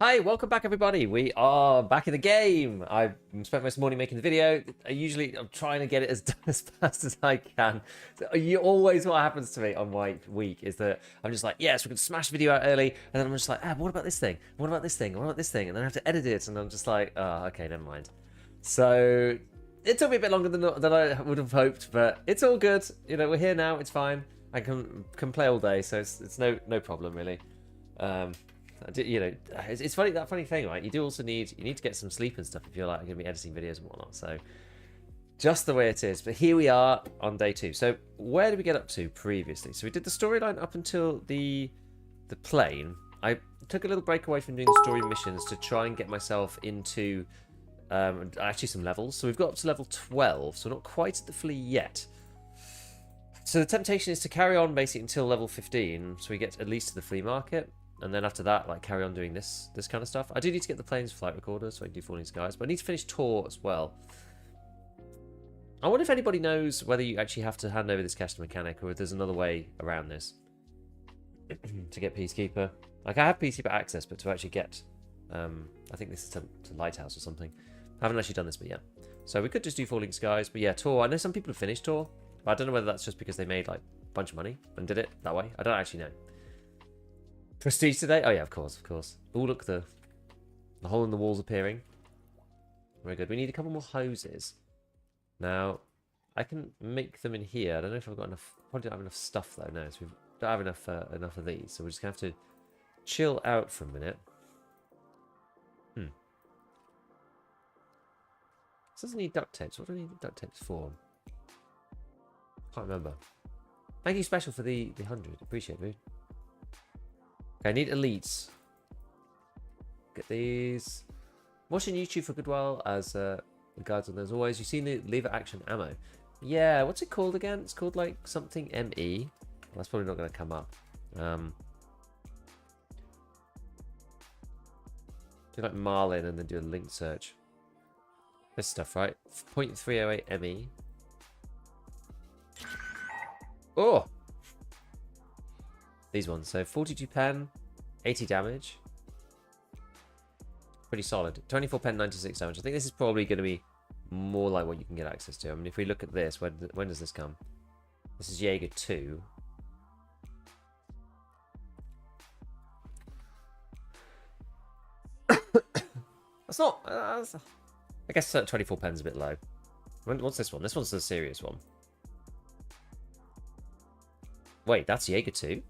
Hi, welcome back everybody. We are back in the game. I spent most of the morning making the video. I'm trying to get it as done as fast as I can. So what happens to me on my week is that I'm just like, yes, we can smash the video out early, and then I'm just like, what about this thing? What about this thing? What about this thing? And then I have to edit it, and I'm just like, oh, okay, never mind. So it took me a bit longer than I would have hoped, but it's all good. You know, we're here now. It's fine. I can play all day, so it's no problem really. You know, it's funny, that funny thing, right? You do also need to get some sleep and stuff if you're like going to be editing videos and whatnot. So just the way it is. But here we are on day 2. So where did we get up to previously? So we did the storyline up until the plane. I took a little break away from doing the story missions to try and get myself into actually some levels. So we've got up to level 12, so we're not quite at the flea yet. So the temptation is to carry on basically until level 15, so we get at least to the flea market. And then after that, like, carry on doing this kind of stuff. I do need to get the plane's flight recorder so I can do Falling Skies, but I need to finish Tor as well. I wonder if anybody knows whether you actually have to hand over this cache to mechanic or if there's another way around this to get Peacekeeper. Like, I have Peacekeeper access, but to actually get, I think this is to Lighthouse or something. I haven't actually done this, but yeah. So we could just do Falling Skies, but yeah, Tor. I know some people have finished Tor, but I don't know whether that's just because they made, like, a bunch of money and did it that way. I don't actually know. Prestige today? Oh yeah, of course. Oh look, the hole in the wall's appearing. Very good. We need a couple more hoses. Now, I can make them in here. I don't know if I've got enough. Probably don't have enough stuff though. No, so we don't have enough of these. So we're just gonna have to chill out for a minute. This doesn't need duct tapes. What do I need duct tapes for? Can't remember. Thank you special for the 100. Appreciate it, dude. Okay, I need elites. Get these. Watching YouTube for a good while as the guides on those. Always, you've seen the lever action ammo. Yeah, what's it called again? It's called like something ME. Well, that's probably not going to come up. Do like Marlin and then do a link search. This stuff, right? 0.308 ME. Oh! These ones. So 42 pen, 80 damage. Pretty solid. 24 pen, 96 damage. I think this is probably going to be more like what you can get access to. I mean, if we look at this, when does this come? This is Jaeger 2. That's not... I guess 24 pen's a bit low. What's this one? This one's the serious one. Wait, that's Jaeger 2?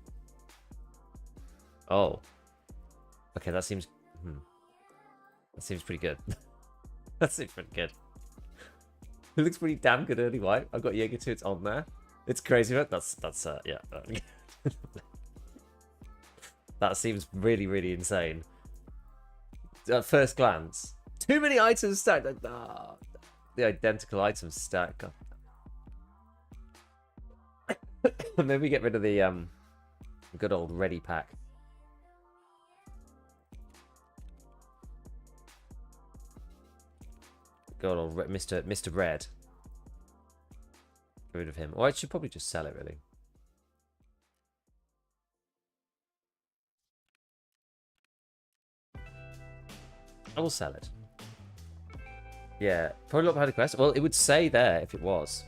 Oh. Okay, that seems... That seems pretty good. That seems pretty good. It looks pretty damn good early white. I've got Jaeger 2, it's on there. It's crazy, right? Yeah. That seems really, really insane. At first glance. Too many items stacked. The identical items stacked. And then we get rid of the good old ready pack. Good old Mr. Red. Get rid of him. Or I should probably just sell it, really. I will sell it. Yeah, probably not had a quest. Well, it would say there if it was.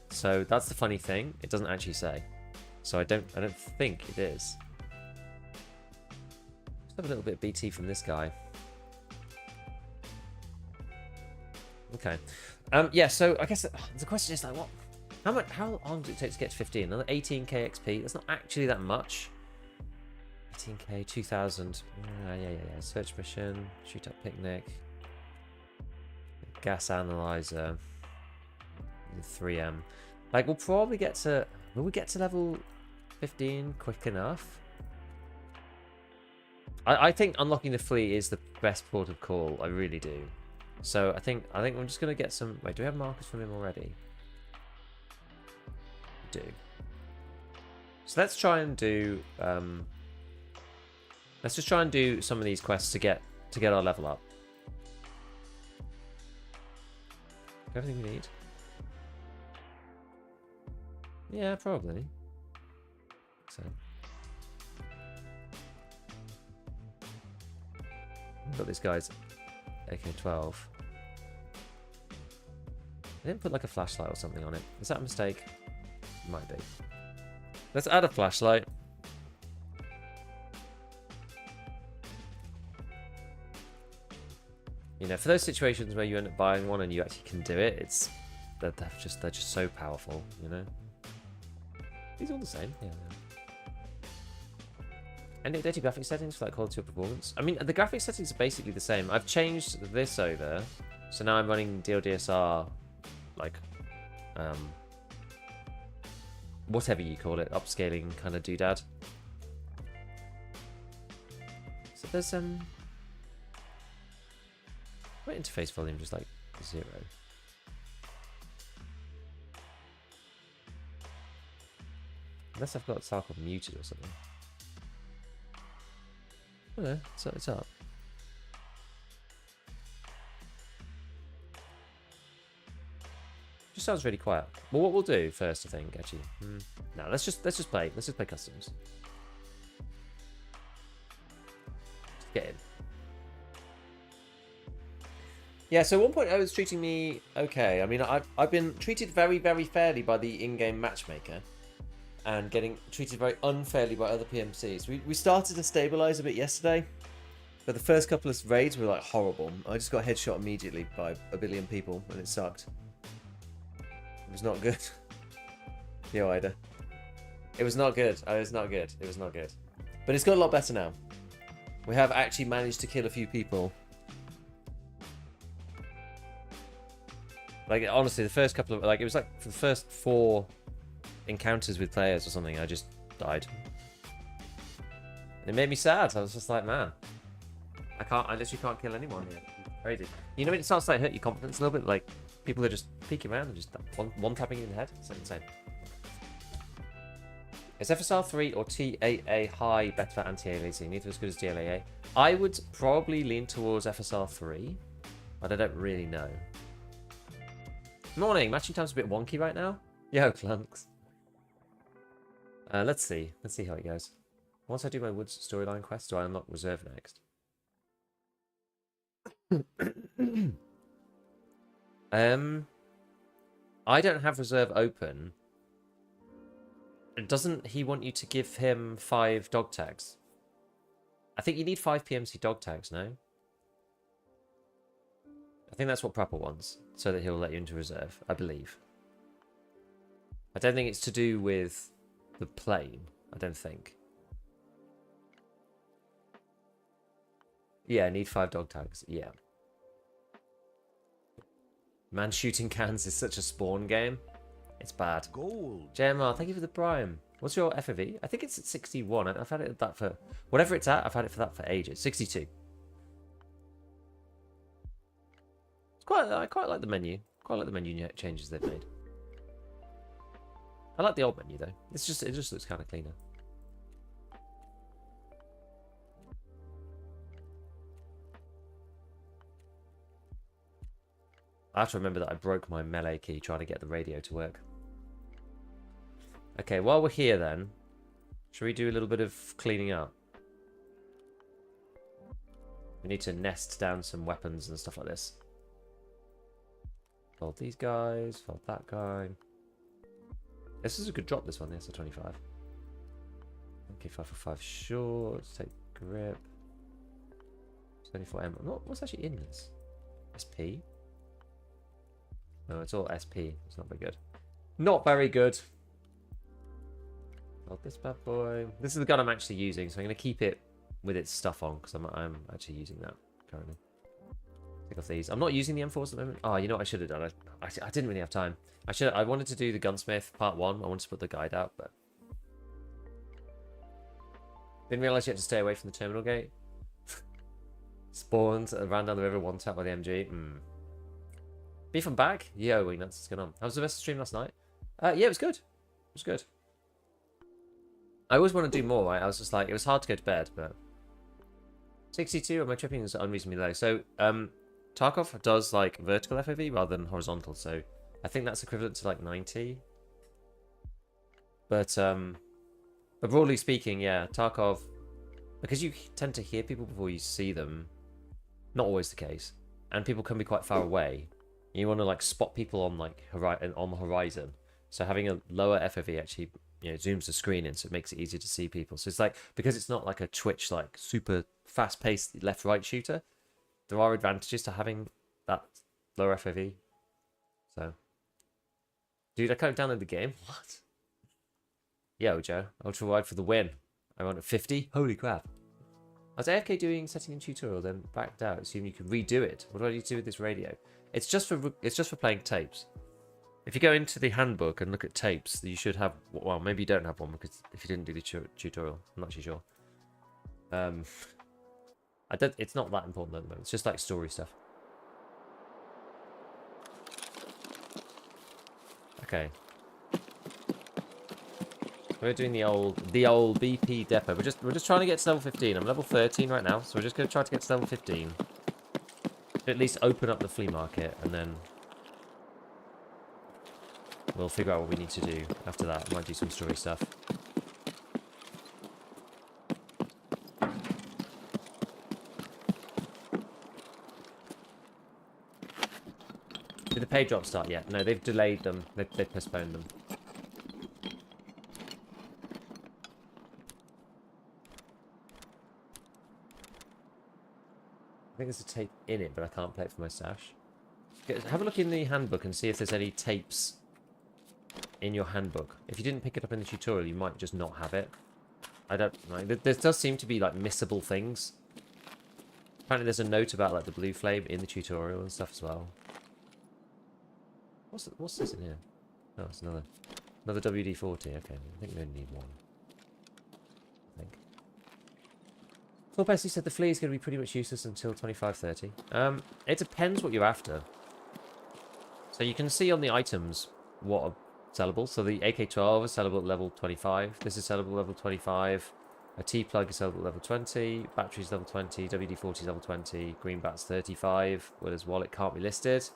So that's the funny thing. It doesn't actually say. So I don't think it is. Just have a little bit of BT from this guy. Okay. Yeah, so I guess the question is like, what? How long does it take to get to 15? Another 18k XP. That's not actually that much. 18k, 2000. Yeah. Search mission, shoot up picnic, gas analyzer, 3M. Like, we'll probably get to... Will we get to level 15 quick enough? I think unlocking the flea is the best port of call. I really do. So I think I'm just going to get some... Wait, do we have markers from him already? We do. So let's try and do... let's just try and do some of these quests to get our level up. Everything we need. Yeah, probably. So. Got this guy's AK-12. I didn't put like a flashlight or something on it. Is that a mistake? Might be. Let's add a flashlight. You know, for those situations where you end up buying one and you actually can do it, they're just so powerful, you know. These are all the same. Yeah. Any updated graphic settings for that quality of performance? I mean, the graphic settings are basically the same. I've changed this over, so now I'm running DLDSR, like, whatever you call it, upscaling kind of doodad. So there's my interface volume just like 0. Unless I've got Tarkov muted or something. Oh no, so it's up. Just sounds really quiet. Well, what we'll do first, I think, actually. No, let's just play. Let's just play customs. Just get in. Yeah, so at one point I was treating me okay. I mean, I've been treated very, very fairly by the in-game matchmaker, and getting treated very unfairly by other PMCs. We started to stabilize a bit yesterday, but the first couple of raids were like horrible. I just got headshot immediately by a billion people, and it sucked. It was not good. Yo, Ida. It was not good. It was not good. It was not good. But it's got a lot better now. We have actually managed to kill a few people. Like, honestly, the first couple of... Like, it was like for the first 4 encounters with players or something, I just died. And it made me sad. I was just like, man, I literally can't kill anyone here. Crazy. You know when it starts to like, hurt your confidence a little bit? Like, people are just peeking around and just one-tapping you in the head. It's insane. Is FSR 3 or TAA high better for anti-aliasing? Neither as good as DLAA. I would probably lean towards FSR 3, but I don't really know. Morning. Matching time's a bit wonky right now. Yo, Clunks. Let's see. Let's see how it goes. Once I do my Woods storyline quest, do I unlock Reserve next? I don't have Reserve open. Doesn't he want you to give him 5 dog tags? I think you need 5 PMC dog tags, no? I think that's what Prapper wants, so that he'll let you into Reserve, I believe. I don't think it's to do with the plane, I don't think. Yeah, need 5 dog tags, yeah. Man, shooting cans is such a spawn game. It's bad. Gold. JMR, thank you for the prime. What's your FOV? I think it's at 61. I've had it at that for... Whatever it's at, I've had it for that for ages. 62. I quite like the menu. Quite like the menu changes they've made. I like the old menu though. It just looks kind of cleaner. I have to remember that I broke my melee key trying to get the radio to work. Okay, while we're here then, should we do a little bit of cleaning up? We need to nest down some weapons and stuff like this. Fold these guys, fold that guy. This is a good drop, this one, the SR25. Okay, 545 short, take grip. 24M. What's actually in this? SP? No, it's all SP. It's not very good. Not very good. Hold this bad boy. This is the gun I'm actually using, so I'm going to keep it with its stuff on, because I'm actually using that currently. Take off these. I'm not using the M4s at the moment. Oh, you know what I should have done? I didn't really have time. I wanted to do the gunsmith part 1. I wanted to put the guide out, but didn't realise you had to stay away from the terminal gate. Spawns, ran down the river, one tap by the MG. Beef and back? Yo, Wingnuts, what's going on? How was the rest of the stream last night? Yeah, it was good. It was good. I always want to do more, right? I was just like, it was hard to go to bed, but 62 and my tripping is unreasonably low. So, Tarkov does like vertical FOV rather than horizontal, so I think that's equivalent to like 90. But broadly speaking, yeah, Tarkov, because you tend to hear people before you see them, not always the case, and people can be quite far away. You want to like spot people on like on the horizon. So having a lower FOV actually, you know, zooms the screen in, so it makes it easier to see people. So it's like, because it's not like a Twitch like super fast-paced left-right shooter, there are advantages to having that lower FOV. So, dude, I can't download the game. What? Yo, Joe, ultra wide for the win. I'm on at 50. Holy crap! I was AFK doing setting in tutorial, then backed out. Assume you could redo it. What do I need to do with this radio? It's just for playing tapes. If you go into the handbook and look at tapes, you should have. Well, maybe you don't have one because if you didn't do the tutorial, I'm not actually sure. I don't. It's not that important at the moment. It's just like story stuff. Okay. We're doing the old BP depot. We're just trying to get to level 15. I'm level 13 right now, so we're just gonna try to get to level 15. At least open up the flea market, and then we'll figure out what we need to do after that. Might do some story stuff. Did the pay drop start yet? No, they've delayed them. They've postponed them. I think there's a tape in it, but I can't play it for my stash. Have a look in the handbook and see if there's any tapes in your handbook. If you didn't pick it up in the tutorial, you might just not have it. I don't know. There does seem to be like missable things. Apparently there's a note about like the blue flame in the tutorial and stuff as well. What's this in here? Oh, it's another WD-40. Okay, I think we only need one. I think. Full Bessie said the flea is going to be pretty much useless until 25-30. It depends what you're after. So you can see on the items what are sellable. So the AK-12 is sellable at level 25. This is sellable at level 25. A T-plug is sellable at level 20. Batteries level 20. WD-40 is level 20. Green bat's 35. Whereas wallet can't be listed.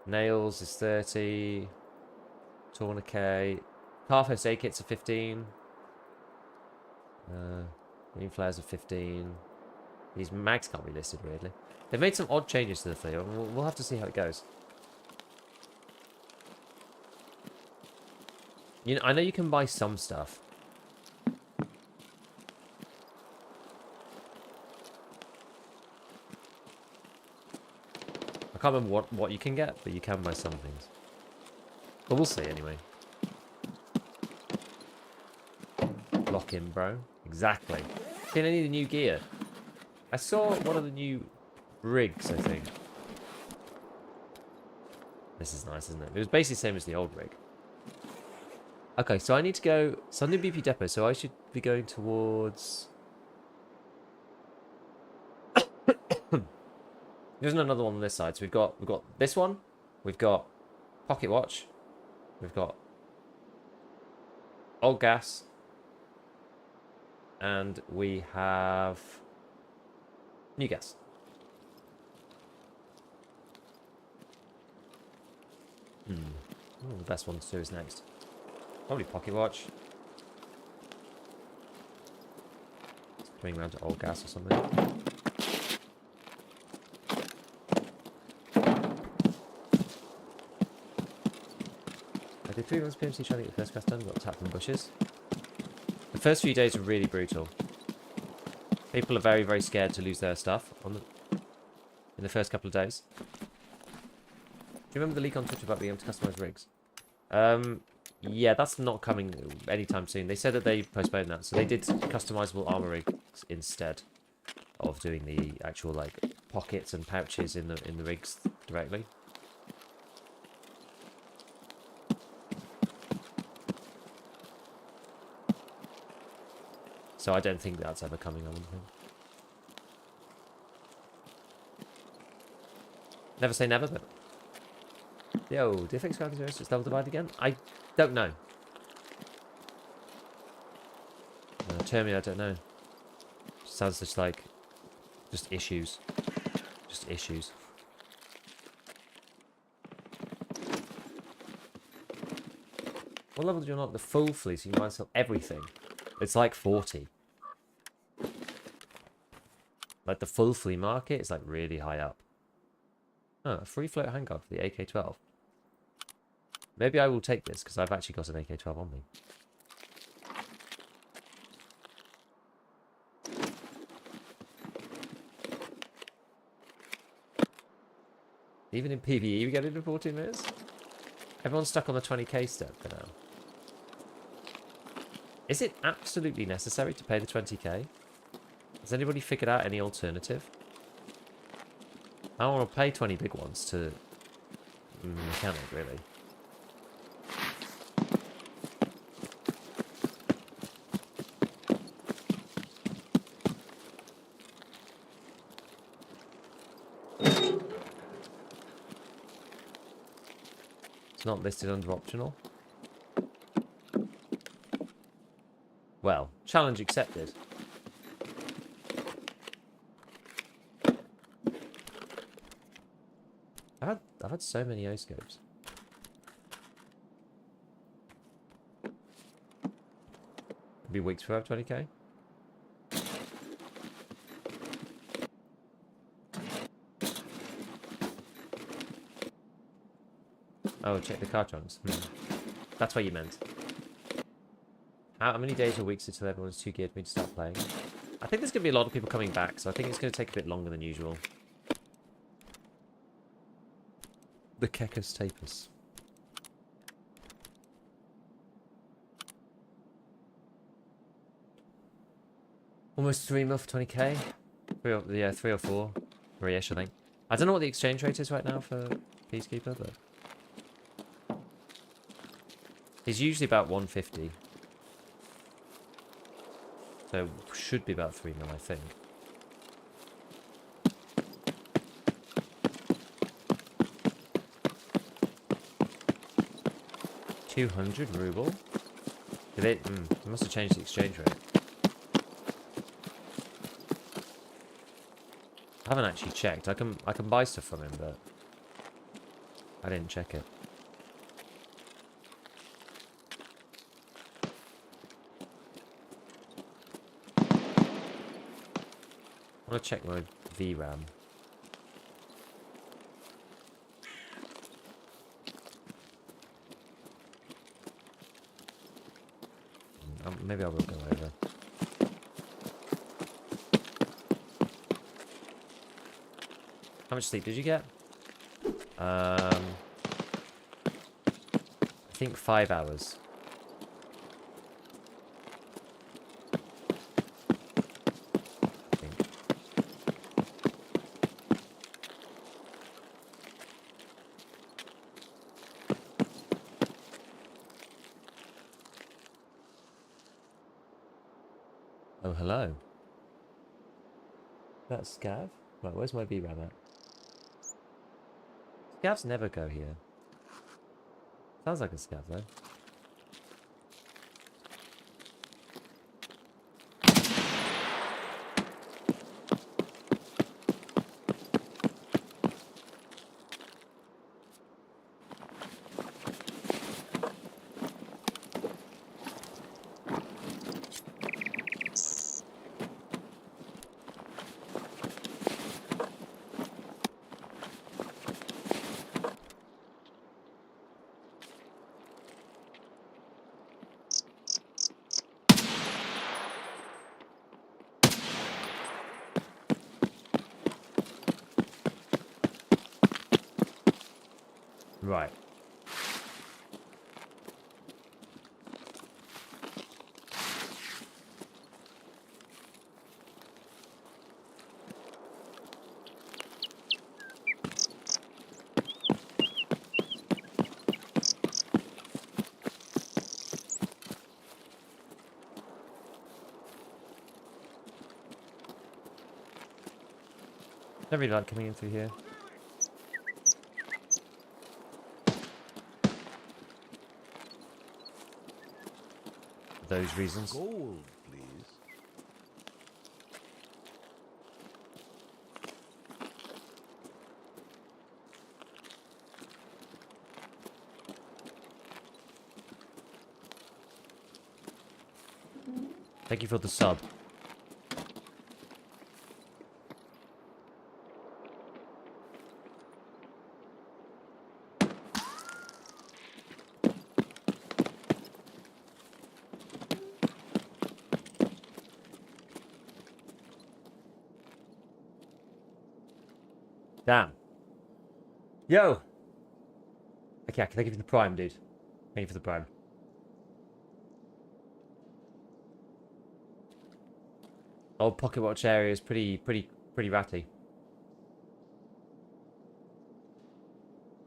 Nails is 30. Tourniquet. Car first aid kits are 15. Green flares are 15. These mags can't be listed, weirdly. They've made some odd changes to the flea. We'll have to see how it goes. You know, I know you can buy some stuff. I can't remember what you can get, but you can buy some things. But we'll see anyway. Lock in, bro. Exactly. See, I need the new gear. I saw one of the new rigs, I think. This is nice, isn't it? It was basically the same as the old rig. Okay, so I need to go... So I'm in BP Depot, so I should be going towards... There's another one on this side. So we've got this one. We've got Pocket Watch. We've got Old Gas. And we have New Gas. Oh, the best one to do is next. Probably Pocket Watch. Coming around to Old Gas or something. I did 3 months PMC trying to get the first quest done, got tapped from bushes. The first few days are really brutal. People are very, very scared to lose their stuff in the first couple of days. Do you remember the leak on Twitter about being able to customize rigs? Yeah, that's not coming anytime soon. They said that they postponed that, so they did customizable armor rigs instead of doing the actual like pockets and pouches in the rigs directly. So I don't think that's ever coming on. Never say never, but... Yo, do you think ScavTalk is double divide again? I don't know. Termi, I don't know. Sounds just like... Just issues. Just issues. What level do you unlock the full flea so you can sell everything? It's like 40. Like the full flea market is like really high up. Oh, a free float handguard for the AK-12. Maybe I will take this because I've actually got an AK-12 on me. Even in PvE we get it in 14 minutes? Everyone's stuck on the 20k step for now. Is it absolutely necessary to pay the 20k? Has anybody figured out any alternative? I don't want to pay 20 big ones to mechanic, really. It's not listed under optional. Well, challenge accepted. I've had so many O-scopes. It'll be weeks before I have 20k. Oh, check the card trunks. That's what you meant. How many days or weeks until everyone's too geared for me to start playing? I think there's going to be a lot of people coming back, so I think it's going to take a bit longer than usual. The Kekos Tapus. Almost 3 mil for 20k. 3 or 4. 3-ish, I think. I don't know what the exchange rate is right now for Peacekeeper, but... He's usually about 150. So, should be about 3 mil, I think. 200 ruble? Did it? They must have changed the exchange rate. I haven't actually checked. I can buy stuff from him, but I didn't check it. I want to check my VRAM. Maybe I will go over. How much sleep did you get? I think 5 hours. I think. Oh, hello. That's Scav? Right, where's my VRAM at? Scavs never go here. Sounds like a scav though. Right. Don't really like coming in through here. Those reasons. Gold, please. Thank you for the sub. Damn. Yo! Okay, thank you for the prime, dude. Thank you for the prime. Old pocket watch area is pretty ratty.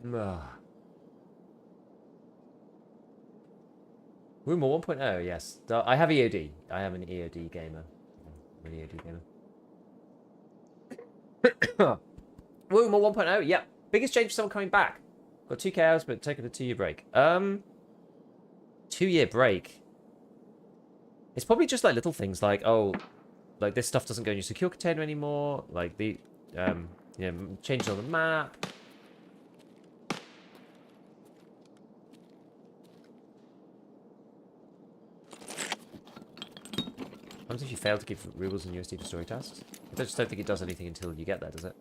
Ugh. Rumor 1.0, yes. I have EOD. I am an EOD gamer. I'm an EOD gamer. Rumor 1.0, yep. Biggest change for someone coming back. Got 2K hours, but taking a 2-year break. 2-year break. It's probably just like little things like, oh, like this stuff doesn't go in your secure container anymore. Like the, you know, changes on the map. What happens if you fail to give rubles and USD for story tasks? I just don't think it does anything until you get there, does it?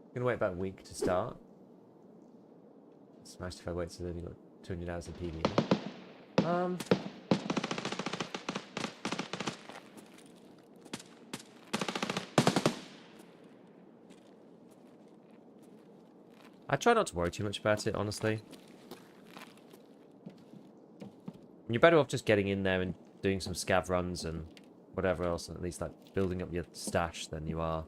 I'm gonna wait about a week to start. Smashed if I wait so then you got 200 hours in PvE. I try not to worry too much about it, honestly. You're better off just getting in there and doing some scav runs and whatever else, and at least like building up your stash than you are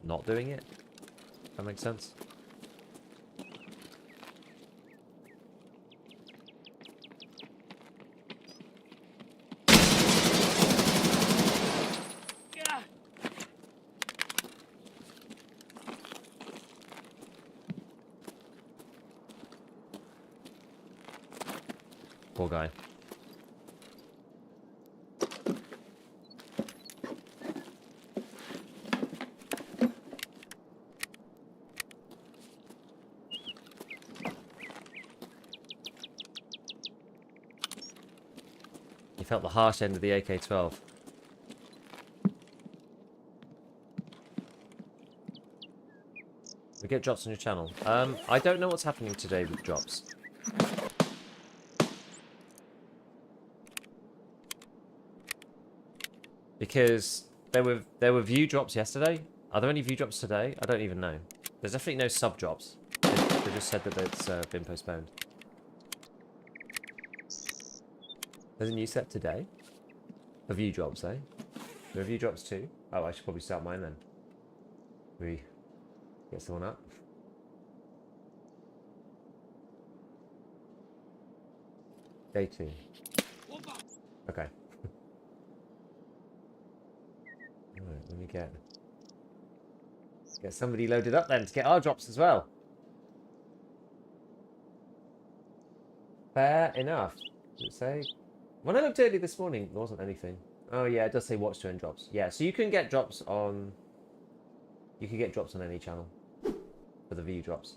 not doing it. If that makes sense. Poor guy. You felt the harsh end of the AK-12. We get drops on your channel. I don't know what's happening today with drops. Because there were view drops yesterday. Are there any view drops today? I don't even know. There's definitely no sub drops. They just said that it's been postponed. There's a new set today. A view drops, eh? There are view drops too. Oh, I should probably start mine then. We get someone up. Day 2. Okay. Alright, let me get somebody loaded up then to get our drops as well. Fair enough. Does it say? When I looked early this morning, there wasn't anything. Oh yeah, it does say watch to earn drops. Yeah, so you can get drops on... You can get drops on any channel. For the view drops.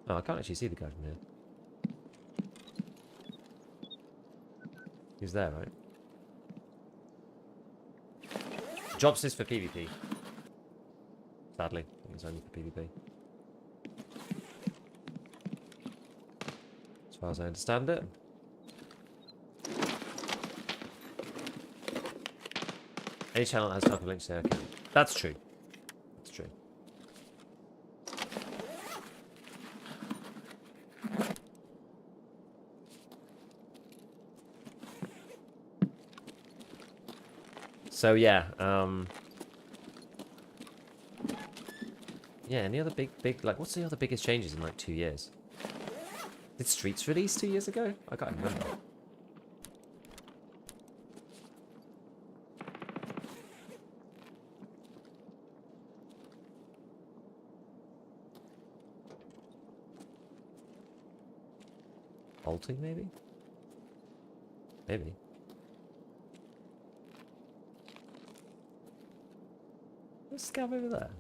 Oh, I can't actually see the guy from here. He's there, right? Drops is for PvP. Sadly, I think it's only for PvP. As far as I understand it. Any channel that has Tarkov links there. Okay. That's true. That's true. So yeah, yeah. Any other big like? What's the other biggest changes in like 2 years? Did Streets release 2 years ago? I can't remember. Bolting maybe? Maybe. Let's scav over there.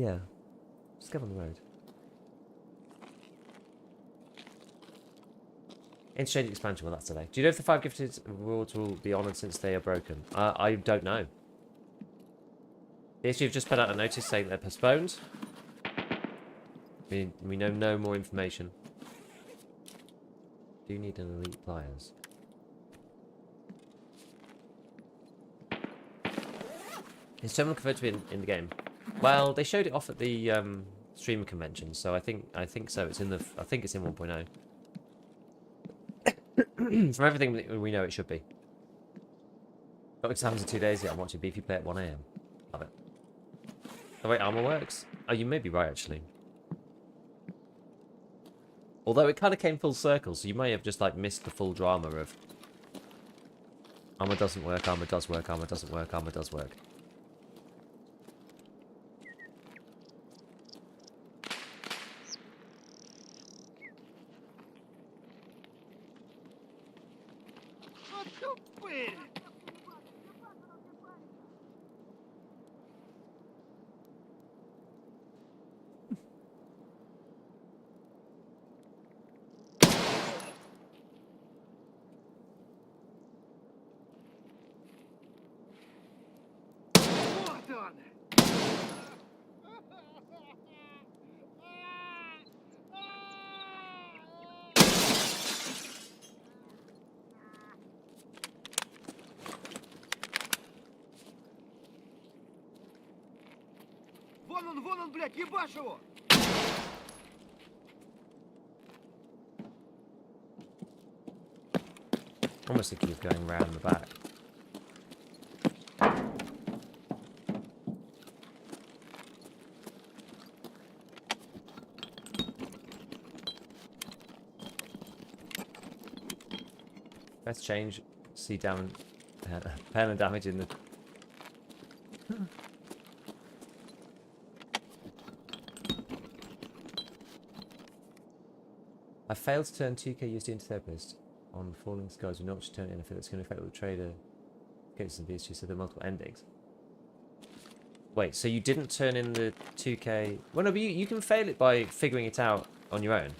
Yeah. Scav on the road. Interchange expansion, well, that's today. Do you know if the 5 gifted rewards will be honoured since they are broken? I don't know. The issue have just put out a notice saying they're postponed. We know no more information. Do you need an elite pliers? Is terminal converted to be in the game? Well, they showed it off at the streamer convention, so I think so. It's in the I think it's in 1.0. From everything we know, it should be. Got exams in 2 days yet. I'm watching Beefy play at 1 AM. Love it. Oh wait, armor works. Oh, you may be right actually. Although it kind of came full circle, so you may have just like missed the full drama of armor doesn't work, armor does work, armor doesn't work, armor does work. Вон он, блядь, ебашь его! Almost like he's going round the back. Let's change. See down pen and damage in the. I failed to turn 2k USD into therapist on falling skies. We not just turn it in. I feel it's going to affect the trader. Gates and BSG, so there are multiple endings. Wait, so you didn't turn in the 2k? Well, no, but you can fail it by figuring it out on your own.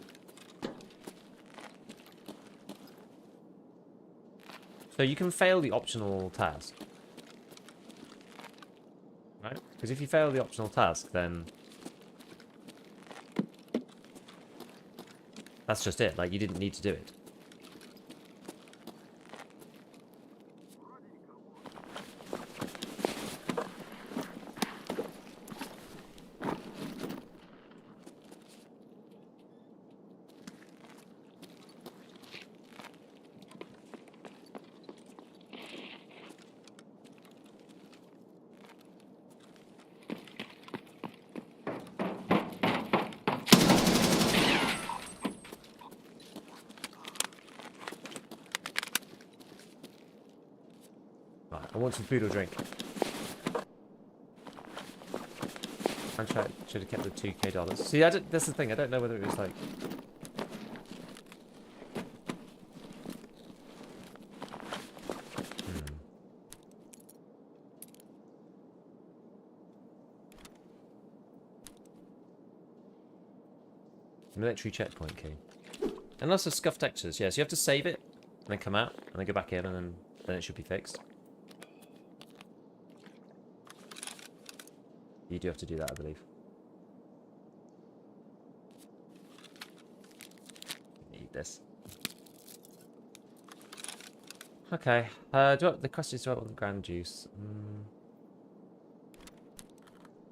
So you can fail the optional task. Right? Because if you fail the optional task, then that's just it. Like, you didn't need to do it. Right, I want some food or drink. I should have kept the $2k. See, that's the thing. I don't know whether it was like. Military checkpoint key. And lots of scuff textures. Yeah, so you have to save it, and then come out, and then go back in, and then it should be fixed. You do have to do that, I believe. Need this. Okay. The question is, do I want the grand juice?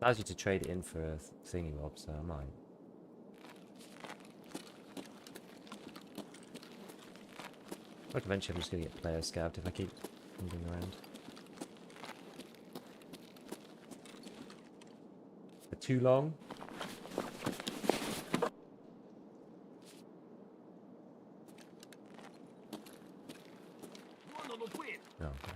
Allows you to trade it in for a thingy mob, so I might. Like eventually I'm just going to get player scaved if I keep moving around. For too long. Oh, okay.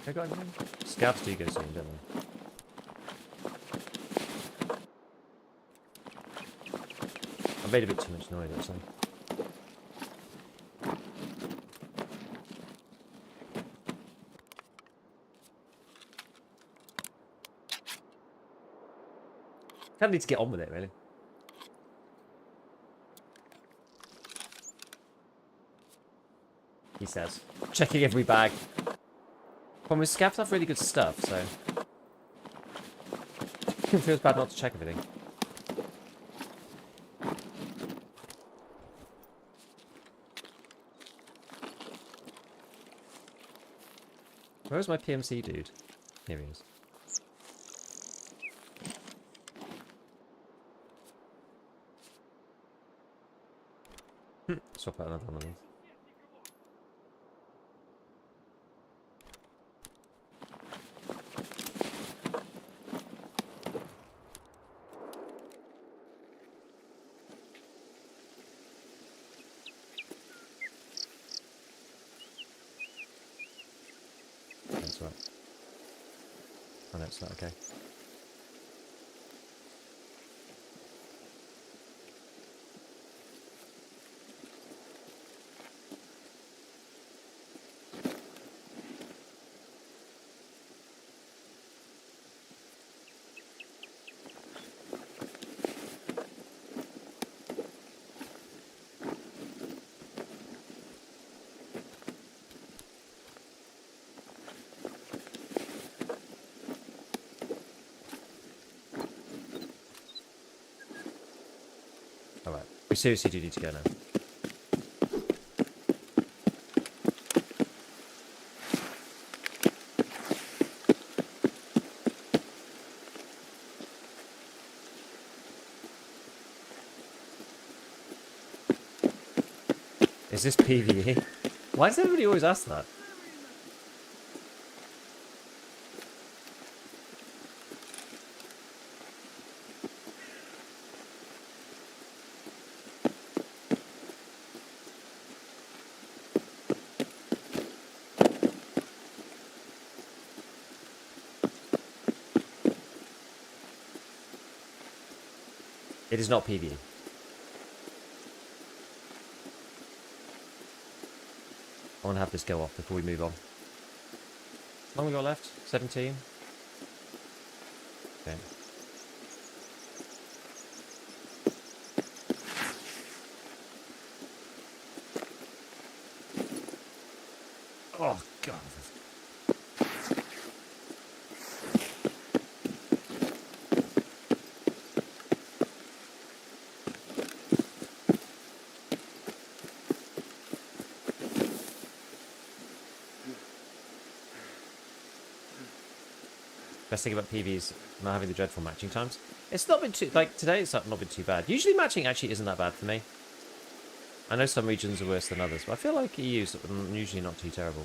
They got anything? Scavs do go soon, don't they? I made a bit too much noise, actually. Kind of need to get on with it, really. He says. Checking every bag. Problem is, scavs have really good stuff, so... It feels bad not to check everything. Where's my PMC dude? Here he is. Swap out another one of these. That's right. Oh no, it's not okay. Alright. We seriously do need to go now. Is this PvE? Why does everybody always ask that? It is not PvE. I want to have this go off before we move on. How long we got left? 17? Okay. Oh, God. Best thing about PV is not having the dreadful matching times. It's not been too, like, today it's not been too bad. Usually matching actually isn't that bad for me. I know some regions are worse than others, but I feel like EU's usually not too terrible.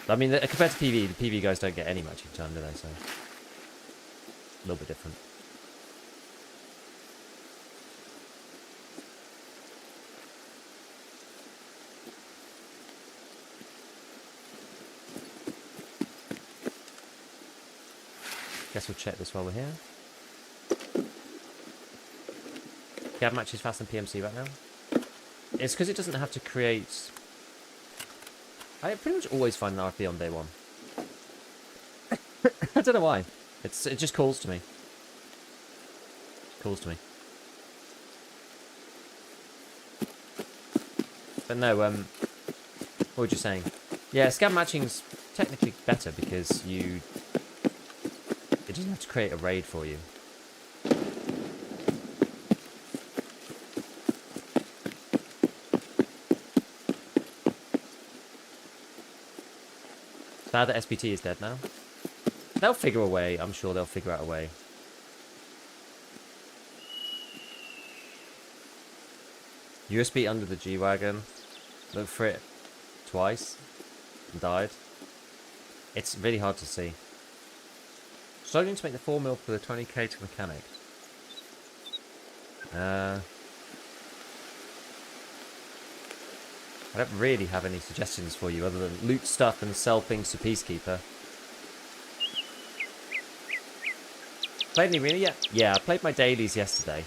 I mean, compared to PV, the PV guys don't get any matching time, do they? So, a little bit different. Guess we'll check this while we're here. Gab matches faster than PMC right now. It's because it doesn't have to create... I pretty much always find an RFB on day one. I don't know why. It just calls to me. It calls to me. But no, what were you saying? Yeah, scab matching's technically better because you... It doesn't have to create a raid for you. Sad that SPT is dead now. They'll figure a way. I'm sure they'll figure out a way. USB under the G-Wagon. Looked for it twice. And died. It's really hard to see. Struggling to make the 4mm for the 20k to mechanic. I don't really have any suggestions for you other than loot stuff and sell things to Peacekeeper. Played any arena yet? Yeah, I played my dailies yesterday.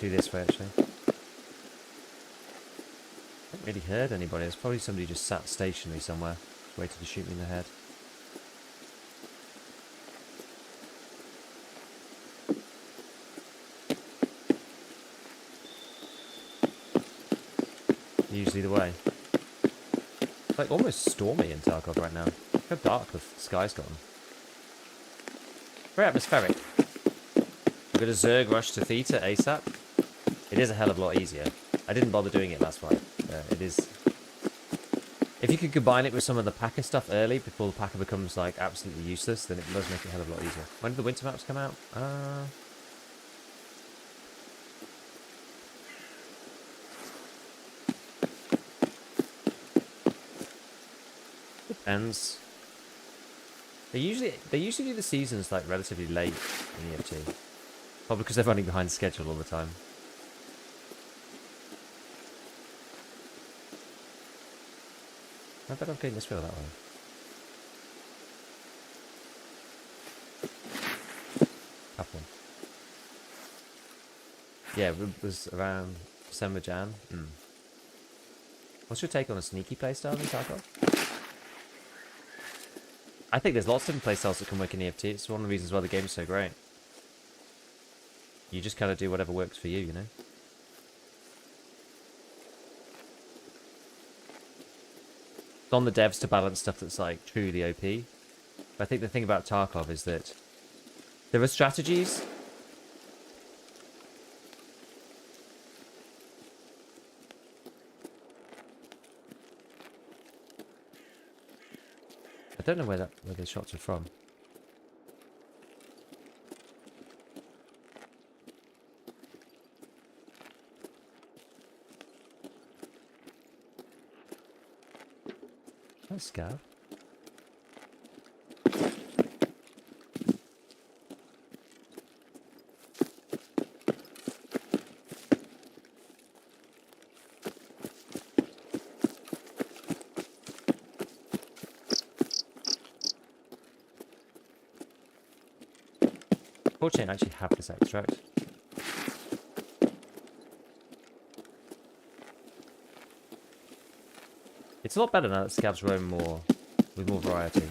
This way actually. I haven't really heard anybody. There's probably somebody just sat stationary somewhere, waiting to shoot me in the head. Usually the way. It's like almost stormy in Tarkov right now. Look how dark the sky's gotten. Very atmospheric. We've got a Zerg rush to Theta ASAP. It is a hell of a lot easier. I didn't bother doing it last fight. It is... If you could combine it with some of the Packer stuff early, before the Packer becomes, like, absolutely useless, then it does make it a hell of a lot easier. When did the winter maps come out? Depends. They usually do the seasons, like, relatively late in EFT. Probably because they're running behind schedule all the time. I bet I'm getting this wheel that way. Up one. Yeah, it was around December, Jan. What's your take on a sneaky playstyle in Tarkov? I think there's lots of different playstyles that can work in EFT. It's one of the reasons why the game's so great. You just kind of do whatever works for you, you know? On the devs to balance stuff that's like truly OP. But I think the thing about Tarkov is that there are strategies. I don't know where the shots are from. Scav. Unfortunately, I actually have this extract. It's a lot better now that scavs roam more, with more variety.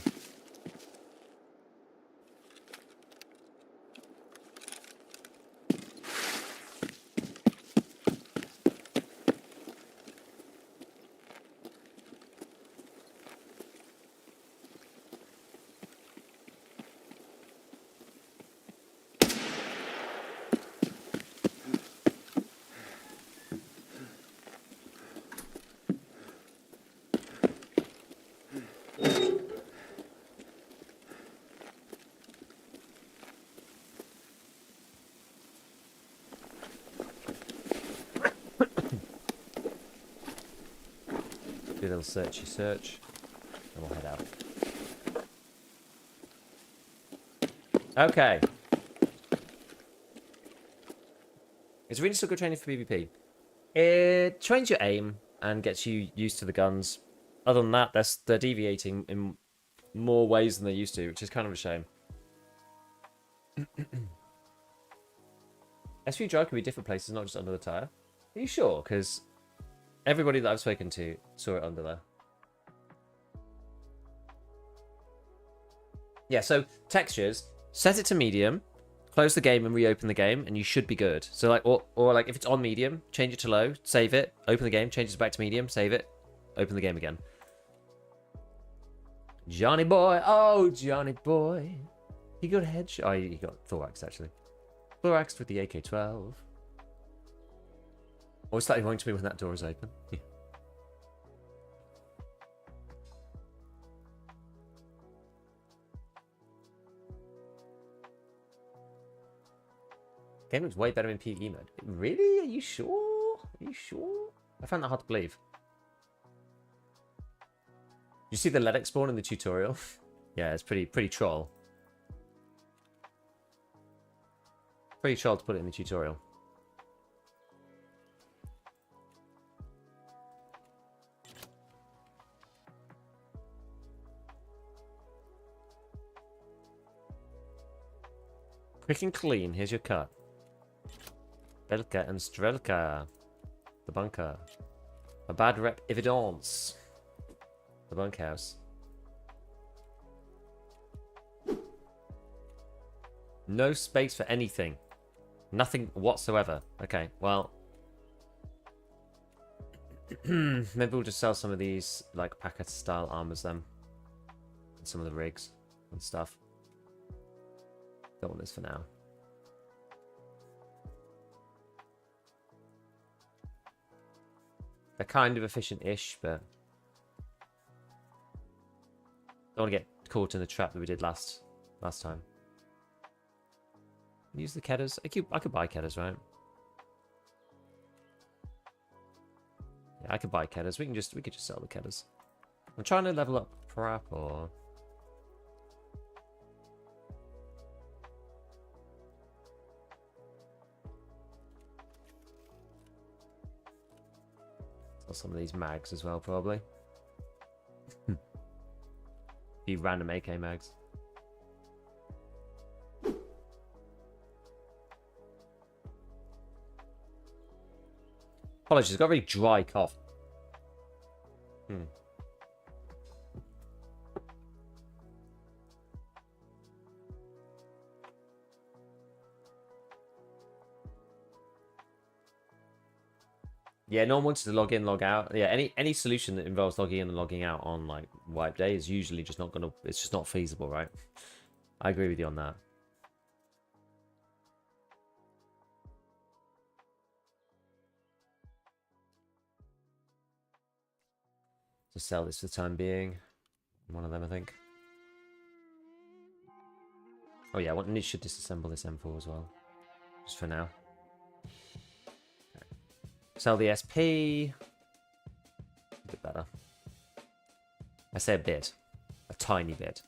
Do a little searchy search, and we'll head out. Okay. Is arena still good training for PvP? It trains your aim and gets you used to the guns. Other than that, they're deviating in more ways than they used to, which is kind of a shame. SV drive can be different places, not just under the tire. Are you sure? Because everybody that I've spoken to saw it under there. Yeah, so textures, set it to medium, close the game and reopen the game, and you should be good. So like, or like if it's on medium, change it to low, save it, open the game, change it back to medium, save it, open the game again. Johnny boy, oh Johnny boy, he got a headshot. Oh, he got thorax actually. Thoraxed with the AK-12. Always slightly annoying to me when that door is open. Yeah. Game looks way better in PvE mode. Really? Are you sure? Are you sure? I found that hard to believe. You see the Ledek spawn in the tutorial? Yeah, it's pretty troll. Pretty troll to put it in the tutorial. Quick and clean, here's your cut. Belka and Strelka. The bunker. A bad rep evidence. The bunkhouse. No space for anything. Nothing whatsoever. Okay, well. Maybe we'll just sell some of these, like, packet style armors then. And some of the rigs and stuff. Don't want this for now. They're kind of efficient-ish, but don't want to get caught in the trap that we did last time. Use the ketters. I could buy ketters, right? Yeah, I could buy ketters. We could just sell the ketters. I'm trying to level up prep or. Some of these mags as well, probably. Few random AK mags. Apologies, I've got a really dry cough. Yeah, no one wants to log in, log out. Yeah, any solution that involves logging in and logging out on like wipe day is usually just not gonna. It's just not feasible, right? I agree with you on that. Just sell this for the time being. One of them, I think. Oh yeah, I should disassemble this M4 as well, just for now. Sell the SP. A bit better. I say a bit. A tiny bit.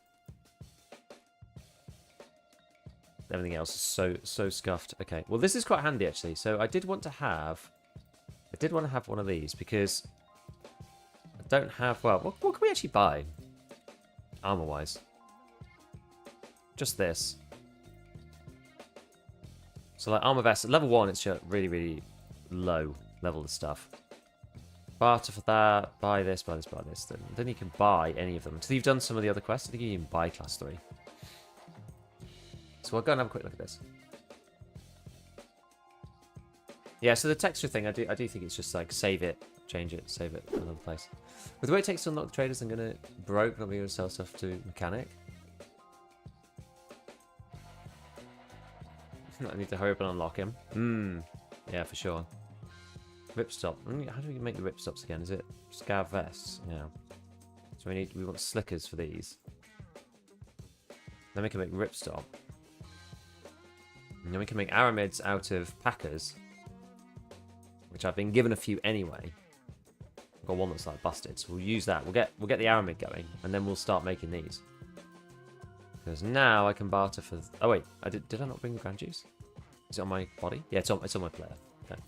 Everything else is so scuffed. Okay. Well, this is quite handy actually. So I did want to have one of these because I don't have. Well, what can we actually buy? Armor-wise. Just this. So like armor vest, level 1, it's just really low level of stuff. Barter for that, buy this, buy this, buy this. Then you can buy any of them. Until you've done some of the other quests, I think you can buy class 3. So I'll go and have a quick look at this. Yeah, so the texture thing, I do think it's just like save it, change it, save it in another place. With the way it takes to unlock the traders, I'm gonna broke, probably gonna sell stuff to mechanic. I need to hurry up and unlock him. Yeah, for sure. Ripstop. How do we make the ripstops again? Is it scav vests? Yeah. So we want slickers for these. Then we can make ripstop. And then we can make aramids out of packers, which I've been given a few anyway. I've got one that's like busted, so we'll use that. We'll get the aramid going, and then we'll start making these. Because now I can barter for. Oh wait, did I not bring the grand juice? Is it on my body? Yeah, it's on my player. Okay.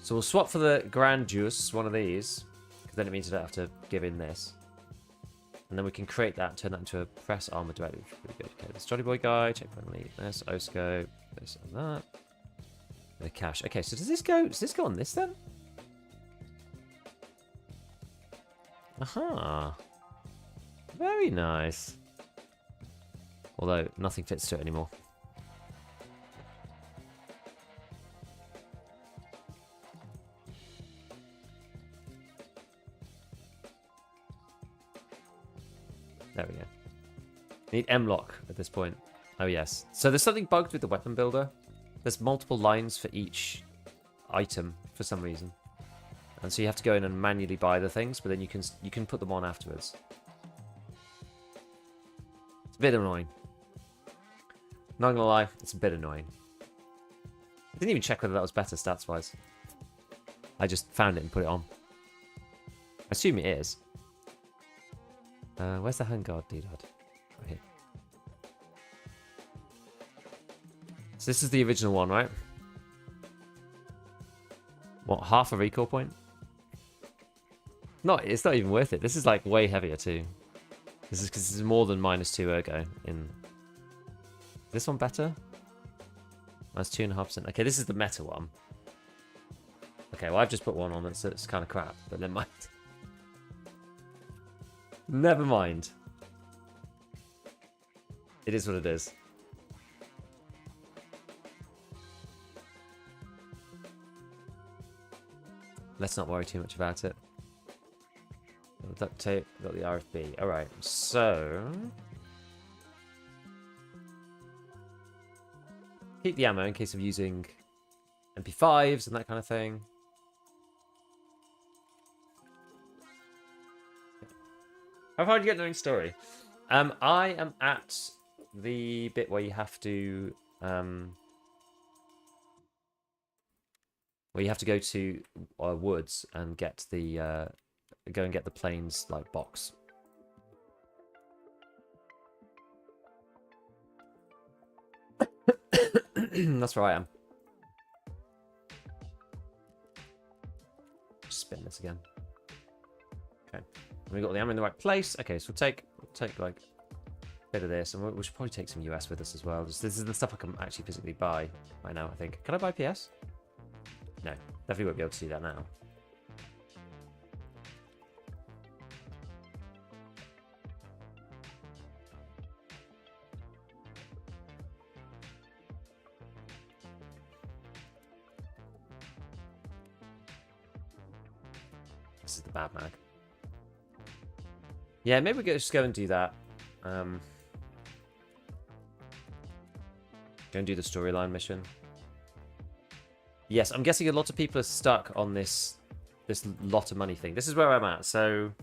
So we'll swap for the grand juice, one of these, because then it means I don't have to give in this. And then we can create that, turn that into a press armor directly, which is pretty good. Okay, the Jolly Boy guy, checkpoint elite, this, Osco, this and that. The cash. Okay, so does this go on this then? Aha. Very nice. Although nothing fits to it anymore. There we go. I need M-lock at this point. Oh, yes. So there's something bugged with the weapon builder. There's multiple lines for each item for some reason. And so you have to go in and manually buy the things, but then you can put them on afterwards. It's a bit annoying. Not gonna lie, it's a bit annoying. Didn't even check whether that was better stats-wise. I just found it and put it on. I assume it is. Where's the handguard doodad? Right here. So this is the original one, right? What, half a recoil point? No, it's not even worth it. This is like way heavier too. This is because this is more than -2 ergo in. Is this one better? That's 2.5%. Okay, this is the meta one. Okay, well I've just put one on that's kind of crap, but never mind. Never mind. It is what it is. Let's not worry too much about it. Duct tape, got the RFB. Alright, so... keep the ammo in case of using MP5s and that kind of thing. How far did you get knowing story? I am at the bit where you have to... where you have to go to woods and get the... go and get the planes, like, box. That's where I am. Spin this again. Okay. We got the ammo in the right place. Okay, so we'll take like a bit of this, and we should probably take some US with us as well. This is the stuff I can actually physically buy right now, I think. Can I buy PS? No, definitely won't be able to do that now. This is the bad mag. Yeah, maybe we just go and do that. Go and do the storyline mission. Yes, I'm guessing a lot of people are stuck on this lot of money thing. This is where I'm at, so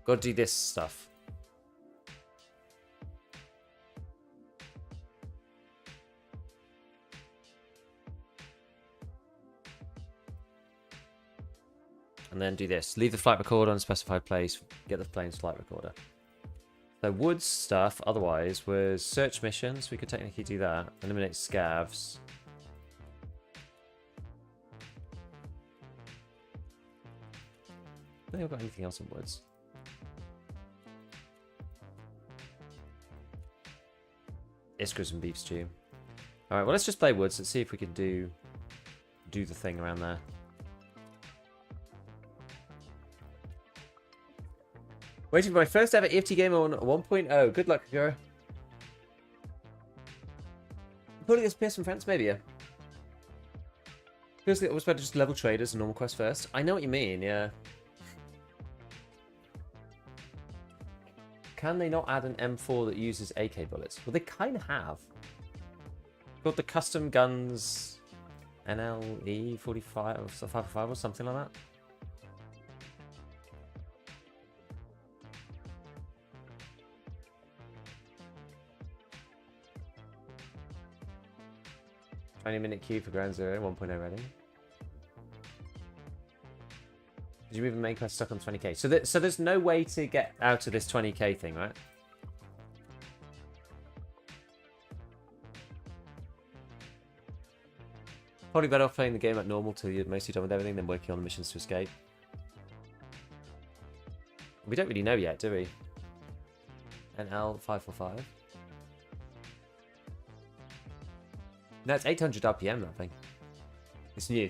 got to do this stuff. And then do this. Leave the flight recorder on a specified place. Get the plane's flight recorder. So woods stuff, otherwise, was search missions. We could technically do that. Eliminate scavs. I don't think I've got anything else in woods. Iskras and beef stew. Alright, well let's just play woods. Let's see if we can do the thing around there. Waiting for my first ever EFT game on 1.0. Good luck, Kagura. Pulling this PS from France, maybe, yeah. Feels like it was better just level traders and normal quest first. I know what you mean, yeah. Can they not add an M4 that uses AK bullets? Well, they kind of have. Got the custom guns NLE 45 or 55 or something like that. Minute queue for Ground Zero, 1.0 ready. Did you move the main quest stuck on 20k? So there's no way to get out of this 20k thing, right? Probably better off playing the game at normal till you're mostly done with everything than working on the missions to escape. We don't really know yet, do we? NL 545. No, it's 800 RPM, that thing. It's new.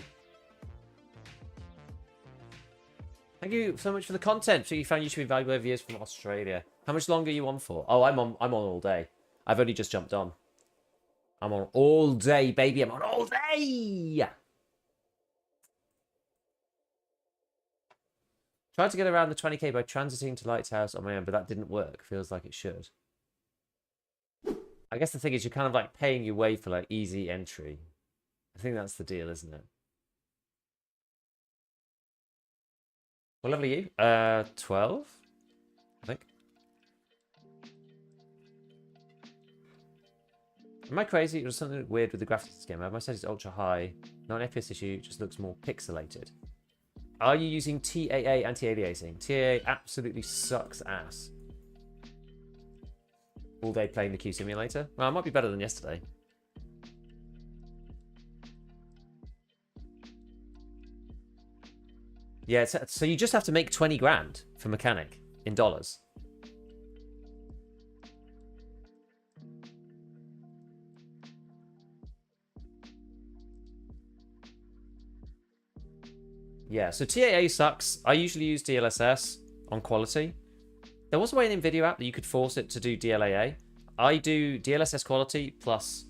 Thank you so much for the content. So you found YouTube invaluable over years from Australia. How much longer are you on for? Oh, I'm on all day. I've only just jumped on. I'm on all day, baby. I'm on all day. Tried to get around the 20k by transiting to Lighthouse on my own, but that didn't work. Feels like it should. I guess the thing is, you're kind of like paying your way for like easy entry. I think that's the deal, isn't it? What level are you? 12, I think. Am I crazy? Or something weird with the graphics of this game? I have my settings ultra high. Not an FPS issue, just looks more pixelated. Are you using TAA anti-aliasing? TAA absolutely sucks ass. All day playing the Q simulator? Well, it might be better than yesterday. Yeah, so you just have to make 20 grand for mechanic in dollars. Yeah, so TAA sucks. I usually use DLSS on quality. There was a way in the NVIDIA app that you could force it to do DLAA. I do DLSS quality plus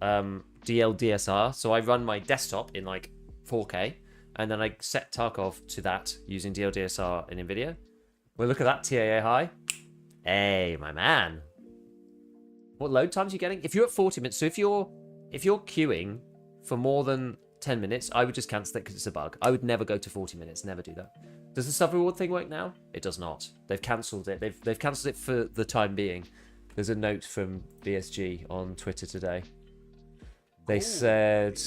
DLDSR. So I run my desktop in like 4K, and then I set Tarkov to that using DLDSR in NVIDIA. Well, look at that TAA high. Hey, my man. What load times are you getting? If you're at 40 minutes, so if you're queuing for more than 10 minutes, I would just cancel it because it's a bug. I would never go to 40 minutes, never do that. Does the sub reward thing work now? It does not. They've cancelled it. They've cancelled it for the time being. There's a note from BSG on Twitter today. They said...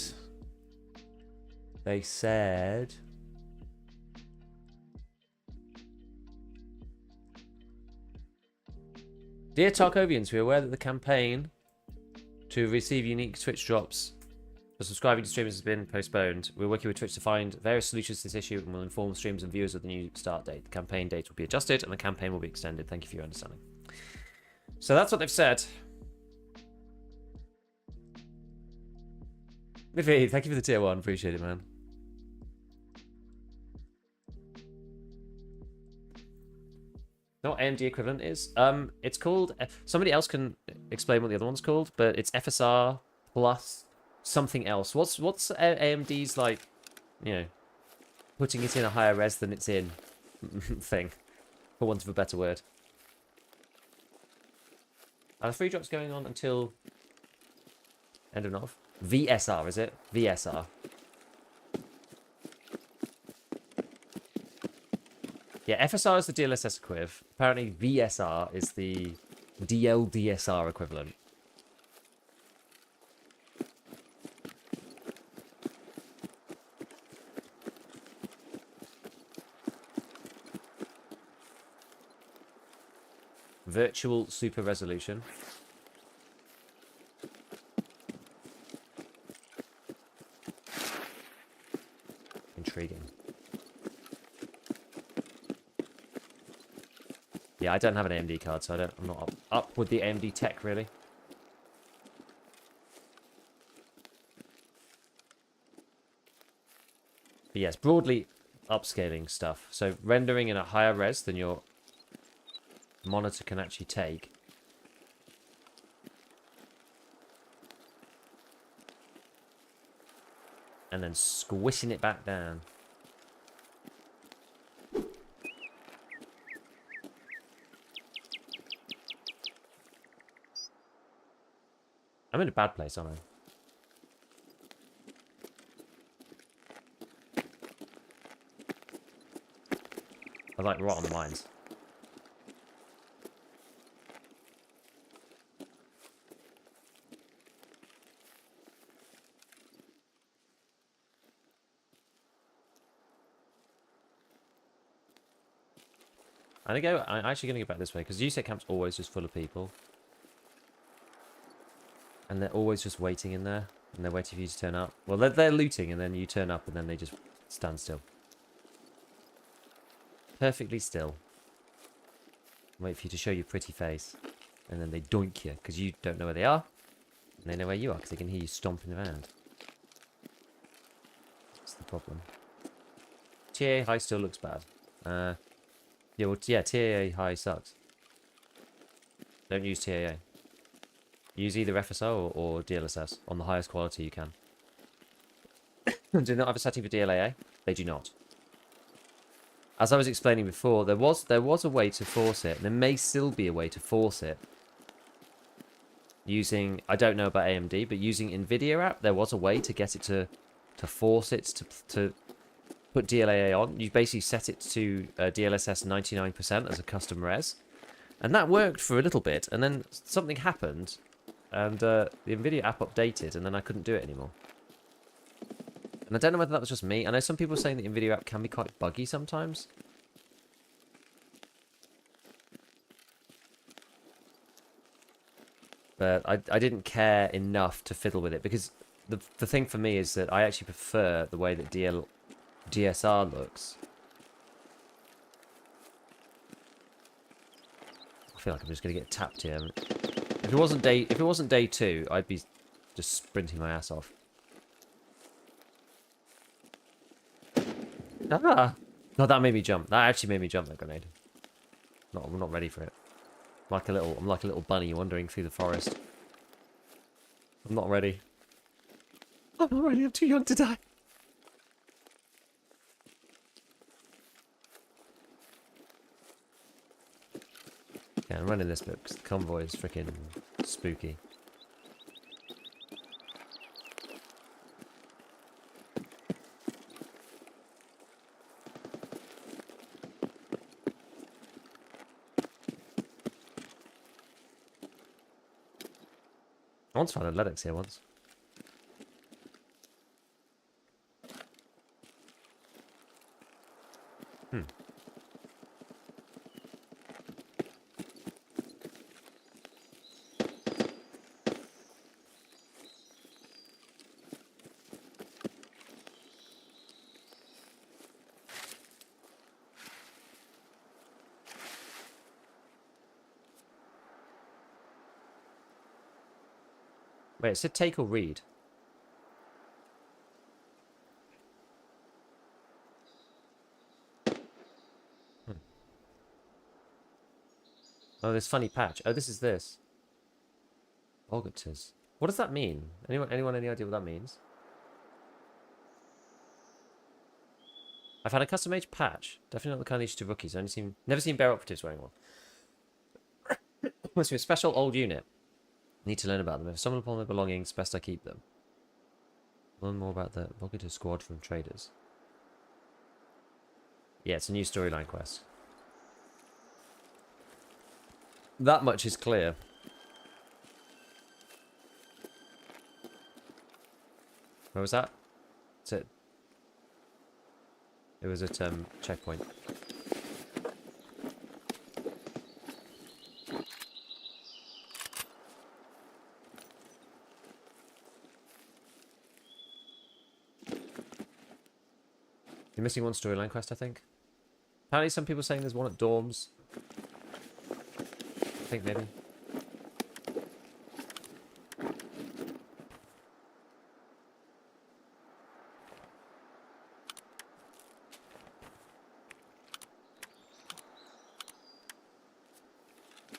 Dear Tarkovians, we are aware that the campaign to receive unique Twitch drops for subscribing to streamers has been postponed. We're working with Twitch to find various solutions to this issue and will inform streamers and viewers of the new start date. The campaign date will be adjusted and the campaign will be extended. Thank you for your understanding. So that's what they've said. Miffy, thank you for the tier 1. Appreciate it, man. Know what AMD equivalent is? It's called... Somebody else can explain what the other one's called, but it's FSR plus something else. What's AMD's, like, you know, putting it in a higher res than it's in thing, for want of a better word. Are the free drops going on until end of Nov? VSR, is it? VSR. Yeah, FSR is the DLSS equiv. Apparently VSR is the DLDSR equivalent. Virtual super resolution. Intriguing. Yeah, I don't have an AMD card, so I'm not up with the AMD tech, really. But yes, broadly upscaling stuff. So rendering in a higher res than your monitor can actually take. And then squishing it back down. I'm in a bad place, aren't I? I like rot on the mines. I'm actually going to go back this way, because USEC camp's always just full of people. And they're always just waiting in there, and they're waiting for you to turn up. Well, they're looting, and then you turn up, and then they just stand still. Perfectly still. Wait for you to show your pretty face. And then they doink you, because you don't know where they are. And they know where you are, because they can hear you stomping around. That's the problem. TA high still looks bad. Yeah, well, yeah, TAA high sucks. Don't use TAA. Use either FSO or DLSS on the highest quality you can. Do they not have a setting for DLAA? They do not. As I was explaining before, there was a way to force it, and there may still be a way to force it. Using, I don't know about AMD, but using NVIDIA app, there was a way to get it to force it to put DLAA on. You basically set it to DLSS 99% as a custom res. And that worked for a little bit, and then something happened and the NVIDIA app updated, and then I couldn't do it anymore. And I don't know whether that was just me. I know some people are saying the NVIDIA app can be quite buggy sometimes. But I didn't care enough to fiddle with it, because the thing for me is that I actually prefer the way that DSR looks. I feel like I'm just gonna get tapped here. If it wasn't day 2, I'd be just sprinting my ass off. Ah! No, that made me jump. That actually made me jump, that grenade. No, I'm not ready for it. I'm like a little bunny wandering through the forest. I'm not ready. I'm not ready. I'm too young to die. Yeah, I'm running this bit because the convoy is freaking spooky. I once found athletics here once. Wait, it said take or read. Oh, this funny patch. Oh, this is this. Auguters. What does that mean? Anyone any idea what that means? I've had a custom made patch. Definitely not the kind used to rookies. Never seen bear operatives wearing one. Must be a special old unit. Need to learn about them. If someone upon their belongings, best I keep them. Learn more about the Auguters squad from traders. Yeah, it's a new storyline quest. That much is clear. Where was that? It was at checkpoint. You're missing one storyline quest, I think. Apparently some people are saying there's one at dorms. I think maybe.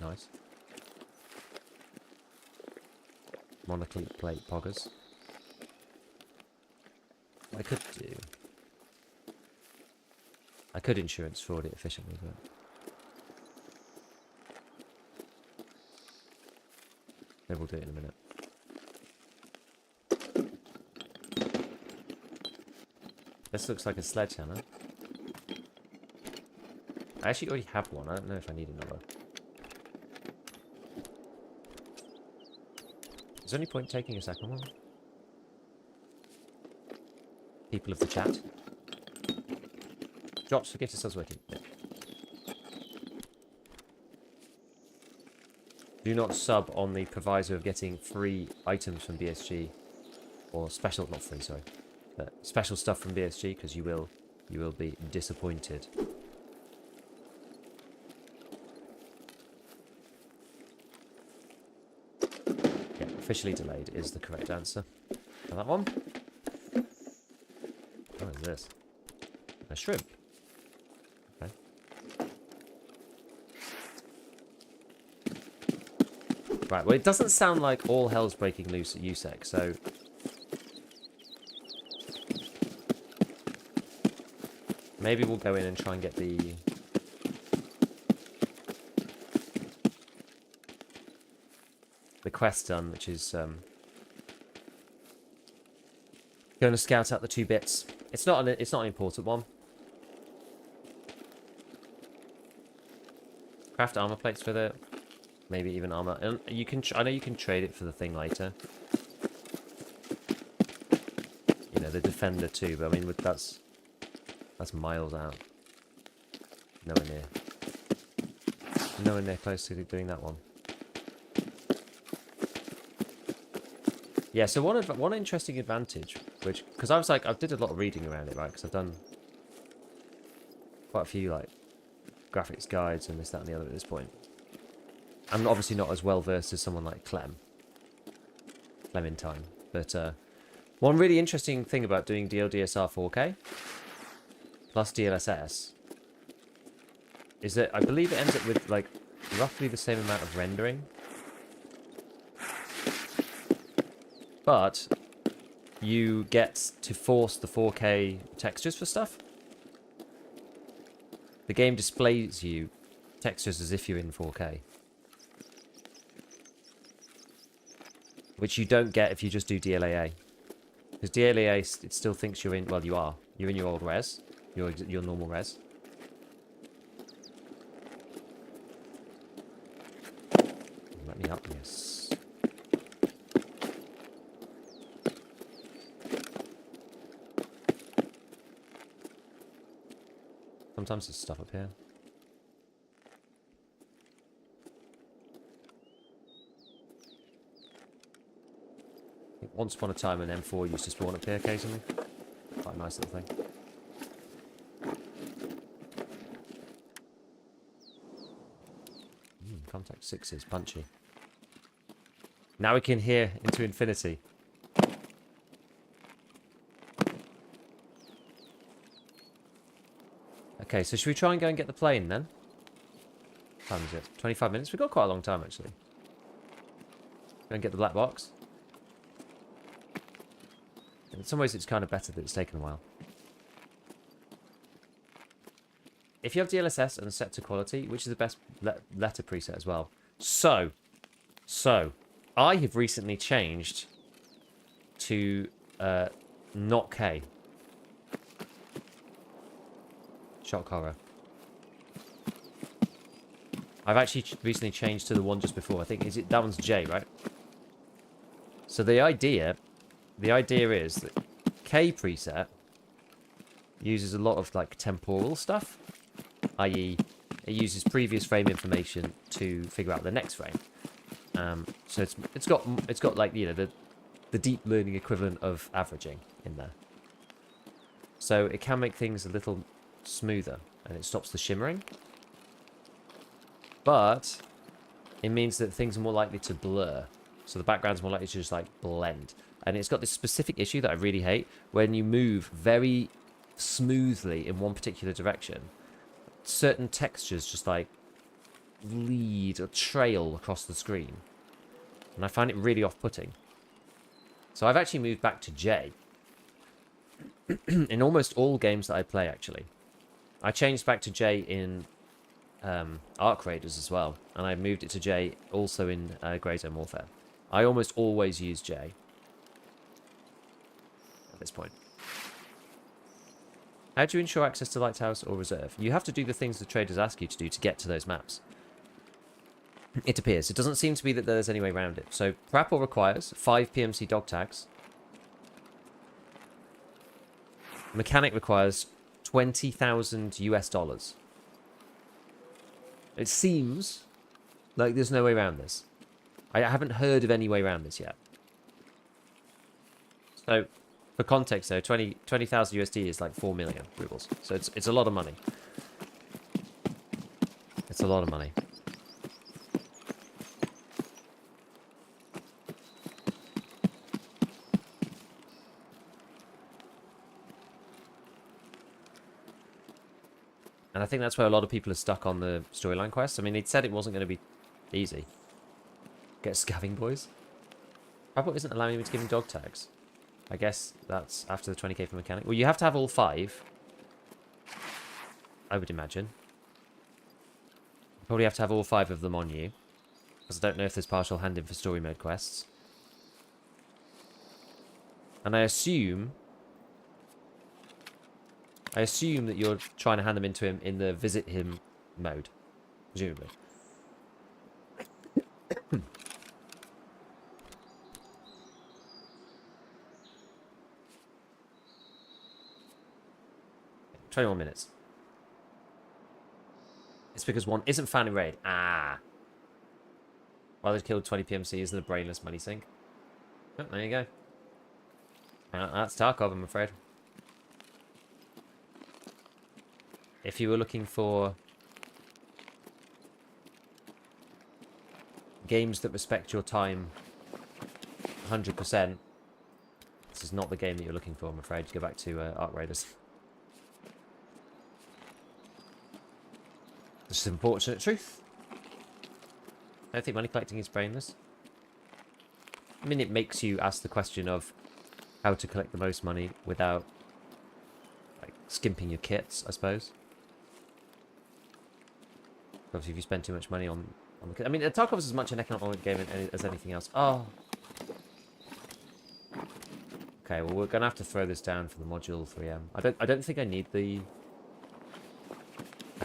Nice. Monoclete plate poggers. I could insurance fraud it efficiently, but maybe we'll do it in a minute. This looks like a sledgehammer. I actually already have one. I don't know if I need another. Is there any point taking a second one? People of the chat. Drops for gift still working. Yeah. Do not sub on the proviso of getting free items from BSG, or special, not free, sorry, but special stuff from BSG, because you will be disappointed. Yeah, officially delayed is the correct answer. And that one. What is this? A shrimp. Okay. Right, well, it doesn't sound like all hell's breaking loose at USEC, so maybe we'll go in and try and get the quest done, which is going to scout out the 2 bits. It's not an important one. Craft armor plates with it. Maybe even armor. And you can. I know you can trade it for the thing later. You know, the defender too. But I mean, that's miles out. Nowhere near. Nowhere near close to doing that one. Yeah. So one interesting advantage, which because I was like, I did a lot of reading around it, right? Because I've done quite a few like graphics guides and this, that, and the other at this point. I'm obviously not as well versed as someone like Clementine, but one really interesting thing about doing DLDSR 4K plus DLSS is that I believe it ends up with like roughly the same amount of rendering, but you get to force the 4K textures for stuff. The game displays you textures as if you're in 4K. Which you don't get if you just do DLAA. Because DLAA, it still thinks you're in... Well, you are. You're in your old res. Your normal res. Let me up, yes. Sometimes there's stuff up here. Once upon a time, an M4 used to spawn up here occasionally. Quite a nice little thing. Contact 6 is punchy. Now we can hear into infinity. Okay, so should we try and go and get the plane then? How time is it? 25 minutes? We've got quite a long time actually. Go and get the black box. In some ways, it's kind of better that it's taken a while. If you have DLSS and set to quality, which is the best letter preset as well. So, I have recently changed to not K. Shock horror. I've actually recently changed to the one just before. I think that one's J, right? So the idea is that K preset uses a lot of like temporal stuff, i.e. it uses previous frame information to figure out the next frame. So it's got like, you know, the deep learning equivalent of averaging in there. So it can make things a little smoother and it stops the shimmering. But it means that things are more likely to blur. So the background's more likely to just like blend. And it's got this specific issue that I really hate. When you move very smoothly in one particular direction, certain textures just like lead or trail across the screen. And I find it really off-putting. So I've actually moved back to J. In almost all games that I play, actually. I changed back to J in Arc Raiders as well. And I moved it to J also in Grey Zone Warfare. I almost always use J. At this point. How do you ensure access to Lighthouse or Reserve? You have to do the things the traders ask you to do to get to those maps. It appears. It doesn't seem to be that there's any way around it. So, Prapor requires 5 PMC dog tags. Mechanic requires 20,000 US dollars. It seems like there's no way around this. I haven't heard of any way around this yet. So, for context though, 20,000 USD is like 4 million rubles. So it's a lot of money. It's a lot of money. And I think that's where a lot of people are stuck on the storyline quest. I mean, it said it wasn't going to be easy. Get scavving boys. Prapor isn't allowing me to give him dog tags. I guess that's after the 20k for mechanic. Well, you have to have all 5. I would imagine. You probably have to have all 5 of them on you. Because I don't know if there's partial hand-in for story mode quests. And I assume that you're trying to hand them into him in the visit him mode. Presumably. 21 minutes. It's because one isn't found in raid. Ah. Well, they killed 20 PMCs and a brainless money sink. Oh, there you go. That's Tarkov, I'm afraid. If you were looking for games that respect your time 100%, this is not the game that you're looking for, I'm afraid. You go back to Ark Raiders. This is unfortunate truth. I don't think money collecting is brainless. I mean, it makes you ask the question of how to collect the most money without, like, skimping your kits, I suppose. Obviously, if you spend too much money on the kit. I mean, Tarkov is as much an economic game as anything else. Oh. Okay, well, we're gonna have to throw this down for the module 3M. I don't think I need the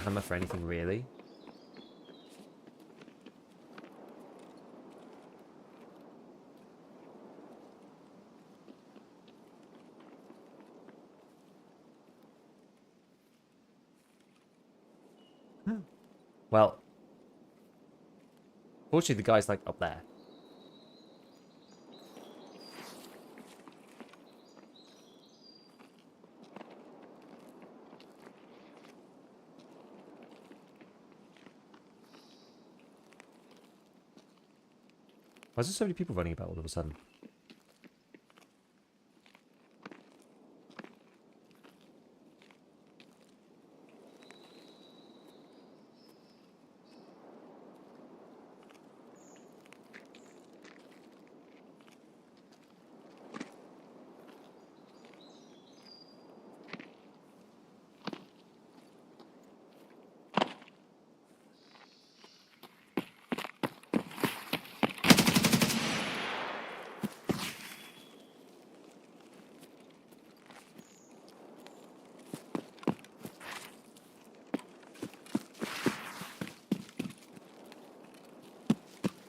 hammer for anything really. Well, fortunately the guy's like up there. Why is there so many people running about all of a sudden?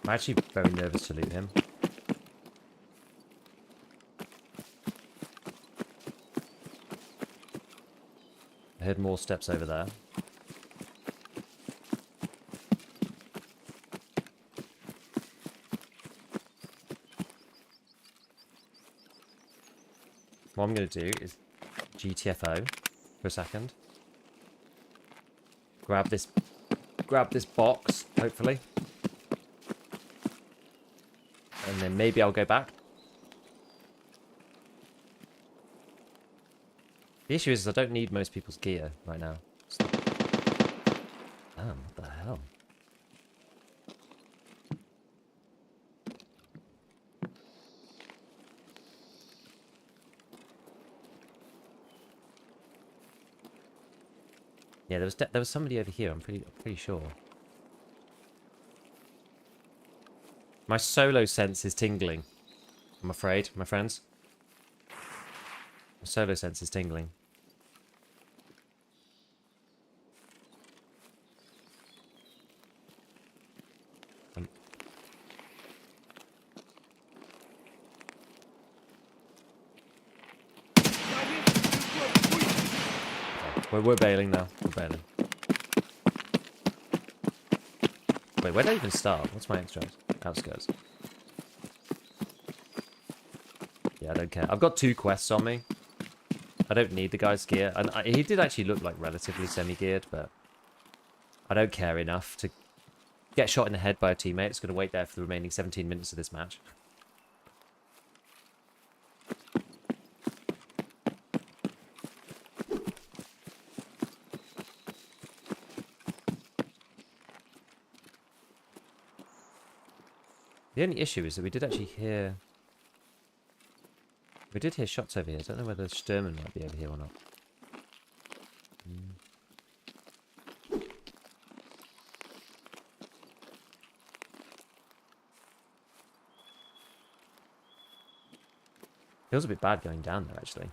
I'm actually very nervous to loot him. I heard more steps over there. What I'm going to do is GTFO for a second. Grab this box, hopefully. And then maybe I'll go back. The issue is I don't need most people's gear right now. Damn, what the hell? Yeah, there was somebody over here. I'm pretty sure. My solo sense is tingling. I'm afraid, my friends. My solo sense is tingling. We're bailing now. We're bailing. Wait, where did I even start? What's my outskirts? Yeah, I don't care. I've got 2 quests on me. I don't need the guy's gear. And he did actually look like relatively semi-geared, but I don't care enough to get shot in the head by a teammate. It's going to wait there for the remaining 17 minutes of this match. The only issue is that we did actually hear... We did hear shots over here. I don't know whether Sturman might be over here or not. Feels a bit bad going down there, actually.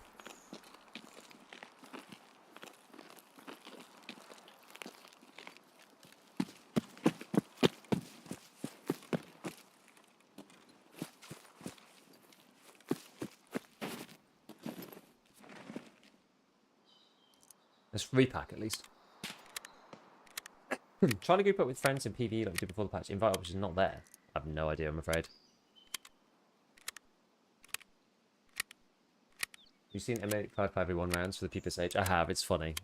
Let's repack at least. Trying to group up with friends in PvE like we did before the patch. Invite option is not there. I have no idea, I'm afraid. You've seen M855 every 1 rounds for the Peeper Sage? I have, it's funny.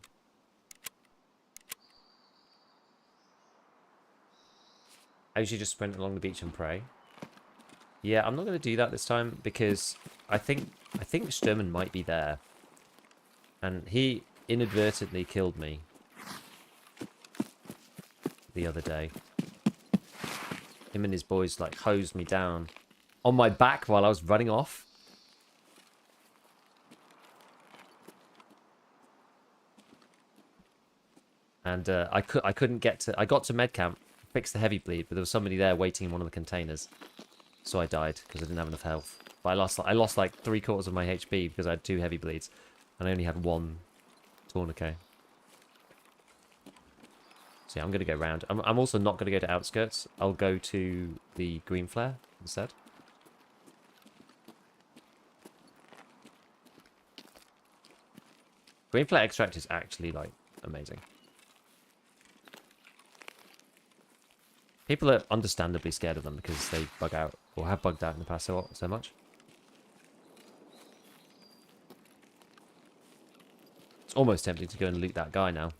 I usually just sprint along the beach and pray. Yeah, I'm not going to do that this time because I think Sturman might be there. And he inadvertently killed me the other day. Him and his boys like hosed me down on my back while I was running off. And I couldn't get to... I got to med camp, fixed the heavy bleed, but there was somebody there waiting in one of the containers. So I died because I didn't have enough health. But I lost like 3/4 of my HP because I had 2 heavy bleeds. And I only had 1 tourniquet. So yeah, I'm going to go round. I'm also not going to go to outskirts. I'll go to the green flare instead. Green flare extract is actually like amazing. People are understandably scared of them because they bug out, or have bugged out in the past so much. It's almost tempting to go and loot that guy now.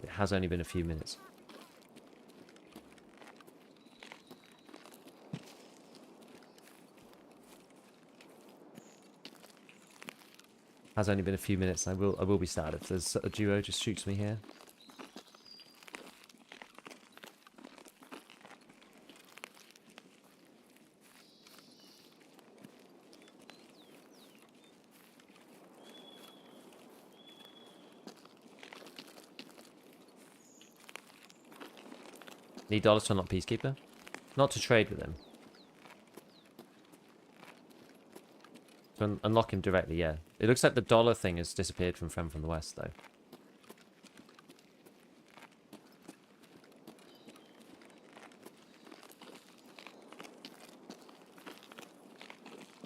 It has only been a few minutes. Has only been a few minutes. I will be sad if there's a duo just shoots me here. Need dollars to unlock Peacekeeper? Not to trade with him. To unlock him directly, yeah. It looks like the dollar thing has disappeared from Friend from the West, though.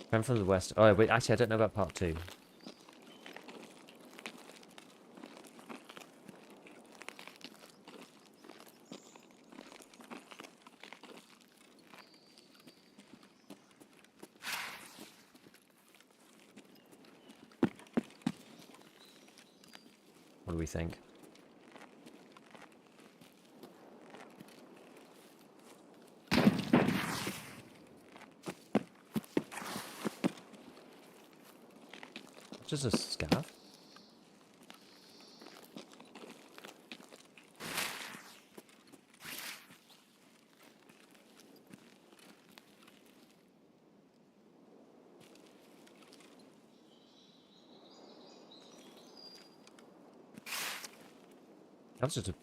Friend from the West. Oh, wait, actually, I don't know about part 2. What do we think? Just a scav? That was just a...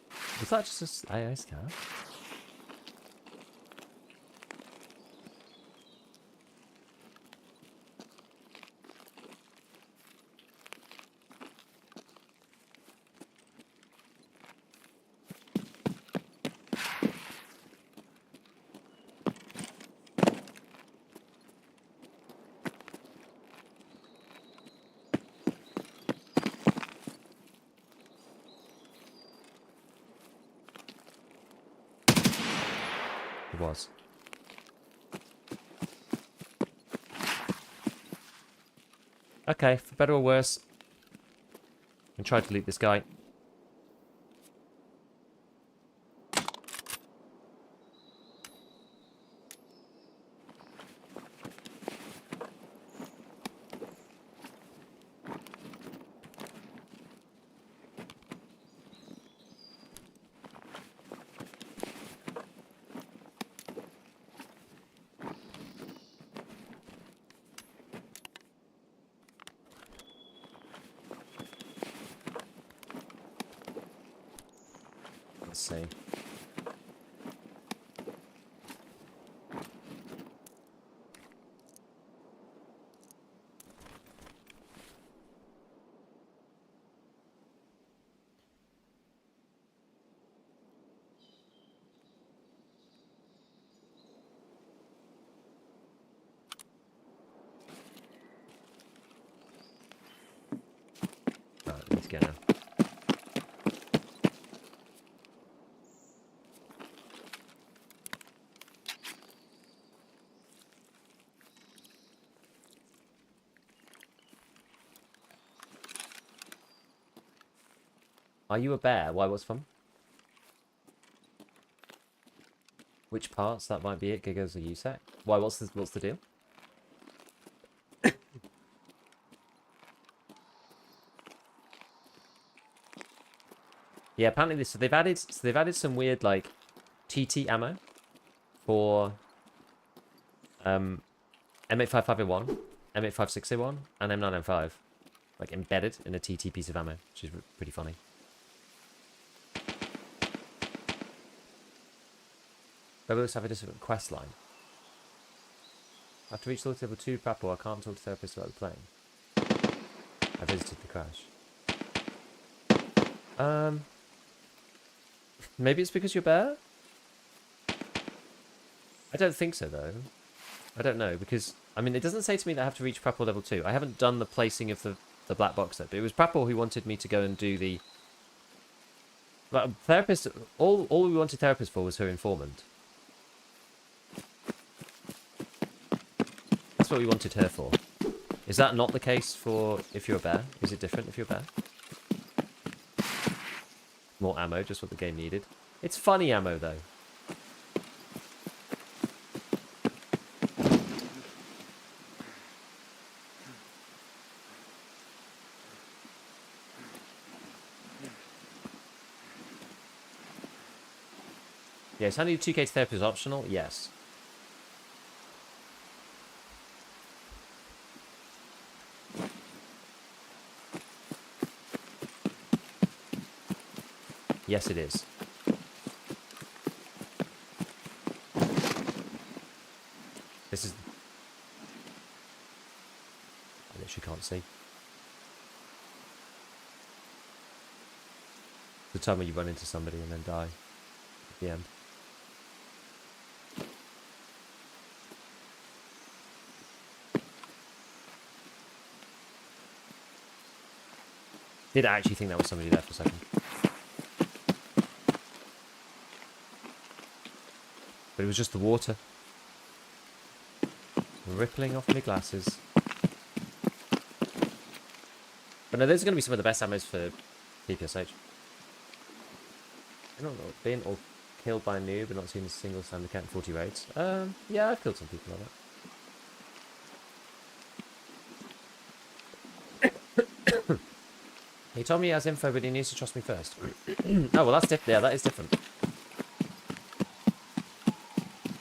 Was that just a AI scav? It was. Okay, for better or worse, I tried to loot this guy. Let's see. go now. Are you a bear? Why, what's fun? Which parts? That might be it. Giggles or USAC? Why, what's the deal? Yeah, apparently this. So they've added some weird like TT ammo for M855A1, M856A1, and M9M5, like embedded in a TT piece of ammo, which is pretty funny. Rebels have a different quest line. After each level 2 Prapor, I can't talk to therapists about the plane. I visited the crash. Maybe it's because you're a bear? I don't think so, though. I don't know, because, I mean, it doesn't say to me that I have to reach Prapor level 2. I haven't done the placing of the black box yet, but it was Prapor who wanted me to go and do the... But therapist, all we wanted therapist for was her informant. That's what we wanted her for. Is that not the case for if you're a bear? Is it different if you're a bear? More ammo, just what the game needed. It's funny ammo, though. Yes, handing 2k to therapy is optional? Yes. Yes, it is. This is... I literally can't see. The time when you run into somebody and then die at the end. Did actually think that was somebody there for a second. But it was just the water. Rippling off my glasses. But no, those are going to be some of the best ammos for PPSH. I don't know, being or killed by a noob but not seen a single stand account in 40 raids. Yeah, I've killed some people like that. He told me he has info, but he needs to trust me first. Oh, well, that's different. Yeah, that is different.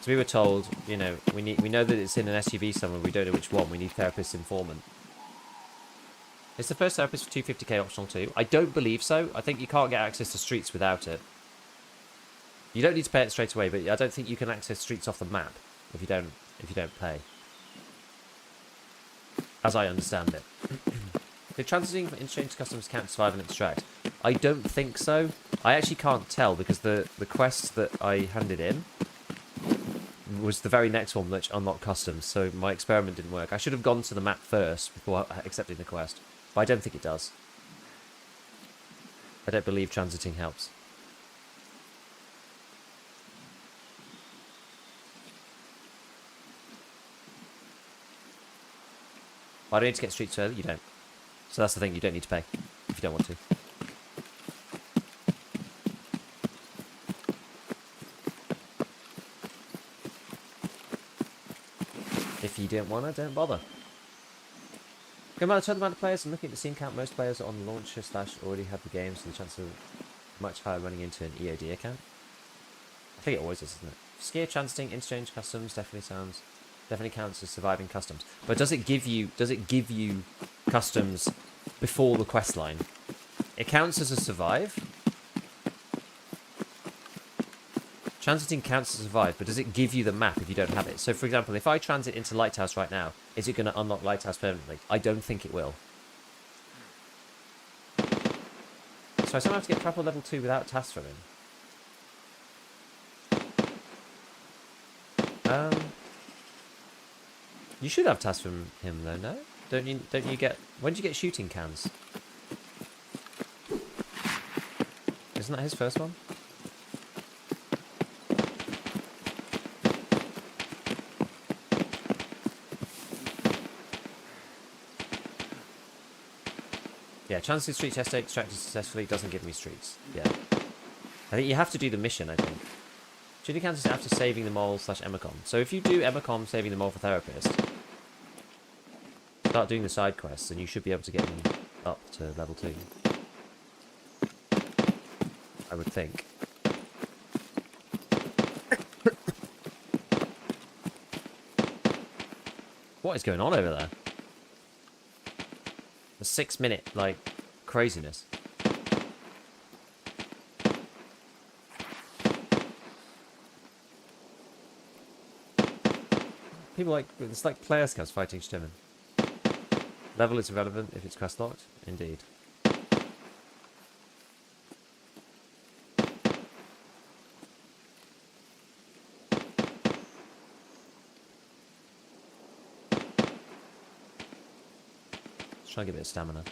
So we were told, you know, we know that it's in an SUV somewhere. We don't know which one. We need therapist informant. It's the first therapist for 250k optional too. I don't believe so. I think you can't get access to streets without it. You don't need to pay it straight away, but I don't think you can access streets off the map if you don't pay. As I understand it. Did transiting from interchange customs count to survive and extract? I don't think so. I actually can't tell because the quest that I handed in was the very next one which unlocked customs, so my experiment didn't work. I should have gone to the map first before accepting the quest, but I don't think it does. I don't believe transiting helps. Why do I need to get streets early? You don't. So that's the thing, you don't need to pay if you don't want to. If you don't want to, don't bother. Going by the total amount of players and looking at the scene count, most players are on the launcher / already have the game, so the chance of much higher running into an EOD account. I think it always is, isn't it? Skier, transiting, interchange customs definitely counts as surviving customs. But does it give you customs before the quest line? It counts as a survive. Transiting counts as a survive, but does it give you the map if you don't have it? So for example, if I transit into Lighthouse right now, is it going to unlock Lighthouse permanently? I don't think it will. So I somehow have to get Prapor level 2 without tasks from him. You should have tasks from him though, no? Don't you get... When did you get shooting cans? Wasn't that his first one? Yeah, chances street test extracted successfully doesn't give me streets. Yeah. I think you have to do the mission, I think. Shooting counts after saving the mole / Emacom. So if you do Emacom saving the mole for therapist, start doing the side quests and you should be able to get them up to level 2. I would think. What is going on over there? A 6-minute, like, craziness. People like, it's like player scouts fighting Stimmen. Level is irrelevant if it's quest locked. Indeed. Let's try and get a bit of stamina.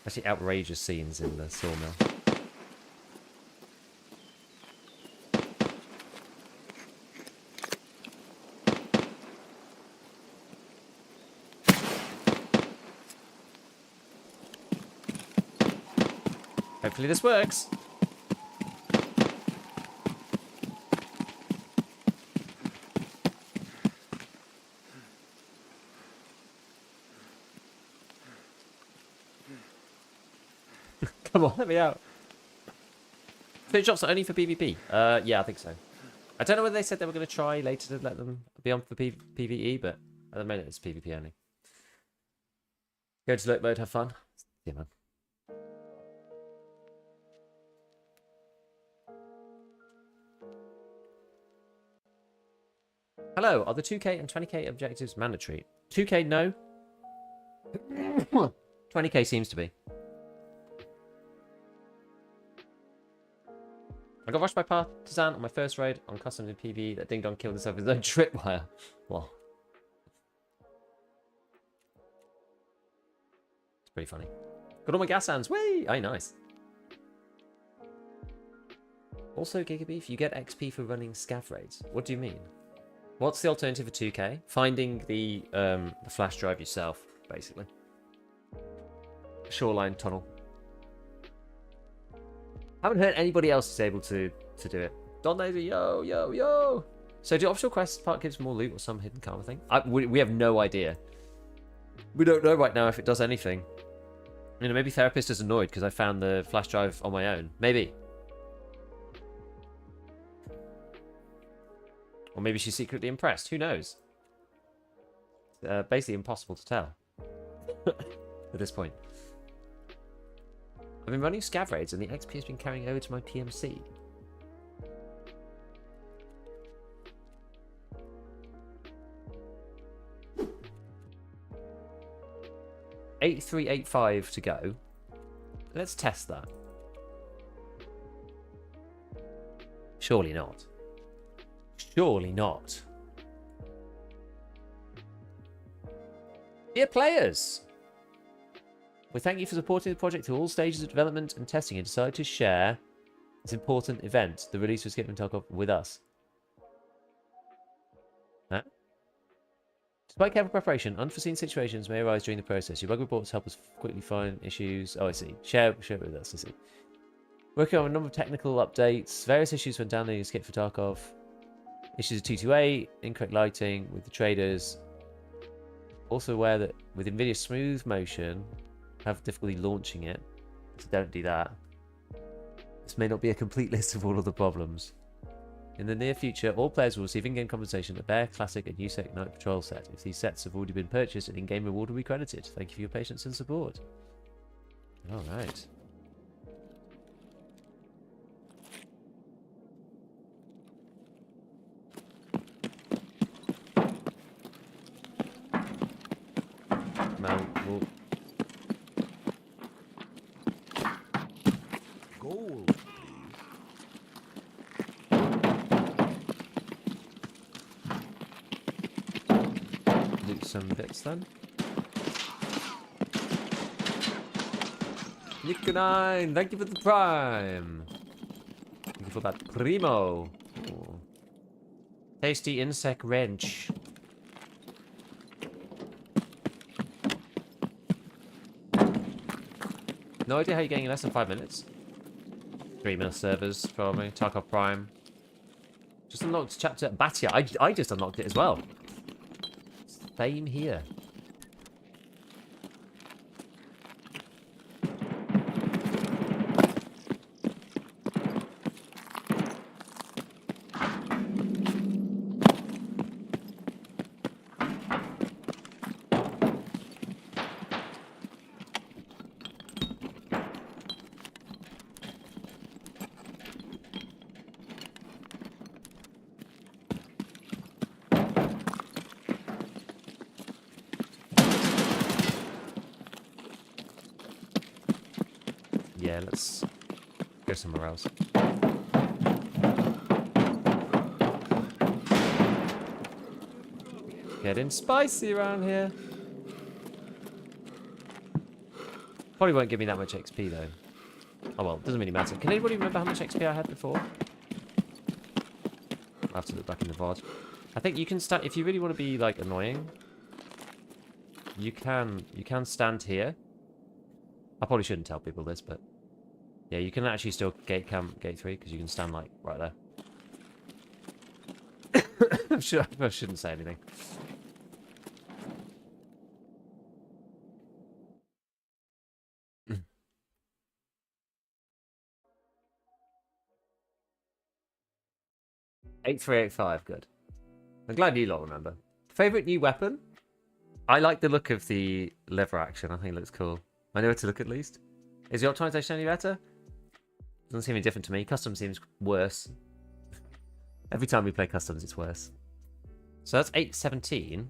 Actually, outrageous scenes in the sawmill. Hopefully this works. Come on, let me out. Food shops are only for PvP. Yeah, I think so. I don't know whether they said they were going to try later to let them be on for PvE, but at the moment it's PvP only. Go to lurk mode, have fun. Yeah, man. Hello, are the 2k and 20k objectives mandatory? 2k, no. 20k seems to be. I got rushed by Partisan on my first raid on custom in PvE. That ding dong killed himself with his own tripwire. Well, it's pretty funny. Got all my gas hands. Whee! Aye, nice. Also, Gigabeef, you get XP for running scav raids. What do you mean? What's the alternative for 2k? Finding the flash drive yourself, basically. Shoreline tunnel. Haven't heard anybody else is able to do it. Don Laser, yo, yo, yo. So do optional quests part gives more loot or some hidden karma thing? We have no idea. We don't know right now if it does anything. You know, maybe Therapist is annoyed because I found the flash drive on my own. Maybe. Or maybe she's secretly impressed. Who knows? Basically impossible to tell. At this point. I've been running scav raids and the XP has been carrying over to my PMC. $8385 to go. Let's test that. Surely not. Surely not. Dear players, we thank you for supporting the project through all stages of development and testing and decided to share this important event, the release of ScavTalk, with us. Huh? Despite careful preparation, unforeseen situations may arise during the process. Your bug reports help us quickly find issues. Oh, I see. Share it with us, I see. Working on a number of technical updates. Various issues when downloading Skip for Tarkov. Issues of 228, incorrect lighting with the traders. Also aware that with NVIDIA Smooth Motion, have difficulty launching it, so don't do that. This may not be a complete list of all of the problems. In the near future, all players will receive in-game compensation a Bear, Classic and USEC Night Patrol set. If these sets have already been purchased, an in-game reward will be credited. Thank you for your patience and support. Alright. Man, we'll... Gold, please. some bits then. Nick9, thank you for the prime. Thank you for that primo. Ooh. Tasty insect wrench. No idea how you're getting in less than 5 minutes. 3-minute servers, probably. Tarkov Prime. Just unlocked chapter Batia. I just unlocked it as well. Same here. Yeah, let's go somewhere else. Getting spicy around here. Probably won't give me that much XP though. Oh well, doesn't really matter. Can anybody remember how much XP I had before? I'll have to look back in the VOD. I think you can stand if you really want to be like annoying. You can stand here. I probably shouldn't tell people this, but yeah, you can actually still gate 3 because you can stand like right there. I'm sure I shouldn't say anything. (8385) good. I'm glad you lot remember. Favorite new weapon? I like the look of the lever action. I think it looks cool. I know where to look at least. Is the optimization any better? Doesn't seem any different to me. Custom seems worse. Every time we play customs, it's worse. So that's 817.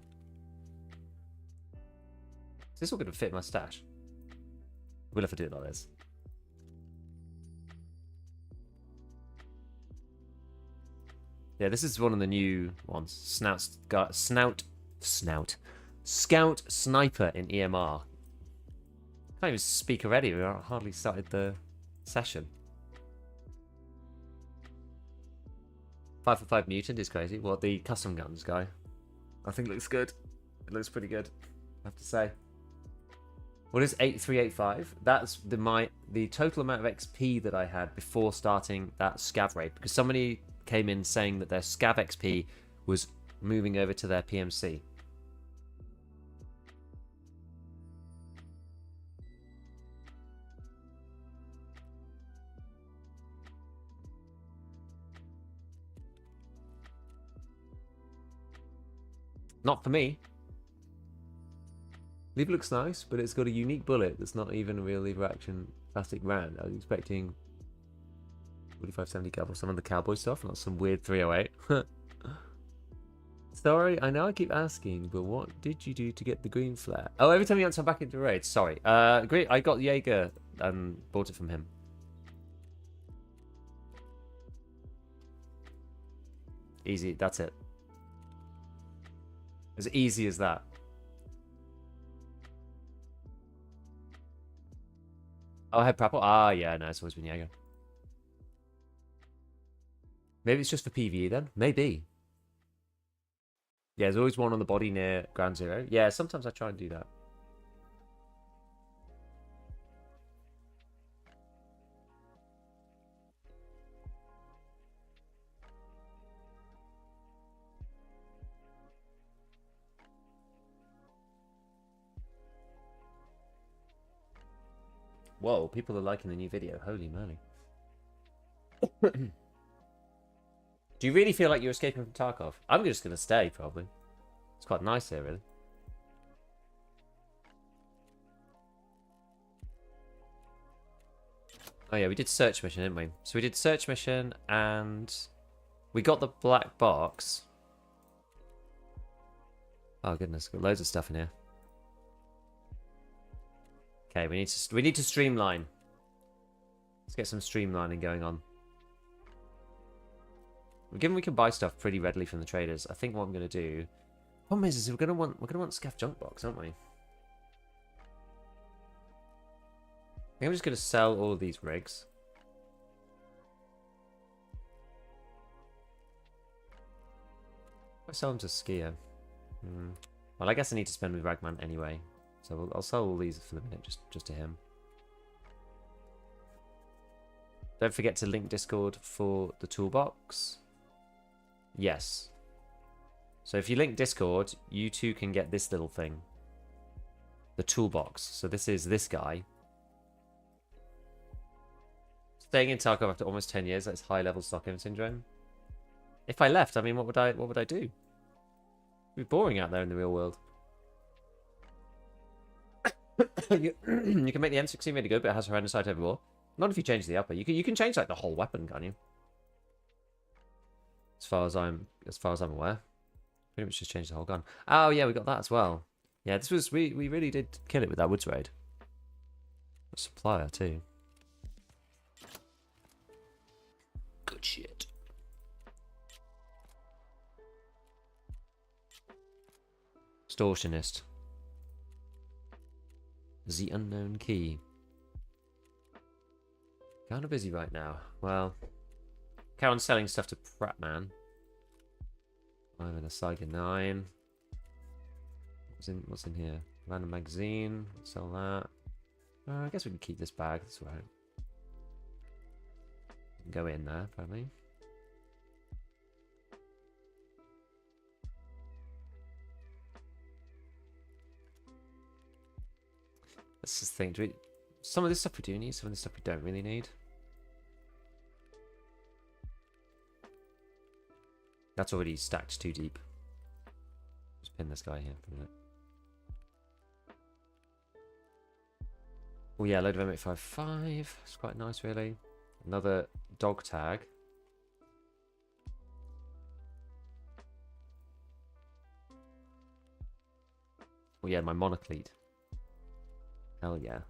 Is this all going to fit in my stash? We'll have to do it like this. Yeah, this is one of the new ones. Scout Sniper in EMR. Can't even speak already. We hardly started the session. 5 for 5 mutant is crazy. Well, the custom guns guy, I think looks good. It looks pretty good, I have to say. What is 8385? That's the total amount of XP that I had before starting that scav raid, because somebody came in saying that their scav XP was moving over to their PMC. Not for me. Lever looks nice, but it's got a unique bullet that's not even a real lever action plastic round. I was expecting 4570 caliber, some of the cowboy stuff, not some weird 308. Sorry, I know I keep asking, but what did you do to get the green flare? Oh, every time you answer back into raid. Sorry. Great. I got Jaeger and bought it from him. Easy. That's it. As easy as that. Oh, head Prapple? Ah, yeah, no, it's always been Jaeger. Maybe it's just for PvE then? Maybe. Yeah, there's always one on the body near Ground Zero. Yeah, sometimes I try and do that. Whoa, people are liking the new video. Holy moly. Do you really feel like you're escaping from Tarkov? I'm just going to stay, probably. It's quite nice here, really. Oh yeah, we did search mission, didn't we? So we did search mission, and we got the black box. Oh goodness, got loads of stuff in here. Okay, we need to streamline. Let's get some streamlining going on. Given we can buy stuff pretty readily from the traders, I think what I'm going to do Problem is we're gonna want scav junk box, aren't we? I think I'm just gonna sell all of these rigs. I sell them to Skier. Well, I guess I need to spend with Ragman anyway, so I'll sell all these for the minute, just to him. Don't forget to link Discord for the toolbox. Yes. So if you link Discord, you too can get this little thing. The toolbox. So this is this guy. Staying in Tarkov after almost 10 years, that's high level Stockholm syndrome. If I left, I mean, what would I do? It'd be boring out there in the real world. you can make the M16 really good, but it has horrendous sight overall. Not if you change the upper. You can change like the whole weapon, can't you? As far as I'm aware. Pretty much just change the whole gun. Oh yeah, we got that as well. Yeah, this was we really did kill it with that woods raid. A supplier too. Good shit. Extortionist. The unknown key. Kind of busy right now. Well, Karen's selling stuff to Prattman. I'm in a Saiga 9. What's in here? Random magazine. Sell that. I guess we can keep this bag. That's right. Go in there, probably. Let's just think. Some of this stuff we do need. Some of this stuff we don't really need. That's already stacked too deep. Just pin this guy here for a minute. Oh yeah, load of M855. It's quite nice, really. Another dog tag. Oh yeah, my monoclete. Hell yeah.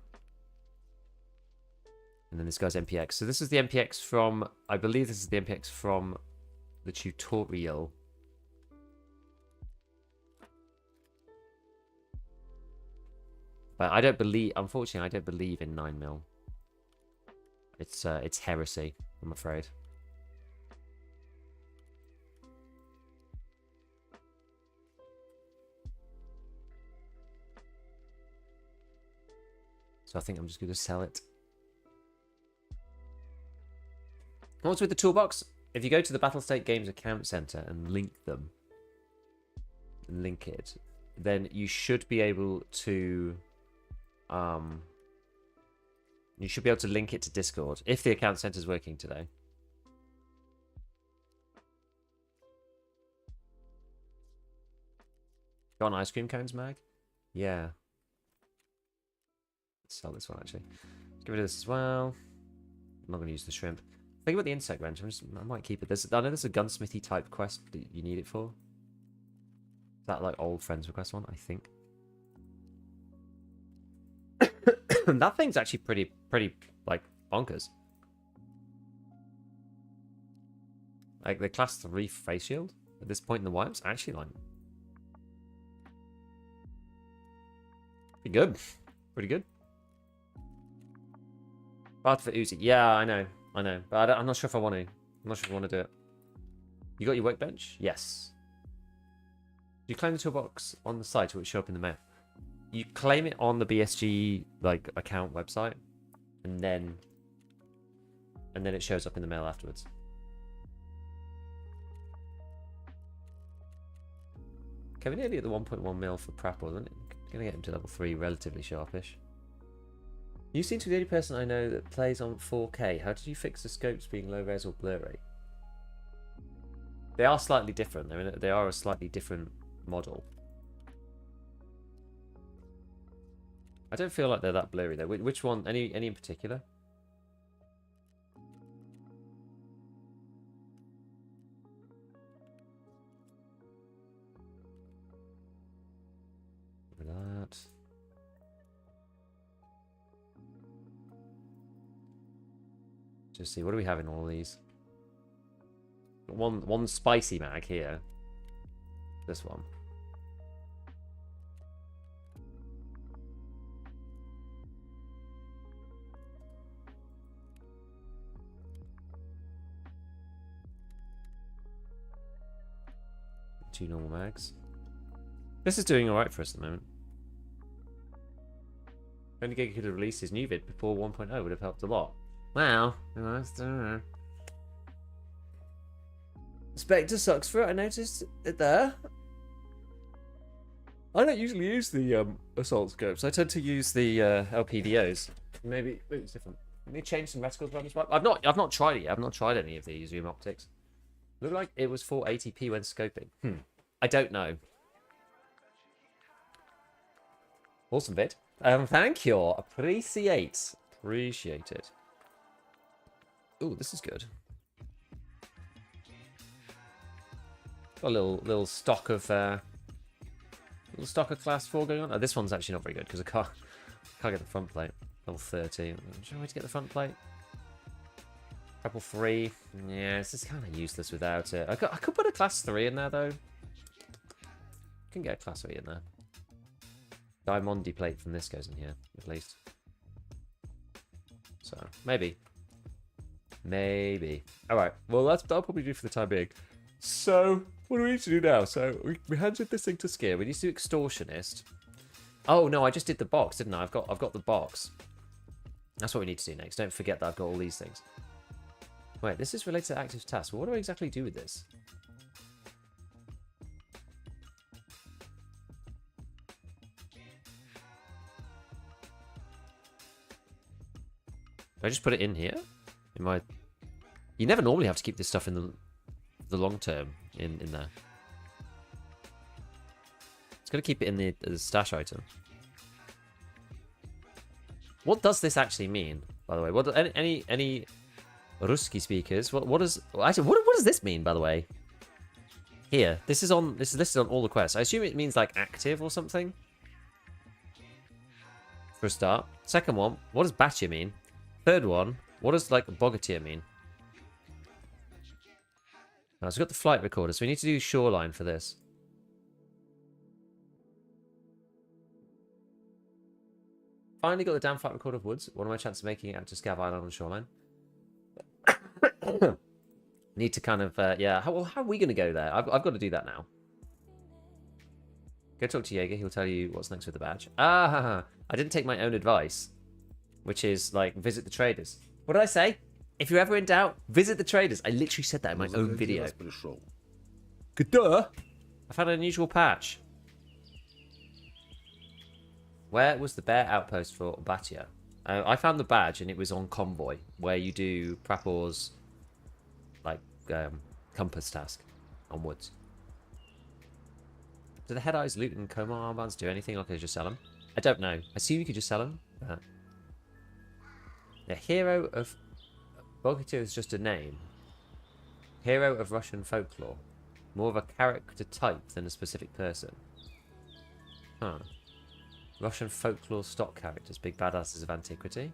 And then this guy's MPX. So this is the MPX from... I believe this is the MPX from the tutorial. But I don't believe... Unfortunately, I don't believe in 9mm. It's heresy, I'm afraid. So I think I'm just going to sell it. What's with the toolbox? If you go to the Battlestate Games account center and link them, link it, then you should be able to link it to Discord if the account center is working today. Got an ice cream cones mag? Yeah. Let's sell this one actually. Let's get rid of this as well. I'm not going to use the shrimp. Think about the insect wrench. I might keep it. I know there's a gunsmithy type quest that you need it for. Is that like old friends request one? I think. That thing's actually pretty like bonkers. Like the class 3 face shield at this point in the wipes actually like pretty good. Pretty good. Bad for Uzi. Yeah, I know. But I'm not sure if I want to. I'm not sure if I want to do it. You got your workbench? Yes. You claim the toolbox on the site or it show up in the mail? You claim it on the BSG like account website, and then it shows up in the mail afterwards. Okay, we're nearly at the 1.1 mil for Prapple, isn't it? Gonna get him to level 3 relatively sharpish. You seem to be the only person I know that plays on 4K. How did you fix the scopes being low res or blur rate? They are slightly different. I mean, they are a slightly different model. I don't feel like they're that blurry though. Which one? Any in particular? That. Just see, what do we have in all these? One spicy mag here. This one. 2 normal mags. This is doing alright for us at the moment. If only Giga could have released his new vid before 1.0 would have helped a lot. Wow. I don't know. Spectre sucks for it. I noticed it there. I don't usually use the assault scopes. I tend to use the LPDOs. Maybe it's different. Let me change some reticles around this one. I've not tried it yet. I've not tried any of these zoom optics. Looked like it was 480p when scoping. I don't know. Awesome vid. Thank you. Appreciate it. Ooh, this is good. Got a little stock of class 4 going on. Oh, this one's actually not very good because I can't get the front plate. Level 13. Do you know where to get the front plate? Level 3. Yeah, this is kind of useless without it. I could put a class 3 in there though. Can get a class 3 in there. Diamondi plate from this goes in here at least. So maybe. All right. Well, that'll probably do for the time being. So what do we need to do now? So we handed this thing to Skier. We need to do extortionist. Oh no, I just did the box, didn't I? I've got the box. That's what we need to do next. Don't forget that I've got all these things. Wait, this is related to active tasks. Well, what do I exactly do with this? Do I just put it in here? In my... You never normally have to keep this stuff in the long term in there. It's going to keep it in the stash item. What does this actually mean, by the way? What any Ruski speakers? What does this mean, by the way? Here, this is listed on all the quests. I assume it means like active or something. For a start. Second one, what does Batya mean? Third one, what does like Bogatir mean? So we've got the flight recorder, so we need to do shoreline for this. Finally got the damn flight recorder of woods. What are my chances of making it out to Scav Island on shoreline? Need to kind of, yeah. How are we going to go there? I've got to do that now. Go talk to Jaeger. He'll tell you what's next with the badge. I didn't take my own advice, which is like visit the traders. What did I say? If you're ever in doubt, visit the traders. I literally said that in my own video. Good duh. I found an unusual patch. Where was the bear outpost for Batya? I found the badge and it was on Convoy, where you do Prapor's like compass task on woods. Do the head eyes, loot, and coma armbands do anything, or can I just sell them? I don't know. I assume you could just sell them. But... The hero of Bogatyr is just a name. Hero of Russian folklore. More of a character type than a specific person. Huh. Russian folklore stock characters. Big badasses of antiquity.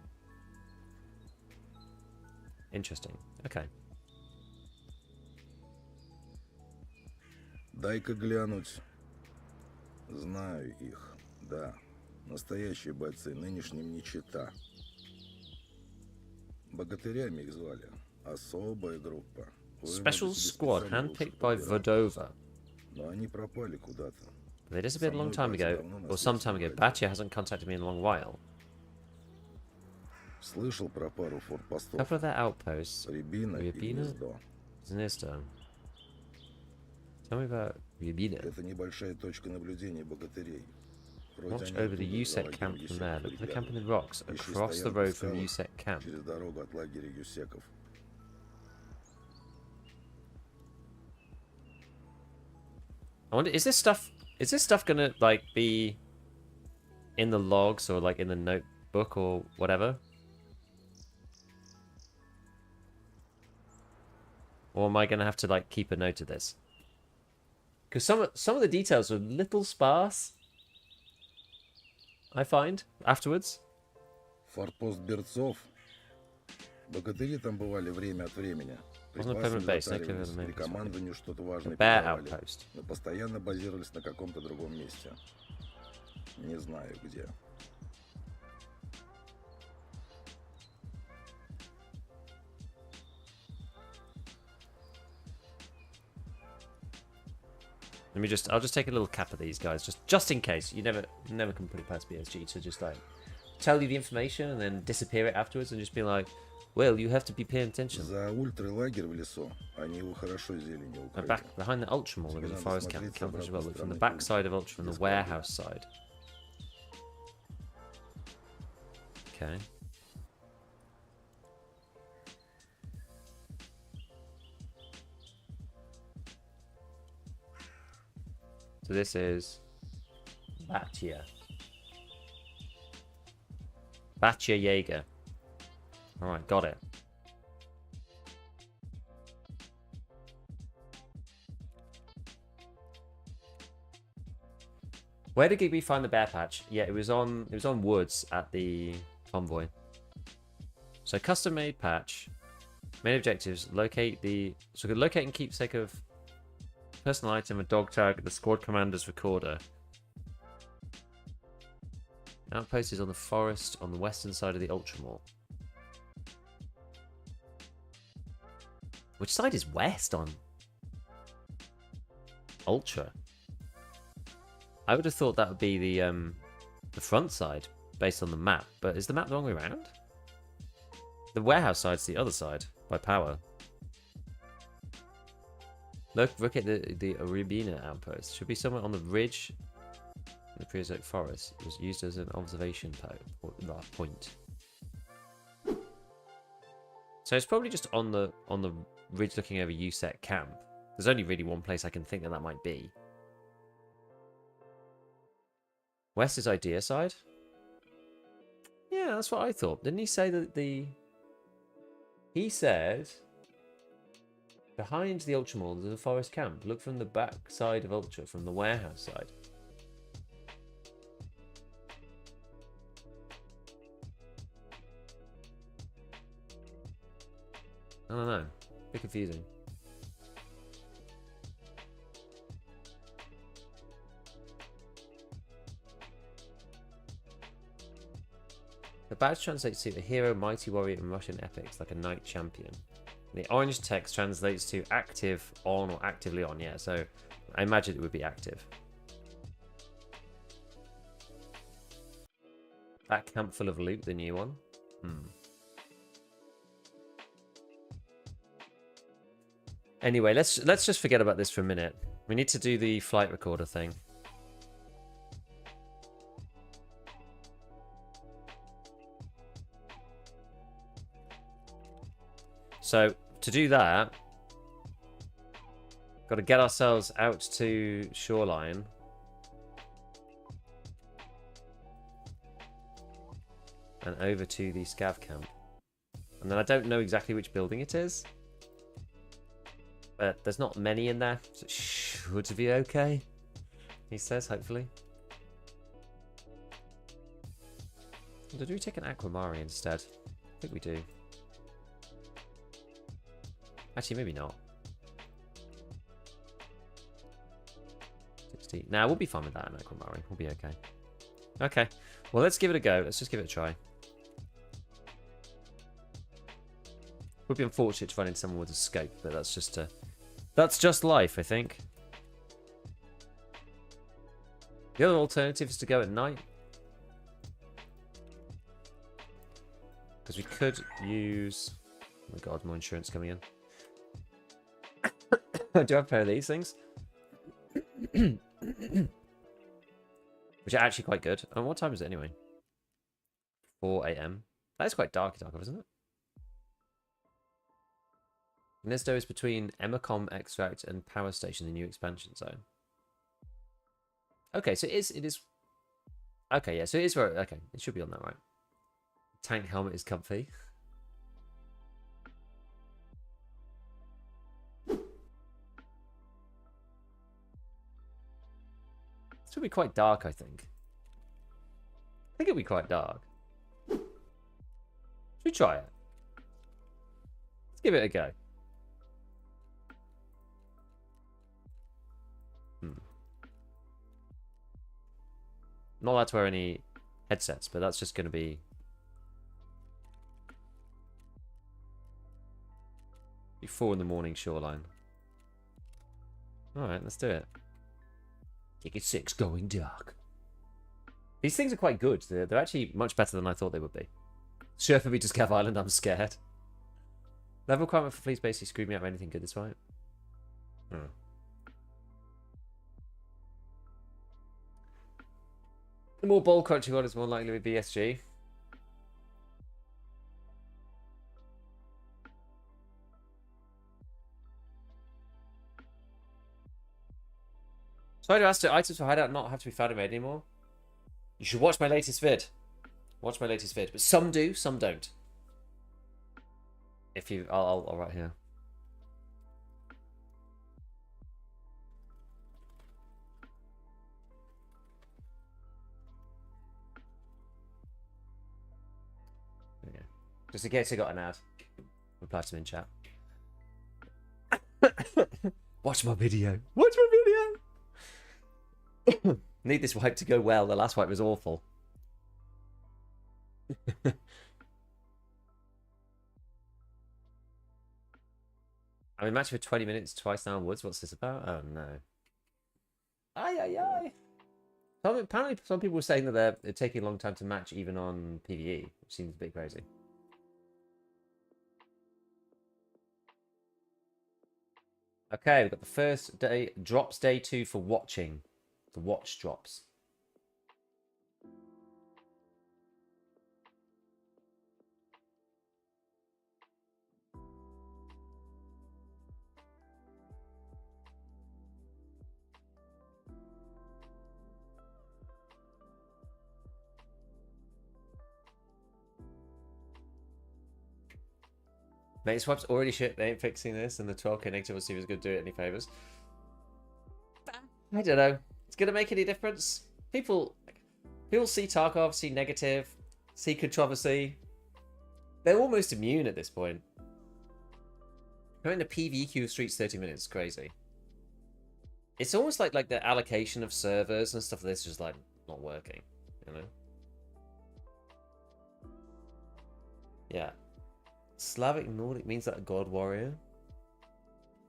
Interesting. Okay. Дай-ка глянуть. Знаю их. Да. Настоящие бойцы, нынешним не чета. Богатырями их звали. Особая группа. Special squad, handpicked by Vodova. Но они пропали куда-то. They disappeared a long time ago, or some time ago. Batya hasn't contacted me in a long while. Слышал про пару форпостов. A couple of their outposts. Рябина и Гнездо. Znista. Tell me about Rybina. Это небольшая точка наблюдения богатырей. Watch over the USEC camp from there. Look for the camp in the rocks across the road from USEC camp. Через дорогу от лагеря юсеков. I wonder, is this stuff gonna like be in the logs or like in the notebook or whatever? Or am I gonna have to like keep a note of this? Because some of the details are a little sparse, I find, afterwards. Форпост Берцов. Богатыри там бывали время от времени. Wasn't a permanent base, no clear the При командованию что-то важное bear передавали, outpost. но постоянно базировались на каком-то другом месте. Не знаю где. I'll just take a little cap of these guys, just in case. You never can put it past BSG to just like tell you the information and then disappear it afterwards and just be like, well, you have to be paying attention. За ультралагерь в лесу. Они его хорошо зеленью укрыли. Back behind the Ultramall, there was a forest camp. Campers well, look from the back side of Ultra, from the warehouse side. Okay. So this is Batya. Batya Jaeger. Alright, got it. Where did we find the bear patch? Yeah, it was on woods at the convoy. So custom made patch. Main objectives, locate and keepsake of personal item, a dog tag, the squad commander's recorder. Outpost is on the forest on the western side of the Ultramall. Which side is west on Ultra? I would have thought that would be the front side based on the map, but is the map the wrong way around? The warehouse side's the other side by power. Look at the Arubina outpost. Should be somewhere on the ridge in the Preozoic forest. It was used as an observation point. So it's probably just on the ridge looking over USEC camp. There's only really one place I can think that might be. West is Idea side? Yeah, that's what I thought. Didn't he say that He said... Behind the Ultramall, there's a forest camp. Look from the back side of Ultra, from the warehouse side. I don't know. A bit confusing. The badge translates to a hero, mighty warrior in Russian epics, like a knight champion. The orange text translates to active on or actively on, yeah, so I imagine it would be active. That camp full of loot, the new one? Anyway, let's just forget about this for a minute. We need to do the flight recorder thing. So, to do that, got to get ourselves out to shoreline. And over to the scav camp. And then I don't know exactly which building it is. But there's not many in there. So it should be okay. He says, hopefully. Or do we take an Aquamari instead? I think we do. Actually, maybe not. 60. Nah, we'll be fine with that in Aquamari. We'll be okay. Okay. Well, let's give it a go. Let's just give it a try. Would be unfortunate to run into someone with a scope, but that's just life, I think. The other alternative is to go at night. Because we could use... Oh my god, more insurance coming in. Do I have a pair of these things? Which are actually quite good. And what time is it anyway? 4 AM. That is quite dark, isn't it? Gnisto is between Emacom Extract and Power Station, the new expansion zone. Okay, so it is... Okay, yeah, so it is where... Okay, it should be on that, right? Tank helmet is comfy. It's going to be quite dark, I think. I think it'll be quite dark. Should we try it? Let's give it a go. Not allowed to wear any headsets, but that's just going to be... Be 4 in the morning shoreline. Alright, let's do it. Ticket 6 going dark. These things are quite good. They're actually much better than I thought they would be. Sure for me to Scav Island, I'm scared. Level requirement for fleas basically screwed me out of anything good this fight. Hmm. The more ball crunchy one is more likely to be BSG. Sorry to ask, do items for hideout not have to be found and made anymore? You should watch my latest vid. Watch my latest vid. But some do, some don't. If you... I'll write here. There you go. Just in case I got an ad. Reply to them in chat. Watch my video. Watch my video! Need this wipe to go well. The last wipe was awful. I've been matching for 20 minutes twice now in woods. What's this about? Oh no. Aye. Apparently some people were saying that they're taking a long time to match even on PvE, which seems a bit crazy. Okay, we've got the first day drops, day 2 for watching. The watch drops. Mate, swap's already shit. They ain't fixing this, and the 12k negative will see if it's going to do it any favors. I don't know. It's going to make any difference. People see Tarkov, see negative, see controversy. They're almost immune at this point. Going to PvE queue of Streets 30 minutes is crazy. It's almost like the allocation of servers and stuff like this is just like not working, you know? Yeah. Slavic Nordic means that a god warrior.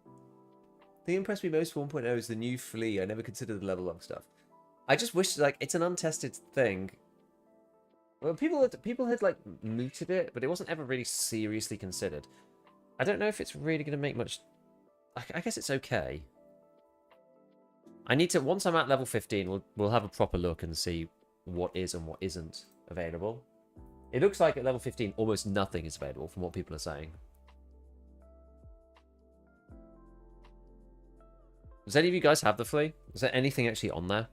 The thing impressed me most for 1.0 is the new flea. I never considered the level up stuff. I just wish, like, it's an untested thing. Well, people had like mooted it, but it wasn't ever really seriously considered. I don't know if it's really going to make much. I guess it's okay. I need to, once I'm at level 15, we'll have a proper look and see what is and what isn't available. It looks like at level 15, almost nothing is available from what people are saying. Does any of you guys have the flea? Is there anything actually on there?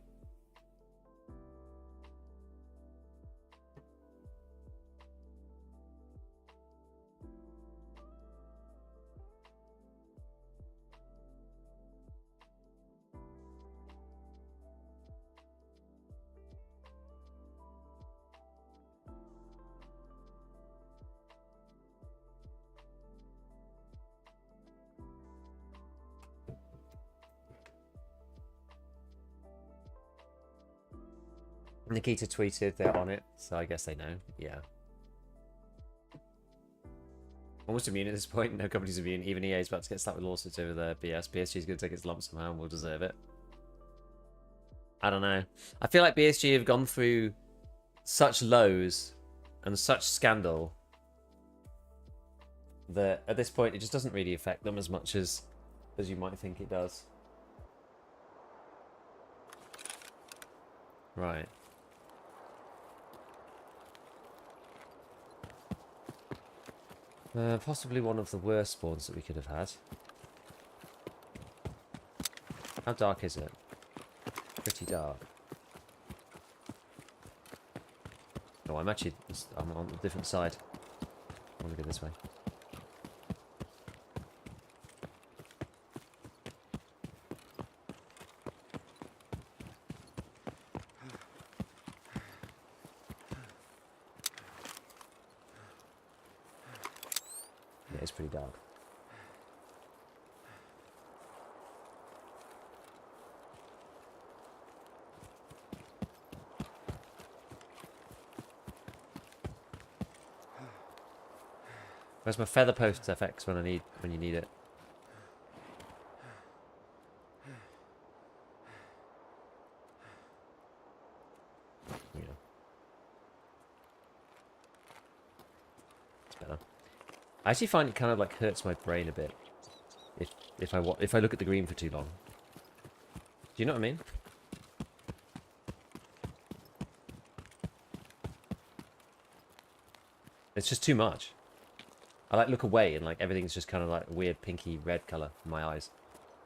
Nikita tweeted they're on it, so I guess they know. Yeah. Almost immune at this point. No company's immune. Even EA is about to get slapped with lawsuits over their BS. BSG is going to take its lump somehow and will deserve it. I don't know. I feel like BSG have gone through such lows and such scandal that at this point it just doesn't really affect them as much as you might think it does. Right. Possibly one of the worst spawns that we could have had. How dark is it? Pretty dark. No, I'm on a different side. I want to go this way. Yeah, it's pretty dark. Where's my feather post FX when you need it? I actually find it kind of like hurts my brain a bit if I look at the green for too long. Do you know what I mean? It's just too much. I like look away and like everything's just kind of like a weird pinky red color in my eyes.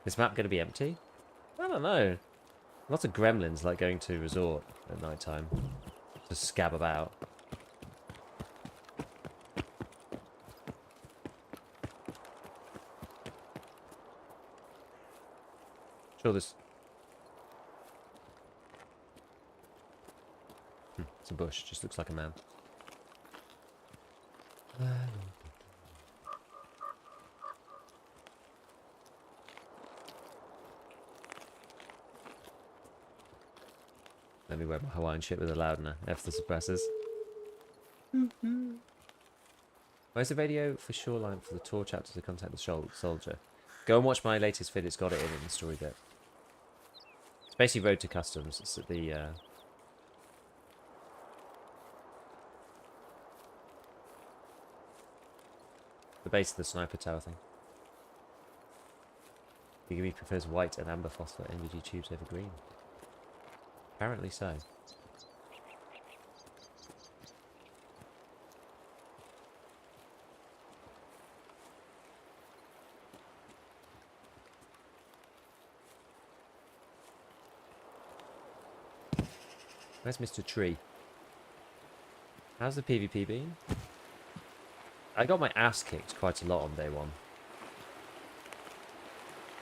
This map going to be empty? I don't know. Lots of gremlins like going to resort at night time to scab about. Sure, this. It's a bush. Just looks like a man. Let me wear my Hawaiian shit with a loudener. F the suppressors. Where's the radio for shoreline for the tour chapter to contact the soldier? Go and watch my latest vid. It's got it in the story bit. It's basically Road to Customs. It's at the base of the sniper tower thing. Gigamy prefers white and amber phosphor NVG tubes over green. Apparently so. Where's Mr. Tree? How's the PvP been? I got my ass kicked quite a lot on day one.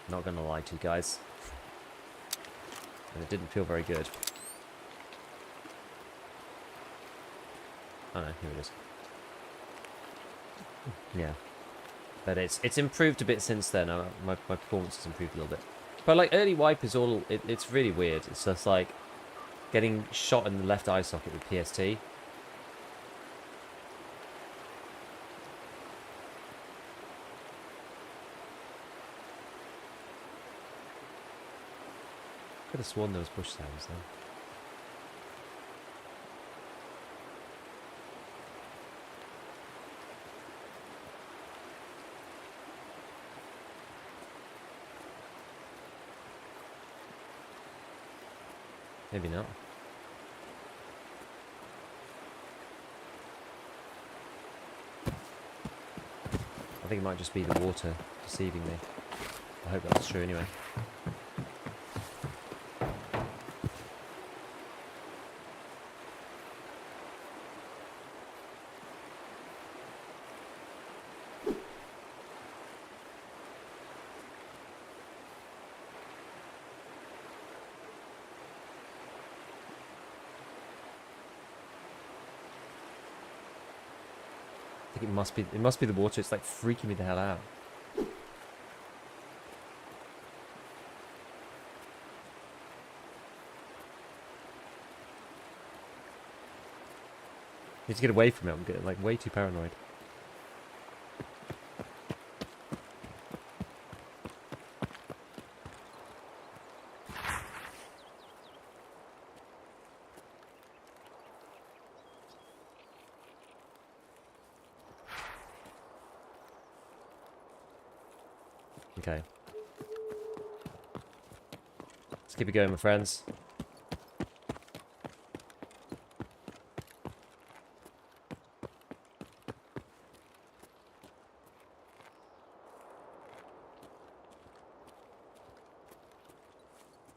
Not gonna lie to you guys. And it didn't feel very good. Oh no, here it is. Yeah. But it's improved a bit since then. My performance has improved a little bit. But like early wipe is all, it's really weird. It's just like getting shot in the left eye socket with PST. Could have sworn there was bush sounds there. Maybe not. I think it might just be the water deceiving me. I hope that's true anyway. I think it must be the water. It's like freaking me the hell out. Need to get away from it. I'm getting like way too paranoid. Okay. Let's keep it going, my friends.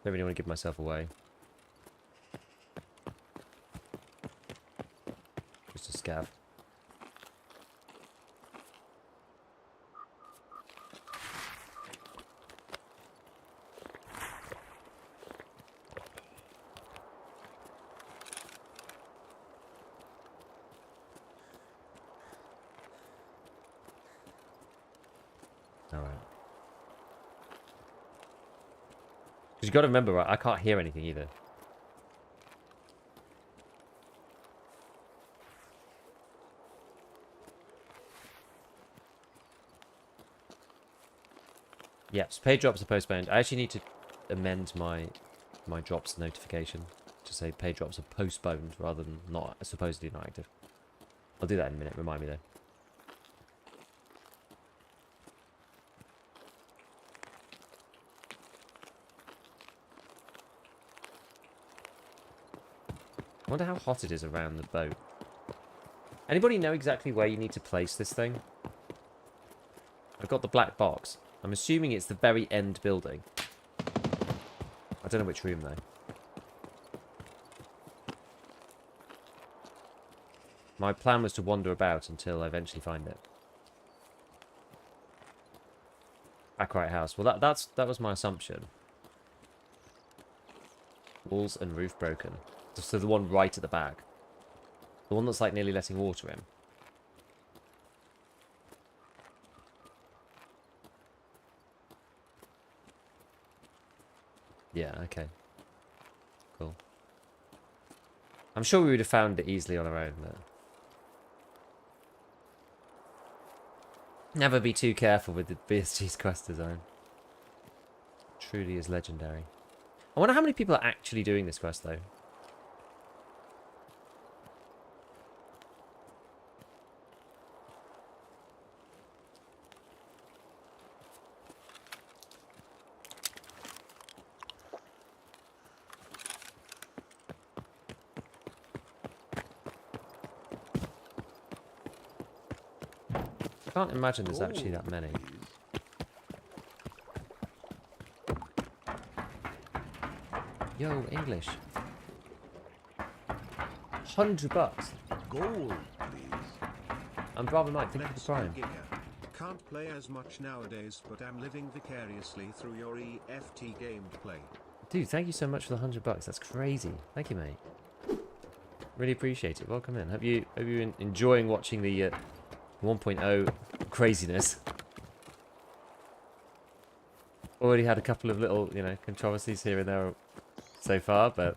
Don't really want to give myself away. Just a scav. Alright. Because you've got to remember, right, I can't hear anything either. Yeah, so paid drops are postponed. I actually need to amend my drops notification to say paid drops are postponed rather than not supposedly not active. I'll do that in a minute. Remind me though. wonder how hot it is around the boat. Anybody know exactly where you need to place this thing? I've got the black box. I'm assuming it's the very end building. I don't know which room, though. My plan was to wander about until I eventually find it. Back right house. Well, that was my assumption. Walls and roof broken. So the one right at the back. The one that's like nearly letting water in. Yeah, okay. Cool. I'm sure we would have found it easily on our own, but... Never be too careful with the BSG's quest design. Truly is legendary. I wonder how many people are actually doing this quest, though. I can't imagine there's actually that many. Yo, English. $100. Gold, please. I'm Bravo Mike, thank you for the prime. Can't play as much nowadays, but I'm living vicariously through your EFT gameplay. Dude, thank you so much for the $100. That's crazy. Thank you, mate. Really appreciate it. Welcome in. Hope you enjoying watching the 1.0 craziness. Already had a couple of little, you know, controversies here and there so far, but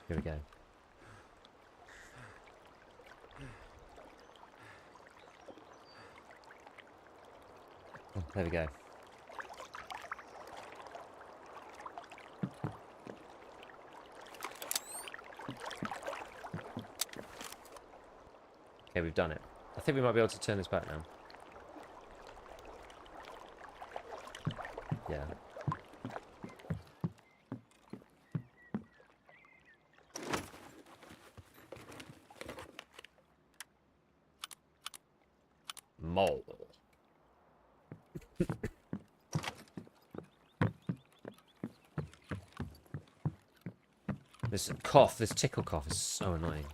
here we go. Oh, there we go. Okay, we've done it. I think we might be able to turn this back now. Yeah. Mole. This cough, this tickle cough is so annoying.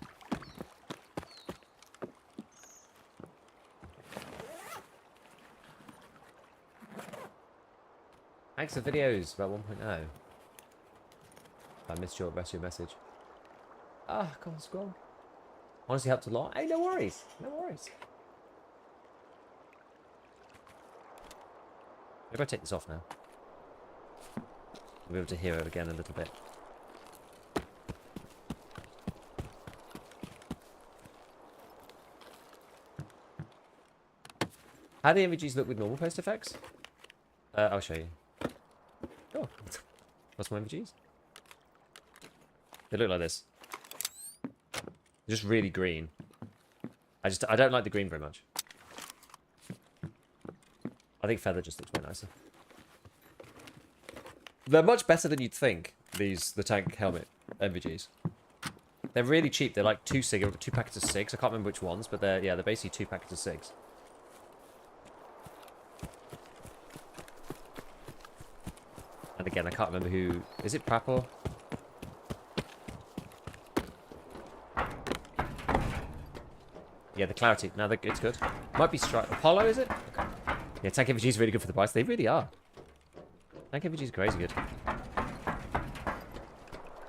Thanks for videos about 1.0. I missed your rest of your message. Ah, go on, scroll. Honestly helped a lot. Hey, no worries. No worries. Maybe I'll take this off now. We'll be able to hear it again a little bit. How do the images look with normal post effects? I'll show you. Oh, what's my images? They look like this. They're just really green. I don't like the green very much. I think feather just looks way nicer. They're much better than you'd think, the tank helmet MVGs. They're really cheap. They're like two packets of 6. I can't remember which ones, but they're basically 2 packets of 6. And again, I can't remember who... Is it Prapor? Yeah, the clarity. No, it's good. Might be Apollo, is it? Okay. Yeah, tank MVG is really good for the price. They really are. Tank MVG is crazy good.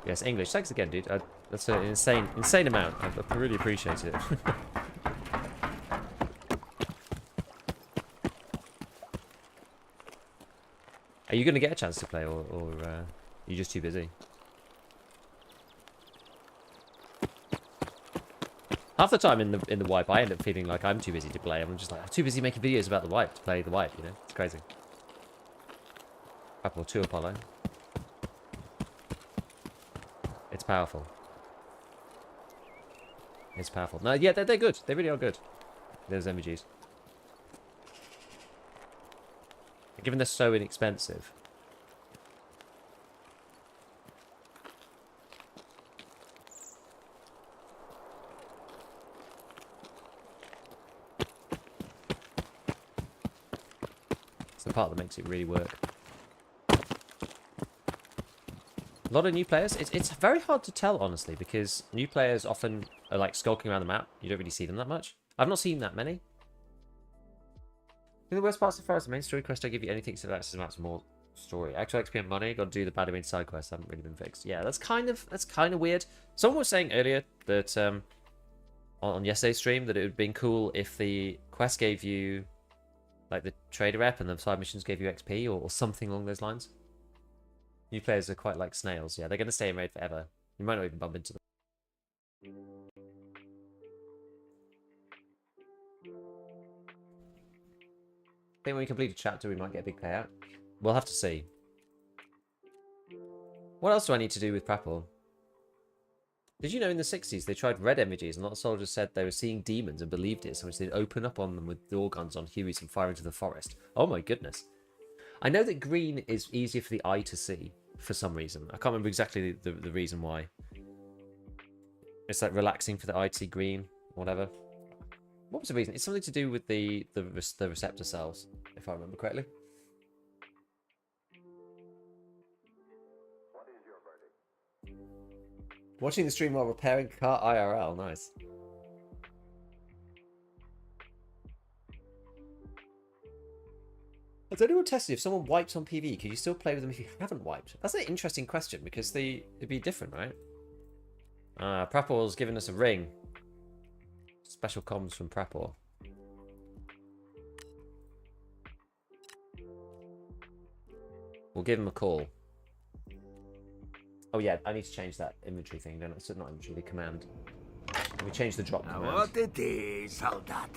Yes, English. Thanks again, dude. That's an insane amount. I really appreciate it. Are you going to get a chance to play, or are you just too busy? Half the time in the wipe, I end up feeling like I'm too busy to play. I'm just like, I'm too busy making videos about the wipe to play the wipe, you know? It's crazy. Apple 2 Apollo. It's powerful. It's powerful. No, yeah, they're good. They really are good. Those emojis. Given they're so inexpensive. It's the part that makes it really work. A lot of new players. It's very hard to tell, honestly, because new players often are like skulking around the map. You don't really see them that much. I've not seen that many. The worst part so far is the main story quest. Don't give you anything so that's more story. Actual XP and money. Got to do the bad main side quests. Haven't really been fixed. Yeah, that's kind of weird. Someone was saying earlier that on yesterday's stream that it would have been cool if the quest gave you like the trader rep and the side missions gave you XP or something along those lines. New players are quite like snails. Yeah, they're going to stay in raid forever. You might not even bump into them. I think when we complete a chapter, we might get a big payout. We'll have to see. What else do I need to do with Prapor? Did you know in the 60s they tried red emojis and a lot of soldiers said they were seeing demons and believed it, so they'd open up on them with door guns on Hueys and fire into the forest. Oh my goodness. I know that green is easier for the eye to see for some reason. I can't remember exactly the reason why. It's like relaxing for the eye to see green, whatever. What was the reason? It's something to do with the receptor cells, if I remember correctly. Watching the stream while repairing car IRL, nice. Has anyone tested if someone wipes on PV, can you still play with them if you haven't wiped? That's an interesting question because it'd be different, right? Prapor's giving us a ring. Special comms from Prapor. We'll give him a call. Oh yeah, I need to change that inventory thing. No, it's not inventory, the command. Let me change the drop command. Вот и ты, солдат.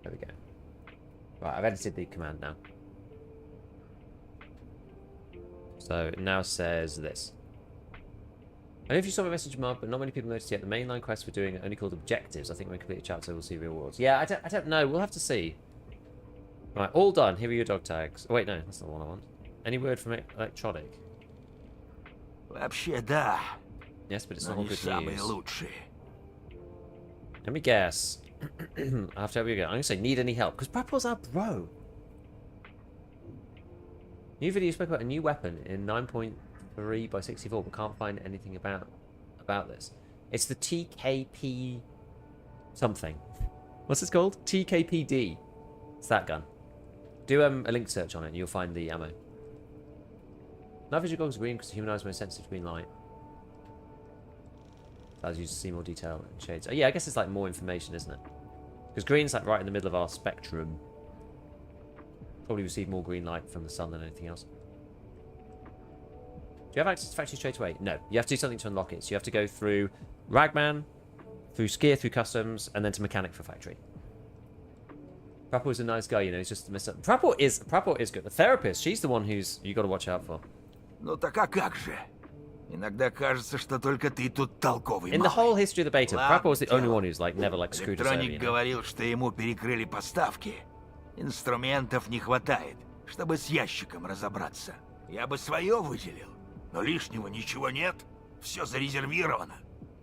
There we go. Right, I've edited the command now. So it now says this. I don't know if you saw my message, Mark, but not many people noticed yet. The mainline quests we're doing are only called objectives. I think when we complete a chapter, we'll see rewards. Yeah, I don't know. We'll have to see. Right, all done. Here are your dog tags. Oh, wait, no, that's not the one I want. Any word from electronic? Вообще да. Yes, but it's Но not all не good самые news. лучшие. Let me guess. I have to help you again. I'm going to say need any help, because Prapor's our bro. New video spoke about a new weapon in 9.3 by 64, but can't find anything about this. It's the TKP something. What's this called? TKPD. It's that gun. Do a link search on it and you'll find the ammo. Night vision goggles are green because the human eye is most sensitive to green light. Allows you to see more detail and shades. Oh, yeah, I guess it's like more information, isn't it? Because green's like right in the middle of our spectrum. Probably receive more green light from the sun than anything else. Do you have access to factory straight away? No. You have to do something to unlock it. So you have to go through Ragman, through Skier, through Customs, and then to Mechanic for Factory. Prapor is a nice guy, you know, he's just messed up. Prapor is good. The therapist, she's the one who's you got to watch out for. Ну так а как же? Иногда кажется, что только ты тут толковый In the малый. whole history of the beta, Prapor was the only one who's like never like screwed us over, Электроник you know? говорил, что ему перекрыли поставки. Инструментов не хватает, чтобы с ящиком разобраться. Я бы свое выделил, но лишнего ничего нет. Все зарезервировано.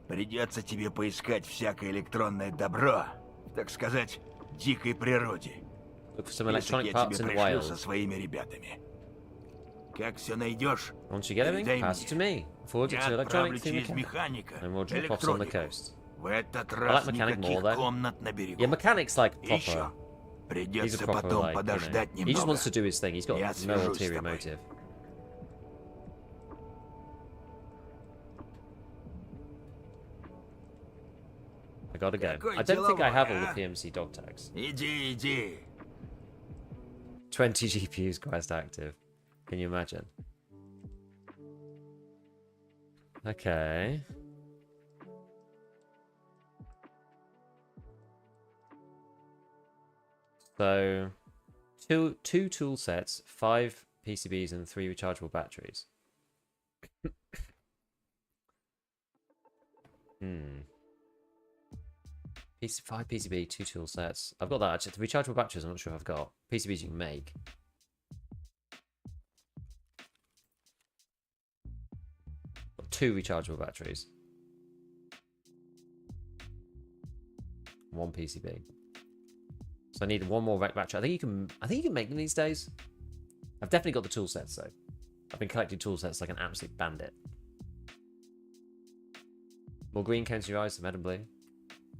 Придется тебе поискать всякое электронное добро, так сказать, дикой природе. Look for some Список electronic я parts тебе in the пришлю wild. со своими ребятами. Как все найдешь, Once you get everything, передай pass it to мне. me. Forward it Я to отправлю electronic to через mechanic. механика, And we'll drop offs on the электронику. coast. В этот I раз like mechanic more никаких though. комнат на берегу. Yeah, mechanic's like И еще, proper. He's a придется proper потом like, you know, подождать he just немного. wants to do his thing. He's got Я no свяжусь с ulterior тобой. motive. I gotta go. Какой I don't think I have all деловой, the а? PMC dog tags. Иди, иди. 20 GPUs quest active. Can you imagine? Okay. So, two tool sets, 5 PCBs, and 3 rechargeable batteries. Hmm. 5 PCB, 2 tool sets. I've got that actually. The rechargeable batteries, I'm not sure if I've got. PCBs you can make. Got 2 rechargeable batteries. 1 PCB. So I need 1 more battery. I think you can make them these days. I've definitely got the tool sets though. I've been collecting tool sets like an absolute bandit. More green comes to your eyes, the red and blue.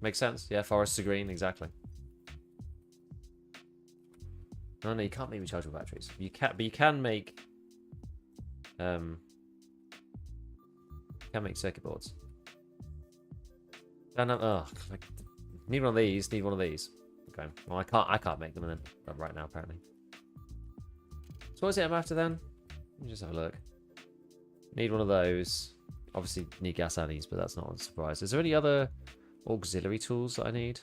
Makes sense. Yeah, forests are green, exactly. No, you can't make rechargeable batteries. You can, but you can make circuit boards. And like, need one of these. Need one of these. Okay. Well, I can't make them right now apparently. So what is it I'm after then? Let me just have a look. Need one of those. Obviously need gas alleys, but that's not a surprise. Is there any other auxiliary tools that I need?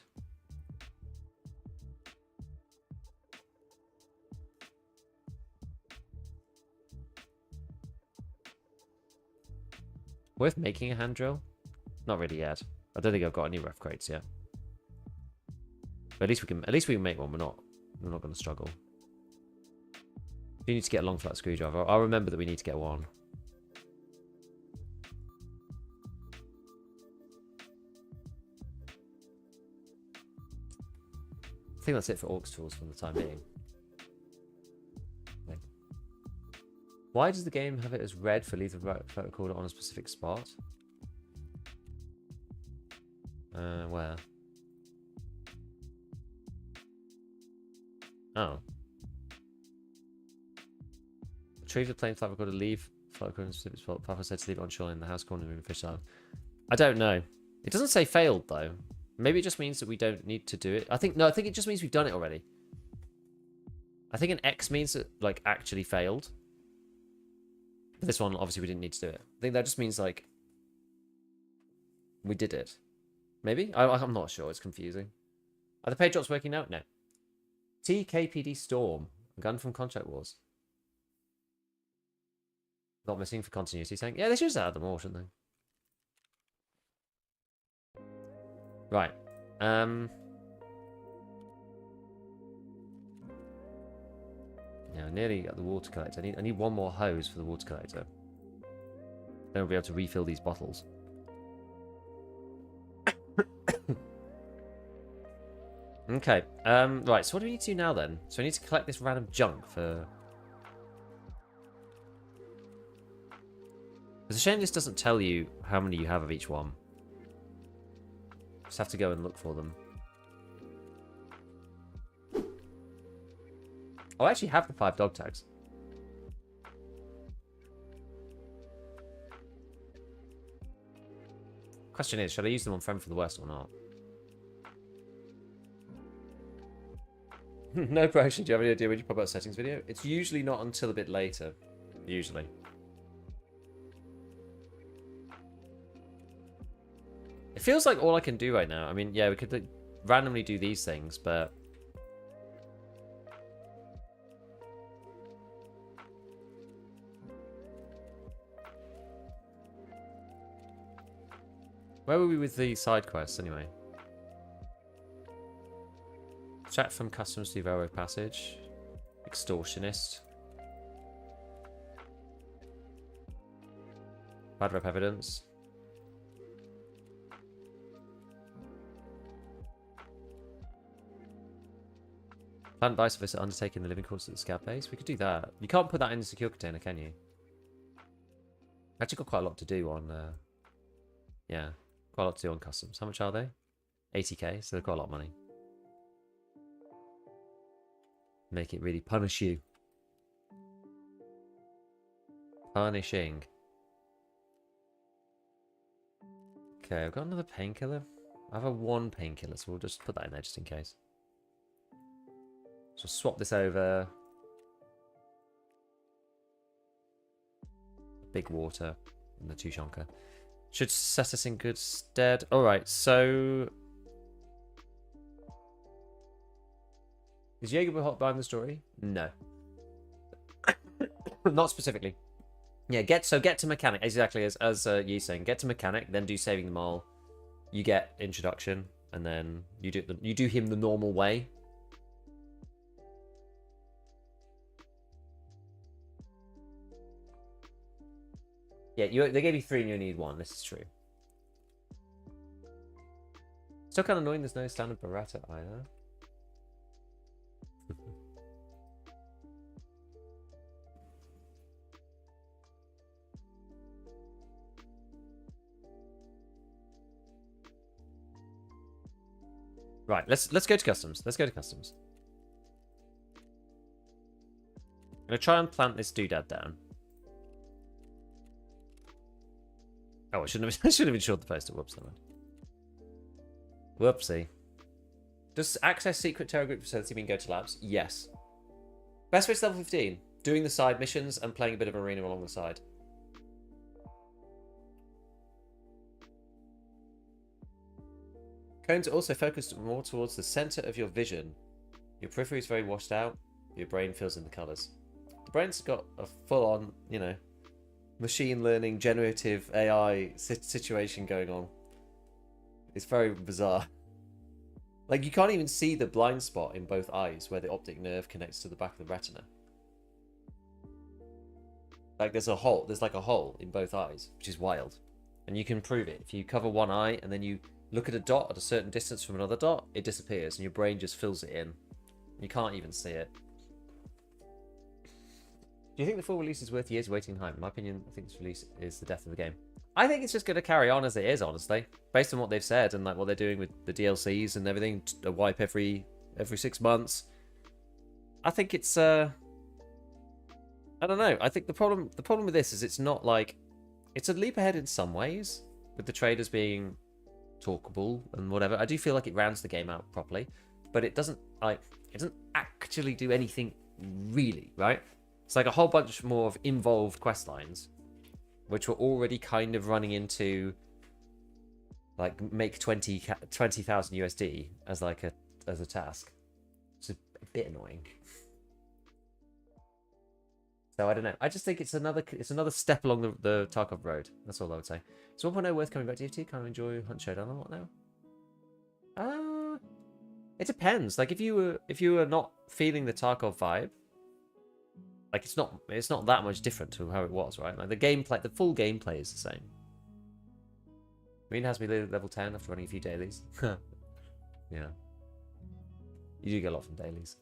Worth making a hand drill? Not really yet. I don't think I've got any ref crates yet. But at least we can make one. We're not going to struggle. We need to get a long flat screwdriver. I'll remember that we need to get one. I think that's it for aux tools for the time being. Okay. Why does the game have it as red for leave the photo recorder on a specific spot? Where? Oh. Retrieve the plain flat recorder, leave flat recorder in a specific spot. Papa said to leave it on shore in the house corner and fish out. I don't know. It doesn't say failed though. Maybe it just means that we don't need to do it. I think it just means we've done it already. I think an X means that like actually failed. But this one obviously we didn't need to do it. I think that just means like we did it. Maybe? I'm not sure. It's confusing. Are the page drops working now? No. TKPD Storm. A gun from Contract Wars. Not missing for continuity saying. Yeah, they should just add them all, shouldn't they? Right. Yeah, I nearly got the water collector. I need one more hose for the water collector. Then we'll be able to refill these bottles. Okay. Right, so what do we need to do now then? So I need to collect this random junk for... It's a shame this doesn't tell you how many you have of each one. Just have to go and look for them. Oh, I actually have the 5 dog tags. Question is, should I use them on Friend for the West or not? No pressure. Do you have any idea when you pop out settings video? It's usually not until a bit later. Usually. It feels like all I can do right now. I mean, yeah, we could randomly do these things, but... Where were we with the side quests, anyway? Chat from customs to railroad passage. Extortionist. Bad rep evidence. Plant vice versa undertaking the living quarters at the scout base. We could do that. You can't put that in the secure container, can you? Actually got quite a lot to do on... yeah, quite a lot to do on customs. How much are they? 80k, so they've got a lot of money. Make it really punish you. Punishing. Okay, I've got another painkiller. I have a 1 painkiller, so we'll just put that in there just in case. So swap this over. Big water and the Tushonka. Should set us in good stead. Alright, so... Is Jaeger behind the story? No. Not specifically. Yeah, get to mechanic, exactly as you saying. Get to mechanic, then do saving them all. You get introduction, and then you do him the normal way. Yeah, they gave you 3 and you only need 1. This is true. Still kind of annoying there's no standard Beretta either. Right, let's go to customs. Let's go to customs. I'm gonna try and plant this doodad down. Oh, I shouldn't have insured the poster. Whoops, never mind. Whoopsie. Does access secret terror group facility mean go to labs? Yes. Best way to level 15. Doing the side missions and playing a bit of arena along the side. Cones are also focused more towards the center of your vision. Your periphery is very washed out. Your brain fills in the colors. The brain's got a full-on, you know, machine learning, generative AI situation going on. It's very bizarre. Like, you can't even see the blind spot in both eyes where the optic nerve connects to the back of the retina. Like, there's like a hole in both eyes, which is wild. And you can prove it. If you cover one eye and then you look at a dot at a certain distance from another dot, it disappears and your brain just fills it in. You can't even see it. Do you think the full release is worth years waiting and hype? In my opinion, I think this release is the death of the game. I think it's just going to carry on as it is, honestly, based on what they've said and like what they're doing with the DLCs and everything. A wipe every 6 months. I think it's I don't know. I think the problem with this is it's not like, it's a leap ahead in some ways with the traders being talkable and whatever. I do feel like it rounds the game out properly, but it doesn't actually do anything really, right? It's like a whole bunch more of involved quest lines, which were already kind of running into like make 20,000 USD as like as a task. It's a bit annoying. So I don't know. I just think it's another step along the Tarkov road. That's all I would say. Is 1.0 worth coming back to DFT? Can I enjoy Hunt Showdown a lot now? It depends. Like if you were not feeling the Tarkov vibe, like it's not that much different to how it was, right? Like the gameplay, the full gameplay is the same. Marine has me level 10 after running a few dailies. Yeah. You do get a lot from dailies.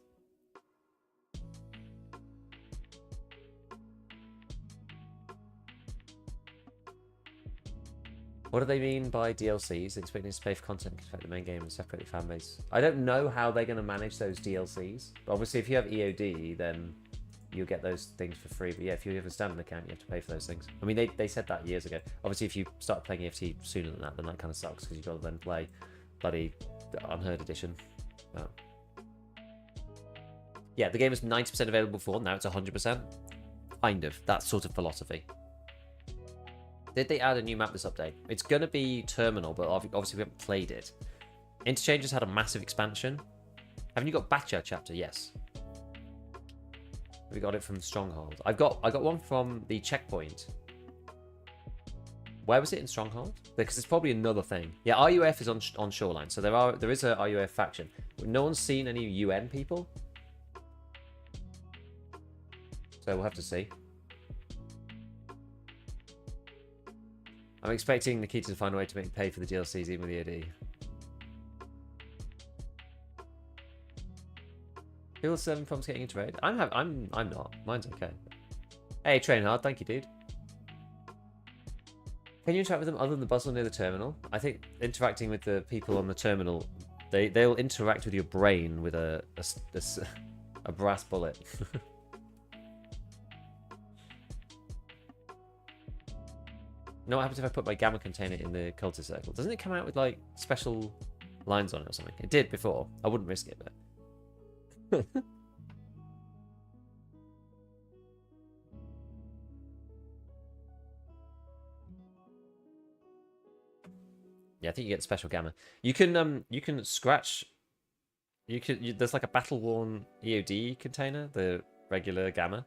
What do they mean by DLCs? Expecting to pay for content can affect the main game and separate the fan base. I don't know how they're going to manage those DLCs. But obviously, if you have EOD, then you'll get those things for free. But yeah, if you have a standard account, you have to pay for those things. I mean, they said that years ago. Obviously, if you start playing EFT sooner than that, then that kind of sucks because you've got to then play bloody Unheard Edition. Oh. Yeah, the game is 90% available for, now it's 100%. Kind of. That sort of philosophy. Did they add a new map this update? It's going to be Terminal, but obviously we haven't played it. Interchange has had a massive expansion. Haven't you got Batcha chapter? Yes. We got it from Stronghold. I got one from the checkpoint. Where was it in Stronghold? Because it's probably another thing. Yeah, RUF is on Shoreline, so there is a RUF faction. No one's seen any UN people. So we'll have to see. I'm expecting Nikita to find a way to make me pay for the DLCs even with the AD. People 7 problems getting into raid. I'm not. Mine's okay. Hey, train hard. Thank you, dude. Can you interact with them other than the bustle near the terminal? I think interacting with the people on the terminal, they'll interact with your brain with a brass bullet. You know what happens if I put my gamma container in the cultist circle? Doesn't it come out with like special lines on it or something? It did before. I wouldn't risk it, but yeah, I think you get special gamma. You can scratch There's like a battle-worn EOD container, the regular Gamma.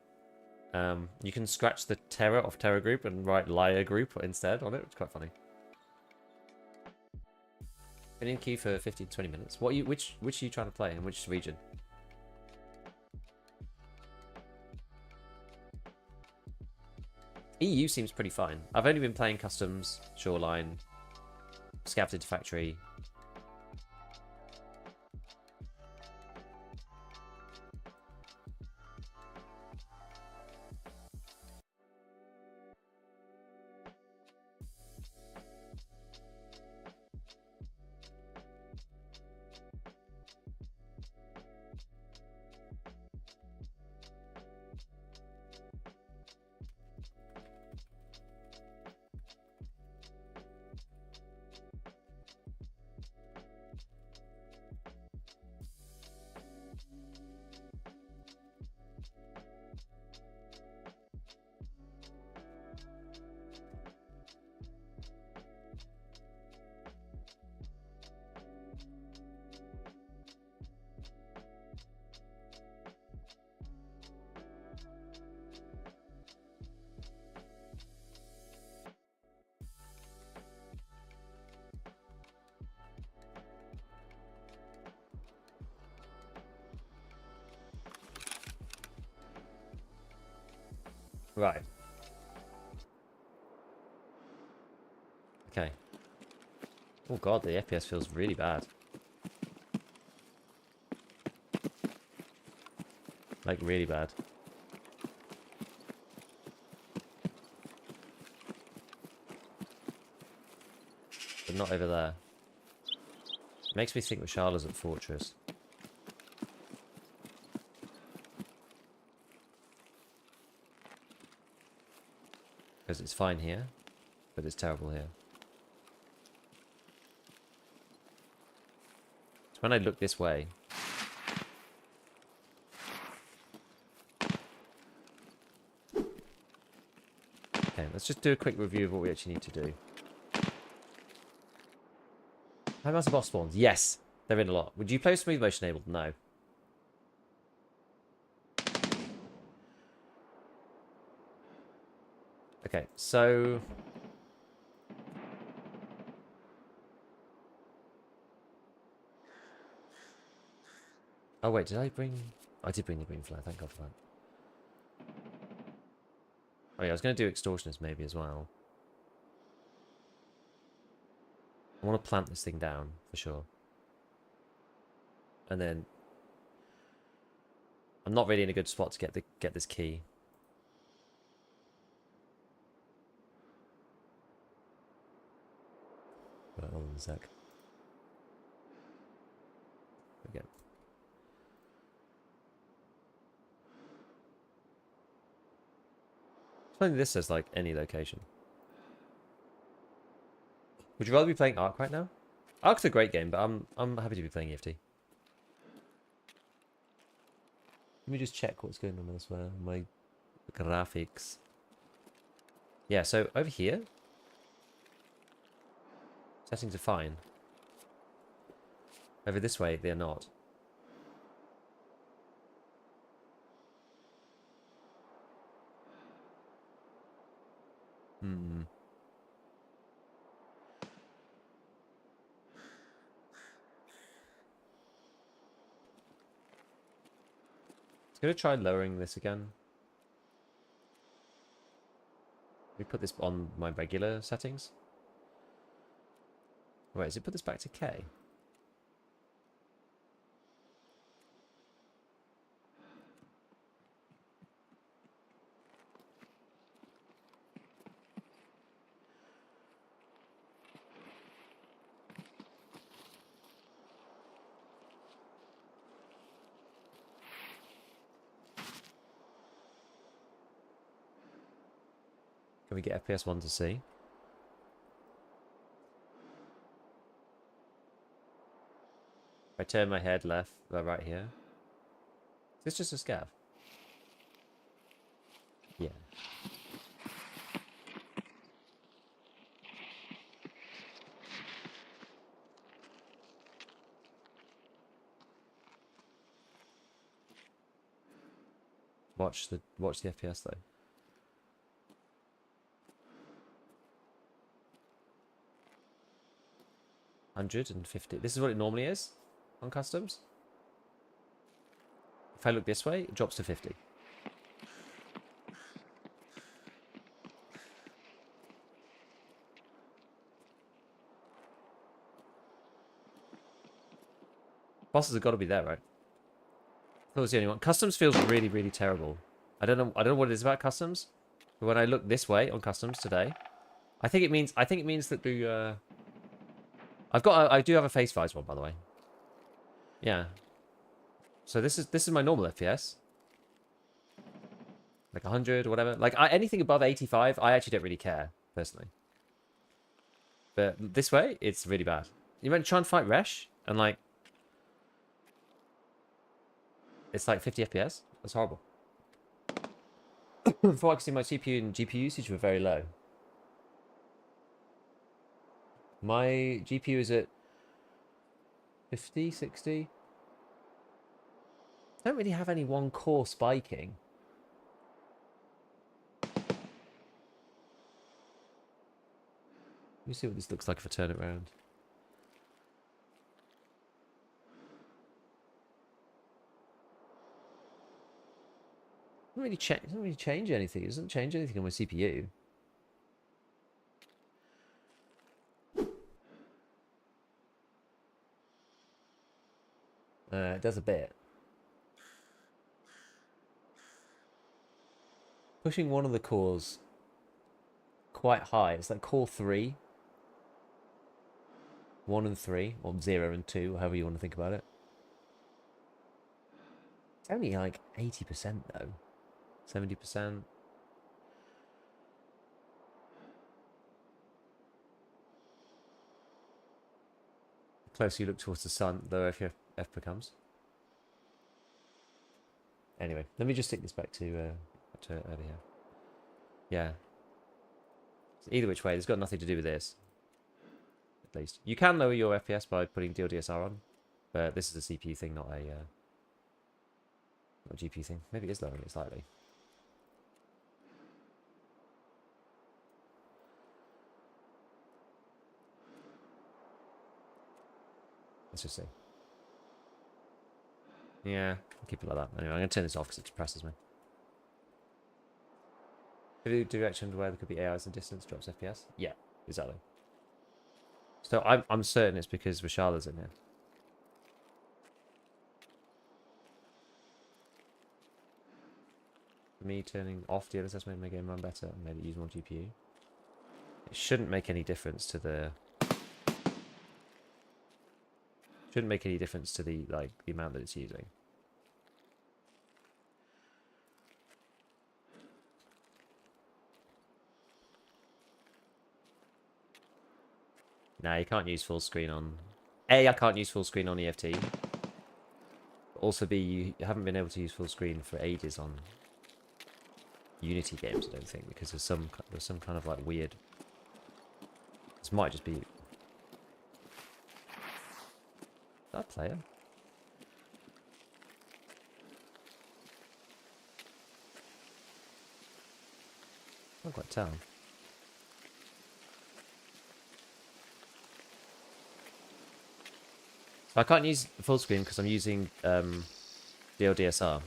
You can scratch the Terror off Terror Group and write Liar Group instead on it. It's quite funny. Been in queue for 15 to 20 minutes. Which are you trying to play in which region? EU seems pretty fine. I've only been playing customs, shoreline, scaved into factory. Right. Okay. Oh god, the FPS feels really bad. Like, really bad. But not over there. Makes me think Mashala's at Fortress. Because it's fine here, but it's terrible here. So when I look this way... Okay, let's just do a quick review of what we actually need to do. How about the boss spawns? Yes, they're in a lot. Would you play smooth motion enabled? No. Okay, so... Oh wait, did I bring... I did bring the green flag, thank god for that. Oh yeah, I was going to do extortionist maybe as well. I want to plant this thing down, for sure. And then... I'm not really in a good spot to get this key. Right, hold on a sec. Again. Funny this says like any location. Would you rather be playing Ark right now? Ark's a great game, but I'm happy to be playing EFT. Let me just check what's going on elsewhere. My graphics. Yeah, so over here, settings are fine. Over this way, they're not. Hmm. I'm going to try lowering this again. Let me put this on my regular settings. Wait, does it put this back to K? Can we get FPS 1 to C? If I turn my head left, right here. Is this just a scav? Yeah. Watch the FPS though. 150. This is what it normally is on customs. If I look this way, it drops to 50. Bosses have got to be there, right? That was the only one. Customs feels really, really terrible. I don't know what it is about customs, but when I look this way on customs today, I think it means that the I do have a face visor one, by the way. Yeah. So this is my normal FPS. Like 100 or whatever. Like anything above 85, I actually don't really care personally. But this way, it's really bad. You might try and fight Resh and like. It's like 50 FPS. That's horrible. Before I could see my CPU and GPU usage were very low. My GPU is at 50, 60. I don't really have any one core spiking. Let me see what this looks like if I turn it around. Doesn't really change anything. It doesn't change anything on my CPU. It does a bit. Pushing one of the cores quite high. It's like core 3. 1 and 3. Or 0 and 2. However you want to think about it. It's only like 80% though. 70%. The closer you look towards the sun, the lower your F becomes. Anyway, let me just stick this back to over here. Yeah. So either which way, it's got nothing to do with this. At least. You can lower your FPS by putting DLDSR on, but this is a CPU thing, not a GPU thing. Maybe it is lowering it slightly. Let's just see. Yeah, I'll keep it like that. Anyway, I'm going to turn this off because it depresses me. Direction where there could be AIs in distance drops FPS? Yeah, exactly. So I'm certain it's because Vishala's in here. Me turning off DLSS made my game run better and made it use more GPU. It shouldn't make any difference to the... Shouldn't make any difference to the amount that it's using. Nah, you can't use full screen on... A, I can't use full screen on EFT. Also B, you haven't been able to use full screen for ages on Unity games, I don't think, because there's some kind of like weird... This might just be... That player? I can't quite tell. So I can't use full screen because I'm using DLDSR.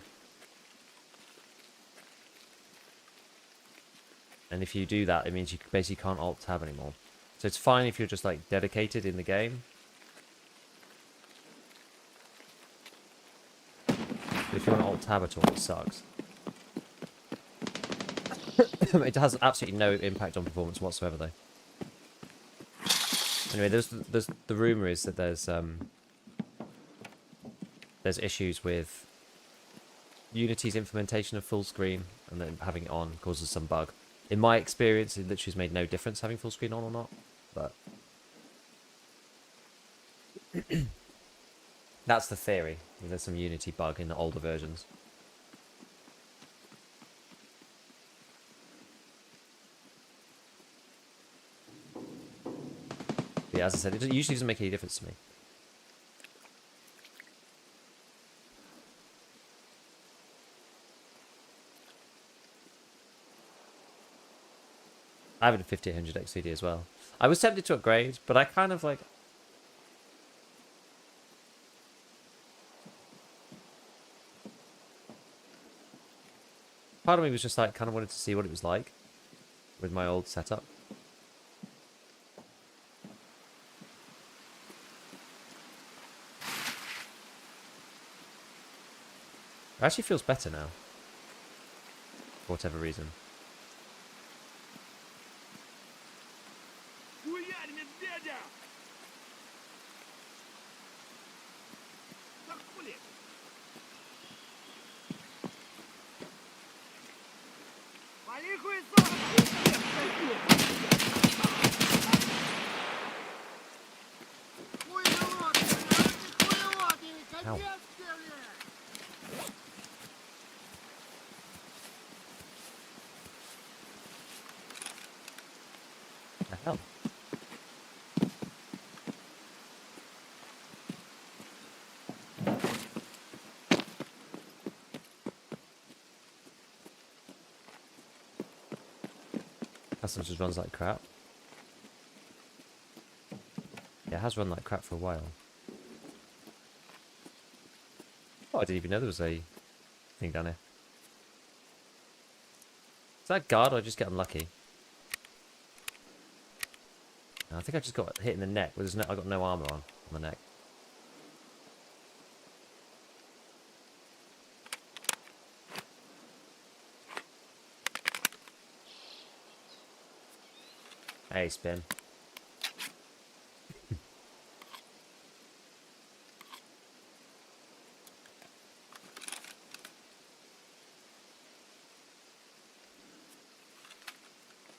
And if you do that, it means you basically can't alt tab anymore. So it's fine if you're just like dedicated in the game. But if you want to alt tab at all, it sucks. It has absolutely no impact on performance whatsoever, though. Anyway, there's the rumor is that there's issues with Unity's implementation of full screen, and then having it on causes some bug. In my experience, it literally has made no difference having full screen on or not, but that's the theory. There's some Unity bug in the older versions. But yeah, as I said, it usually doesn't make any difference to me. I have a 5800 XCD as well. I was tempted to upgrade, but I kind of like... Part of me was just like, kind of wanted to see what it was like with my old setup. It actually feels better now. For whatever reason. Ow. The hell? Customs just runs like crap. Yeah, it has run like crap for a while. Oh, I didn't even know there was a thing down here. Is that a guard or I just get unlucky? No, I think I just got hit in the neck. There's no, I got no armor on my neck. Hey, spin.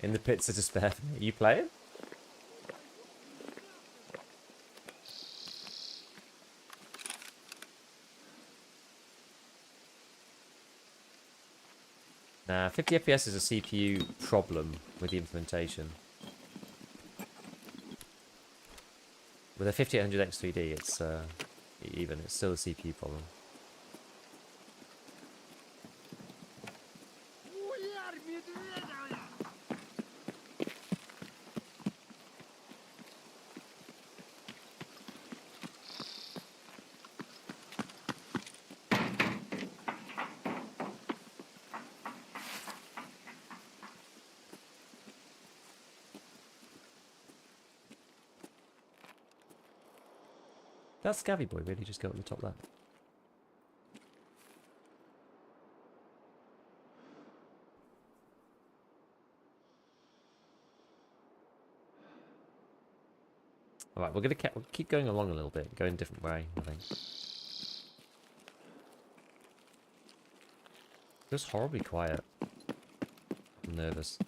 In the pits of despair. Are you playing? Nah, 50 FPS is a CPU problem with the implementation. With a 5800 X3D, it's it's still a CPU problem. That scavvy boy really just go up the top there. Alright, we'll keep going along a little bit, going a different way, I think. Just horribly quiet. I'm nervous.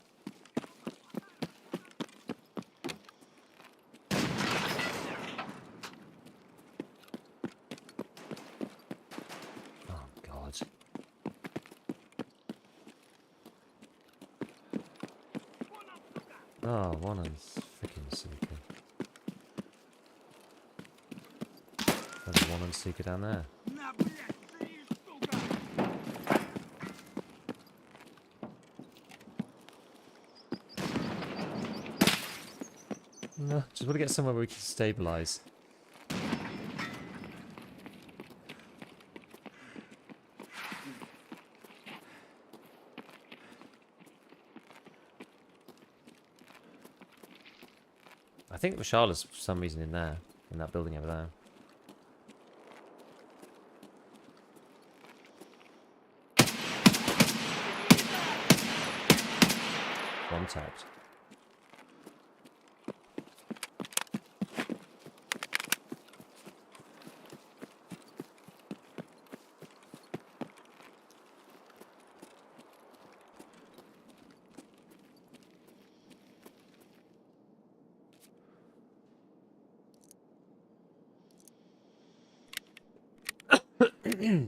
Oh, one on freaking Seeker. There's one on Seeker down there. No, just want to get somewhere where we can stabilize. I think Rashala's for some reason in there, in that building over there. One tapped.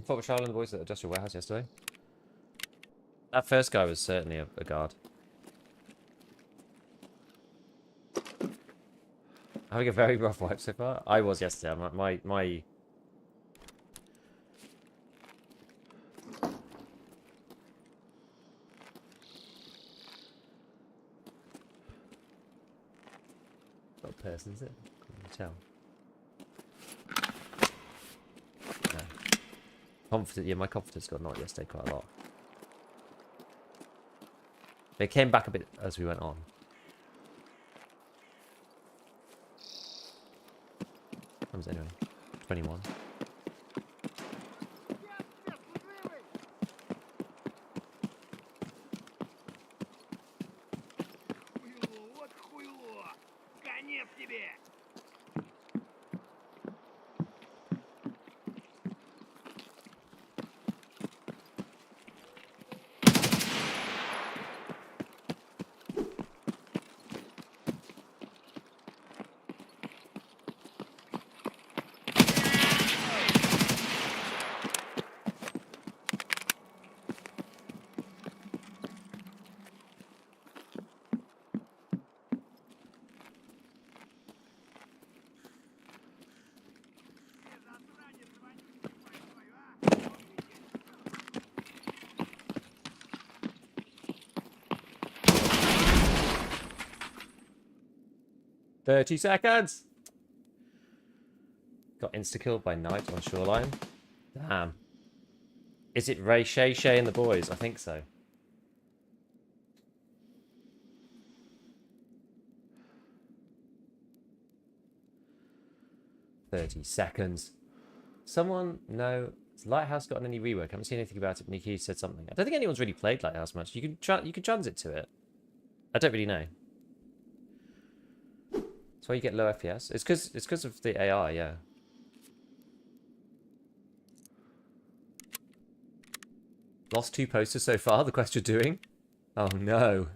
Thought Rashala and the boys at the industrial warehouse yesterday. That first guy was certainly a guard. Having a very rough wipe so far. I was yesterday. My Not a person, is it? Can't tell. No. Confident, yeah, my confidence got knocked yesterday quite a lot. But it came back a bit as we went on. Comes anyway. 21. "30 seconds!" Got insta-killed by Knight on shoreline. Damn. Is it Ray, Shay and the boys? I think so. "30 seconds. Someone, no. Has Lighthouse gotten any rework? I haven't seen anything about it. Nikki said something. I don't think anyone's really played Lighthouse much. You can transit to it. I don't really know. That's why you get low FPS. It's because of the AI, yeah. Lost 2 posters so far, the quest you're doing? Oh no.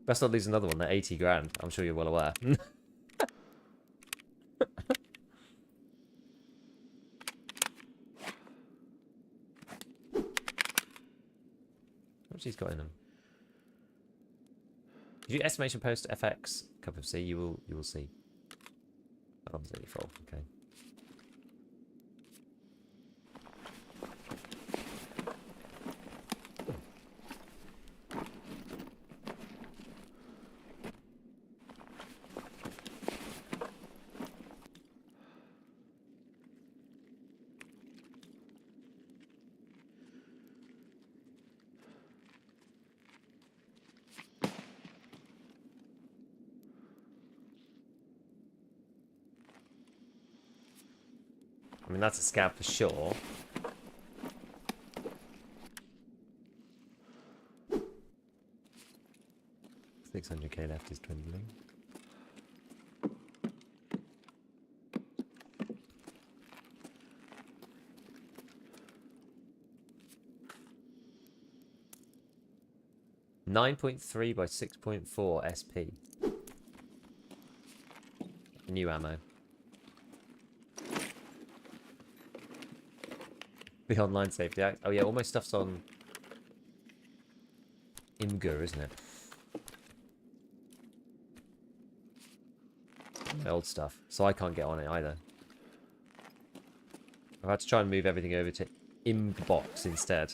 Best not lose another one, they're 80 grand. I'm sure you're well aware. What's he's got in them? Did you estimation post FX cup of C? You will see. Oh, it's only full. Okay. I mean, that's a scav for sure. $600k left is dwindling. $9.3 by 6.4 SP. New ammo. The online safety act. Oh yeah, all my stuff's on Imgur, isn't it? My old stuff. So I can't get on it either. I've had to try and move everything over to Imgbox instead.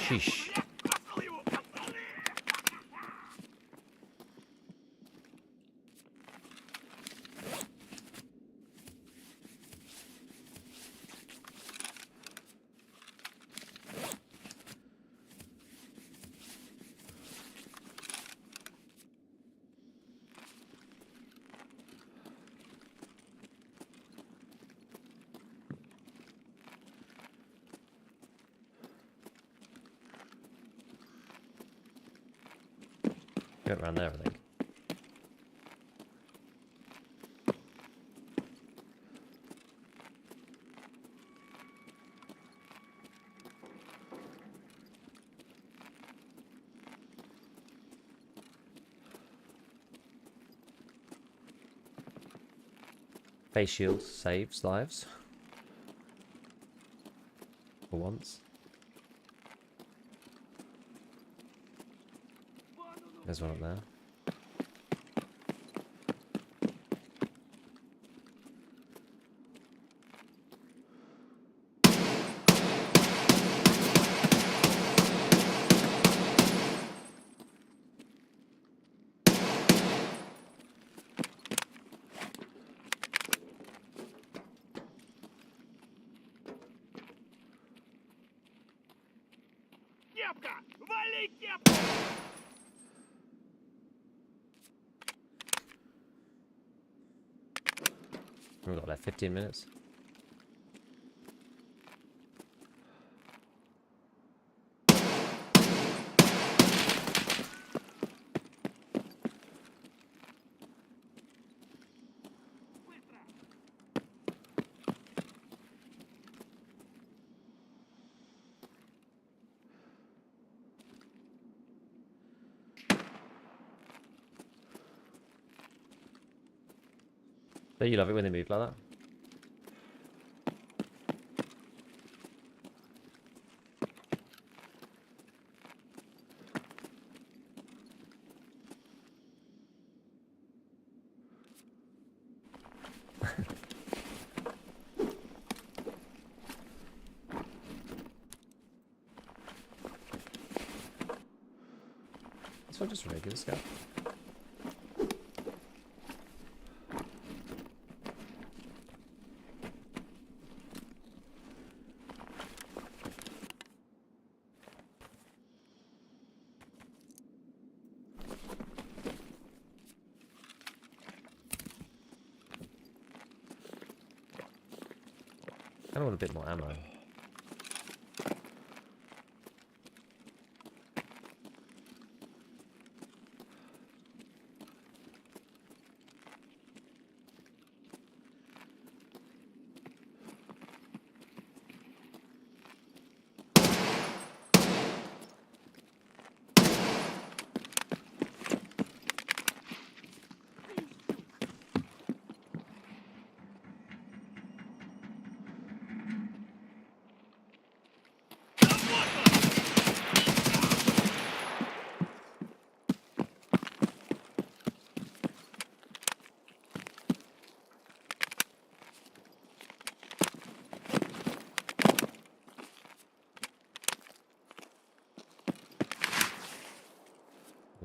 Sheesh. Go around there, I think. Face shield saves lives. For once. There's one up there. Кепка! Вали кепку! We've got like 15 minutes. Don't you love it when they move like that? This one just a regular scout. I want a bit more ammo.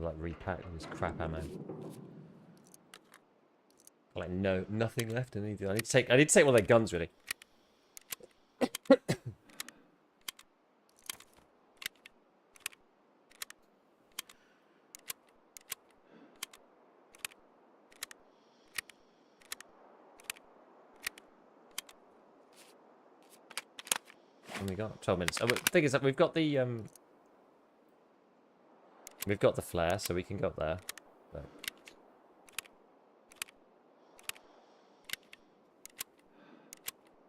Like repack this crap ammo. Like nothing left. I need to take one of their guns really. And we got 12 minutes. Oh, but the thing is that we've got the flare, so we can go up there. But...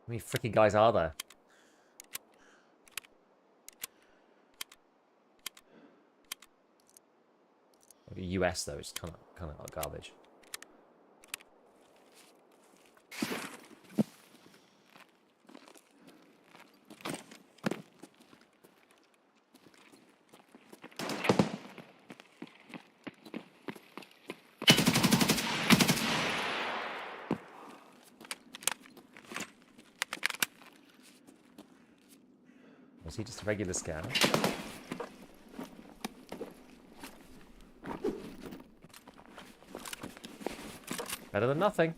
how many freaking guys are there? Like US though, it's kind of garbage. Was he just a regular scanner? Better than nothing.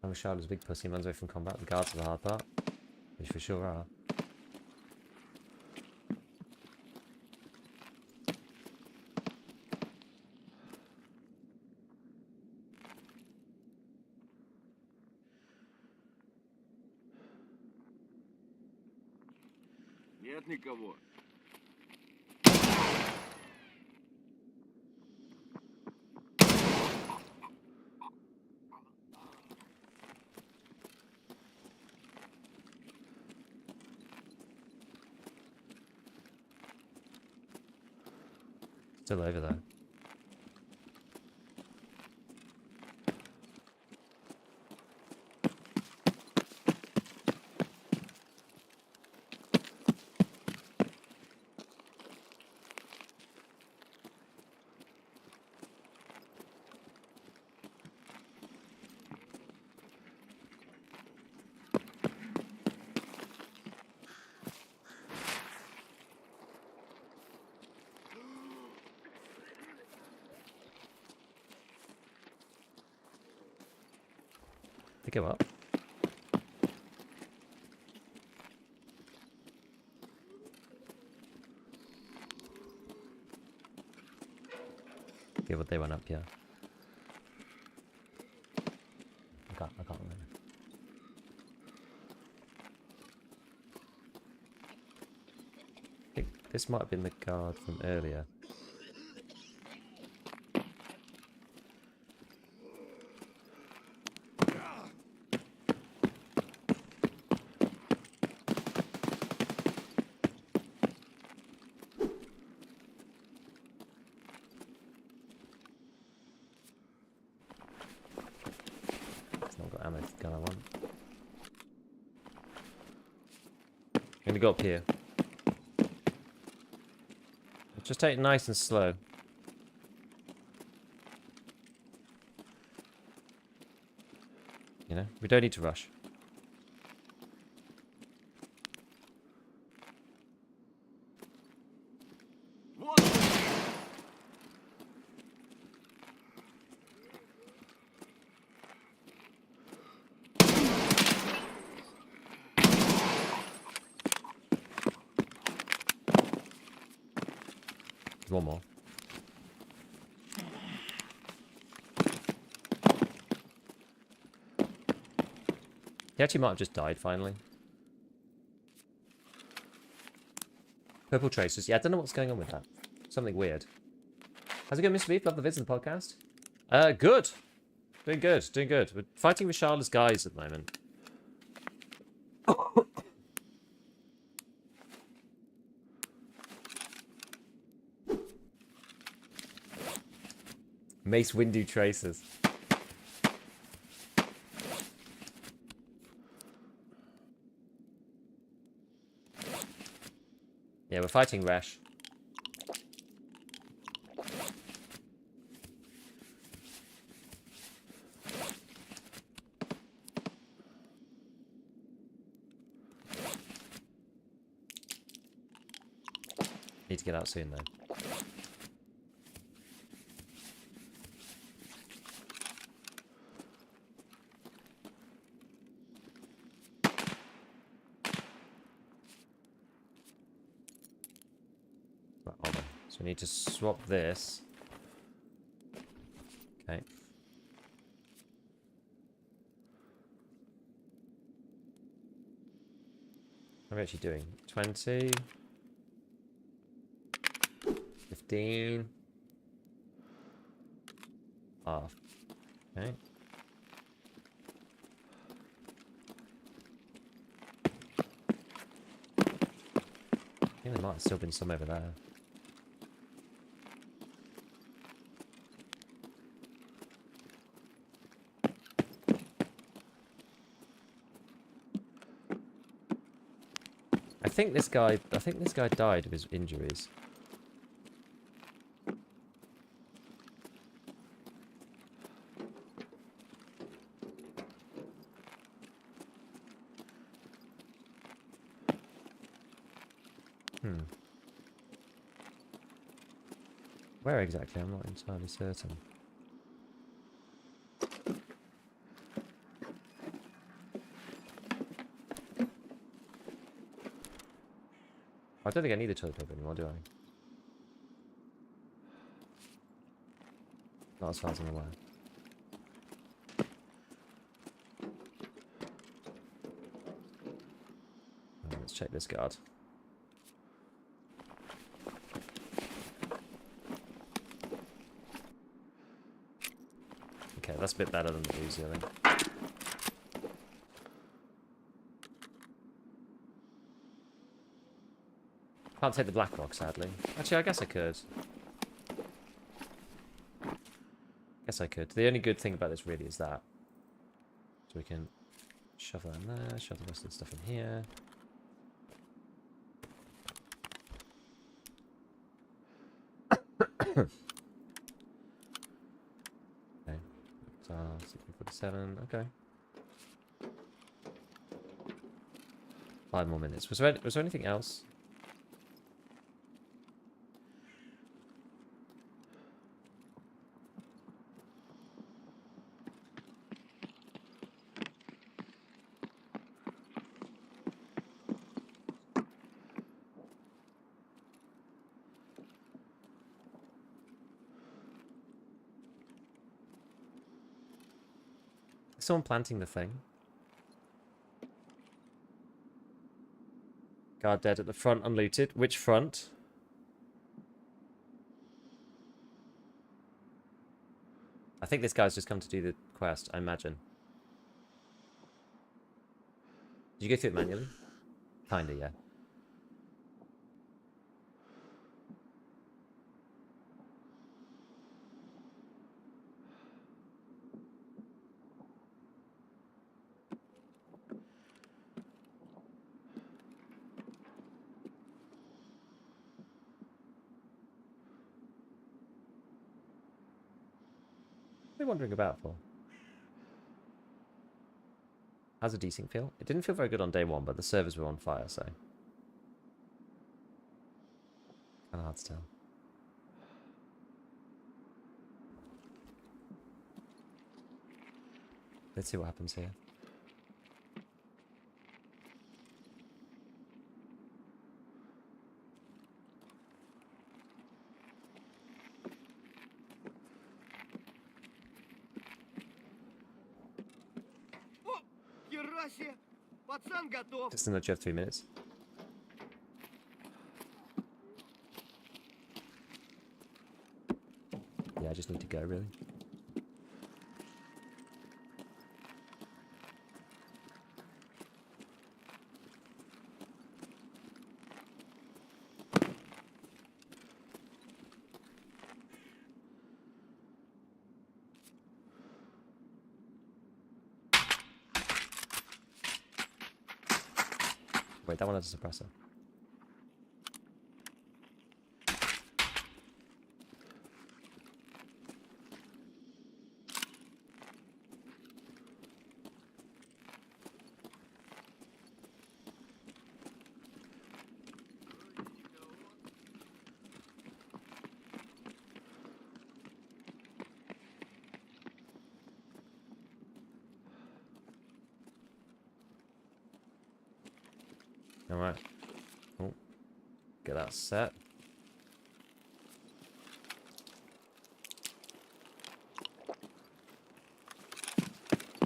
I'm a Charlotte's big pussy, runs away from combat. The guards are the hard part. Which for sure are. Нет никого. Still over there. Pick him up. Okay, but they went up, yeah. I can't remember. I think this might have been the guard from earlier. Ammo for the gun I want. I'm gonna go up here. Just take it nice and slow. You know, we don't need to rush. One more. He actually might have just died finally. Purple traces. Yeah, I don't know what's going on with that. Something weird. How's it going, Mr. Beef? Love the vids and the podcast. Good. Doing good. Doing good. We're fighting with Charlotte's guys at the moment. Mace Windu traces. Yeah, we're fighting Resh. Need to get out soon though. So we need to swap this. Okay. What are we actually doing? 20. 15. Half. Okay. I think there might have still been some over there. I think this guy died of his injuries. Where exactly? I'm not entirely certain. I don't think I need the toilet paper anymore, do I? Not as far as I'm aware. Let's check this guard. Okay, that's a bit better than the Uzi, I think. Can't take the black box, sadly. Actually, I guess I could. Guess I could. The only good thing about this really is that. So we can shove that in there, shove the rest of the stuff in here. Okay. 47, okay. 5 more minutes. Was there anything else? Someone planting the thing. Guard dead at the front, unlooted. Which front? I think this guy's just come to do the quest, I imagine. Did you go through it manually? Kinda, yeah. What are they wandering about for? How's a decent feel? It didn't feel very good on day 1, but the servers were on fire, so. Kinda hard to tell. Let's see what happens here. Just in that you have 3 minutes. Yeah, I just need to go, really. Wait, that one has a suppressor. Alright. Oh. Get that set.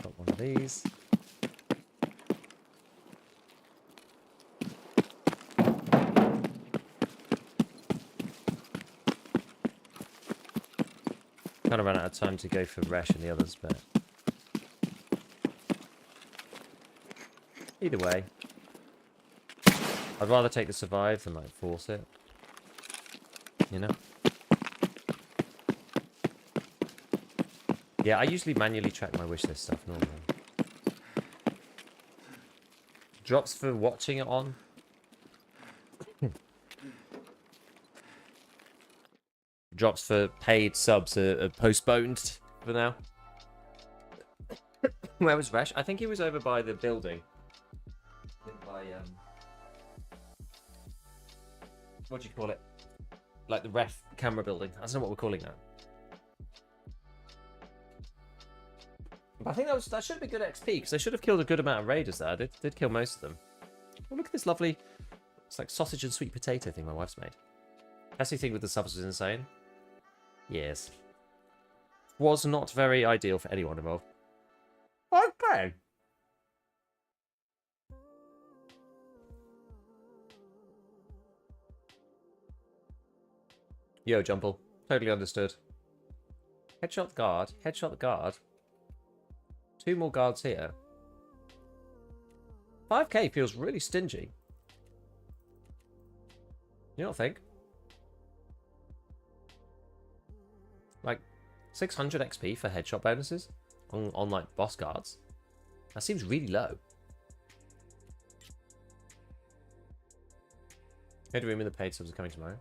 Got one of these. Kind of ran out of time to go for Resh and the others, but either way. I'd rather take the survive than like force it. You know? Yeah, I usually manually track my wishlist stuff normally. Drops for watching it on. Drops for paid subs are postponed for now. Where was Resh? I think he was over by the building. By what do you call it? Like the ref camera building. I don't know what we're calling that. But I think that should be good XP because I should have killed a good amount of raiders there. I did kill most of them. Oh, look at this lovely It's like sausage and sweet potato thing my wife's made. Testing thing with the subs was insane. Yes. Was not very ideal for anyone involved. Okay. Yo, Jumble. Totally understood. Headshot the guard. Headshot the guard. 2 more guards here. 5k feels really stingy. You don't think? Like, 600 XP for headshot bonuses on like, boss guards? That seems really low. Heard a rumor the paid subs are coming tomorrow.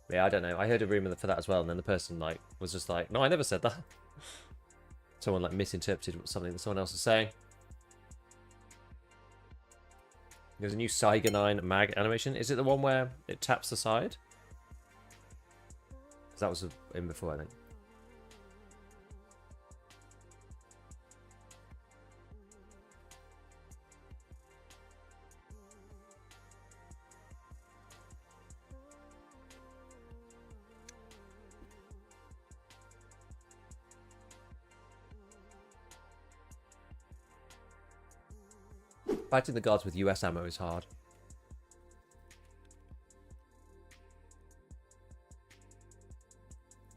Yeah, I don't know. I heard a rumor for that as well, and then the person like was just like, "No, I never said that." Someone like misinterpreted something that someone else was saying. There's a new Saiga 9 mag animation. Is it the one where it taps the side? 'Cause that was in before, I think. Fighting the guards with US ammo is hard.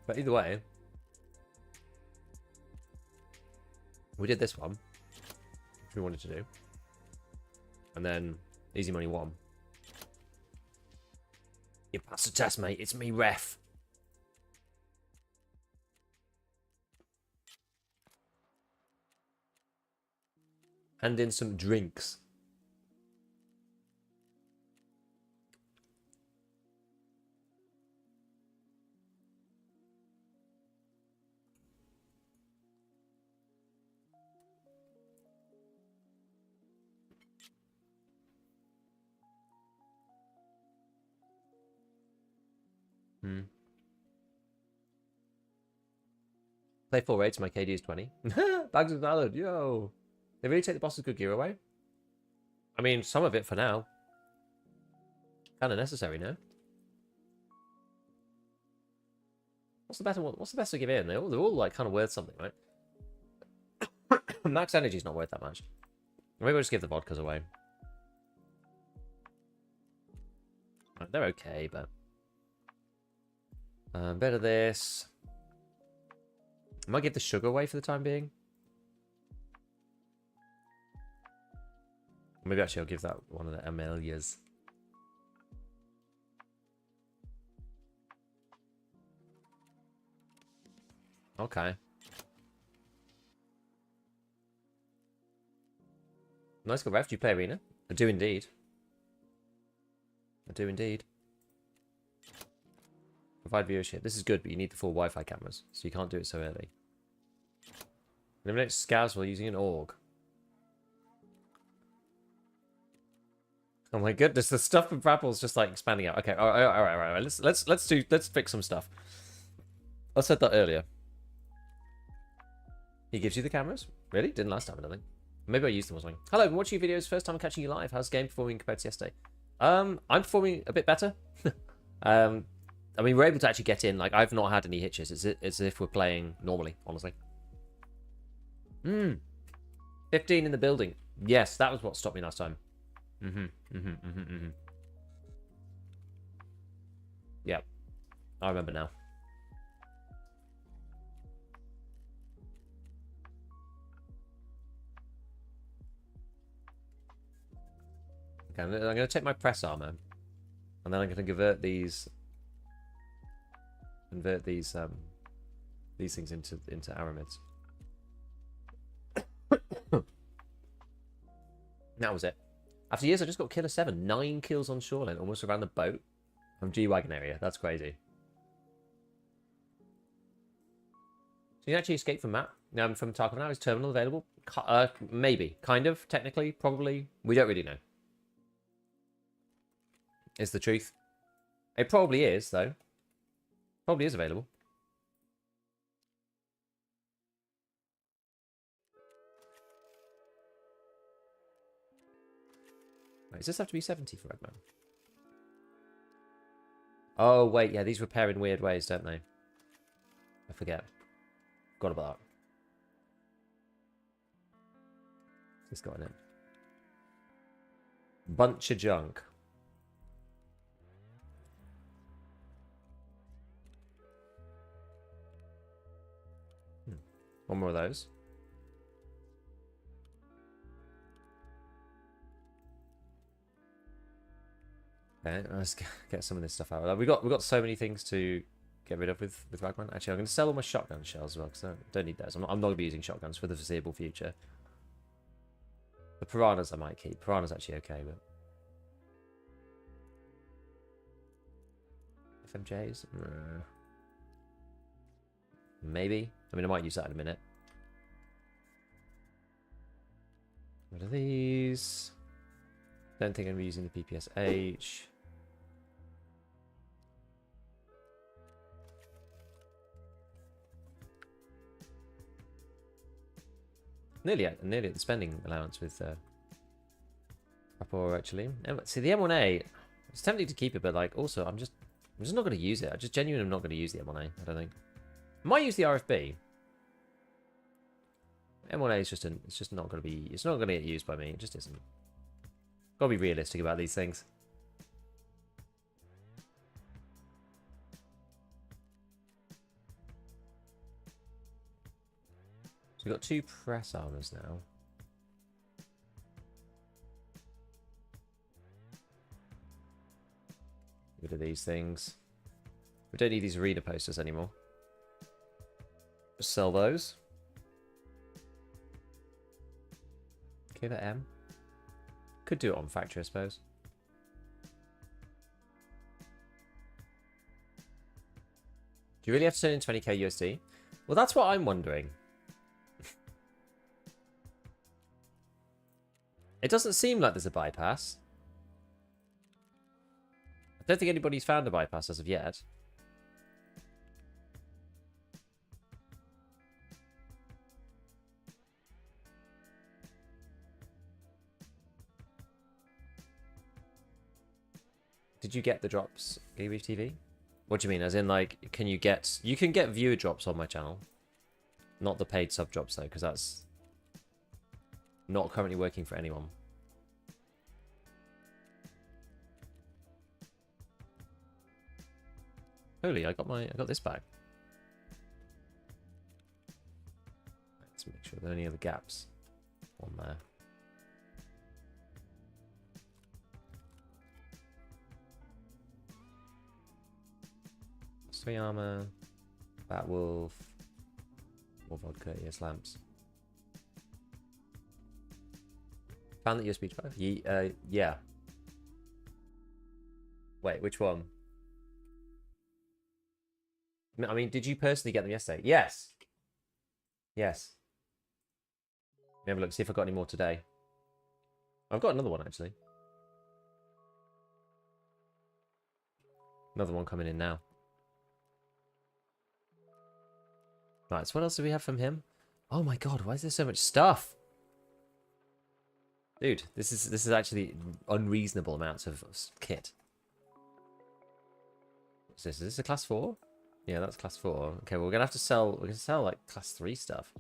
But either way, we did this one, which we wanted to do. And then Easy Money 1. You passed the test, mate. It's me, ref. And in some drinks. Play 4 raids, my KD is 20. Bags of salad, yo. They really take the boss's good gear away? I mean, some of it for now. Kind of necessary, no? What's the better one? What's the best to give in? They're all like kind of worth something, right? Max energy's not worth that much. Maybe we'll just give the vodkas away. Right, they're okay, but better this. I might give the sugar away for the time being. Maybe actually I'll give that one of the Amelias. Okay. Nice go, Rev. Do you play Arena? I do indeed. I do indeed. Provide viewership. This is good, but you need the full Wi-Fi cameras, so you can't do it so early. Eliminate scavs while using an AUG. Oh my goodness, the stuff from Brapple's just like expanding out. Okay, all right. Let's fix some stuff. I said that earlier. He gives you the cameras? Really? Didn't last time, I don't think. Maybe I used them or something. Hello, I've been watching your videos. First time catching you live. How's the game performing compared to yesterday? I'm performing a bit better. I mean, we're able to actually get in. Like, I've not had any hitches. It's as if we're playing normally, honestly. 15 in the building. Yes, that was what stopped me last time. Yep. I remember now. Okay, I'm going to take my press armor. And then I'm going to convert these things into aramids. That was it. After years, I just got killer 7. 9 kills on shoreline, almost around the boat. From G-Wagon area. That's crazy. So you can actually escape from Matt. From Tarkov now. Is terminal available? Maybe. Kind of. Technically. Probably. We don't really know. Is the truth. It probably is, though. Probably is available. Right, does this have to be 70 for Redman? Oh, wait, yeah, these repair in weird ways, don't they? I forget. Forgot about that. What's this got in it? Bunch of junk. One more of those. Okay, let's get some of this stuff out. We got so many things to get rid of with Ragman. Actually, I'm going to sell all my shotgun shells as well because I don't need those. I'm not going to be using shotguns for the foreseeable future. The piranhas I might keep. Piranhas actually okay, but FMJs, maybe. I mean, I might use that in a minute. What are these? Don't think I'm gonna be using the PPSH. Nearly at the spending allowance with rapport actually. See the M1A. It's tempting to keep it, but like also I'm just not going to use it. I just genuinely am not going to use the M1A. I don't think. I might use the RFB. M1A is it's just not going to be. It's not going to get used by me. It just isn't. Got to be realistic about these things. So we've got 2 press armors now. Rid of these things. We don't need these arena posters anymore. Just sell those. Okay, that M. Could do it on factory, I suppose. Do you really have to turn in 20k USD? Well, that's what I'm wondering. It doesn't seem like there's a bypass. I don't think anybody's found a bypass as of yet. Did you get the drops, Gabeef TV? What do you mean? As in, like, can you get... You can get viewer drops on my channel. Not the paid sub drops, though, because that's not currently working for anyone. Holy, I got this back. Let's make sure there are any other gaps on there. Three armor, Bat Wolf, more vodka, yes, lamps. Found the USB drive? Yeah. Wait, which one? I mean, did you personally get them yesterday? Yes. Yes. Let me have a look, see if I got any more today. I've got another one, actually. Another one coming in now. Right, so what else do we have from him? Oh my god, why is there so much stuff? Dude, this is actually unreasonable amounts of kit. What's this? Is this a class 4? Yeah, that's class 4. Okay, well, we're gonna have to sell. We're gonna sell like class 3 stuff.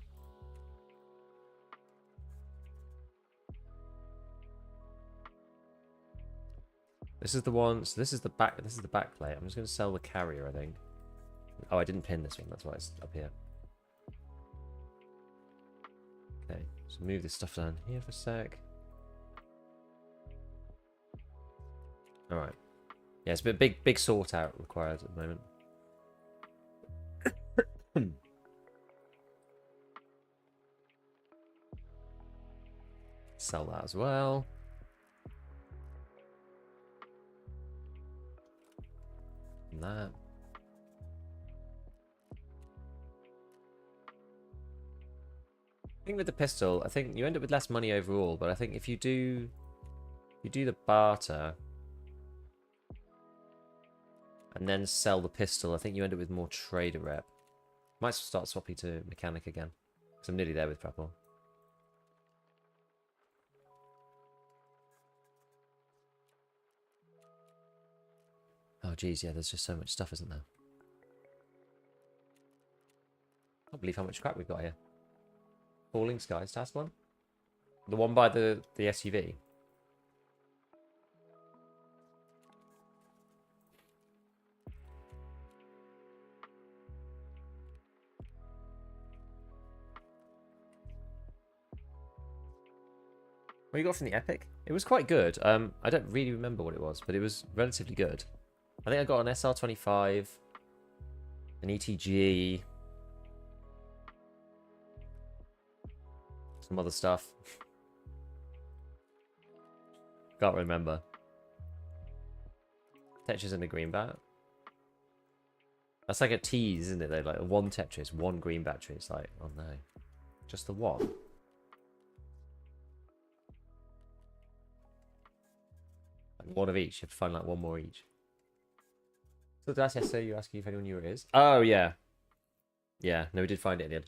This is the one. So this is the back. This is the back plate. I'm just gonna sell the carrier, I think. Oh, I didn't pin this one. That's why it's up here. Okay, so move this stuff down here for a sec. All right. Yeah, it's a bit big sort out required at the moment. Sell that as well. And that. I think with the pistol, I think you end up with less money overall, but I think if you do the barter and then sell the pistol, I think you end up with more trader rep. Might start swapping to mechanic again, because I'm nearly there with Prepple. Oh, geez, yeah, there's just so much stuff, isn't there? I can't believe how much crap we've got here. Falling Skies, task one? The one by the SUV? What you got from the Epic? It was quite good. I don't really remember what it was, but it was relatively good. I think I got an SR25, an ETG, some other stuff. Can't remember. Tetris and a greenback. That's like a tease, isn't it? They're like one Tetris, one green battery. It's like, oh no, just the one. Like one of each. You have to find like one more each. So that's yesterday. You're asking if anyone knew where it is. Oh yeah, yeah. No, we did find it in the end.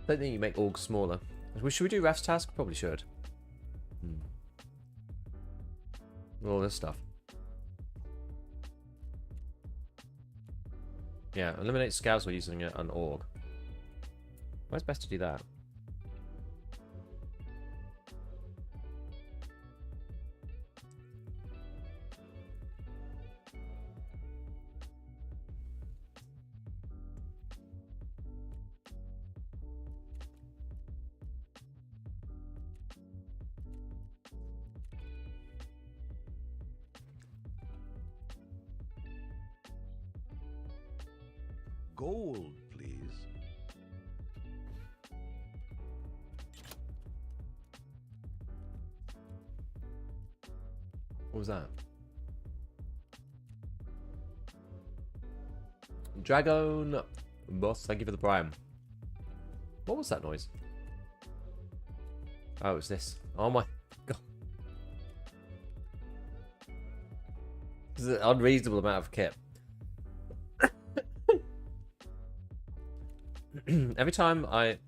I don't think you make orgs smaller. Should we do ref's task? Probably should. All this stuff. Yeah, eliminate scavs while using an org. Where's best to do that? Gold, please. What was that? Dragon boss, thank you for the prime. What was that noise? Oh, it was this. Oh my god. This is an unreasonable amount of kit. Every time I...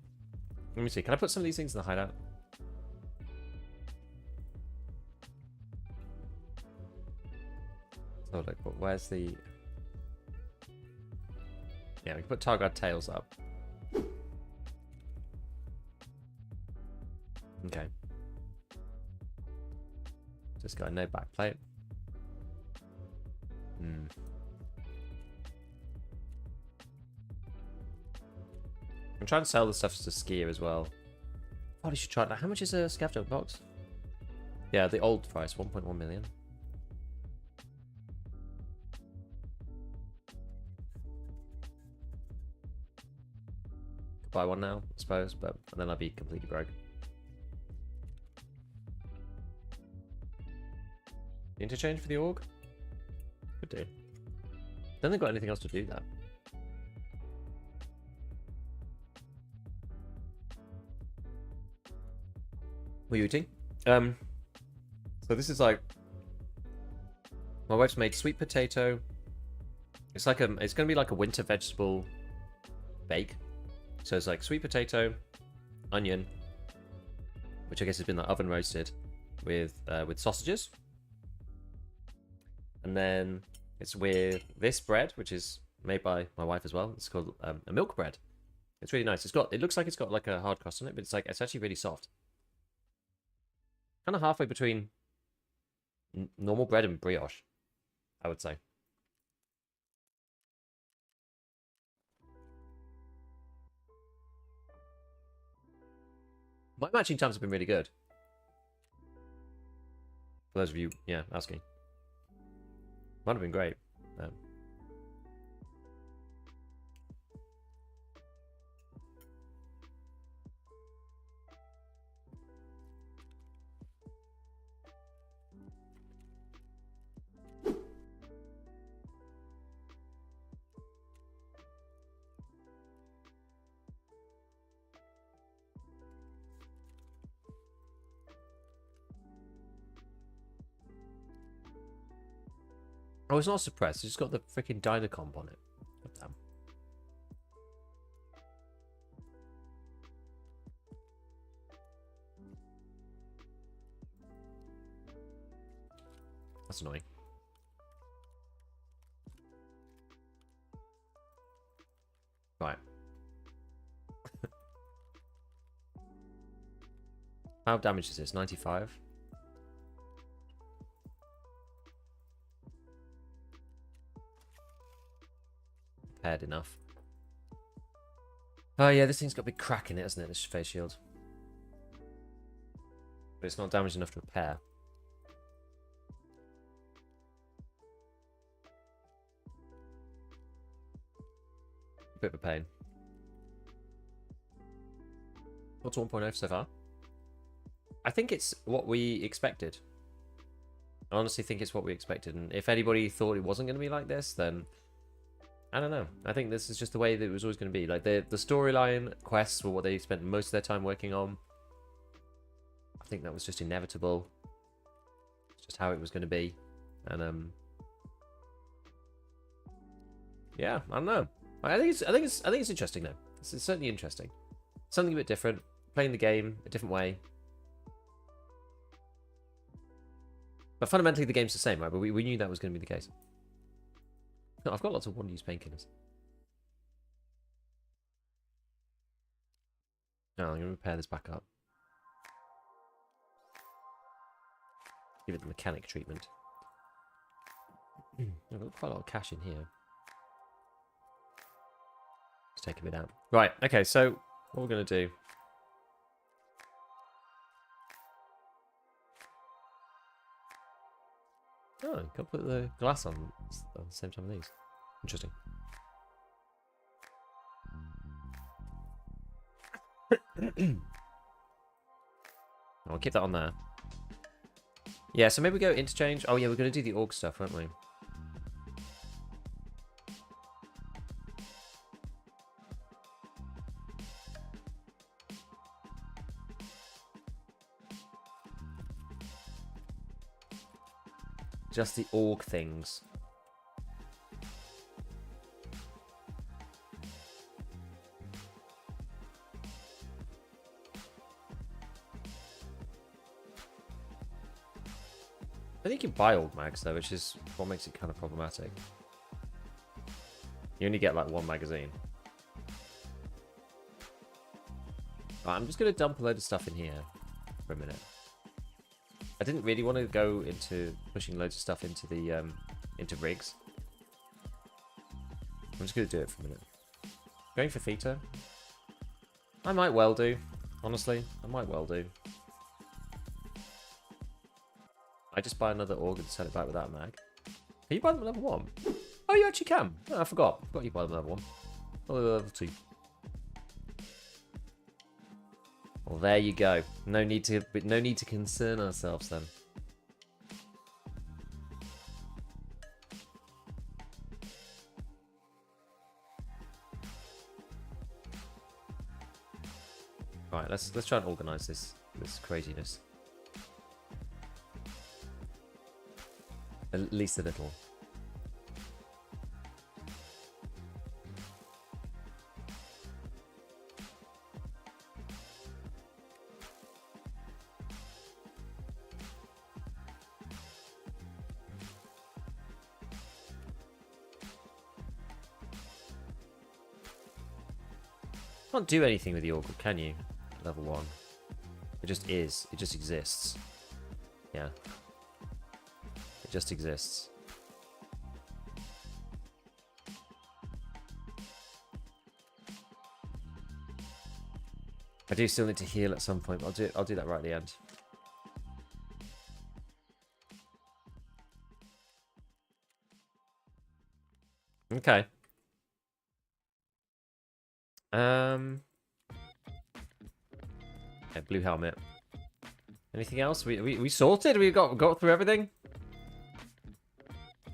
Let me see. Can I put some of these things in the hideout? So, like, where's the... Yeah, we can put Tarkov tails up. Okay. Just got no backplate. I'm trying to sell the stuff to skier as well. Probably should try that. How much is a ScavTalk box? Yeah, the old price, 1.1 million. Could buy one now, I suppose, but then I'd be completely broke. Interchange for the org? Could do. Then they've got anything else to do that. What are you eating? So this is like my wife's made sweet potato. It's like it's gonna be like a winter vegetable bake. So it's like sweet potato, onion, which I guess has been like oven roasted with sausages, and then it's with this bread, which is made by my wife as well. It's called a milk bread. It's really nice. It looks like it's got like a hard crust on it, but it's actually really soft. Kind of halfway between normal bread and brioche, I would say. My matching times have been really good. For those of you, yeah, asking. Might have been great. Oh, it's not suppressed. It's just got the freaking Dynacomp on it. God damn. That's annoying. Right. How damage is this? 95? Paired enough. Oh yeah, this thing's got a big crack in it, hasn't it? This face shield. But it's not damaged enough to repair. Bit of a pain. What's 1.0 so far? I think it's what we expected. I honestly think it's what we expected. And if anybody thought it wasn't going to be like this, then I don't know. I think this is just the way that it was always going to be. Like the storyline quests were what they spent most of their time working on. I think that was just inevitable. It's just how it was going to be. And yeah, I don't know. I think it's interesting though. It's certainly interesting. Something a bit different. Playing the game a different way. But fundamentally, the game's the same, right? But we knew that was going to be the case. No, I've got lots of one-use painkillers. No, I'm going to repair this back up. Give it the mechanic treatment. I've got quite a lot of cash in here. Let's take a bit out. Right, okay, so what we're going to do... Oh, you can put the glass on the same time as these. Interesting. I'll keep that on there. Yeah, so maybe we go interchange. Oh yeah, we're going to do the org stuff, aren't we? Just the orc things. I think you buy orc mags though, which is what makes it kind of problematic. You only get like one magazine. Right, I'm just going to dump a load of stuff in here for a minute. I didn't really want to go into pushing loads of stuff into the into rigs. I'm just going to do it for a minute. Going for Theta. I might well do. Honestly, I might well do. I just buy another org and sell it back without a mag. Can you buy them at level 1? Oh, you actually can. Oh, I forgot. I forgot you buy them at level 1. Oh, level 2. Well, there you go. No need to concern ourselves then. Right, let's try and organise this craziness. At least a little. Can't do anything with the orc, can you? Level 1. It just is. It just exists. Yeah. It just exists. I do still need to heal at some point, but I'll do that right at the end. Okay. Okay, blue helmet. Anything else? We sorted? We got through everything?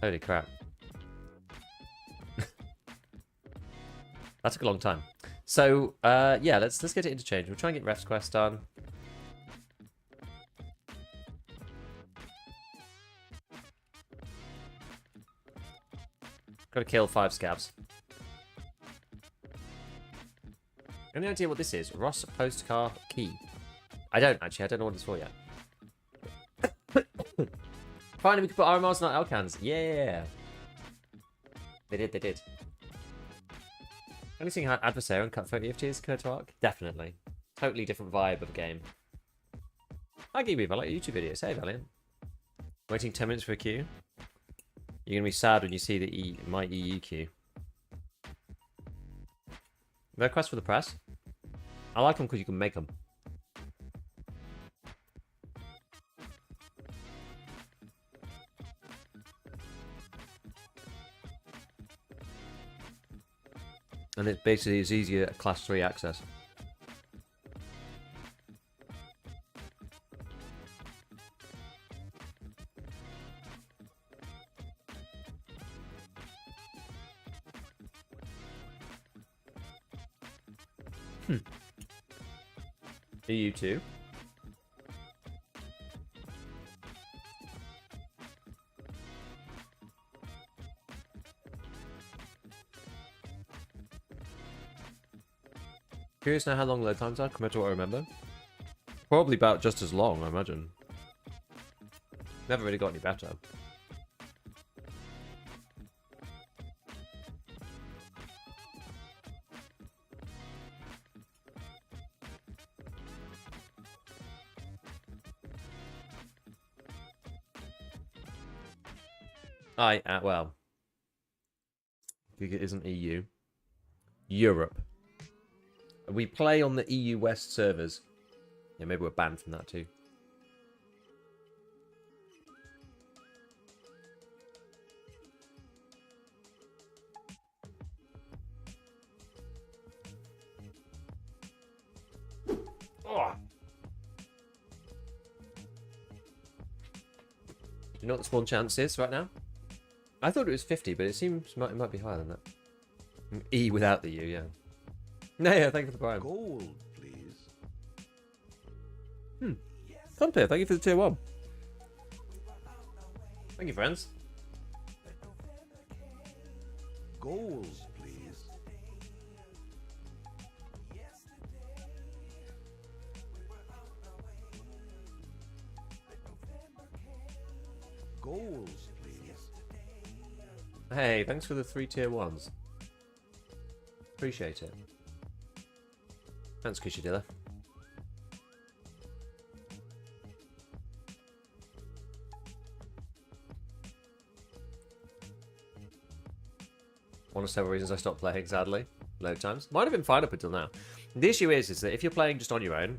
Holy crap. That took a long time. So, yeah, let's get it interchange. We'll try and get Ref's quest done. Got to kill 5 scavs. Any idea what this is? Ross postcard key. I don't actually. I don't know what it's for yet. Finally, we can put RMRs on our Elcans. Yeah. They did. They did. Only seeing how adversarial and cutthroat EFTs occur to Ark? Definitely. Totally different vibe of a game. Hi, Geebeef. I like your YouTube videos. Hey, Valiant. Waiting 10 minutes for a queue. You're going to be sad when you see the my EU queue. No quest for the press? I like them because you can make them. And it basically is easier class 3 access. EU 2. Curious now how long load times are compared to what I remember. Probably about just as long, I imagine. Never really got any better. Well, it isn't EU. Europe. We play on the EU West servers. Yeah, maybe we're banned from that too. Oh. You know what the spawn chance is right now? I thought it was 50, but it seems it might be higher than that. E without the U, yeah. No, yeah, thank you for the prime. Gold, please. Conte, thank you for the tier 1. Thank you, friends. Gold, please. Gold, please. Hey, thanks for the 3 tier 1s. Appreciate it. Thanks, Kushidilla. One of several reasons I stopped playing, sadly. Load times. Might have been fine up until now. The issue is that if you're playing just on your own,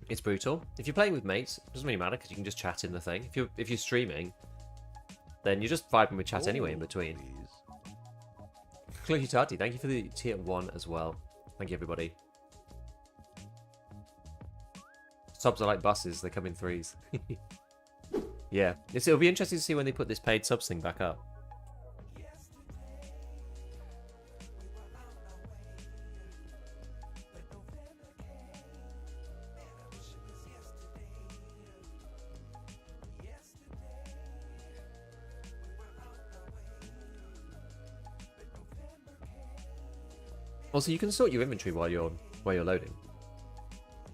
it's brutal. If you're playing with mates, it doesn't really matter because you can just chat in the thing. If you're streaming, then you're just vibing with chat anyway in between. Clucky Tati, thank you for the tier 1 as well. Thank you, everybody. Subs are like buses, they come in 3s. Yeah, it'll be interesting to see when they put this paid subs thing back up. Also, you can sort your inventory while you're loading.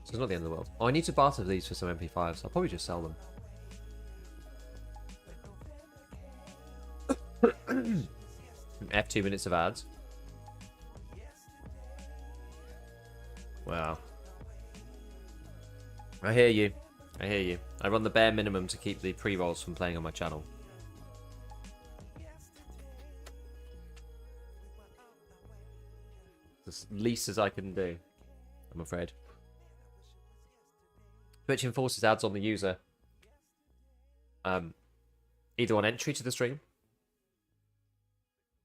So it's not the end of the world. Oh, I need to barter these for some MP5s. I'll probably just sell them. F2 minutes of ads. Wow. I hear you. I hear you. I run the bare minimum to keep the pre-rolls from playing on my channel. As least as I can do, I'm afraid. Twitch enforces ads on the user. Either on entry to the stream,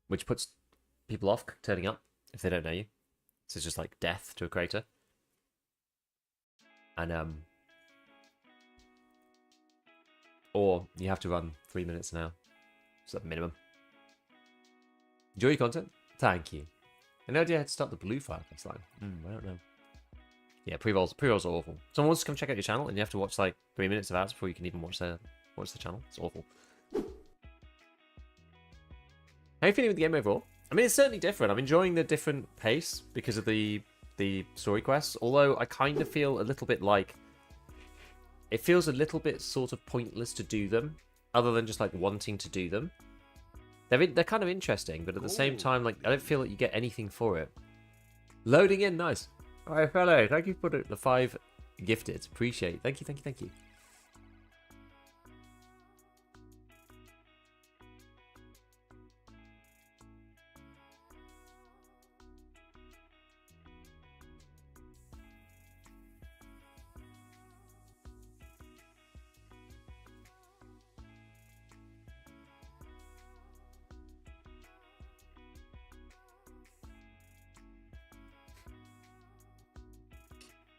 which puts people off turning up if they don't know you. So it's just like death to a creator. And or you have to run 3 minutes now. It's the minimum. Enjoy your content? Thank you. I no idea how to start the blue fire quest line. I don't know. Yeah, pre-rolls are awful. Someone wants to come check out your channel and you have to watch like 3 minutes of ads before you can even watch the channel. It's awful. How are you feeling with the game overall? I mean, it's certainly different. I'm enjoying the different pace because of the story quests. Although I kind of feel a little bit like it feels a little bit sort of pointless to do them, other than just like wanting to do them. They're kind of interesting, but at the same time, like I don't feel like you get anything for it. Loading in, nice. All right, fellow, thank you for the 5 gifted. Appreciate it. Thank you, thank you, thank you.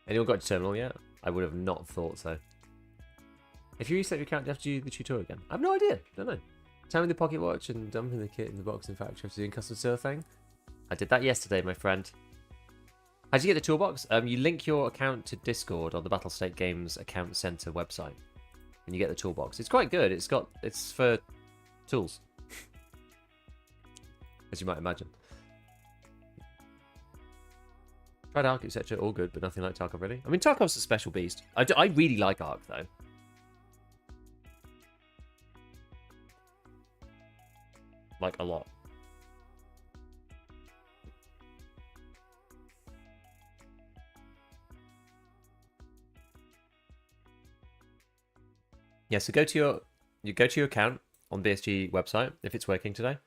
Anyone got a terminal yet? I would have not thought so. If you reset your account, do you have to do the tutorial again? I have no idea. Don't know. Timing the pocket watch and dumping the kit in the box in factory after doing custom server thing. I did that yesterday, my friend. How'd you get the toolbox? You link your account to Discord on the Battlestate Games Account Center website, and you get the toolbox. It's quite good. It's for tools, as you might imagine. Tried Ark, etc. All good, but nothing like Tarkov, really. I mean, Tarkov's a special beast. I really like Ark, though. Like, a lot. Yeah, so go to your account on BSG website, if it's working today.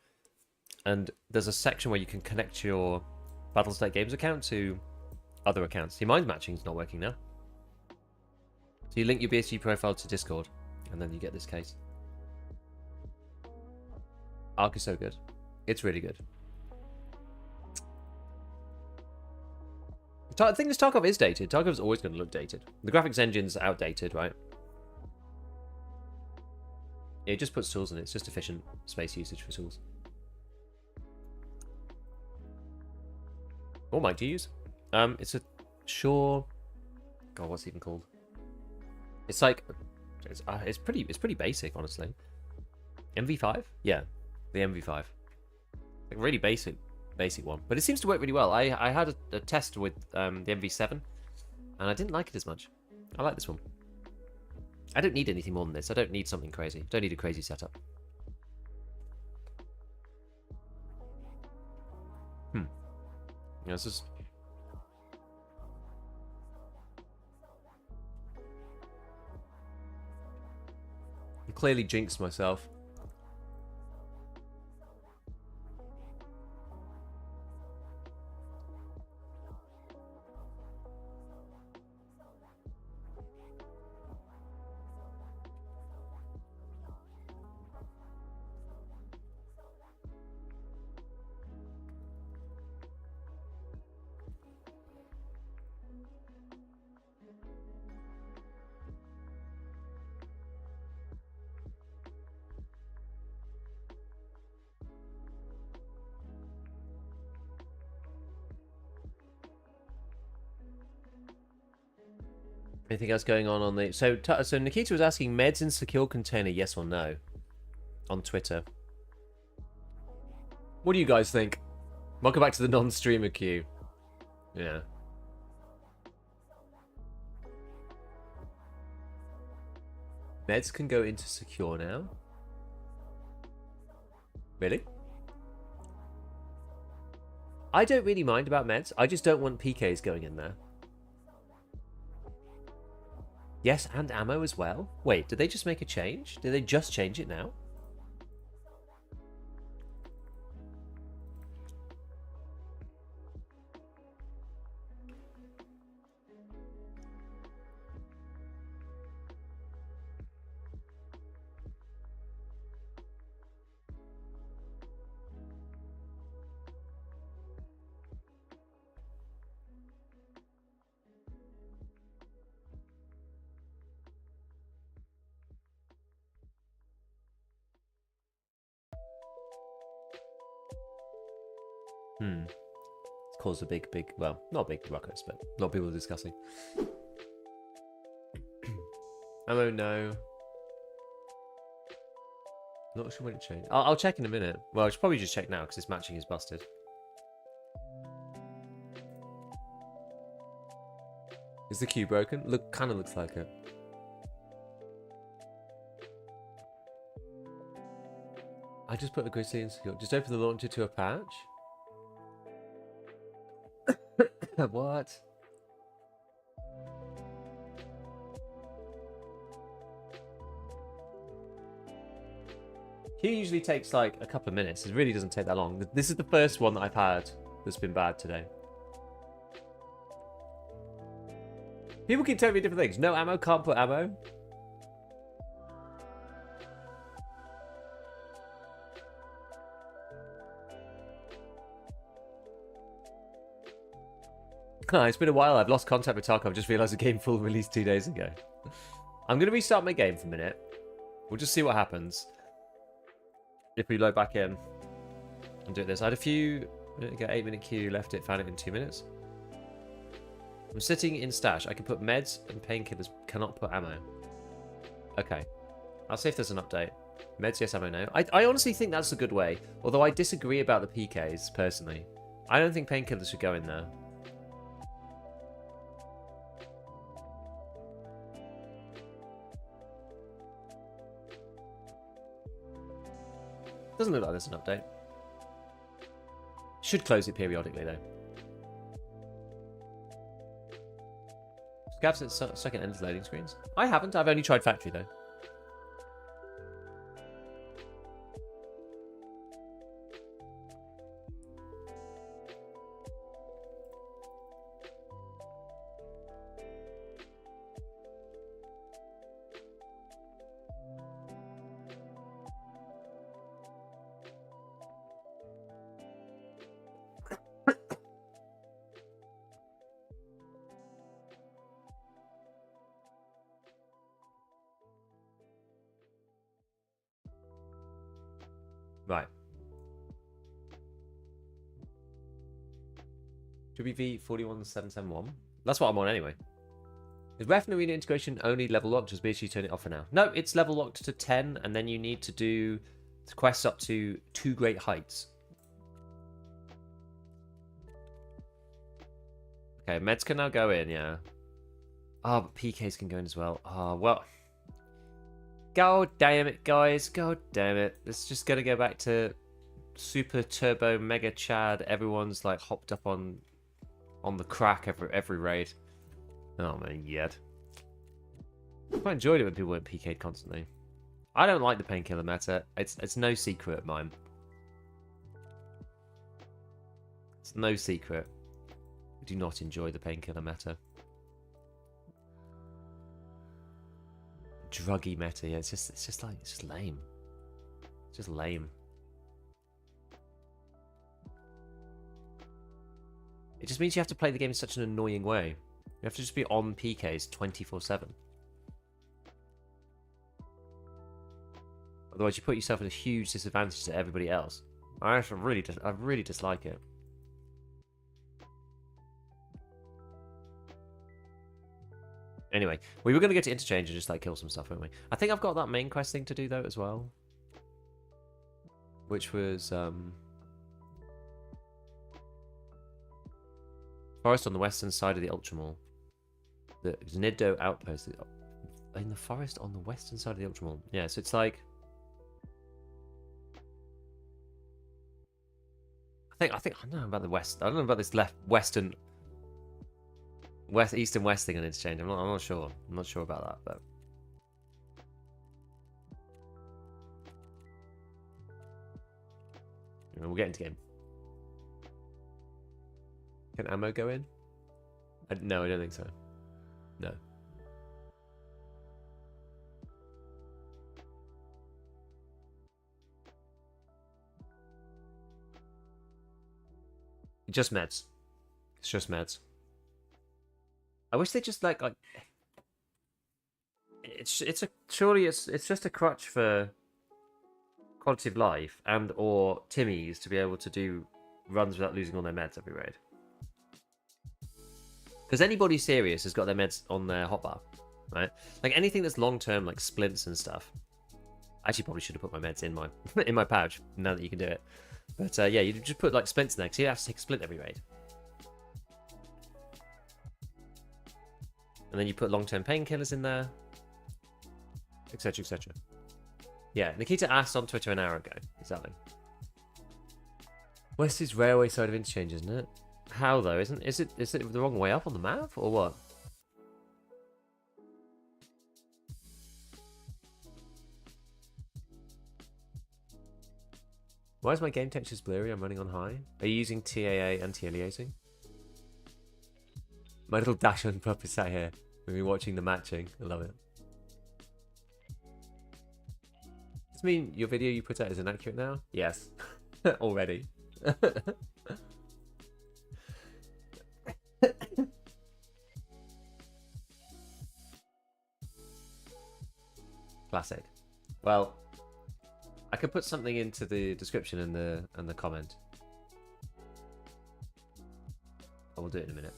And there's a section where you can connect your Battlestate Games account to other accounts. See, mind matching's not working now. So you link your BSG profile to Discord, and then you get this case. Ark is so good. It's really good. The thing is, Tarkov is dated. Tarkov's always going to look dated. The graphics engine's outdated, right? It just puts tools in it. It's just efficient space usage for tools. What mic do you use? It's a Shore. God, what's it even called? It's like it's pretty basic, honestly. MV5? Yeah, the MV5. Like really basic one, but it seems to work really well. I had a test with the MV7, and I didn't like it as much. I like this one. I don't need anything more than this. I don't need something crazy. Don't need a crazy setup. Yeah, this is. I clearly jinxed myself. Anything else going on the... So Nikita was asking, meds in secure container, yes or no? On Twitter. What do you guys think? Welcome back to the non-streamer queue. Yeah. Meds can go into secure now? Really? I don't really mind about meds. I just don't want PKs going in there. Yes, and ammo as well. Wait, did they just make a change? Did they just change it now? It's caused a big, well, not big ruckus, but a lot of people are discussing. Ammo, no. Not sure when it changed. I'll check in a minute. Well, I should probably just check now because this matching is busted. Is the queue broken? Kind of looks like it. I just put the grizzly in secure. Just open the launcher to a patch. What? Queue usually takes like a couple of minutes. It really doesn't take that long. This is the first one that I've had that's been bad today. People keep telling me different things. No ammo, can't put ammo. It's been a while. I've lost contact with Tarkov. Just realised the game full released 2 days ago. I'm going to restart my game for a minute. We'll just see what happens. If we load back in and do this. I had a few... Get 8-minute queue, left it, found it in 2 minutes. I'm sitting in stash. I can put meds and painkillers. Cannot put ammo. Okay. I'll see if there's an update. Meds, yes, ammo, no. I honestly think that's a good way. Although I disagree about the PKs, personally. I don't think painkillers should go in there. Doesn't look like there's an update. Should close it periodically, though. Scav's at second end loading screens. I haven't. I've only tried factory, though. Right. WV 41771. That's what I'm on anyway. Is Ref and Arena integration only level locked? Just basically turn it off for now. No, it's level locked to 10, and then you need to do quests up to 2 great heights. Okay, meds can now go in, yeah. Ah, but PKs can go in as well. Ah, well. God damn it, guys. God damn it. It's just going to go back to super turbo mega chad. Everyone's like hopped up on the crack every raid. Oh man, yet. I quite enjoyed it when people went PK'd constantly. I don't like the painkiller meta. It's no secret of mine. It's no secret. I do not enjoy the painkiller meta. Druggy meta, yeah, it's just lame. It's just lame. It just means you have to play the game in such an annoying way. You have to just be on PKs 24/7. Otherwise, you put yourself at a huge disadvantage to everybody else. I really dislike it. Anyway, we were going to get to interchange and just like kill some stuff, weren't we? I think I've got that main quest thing to do though as well, which was forest on the western side of the Ultramall. The Nido outpost in the forest on the western side of the Ultramall. Yeah, so it's like I don't know about the west. I don't know about this east and west thing on interchange. I'm not sure. I'm not sure about that, but we'll get into game. Can ammo go in? No, I don't think so. No. Just meds. It's just meds. I wish they just like it's just a crutch for quality of life and or Timmies to be able to do runs without losing all their meds every raid. Because anybody serious has got their meds on their hotbar, right? Like anything that's long term, like splints and stuff. I actually probably should have put my meds in my in my pouch now that you can do it. But yeah, you just put like splints in there because you have to take a splint every raid. And then you put long-term painkillers in there, etc, etc. Yeah, Nikita asked on Twitter an hour ago. Exactly. West is railway side of interchange, isn't it? How though? Is it the wrong way up on the map or what? Why is my game textures blurry? I'm running on high. Are you using TAA anti-aliasing? My little Dachshund pup is sat here. We've been watching the matching. I love it. Does this mean your video you put out is inaccurate now? Yes. Already. Classic. Well, I could put something into the description and the comment. I will do it in a minute.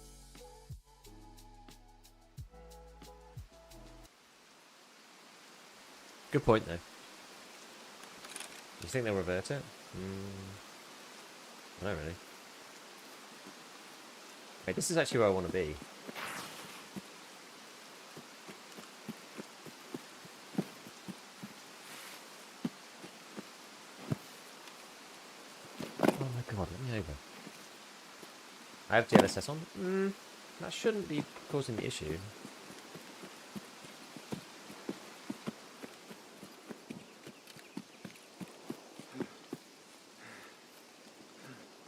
Good point, though. You think they'll revert it? I don't really. Wait, this is actually where I want to be. Oh my god, let me over. I have DLSS on? That shouldn't be causing the issue.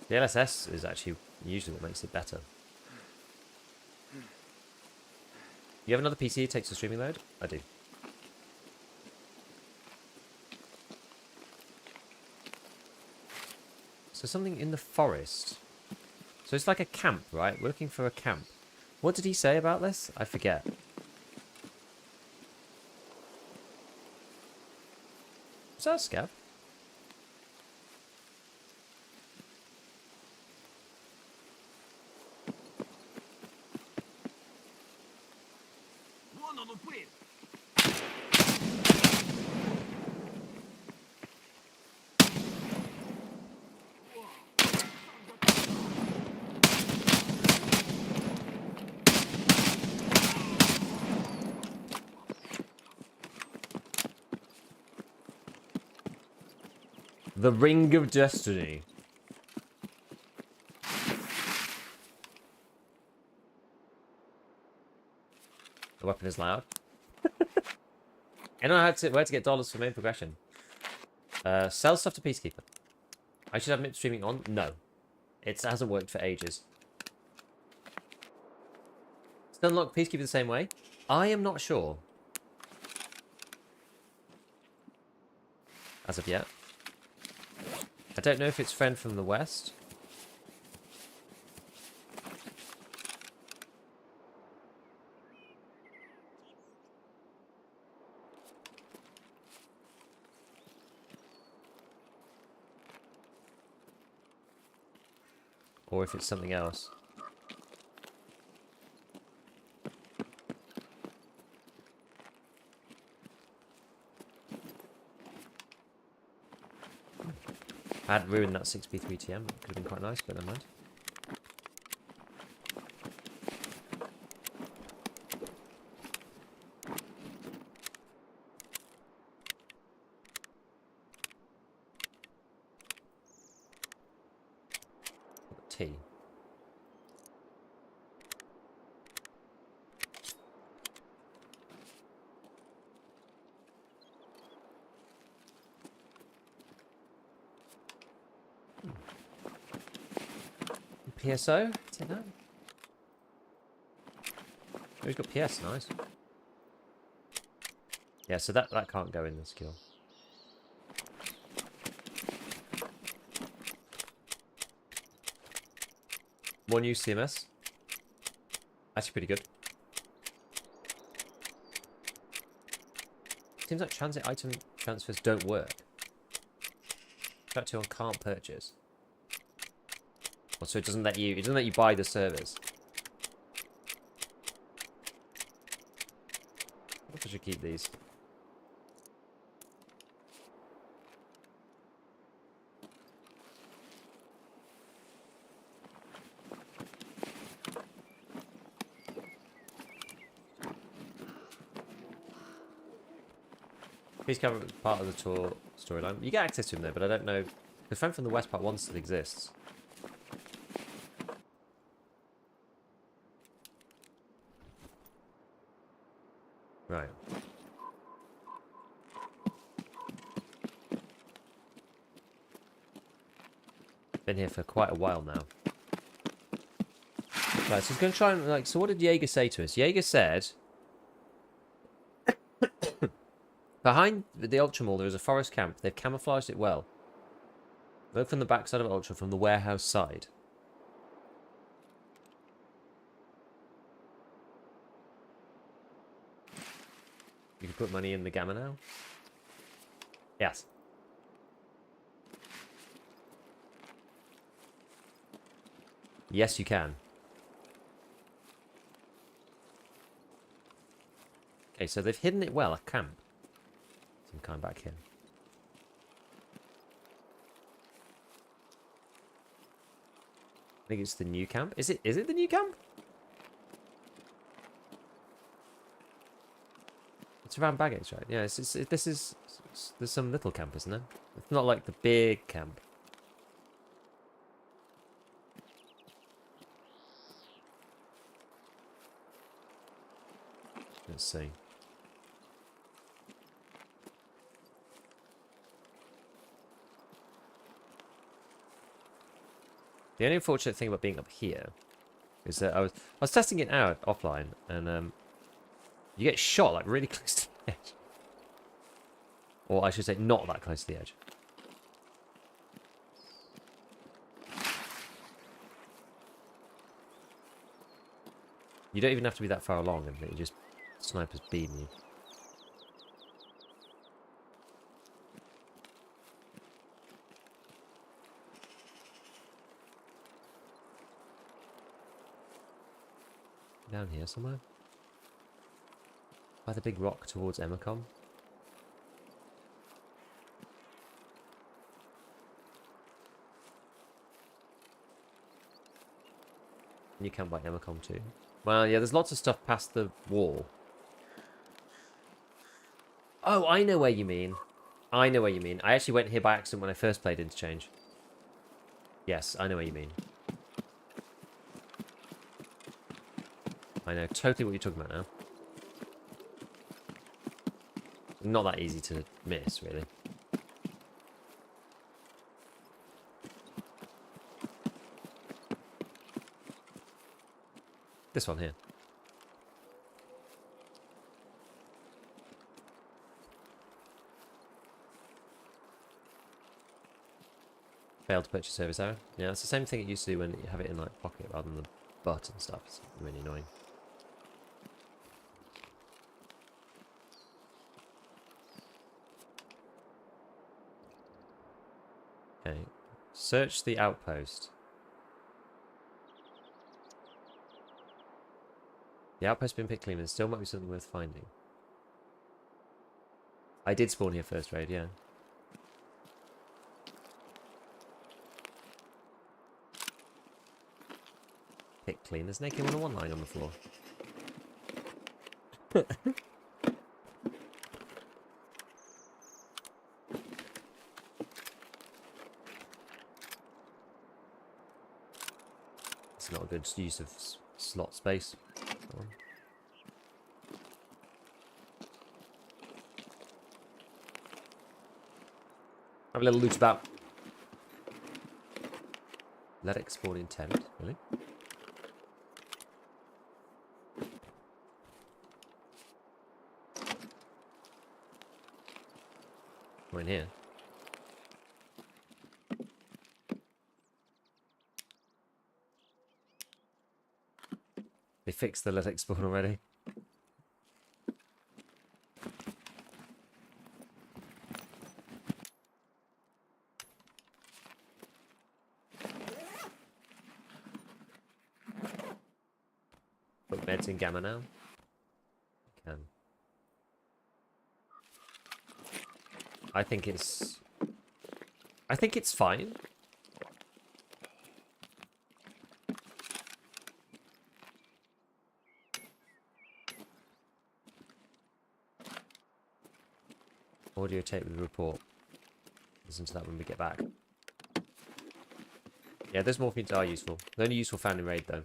The LSS is actually usually what makes it better. You have another PC that takes the streaming load? I do. So something in the forest. So it's like a camp, right? We're looking for a camp. What did he say about this? I forget. Is that a scav? The Ring of Destiny. The weapon is loud. I know where to get dollars for main progression. Sell stuff to Peacekeeper. I should have MIP streaming on? No. It hasn't worked for ages. Still unlock Peacekeeper the same way? I am not sure. As of yet. I don't know if it's friend from the west. Or if it's something else. I had ruined that 6B3TM. It could have been quite nice, but never mind. T. PSO? Take that. Oh, he's got PS, nice. Yeah, so that can't go in the skill. More new CMS. Actually pretty good. Seems like transit item transfers don't work. Track 2 on can't purchase. So it doesn't let you buy the servers. I should keep these. Please cover part of the tour storyline. You get access to him there, but I don't know. The friend from the West Part 1 still exists. Right. Been here for quite a while now. Right, so he's going to try and, like, so what did Jaeger say to us? Jaeger said, behind the Ultra Mall there is a forest camp. They've camouflaged it well. Look from the backside of Ultra from the warehouse side. You can put money in the gamma now? Yes. Yes, you can. Okay, so they've hidden it well, a camp. Some kind back here. I think it's the new camp. Is it the new camp? It's around Baggates, right? Yeah, there's some little camp, isn't there? It's not like the big camp. Let's see. The only unfortunate thing about being up here is that I was testing it out offline, and you get shot like really close to the edge, or I should say, not that close to the edge. You don't even have to be that far along, and it just snipers beam you. Down here somewhere? By the big rock towards Emacom? You can by Emacom too. Well, yeah, there's lots of stuff past the wall. Oh, I know where you mean. I know where you mean. I actually went here by accident when I first played Interchange. Yes, I know what you mean. I know totally what you're talking about now. Not that easy to miss, really. This one here. Failed to purchase service error. Yeah, it's the same thing it used to do when you have it in like pocket rather than the butt and stuff. It's really annoying. Okay. Search the outpost. The outpost's been picked clean, and still might be something worth finding. I did spawn here first raid, yeah. Pick clean. There's an AK-101 lying on the floor. It's not a good use of slot space. Have a little loot about. Let it spawn in tent, really? We're in here. They fixed the let it spawn already. Put meds in gamma now. Can. I think it's fine. Audio tape with the report. Listen to that when we get back. Yeah, those morphines are useful. They're only useful found in raid, though.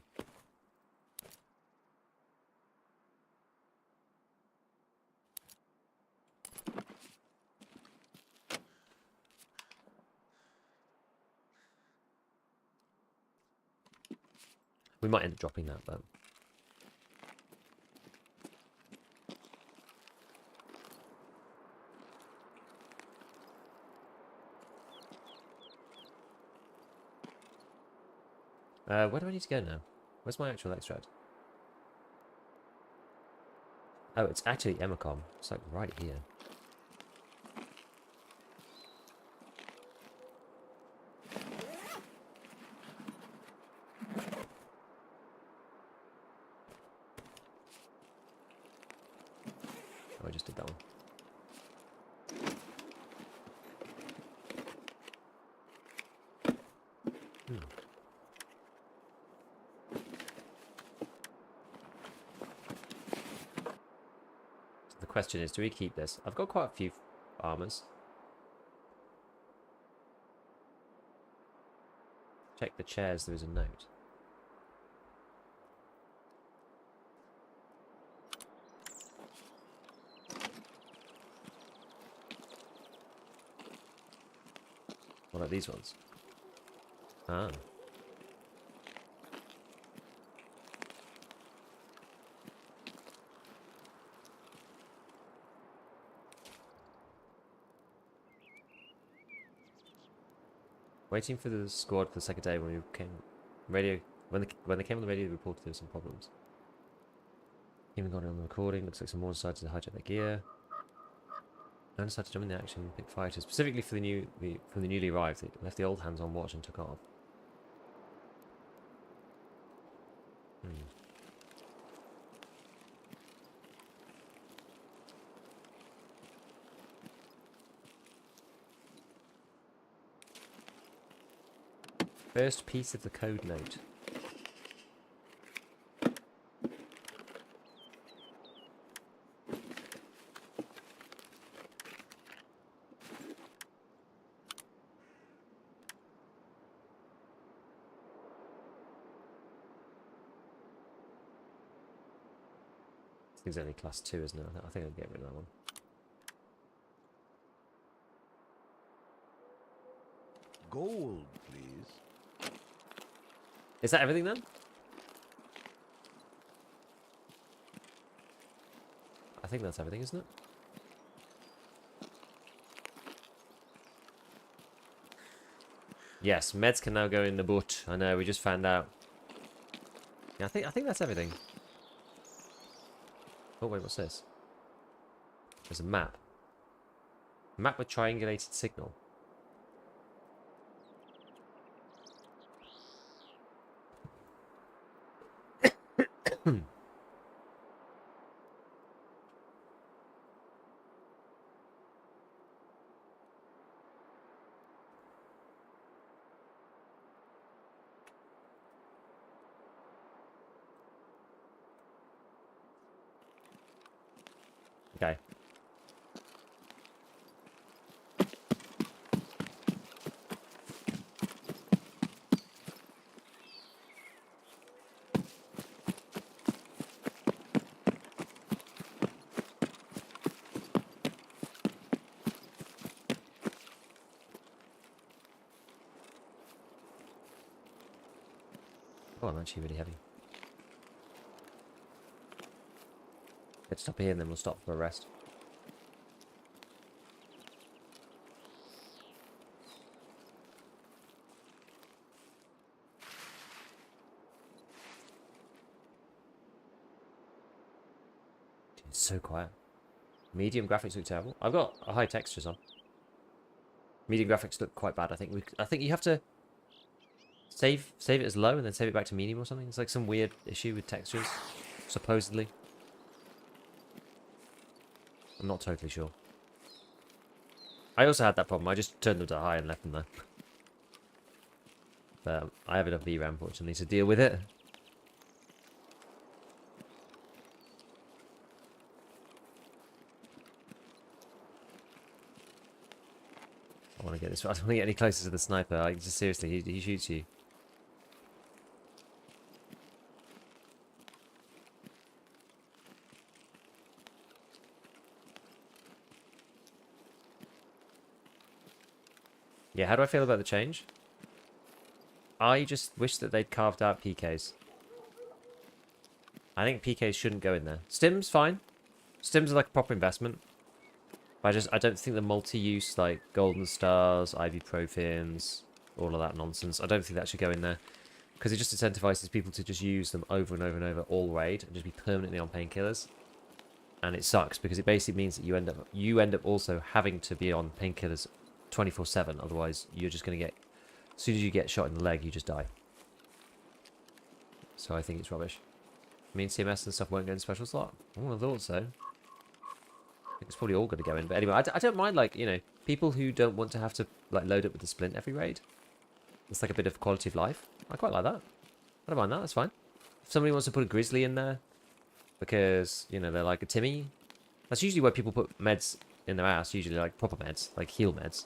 We might end up dropping that, but... where do I need to go now? Where's my actual extract? Oh, it's actually Emacom. It's like right here. Oh, I just did that one. The question is, do we keep this? I've got quite a few armors. Check the chairs, there is a note. What about these ones? Ah. Waiting for the squad for the second day when we came radio when they came on the radio they reported there were some problems. Even got it on the recording, looks like some more decided to hijack their gear. No one decided to jump in the action and pick fighters. Specifically for the newly arrived, they left the old hands on watch and took off. First piece of the code note. This thing's only class 2, isn't it? I think I'll get rid of that one. Gold, please. Is that everything then? I think that's everything, isn't it? Yes, meds can now go in the boot. I know, we just found out. Yeah, I think that's everything. Oh wait, what's this? There's a map. Map with triangulated signal. Okay. Oh, I'm actually really heavy. Let's stop here and then we'll stop for a rest. Dude, it's so quiet. Medium graphics look terrible. I've got high textures on. Medium graphics look quite bad. I think you have to save it as low and then save it back to medium or something. It's like some weird issue with textures, supposedly. I'm not totally sure. I also had that problem. I just turned them to high and left them there. But I have enough VRAM, fortunately, to deal with it. I want to get this. I don't want to get any closer to the sniper. Like, just seriously, he shoots you. Yeah, how do I feel about the change? I just wish that they'd carved out PKs. I think PKs shouldn't go in there. Stims, fine. Stims are like a proper investment. But I don't think the multi-use, like golden stars, ibuprofens, all of that nonsense, I don't think that should go in there. Because it just incentivizes people to just use them over and over and over all raid and just be permanently on painkillers. And it sucks because it basically means that you end up also having to be on painkillers 24/7. Otherwise, you're just going to get... As soon as you get shot in the leg, you just die. So I think it's rubbish. I mean, CMS and stuff won't go in special slot. I would have thought so. I think it's probably all going to go in. But anyway, I don't mind, like, you know, people who don't want to have to, like, load up with the splint every raid. It's like a bit of quality of life. I quite like that. I don't mind that. That's fine. If somebody wants to put a grizzly in there because, you know, they're like a Timmy. That's usually where people put meds in their ass. Usually, like, proper meds. Like heal meds.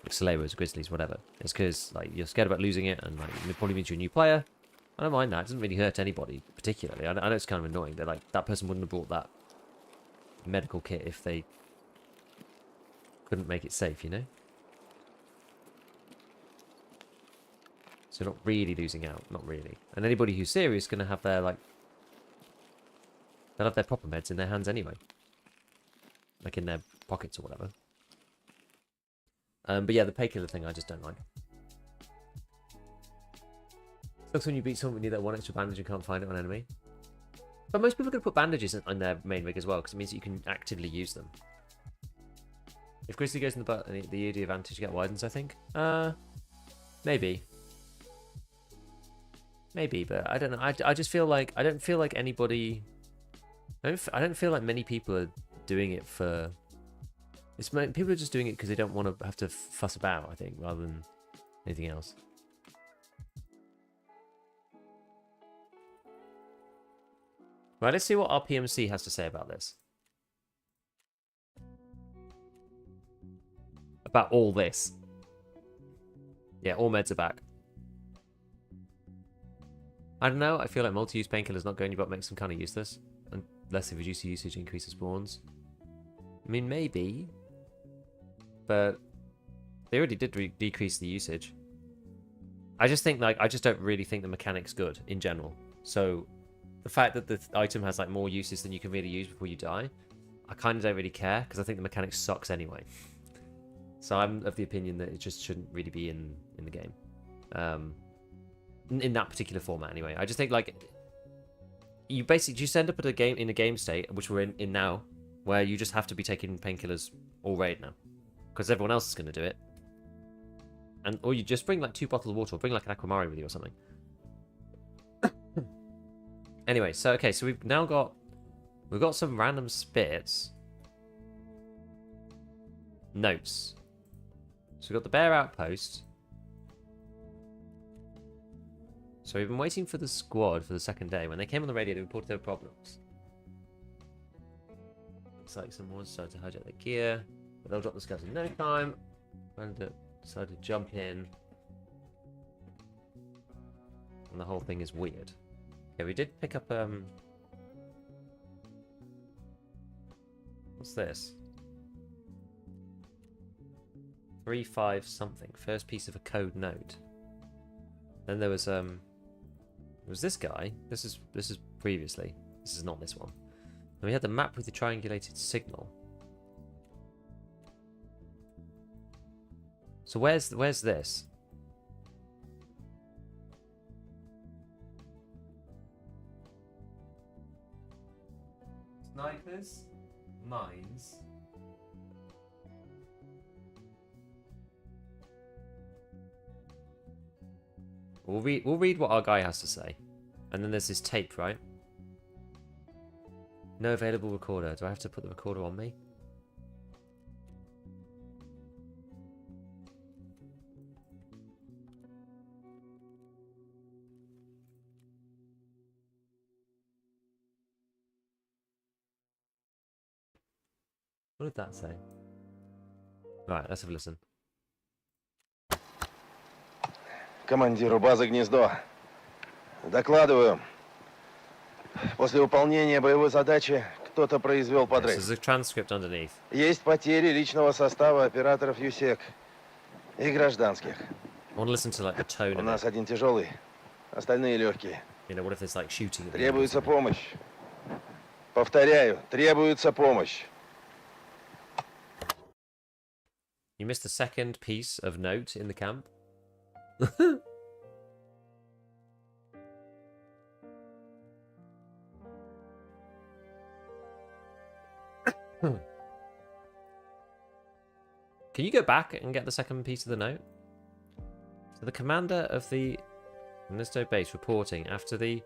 Like Slayers, Grizzlies, whatever. It's because, like, you're scared about losing it and, like, it probably means you're a new player. I don't mind that. It doesn't really hurt anybody, particularly. I know it's kind of annoying that, like, that person wouldn't have brought that medical kit if they couldn't make it safe, you know? So not really losing out. Not really. And anybody who's serious is going to have their, like... They'll have their proper meds in their hands anyway. Like in their pockets or whatever. But yeah, the painkiller thing I just don't like. Sucks when you beat someone with that one extra bandage and can't find it on enemy. But most people are going to put bandages on their main rig as well, because it means that you can actively use them. If Grizzly goes in the butt, the ED advantage get widens, I think. Maybe. Maybe, but I don't know. I just feel like I don't feel like anybody. I don't feel like many people are doing it for. People are just doing it because they don't want to have to fuss about. I think rather than anything else. Right, let's see what our PMC has to say about this. About all this. Yeah, all meds are back. I don't know, I feel like multi-use painkillers not going your butt makes them kind of useless. Unless they reduce the usage and increase the spawns. I mean, maybe. But they already did decrease the usage. I just think, like, I just don't really think the mechanic's good in general. So... the fact that the item has like more uses than you can really use before you die, I kind of don't really care because I think the mechanic sucks anyway. So I'm of the opinion that it just shouldn't really be in the game, in that particular format anyway. I just think like you basically just end up at in a game state, which we're in now, where you just have to be taking painkillers all raid now because everyone else is going to do it, or you just bring like 2 bottles of water, or bring like an Aquamari with you or something. Anyway, so okay, so we've got some random spits. Notes. So we've got the bear outpost. So we've been waiting for the squad for the second day. When they came on the radio, they reported their problems. Looks like someone started to hijack their gear, but they'll drop the scouts in no time. Bandit decided to jump in, and the whole thing is weird. Yeah, we did pick up, what's this? 3-5 something. First piece of a code note. Then there was this guy. This is previously. This is not this one. And we had the map with the triangulated signal. So where's this? Snipers, mines. We'll read what our guy has to say, and then there's this tape, right? No available recorder. Do I have to put the recorder on me? What did that say? Right, let's have a listen. Командиру базы «Гнездо». Докладываю. После выполнения боевой задачи кто-то произвел This подрыв. is a transcript underneath. Есть потери личного состава операторов ЮСЕК и гражданских. I want to listen to like the tone У of нас it. один тяжелый, остальные легкие. You know, what if there's like shooting at the end or Требуется something? помощь. Повторяю, требуется помощь. You missed the second piece of note in the camp. Can you go back and get the second piece of the note? So the commander of the Nisto base reporting after the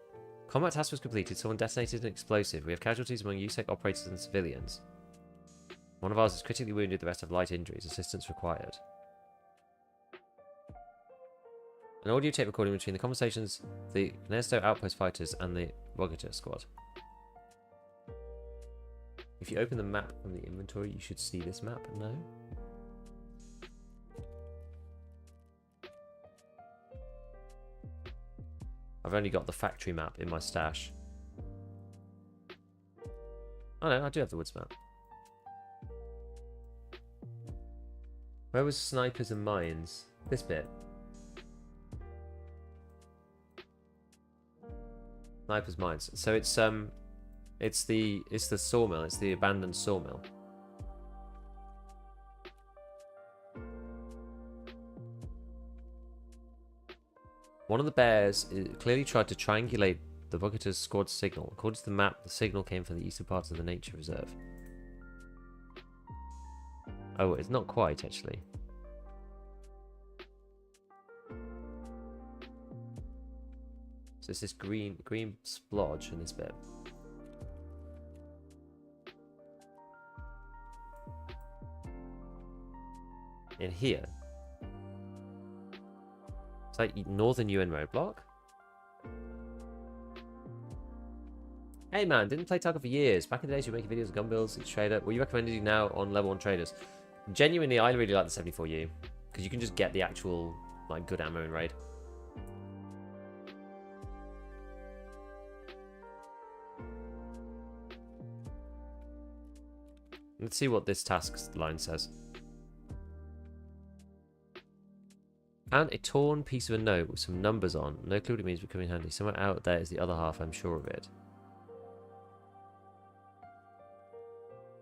combat task was completed, someone detonated an explosive. We have casualties among USEC operators and civilians. One of ours is critically wounded, the rest have light injuries. Assistance required. An audio tape recording between the conversations, the Nisto outpost fighters and the Bogota squad. If you open the map from the inventory, you should see this map. No? I've only got the factory map in my stash. Oh no, I do have the woods map. Where was snipers and mines? This bit. Snipers, mines. So it's the sawmill. It's the abandoned sawmill. One of the bears clearly tried to triangulate the Bogota's squad signal. According to the map, the signal came from the eastern parts of the nature reserve. Oh, it's not quite, actually. So it's this green splodge in this bit. In here. It's like northern UN roadblock. Hey man, didn't play Tarkov for years. Back in the days you were making videos of gun builds, each trader. What are you recommending now on level 1 traders? Genuinely, I really like the 74U. Because you can just get the actual, like, good ammo in raid. Let's see what this task line says. And a torn piece of a note with some numbers on. No clue what it means, but coming in handy. Somewhere out there is the other half, I'm sure of it.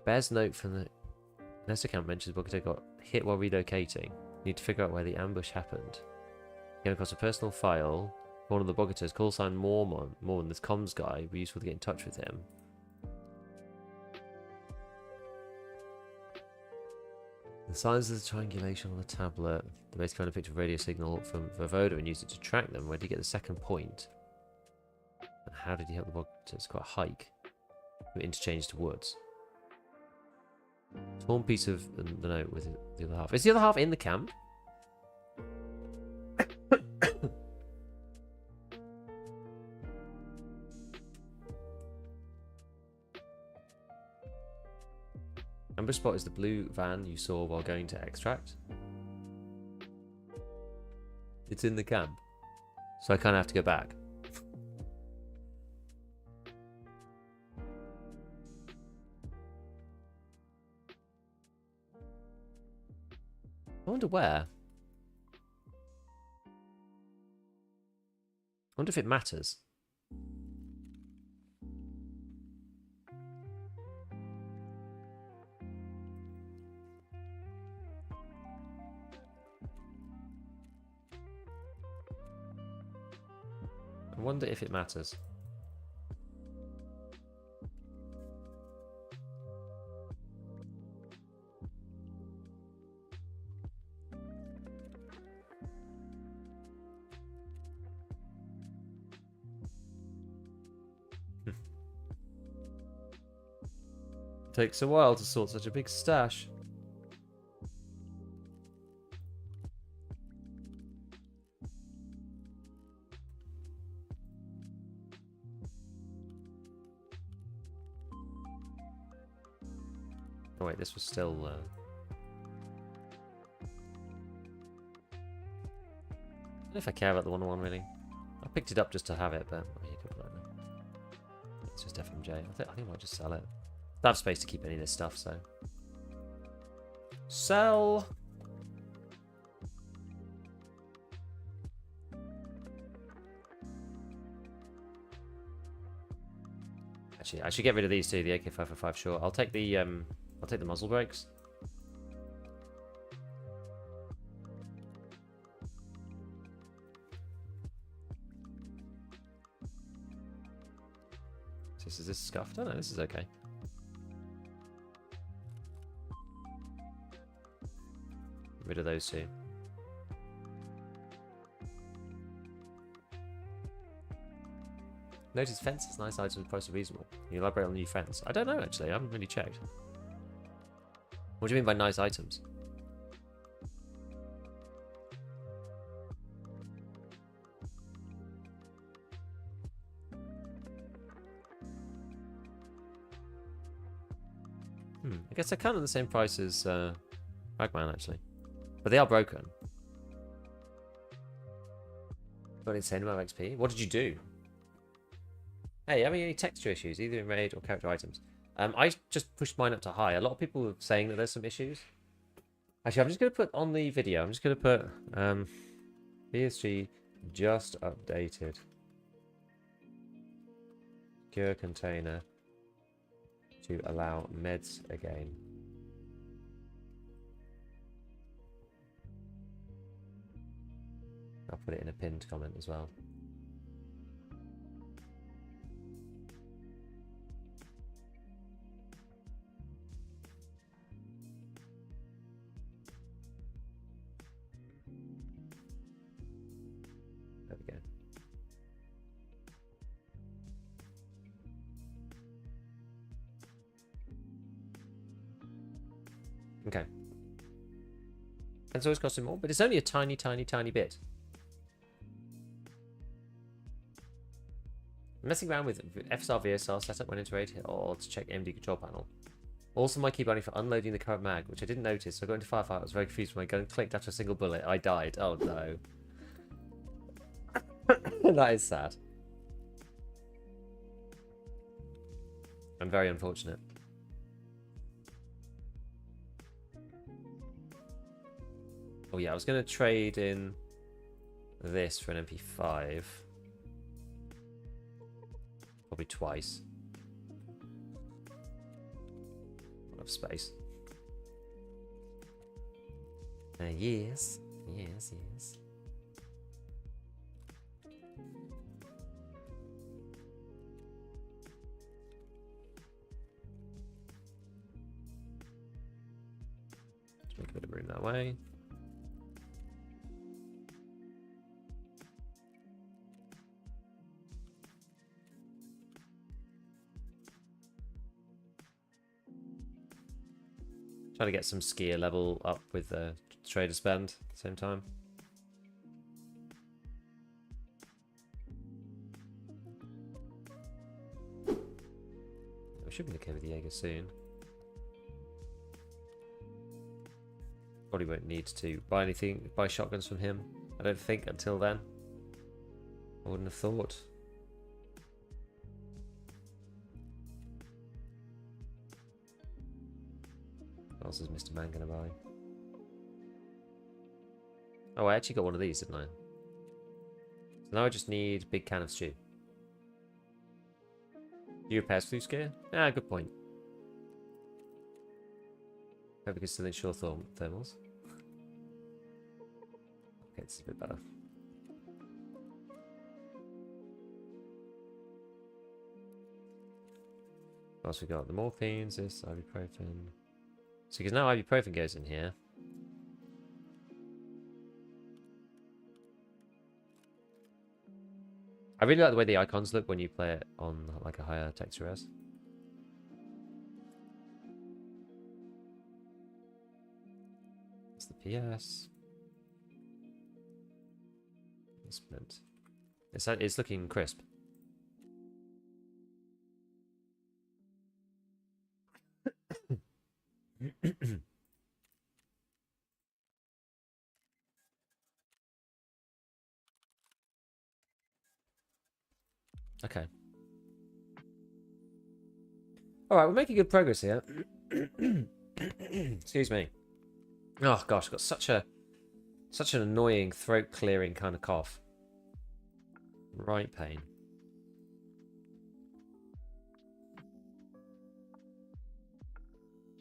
Bear's note from the Nest account mentions Bogota got hit while relocating. Need to figure out where the ambush happened. Came across a personal file. One of the Bogotas, call sign Mormon, this comms guy. It'd be useful to get in touch with him. The signs of the triangulation on the tablet. The base kind of picked a radio signal from Vovoda and used it to track them. Where did he get the second point? And how did he help the Bogota? It's quite a hike. We interchanged to woods. Torn piece of the note with the other half. Is the other half in the camp? Ambush spot is the blue van you saw while going to extract. It's in the camp. So I kind of have to go back. I wonder where. I wonder if it matters. I wonder if it matters. Takes a while to sort such a big stash. Oh wait, this was still... don't know if I care about the 101 really. I picked it up just to have it, but oh, you could put it in. It's just FMJ. I think I might just sell it. I have space to keep any of this stuff, so sell. Actually, I should get rid of these two. The AK-545 short. I'll take the muzzle brakes. Is this scuffed? Oh no, this is okay. Get rid of those two. Notice fences, nice items, price are reasonable. Can you elaborate on the new fence? I don't know actually, I haven't really checked. What do you mean by nice items? I guess they're kind of the same price as Ragman, actually. But they are broken. Got an insane amount of XP. What did you do? Hey, having any texture issues, either in raid or character items? I just pushed mine up to high. A lot of people are saying that there's some issues. Actually, I'm just going to put on the video, I'm just going to put PSG just updated. Secure container to allow meds again. I'll put it in a pinned comment as well. There we go. Okay. It's always costing more, but it's only a tiny, tiny, tiny bit. I'm messing around with FSR VSR setup when into raid or to check MD control panel. Also my key binding for unloading the current mag, which I didn't notice, so I got into firefight. I was very confused when my gun clicked after a single bullet. I died. Oh no. That is sad. I'm very unfortunate. Oh yeah, I was going to trade in this for an MP5. Probably twice. Not enough space. Yes. Yes, yes. Let's make a bit of room that way. Trying to get some skier level up with the trader spend at the same time. We should be okay with the Jaeger soon. Probably won't need to buy shotguns from him, I don't think, until then. I wouldn't have thought. What else is Mr. Man gonna buy? Oh, I actually got one of these, didn't I? So now I just need a big can of stew. Do you repair flea scare? Ah, good point. Hope we can still ensure thermals. Okay, this is a bit better. What else we got? The morphines, this, ibuprofen. So because now ibuprofen goes in here. I really like the way the icons look when you play it on like a higher texture res. It's the PS. It's looking crisp. Okay. All right, we're making good progress here. Excuse me. Oh gosh, I've got such an annoying throat clearing kind of cough. Right pain.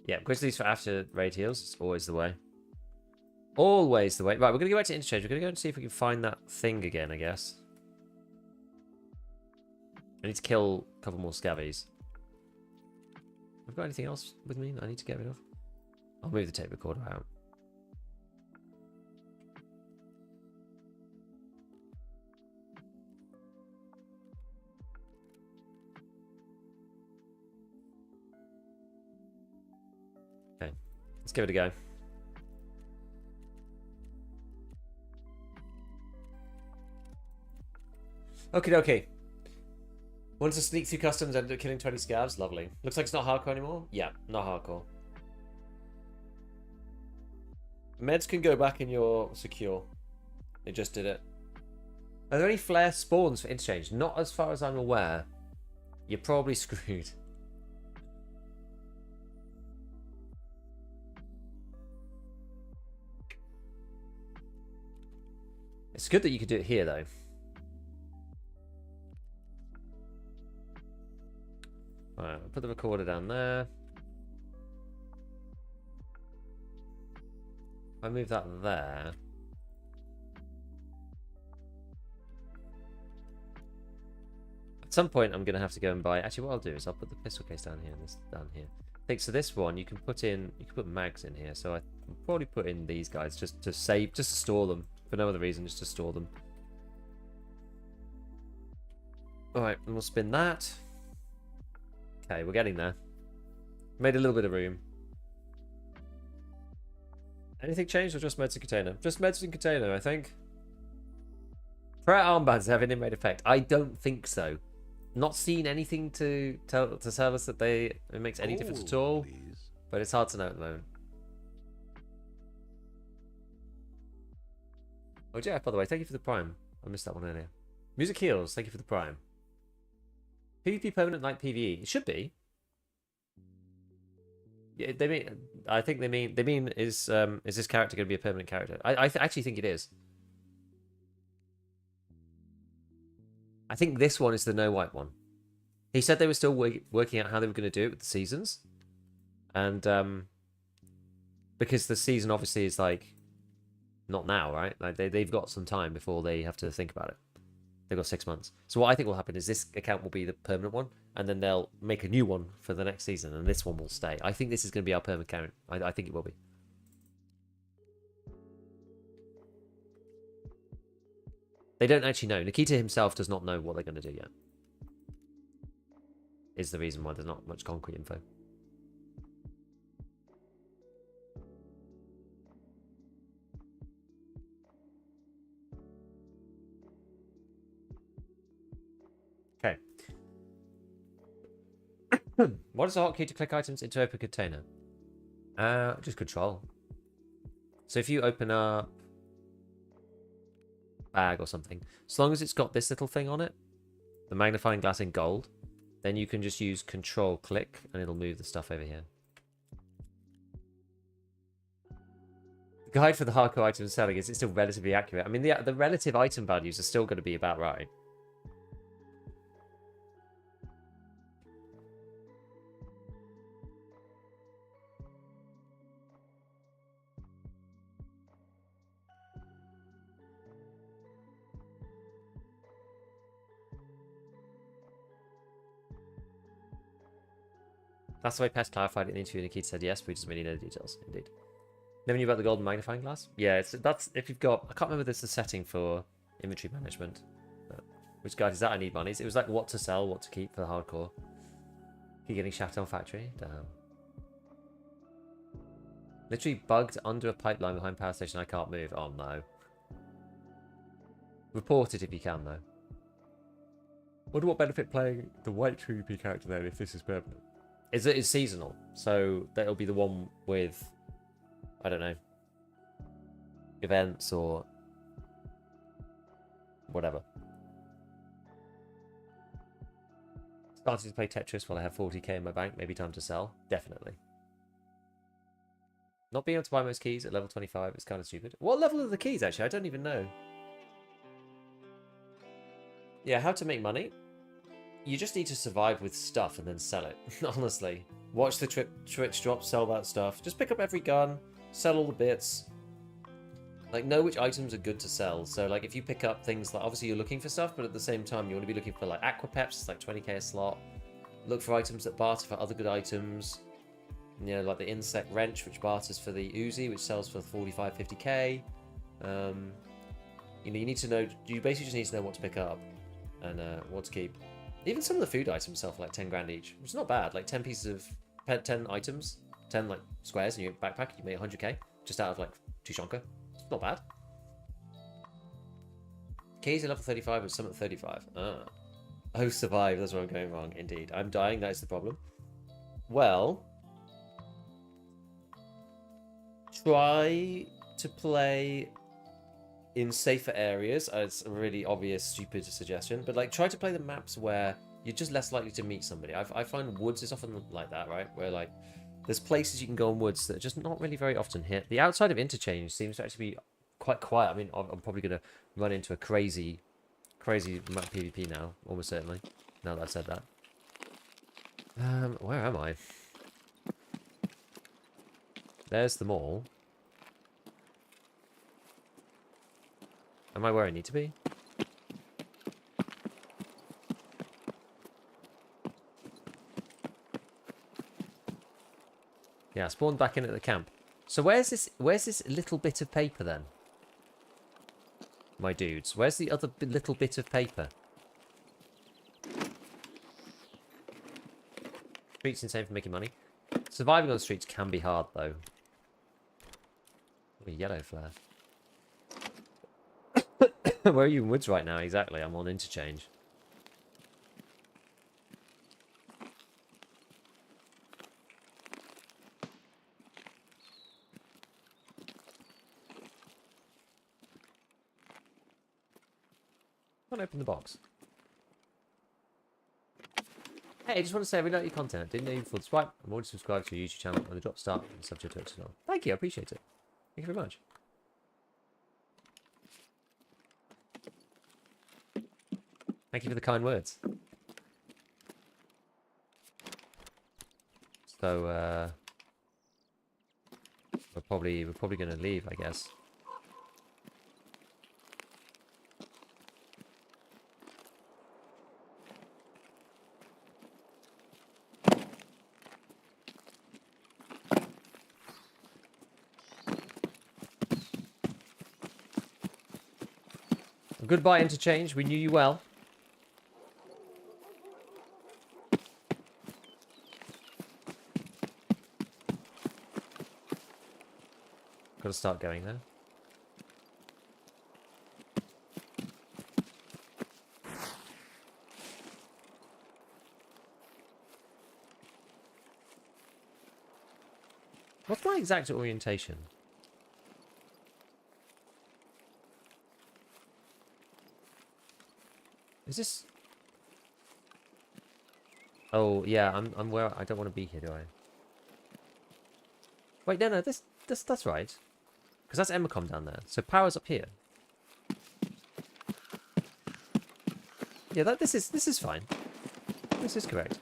Yeah, grizzlies for after raid heals. It's always the way. Always the way. Right, we're going to go back to interchange. We're going to go and see if we can find that thing again, I guess. I need to kill a couple more scavies. Have I got anything else with me that I need to get rid of? I'll move the tape recorder out. Okay, let's give it a go. Okie dokie. Want to sneak through customs and end up killing 20 scavs? Lovely. Looks like it's not hardcore anymore? Yeah, not hardcore. Meds can go back in your secure. They just did it. Are there any flare spawns for interchange? Not as far as I'm aware. You're probably screwed. It's good that you could do it here, though. Alright, I'll put the recorder down there. If I move that there. At some point, I'm going to have to go and buy... Actually, what I'll do is I'll put the pistol case down here and this down here. I think so. This one, you can put mags in here. So I'll probably put in these guys just to save, just to store them. For no other reason, just to store them. Alright, and we'll spin that. Okay, we're getting there. Made a little bit of room. Anything changed or just meds and container? Just meds and container, I think. Prayer armbands have an inmate effect. I don't think so. Not seen anything to tell us that it makes any difference at all. Please. But it's hard to know at the moment. Oh, Jeff, by the way, thank you for the prime. I missed that one earlier. Music heals, thank you for the prime. PvP permanent like PvE. It should be. Yeah, they mean. I think they mean is this character going to be a permanent character? I actually think it is. I think this one is the no wipe one. He said they were still working out how they were going to do it with the seasons, and because the season obviously is like not now, right? Like they've got some time before they have to think about it. They've got 6 months. So what I think will happen is this account will be the permanent one, and then they'll make a new one for the next season, and this one will stay. I think this is going to be our permanent account. I think it will be. They don't actually know. Nikita himself does not know what they're going to do yet. Is the reason why there's not much concrete info. Okay. What is the hotkey to click items into open container? Just control. So if you open up bag or something, as long as it's got this little thing on it, the magnifying glass in gold, then you can just use control click and it'll move the stuff over here. The guide for the hardcore items selling is still relatively accurate. I mean, the relative item values are still going to be about right. That's the way Pest clarified it in the interview. Nikita said yes, but he doesn't really know the details. Indeed. Never knew about the golden magnifying glass? Yeah, that's if you've got... I can't remember this is a setting for inventory management. But which guide is that? I need monies. It was like what to sell, what to keep for the hardcore. Keep getting shafted on factory. Damn. Literally bugged under a pipeline behind power station. I can't move. Oh no. Report it if you can though. Wonder what benefit playing the white PvP character then if this is permanent. It is seasonal, so that'll be the one with, I don't know, events or whatever. Starting to play Tetris while I have 40k in my bank. Maybe time to sell. Definitely. Not being able to buy most keys at level 25 is kind of stupid. What level are the keys, actually? I don't even know. Yeah, how to make money? You just need to survive with stuff and then sell it. Honestly. Watch the Twitch drop, sell that stuff. Just pick up every gun, sell all the bits. Like, know which items are good to sell. So, like, if you pick up things like... Obviously, you're looking for stuff, but at the same time, you want to be looking for, like, Aquapeps. It's like 20k a slot. Look for items that barter for other good items. You know, like the Insect Wrench, which barters for the Uzi, which sells for 45, 50k. You know, you need to know... You basically just need to know what to pick up and what to keep. Even some of the food items sell for, like, 10 grand each. Which is not bad. Like, 10 pieces of... 10 items. 10, like, squares in your backpack. You make 100k. Just out of, like, 2 shonka. Not bad. Keys at level 35 and some at 35. Ah. Oh, survive. That's where I'm going wrong. Indeed. I'm dying. That is the problem. Well. Try to play in safer areas. It's a really obvious, stupid suggestion. But, like, try to play the maps where you're just less likely to meet somebody. I find woods is often like that, right? Where, like, there's places you can go in woods that are just not really very often hit. The outside of interchange seems to actually be quite quiet. I mean, I'm probably going to run into a crazy map PvP now, almost certainly, now that I've said that. Where am I? There's the mall. Am I where I need to be? Yeah, I spawned back in at the camp. So where's this little bit of paper then? My dudes, where's the other little bit of paper? Streets insane for making money. Surviving on the streets can be hard though. Oh, yellow flare. Where are you in woods right now? Exactly, I'm on interchange. Can't open the box. Hey, I just want to say I really like your content. Didn't know you before the swipe. I'm already subscribed to your YouTube channel and the drop start and subject to it as well. Thank you, I appreciate it. Thank you very much. Thank you for the kind words. So we're probably gonna leave, I guess. Goodbye, interchange. We knew you well. Got to start going there. What's my exact orientation? Is this... Oh, yeah, I'm where... I don't want to be here, do I? Wait, no, that's right. Because that's Emacom down there. So power's up here. Yeah, this is fine. This is correct.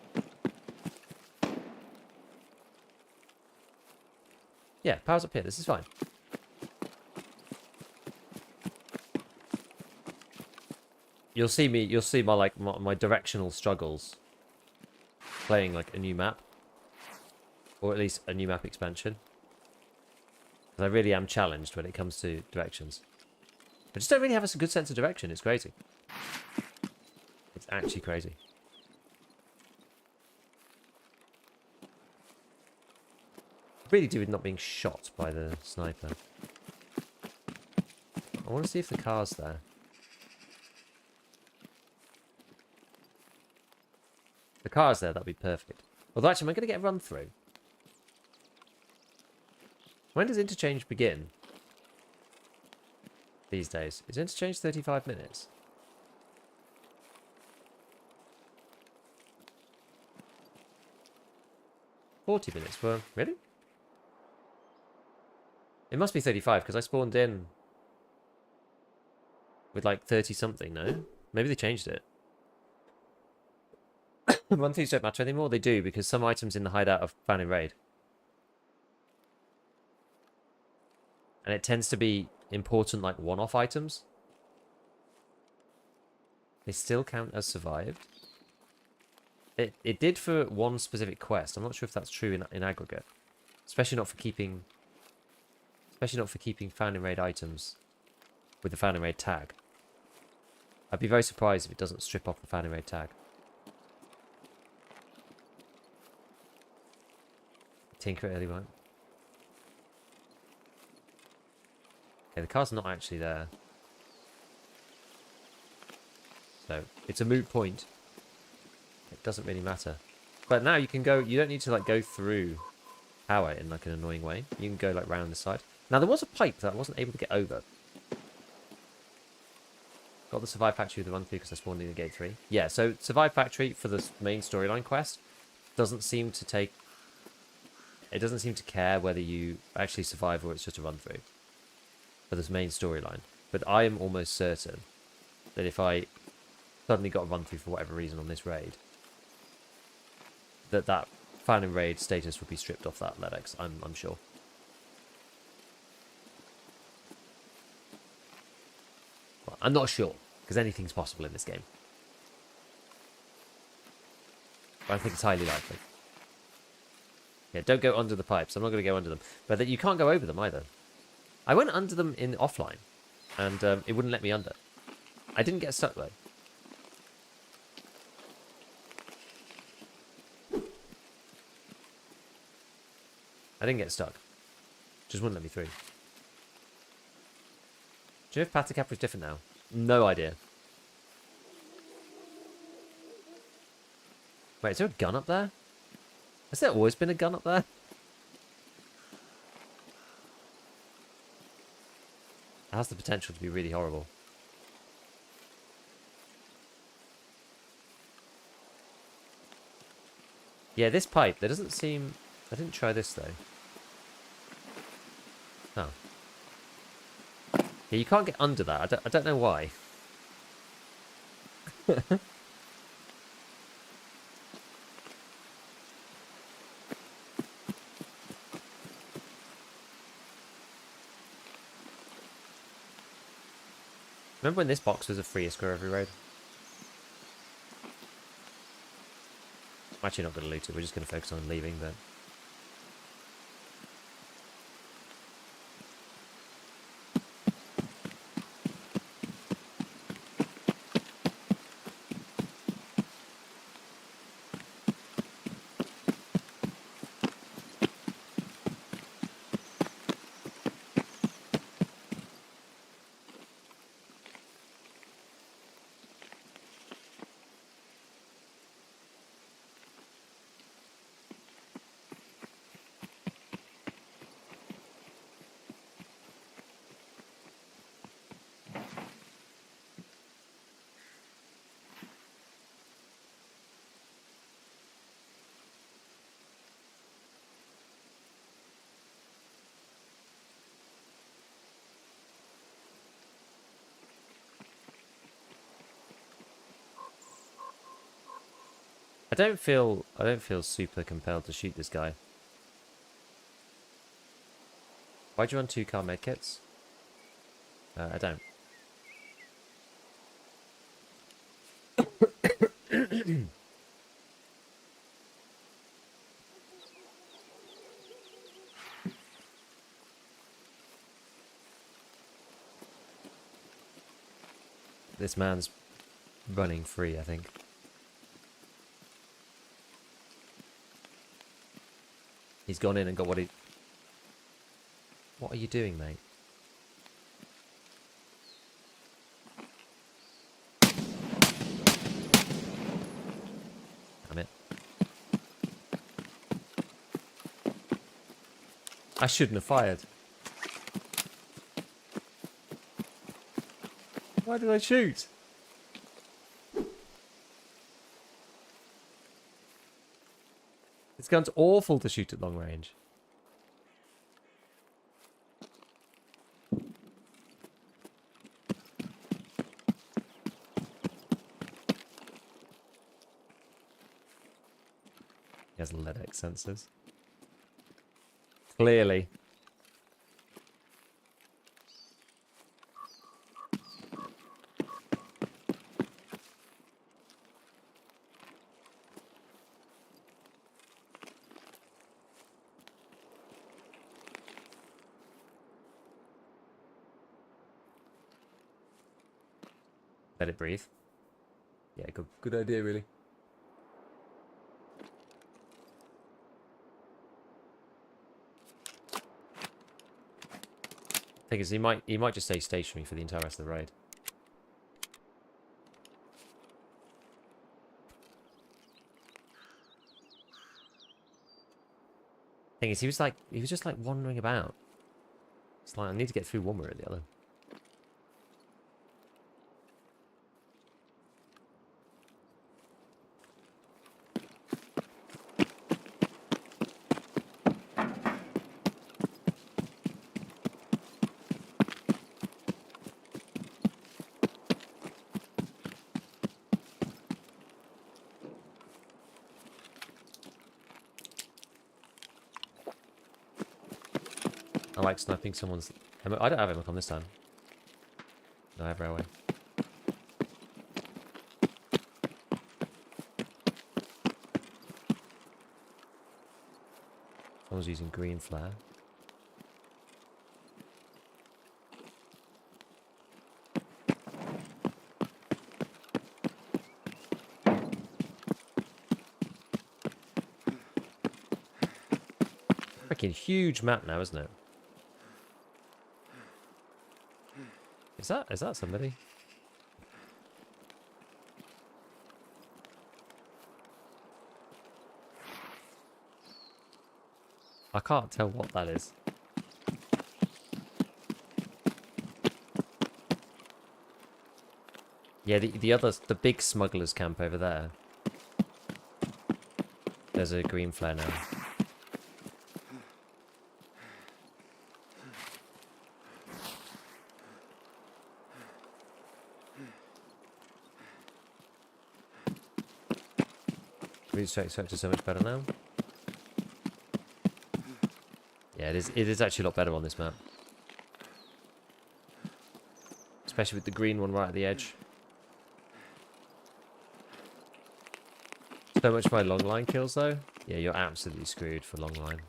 Yeah, power's up here. This is fine. You'll see my directional struggles playing like a new map, or at least a new map expansion. Because I really am challenged when it comes to directions. I just don't really have a good sense of direction. It's crazy. It's actually crazy. I really do with not being shot by the sniper. I want to see if the car's there. The car's there, that'd be perfect. Although actually, am I going to get a run through? When does interchange begin? These days. Is interchange 35 minutes? 40 minutes. Well, really? It must be 35 because I spawned in with like 30 something, no? Maybe they changed it. Run throughs don't matter anymore. They do because some items in the hideout are found in raid. And it tends to be important like one-off items. They still count as survived. It did for one specific quest. I'm not sure if that's true in aggregate. Especially not for keeping found in raid items with the found in raid tag. I'd be very surprised if it doesn't strip off the found in raid tag. Tinker it early, right? Okay, the car's not actually there. So, it's a moot point. It doesn't really matter. But now you can go, you don't need to like go through power in like an annoying way. You can go like round the side. Now there was a pipe that I wasn't able to get over. Got the Survive Factory with the run through because I spawned in the gate 3. Yeah, so Survive Factory for the main storyline quest doesn't seem to take... It doesn't seem to care whether you actually survive or it's just a run through for this main storyline. But I am almost certain that if I suddenly got a run through for whatever reason on this raid, that found in raid status would be stripped off that LEDX, I'm sure. Well, I'm not sure, because anything's possible in this game. But I think it's highly likely. Yeah, don't go under the pipes. I'm not going to go under them. But that you can't go over them either. I went under them in offline, and it wouldn't let me under. I didn't get stuck though. I didn't get stuck. Just wouldn't let me through. Do you know if Patacapra is different now? No idea. Wait, is there a gun up there? Has there always been a gun up there? It has the potential to be really horrible. Yeah, this pipe, there doesn't seem... I didn't try this though. Oh. Yeah, you can't get under that. I don't know why. Remember when this box was a free escrow every raid? I'm actually not going to loot it. We're just going to focus on leaving, but... I don't feel super compelled to shoot this guy. Why'd you run 2 car medkits? I don't. This man's running free, I think. He's gone in and got what he... What are you doing, mate? Damn it. I shouldn't have fired. Why did I shoot? This gun's awful to shoot at long range. He has LEDX sensors. Clearly. Let it breathe. Yeah, good idea, really. Thing is, he might just stay stationary for the entire rest of the raid. Thing is, he was just like wandering about. It's like I need to get through one way or the other. I like sniping someone's... I don't have him on this time. No, I have railway. Someone's using green flare. Freaking huge map now, isn't it? Is that somebody? I can't tell what that is. Yeah, the big smugglers camp over there. There's a green flare now. Extractor so much better now. Yeah, it is actually a lot better on this map. Especially with the green one right at the edge. So much by long line kills though. Yeah, you're absolutely screwed for long line.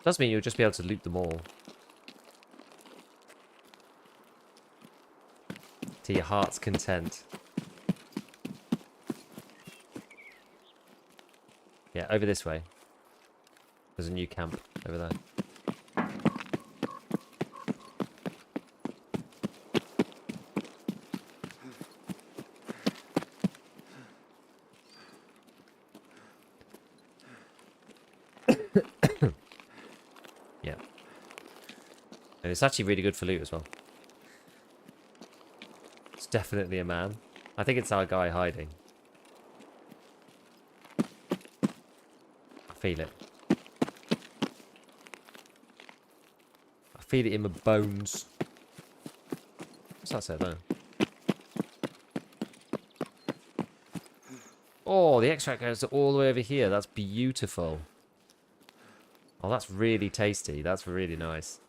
Does mean you'll just be able to loot them all. To your heart's content. Yeah, over this way. There's a new camp over there. Yeah. And it's actually really good for loot as well. It's definitely a man. I think it's our guy hiding. Feel it. I feel it in my bones. What's that say there? Oh, the extract goes all the way over here. That's beautiful. Oh, that's really tasty. That's really nice.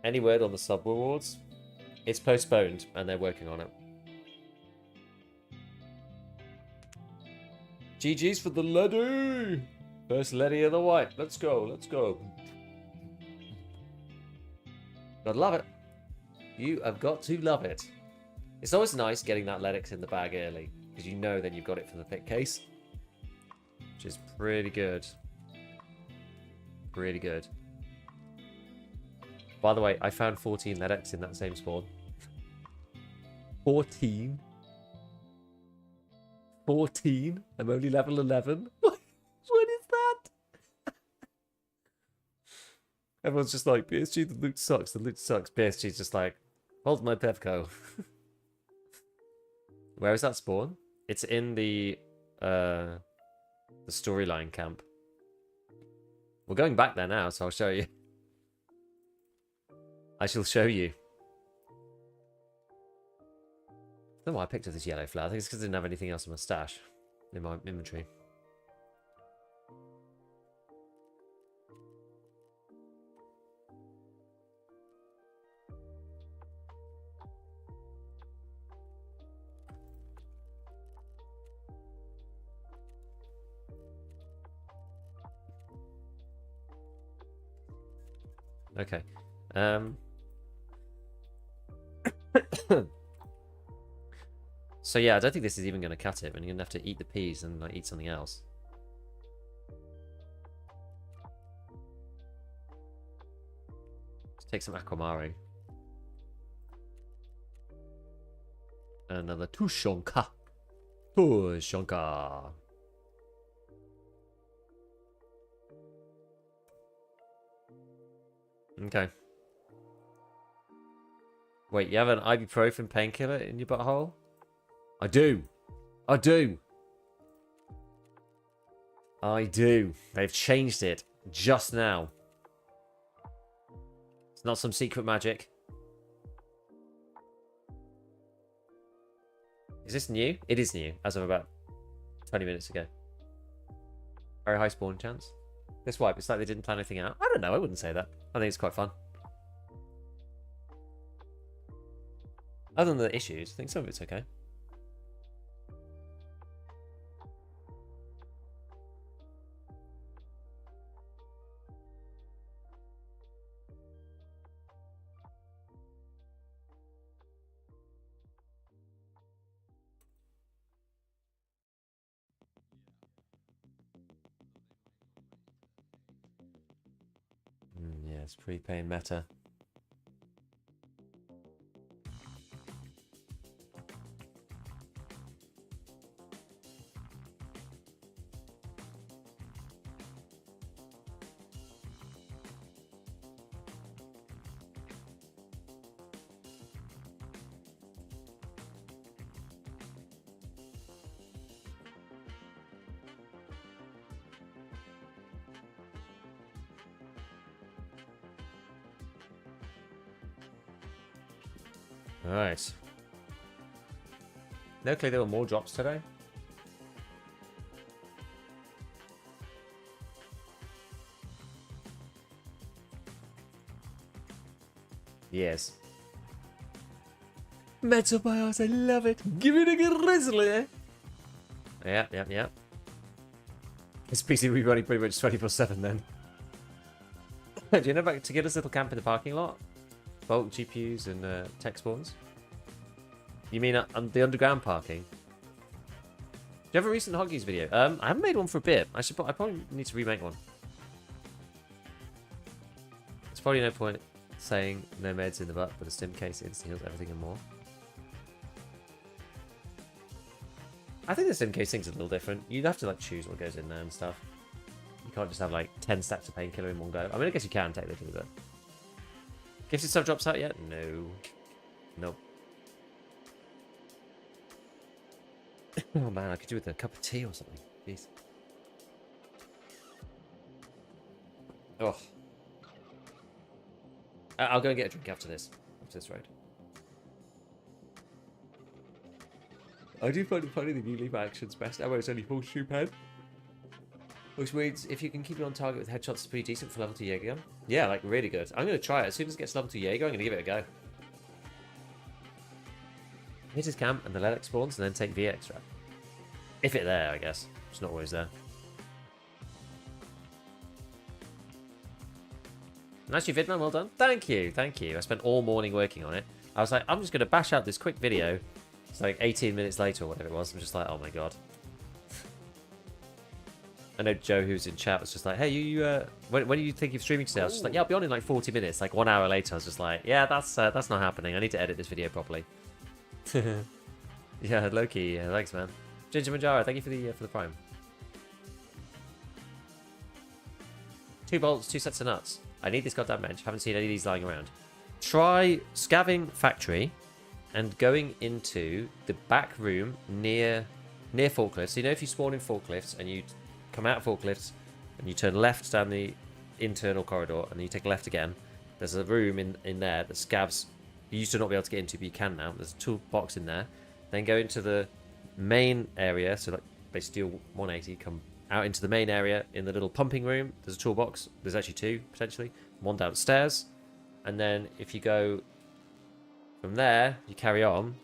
Any word on the sub rewards? It's postponed and they're working on it. GG's for the Letty! First Letty of the white. Let's go, let's go. Gotta love it. You have got to love it. It's always nice getting that LEDX in the bag early, because you know then you've got it for the thick case. Which is pretty good. Pretty good. By the way, I found 14 LEDX in that same spawn. 14? 14? I'm only level 11? What is that? Everyone's just like, PSG, the loot sucks, the loot sucks. PSG's just like, hold my Pevco. Where is that spawn? It's in the storyline camp. We're going back there now, so I'll show you. I shall show you. I don't know why I picked up this yellow flower. I think it's because I didn't have anything else in my stash. In my inventory. Okay. So yeah, I don't think this is even going to cut it, and you're going to have to eat the peas and like eat something else. Let's take some aquamaru. Another tushonka. Tushonka. Okay. Wait, you have an ibuprofen painkiller in your butthole? I do. I do. I do. They've changed it just now. It's not some secret magic. Is this new? It is new, as of about 20 minutes ago. Very high spawn chance. This wipe, it's like they didn't plan anything out. I don't know, I wouldn't say that. I think it's quite fun. Other than the issues, I think some of it's okay. Yeah, it's prepaying meta. Alright. Luckily there were more drops today. Yes. Metal Bios, I love it. Give it a grizzly. Yeah. This PC will be running pretty much 24/7 then. Do you know about to get us a little camp in the parking lot? Bulk GPUs and tech spawns? You mean the underground parking? Do you have a recent Hoggies video? I haven't made one for a bit. I probably need to remake one. There's probably no point saying no meds in the butt, but a stim case instantly heals everything and more. I think the stim case thing's a little different. You'd have to like choose what goes in there and stuff. You can't just have like 10 stacks of painkiller in one go. I mean, I guess you can technically, but gifted stuff drops out yet? No. Nope. Oh man, I could do with a cup of tea or something. Jeez. Oh. I'll go and get a drink after this raid. I do find it funny the new Leap action's best ammo is only full shoe pen. Which means if you can keep it on target with headshots, it's pretty decent for level 2 Jaeger gun. Yeah, like really good. I'm going to try it. As soon as it gets level 2 Jaeger, I'm going to give it a go. Hit his camp and the Ledex spawns and then take V extract. If it's there, I guess. It's not always there. Nice you vidman, well done. Thank you, thank you. I spent all morning working on it. I was like, I'm just going to bash out this quick video. It's like 18 minutes later or whatever it was. I'm just like, oh my god. I know Joe, who's in chat, was just like, hey, when do you think of streaming today? I was just like, yeah, I'll be on in like 40 minutes. Like 1 hour later, I was just like, yeah, that's not happening. I need to edit this video properly. Yeah, Loki, thanks, man. Ginger Manjaro, thank you for the prime. 2 bolts, 2 sets of nuts. I need this goddamn bench. Haven't seen any of these lying around. Try scaving factory and going into the back room near near forklifts. So you know if you spawn in forklifts and you come out of forklifts and you turn left down the internal corridor and then you take left again, there's a room in there that scavs you used to not be able to get into, but you can now. There's a toolbox in there. Then go into the main area, so like basically do 180, come out into the main area in the little pumping room. There's a toolbox. There's actually two, potentially. One downstairs. And then if you go from there, you carry on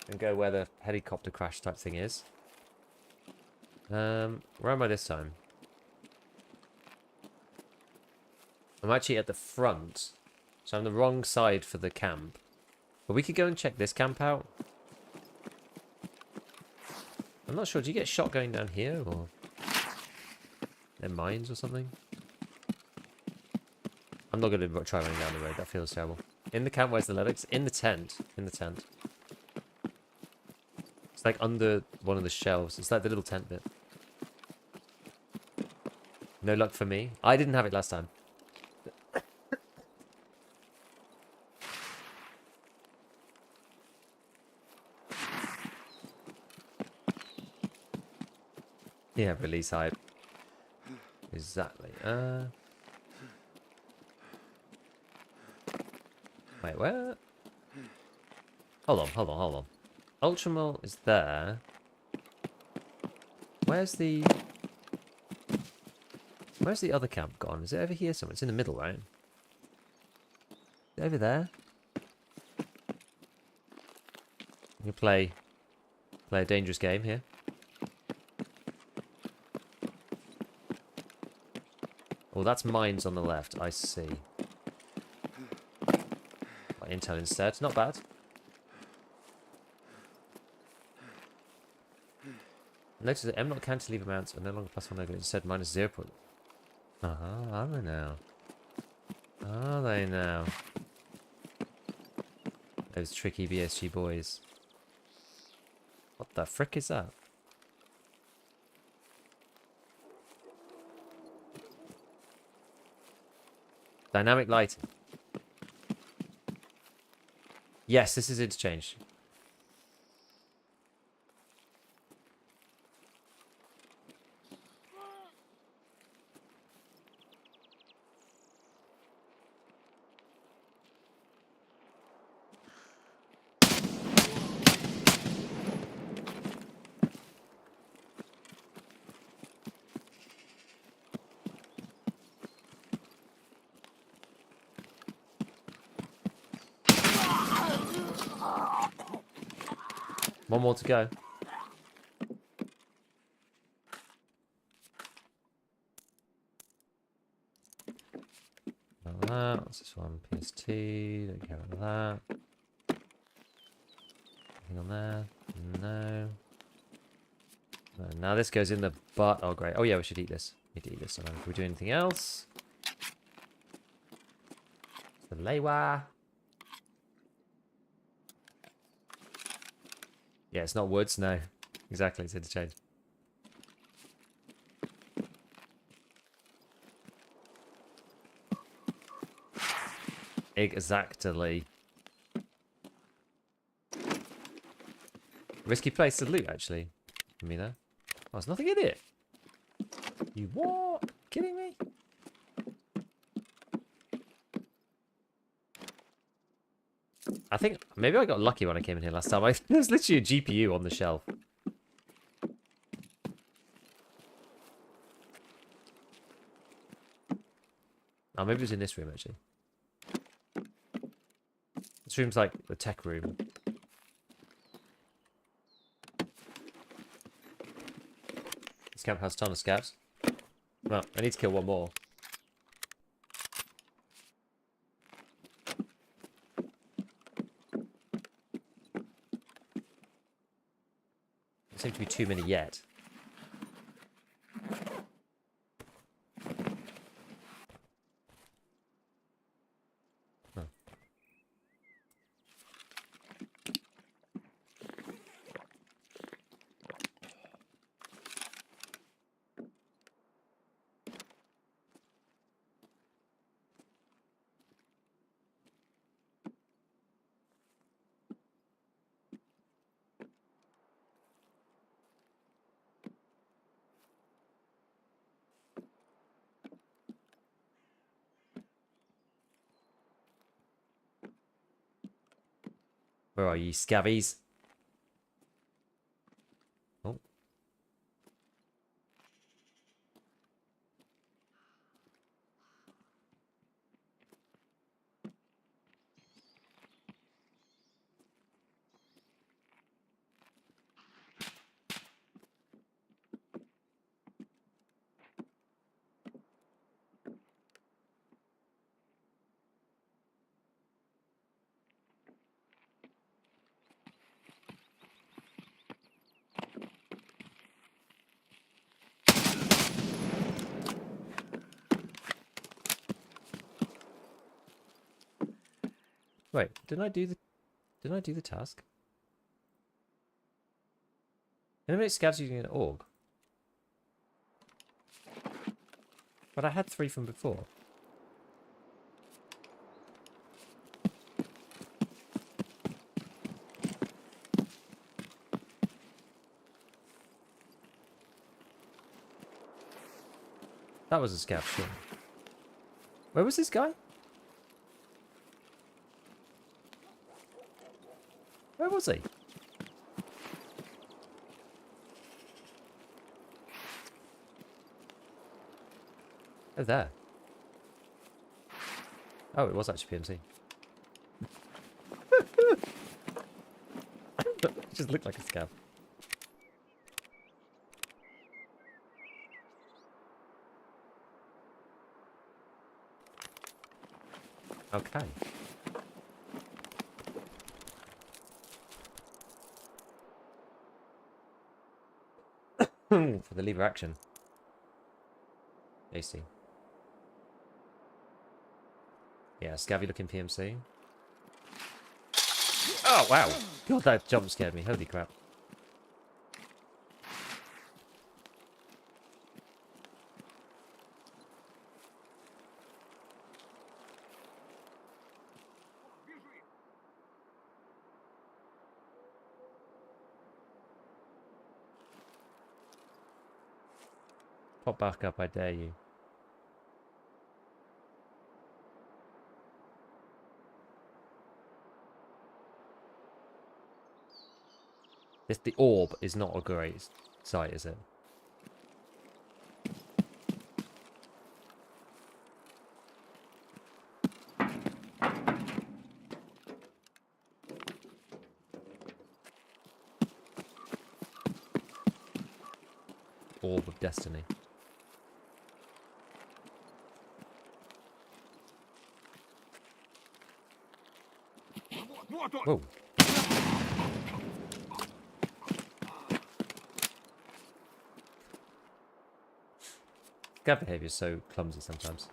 and go where the helicopter crash type thing is. Where am I this time? I'm actually at the front, so I'm the wrong side for the camp. But we could go and check this camp out. I'm not sure. Do you get shot going down here, or they're mines or something? I'm not going to try running down the road. That feels terrible. In the camp, where's the medics? In the tent. In the tent. It's like under one of the shelves. It's like the little tent bit. No luck for me. I didn't have it last time. Yeah, release hype. Exactly. Wait, where? Hold on. Ultramil is there. Where's the other camp gone? Is it over here somewhere? It's in the middle, right? Is it over there? You play a dangerous game here. Oh, that's mines on the left. I see. Intel instead. Not bad. Notice that M not cantilever mounts are no longer +1 negative. Instead, -0. Are they now? Are they now? Those tricky BSG boys. What the frick is that? Dynamic lighting. Yes, this is interchange. One more to go. That. What's this one? PST. Don't care about that. Anything on there? No. Now this goes in the butt. Oh, great. Oh, yeah, we should eat this. We need to eat this. Can we do anything else? The Lewa. Yeah, it's not woods. No. Exactly. It's interchange. Exactly. Risky place to loot, actually. You mean that? Oh, there's nothing in it. You what? Kidding me? I think maybe I got lucky when I came in here last time. There's literally a GPU on the shelf. Oh, maybe it was in this room, actually. This room's like the tech room. This camp has a ton of scavs. Well, I need to kill one more. There seem to be too many yet. Oh. Where are you, scavies? Oh. Wait, didn't I do the task? Eliminate scavs using an org. But I had 3 from before. That was a scav, sure. Where was this guy? Where was he? Oh, there. Oh, it was actually PMC. It just looked like a scav. Okay. For the lever action. AC. Yeah, scavvy looking PMC. Oh, wow. God, that jump scared me. Holy crap. Pop back up, I dare you. The orb is not a great sight, is it? Orb of destiny. Whoa. Scav behavior is so clumsy sometimes.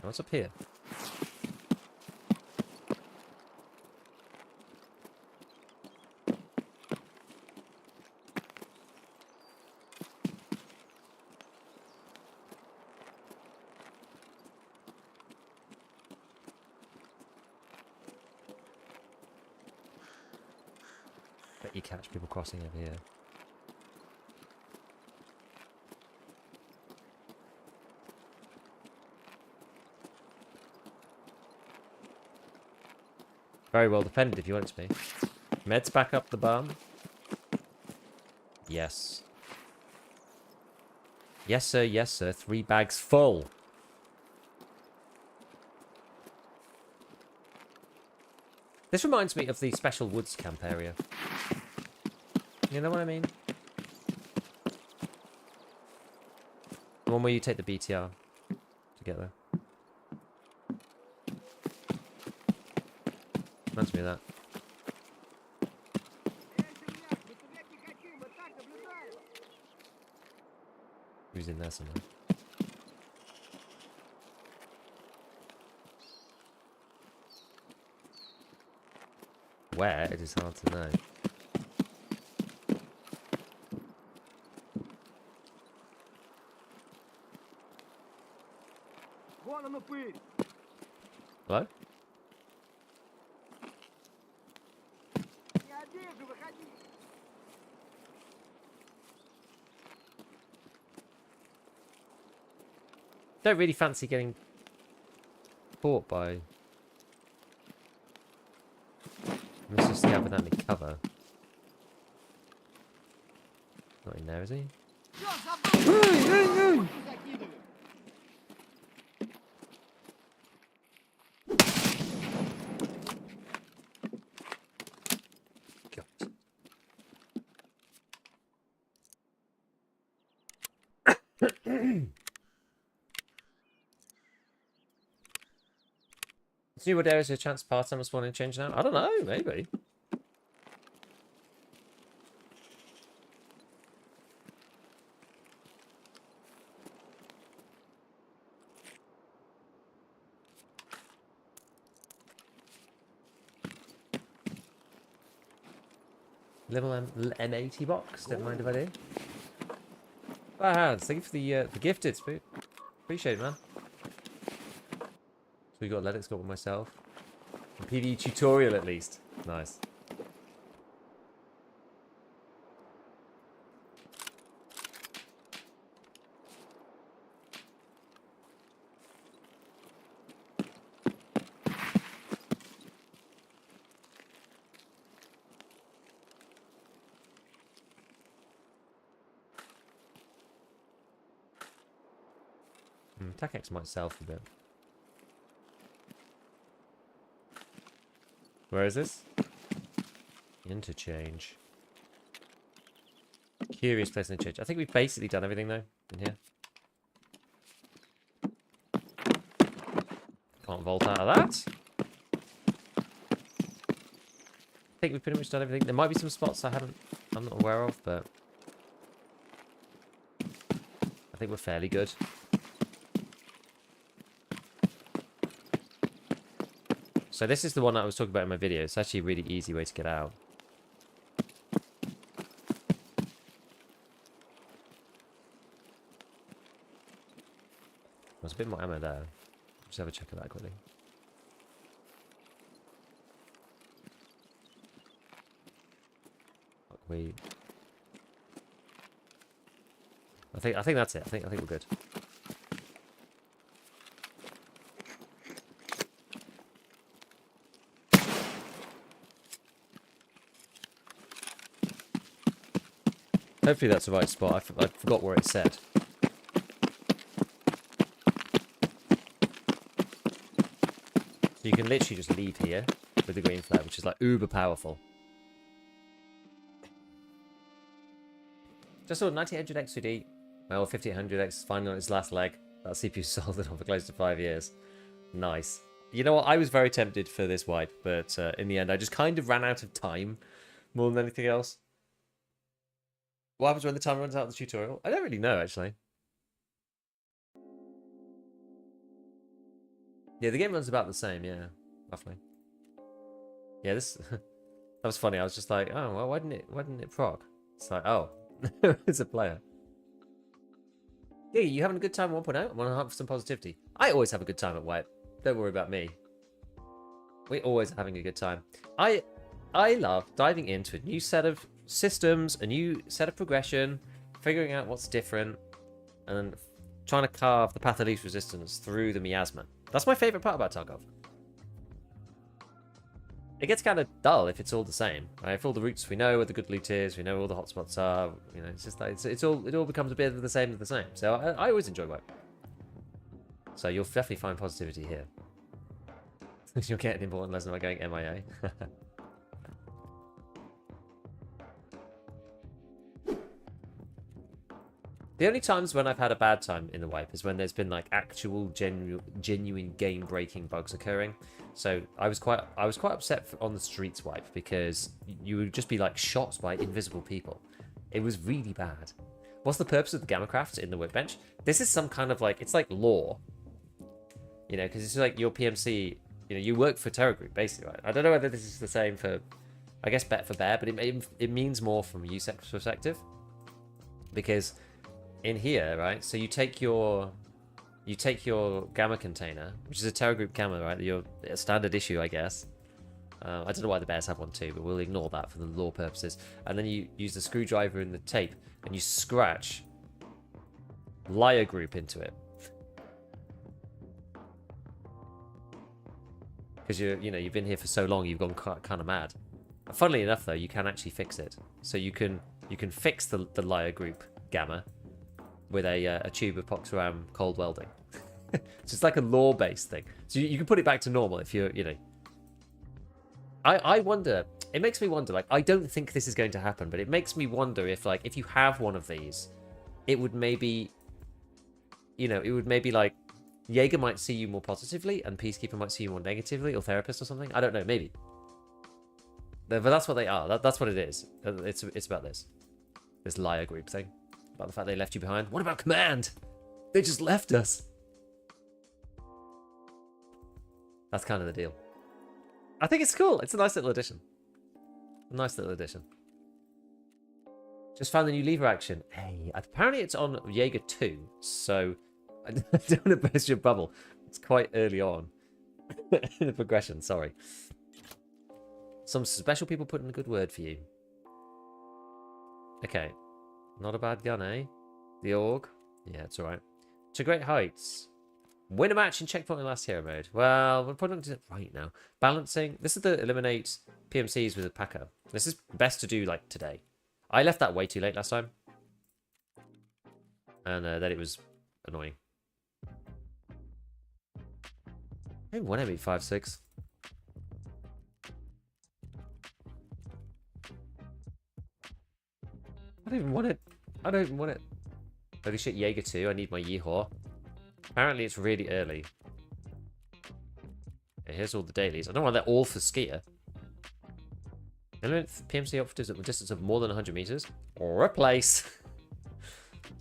What's up here? Bet you catch people crossing over here. Very well defended if you want it to be. Meds back up the bum. Yes. Yes, sir. Yes, sir. 3 bags full. This reminds me of the special woods camp area. You know what I mean? The one where you take the BTR to get there. Reminds me of that. Who's in there somewhere? Where? It is hard to know. Hello? Don't really fancy getting caught by Mr. Scav without any cover. Not in there, is he? See what areas a chance part-time was wanting to change now? I don't know, maybe. Little M80 box, don't mind if I do. Wow, thank you for the gifted, Spook. Appreciate it, man. So we got Lennox got with myself. A PvE tutorial at least. Nice. Attack X might sell for a bit. Where is this? Interchange. Curious place to change. I think we've basically done everything though in here. Can't vault out of that. I think we've pretty much done everything. There might be some spots I'm not aware of, but I think we're fairly good. So this is the one that I was talking about in my video. It's actually a really easy way to get out. There's a bit more ammo there. Just have a check of that quickly. Wait. I think that's it. I think we're good. Hopefully that's the right spot. I forgot where it said. So you can literally just leave here with the green flag, which is like uber powerful. Just saw 9800 XUD. Well, 5800X finally on its last leg. That CPU sold on for close to 5 years. Nice. You know what? I was very tempted for this wipe, but in the end, I just kind of ran out of time more than anything else. What happens when the timer runs out of the tutorial? I don't really know, actually. Yeah, the game runs about the same, yeah. Roughly. Yeah, this... that was funny. I was just like, oh, well, why didn't it proc? It's like, oh, it's a player. Yeah, you having a good time at 1.0? I want to have some positivity. I always have a good time at Wipe. Don't worry about me. We're always having a good time. I love diving into a new set of systems, a new set of progression, figuring out what's different, and trying to carve the path of least resistance through the miasma. That's my favorite part about Tarkov. It gets kind of dull if it's all the same, right? If all the routes we know where the good loot is, we know where all the hotspots are, you know, it's just like it all becomes a bit of the same. So I always enjoy work. So you'll definitely find positivity here. You'll get an important lesson about going MIA. The only times when I've had a bad time in the wipe is when there's been like actual genuine game-breaking bugs occurring. So I was quite upset on the streets wipe because you would just be like shot by invisible people. It was really bad. What's the purpose of the gamma craft in the workbench? This is some kind of like, it's like lore, you know, because it's like your PMC. You know, you work for Terror Group basically, right? I don't know whether this is the same for, I guess, Bet for Bear, but it means more from USEC's perspective because in here, right? So you take your gamma container, which is a Terror Group gamma, right? Your standard issue, I guess. I don't know why the bears have one too, but we'll ignore that for the lore purposes. And then you use the screwdriver and the tape, and you scratch liar group into it. Because you've been here for so long, you've gone kind of mad. Funnily enough, though, you can actually fix it. So you can fix the liar group gamma with a tube of Poxram cold welding. So it's like a lore-based thing. So you can put it back to normal if you're, I wonder. It makes me wonder. Like, I don't think this is going to happen, but it makes me wonder if, like, if you have one of these, it would maybe, like, Jaeger might see you more positively, and Peacekeeper might see you more negatively, or Therapist or something. I don't know. Maybe. But that's what they are. That's what it is. It's about this liar group thing. About the fact they left you behind. What about Command? They just left us. That's kind of the deal. I think it's cool. It's a nice little addition. Just found the new lever action. Hey, apparently it's on Jaeger 2, so I don't want to burst your bubble. It's quite early on in the progression, sorry. Some special people put in a good word for you. Okay. Not a bad gun, eh? The Org. Yeah, it's alright. To great heights. Win a match in checkpoint in last hero mode. Well, we're probably not doing it right now. Balancing. This is the eliminate PMCs with a Packer. This is best to do, like, today. I left that way too late last time. And then it was annoying. Maybe 1 M856. I don't even want it. Holy shit, Jaeger 2. I need my Yeehaw. Apparently it's really early. Okay, here's all the dailies. I don't know why they're all for skier. Eliminate PMC operatives at a distance of more than 100 meters. Or replace.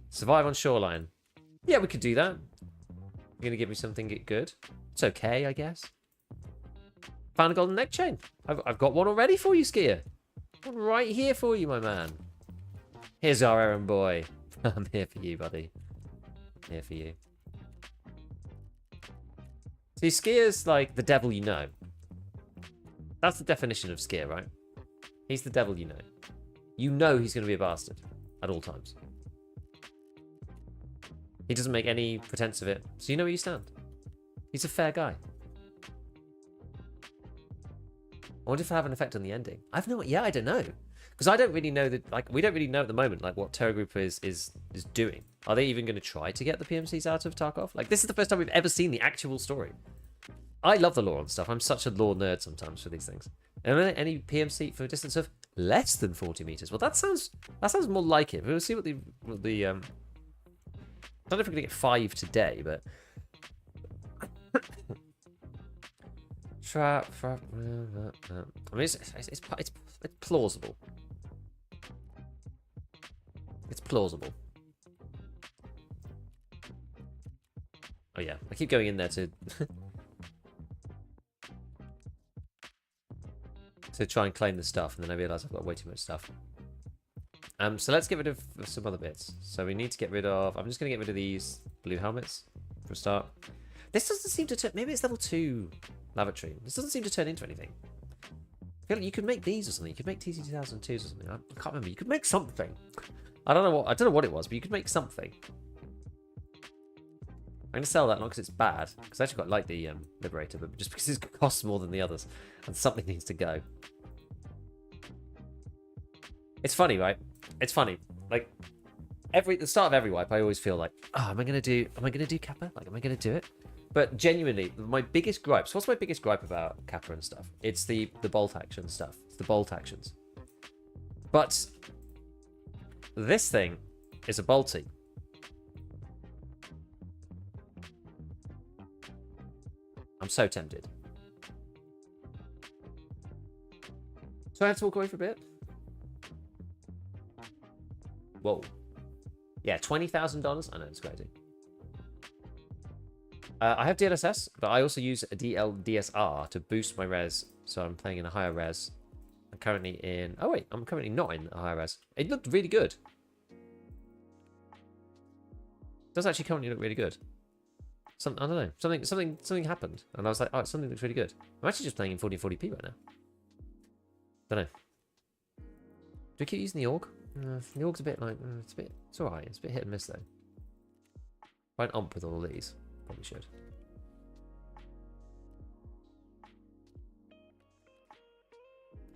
Survive on shoreline. Yeah, we could do that. You're going to give me something good? It's okay, I guess. Found a golden neck chain. I've got one already for you, skier. One right here for you, my man. Here's our errand boy. I'm here for you, buddy. Here for you. See, skier's like the devil you know. That's the definition of skier, right? He's the devil you know. You know he's going to be a bastard at all times. He doesn't make any pretense of it, so you know where you stand. He's a fair guy. I wonder if it'll have an effect on the ending. I don't know. Because I don't really know that, like, we don't really know at the moment, like, what Terror Group is doing. Are they even going to try to get the PMCs out of Tarkov? Like, this is the first time we've ever seen the actual story. I love the lore and stuff. I'm such a lore nerd sometimes for these things. And any PMC for a distance of less than 40 meters. Well, that sounds more like it. We'll see what the I don't know if we're going to get 5 today, but trap. I mean, it's plausible. It's plausible. Oh yeah, I keep going in there to to try and claim the stuff, and then I realise I've got way too much stuff. So let's get rid of some other bits. So we need to get rid of. I'm just going to get rid of these blue helmets for a start. This doesn't seem to turn. Maybe it's level 2 lavatory. This doesn't seem to turn into anything. I feel like you could make these or something. You could make TC2002s or something. I can't remember. You could make something. I don't know what it was, but you could make something. I'm going to sell that not because it's bad, because I actually quite like the Liberator, but just because it costs more than the others, and something needs to go. It's funny, right? It's funny. Like at the start of every wipe, I always feel like, oh, am I going to do Kappa? Like, am I going to do it? But genuinely, my biggest gripe. So what's my biggest gripe about Kappa and stuff? It's the bolt action stuff. It's the bolt actions. But this thing is a bolty. I'm so tempted. So I have to walk away for a bit. Whoa. Yeah, $20,000. I know, it's crazy. I have DLSS, but I also use a DSR to boost my res, so I'm playing in a higher res. I'm currently in... Oh, wait, I'm currently not in a higher res. It looked really good. It does actually currently look really good. I don't know. Something happened, and I was like, oh, something looks really good. I'm actually just playing in 1440p right now. Don't know. Do we keep using the AUG? The AUG's a bit like... it's alright. It's a bit hit and miss, though. Try and ump with all of these. Probably should.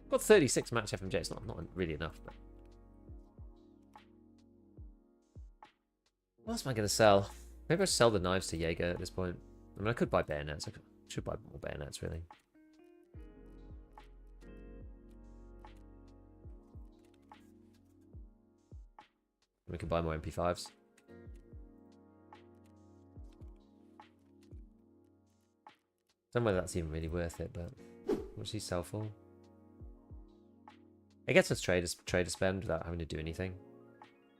Got 36 match FMJ. It's not really enough, but... What else am I going to sell? Maybe I'll sell the knives to Jaeger at this point. I mean, I could buy bayonets. I should buy more bayonets, really. We can buy more MP5s. Don't know whether that's even really worth it, but what's he sell for? It gets us trader spend without having to do anything.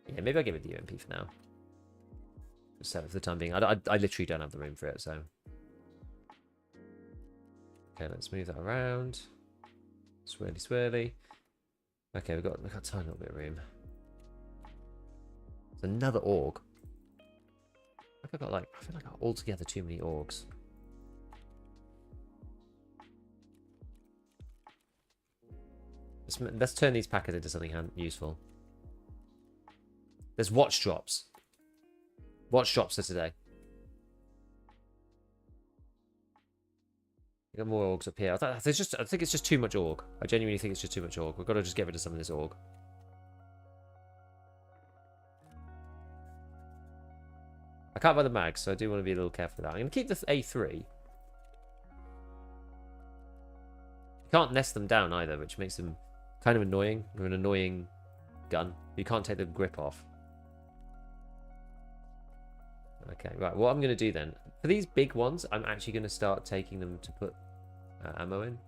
Yeah, maybe I'll give it the UMP for now. Just sell it for the time being. I literally don't have the room for it, so. Okay, let's move that around. Swirly, swirly. Okay, we've got a tiny little bit of room. There's another AUG. I feel like I got altogether too many AUGs. Let's turn these packers into something useful. There's watch drops. Watch drops for today. We got more AUGs up here. I think it's just too much AUG. I genuinely think it's just too much AUG. We've got to just get rid of some of this AUG. I can't buy the mags, so I do want to be a little careful with that. I'm going to keep the A3. You can't nest them down either, which makes them kind of annoying. They're an annoying gun. You can't take the grip off. Okay, right. What I'm going to do then, for these big ones, I'm actually going to start taking them to put ammo in.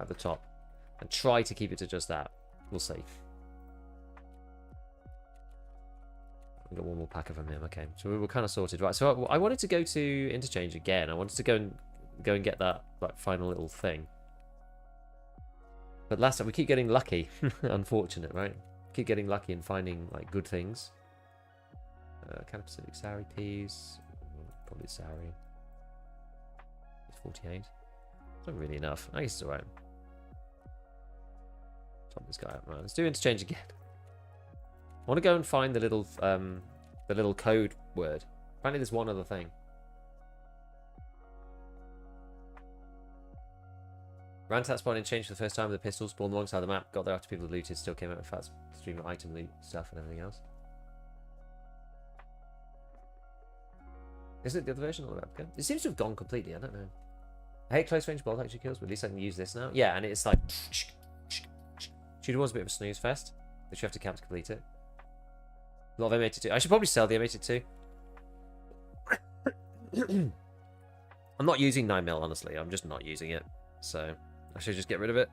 At the top. And try to keep it to just that. We'll see. I've got one more packer from him. Okay, so we were kind of sorted. Right, so I wanted to go to interchange again. I wanted to go and get that like final little thing. But last time we keep getting lucky. Unfortunate, right? Keep getting lucky and finding like good things. Kind of Pacific Sari peas. Probably Sari. It's 48. It's not really enough. I guess it's alright. Top this guy up. Right, let's do interchange again. I want to go and find the little code word. Apparently there's one other thing. Ran to that spot and changed for the first time with the pistol, spawned alongside the map, got there after people looted, still came out with fast stream item loot stuff and everything else. Isn't it the other version of the replica? It seems to have gone completely, I don't know. I hate close range bolt action kills, but at least I can use this now. Yeah, and it's like... Shooter was a bit of a snooze fest, but you have to camp to complete it. A lot of M82. I should probably sell the M82. I'm not using 9mm, honestly. I'm just not using it. So, I should just get rid of it.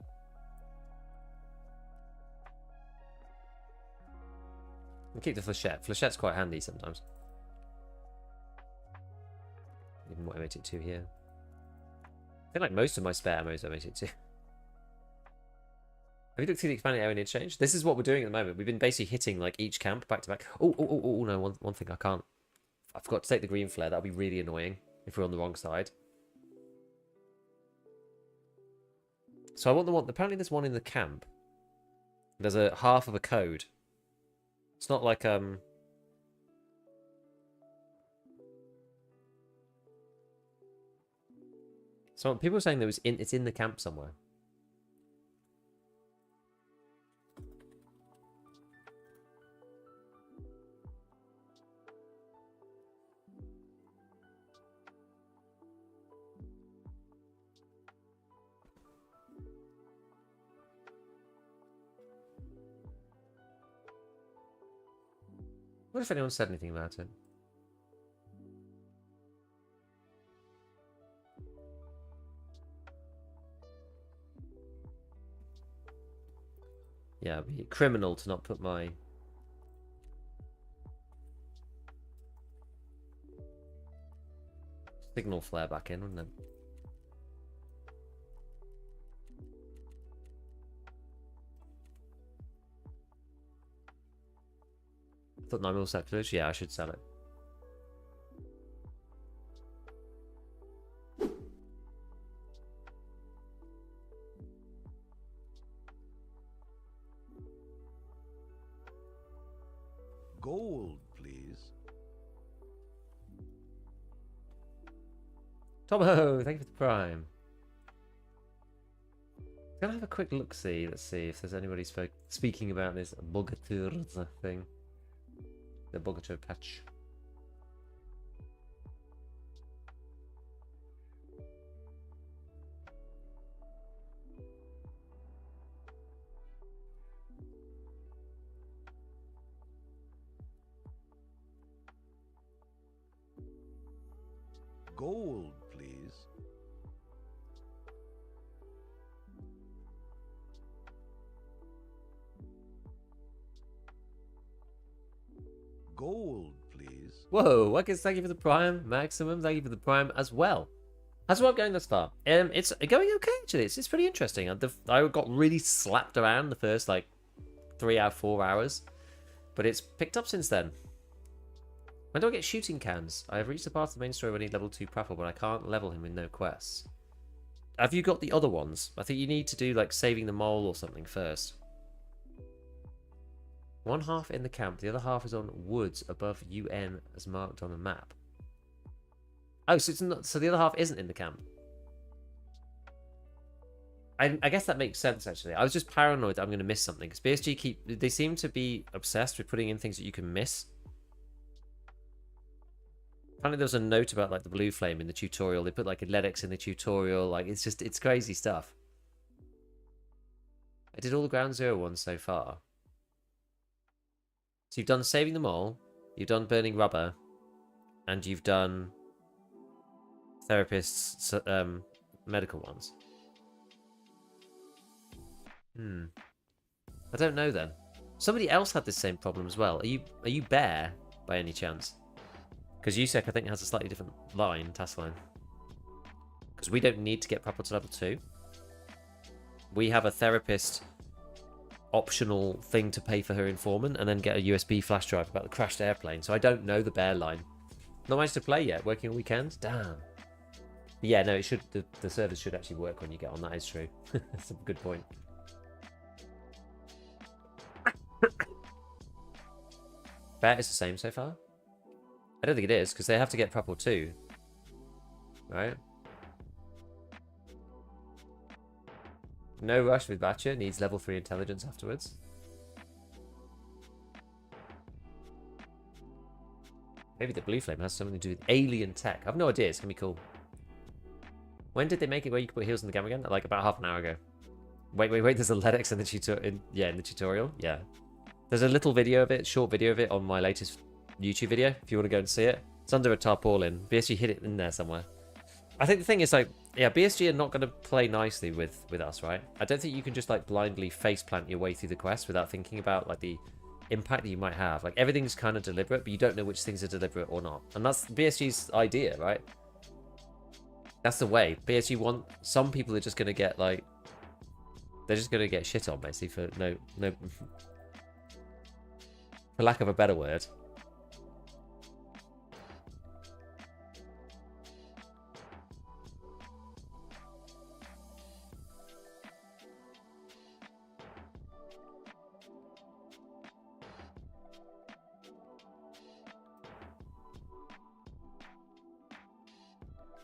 I'll keep the flechette. Flechette's quite handy sometimes. Even more M82 here. I feel like most of my spare ammo is M82. Have you looked through the expanded area and interchange? This is what we're doing at the moment. We've been basically hitting like each camp back to back. Oh, no, one thing I can't. I forgot to take the green flare. That'll be really annoying if we're on the wrong side. So I want the one. Apparently, there's one in the camp. There's a half of a code. It's not like So people are saying that it's in the camp somewhere. What if anyone said anything about it? Yeah, it'd be criminal to not put my... signal flare back in, wouldn't it? I thought 9mm set footage? Yeah, I should sell it. Tomo, thank you for the prime. Gonna have a quick look see. Let's see if there's anybody speaking about this Bogatur thing. The Bogatur patch. Gold, please. Gold, please. Whoa, okay, thank you for the prime. Maximum, thank you for the prime as well. How's the work going thus far? It's going okay, actually. It's pretty interesting. I got really slapped around the first, like, 3 or 4 hours. But it's picked up since then. When do I get shooting cans? I have reached the part of the main story where I need level 2 Praffle, but I can't level him with no quests. Have you got the other ones? I think you need to do, like, saving the mole or something first. One half in the camp, the other half is on woods above UN as marked on a map. Oh, so it's not. So the other half isn't in the camp. I guess that makes sense, actually. I was just paranoid that I'm going to miss something because BSG they seem to be obsessed with putting in things that you can miss. Apparently there was a note about like the blue flame in the tutorial. They put like Athletics in the tutorial. Like it's crazy stuff. I did all the Ground Zero ones so far. So you've done Saving them All, you've done Burning Rubber, and you've done Therapist's medical ones. I don't know then. Somebody else had this same problem as well. Are you Bear by any chance? Because Yusek, I think, has a slightly different task line. Because we don't need to get proper to level 2. We have a therapist optional thing to pay for her informant and then get a USB flash drive about the crashed airplane. So I don't know the Bear line. Not managed to play yet. Working on weekends? Damn. But yeah, no, it should. The servers should actually work when you get on. That is true. That's a good point. Bet is the same so far? I don't think it is, because they have to get Prapor 2. Right? No rush with Batcher, needs level 3 intelligence afterwards. Maybe the blue flame has something to do with alien tech. I have no idea, it's going to be cool. When did they make it where you can put heals in the game again? Like about half an hour ago. Wait, there's a Athletics in the tutorial? Yeah. There's a little video of it, short video of it on my latest YouTube video, if you want to go and see it. It's under a tarpaulin. BSG hid it in there somewhere. I think the thing is, like, yeah, BSG are not going to play nicely with us, right? I don't think you can just, like, blindly faceplant your way through the quest without thinking about, like, the impact that you might have. Like, everything's kind of deliberate, but you don't know which things are deliberate or not. And that's BSG's idea, right? That's the way. BSG some people are just going to get, like, they're just going to get shit on, basically, for no, for lack of a better word.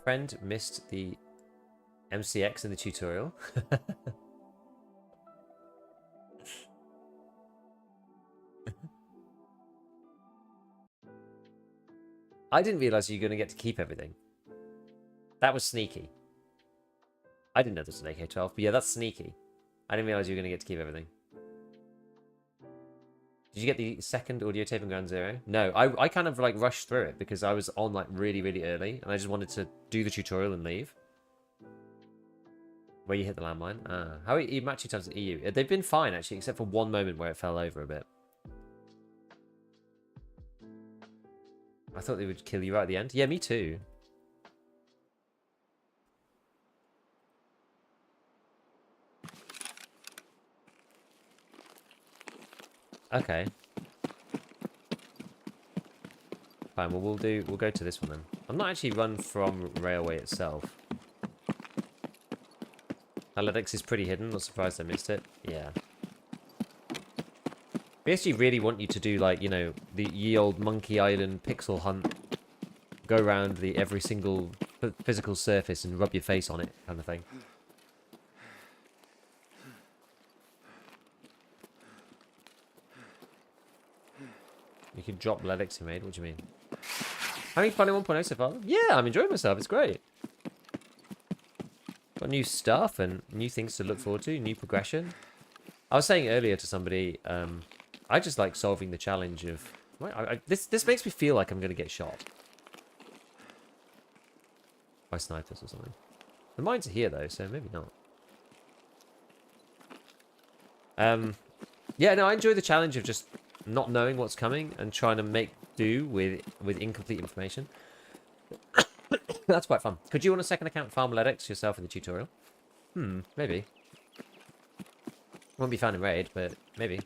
Friend missed the MCX in the tutorial. I didn't realize you were going to get to keep everything. That was sneaky. I didn't know this was an AK-12, but yeah, that's sneaky. I didn't realize you were going to get to keep everything. Did you get the second audio tape in Ground Zero? No, I kind of like rushed through it because I was on like really, really early and I just wanted to do the tutorial and leave. Where you hit the landmine. How are you matching times at EU? They've been fine actually, except for one moment where it fell over a bit. I thought they would kill you right at the end. Yeah, me too. Okay. Fine, well we'll go to this one then. I'm not actually run from railway itself. Athletics is pretty hidden, not surprised I missed it. Yeah. They actually really want you to do like, you know, the ye old Monkey Island pixel hunt. Go around every single physical surface and rub your face on it, kind of thing. You can drop Ledics you made. What do you mean? Having fun in 1.0 so far? Yeah, I'm enjoying myself. It's great. Got new stuff and new things to look forward to. New progression. I was saying earlier to somebody, I just like solving the challenge of... This makes me feel like I'm going to get shot. By snipers or something. The mines are here though, so maybe not. Yeah, no, I enjoy the challenge of just not knowing what's coming and trying to make do with incomplete information. That's quite fun. Could you on a second account farm Ledex yourself in the tutorial? Maybe. Won't be found in raid, but maybe.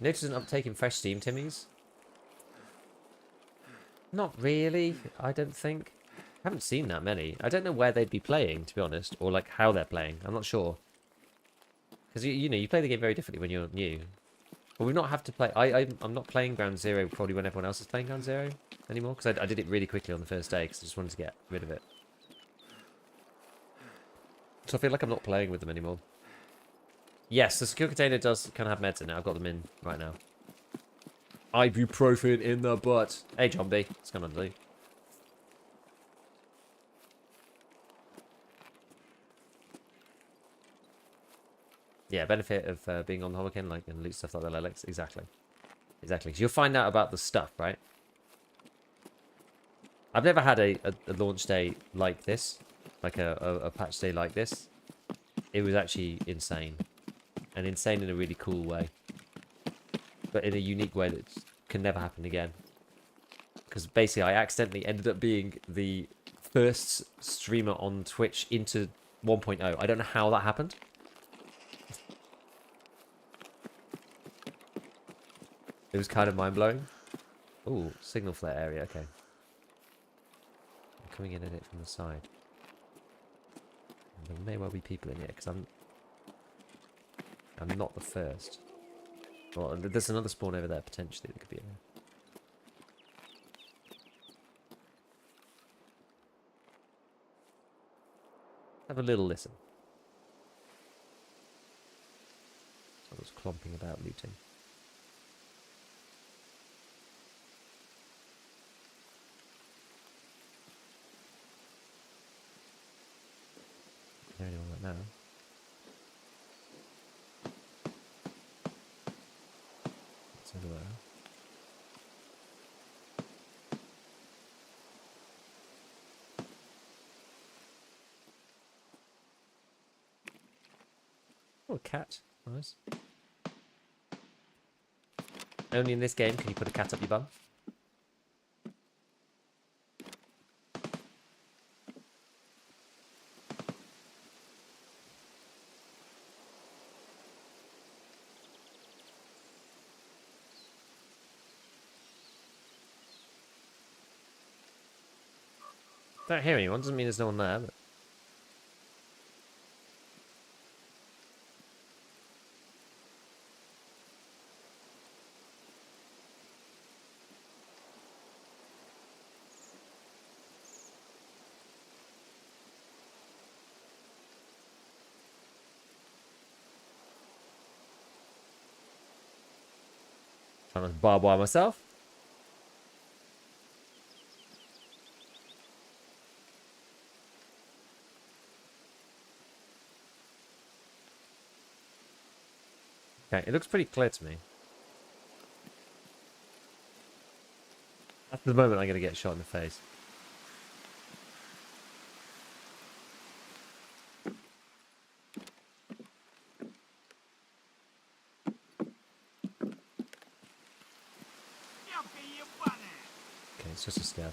Notice an uptake in fresh Steam Timmies? Not really, I don't think. I haven't seen that many. I don't know where they'd be playing, to be honest, or like how they're playing. I'm not sure. Because you know, you play the game very differently when you're new. But we've not have to play. I'm not playing Ground Zero probably when everyone else is playing Ground Zero anymore, because I did it really quickly on the first day because I just wanted to get rid of it. So I feel like I'm not playing with them anymore. Yes, the secure container does kind of have meds in it. I've got them in right now. Ibuprofen in the butt. Hey, John B. What's going on, dude? Yeah, benefit of being on the Holocaine, like, and loot stuff like that, Alex. Exactly. Exactly. So you'll find out about the stuff, right? I've never had a launch day like this. Like a patch day like this. It was actually insane. And insane in a really cool way. But in a unique way that can never happen again. Because basically I accidentally ended up being the first streamer on Twitch into 1.0. I don't know how that happened. It was kind of mind-blowing. Ooh, signal flare area, okay. I'm coming in it from the side. There may well be people in here, because I'm not the first. Well, there's another spawn over there, potentially, that could be in there. Have a little listen. Someone's clomping about looting. Is there anyone right now? It's everywhere. Oh, a cat. Nice. Only in this game can you put a cat up your bum. Don't hear anyone, doesn't mean there's no one there, but... Trying to barbed wire myself. Okay, it looks pretty clear to me. At the moment, I'm going to get shot in the face. Okay, it's just a scav.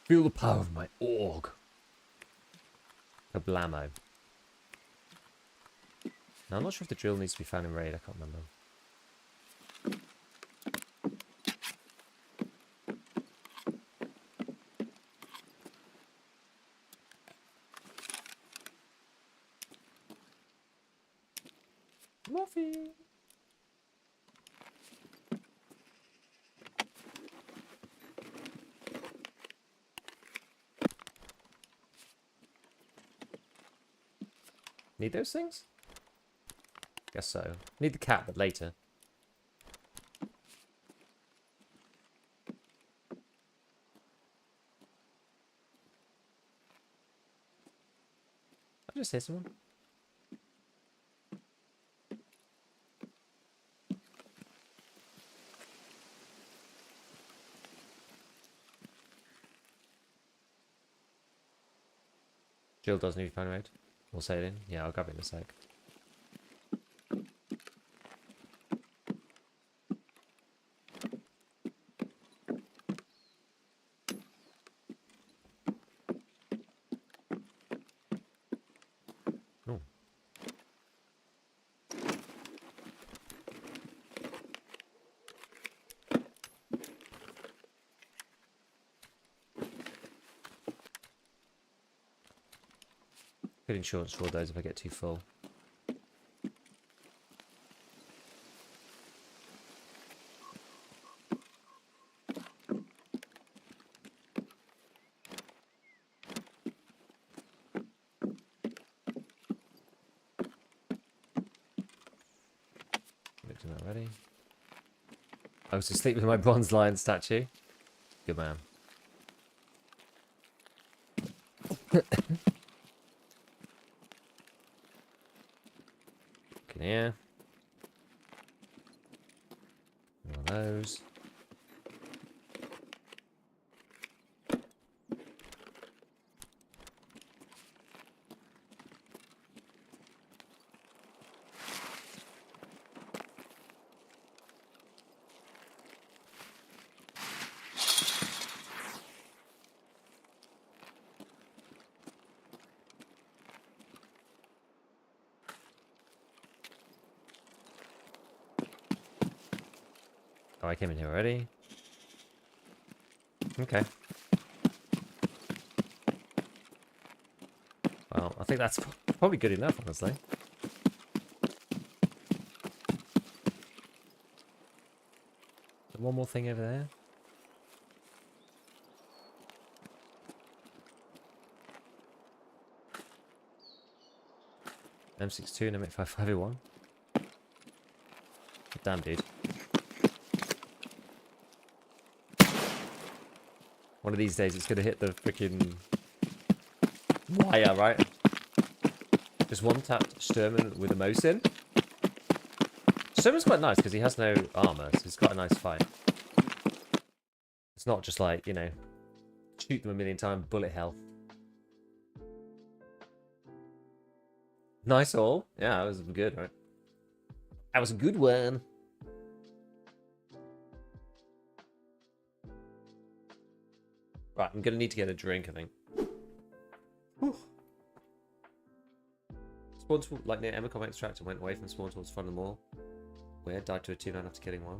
Feel the power of my org. Kablamo. Now, I'm not sure if the drill needs to be found in raid. I can't remember. coffee. Need those things? Guess so. Need the cat, but later. I just hear someone. Jill does need to find a raid. We'll say it in. Yeah, I'll grab it in a sec. Oh. Good insurance for those if I get too full. Mixing that ready. I was asleep with my bronze lion statue. Good man. Looking here. One of those. Oh, I came in here already. Okay. Well, I think that's probably good enough, honestly. One more thing over there. M62 and M85501. Damn, dude. One of these days it's gonna hit the freaking wire, right? Just one tapped Sturman with a mouse in. Sturman's quite nice because he has no armor, so it's quite a nice fight. It's not just like, you know, shoot them a million times, bullet hell. Nice all. Yeah, that was good, right? That was a good one. Right, I'm gonna need to get a drink, I think. Whew. Spawned like near Emacom extract and went away from spawn towards front of the mall. Weird, died to a 2-9 after killing one.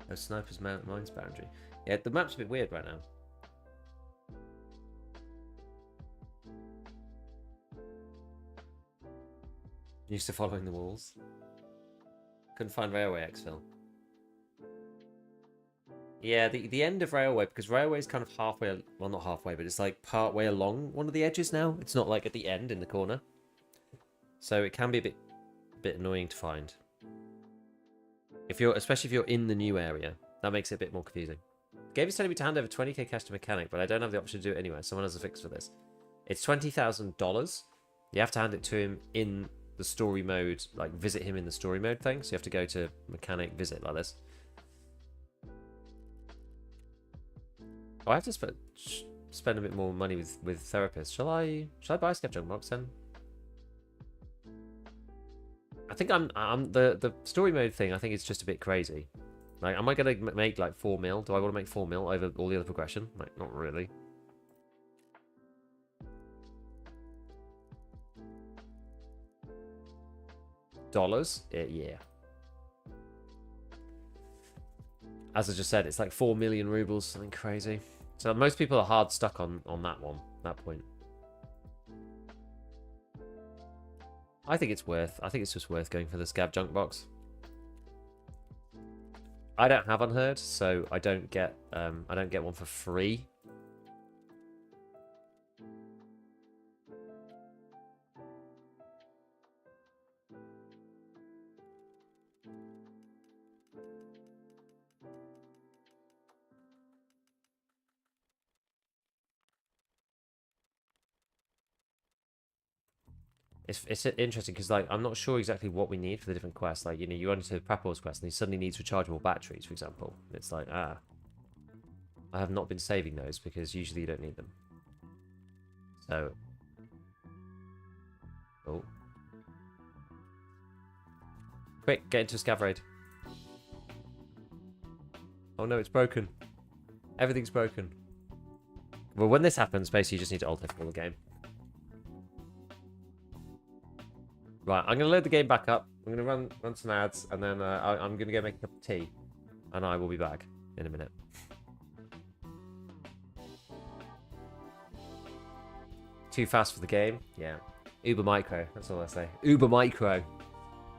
A sniper's mines boundary. Yeah, the map's a bit weird right now. Used to following the walls. Couldn't find railway exfil. Yeah, the end of railway, because railway is kind of halfway, well not halfway, but it's like part way along one of the edges now. It's not like at the end in the corner. So it can be a bit annoying to find. Especially if you're in the new area. That makes it a bit more confusing. Game is telling me to hand over 20k cash to mechanic, but I don't have the option to do it anyway. Someone has a fix for this. It's $20,000. You have to hand it to him in the story mode, like visit him in the story mode thing. So you have to go to mechanic visit like this. Oh, I have to spend a bit more money with therapists. Shall I buy a ScavTalk box then? I think I'm the story mode thing. I think it's just a bit crazy. Like, am I gonna make like 4 mil? Do I want to make 4 mil over all the other progression? Like, not really. Dollars? Yeah. as I just said, it's like 4 million rubles, something crazy. So most people are hard stuck on that point. I think it's just worth going for the scav junk box. I don't have Unheard, so I don't get one for free. It's interesting because like I'm not sure exactly what we need for the different quests. Like, you know, you run into the Prepos quest and he suddenly needs rechargeable batteries, for example. It's like, I have not been saving those because usually you don't need them. So, oh, quick, get into a scav raid. Oh no, it's broken. Everything's broken. Well, when this happens, basically you just need to alt F4 the game. Right, I'm going to load the game back up. I'm going to run some ads, and then I'm going to go make a cup of tea. And I will be back in a minute. Too fast for the game? Yeah. Uber micro, that's all I say. Uber micro.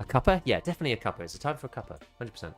A cuppa? Yeah, definitely a cuppa. It's a time for a cuppa. 100%.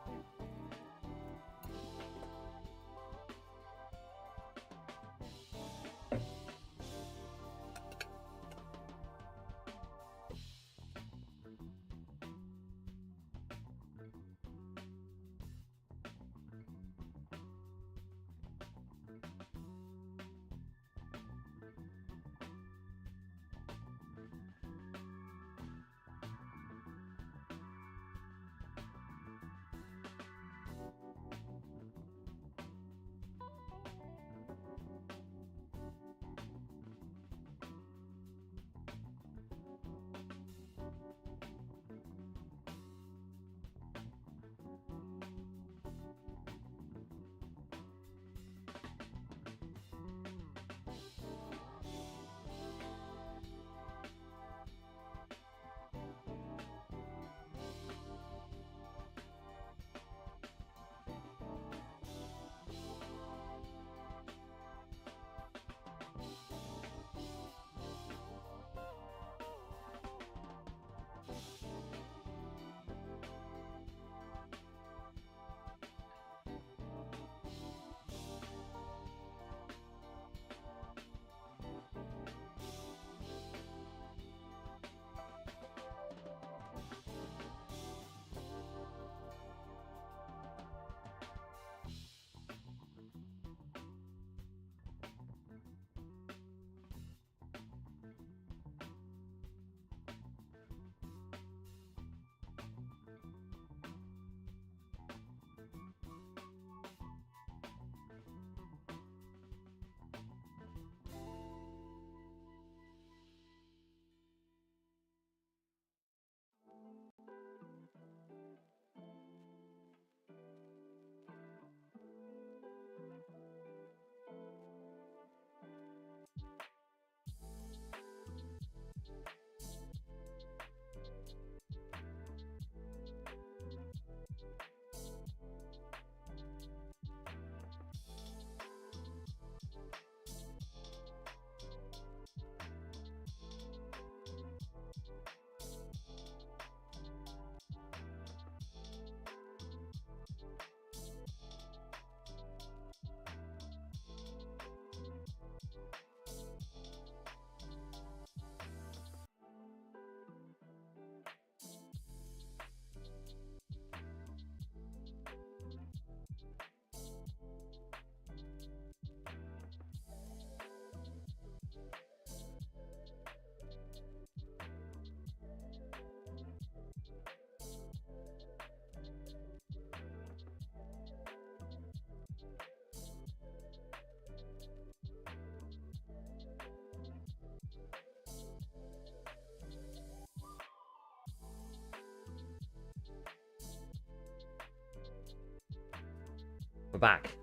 We're back.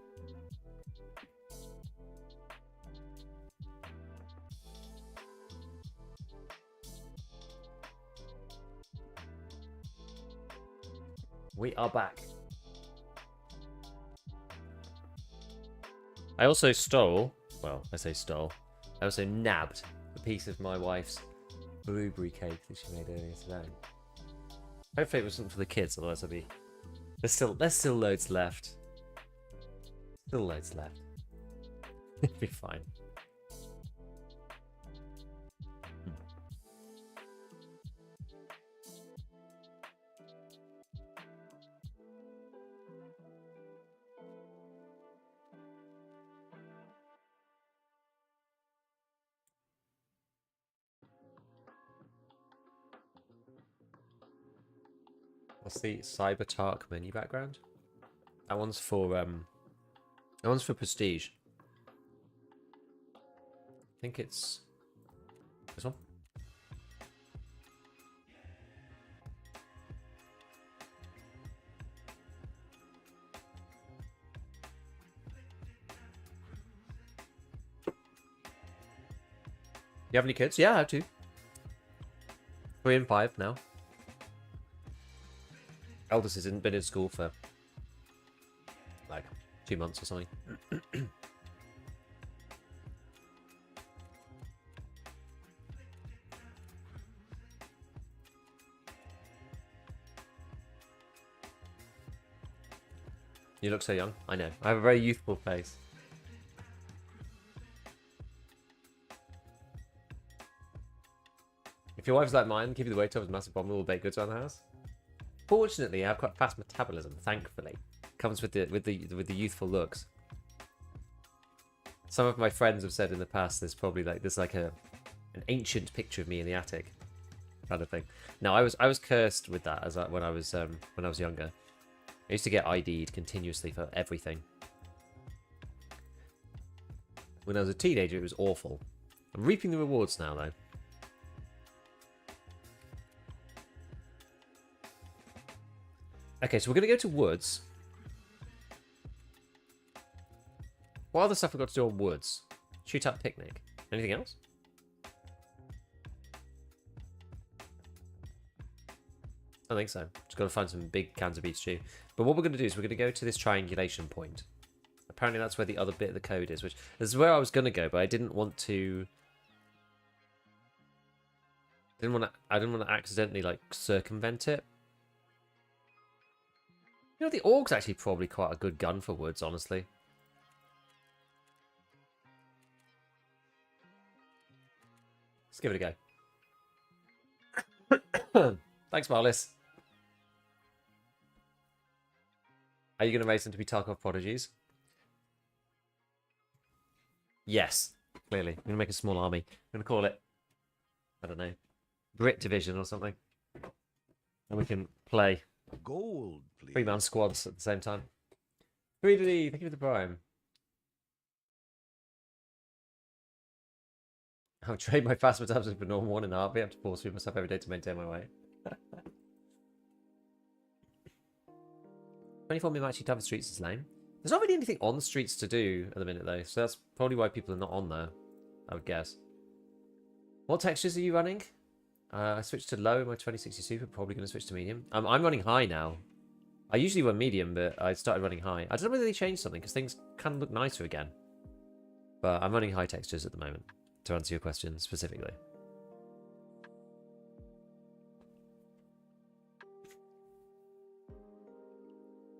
We are back. I also stole, well, I say stole, I also nabbed a piece of my wife's blueberry cake that she made earlier today. Hopefully it wasn't for the kids, otherwise I'd be... There's still loads left. Still loads left. It'll be fine. What's the ScavTalk menu background? That one's for prestige. I think it's this one. You have any kids? Yeah, I have two. 3 and 5 now. Eldest hasn't been in school for like 2 months or something. You look so young. I know. I have a very youthful face. If your wife's like mine, keeping the weight off is a massive problem with all baked goods around the house. Fortunately, I have quite fast metabolism. Thankfully, comes with the youthful looks. Some of my friends have said in the past there's probably like an ancient picture of me in the attic, kind of thing. No, I was cursed with that when I was younger. I used to get ID'd continuously for everything. When I was a teenager, it was awful. I'm reaping the rewards now, though. Okay, so we're going to go to woods. What other stuff we've got to do on woods? Shootout picnic. Anything else? I don't think so. Just got to find some big cans of beef stew. But what we're going to do is we're going to go to this triangulation point. Apparently that's where the other bit of the code is, which this is where I was going to go, but I didn't want to... I didn't want to accidentally, like, circumvent it. You know, the Aug's actually probably quite a good gun for woods, honestly. Let's give it a go. Thanks, Marlis. Are you going to raise them to be Tarkov prodigies? Yes, clearly. I'm going to make a small army. I'm going to call it, I don't know, Brit Division or something. And we can play Gold, please. 3-man squads at the same time. 3D, thank you for the prime. I've trained my fast metabolism for normal 1.5. I have to force feed myself every day to maintain my weight. 24 minute actually cover streets is lame. There's not really anything on the streets to do at the minute though, so that's probably why people are not on there, I would guess. What textures are you running? I switched to low in my 2060 Super, probably going to switch to medium. I'm running high now. I usually run medium, but I started running high. I don't know whether they changed something, because things can look nicer again. But I'm running high textures at the moment, to answer your question specifically.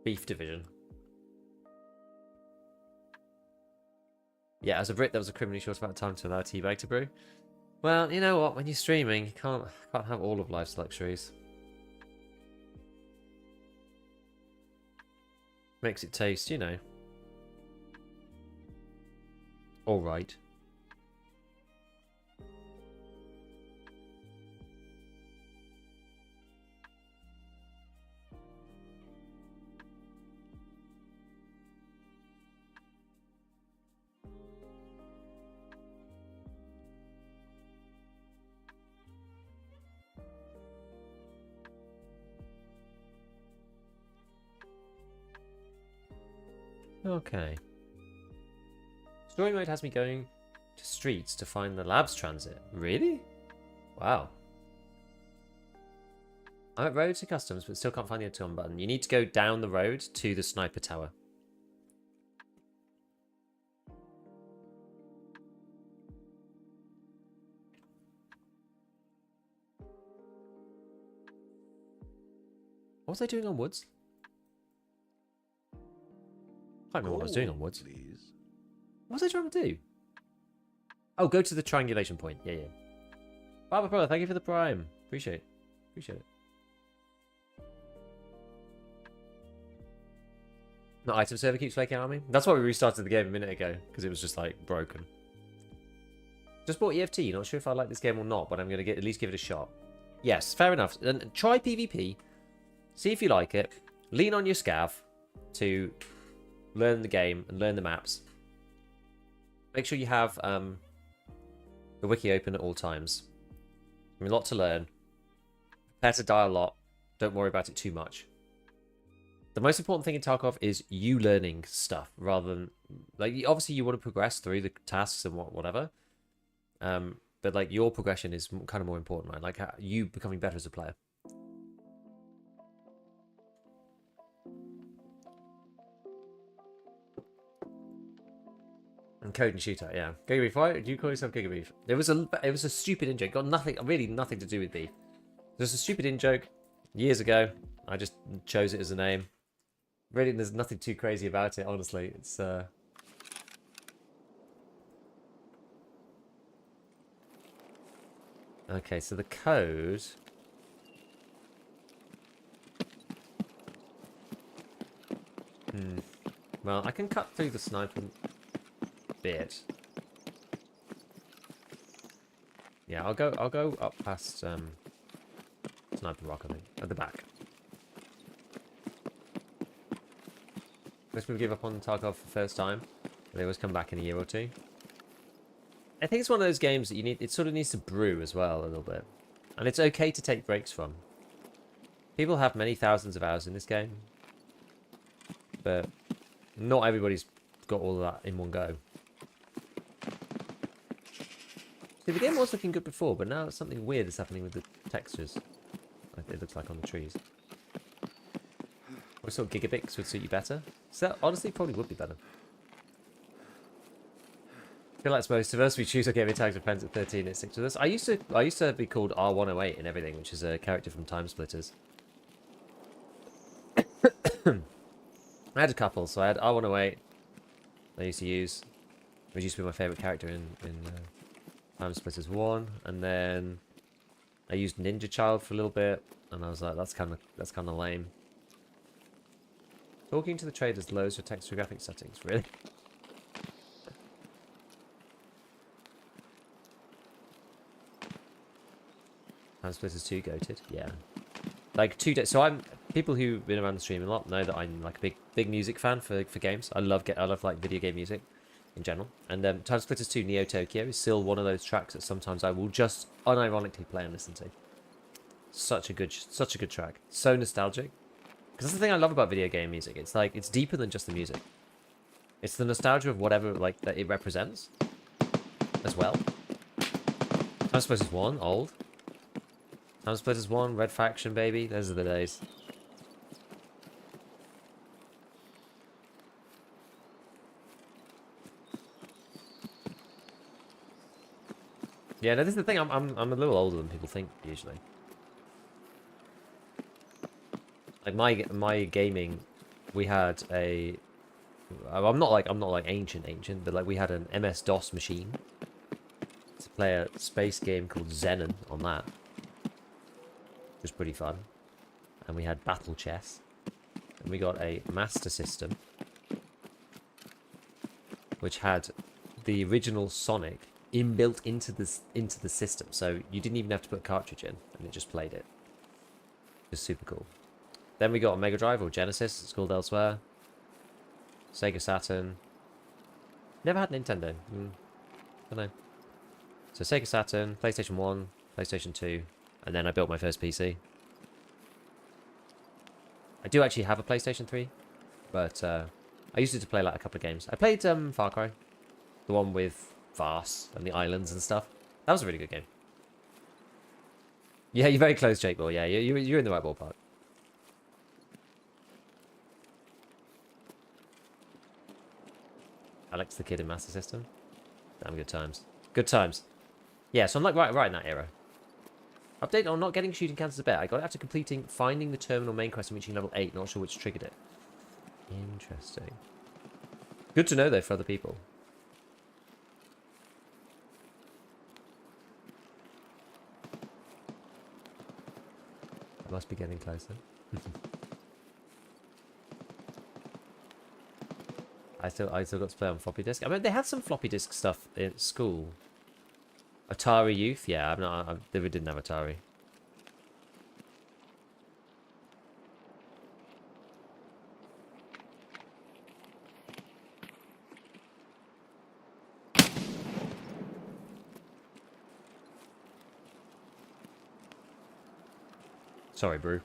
Beef division. Yeah, as a Brit, that was a criminally short amount of time to allow teabag to brew. Well, you know what? When you're streaming, you can't have all of life's luxuries. Makes it taste, you know. Alright. Okay. Story mode has me going to streets to find the labs transit. Really? Wow. I'm at road to customs, but still can't find the return button. You need to go down the road to the sniper tower. What was I doing on woods? I can't remember what I was doing on woods. Please. What was I trying to do? Oh, go to the triangulation point. Yeah, yeah. Barbara Brother, thank you for the prime. Appreciate it. Appreciate it. The item server keeps flaking out on me. That's why we restarted the game a minute ago, because it was just like broken. Just bought EFT. Not sure if I like this game or not, but I'm going to at least give it a shot. Yes, fair enough. And try PvP. See if you like it. Lean on your scav to learn the game and learn the maps. Make sure you have the wiki open at all times. I mean, a lot to learn. Prepare to die a lot. Don't worry about it too much. The most important thing in Tarkov is you learning stuff rather than... Like, obviously you want to progress through the tasks and whatever. But, like, your progression is kind of more important, right? Like, you becoming better as a player. And code and shootout, yeah. Giga Beef, why do you call yourself Giga Beef? It was a stupid in joke. Got nothing, really nothing to do with beef. There's a stupid in joke years ago. I just chose it as a name. Really, there's nothing too crazy about it, honestly. It's okay, so the code. Well, I can cut through the sniping bit. Yeah, I'll go up past Sniper Rock, I think, at the back. Most people give up on Tarkov for the first time. They always come back in a year or two. I think it's one of those games that you need. It sort of needs to brew as well a little bit, and it's okay to take breaks from. People have many thousands of hours in this game, but not everybody's got all of that in one go. See, the game was looking good before, but now something weird is happening with the textures. Like it looks like on the trees. What sort of gigabits would suit you better? So that honestly probably would be better. I feel like most of us, we choose our gaming tags and pens at 13 and stick to this. I used to be called R108 and everything, which is a character from Time Splitters. I had a couple, so I had R108 I used to use. It used to be my favourite character in Time Splitters 1, and then I used Ninja Child for a little bit, and I was like, that's kind of lame. Talking to the traders lowers your texture graphic settings, really? Time Splitters 2 goated, yeah. Like so people who've been around the stream a lot know that I'm like a big music fan for games. I love like video game music in general. And Time Splitters 2 Neo Tokyo is still one of those tracks that sometimes I will just unironically play and listen to. Such a good track. So nostalgic. Because that's the thing I love about video game music. It's like it's deeper than just the music. It's the nostalgia of whatever like that it represents as well. Time Splitters 1, old. Time Splitters 1, Red Faction, baby. Those are the days. Yeah, no, this is the thing. I'm a little older than people think usually. Like my gaming, we had a. I'm not like ancient, but like we had an MS DOS machine to play a space game called Xenon on that. It was pretty fun. And we had Battle Chess. And we got a Master System, which had the original Sonic inbuilt into the system. So you didn't even have to put a cartridge in, and it just played it. It was super cool. Then we got a Mega Drive, or Genesis, it's called elsewhere. Sega Saturn. Never had Nintendo. I don't know. So Sega Saturn, PlayStation 1, PlayStation 2. And then I built my first PC. I do actually have a PlayStation 3. But I used it to play like a couple of games. I played Far Cry. The one with Vars and the islands and stuff. That was a really good game. Yeah, you're very close, Jake Ball. Yeah, you're in the right ballpark. Alex the Kid in Master System. Damn good times. Good times. Yeah, so I'm like right in that era. Update on not getting shooting counters a bit. I got it after finding the terminal main quest and reaching level 8. Not sure which triggered it. Interesting. Good to know, though, for other people. I must be getting closer. I still got to play on floppy disk. I mean, they had some floppy disk stuff in school. Atari Youth? Yeah, I never didn't have Atari. Sorry, Brew.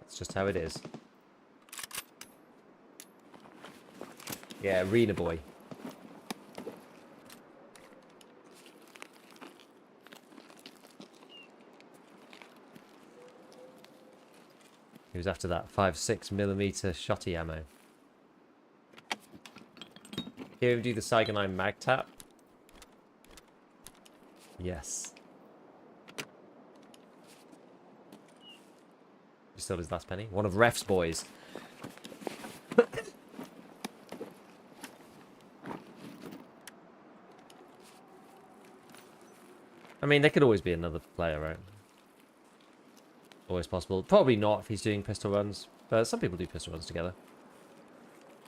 That's just how it is. Yeah, Arena Boy. He was after that 5.6mm shotty ammo. Here we do the Saigonine mag tap. Yes. He stole his last penny. One of Ref's boys. I mean, there could always be another player, right? Always possible. Probably not if he's doing pistol runs, but some people do pistol runs together.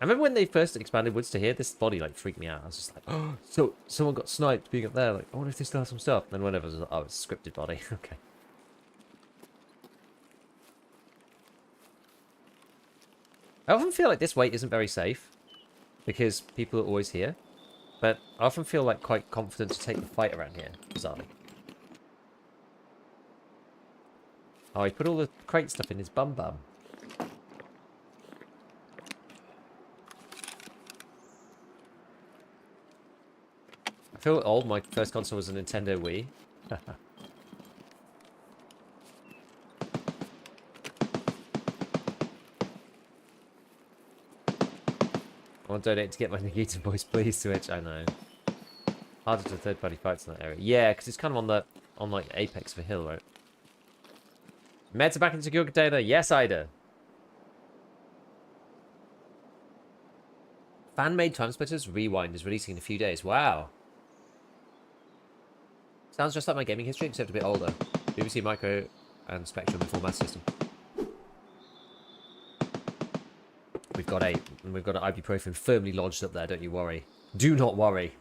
I remember when they first expanded Woods to here, this body like freaked me out. I was just like, oh, so someone got sniped being up there. Like, I wonder if they still have some stuff. And then whenever it was like, oh, it's a scripted body. Okay. I often feel like this weight isn't very safe because people are always here. But I often feel like quite confident to take the fight around here, bizarrely. Oh, he put all the crate stuff in his bum bum. I feel old. My first console was a Nintendo Wii. I want to donate to get my Nagita Boys, please, Switch. I know. Harder to third-party fights in that area. Yeah, because it's kind of on like apex of a hill, right? Meds are back in secure container. Yes, Ida. Fan-made Time Splitters Rewind is releasing in a few days. Wow. Sounds just like my gaming history, except a bit older. BBC Micro and Spectrum full mass system. We've got an ibuprofen firmly lodged up there, don't you worry. Do not worry.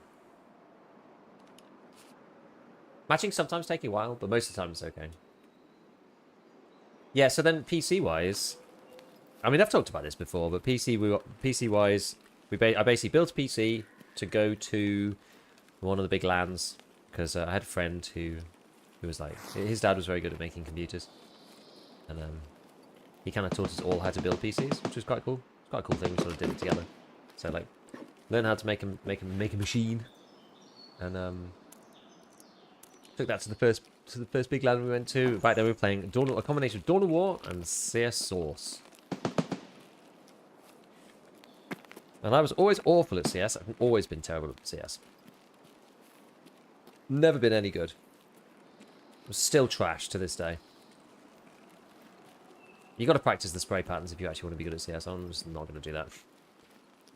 Matching sometimes take a while, but most of the time it's okay. Yeah, so then PC-wise... I mean, I've talked about this before, but PC-wise... I basically built a PC to go to one of the big LANs, because I had a friend who was like... His dad was very good at making computers. And he kind of taught us all how to build PCs, which was quite cool. Quite a cool thing. We sort of did it together. So like, learn how to make a machine, and took that to the first big LAN we went to. Back there we were playing a combination of Dawn of War and CS Source. And I was always awful at CS. I've always been terrible at CS. Never been any good. I'm still trash to this day. You got to practice the spray patterns if you actually want to be good at CS. I'm just not going to do that.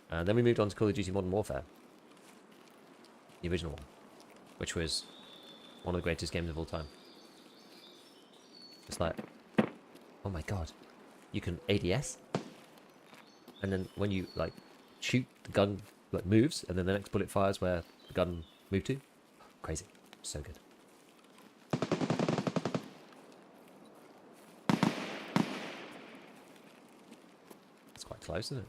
And then we moved on to Call of Duty Modern Warfare. The original one. Which was one of the greatest games of all time. Just like, oh my god. You can ADS? And then when you, like, shoot, the gun, like, moves, and then the next bullet fires where the gun moved to. Crazy. So good. Quite close, isn't it?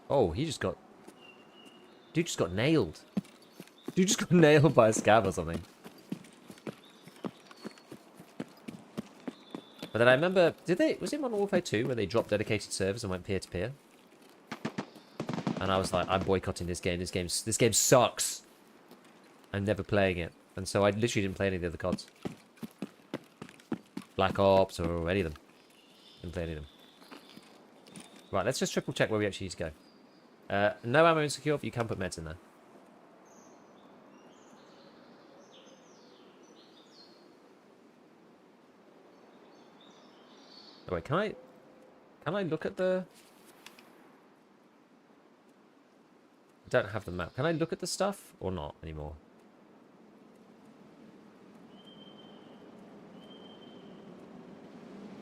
Oh, he just got... Dude just got nailed. Dude just got nailed by a scav or something. But then I remember... Was it Modern Warfare 2 where they dropped dedicated servers and went peer-to-peer? And I was like, I'm boycotting this game. This game sucks. I'm never playing it. And so I literally didn't play any of the other CODs. Black Ops or any of them. Didn't play any of them. Right, let's just triple check where we actually need to go. No ammo insecure, but you can put meds in there. Oh, wait, can I look at the... I don't have the map. Can I look at the stuff or not anymore?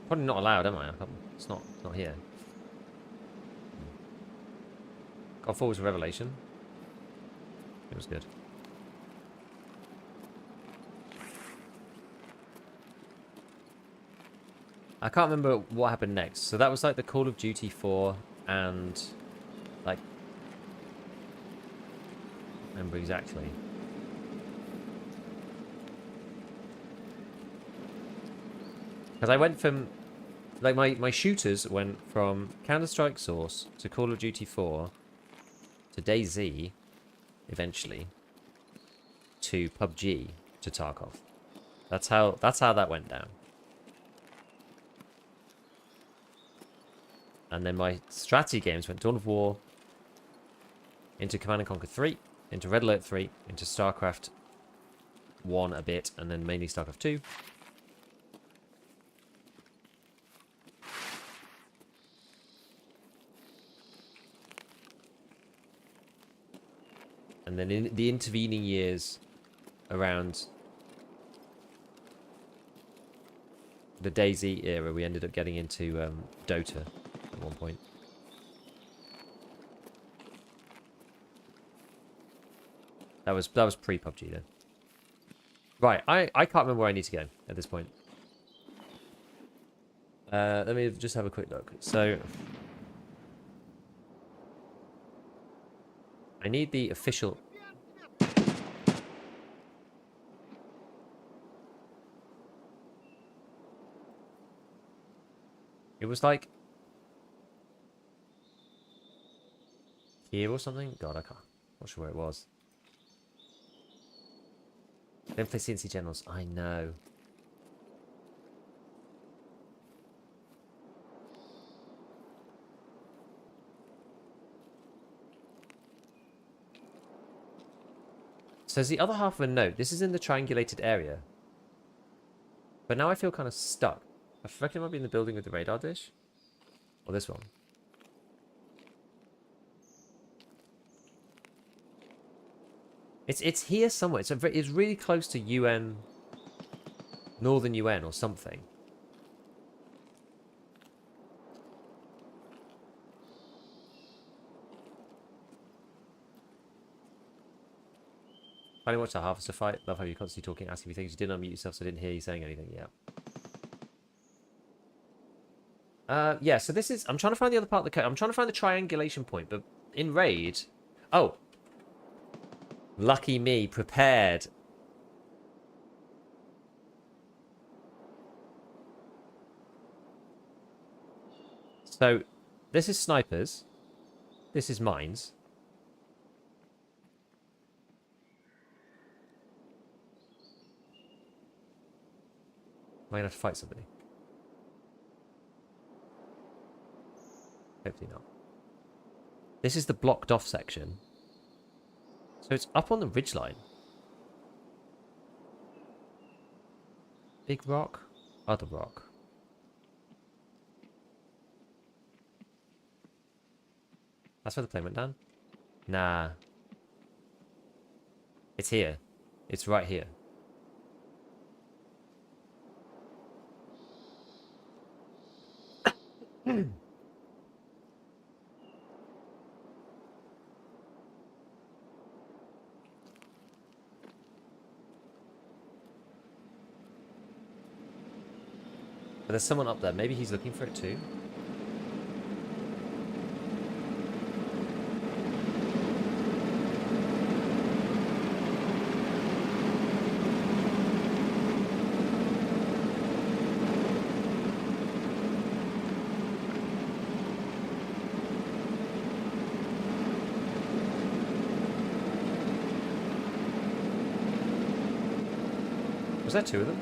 Probably not allowed, am I? It's not here. Got forwards with Revelation. It was good. I can't remember what happened next. So that was like the Call of Duty 4 and like... I don't remember exactly. Because I went from... Like my shooters went from Counter-Strike Source to Call of Duty 4 to DayZ eventually to PUBG to Tarkov. That's how that went down. And then my strategy games went Dawn of War into Command & Conquer 3, into Red Alert 3, into StarCraft 1 a bit, and then mainly StarCraft 2. And then in the intervening years around the DayZ era, we ended up getting into Dota at one point. That was pre-PUBG then. Right, I can't remember where I need to go at this point. Let me just have a quick look. So I need the official... It was like... here or something? God, I can't... not sure where it was. Don't play CNC Generals. I know. Says the other half of a note. This is in the triangulated area. But now I feel kind of stuck. I reckon it might be in the building with the radar dish. Or this one. It's here somewhere. It's really close to UN, Northern UN or something. Finally watched that Harvester fight. Love how you're constantly talking, asking me things. You didn't unmute yourself, so I didn't hear you saying anything. Yeah. Yeah, so this is... I'm trying to find the other part of the code. I'm trying to find the triangulation point, but in Raid... Oh! Lucky me, prepared. So, this is snipers. This is mines. Am I gonna have to fight somebody? Hopefully not. This is the blocked off section. So it's up on the ridgeline. Big rock, other rock. That's where the plane went down? Nah. It's here. It's right here. But there's someone up there. Maybe he's looking for it too. Was there two of them?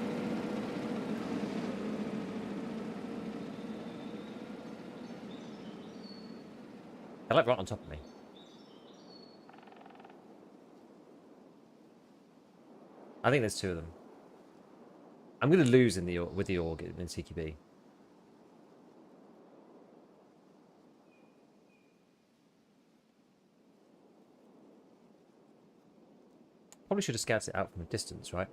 They're like right on top of me. I think there's 2 of them. I'm going to lose in the with the org in CQB. Probably should have scouted it out from a distance, right?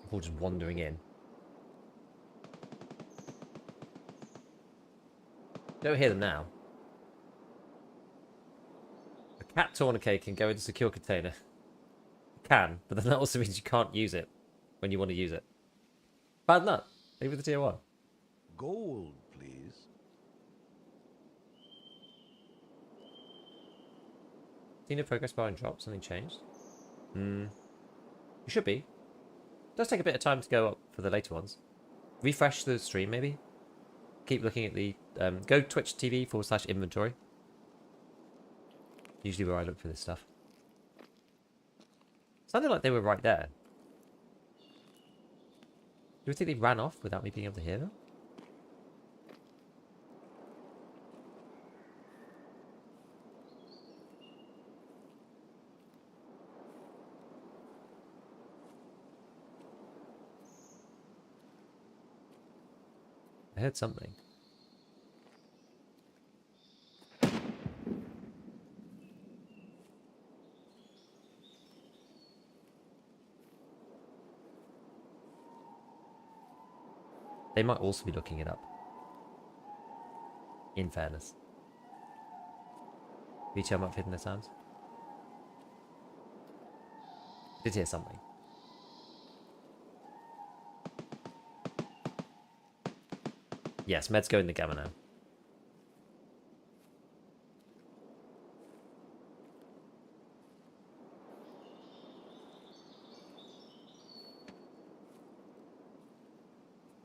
Before just wandering in. Don't hear them now. A cat tourniquet can go into secure container. It can, but then that also means you can't use it when you want to use it. Bad nut. Leave with the tier 1. Gold, please. Seen a progress bar and drop? Something changed? You should be. It does take a bit of time to go up for the later ones. Refresh the stream, maybe? Keep looking at the... go Twitch TV /inventory. Usually where I look for this stuff. Sounded like they were right there. Do you think they ran off without me being able to hear them? I heard something. They might also be looking it up. In fairness. VTL might have hidden their sounds. Did hear something. Yes, meds go in the gamma now.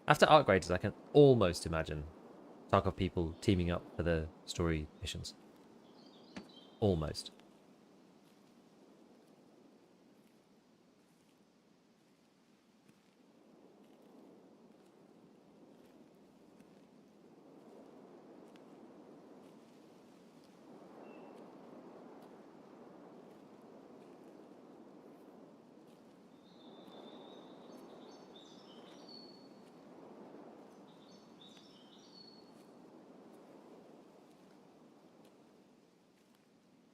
After art graders, I can almost imagine Tarkov people teaming up for the story missions. Almost.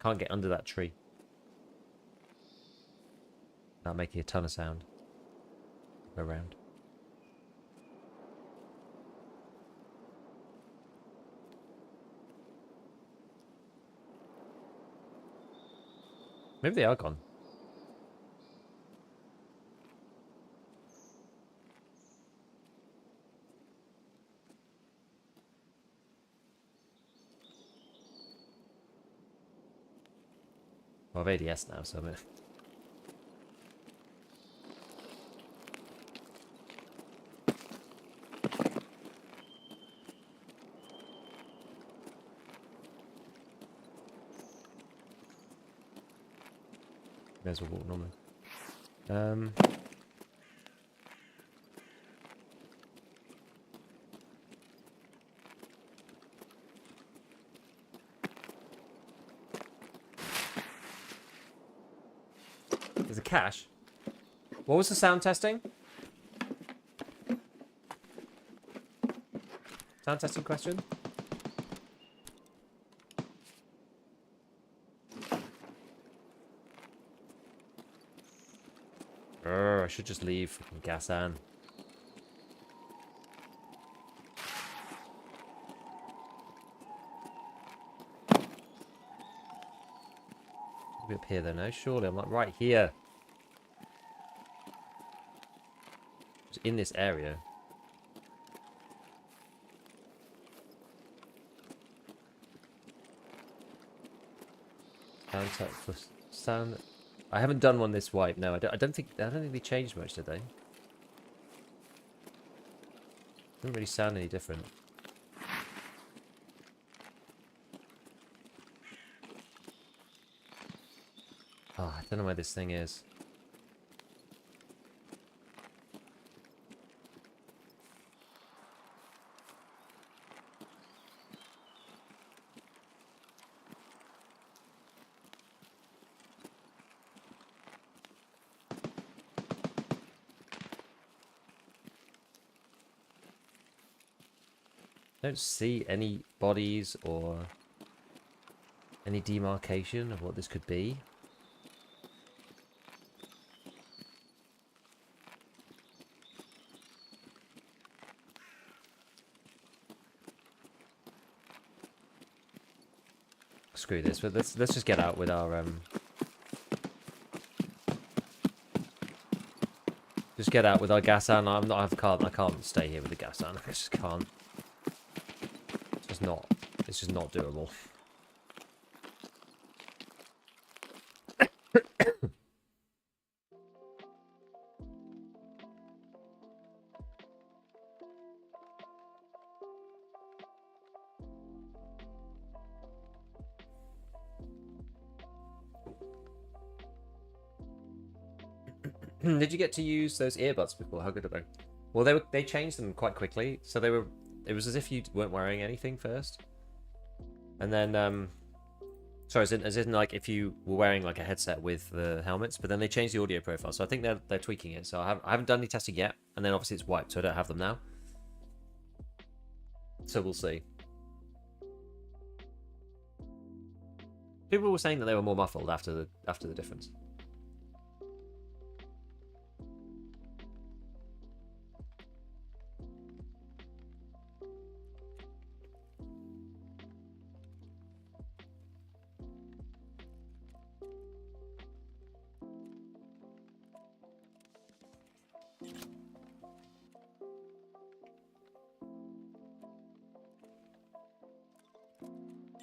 Can't get under that tree. Not making a ton of sound. Go around. Maybe they are gone. Well, I have ADS now, so I'm in. May as well walk normally. There's a cache. What was the sound testing? Sound testing question? I should just leave from Gasan. I'll be up here though, no? Surely I'm like right here. Just in this area. Sound tech for sound. I haven't done one this wipe. No, I don't think they changed much, did they? Doesn't really sound any different. Oh, I don't know where this thing is. Don't see any bodies or any demarcation of what this could be. Screw this, but let's just get out with our just get out with our gas on. I can't stay here with the gas on. I just can't. It's just not doable. Did you get to use those earbuds before? How good are they? Well, they changed them quite quickly, so it was as if you weren't wearing anything first, and then sorry, as in like if you were wearing like a headset with the helmets, but then they changed the audio profile, so I think they're tweaking it. So I haven't done any testing yet, and then obviously it's wiped, so I don't have them now. So we'll see. People were saying that they were more muffled after the difference.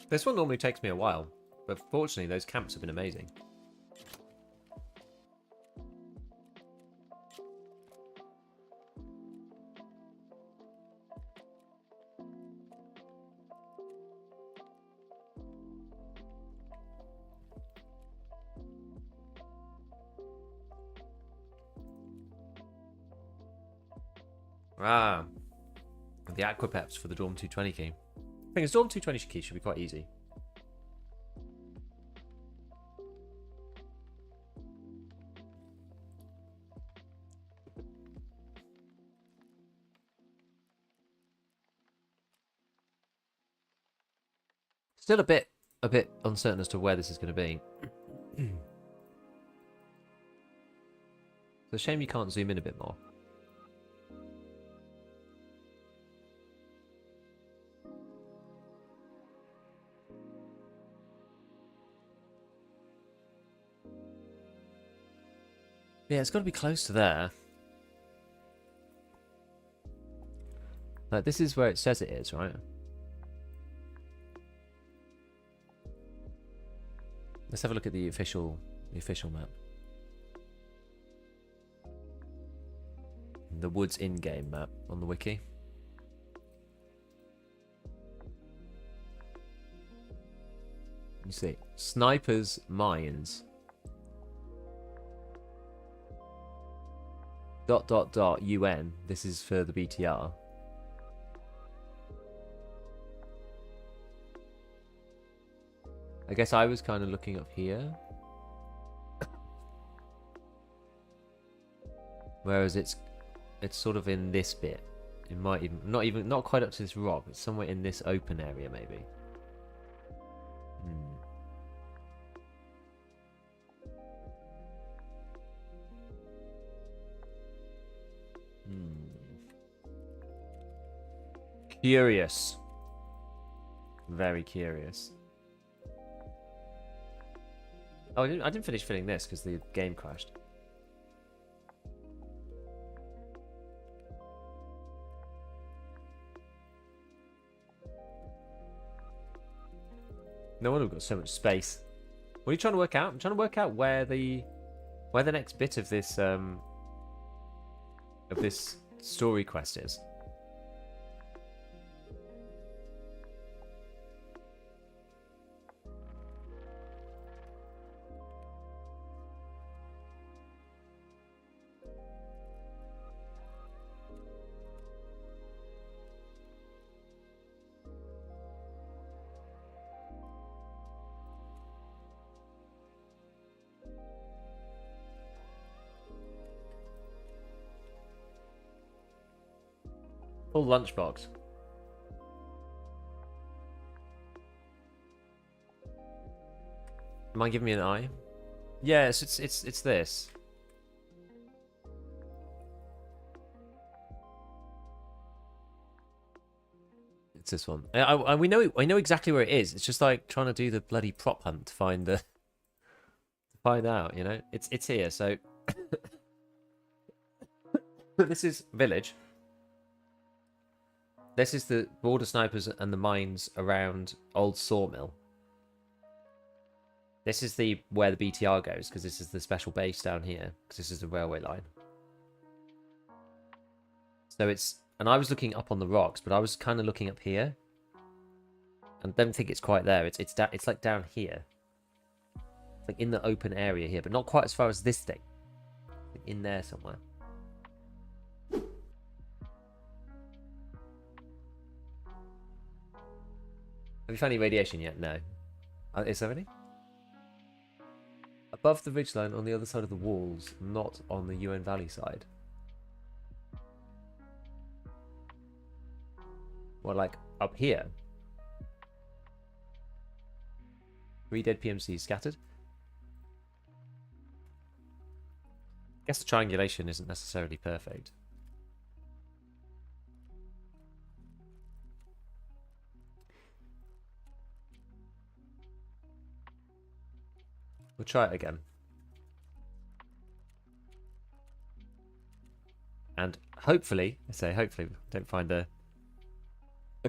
This one normally takes me a while, but fortunately those camps have been amazing. Ah, the Aquapeps for the Dorm 220 key. I think Storm 220 key should be quite easy. Still a bit uncertain as to where this is going to be. It's a shame you can't zoom in a bit more. Yeah, it's got to be close to there. Like, this is where it says it is, right? Let's have a look at the official map. The Woods in-game map on the wiki. You see, snipers, mines. ... UN. This is for the BTR. I guess I was kind of looking up here. Whereas it's sort of in this bit. It might not quite up to this rock. It's somewhere in this open area maybe. Curious. Very curious. Oh, I didn't finish filling this because the game crashed. No wonder we've got so much space. What are you trying to work out? I'm trying to work out where the next bit of this story quest is. Full lunchbox. Am I giving me an eye? Yes, it's this. It's this one. We know exactly where it is. It's just like trying to do the bloody prop hunt to find the find out, you know? It's here, so this is village. This is the border snipers and the mines around old sawmill. This is where the BTR goes, because this is the special base down here, because this is the railway line. So and I was looking up on the rocks, but I was kind of looking up here, and don't think it's quite there. It's like down here, it's like in the open area here, but not quite as far as this thing. Like in there somewhere. Have you found any radiation yet? No. Is there any? Above the ridgeline on the other side of the walls, not on the UN Valley side. Well, like up here. 3 dead PMCs scattered. I guess the triangulation isn't necessarily perfect. We'll try it again. And hopefully, I say hopefully, we don't find a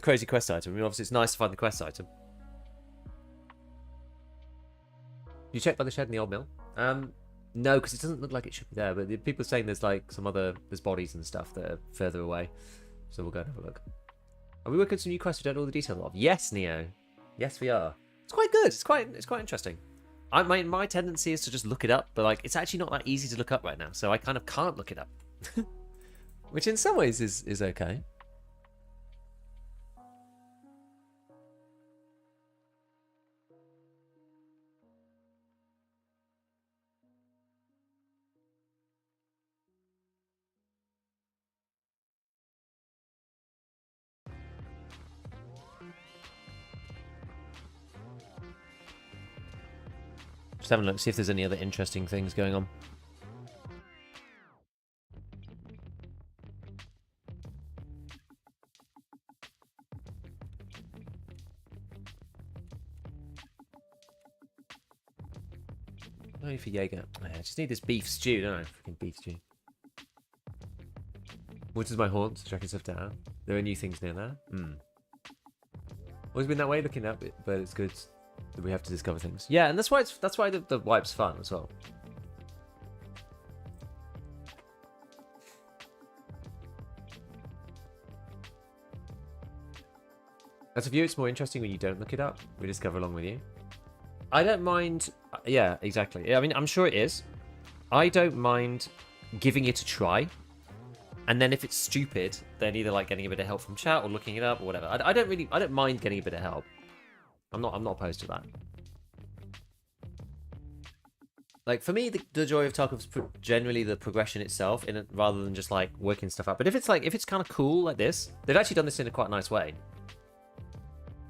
crazy quest item. I mean, obviously it's nice to find the quest item. You checked by the shed in the old mill? No, because it doesn't look like it should be there. But the people are saying there's like there's bodies and stuff that are further away. So we'll go and have a look. Are we working on some new quests we don't know all the detail of? Yes, Neo. Yes, we are. It's quite good. It's quite interesting. My tendency is to just look it up, but like it's actually not that easy to look up right now, so I kind of can't look it up. Which in some ways is okay. Just having a look, see if there's any other interesting things going on. No for Jaeger. I just need this beef stew, don't I? Freaking beef stew. What is my haunt? Tracking stuff down. There are new things near there. Always been that way, looking at it, but it's good that we have to discover things. Yeah, and that's why the wipe's fun as well. As a viewer, it's more interesting when you don't look it up. We discover along with you. I don't mind. Yeah, exactly. Yeah, I mean, I'm sure it is. I don't mind giving it a try. And then if it's stupid, then either like getting a bit of help from chat or looking it up or whatever. I don't mind getting a bit of help. I'm not opposed to that. Like for me, the joy of Tarkov is generally the progression itself, in it, rather than just like working stuff out. But if it's kind of cool like this, they've actually done this in a quite nice way.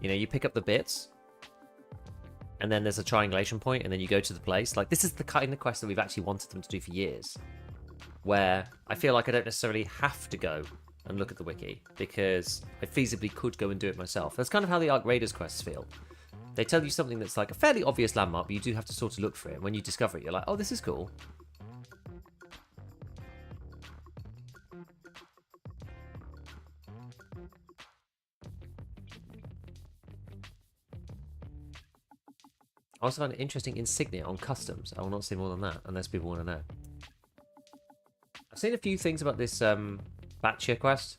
You know, you pick up the bits, and then there's a triangulation point, and then you go to the place. Like this is the kind of quest that we've actually wanted them to do for years, where I feel like I don't necessarily have to go and look at the wiki because I feasibly could go and do it myself. That's kind of how the Ark Raiders quests feel. They tell you something that's like a fairly obvious landmark, but you do have to sort of look for it. And when you discover it, you're like, oh, this is cool. I also found an interesting insignia on customs. I will not say more than that, unless people want to know. I've seen a few things about this Batcher quest.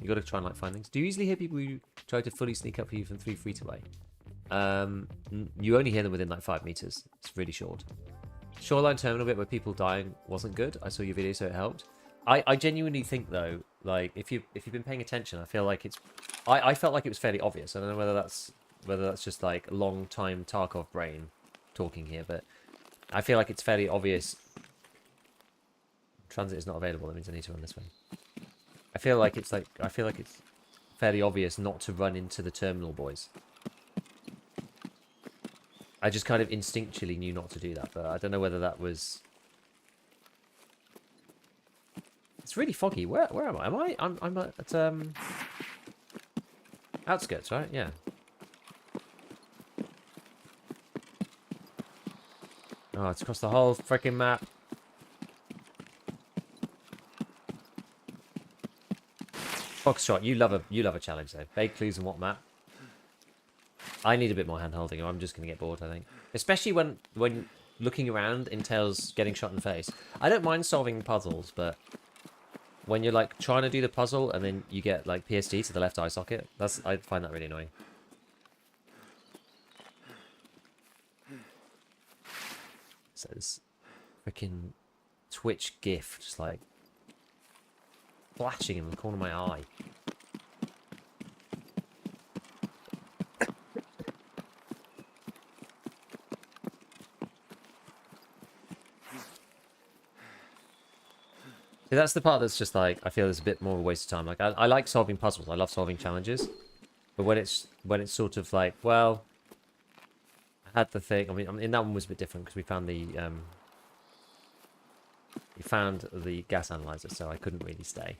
You got to try and like find things. Do you usually hear people who try to fully sneak up for you from 3 feet away? You only hear them within like 5 meters. It's really short. Shoreline terminal bit where people dying wasn't good. I saw your video, so it helped. I genuinely think though, like if you've been paying attention, I feel like I felt like it was fairly obvious. I don't know whether that's just like long time Tarkov brain talking here, but I feel like it's fairly obvious. Transit is not available. That means I need to run this way. I feel like it's fairly obvious not to run into the terminal boys. I just kind of instinctually knew not to do that, but I don't know whether that was... It's really foggy. Where am I? I'm at outskirts, right? Yeah. Oh, it's across the whole freaking map. Foxtrot, you love a challenge though. Vague clues and what map? I need a bit more hand holding, or I'm just gonna get bored. I think, especially when looking around entails getting shot in the face. I don't mind solving puzzles, but when you're like trying to do the puzzle and then you get like PSD to the left eye socket, I find that really annoying. So this freaking Twitch GIF just like flashing in the corner of my eye. See, that's the part that's just like, I feel it's a bit more of a waste of time. Like, I like solving puzzles. I love solving challenges. But when it's sort of like, well, I had the thing. I mean, in that one was a bit different because we found the gas analyzer, so I couldn't really stay.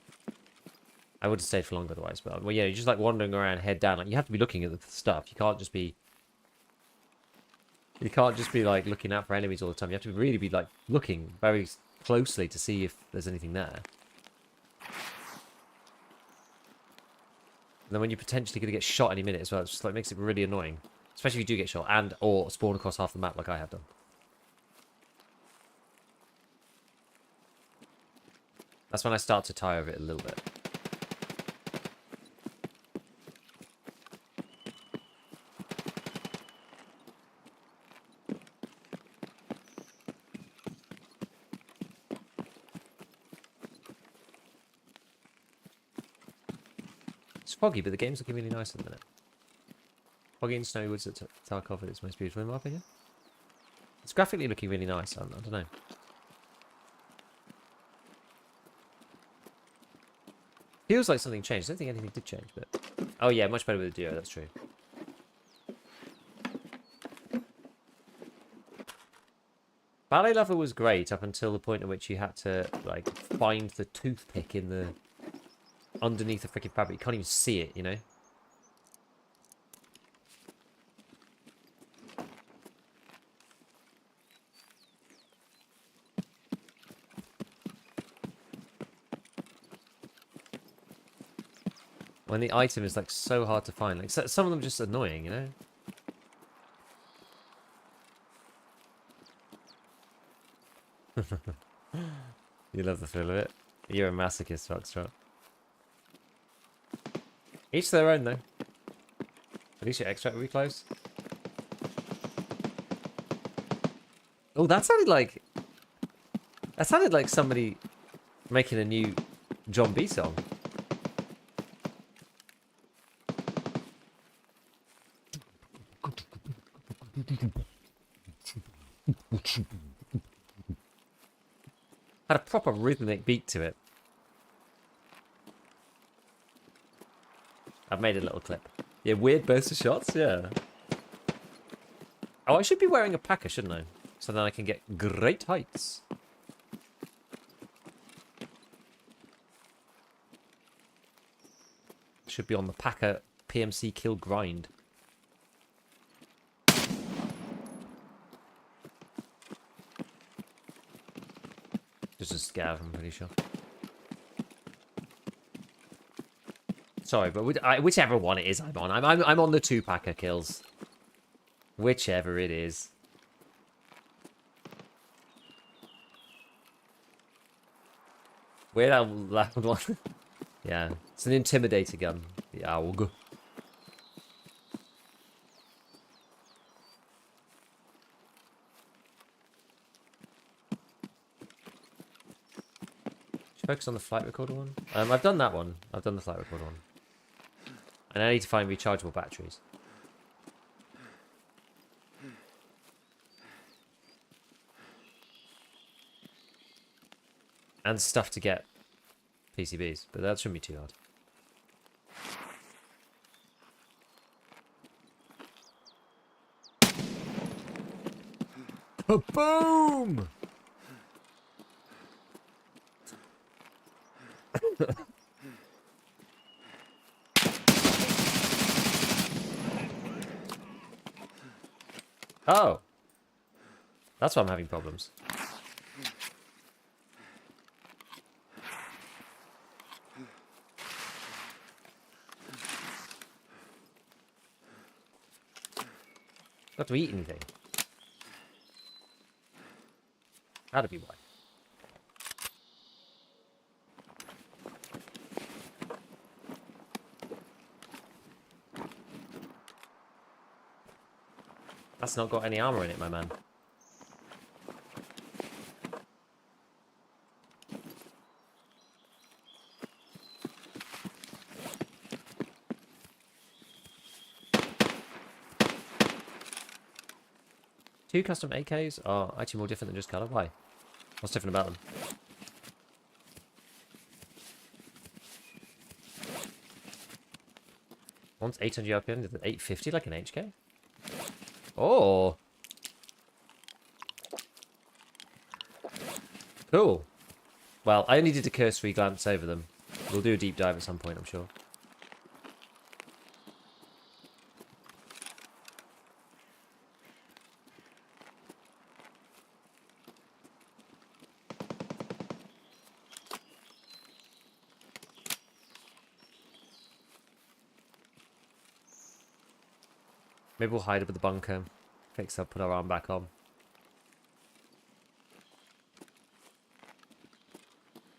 I would have stayed for longer otherwise. But well, yeah, you're just like wandering around, head down. Like, you have to be looking at the stuff. You can't just be like looking out for enemies all the time. You have to really be like looking very closely to see if there's anything there. And then when you're potentially going to get shot any minute as well, it just like makes it really annoying. Especially if you do get shot and or spawn across half the map like I have done. That's when I start to tire of it a little bit. It's foggy, but the game's looking really nice at the minute. Foggy and snowy woods at Tarkov at its most beautiful, in my opinion. It's graphically looking really nice. I don't know. Feels like something changed. I don't think anything did change, but... Oh yeah, much better with the duo, that's true. Ballet Lover was great up until the point at which you had to, like, find the toothpick in the... underneath the freaking fabric. You can't even see it, you know? When the item is like so hard to find. Like some of them just annoying, you know? You love the feel of it. You're a masochist, Foxtrot. Each their own, though. At least your extract will be close. Oh, that sounded like... That sounded like somebody making a new John B song. Had a proper rhythmic beat to it. I've made a little clip. Yeah, weird burst of shots, yeah. Oh, I should be wearing a packer, shouldn't I? So then I can get great heights. Should be on the packer PMC kill grind. Just a scav, I'm pretty sure. Sorry, but whichever one it is I'm on. I'm on the 2-packer kills. Whichever it is. Weird loud one. Yeah, it's an intimidator gun. The AUG. Focus on the flight recorder one. I've done that one. I've done the flight recorder one. And I need to find rechargeable batteries. And stuff to get PCBs, but that shouldn't be too hard. Boom! Oh. That's why I'm having problems. Got to eat anything. That'd be why. That's not got any armor in it, my man. Two custom AKs are actually more different than just colour. Why? What's different about them? One's 800 RPM, the 850 like an HK? Oh! Cool. Well, I only did a cursory glance over them. We'll do a deep dive at some point, I'm sure. Maybe we'll hide up at the bunker, fix up, put our arm back on.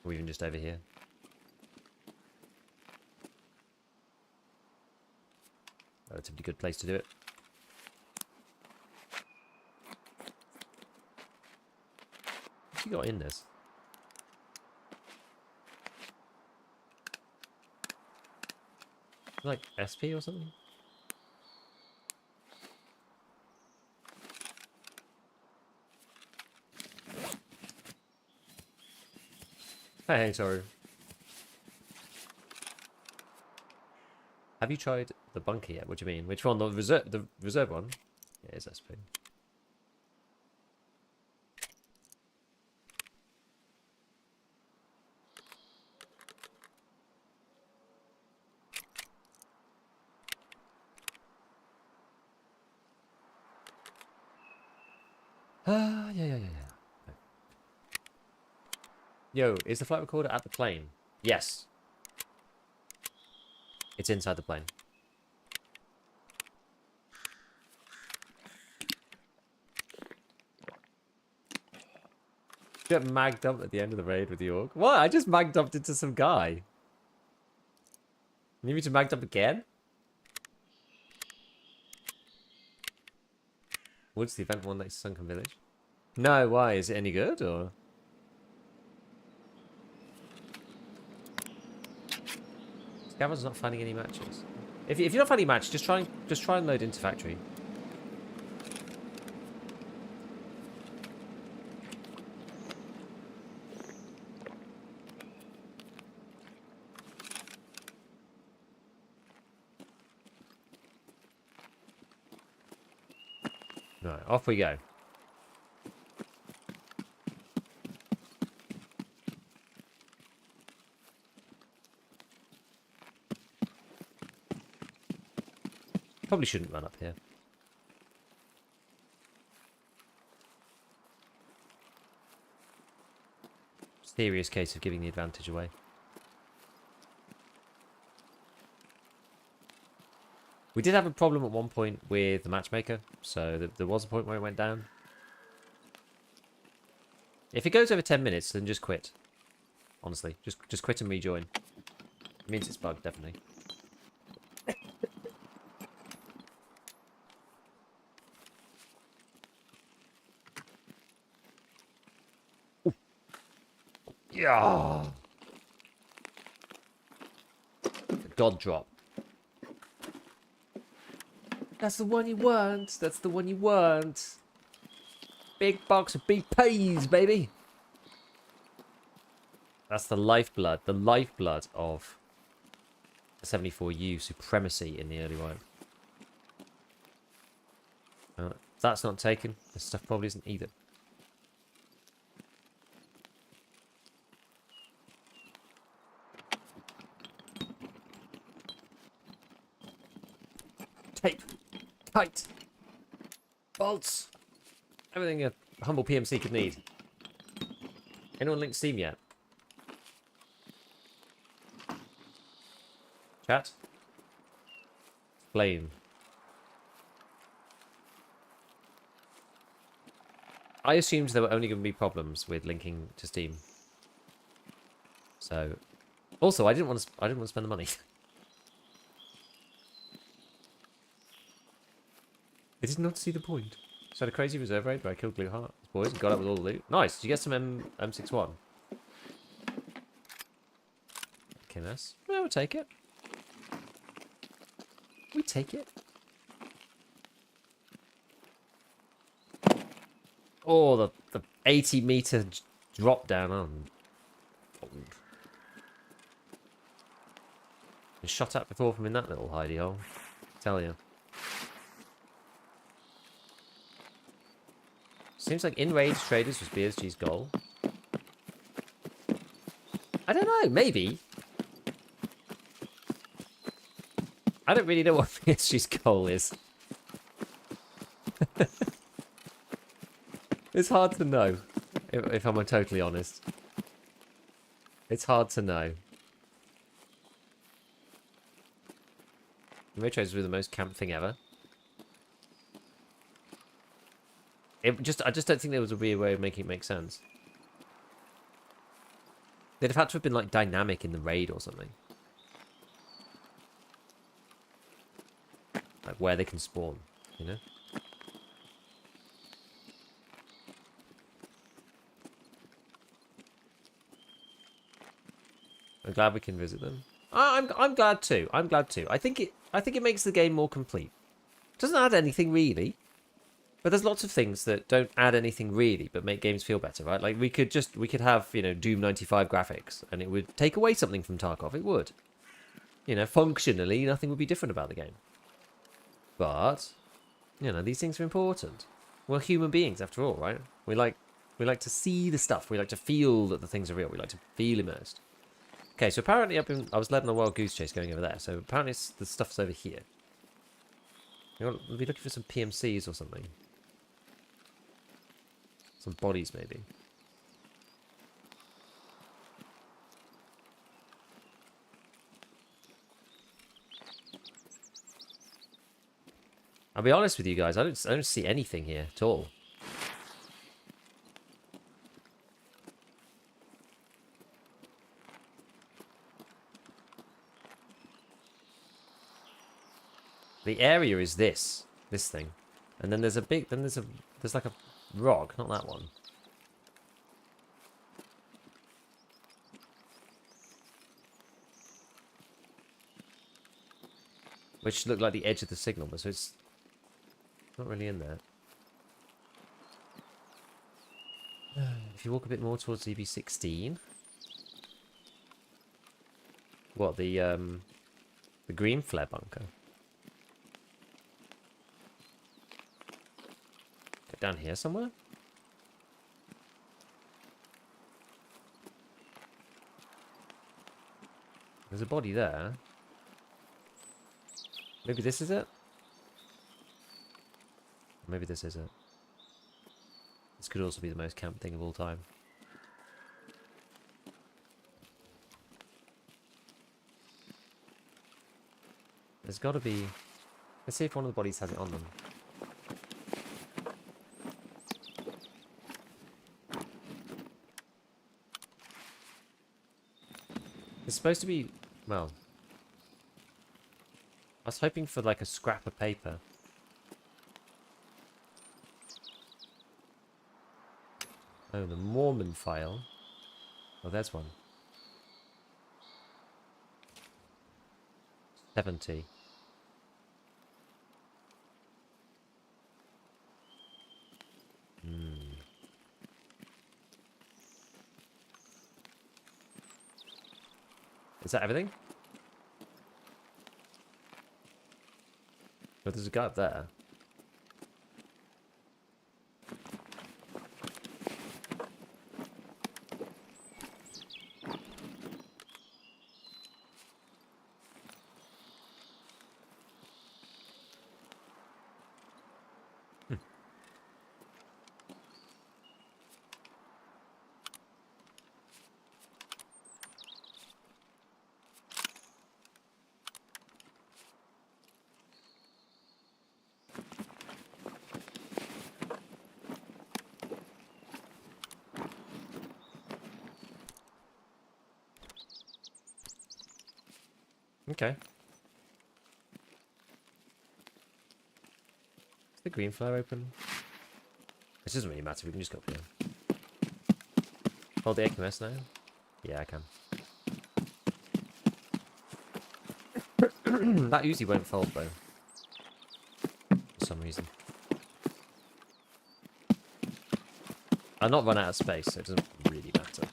Or even just over here. Relatively good place to do it. What's he got in this? Like SP or something? Hey, sorry. Have you tried the bunker yet? What do you mean? Which one? The reserve one? Yeah, it's SP. Yeah. Yo, is the flight recorder at the plane? Yes. It's inside the plane. Get mag dumped at the end of the raid with the orc. What? I just mag dumped into some guy. Need me to mag dump again? What's the event one next to Sunken Village? No, why? Is it any good or? Scavenger's not finding any matches. If you're not finding a match, just try and load into factory. Right, off we go. Probably shouldn't run up here. Serious case of giving the advantage away. We did have a problem at one point with the matchmaker, so there was a point where it went down. If it goes over 10 minutes, then just quit. Honestly, just quit and rejoin. It means it's bugged, definitely. Yeah. God drop. That's the one you want. That's the one you want. Big box of BPs, baby. That's the lifeblood of the 74U supremacy in the early wipe. If that's not taken, this stuff probably isn't either. Tape. Tight. Bolts. Everything a humble PMC could need. Anyone linked Steam yet? Chat? Explain. I assumed there were only going to be problems with linking to Steam. So, also I didn't want to spend the money. I did not see the point. So I had a crazy reserve raid, but I killed Blue Heart boys and got up with all the loot. Nice. Did you get some M61? Okay, nice. Yeah, we'll take it. We take it. Oh, the 80-meter drop down on. Been shot at before from in that little hidey hole. Tell you. Seems like in-range traders was BSG's goal. I don't know, maybe. I don't really know what BSG's goal is. It's hard to know, if I'm totally honest. It's hard to know. In-range traders were the most camp thing ever. I just don't think there was a weird way of making it make sense. They'd have had to have been like dynamic in the raid or something. Like where they can spawn, you know? I'm glad we can visit them. I'm glad too. I'm glad too. I think it makes the game more complete. Doesn't add anything really. But there's lots of things that don't add anything really, but make games feel better, right? Like we could have, you know, Doom 95 graphics, and it would take away something from Tarkov. It would. You know, functionally, nothing would be different about the game. But, you know, these things are important. We're human beings, after all, right? We like to see the stuff. We like to feel that the things are real. We like to feel immersed. Okay, so apparently I was led on a wild goose chase going over there. So apparently the stuff's over here. We'll be looking for some PMCs or something. Some bodies, maybe. I'll be honest with you guys, I don't see anything here at all. The area is this thing, and then there's like a rock, not that one. Which looked like the edge of the signal, but so it's not really in there. If you walk a bit more towards EB16. What, the green flare bunker? Down here somewhere? There's a body there. Maybe this is it? Maybe this is it. This could also be the most camp thing of all time. There's got to be... Let's see if one of the bodies has it on them. It's supposed to be... Well... I was hoping for like a scrap of paper. Oh, the Mormon file. Oh, there's one. 70. Is that everything? Oh, there's a guy up there. Okay. Is the green flare open? This doesn't really matter. We can just go up here. Hold the AQMS now? Yeah, I can. That usually won't fold though. For some reason. I've not run out of space, so it doesn't really matter.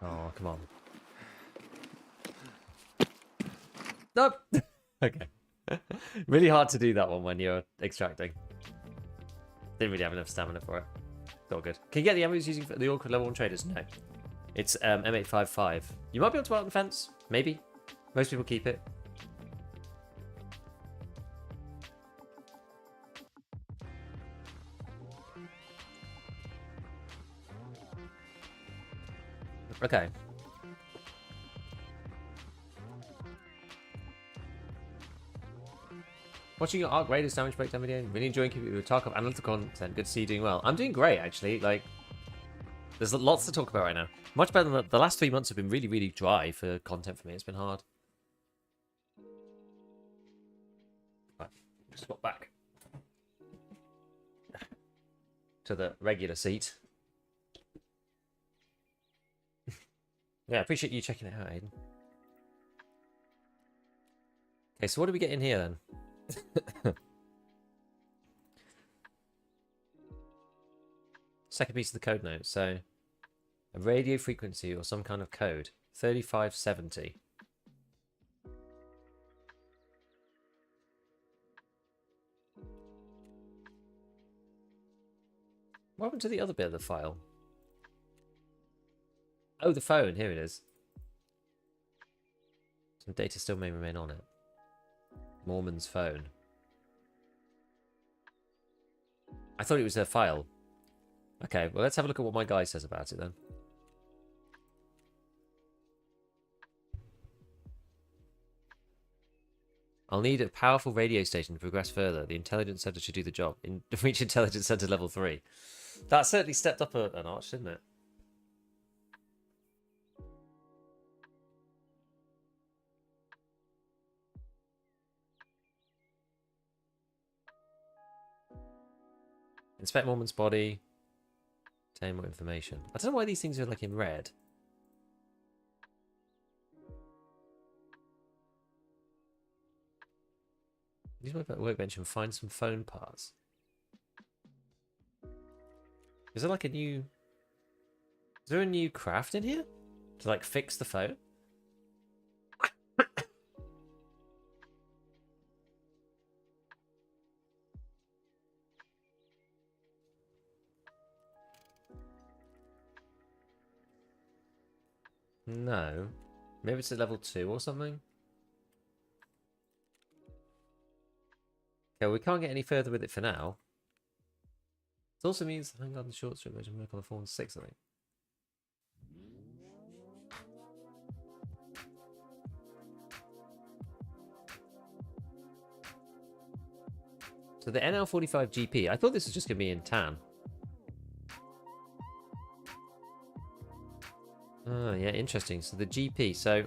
Oh, come on. Nope. Okay. Really hard to do that one when you're extracting. Didn't really have enough stamina for it. It's all good. Can you get the ammo using the awkward level 1 traders? No. It's M855. You might be able to out the fence. Maybe. Most people keep it. Okay. Watching your Arc Raiders damage breakdown video. Really enjoying keeping with Tarkov analytical content. Good to see you doing well. I'm doing great, actually. Like, there's lots to talk about right now. Much better than the last 3 months have been really, really dry for content for me. It's been hard. Right, just swap back to the regular seat. Yeah, I appreciate you checking it out, Aiden. Okay, so what do we get in here then? Second piece of the code note. So, a radio frequency or some kind of code. 3570. What happened to the other bit of the file? Oh, the phone. Here it is. Some data still may remain on it. Mormon's phone. I thought it was a file. Okay, well, let's have a look at what my guy says about it then. I'll need a powerful radio station to progress further. The intelligence center should do the job. Reach intelligence center level 3. That certainly stepped up a notch, didn't it? Inspect Mormon's body. Obtain more information. I don't know why these things are like in red. Use my workbench and find some phone parts. Is there like a new... Is there a new craft in here? To like fix the phone? No. Maybe it's at level 2 or something? Okay, well, we can't get any further with it for now. It also means hang on the short strip version work on the 4 and 6, I think. So the NL45 GP, I thought this was just going to be in tan. Oh, yeah, interesting. So the GP, so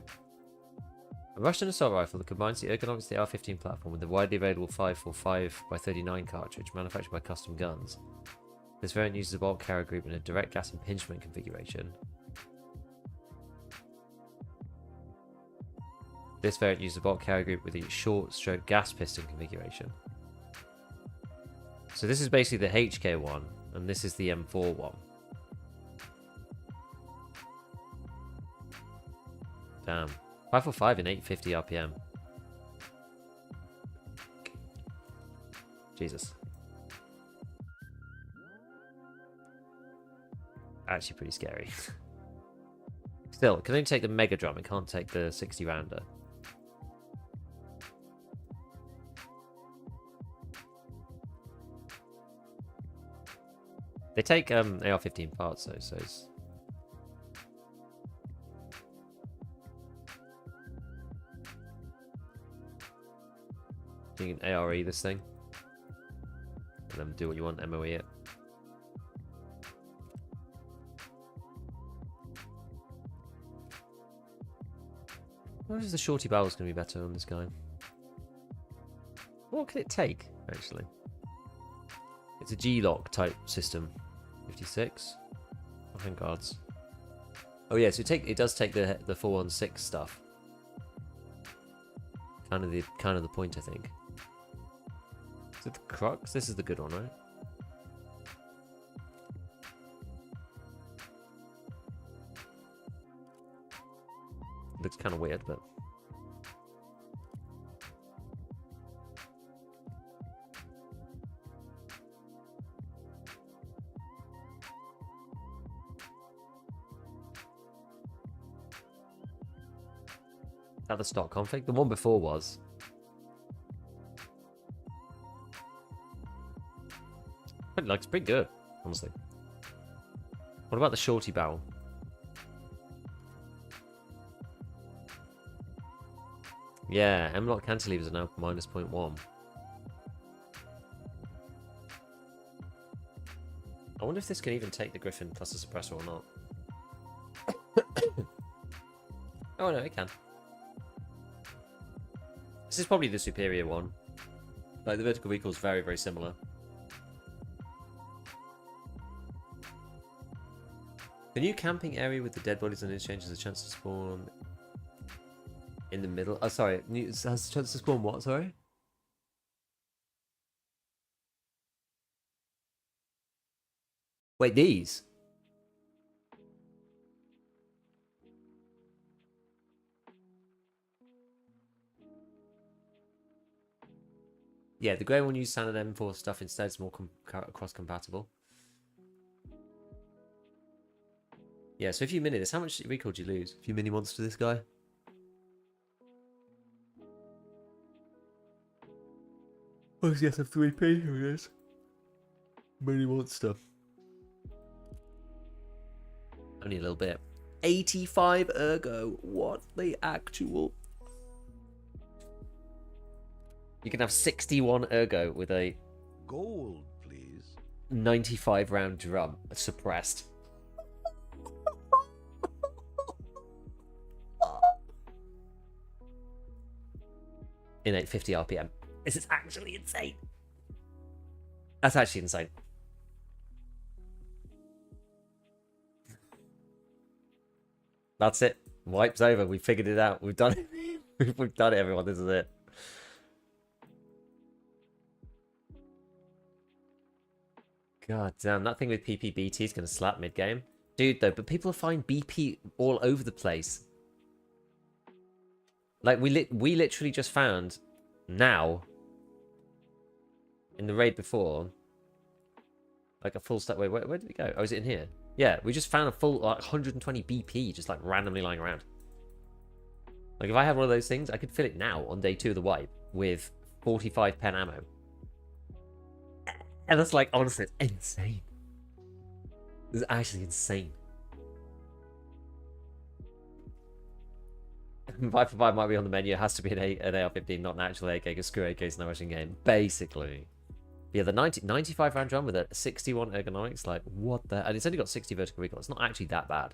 a Russian assault rifle that combines the ergonomics of the R15 platform with the widely available 545x39 cartridge manufactured by Custom Guns. This variant uses a bolt carrier group in a direct gas impingement configuration. This variant uses a bolt carrier group with a short stroke gas piston configuration. So this is basically the HK one, and this is the M4 one. Damn. 545 in 850 RPM. Jesus. Actually pretty scary. Still, it can only take the Mega Drum, it can't take the 60 rounder. They take AR-15 parts though, so it's... You can ARE this thing. And then do what you want, MOE it. I wonder if the shorty barrel's going to be better on this guy. What can it take, actually? It's a G-lock type system. 56. Oh, thank gods. Oh yeah, so it does take the 416 stuff. Kind of the point, I think. Is it the crux? This is the good one, right? Looks kind of weird, but... Is that the stock config? The one before was. It looks pretty good, honestly. What about the shorty barrel? Yeah, M-lock cantilevers are now minus 0.1. I wonder if this can even take the Griffin plus the suppressor or not. Oh no, it can. This is probably the superior one. Like, the vertical recoil is very, very similar. The new camping area with the dead bodies and interchange has a chance to spawn in the middle. Oh, sorry. Has a chance to spawn what? Sorry? Wait, these? Yeah, the grey one uses standard M4 stuff instead. It's more cross-compatible. Yeah, so if you mini this, how much recoil do you lose? If you mini monster this guy? Oh, it's yes, F3P. Here it is. Mini monster. Only a little bit. 85 ergo. What the actual... You can have 61 ergo with a... Gold, please. 95 round drum. Suppressed. In 850 RPM. This is actually insane. That's actually insane. That's it. Wipe's over. We figured it out. We've done it. We've done it, everyone. This is it. God damn, that thing with PPBT is going to slap mid-game. Dude, though, but people find BP all over the place. Like, we literally just found, now, in the raid before, like a full stack. Wait, where did it go? Oh, is it in here? Yeah, we just found a full, like, 120 BP just, like, randomly lying around. Like, if I had one of those things, I could fill it now on day 2 of the wipe with 45 pen ammo. And that's, like, honestly, it's insane. It's actually insane. 5 for 5 might be on the menu. It has to be an AR-15, not an actual AK, because screw AK's no rushing game. Basically. Yeah, the 95 round drum with a 61 ergonomics, like, what the... And it's only got 60 vertical recoil. It's not actually that bad.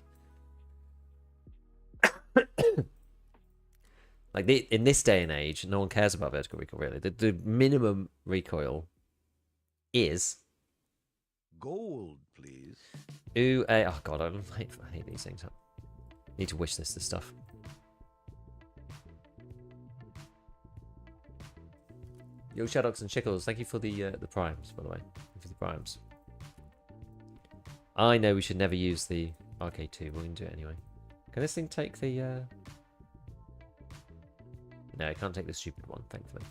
Like, in this day and age, no one cares about vertical recoil, really. The minimum recoil is... Gold, please. Ooh, oh god, I hate these things. Need to wish this stuff. Yo, Shadows and Chickles, thank you for the primes, by the way. Thank you for the primes. I know we should never use the RK2, but we can do it anyway. Can this thing take the... No, it can't take the stupid one, thankfully.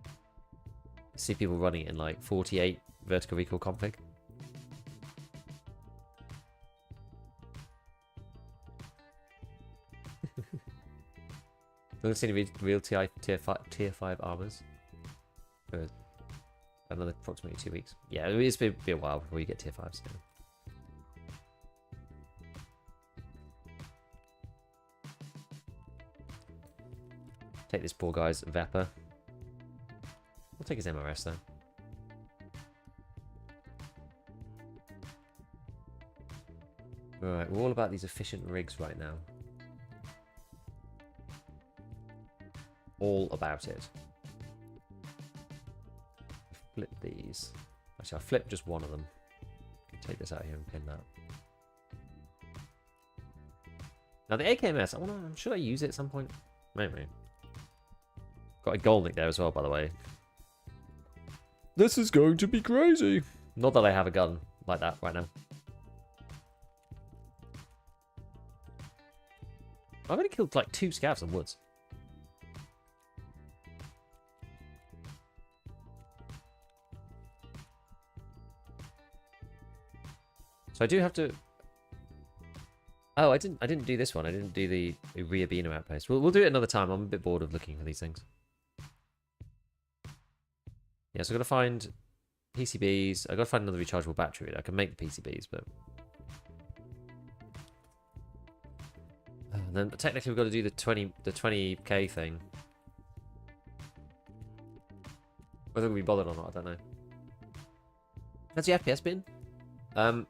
I see people running it in like 48 vertical recoil config. Don't see any real tier 5 armors. another approximately 2 weeks. Yeah, it's be a while before you get tier 5s. So. Take this poor guy's Vapor. We'll take his MRS though. Alright, we're all about these efficient rigs right now. All about it. Flip these. Actually, I'll flip just one of them. Take this out here and pin that. Now the AKMS, should I use it at some point? Maybe. Got a gold nick there as well, by the way. This is going to be crazy. Not that I have a gun like that right now. I've only killed like 2 scavs in woods. So I do have to... Oh, I didn't do this one. I didn't do the Riabino outpost. We'll do it another time. I'm a bit bored of looking for these things. Yeah, so I've got to find PCBs. I've got to find another rechargeable battery. I can make the PCBs, but... And then technically we've got to do the 20k thing. Whether we'll be bothered or not, I don't know. How's the FPS been?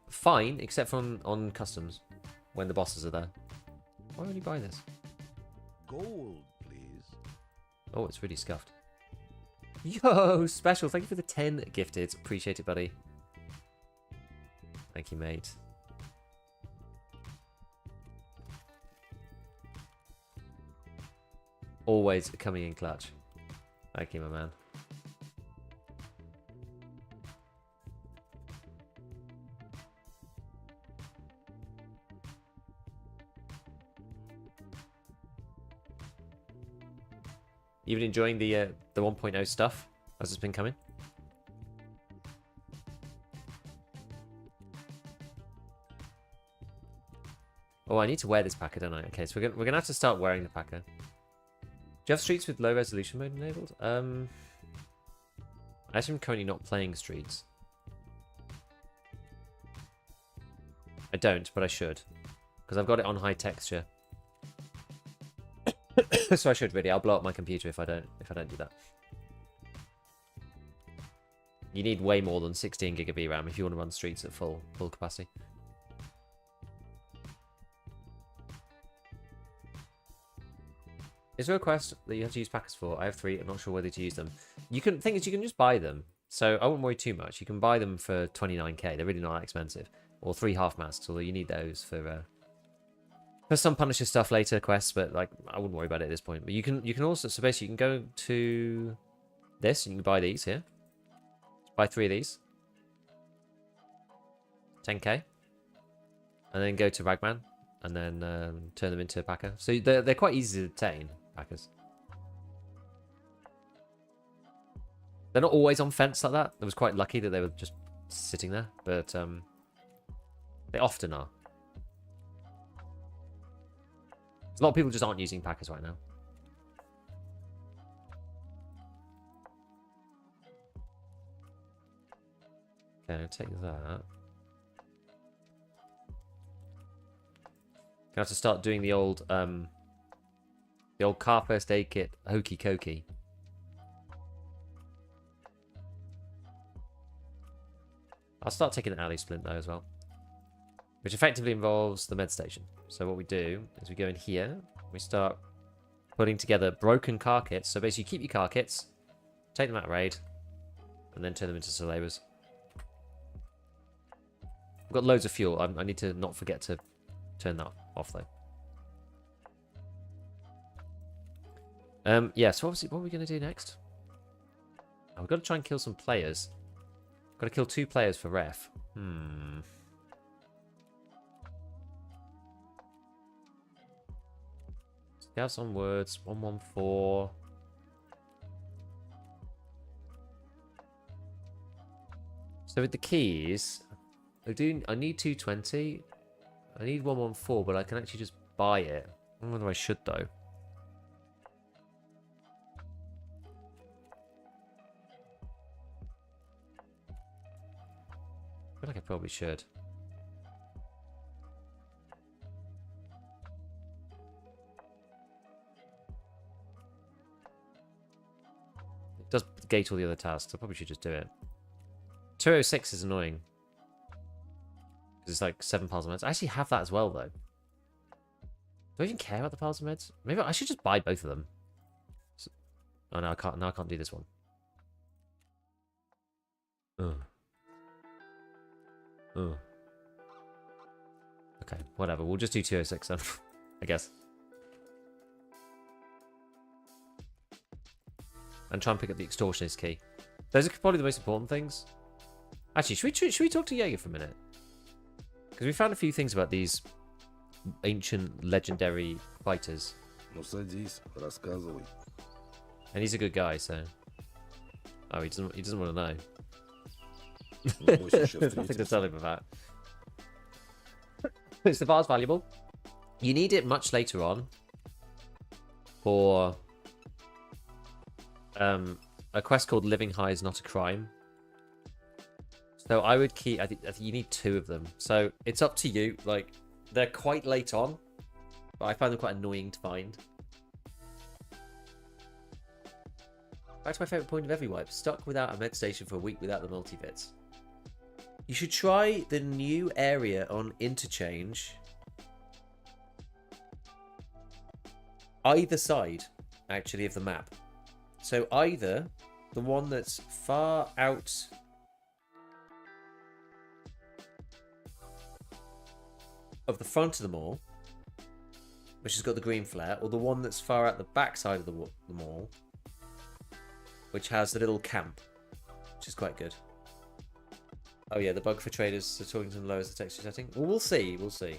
Fine, except for on customs, when the bosses are there. Why would you buy this? Gold, please. Oh, it's really scuffed. Yo, special. Thank you for the 10 gifted. Appreciate it, buddy. Thank you, mate. Always coming in clutch. Thank you, my man. You been enjoying the 1.0 stuff as it's been coming? Oh, I need to wear this packer, don't I? Okay, so we're gonna have to start wearing the packer. Do you have streets with low resolution mode enabled? I assume I'm currently not playing streets. I don't, but I should, because I've got it on high texture. So I should really. I'll blow up my computer if I don't do that. You need way more than 16 gig of VRAM if you want to run streets at full capacity. Is there a quest that you have to use packers for? I have 3. I'm not sure whether to use them. You can. Thing is, you can just buy them. So I wouldn't worry too much. You can buy them for 29k. They're really not that expensive. Or 3 half masks. Although you need those for some Punisher stuff later quests. But like, I wouldn't worry about it at this point. But you can also. So basically, you can go to this and you can buy these here. Buy 3 of these. 10k. And then go to Ragman. And then turn them into a packer. So they're quite easy to obtain, packers. They're not always on fence like that. I was quite lucky that they were just sitting there. But they often are. A lot of people just aren't using packers right now. Okay, I'll take that. Gonna have to start doing the old car first aid kit hokey cokey. I'll start taking the alley splint though as well, which effectively involves the med station. So what we do is we go in here, we start putting together broken car kits. So basically, you keep your car kits, take them out of raid, and then turn them into Salabers. I've got loads of fuel. I need to not forget to turn that off though. Yeah, so obviously what are we going to do next? Oh, we've got to try and kill some players. Got to kill 2 players for ref. Scouts on words, 114. So with the keys, I need 220. I need 114, but I can actually just buy it. I don't know whether I should, though. feel like I probably should. It does gate all the other tasks. I probably should just do it. 206 is annoying. It's like 7 piles of meds. I actually have that as well, though. Do I even care about the piles of meds? Maybe I should just buy both of them. So, oh, no, I can't. No, I can't do this one. Ugh. Ugh. Okay, whatever. We'll just do 206 then, I guess. And try and pick up the extortionist key. Those are probably the most important things. Actually, should we talk to Jaeger for a minute? Because we found a few things about these ancient legendary fighters. Ну садись, рассказывай. And he's a good guy, so. Oh, he doesn't want to know. Ну, пусть еще There's nothing to встретимся. tell him about. Is the vase valuable? You need it much later on for a quest called Living High is Not a Crime. So I would keep. I think you need 2 of them. So it's up to you. Like they're quite late on, but I find them quite annoying to find. Back to my favorite point of every wipe. Stuck without a med station for a week without the multivits. You should try the new area on Interchange. Either side, actually, of the map. So either the one that's far out of the front of the mall, which has got the green flare, or the one that's far out the back side of the mall, which has the little camp, which is quite good. Oh yeah, the bug for traders are talking to them lowers the texture setting. Well, we'll see. We'll see.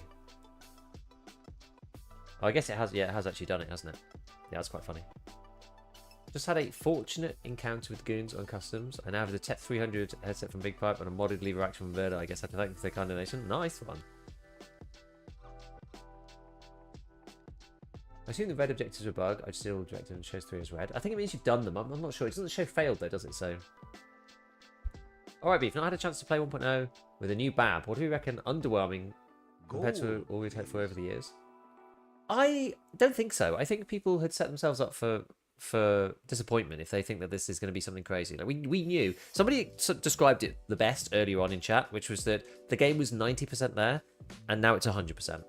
Oh, I guess it has. Yeah, it has actually done it, hasn't it? Yeah, that's quite funny. Just had a fortunate encounter with goons on customs. I now have the TEP 300 headset from Big Pipe and a modded lever action from Verda. I guess I have to thank them for their kind donation. Nice one. I assume the red objectives are a bug. I just did all objectives and shows 3 as red. I think it means you've done them. I'm not sure. It doesn't show failed though, does it? So. Alright, Beef. Not had a chance to play 1.0 with a new BAB. What do we reckon? Underwhelming compared to all we've hoped for over the years? I don't think so. I think people had set themselves up for disappointment if they think that this is going to be something crazy. Like we knew. Somebody described it the best earlier on in chat, which was that the game was 90% there, and now it's 100%.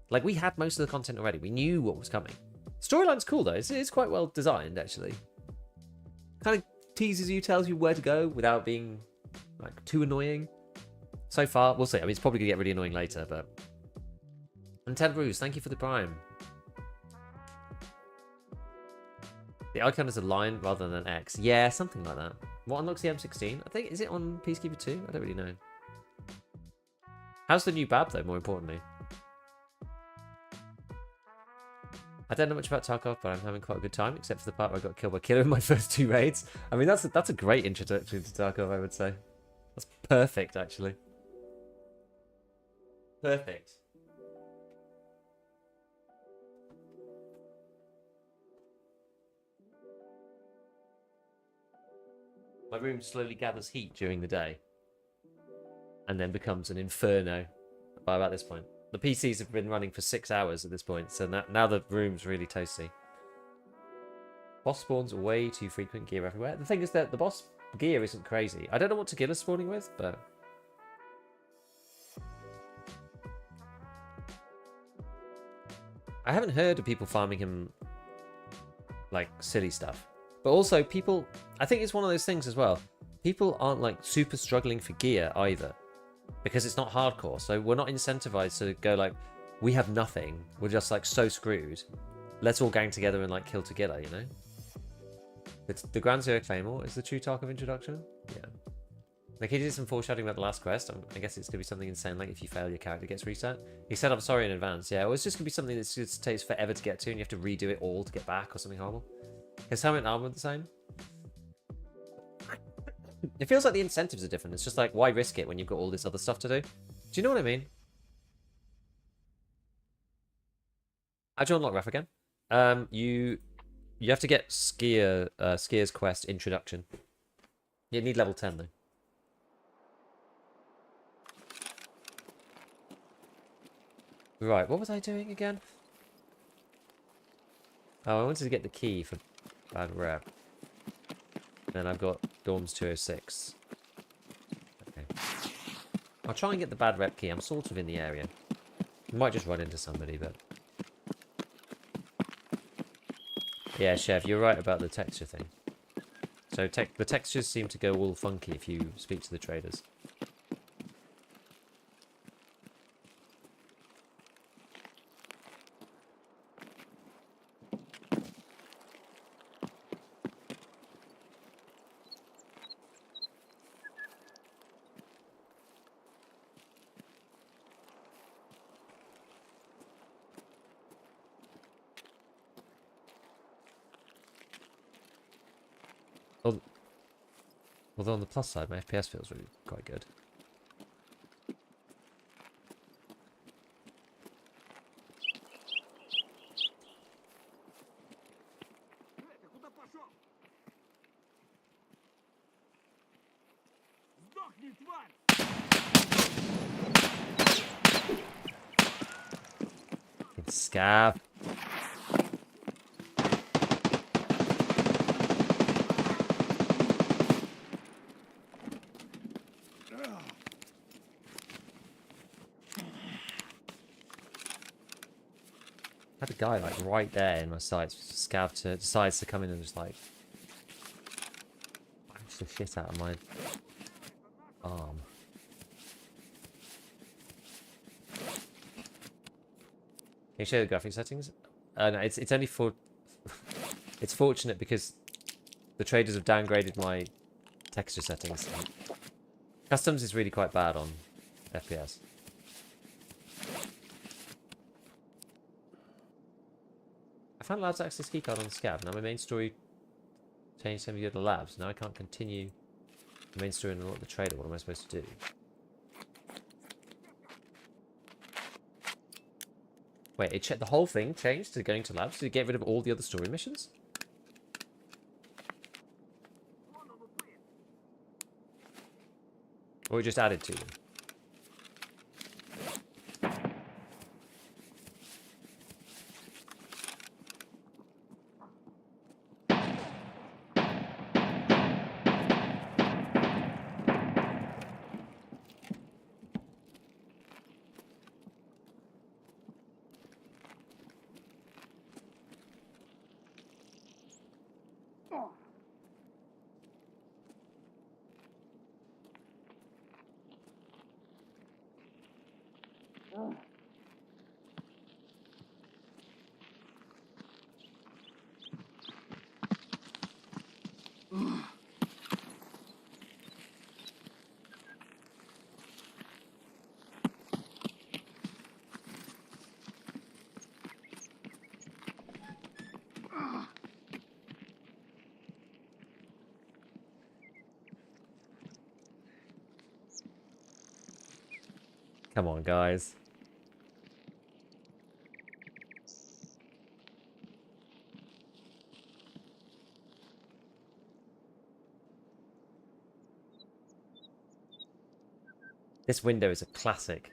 Like, we had most of the content already. We knew what was coming. Storyline's cool, though. It's quite well designed, actually. Kind of teases you, tells you where to go without being, like, too annoying. So far, we'll see. I mean, it's probably going to get really annoying later, but... And Ted Bruce, thank you for the Prime. The icon is a lion rather than an X. Yeah, something like that. What unlocks the M16? I think, is it on Peacekeeper 2? I don't really know. How's the new BAB, though, more importantly? I don't know much about Tarkov, but I'm having quite a good time, except for the part where I got killed by Killer in my first 2 raids. I mean, that's a great introduction to Tarkov, I would say. That's perfect, actually. Perfect. My room slowly gathers heat during the day, and then becomes an inferno by about this point. The PCs have been running for 6 hours at this point, so now the room's really toasty. Boss spawns are way too frequent, gear everywhere. The thing is that the boss gear isn't crazy. I don't know what Tagil's spawning with, but... I haven't heard of people farming him, like, silly stuff. But also, people... I think it's one of those things as well. People aren't, like, super struggling for gear either. Because it's not hardcore, so we're not incentivized to go like, we have nothing, we're just like so screwed. Let's all gang together and like kill Tagilla, you know? It's the Grand Zero Claymore is the true Tarkov introduction. Yeah. Like he did some foreshadowing about the last quest. I guess it's gonna be something insane, like if you fail, your character gets reset. He said, "I'm sorry in advance." Yeah, well, it's just gonna be something that just takes forever to get to, and you have to redo it all to get back, or something horrible. His helmet and armor are the same. It feels like the incentives are different. It's just like, why risk it when you've got all this other stuff to do? Do you know what I mean? How'd you unlock Ref again? You have to get Skier's quest introduction. You need level 10 though. Right, what was I doing again? Oh, I wanted to get the key for bad rep. Then I've got Dorms 206. Okay. I'll try and get the bad rep key. I'm sort of in the area. Might just run into somebody, but... Yeah, Chev, you're right about the texture thing. So the textures seem to go all funky if you speak to the traders. Although on the plus side, my FPS feels really quite good. Scav. I had a guy like right there in my sights. Scav decides to come in and just like bash the shit out of my arm. Can you show the graphic settings? No, it's only for. It's fortunate because the traders have downgraded my texture settings. Customs is really quite bad on FPS. I found labs access keycard on the scav. Now my main story changed some of the other labs. Now I can't continue the main story and unlock the trader. What am I supposed to do? Wait, it checked the whole thing changed to going to labs? Did it get rid of all the other story missions? Or it just added to them? Come on, guys. This window is a classic.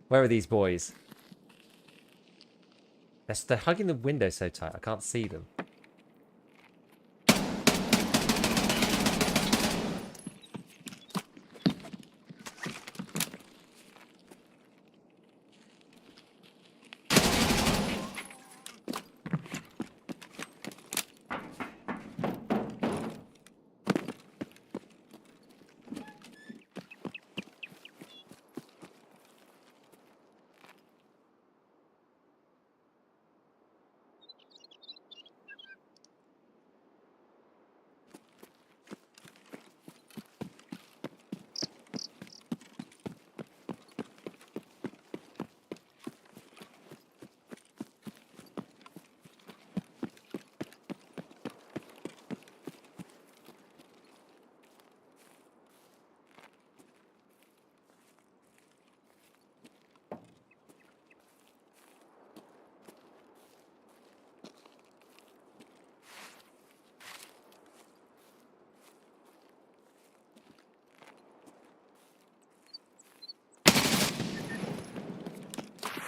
Where are these boys? They're hugging the window so tight, I can't see them.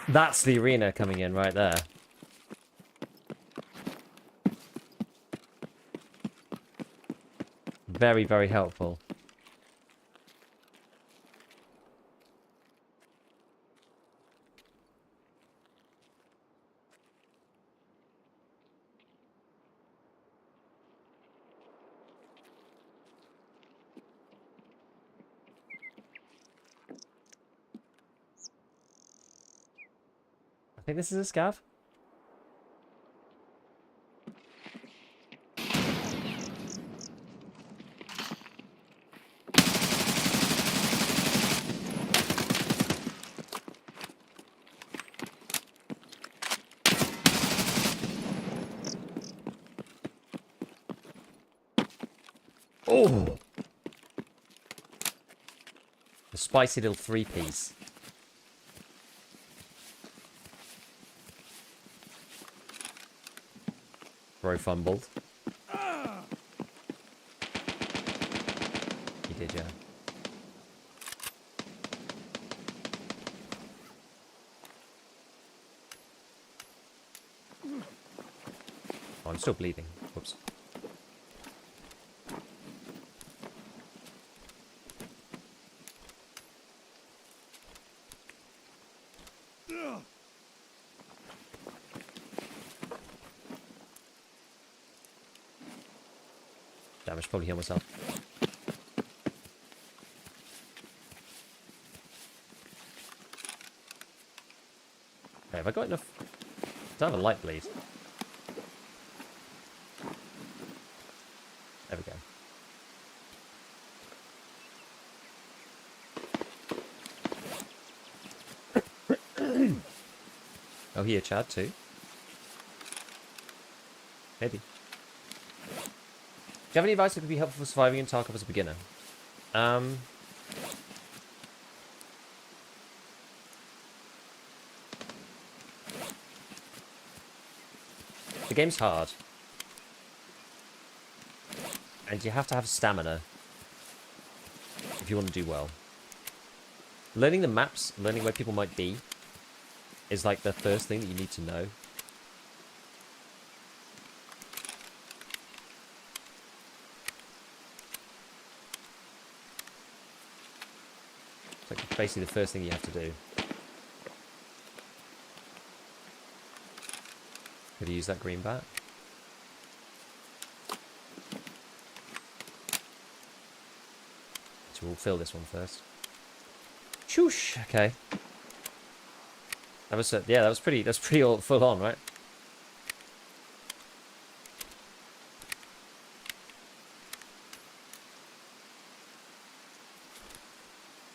That's the arena coming in right there. Very, very helpful. I think this is a scav. Oh! A spicy little 3-piece. Bro fumbled. He did, yeah. Oh, I'm still bleeding. Whoops. Damn, I should probably heal myself. Okay, have I got enough? Do I have a light bleed? There we go. Oh, here, Chad, too. Maybe. Do you have any advice that could be helpful for surviving in Tarkov as a beginner? The game's hard. And you have to have stamina if you want to do well. Learning the maps, learning where people might be, is like the first thing that you need to know. It's like basically the first thing you have to do. Could you use that green bat? So we'll fill this one first. Choosh! Okay. That was yeah, that's pretty all full on, right?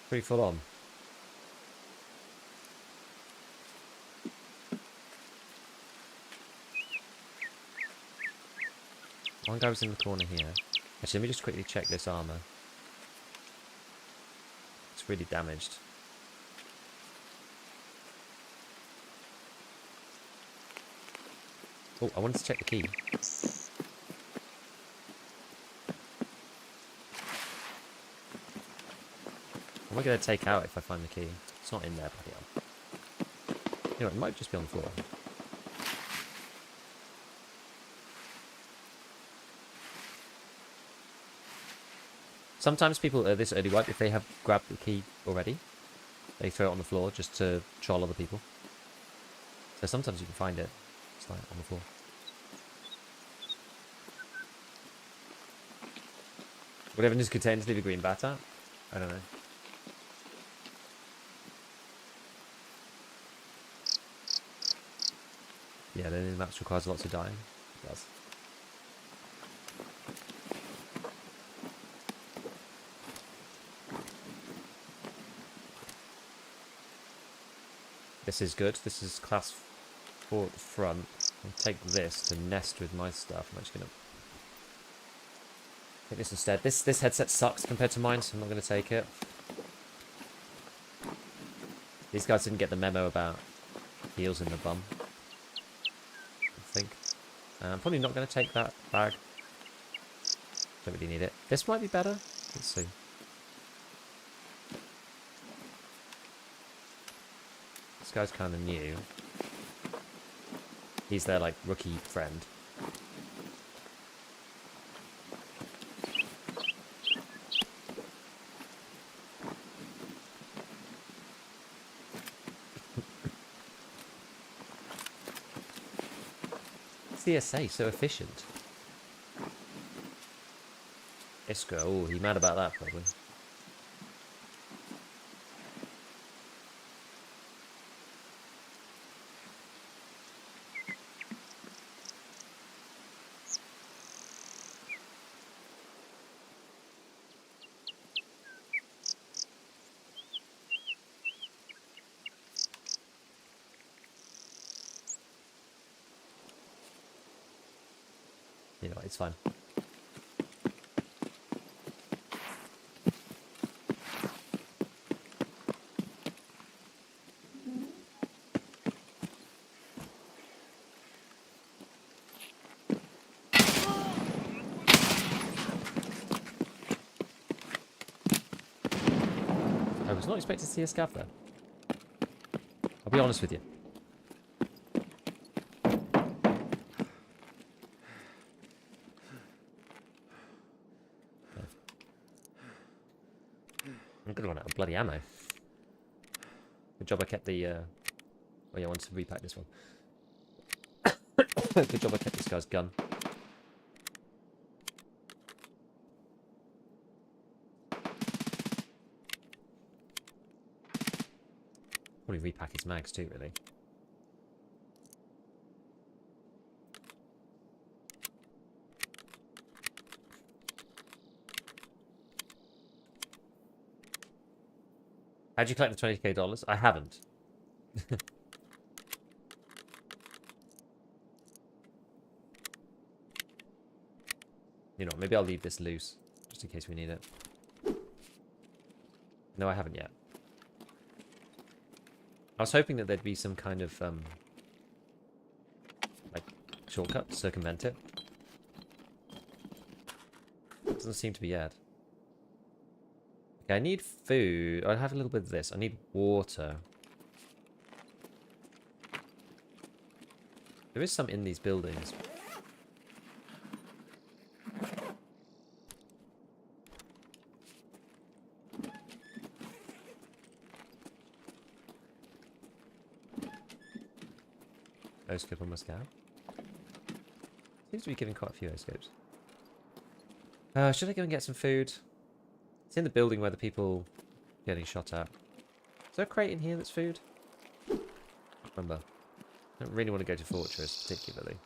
Pretty full on. One guy was in the corner here. Actually, let me just quickly check this armor. It's really damaged. Oh, I wanted to check the key. What am I going to take out if I find the key? It's not in there, bloody hell. You know, it might just be on the floor. Sometimes people are this early wipe, if they have grabbed the key already, they throw it on the floor just to troll other people. So sometimes you can find it. It's like on the floor. Whatever news contains, leave a green bat out. I don't know. Yeah, the maps requires lots of dying. It does. This is good. This is class 4 at the front. I'll take this to nest with my stuff. I'm actually going to take this instead. This headset sucks compared to mine, so I'm not going to take it. These guys didn't get the memo about heels in the bum. I think. I'm probably not going to take that bag. Don't really need it. This might be better. Let's see. This guy's kind of new. He's their, like, rookie friend. CSA, so efficient. Isco, oh, he's mad about that, probably. You know, it's fine. I was not expecting to see a scav there. I'll be honest with you. I'm gonna run out of bloody ammo. Good job I kept the, oh yeah, I wanted to repack this one. Good job I kept this guy's gun. Probably repack his mags too, really. How'd you collect the $20k? I haven't. You know, maybe I'll leave this loose, just in case we need it. No, I haven't yet. I was hoping that there'd be some kind of, like, shortcut to circumvent it. Doesn't seem to be yet. Okay, I need food. I have a little bit of this. I need water. There is some in these buildings. O-scope on my scout. Seems to be giving quite a few O-scopes. Should I go and get some food? It's in the building where the people are getting shot at. Is there a crate in here that's food? I can't remember. I don't really want to go to Fortress, particularly.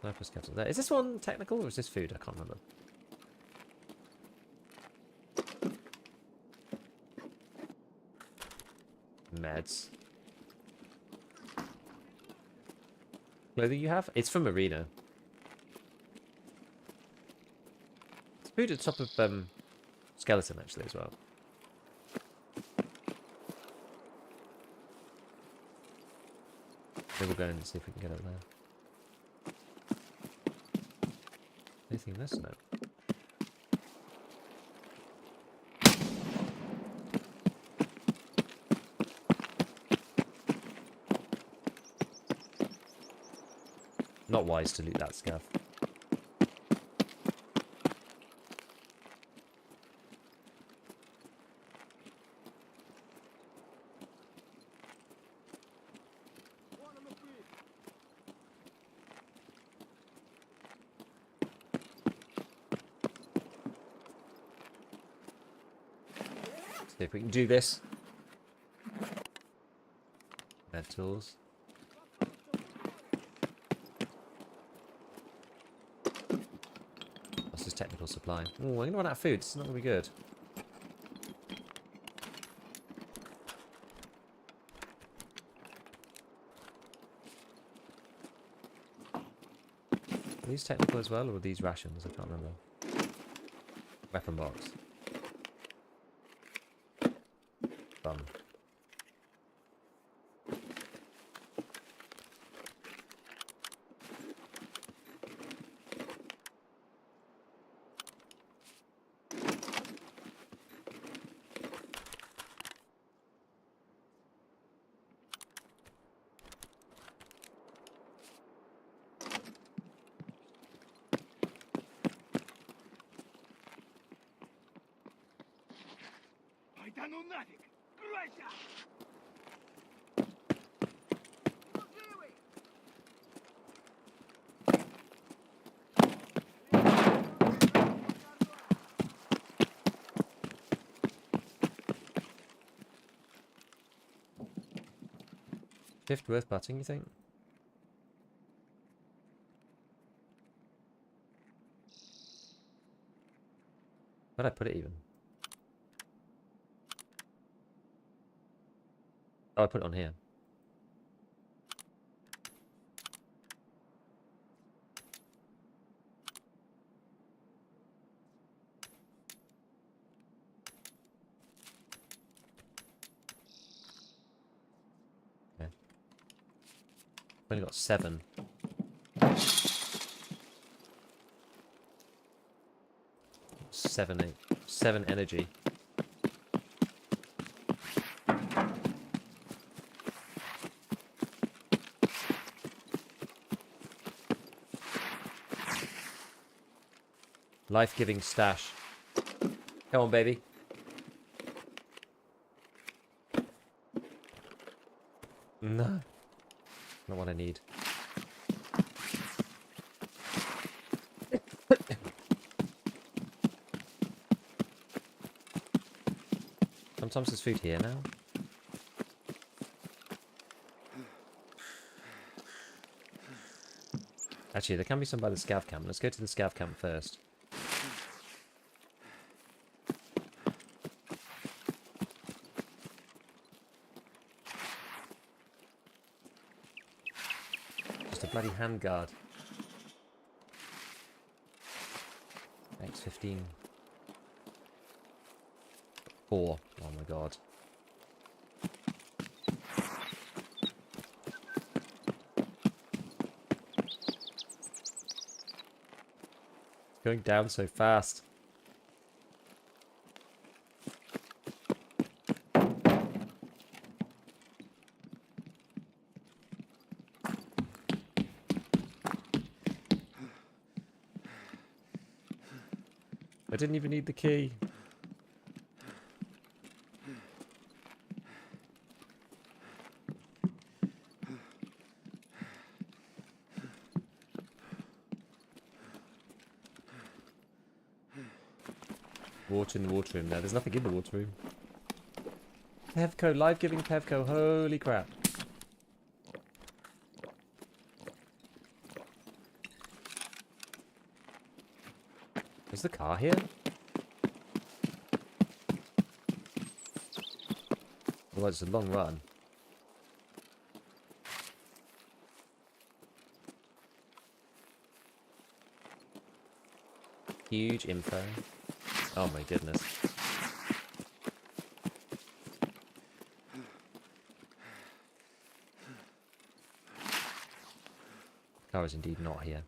Sniper scouts are there. Is this one technical or is this food? I can't remember. Meds. Clothing you have? It's from Arena. It's food at the top of skeleton actually as well. Maybe we'll go and see if we can get up there. Anything in this? No. Not wise to loot that scav. See if we can do this. Med tools. What's this technical supply? Oh, we're gonna run out of food. It's not gonna be good. Are these technical as well, or are these rations? I can't remember. Weapon box. Bum. Да ну нафиг! Кройся! Shift worth butting, you think? Where'd I put it even? Oh, I put it on here. Okay. I've only got 7. Seven energy. Life-giving stash. Come on, baby. No. Not what I need. Sometimes there's food here now. Actually, there can be some by the scav camp. Let's go to the scav camp first. Just a bloody handguard. X15. 4. Oh my god. Going down so fast. I didn't even need the key. Water in the water room. There's nothing in the water room. Pevco, life-giving Pevco. Holy crap. Is the car here? Well, it's a long run. Huge info. Oh my goodness. The car is indeed not here.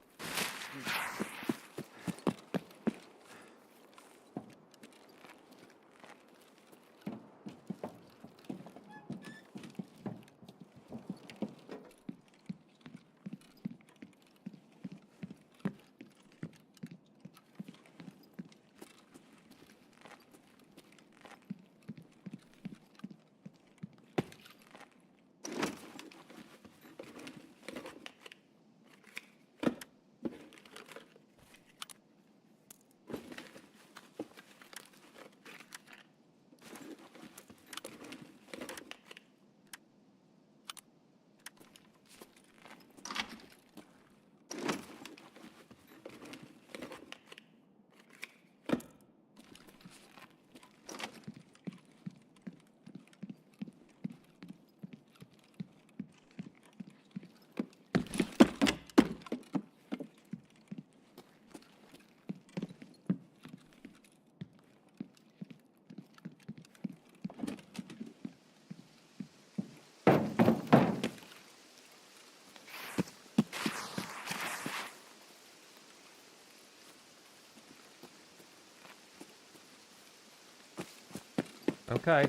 Okay. I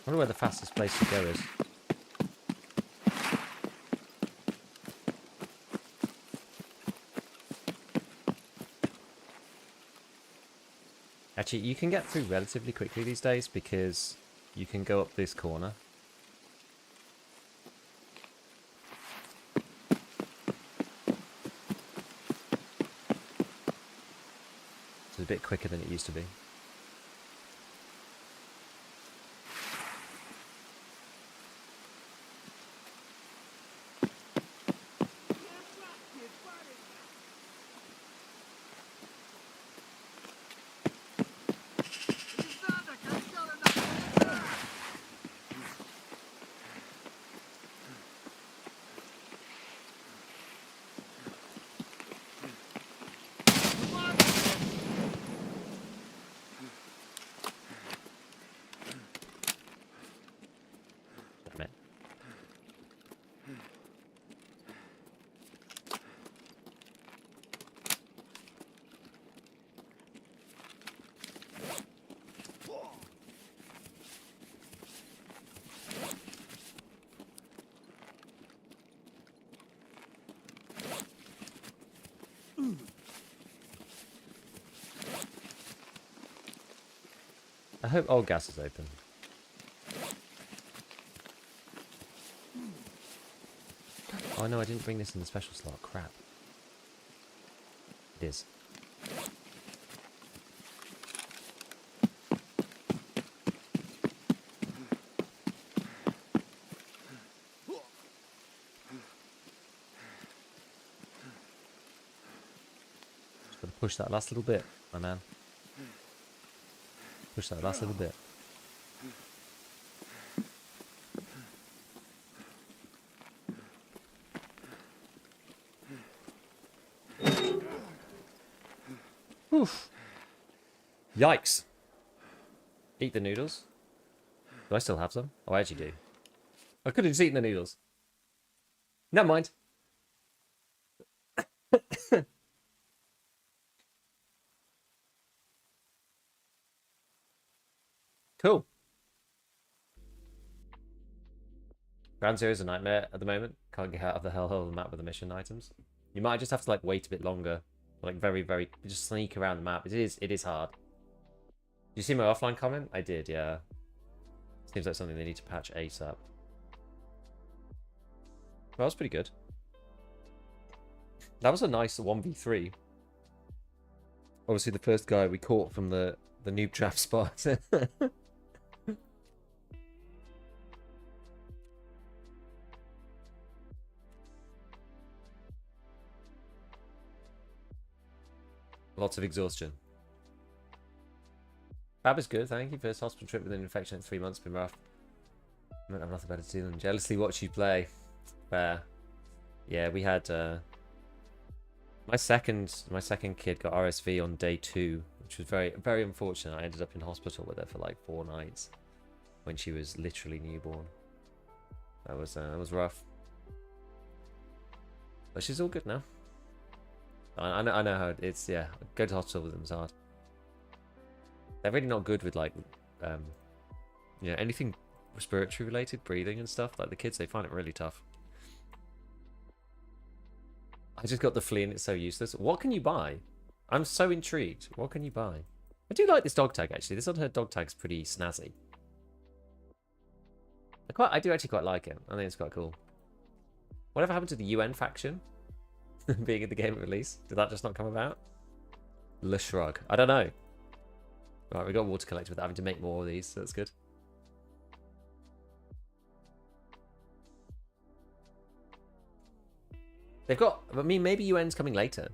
wonder where the fastest place to go is. Actually, you can get through relatively quickly these days because you can go up this corner. It's a bit quicker than it used to be. Damn it. I hope all gas is open. Oh no, I didn't bring this in the special slot. Crap. It is. Just gotta push that last little bit, my man. Push that last little bit. Oof. Yikes. Eat the noodles. Do I still have some? Oh, I actually do. I could have just eaten the noodles. Never mind. Cool. Ground Zero is a nightmare at the moment. Can't get out of the hellhole of the map with the mission items. You might just have to like wait a bit longer. Like very just sneak around the map. It is hard. Did you see my offline comment? I did, yeah. Seems like something they need to patch ASAP. Well, that was pretty good. That was a nice 1v3. Obviously the first guy we caught from the noob trap spot. Lots of exhaustion. Fab is good, thank you. First hospital trip with an infection in 3 months. Been rough. I don't have nothing better to do than jealously watch you play. Fair. Yeah, we had my second kid got RSV on day 2, which was very unfortunate. I ended up in hospital with her for like 4 nights when she was literally newborn. That was rough. But she's all good now. I know how it's, yeah. Go to hospital with them is hard. They're really not good with like, you know, anything respiratory related, breathing and stuff. Like the kids, they find it really tough. I just got the flea and it's so useless. What can you buy? I'm so intrigued. What can you buy? I do like this dog tag actually. This unheard dog tag's pretty snazzy. I do actually quite like it. I think it's quite cool. Whatever happened to the UN faction? Being in the game at release? Did that just not come about? Le Shrug. I don't know. Right, we got water collector without having to make more of these, so that's good. They've got, I mean, maybe UN's coming later.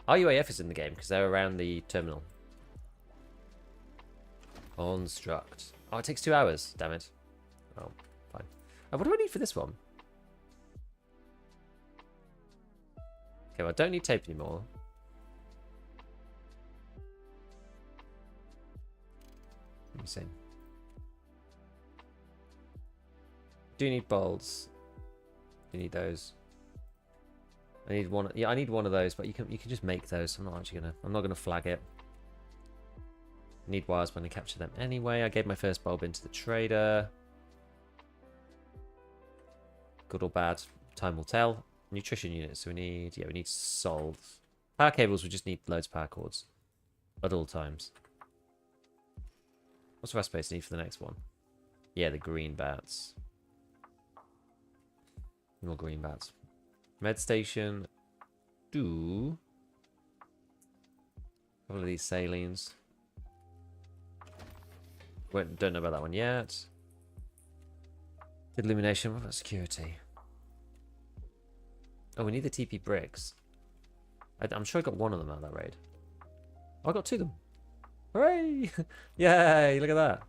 RUAF is in the game because they're around the terminal. Construct. Oh, it takes 2 hours. Damn it. Oh, fine. What do I need for this one? Okay, well, I don't need tape anymore. Let me see. Do need bolts. You need those. I need one. Yeah, I need one of those, but you can just make those. I'm not gonna flag it. Need wires when I capture them anyway. I gave my first bulb into the trader. Good or bad, time will tell. Nutrition units, so we need salt. Power cables, we just need loads of power cords at all times. What's the rest space need for the next one? Yeah, the green bats. More green bats. Med station. Do. A couple of these salines. Wait, don't know about that one yet. Did illumination. What about security? Oh, we need the TP bricks. I'm sure I got one of them out of that raid. Oh, I got 2 of them. Hooray! Yay! Look at that.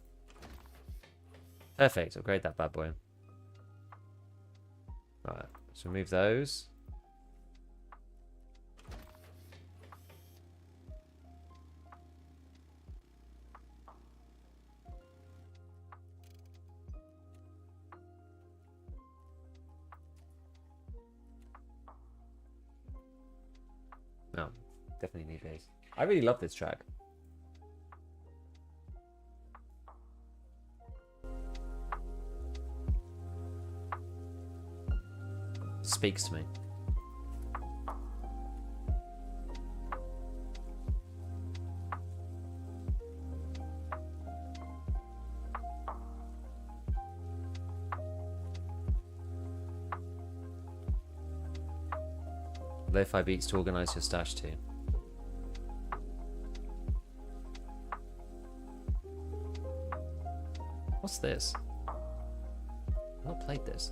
Perfect. Upgrade that bad boy. Right. So remove those. No, definitely need these. I really love this track. Speaks to me. Lo-fi beats to organize your stash to. What's this? I've not played this.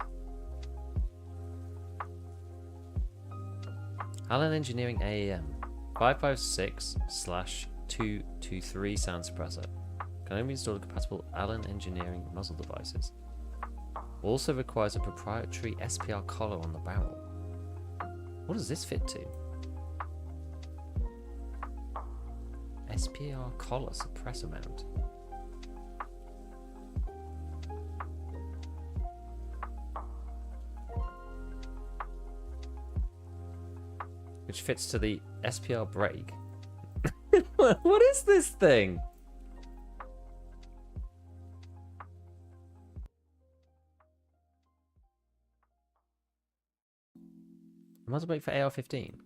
Allen Engineering AEM 556/223 sound suppressor. Can only be installed with compatible Allen Engineering muzzle devices. Also requires a proprietary SPR collar on the barrel. What does this fit to? SPR collar suppressor mount. Which fits to the SPR brake. What is this thing? Muzzle brake for AR-15.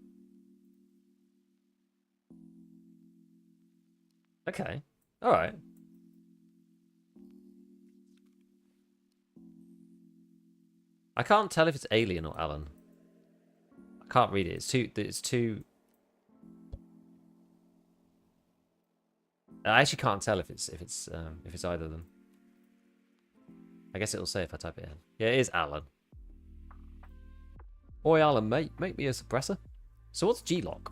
Okay. Alright. I can't tell if it's alien or Allen. I can't read it. It's too... I actually can't tell if it's either of them. I guess it'll say if I type it in. Yeah, it is Allen. Oi, Alan, mate, make me a suppressor. So what's G-lock?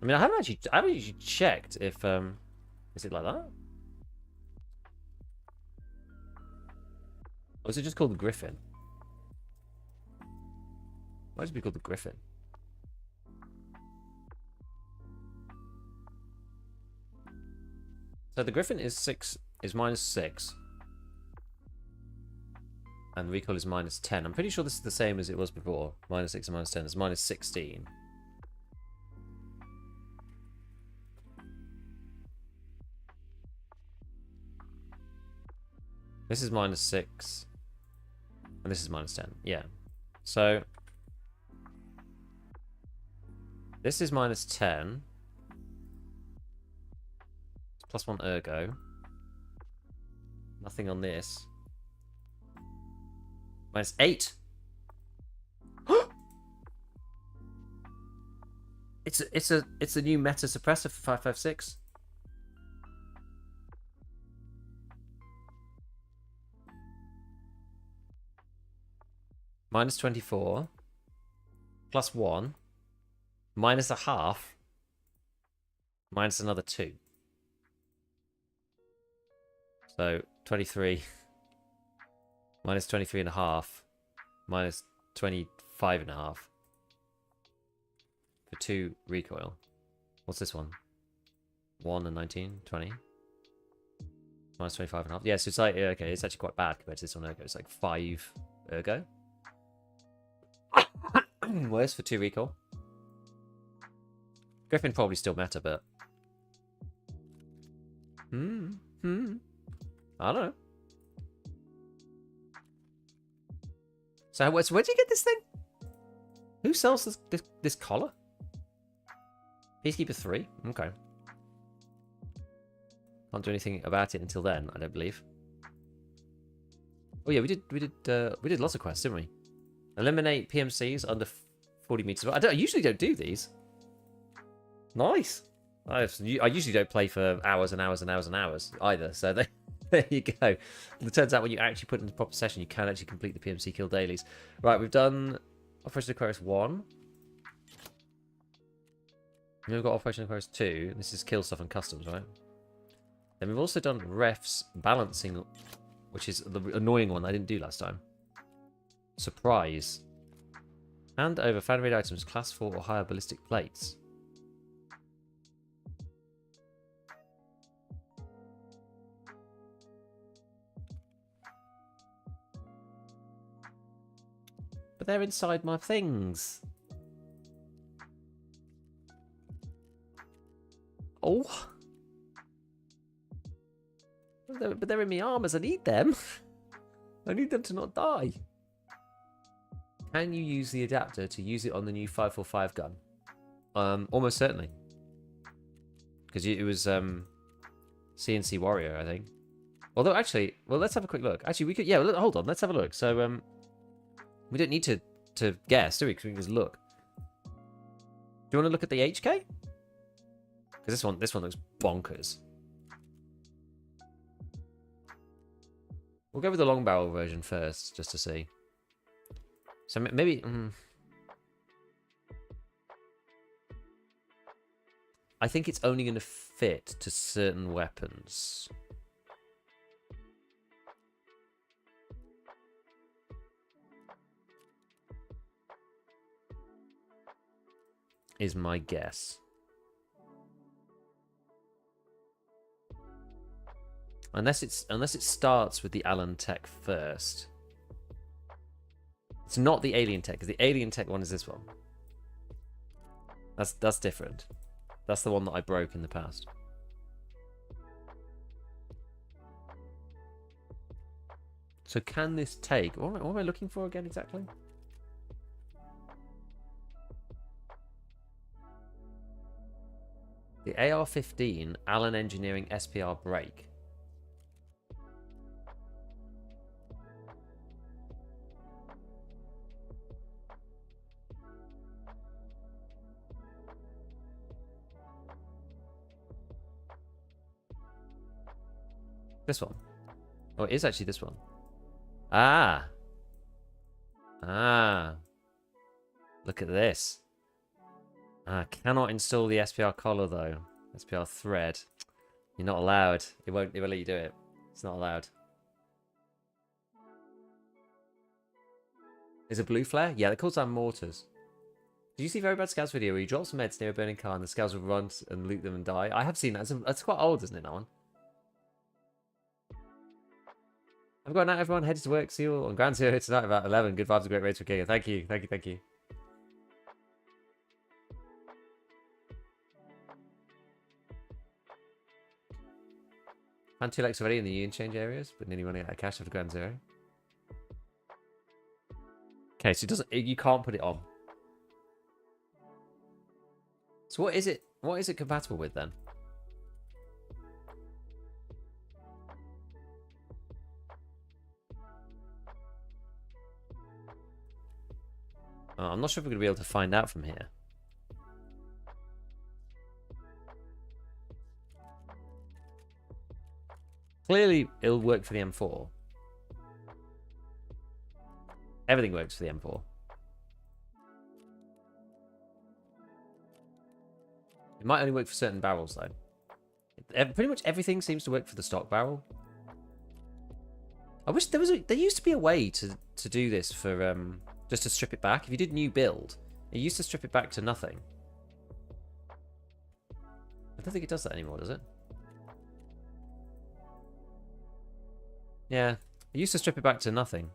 I mean, I haven't actually checked if is it like that? Or is it just called the Griffin? Why does it be called the Griffin? So the Griffin is -6. And recoil is -10. I'm pretty sure this is the same as it was before. -6 and -10. It's -16. This is -6. And this is -10. Yeah. So this is -10. It's +1 ergo. Nothing on this. -8. It's a new meta suppressor for 556. -24. +1. -0.5. Minus another 2. So 23. -23.5. -25.5. For 2 recoil. What's this one? 1 and 19, 20. -25.5. Yeah, so it's like, okay, it's actually quite bad compared to this one ergo. It's like 5 ergo. Worse for 2 recoil. Griffin probably still meta, but I don't know. So where'd you get this thing? Who sells this collar? Peacekeeper 3? Okay. Can't do anything about it until then, I don't believe. Oh yeah, we did lots of quests, didn't we? Eliminate PMCs under 40 meters. I usually don't do these. Nice. I usually don't play for hours and hours and hours and hours either. So there you go. It turns out when you actually put it into proper session, you can actually complete the PMC kill dailies. Right, we've done Operation Aquarius 1. Then we've got Operation Aquarius 2. This is kill stuff and customs, right? Then we've also done refs balancing, which is the annoying one I didn't do last time. Surprise. Hand over fan raid items, class 4 or higher ballistic plates. But they're inside my things. Oh. But they're in my armors. I need them. I need them to not die. Can you use the adapter to use it on the new 545 gun? Almost certainly. Because it was CNC Warrior, I think. Although, actually, well, let's have a quick look. Actually, we could... Yeah, hold on. Let's have a look. So, we don't need to guess, do we? Because we can just look. Do you want to look at the HK? Because this one looks bonkers. We'll go with the long barrel version first, just to see. So maybe... I think it's only going to fit to certain weapons. Is my guess. Unless it starts with the Allen Tech first. It's not the Alien Tech, because the Alien Tech one is this one. That's different. That's the one that I broke in the past. So can this take... What am I looking for again exactly? The AR-15 Allen Engineering SPR brake. This one. Oh, it is actually this one. Ah. Ah. Look at this. Cannot install the SPR collar though. SPR thread. You're not allowed. It won't let you do it. It's not allowed. Is it blue flare? Yeah, they call them mortars. Did you see Very Bad Scouts video where you drop some meds near a burning car and the scouts will run and loot them and die? I have seen that. That's quite old, isn't it, that one? I've got a night, everyone. Headed to work. See you all on Grand Zero tonight about 11. Good vibes and great rates for Giga. Thank you. Thank you. Thank you. Found 2 likes already in the Union change areas, but nearly running out of cash after Grand Zero. Okay, so you can't put it on. So what is it? What is it compatible with then? Oh, I'm not sure if we're going to be able to find out from here. Clearly, it'll work for the M4. Everything works for the M4. It might only work for certain barrels, though. Pretty much everything seems to work for the stock barrel. I wish there used to be a way to do this for just to strip it back. If you did new build, it used to strip it back to nothing. I don't think it does that anymore, does it? Yeah, it used to strip it back to nothing.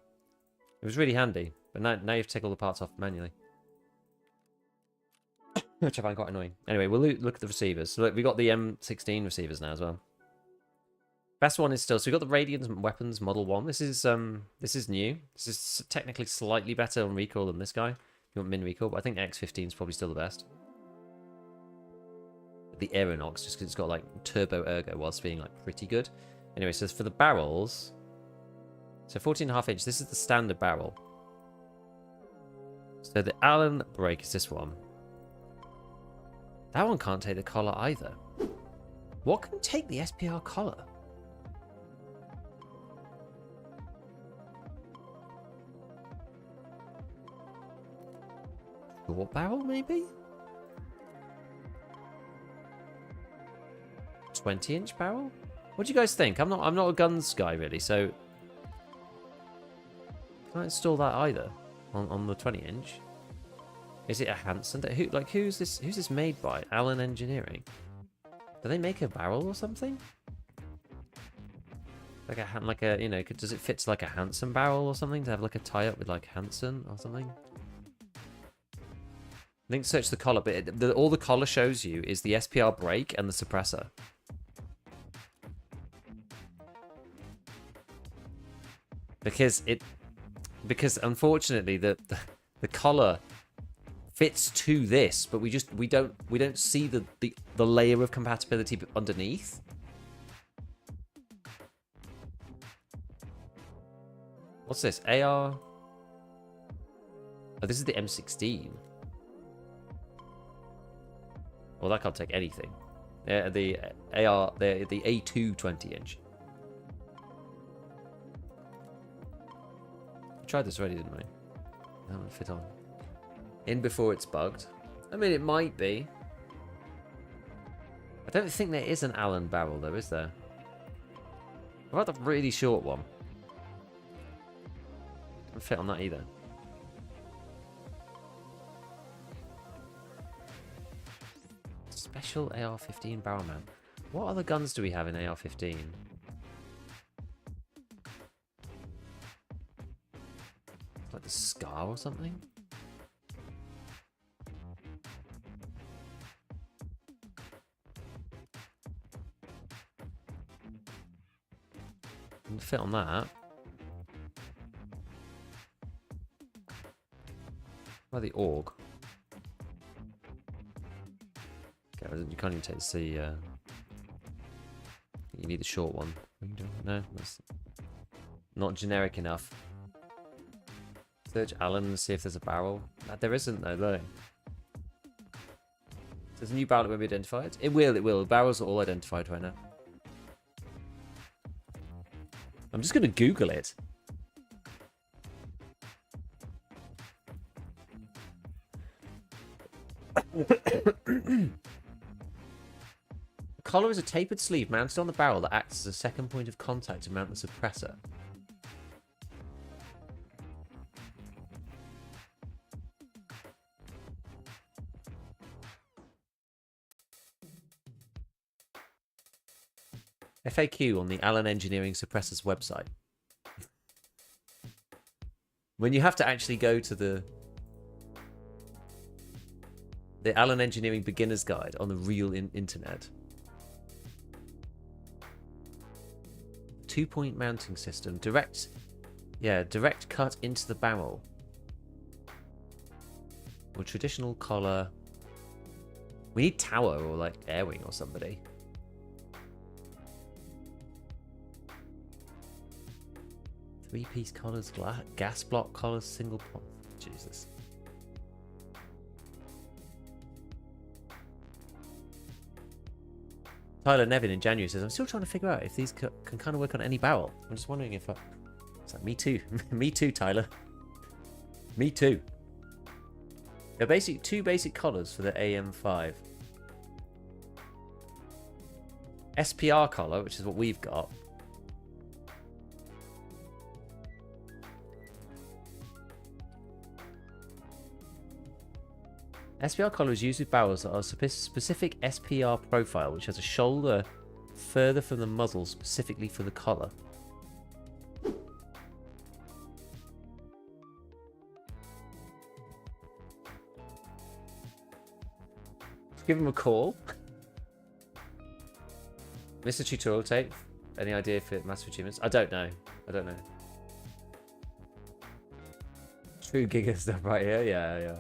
It was really handy, but now you have to take all the parts off manually. Which I find quite annoying. Anyway, we'll look at the receivers. So look, we got the M16 receivers now as well. Best one is still, so we've got the Radiant Weapons Model 1. This is new. This is technically slightly better on recoil than this guy. You want min recoil, but I think X15 is probably still the best. the Aeronox just because it's got like turbo ergo whilst being like pretty good. Anyway, so for the barrels, so 14.5 inch. This is the standard barrel. So the Allen brake is this one. That one can't take the collar either. What can take the SPR collar? Short barrel, maybe? 20-inch barrel? What do you guys think? I'm not a guns guy really, so can I install that either on the 20-inch? Is it a Hanson? Who's this made by? Allen Engineering. Do they make a barrel or something? Like a you know, does it fit to like a Hanson barrel or something to have like a tie up with like Hanson or something? I think search the collar, but all the collar shows you is the SPR brake and the suppressor. Because unfortunately the collar fits to this, but we don't see the layer of compatibility underneath. What's this? AR? Oh, this is the M16. Well, that can't take anything. Yeah, the AR, the A2 20-inch. We tried this already, didn't we? That would fit on. In before it's bugged. I mean, it might be. I don't think there is an Allen barrel, though, is there? What about the really short one? Doesn't fit on that either. Special AR-15 barrel mount. What other guns do we have in AR-15? Like the Scar or something? Doesn't fit on that. What about the AUG? You can't even take the you need the short one. No, that's not generic enough. Search Allen and see if there's a barrel. There isn't though, look. There's a new barrel that will be identified. It will. Barrels are all identified right now. I'm just gonna Google it. The collar is a tapered sleeve mounted on the barrel that acts as a second point of contact to mount the suppressor. FAQ on the Allen Engineering Suppressors website. When you have to actually go to the Allen Engineering Beginner's Guide on the real internet. 2-point mounting system. Direct cut into the barrel. Or traditional collar. We need Tower or like Airwing or somebody. Three-piece collars, gas block collars, single pot. Jesus. Tyler Nevin in January says, I'm still trying to figure out if these can kind of work on any barrel. I'm just wondering if it's like, me too. Me too, Tyler. Me too. There are two basic collars for the AM5. SPR collar, which is what we've got. SPR collar is used with barrels that are specific SPR profile, which has a shoulder further from the muzzle specifically for the collar. Give him a call. Mr. Tutorial Tape, any idea for massive achievements? I don't know. True Giga stuff right here, yeah.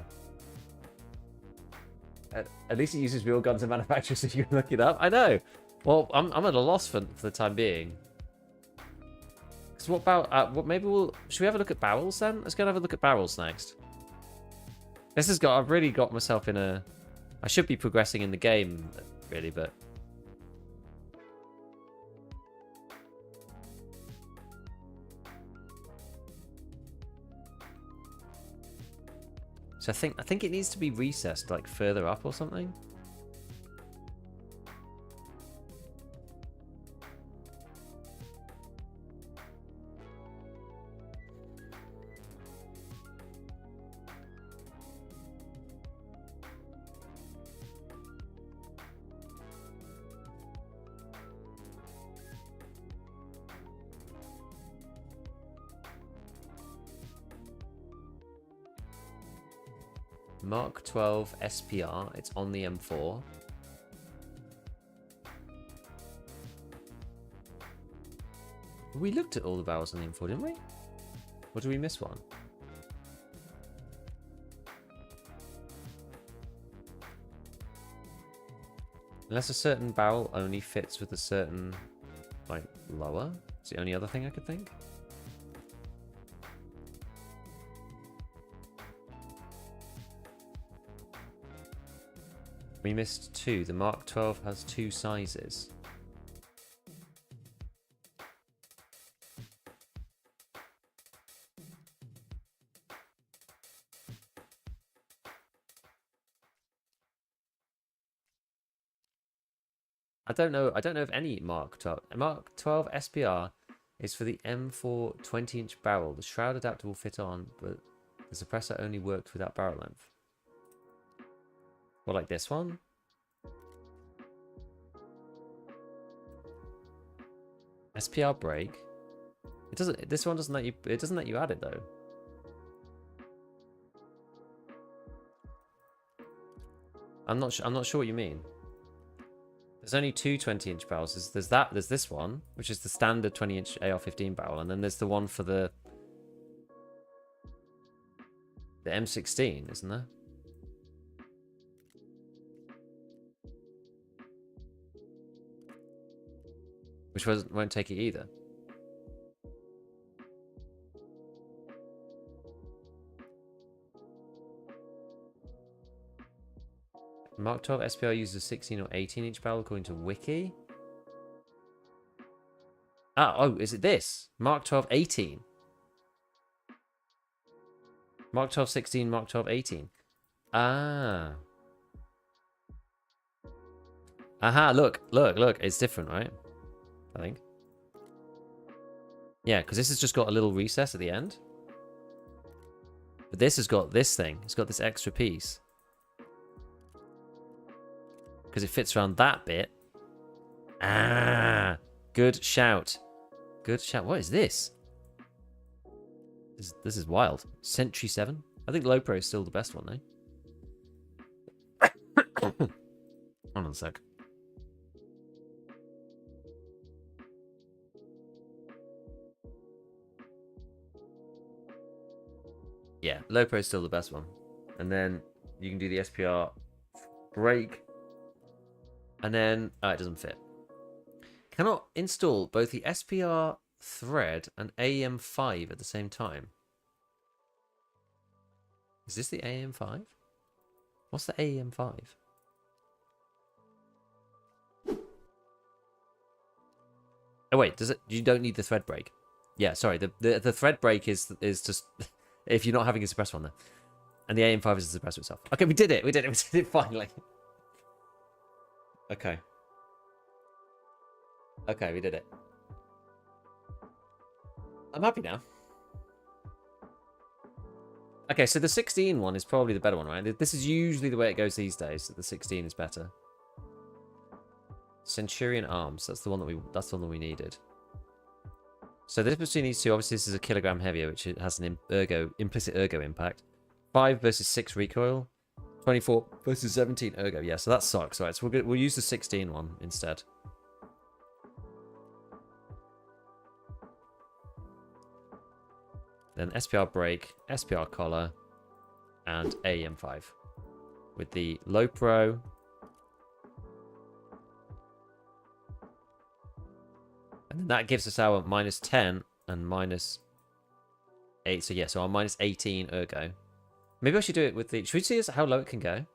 At least it uses real guns and manufacturers, so you can look it up. I know. Well, I'm at a loss for the time being. So what about what? Maybe we'll. Should we have a look at barrels then? Let's go and have a look at barrels next. This has got. I've really got myself in a. I should be progressing in the game, really, but. So I think it needs to be recessed like further up or something. Mark 12 SPR, it's on the M4. We looked at all the barrels on the M4, didn't we? Or did we miss one? Unless a certain barrel only fits with a certain, like, lower. It's the only other thing I could think. We missed two. The Mark 12 has two sizes. I don't know if any Mark 12. Mark 12 SPR is for the M4 20-inch barrel. The shroud adapter will fit on, but the suppressor only worked without barrel length. What, like this one? SPR brake. It doesn't. This one doesn't let you. It doesn't let you add it though. I'm not sure what you mean. There's only two 20-inch barrels. There's this one, which is the standard 20-inch AR-15 barrel, and then there's the one for the M16, isn't there? Which won't take it either. Mark 12 SPR uses a 16 or 18-inch barrel according to Wiki. Oh, is it this? Mark 12 18. Mark 12 16, Mark 12 18. Ah. Aha, look. It's different, right? I think. Yeah, because this has just got a little recess at the end. But this has got this thing. It's got this extra piece. Because it fits around that bit. Ah! Good shout. Good shout. What is this? This is wild. Sentry 7? I think low pro is still the best one, eh? Hold on a sec. Yeah, low pro is still the best one. And then you can do the SPR brake. And then, oh, it doesn't fit. Cannot install both the SPR thread and AM5 at the same time. Is this the AM5? What's the AM5? Oh wait, does it? You don't need the thread break. Yeah, sorry. The thread break is just if you're not having a suppressor on there, and the AM5 is the suppressor itself. Okay, we did it. We did it finally. Okay. Okay, we did it. I'm happy now. Okay, so the 16 one is probably the better one, right? This is usually the way it goes these days. That the 16 is better. Centurion arms. That's the one that we needed. So the difference between these two, obviously, this is a kilogram heavier, which has an implicit ergo impact. 5 versus 6 recoil. 24 versus 17 ergo. Yeah, so that sucks. Right, so we'll use the 16 one instead. Then SPR brake, SPR collar, and AM5. with the low pro. And then that gives us our -10 and -8. So yeah, so our -18 ergo. Maybe I should do it with the... Should we see how low it can go?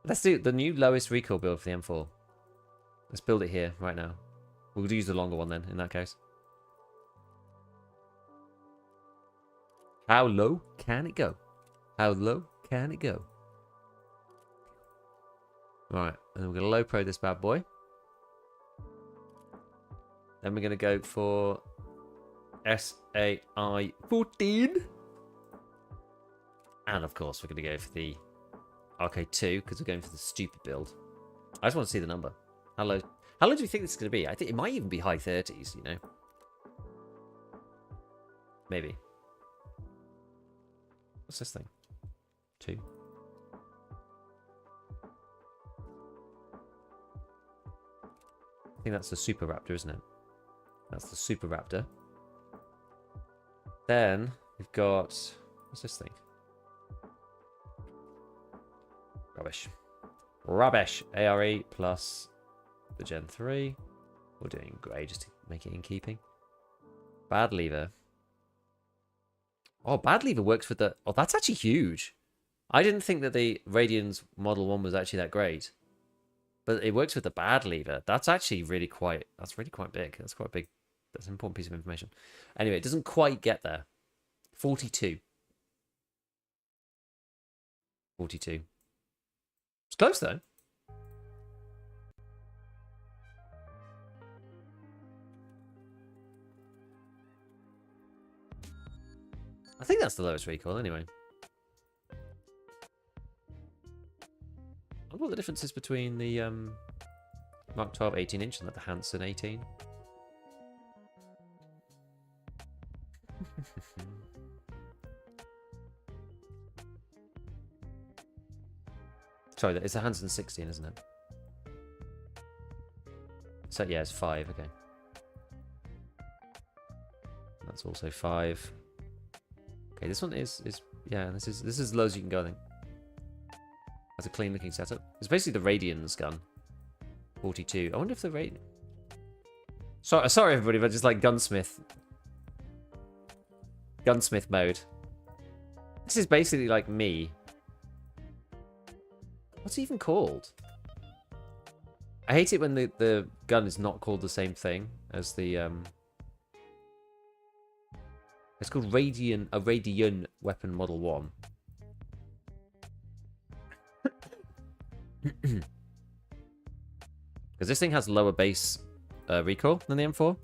Let's do the new lowest recoil build for the M4. Let's build it here right now. We'll use the longer one then, in that case. How low can it go? How low can it go? Alright, and then we're going to low pro this bad boy. Then we're going to go for SAI 14. And of course, we're going to go for the RK2 because we're going for the stupid build. I just want to see the number. How low do you think this is going to be? I think it might even be high 30s, you know. Maybe. What's this thing? 2. I think that's the Super Raptor, isn't it? That's the Super Raptor. Then we've got... What's this thing? Rubbish. Rubbish. ARE plus the Gen 3. We're doing grey just to make it in keeping. Bad lever. Oh, bad lever works with the... Oh, that's actually huge. I didn't think that the Radian's Model 1 was actually that great. But it works with the bad lever. That's actually really quite... That's really quite big. That's quite a big... That's an important piece of information. Anyway, it doesn't quite get there. 42. 42. It's close, though. I think that's the lowest recoil, anyway. I wonder what the difference is between the Mark 12 18-inch and the Hanson 18. Sorry, it's a Hanson 16, isn't it? So yeah, it's 5. Okay, that's also 5. Okay, this one is yeah. This is as low as you can go. I think that's a clean looking setup. It's basically the Radian's gun. 42. I wonder if the Radian. Sorry everybody, but just like gunsmith mode. This is basically like me. What's it even called? I hate it when the gun is not called the same thing as the It's called a Radian Weapon Model 1. Because this thing has lower base recoil than the M4.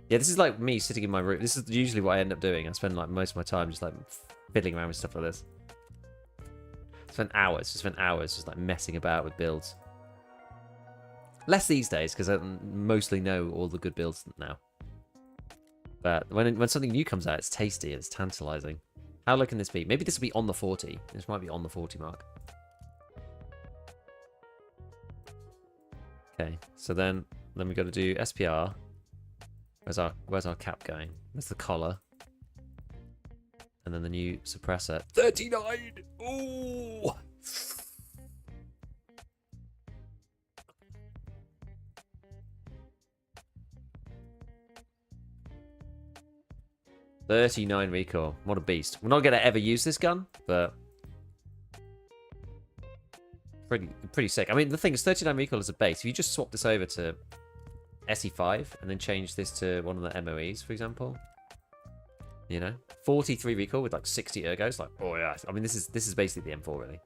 Yeah, this is like me sitting in my room. This is usually what I end up doing. I spend like most of my time just like fiddling around with stuff like this. Spend hours just like messing about with builds. Less these days because I mostly know all the good builds now. But when something new comes out, it's tasty, it's tantalizing. How low can this be? Maybe this will be on the 40. This might be on the 40 mark. Okay, so then we got to do SPR. Where's our cap going? Where's the collar? And then the new suppressor. 39! Ooh! $39 recoil. What a beast. We're not going to ever use this gun, but pretty sick. I mean, the thing is, 39 recoil is a base. If you just swap this over to SE5 and then change this to one of the MOEs, for example, you know, 43 recoil with like 60 ergos. Like, oh yeah. I mean, this is basically the M4, really.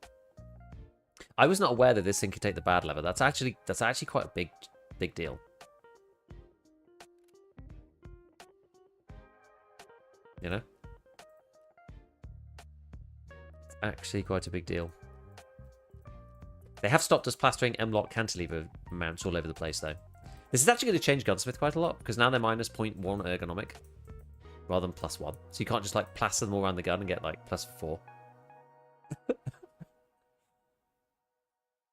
I was not aware that this thing could take the bad lever. That's actually quite a big deal. You know? It's actually quite a big deal. They have stopped us plastering M-lock cantilever mounts all over the place, though. This is actually going to change Gunsmith quite a lot, because now they're minus 0.1 ergonomic, rather than +1. So you can't just, like, plaster them all around the gun and get, like, +4.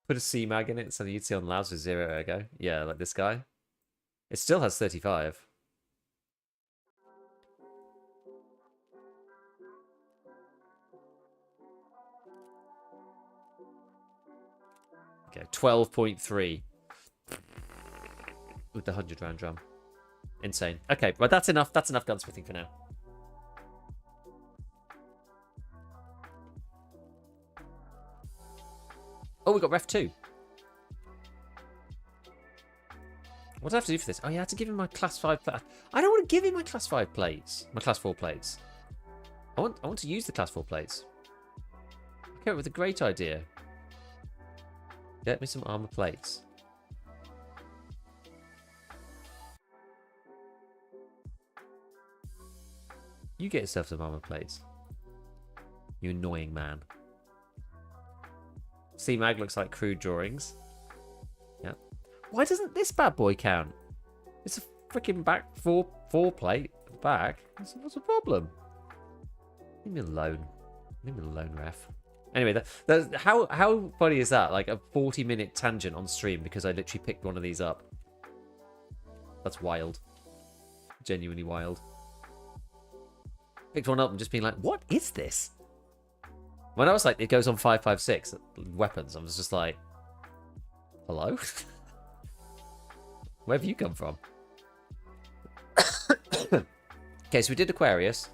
Put a C-mag in it, so you'd see on Lavs with 0 ergo. Yeah, like this guy. It still has 35. 12.3 with the 100-round drum. Insane. Okay, well that's enough. That's enough gunsmithing for now. Oh, we got ref 2. What do I have to do for this? Oh, yeah, I have to give him my class 5 plate. I don't want to give him my class 5 plates. My class 4 plates. I want to use the class 4 plates. I came up with a great idea. Get me some armor plates. You get yourself some armor plates. You annoying man. C-Mag looks like crude drawings. Yeah. Why doesn't this bad boy count? It's a freaking back four plate back. What's the problem? Leave me alone. Leave me alone, ref. Anyway, how funny is that? Like a 40-minute tangent on stream because I literally picked one of these up. That's wild. Genuinely wild. Picked one up and just being like, what is this? When I was like, it goes on 5.56 weapons, I was just like, hello? Where have you come from? Okay, so we did Aquarius.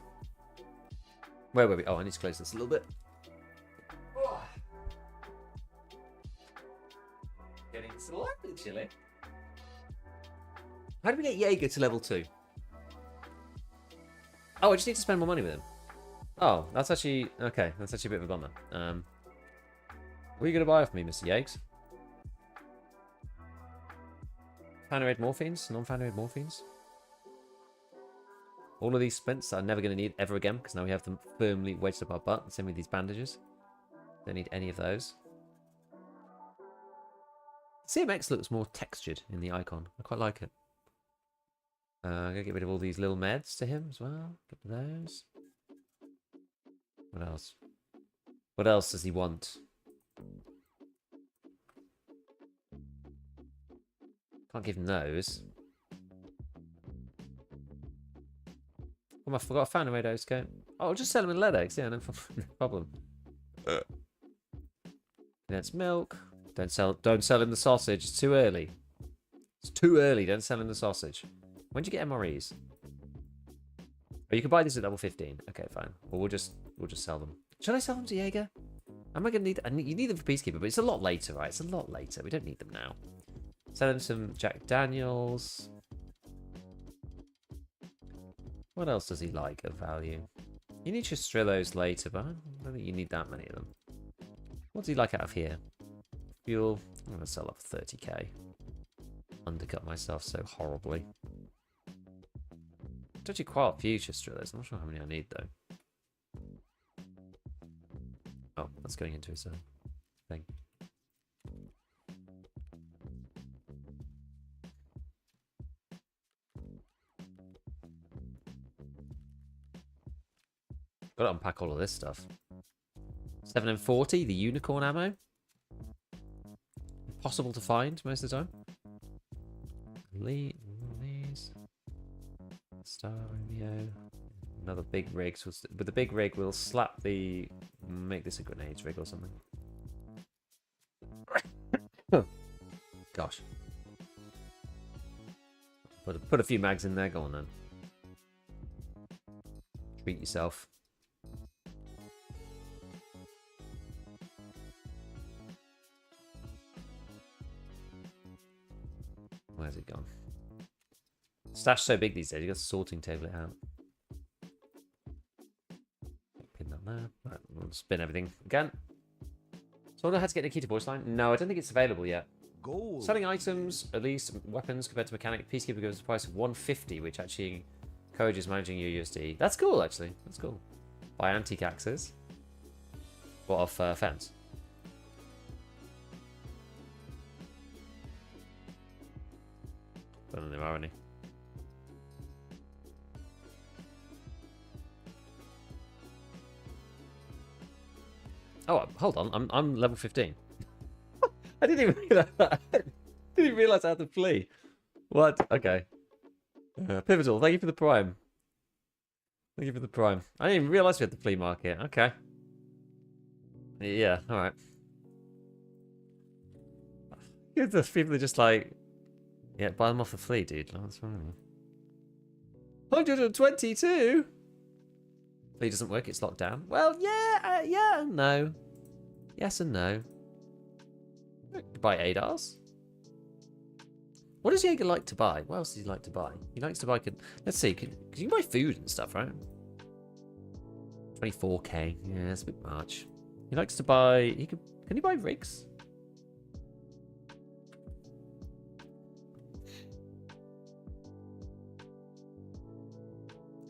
Where were we? Oh, I need to close this a little bit. Getting slightly chilly. How do we get Jaeger to level 2? Oh, I just need to spend more money with him. Oh, that's actually... Okay, that's actually a bit of a bummer. What are you going to buy off me, Mr. Yates? Faneraid morphines? Non-faneraid morphines? All of these splints I'm never going to need ever again, because now we have them firmly wedged up our butt. Same with these bandages. Don't need any of those. CMX looks more textured in the icon. I quite like it. I'm going to get rid of all these little meds to him as well. Get rid of those. What else? What else does he want? Can't give him those. Oh, I forgot I found a way to go. Oh, I'll just sell him in lead eggs. Yeah, no problem. That's milk. Don't sell him the sausage. It's too early. It's too early. Don't sell him the sausage. When do you get MREs? Oh, you can buy these at level 15. Okay, fine. Well, we'll just sell them. Should I sell them to Jaeger? Am I gonna need? You need them for Peacekeeper, but it's a lot later, right? It's a lot later. We don't need them now. Sell him some Jack Daniels. What else does he like of value? You need your Strillos later, but I don't think you need that many of them. What do you like out of here? Fuel. I'm gonna sell up 30k. Undercut myself so horribly. It's actually quite a few Strillos. I'm not sure how many I need though. Oh, that's going into his thing. Gotta unpack all of this stuff. 7M40, the unicorn ammo. Impossible to find most of the time. These. Star Romeo. Another big rig. So with the big rig, we'll slap the... Make this a grenades rig or something. Gosh. Put a few mags in there. Go on then. Treat yourself. Where's it gone? Stash so big these days, you got to sorting table it out. Pin that there. Right, we'll spin everything again. So I know how to get Nikita voice line. No, I don't think it's available yet. Gold. Selling items, at least weapons compared to mechanic. Peacekeeper gives a price of 150, which actually encourages managing your USD. That's cool, actually. That's cool. Buy antique axes. What off fence? I don't know, are any. Oh, hold on. I'm level 15. I didn't even realize that. I didn't even realize I had to flee. What? Okay. Pivotal. Thank you for the prime. Thank you for the prime. I didn't even realize we had the flea market. Okay. Yeah. All right. There's people are just like, yeah, buy them off the flea, dude. Oh, that's fine. 122. Flea doesn't work. It's locked down. Well, yeah, yeah, and no. Yes and no. Buy ADARs. What does Jaeger like to buy? What else does he like to buy? He likes to buy. Let's see. Because you can buy food and stuff, right? 24k. Yeah, that's a bit much. He likes to buy. Can he buy rigs?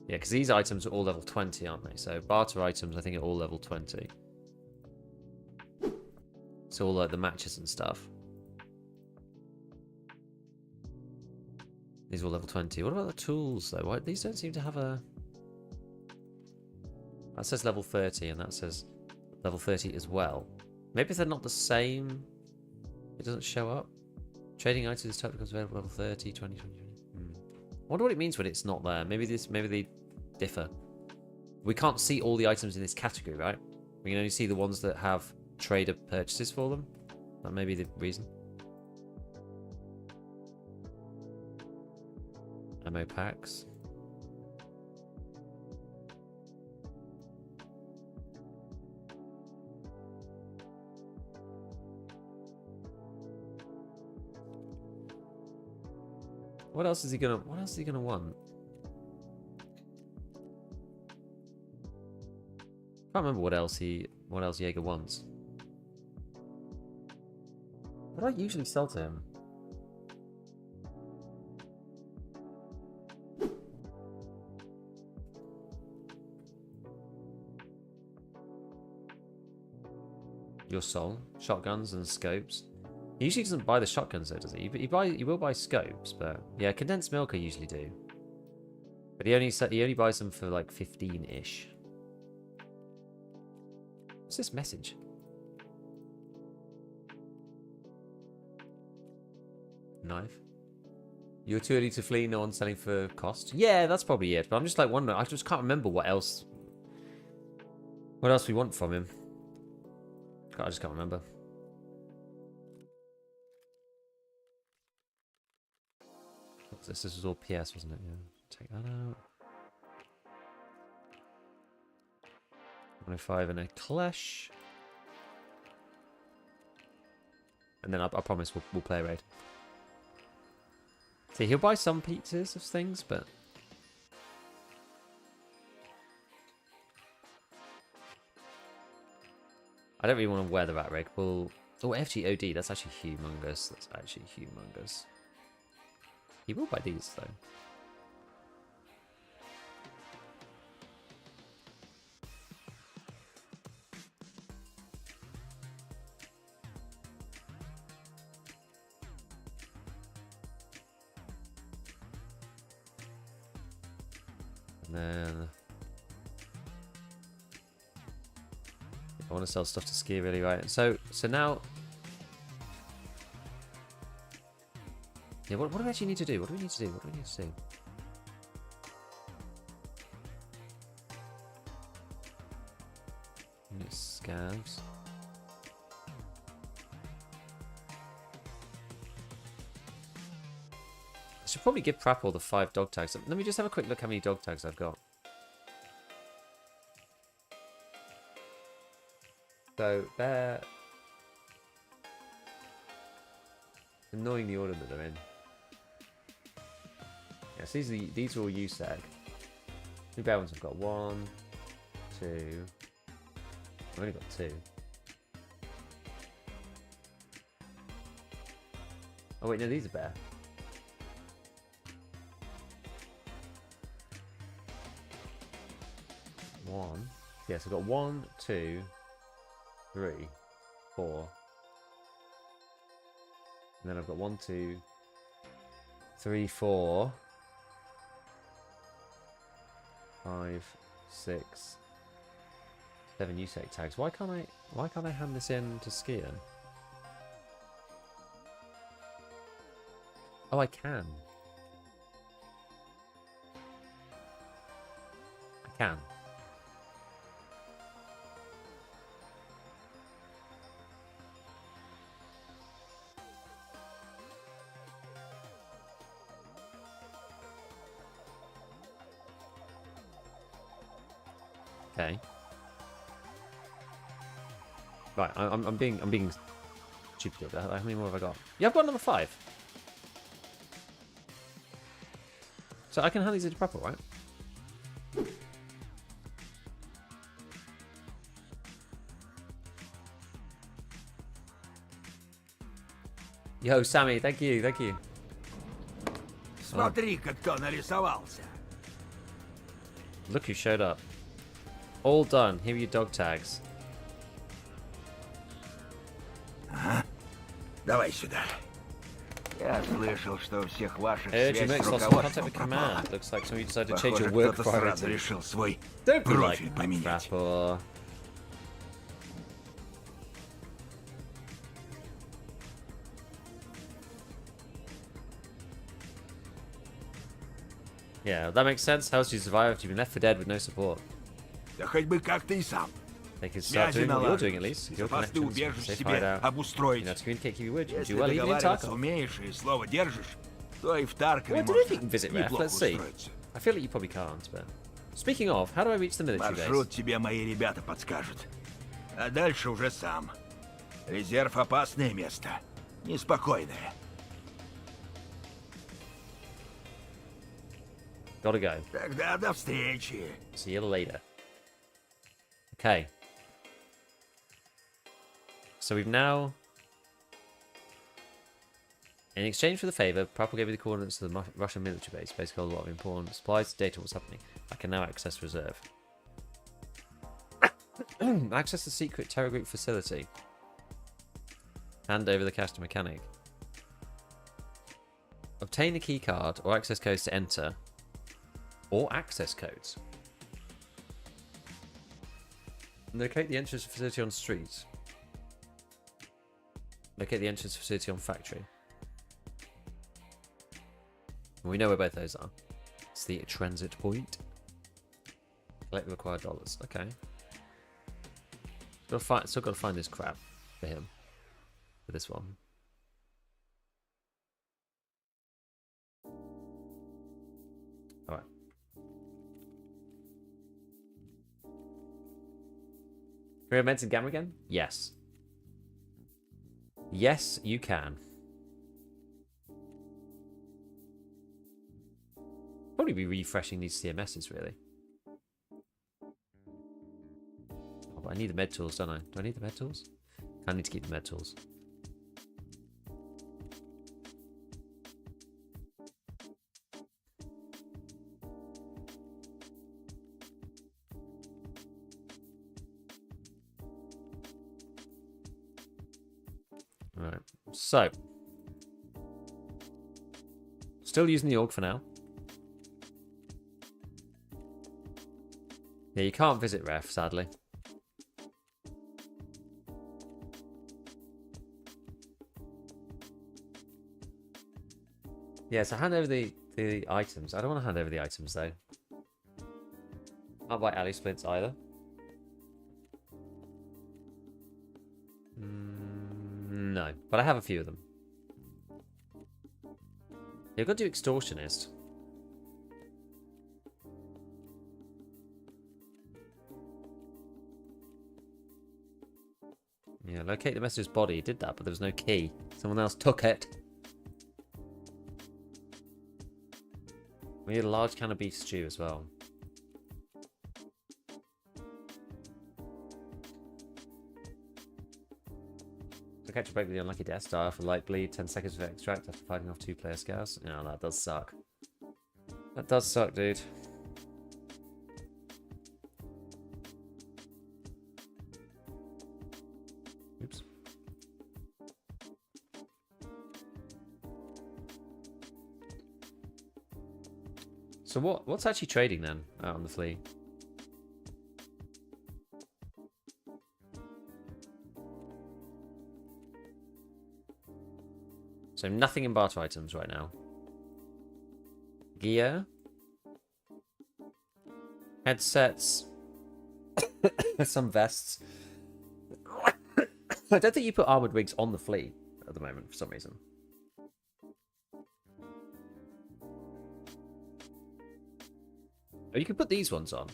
Yeah, because these items are all level 20, aren't they? So barter items, I think, are all level 20. It's all like the matches and stuff. These are all level 20. What about the tools, though? Why, these don't seem to have a... That says level 30, and that says level 30 as well. Maybe if they're not the same, it doesn't show up. Trading items type becomes available level 30, 20, 20, 20. I wonder what it means when it's not there. Maybe they differ. We can't see all the items in this category, right? We can only see the ones that have trader purchases for them. That may be the reason. Ammo packs. What else is he gonna want? I can't remember what else Jaeger wants. What do I usually sell to him? Your soul, shotguns and scopes. He usually doesn't buy the shotguns though, does he? He will buy scopes, but yeah, condensed milk I usually do. But he only buys them for like 15-ish. What's this message? Knife. You're too early to flee, no one's selling for cost. Yeah, that's probably it. But I'm just like wondering, I just can't remember what else we want from him. I just can't remember. What's this? This was all PS, wasn't it? Yeah. Take that out. 105 and a clash. And then I promise we'll play a raid. See, he'll buy some pizzas of things, but... I don't really want to wear the rat rig. Oh, FGOD, that's actually humongous. That's actually humongous. He will buy these, though. And then... I want to sell stuff to ski, really, right? So now... Yeah, what do we actually need to do? What do we need to do? What do we need to do? Scavs. I should probably give Prap all the 5 dog tags. Let me just have a quick look how many dog tags I've got. So they're annoying the order that they're in. Yes, these are all USEC. New bear ones I've got 1, 2. I've only got 2. Oh wait, no, these are bear. One. Yes, I've got 1, 2, 3, 4. And then I've got 1, 2, 3, 4, 5, 6, 7 USEC tags. Why can't I hand this in to Skier? Oh, I can. I can. Okay. Right, I'm being stupid. How many more have I got? Yeah, I've got another 5. So I can hand these into Prapor, right? Yo, Sammy, thank you, thank you. Смотри-ка, кто нарисовался. Look who showed up. All done. Here are your dog tags. Давай сюда. Я слышал, что у всех ваших Urge связь с makes lots of contact руководством with пропала. command. Looks like somebody decided to change Похоже, your work кто-то сразу priority. решил свой Don't be like профиль поменять. Prapor. Yeah, that makes sense. How else do you survive if you've been left for dead with no support? Да хоть бы как ты и сам. They can start Связи doing what you're doing at налаживать. least. Your Запасные connections, убежища safe себе hideout. You know обустроить. how to communicate, keep your word. You Если do well even in договариваться Tarkov. умеешь и слово держишь, то и в Таркове Well, I don't know if you можно can visit Ref. неплохо Let's see. устроиться. I feel like you probably can't, but... Speaking of, how do I reach the military base? Маршрут тебе мои ребята подскажут. А дальше уже сам. Резерв — опасное место. Неспокойное. Gotta go. Тогда до встречи. See you later. Okay. So we've now... In exchange for the favour, Prapor gave me the coordinates to the Russian military base. Basically a lot of important supplies, data, what's happening. I can now access reserve. Access the secret terror group facility. Hand over the cash to mechanic. Obtain the key card or access codes to enter. Or access codes. Locate the entrance facility on street. Locate the entrance facility on factory. We know where both those are. It's the transit point. Collect the required dollars. Okay. Still got to find this crap for him. For this one. Alright. Can we have Men's Gamma again? Yes. Yes, you can. Probably be refreshing these CMSs, really. Oh, but I need the med tools, don't I? Do I need the med tools? I need to keep the med tools. Alright, so. Still using the org for now. Yeah, you can't visit Ref, sadly. Yeah, so hand over the items. I don't want to hand over the items, though. Can't buy alley splints either. No, but I have a few of them. You've got to do extortionist. Yeah, locate the messenger's body. Did that, but there was no key. Someone else took it. We need a large can of beef stew as well. So catch a break with the unlucky death star for light bleed, 10 seconds of extract after fighting off 2 player scouts. No, that does suck. That does suck, dude. Oops. So what's actually trading then out on the flea? So nothing in barter items right now. Gear. Headsets. Some vests. I don't think you put armored rigs on the flea at the moment for some reason. Oh, you can put these ones on.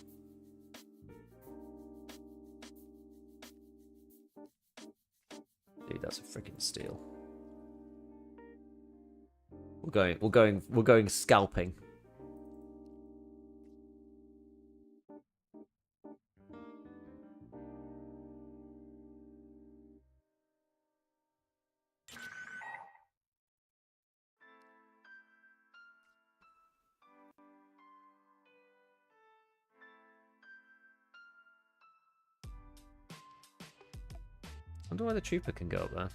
steal. We're going scalping. I wonder why the trooper can go up there.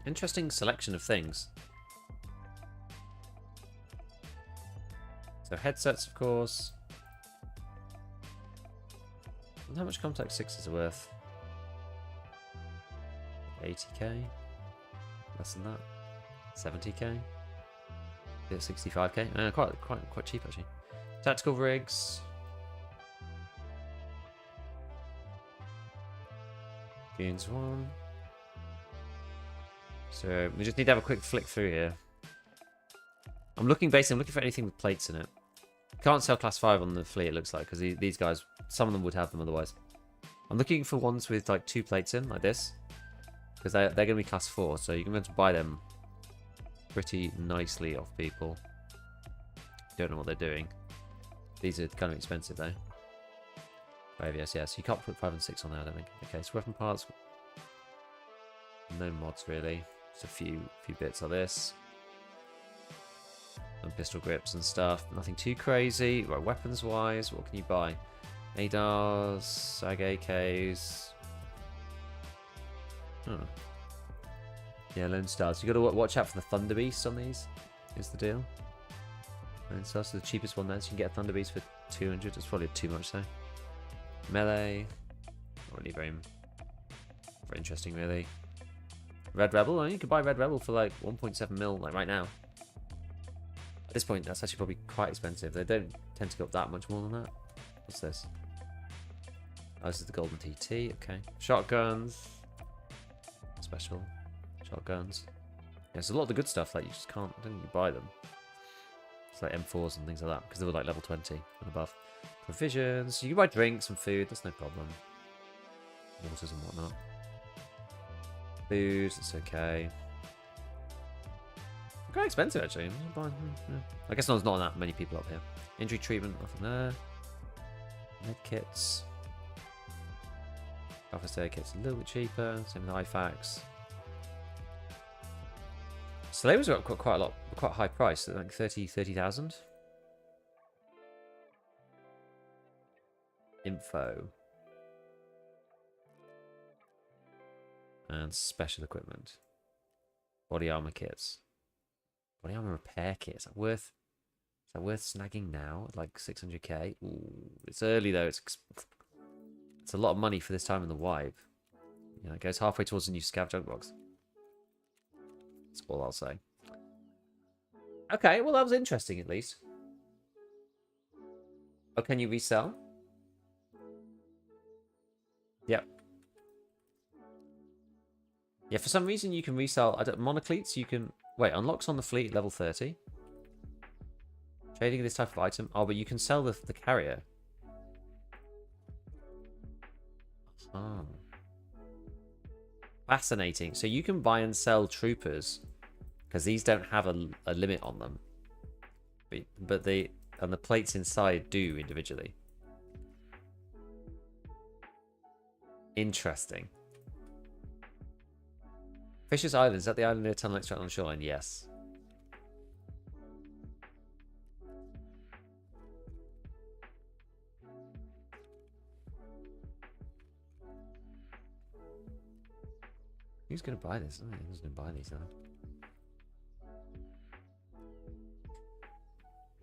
Interesting selection of things. So headsets, of course. And how much contact 6s are worth? 80k? Less than that? 70k? 65k? Quite cheap actually. Tactical rigs. Goons 1. So we just need to have a quick flick through here. I'm looking for anything with plates in it. Can't sell class 5 on the flea, it looks like, because these guys, some of them would have them otherwise. I'm looking for ones with like 2 plates in, like this, because they're going to be class 4, so you can be able to buy them pretty nicely off people. Don't know what they're doing. These are kind of expensive though. 5, yes, yes. You can't put 5 and 6 on there, I don't think. Okay, so weapon parts. No mods really. Just a few bits of this. And pistol grips and stuff. Nothing too crazy. Right, weapons wise, what can you buy? ADARs, SAG AKs. Huh. Yeah, Lone Stars. You got to watch out for the Thunder Beast on these. Is the deal. Lone Stars, so the cheapest one there. So you can get a Thunder Beast for 200. It's probably too much though. Melee. Not really very interesting, really. Red Rebel. Oh, you could buy Red Rebel for like 1.7 mil, like right now. At this point, that's actually probably quite expensive. They don't tend to go up that much more than that. What's this? Oh, this is the Golden TT. Okay. Shotguns. Special. Shotguns. Yeah, there's a lot of the good stuff, like you just can't, I don't think you buy them. It's like M4s and things like that, because they were like level 20 and above. Provisions. You can buy drinks and food, that's no problem. Waters and whatnot. Booze, it's okay. Quite expensive actually. I guess there's not that many people up here. Injury treatment, nothing there. Med kits. Officer kits a little bit cheaper. Same with IFAX. Slavers are quite a lot, quite high price, like 30,000. Info. And special equipment. Body armor kits. Body armor repair kit. Is that worth snagging now at like 600k? Ooh, it's early though. It's a lot of money for this time in the wipe. Yeah, it goes halfway towards the new scav junk box. That's all I'll say. Okay, well that was interesting at least. Oh, can you resell? Yep. Yeah, for some reason you can resell monocleats. You can wait. Unlocks on the fleet level 30. Trading this type of item. Oh, but you can sell the carrier. Oh. Fascinating. So you can buy and sell troopers because these don't have a limit on them, but the plates inside do individually. Interesting. Fisher's Island, is that the island near tunnel extract on the shoreline? Yes. Who's going to buy this? Oh, who's going to buy these now?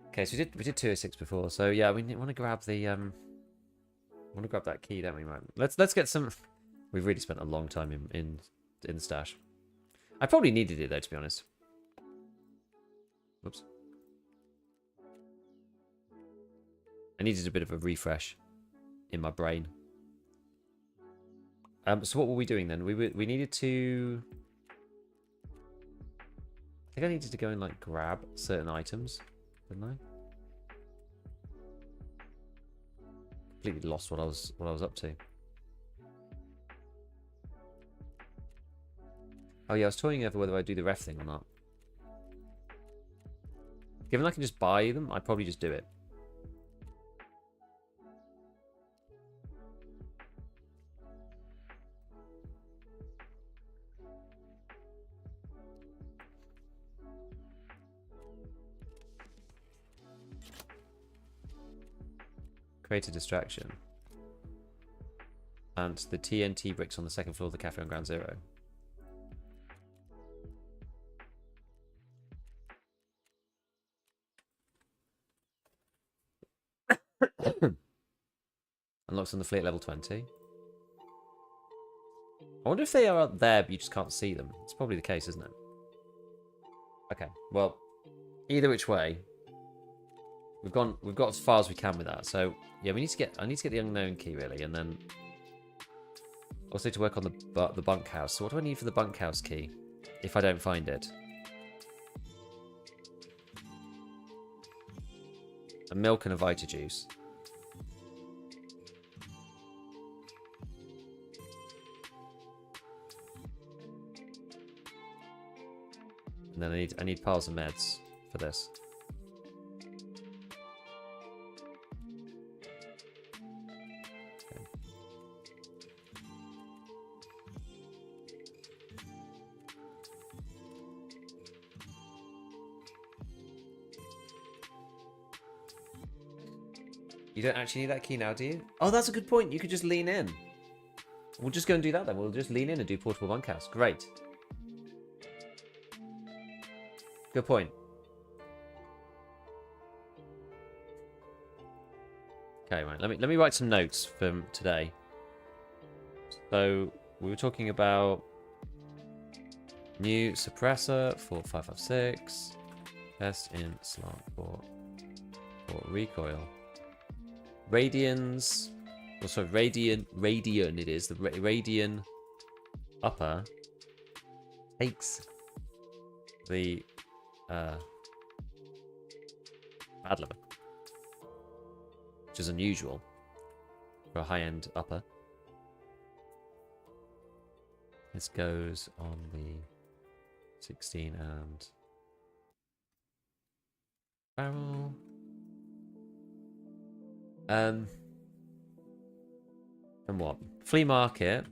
Okay, so we did 206 before, so yeah, we want to grab the want to grab that key, don't we? Right. Let's get some. We've really spent a long time in the stash. I probably needed it though, to be honest. Whoops. I needed a bit of a refresh in my brain. So what were we doing then? We needed to. I think I needed to go and like grab certain items, didn't I? Completely lost what I was up to. Oh yeah, I was toying over whether I do the ref thing or not. Given I can just buy them, I'd probably just do it. Create a distraction. And the TNT bricks on the second floor of the cafe on Ground Zero. Unlocks on the fleet at level 20. I wonder if they are up there, but you just can't see them. It's probably the case, isn't it? Okay, well, either which way, we've got as far as we can with that. So yeah, I need to get the unknown key really, and then also need to work on the bunkhouse. So what do I need for the bunkhouse key if I don't find it? A milk and a Vita juice. And then I need piles of meds for this. Okay. You don't actually need that key now, do you? Oh, that's a good point. You could just lean in. We'll just go and do that then. We'll just lean in and do portable bunkhouse. Great. Good point. Okay, right. Let me write some notes from today. So we were talking about new suppressor for 556. Test in slot for recoil. Radians. Also Radian it is. The Radian upper takes the bad liver, which is unusual for a high-end upper. This goes on the 16 and barrel. And what? Flea market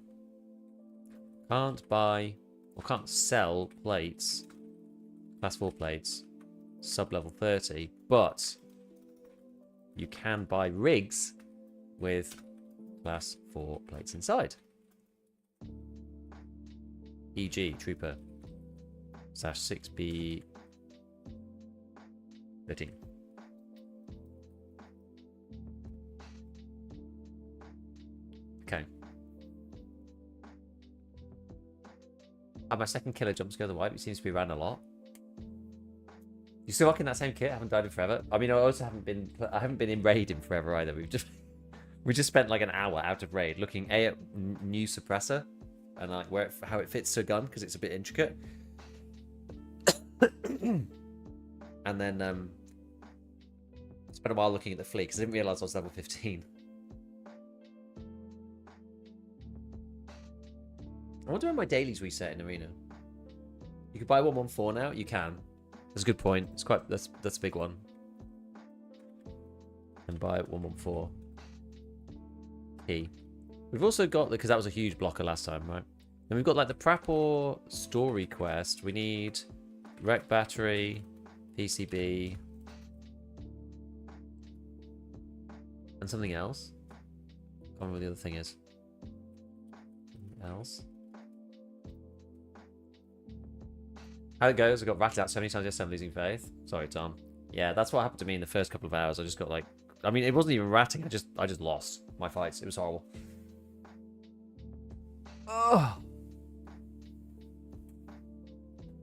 can't buy or can't sell plates. Class 4 plates, sub-level 30, but you can buy rigs with class 4 plates inside. E.g. Trooper /6B 13. Okay. And my second killer jump scare the wipe. It seems to be ran a lot. You still rocking that same kit? I haven't died in forever. I mean, I also haven't been in raid in forever either. We just spent like an hour out of raid looking at new suppressor and like how it fits to a gun because it's a bit intricate. And then spent a while looking at the flea because I didn't realize I was level 15. I wonder when my dailies reset in Arena. You could buy 114 now. You can. That's a good point. It's quite that's a big one. And buy 114 key. We've also got because that was a huge blocker last time, right? Then we've got like the Prapor story quest. We need wreck battery, PCB, and something else. I can't remember what the other thing is. Something else. How it goes, I got rattled out so many times yesterday, I'm losing faith. Sorry, Tom. Yeah, that's what happened to me in the first couple of hours. I just got like... I mean, it wasn't even ratting. I just lost my fights. It was horrible. Ugh.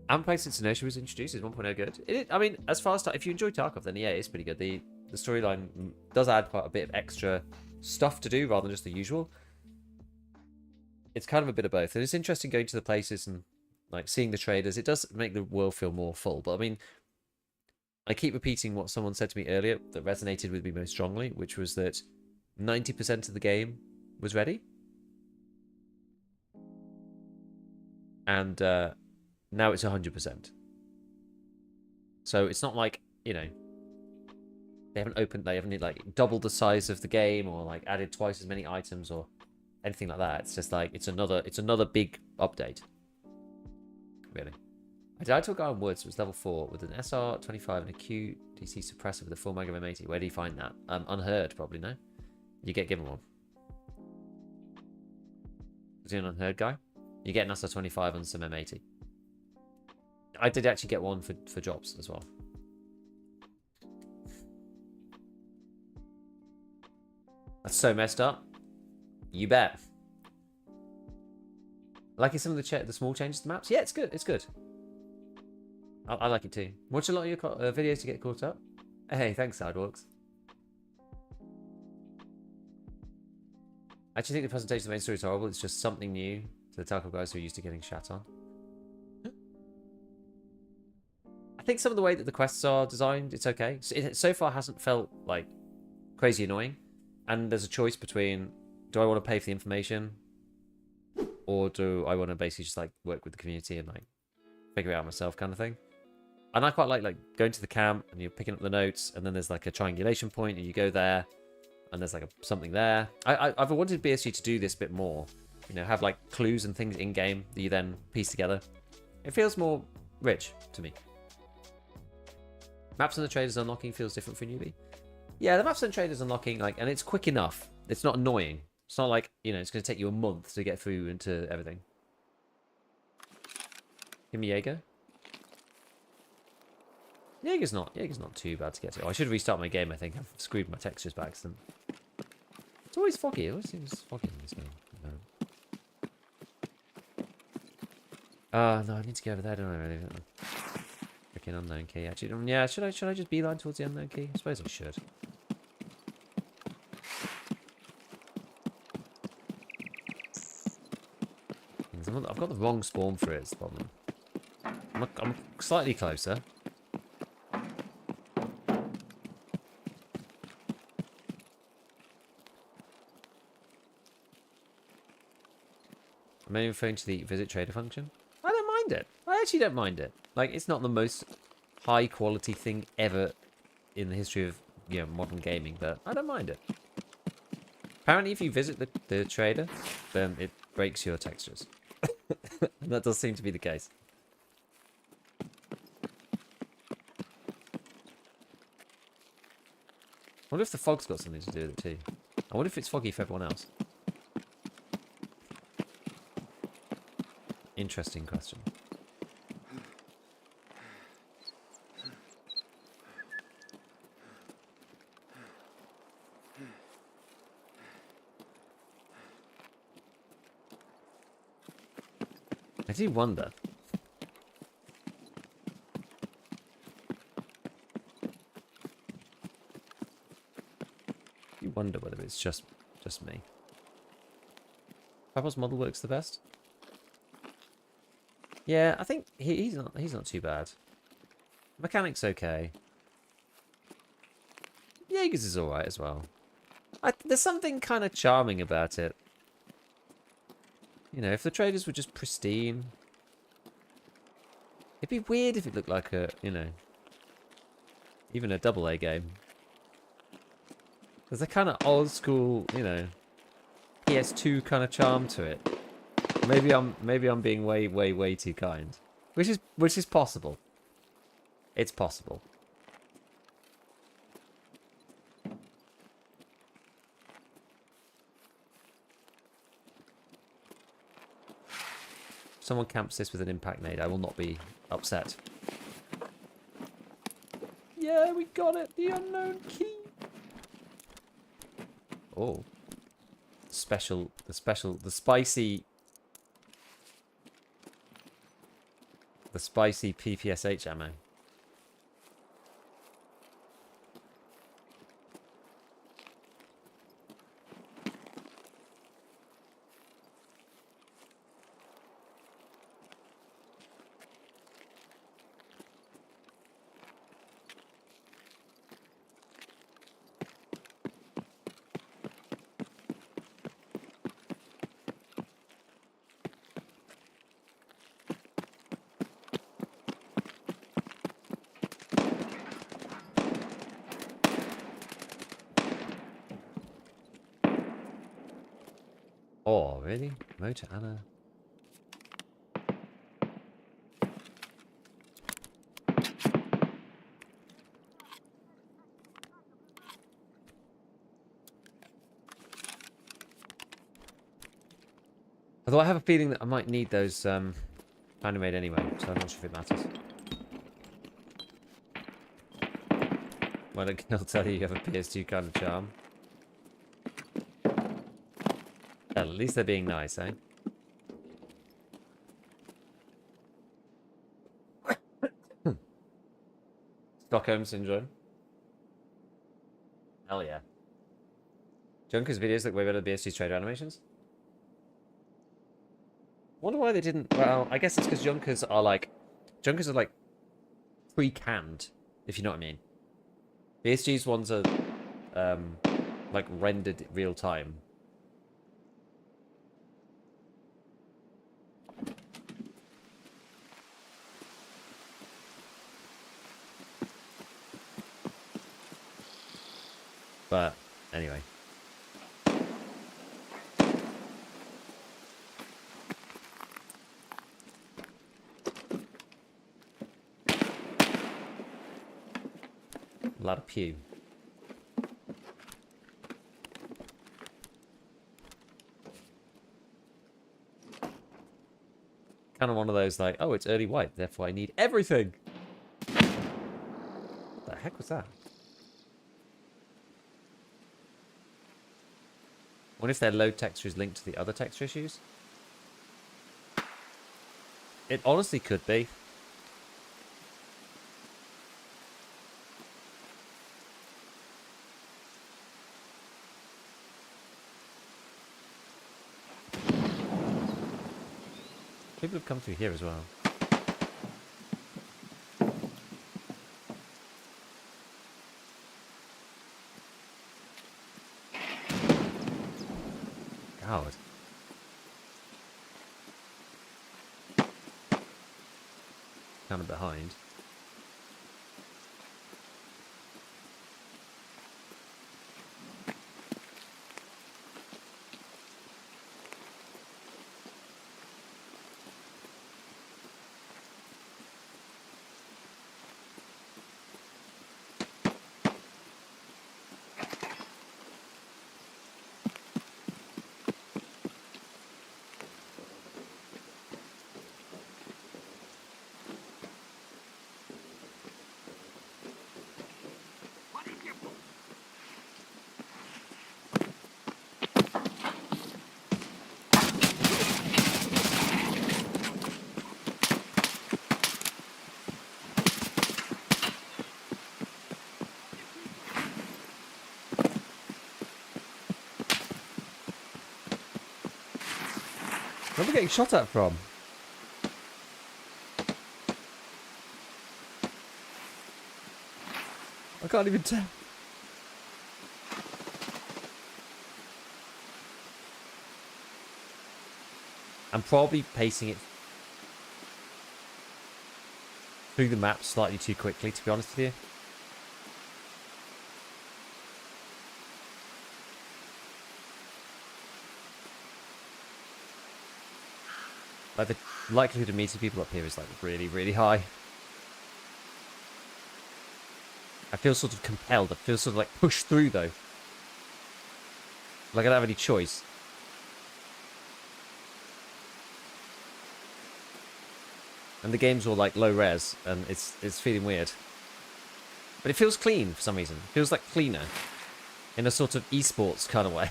I haven't played since Inertia was introduced. Is 1.0 good? I mean, as far as... If you enjoy Tarkov, then yeah, it's pretty good. The storyline does add quite a bit of extra stuff to do rather than just the usual. It's kind of a bit of both. And it's interesting going to the places and... like seeing the traders. It does make the world feel more full, but I mean, I keep repeating what someone said to me earlier that resonated with me most strongly, which was that 90% of the game was ready. And now it's 100%. So it's not like, you know, they haven't like doubled the size of the game or like added twice as many items or anything like that. It's just like it's another big update. Really. I died to a guy in woods. It was level 4 with an SR-25 and a QDC suppressor with a full mag of M80. Where do you find that? Unheard, probably, no? You get given one. Was he an unheard guy? You get an SR-25 and some M80. I did actually get one for jobs as well. That's so messed up. You bet. Liking some of the small changes to maps? Yeah, it's good. It's good. I like it too. Watch a lot of your videos to get caught up. Hey, thanks, Sidewalks. I actually think the presentation of the main story is horrible. It's just something new to the Tarkov guys who are used to getting shat on. I think some of the way that the quests are designed, it's okay. It so far hasn't felt like crazy annoying. And there's a choice between, do I want to pay for the information, or do I want to basically just like work with the community and like figure it out myself kind of thing. And I quite like going to the camp and you're picking up the notes, and then there's like a triangulation point and you go there and there's like something there. I've wanted BSG to do this bit more, you know, have like clues and things in game that you then piece together. It feels more rich to me. Maps and the traders unlocking feels different for a newbie. Yeah, the maps and traders unlocking, like, and it's quick enough. It's not annoying. It's not like, you know, it's going to take you a month to get through into everything. Give me Jaeger. Jaeger's not too bad to get to. I should restart my game, I think. I've screwed my textures by accident. It's always foggy. It always seems foggy in this game. No, I need to go over there, don't I, really? Freaking unknown key, actually. Yeah, should I just beeline towards the unknown key? I suppose I should. I've got the wrong spawn for it, it's the problem. I'm slightly closer. I'm only referring to the visit trader function. I don't mind it. I actually don't mind it. Like, it's not the most high quality thing ever in the history of, you know, modern gaming, but I don't mind it. Apparently, if you visit the trader, then it breaks your textures. And that does seem to be the case. I wonder if the fog's got something to do with it too. I wonder if it's foggy for everyone else. Interesting question. I do wonder. You wonder whether it's just me. Papa's model works the best. Yeah, I think he's not too bad. Mechanic's okay. Jaeger's is alright as well. There's something kind of charming about it. You know, if the traders were just pristine, it'd be weird if it looked like a, you know, even a AA game. There's a kind of old school, you know, PS2 kind of charm to it. Maybe I'm being way too kind, which is possible. It's possible. If someone camps this with an impact nade, I will not be upset. Yeah, we got it. The unknown key. Oh, the spicy PPSH ammo. Oh, really? Motor Anna. Although I have a feeling that I might need those handmade anyway, so I'm not sure if it matters. Well, I'll tell you have a PS2 kind of charm. At least they're being nice, eh? Stockholm Syndrome. Hell yeah. Junker's videos look way better than BSG's trader animations. Wonder why they didn't. Well, I guess it's because Junkers are like pre-canned, if you know what I mean. BSG's ones are like rendered real time. But anyway. A lot of pew. Kind of one of those like, oh, it's early white, therefore I need everything. What the heck was that? What if their load texture is linked to the other texture issues? It honestly could be. People have come through here as well. God. Kind of behind. Where am I getting shot at from? I can't even tell. I'm probably pacing it through the map slightly too quickly, to be honest with you. Like, the likelihood of meeting people up here is, like, really, really high. I feel sort of compelled. I feel sort of, like, pushed through, though. Like, I don't have any choice. And the game's all, like, low res, and it's feeling weird. But it feels clean for some reason. It feels, like, cleaner. In a sort of esports kind of way.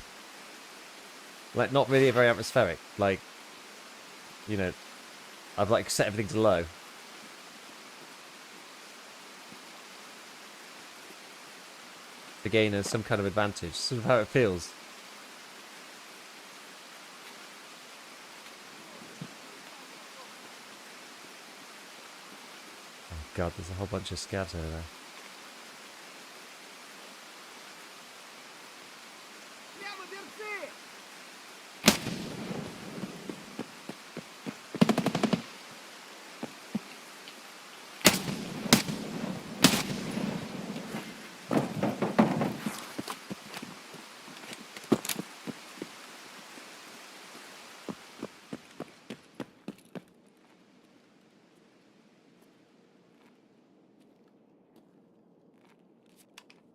Like, not really very atmospheric. Like, you know, I've like set everything to low. To gain some kind of advantage. Sort of how it feels. Oh god, there's a whole bunch of scavs over there.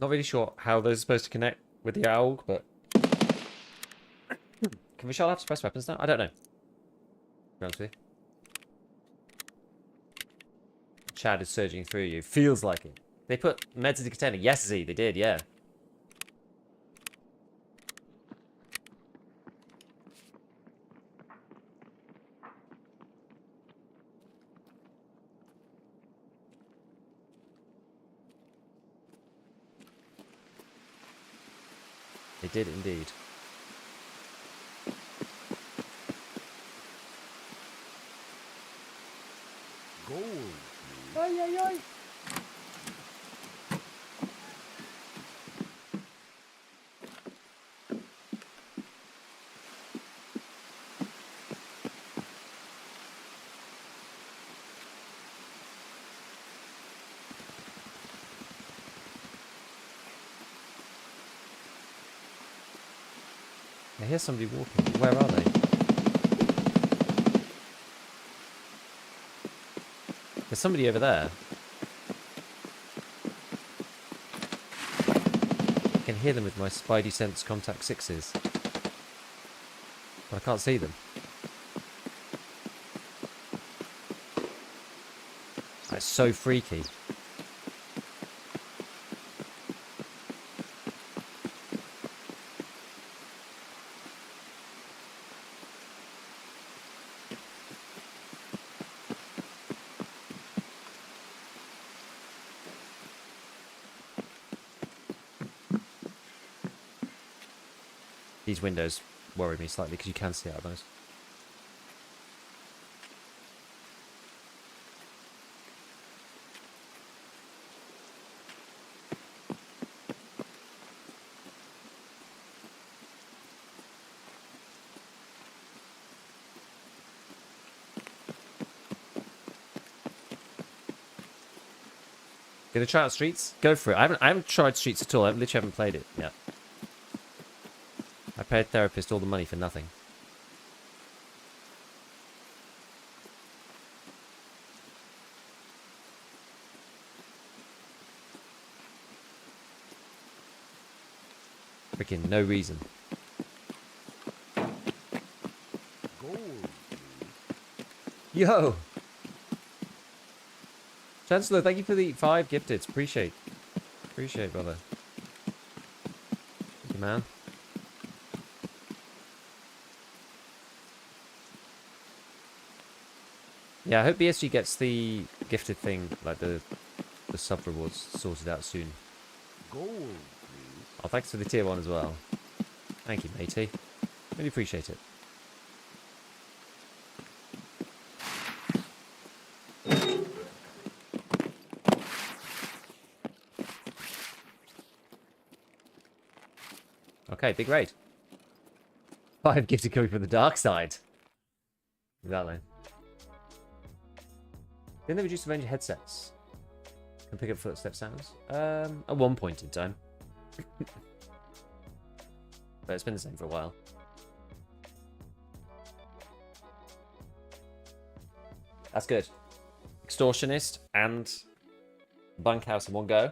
Not really sure how those are supposed to connect with the AUG, but... Can we shall have suppressed weapons now? I don't know. To be honest with you. Chad is surging through you. Feels like it. They put meds in the container. Yes, Z, they did, yeah. They did indeed. Gold. Ay, ay, ay. I hear somebody walking. Where are they? There's somebody over there. I can hear them with my Spidey Sense Contact 6s. But I can't see them. That's so freaky. These windows worry me slightly because you can see out of those. Gonna try out Streets? Go for it. I haven't tried Streets at all. I literally haven't played it yet. I paid Therapist all the money for nothing. Freaking no reason. Gold. Yo! Chancellor, thank you for the 5 gifteds. Appreciate, brother. Thank you, man. Yeah, I hope BSG gets the gifted thing, like the sub rewards sorted out soon. Gold, please. Oh, thanks for the tier 1 as well. Thank you, matey. Really appreciate it. Okay, big raid. 5 gifted coming from the dark side. Exactly. Didn't they reduce the range of headsets? Can pick up footstep sounds? At one point in time. But it's been the same for a while. That's good. Extortionist and bunkhouse in one go.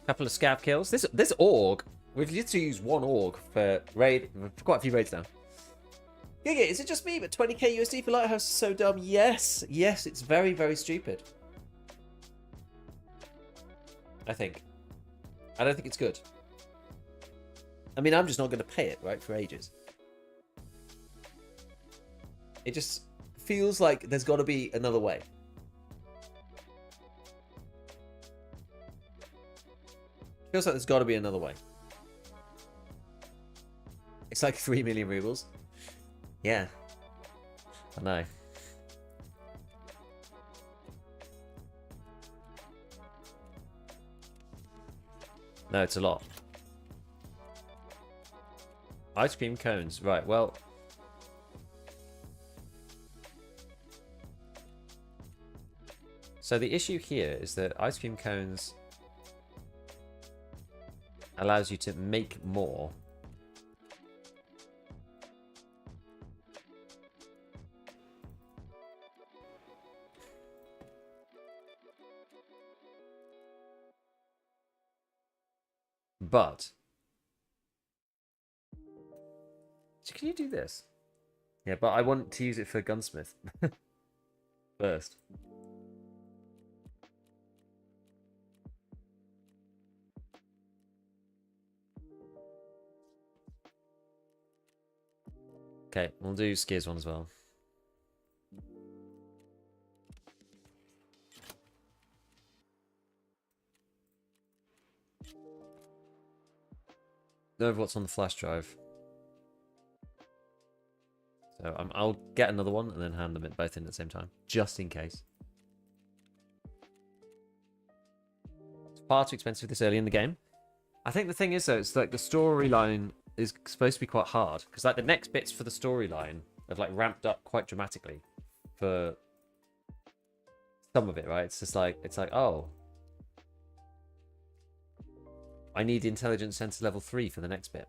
Couple of scav kills. This org, we've literally used one org for raid, for quite a few raids now. Giga, is it just me? But 20k USD for Lighthouse is so dumb. Yes, yes, it's very, very stupid. I think. I don't think it's good. I mean, I'm just not going to pay it, right, for ages. It just feels like there's got to be another way. Feels like there's got to be another way. It's like 3 million rubles. Yeah. I know. No, it's a lot. Ice cream cones. Right, well. So the issue here is that ice cream cones allows you to make more. But so can you do this? Yeah, but I want to use it for gunsmith first. Okay, we'll do Skiers one as well. Know what's on the flash drive. So I'll get another one and then hand them both in at the same time, just in case. It's far too expensive this early in the game. I think the thing is, though, it's like the storyline is supposed to be quite hard, because like the next bits for the storyline have like ramped up quite dramatically for some of it, right? It's just like, oh, I need intelligence sensor level 3 for the next bit.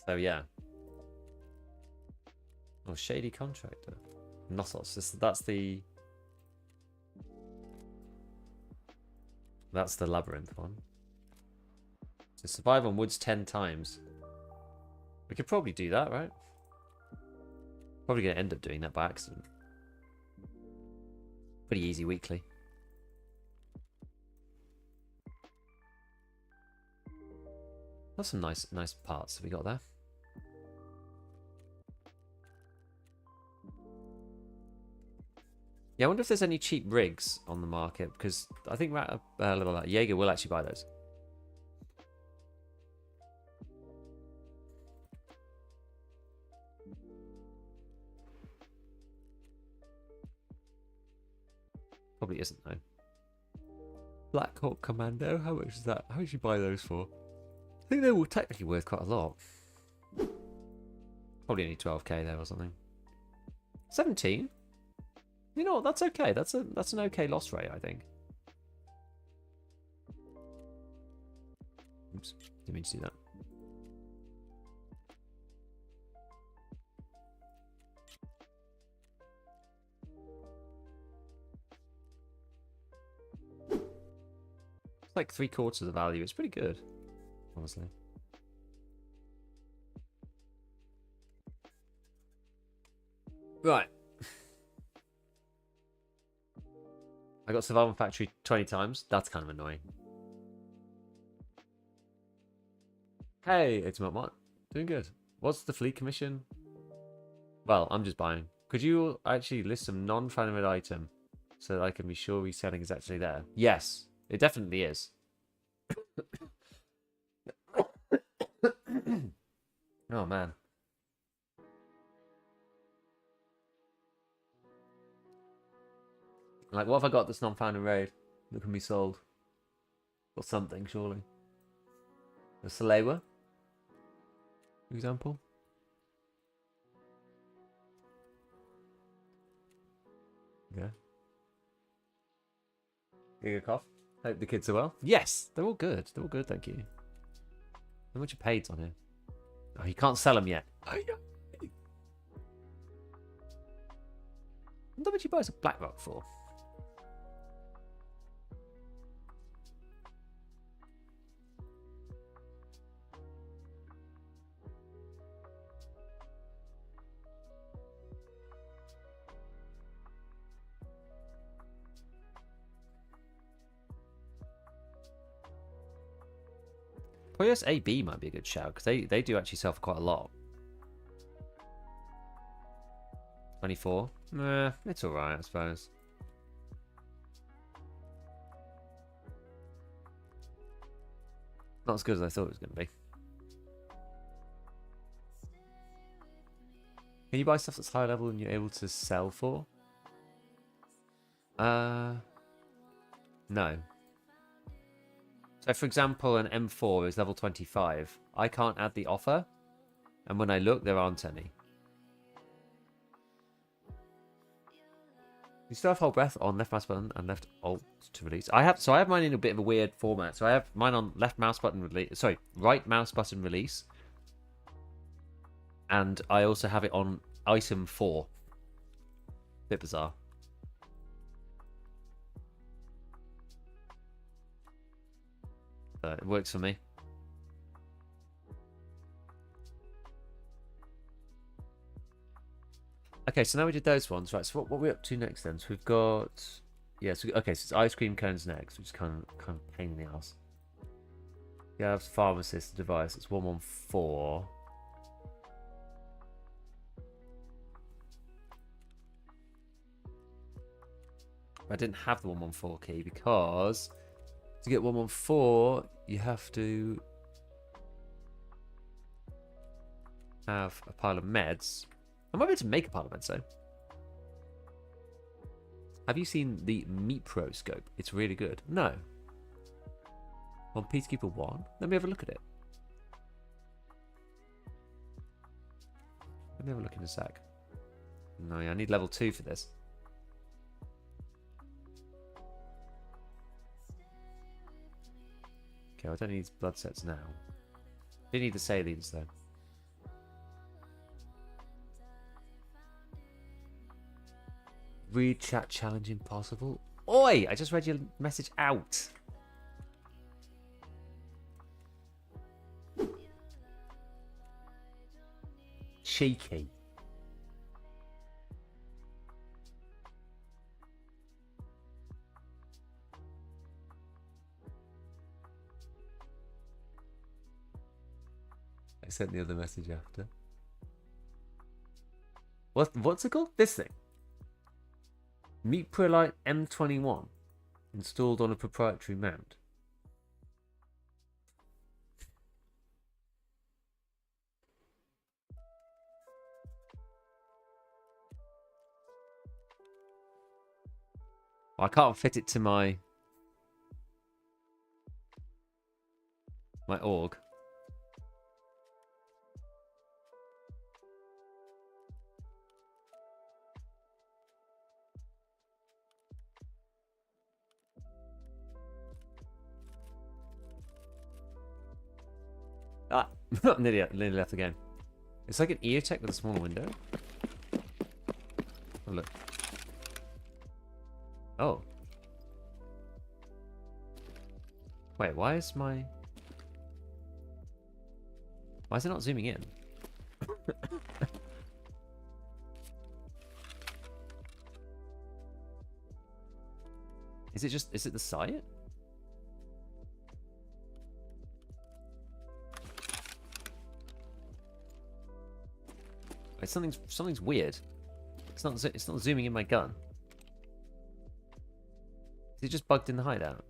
So yeah. Oh, shady contractor. Knossos. That's the labyrinth one. So survive on woods 10 times. We could probably do that, right? Probably gonna end up doing that by accident. Pretty easy weekly. That's some nice parts that we got there. Yeah, I wonder if there's any cheap rigs on the market, because I think Jaeger will actually buy those. Probably isn't, though. Black Hawk Commando, how much is that? How much do you buy those for? I think they were technically worth quite a lot. Probably only 12k there or something. 17? You know what? That's okay. That's an okay loss rate, I think. Oops, didn't mean to do that. It's like 3/4 of the value. It's pretty good, honestly. Right. I got Survival Factory 20 times. That's kind of annoying. Hey, it's Mott. Doing good. What's the fleet commission? Well, I'm just buying. Could you actually list some non-funded item so that I can be sure reselling is actually there? Yes, it definitely is. Oh, man. Like, what have I got that's non-found in raid that can be sold? Or something, surely. A Salewa, for example. Yeah. Giga cough. Hope the kids are well. Yes, they're all good. They're all good, thank you. How much are paid on here? Oh, you can't sell them yet. How much you buy a Blackrock for? Poyos AB might be a good shout, because they do actually sell for quite a lot. 24. Nah, it's alright, I suppose. Not as good as I thought it was going to be. Can you buy stuff that's higher level and you're able to sell for? No. So, for example, an M4 is level 25. I can't add the offer, and when I look, there aren't any. You still have hold breath on left mouse button and left alt to release. I have mine in a bit of a weird format. So I have mine on left mouse button release. Sorry, right mouse button release, and I also have it on item 4. Bit bizarre. It works for me. Okay, so now we did those ones, right? So what are we up to next then? So we've got, yeah. So okay, so it's ice cream cones next, which is kind of pain in the ass. Yeah, pharmacist device. It's 114. I didn't have the 114 key because to get 114, you have to have a pile of meds. I might be able to make a pile of meds though. Have you seen the Meat Pro scope? It's really good. No. On Peacekeeper 1? Let me have a look at it. Let me have a look in a sec. No, yeah, I need level 2 for this. Okay, I don't need blood sets now. I do need the salines though. Read chat challenge impossible. Oi! I just read your message out. Cheeky. I sent the other message after. What's it called? This thing. Meat Prolite M21 installed on a proprietary mount. I can't fit it to my org. Ah, nearly left the game. It's like an EOTech with a small window. Oh, look. Oh. Wait, why is it not zooming in? Is it the site? Wait, something's weird. It's not zooming in my gun. Is it just bugged in the hideout?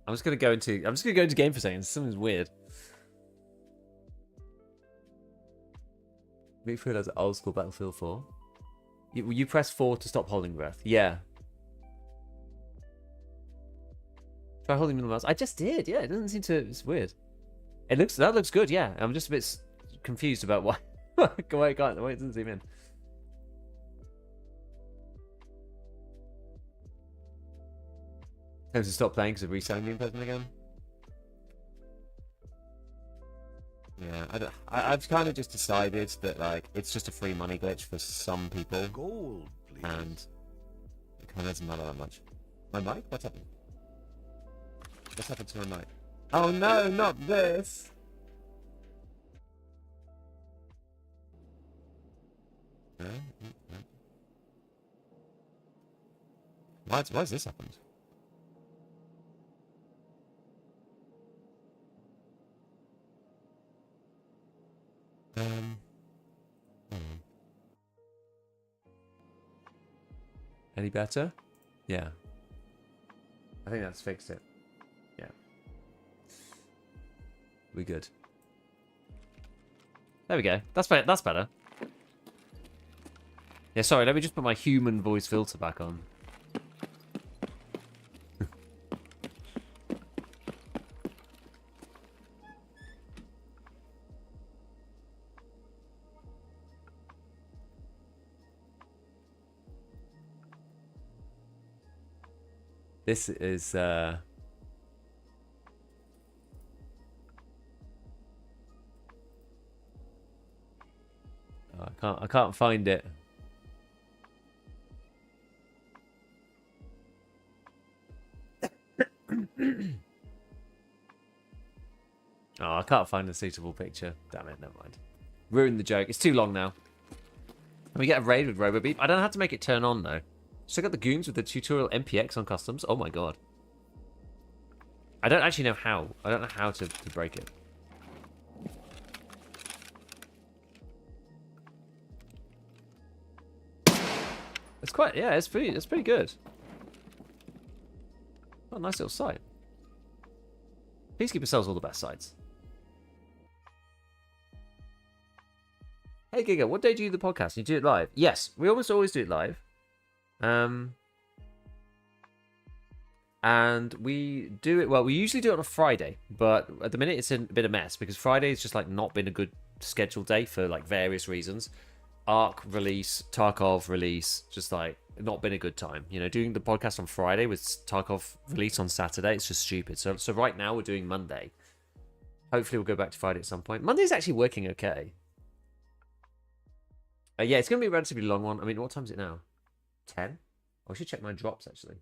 I'm just gonna go into game for a second. Something's weird. Meat Food has old school Battlefield 4. You press 4 to stop holding breath. Yeah. Try holding middle mouse. I just did. Yeah, it doesn't seem to. It's weird. That looks good. Yeah, I'm just a bit confused about why why it doesn't zoom in. Time to stop playing because of reselling the present again. Yeah, I've kind of just decided that like it's just a free money glitch for some people, Gold, please. and it kind of doesn't matter that much. My mic? What's happened? What's happened to my mic? Oh no, not this! Why's this happened? Any better? Yeah. I think that's fixed it. Yeah. We good. There we go. That's better. That's better. Yeah, sorry, let me just put my human voice filter back on. This is I can't find it. Oh, I can't find a suitable picture. Damn it, never mind. Ruined the joke. It's too long now. And we get a raid with RoboBeep. I don't know how to make it turn on, though. Check out the goons with the tutorial MPX on customs. Oh my god. I don't actually know how. I don't know how to break it. It's quite, yeah, it's pretty good. Oh, nice little site. Peacekeeper sells all the best sites. Hey Giga, what day do you do the podcast? You do it live? Yes, we almost always do it live. And we do it, well, we usually do it on a Friday, but at the minute it's in a bit of a mess because Friday has just like not been a good scheduled day for like various reasons. Arc release, Tarkov release, just like not been a good time. You know, doing the podcast on Friday with Tarkov release on Saturday, it's just stupid. So right now we're doing Monday. Hopefully we'll go back to Friday at some point. Monday's actually working okay. Yeah, it's going to be a relatively long one. I mean, what time is it now? 10? I should check my drops, actually.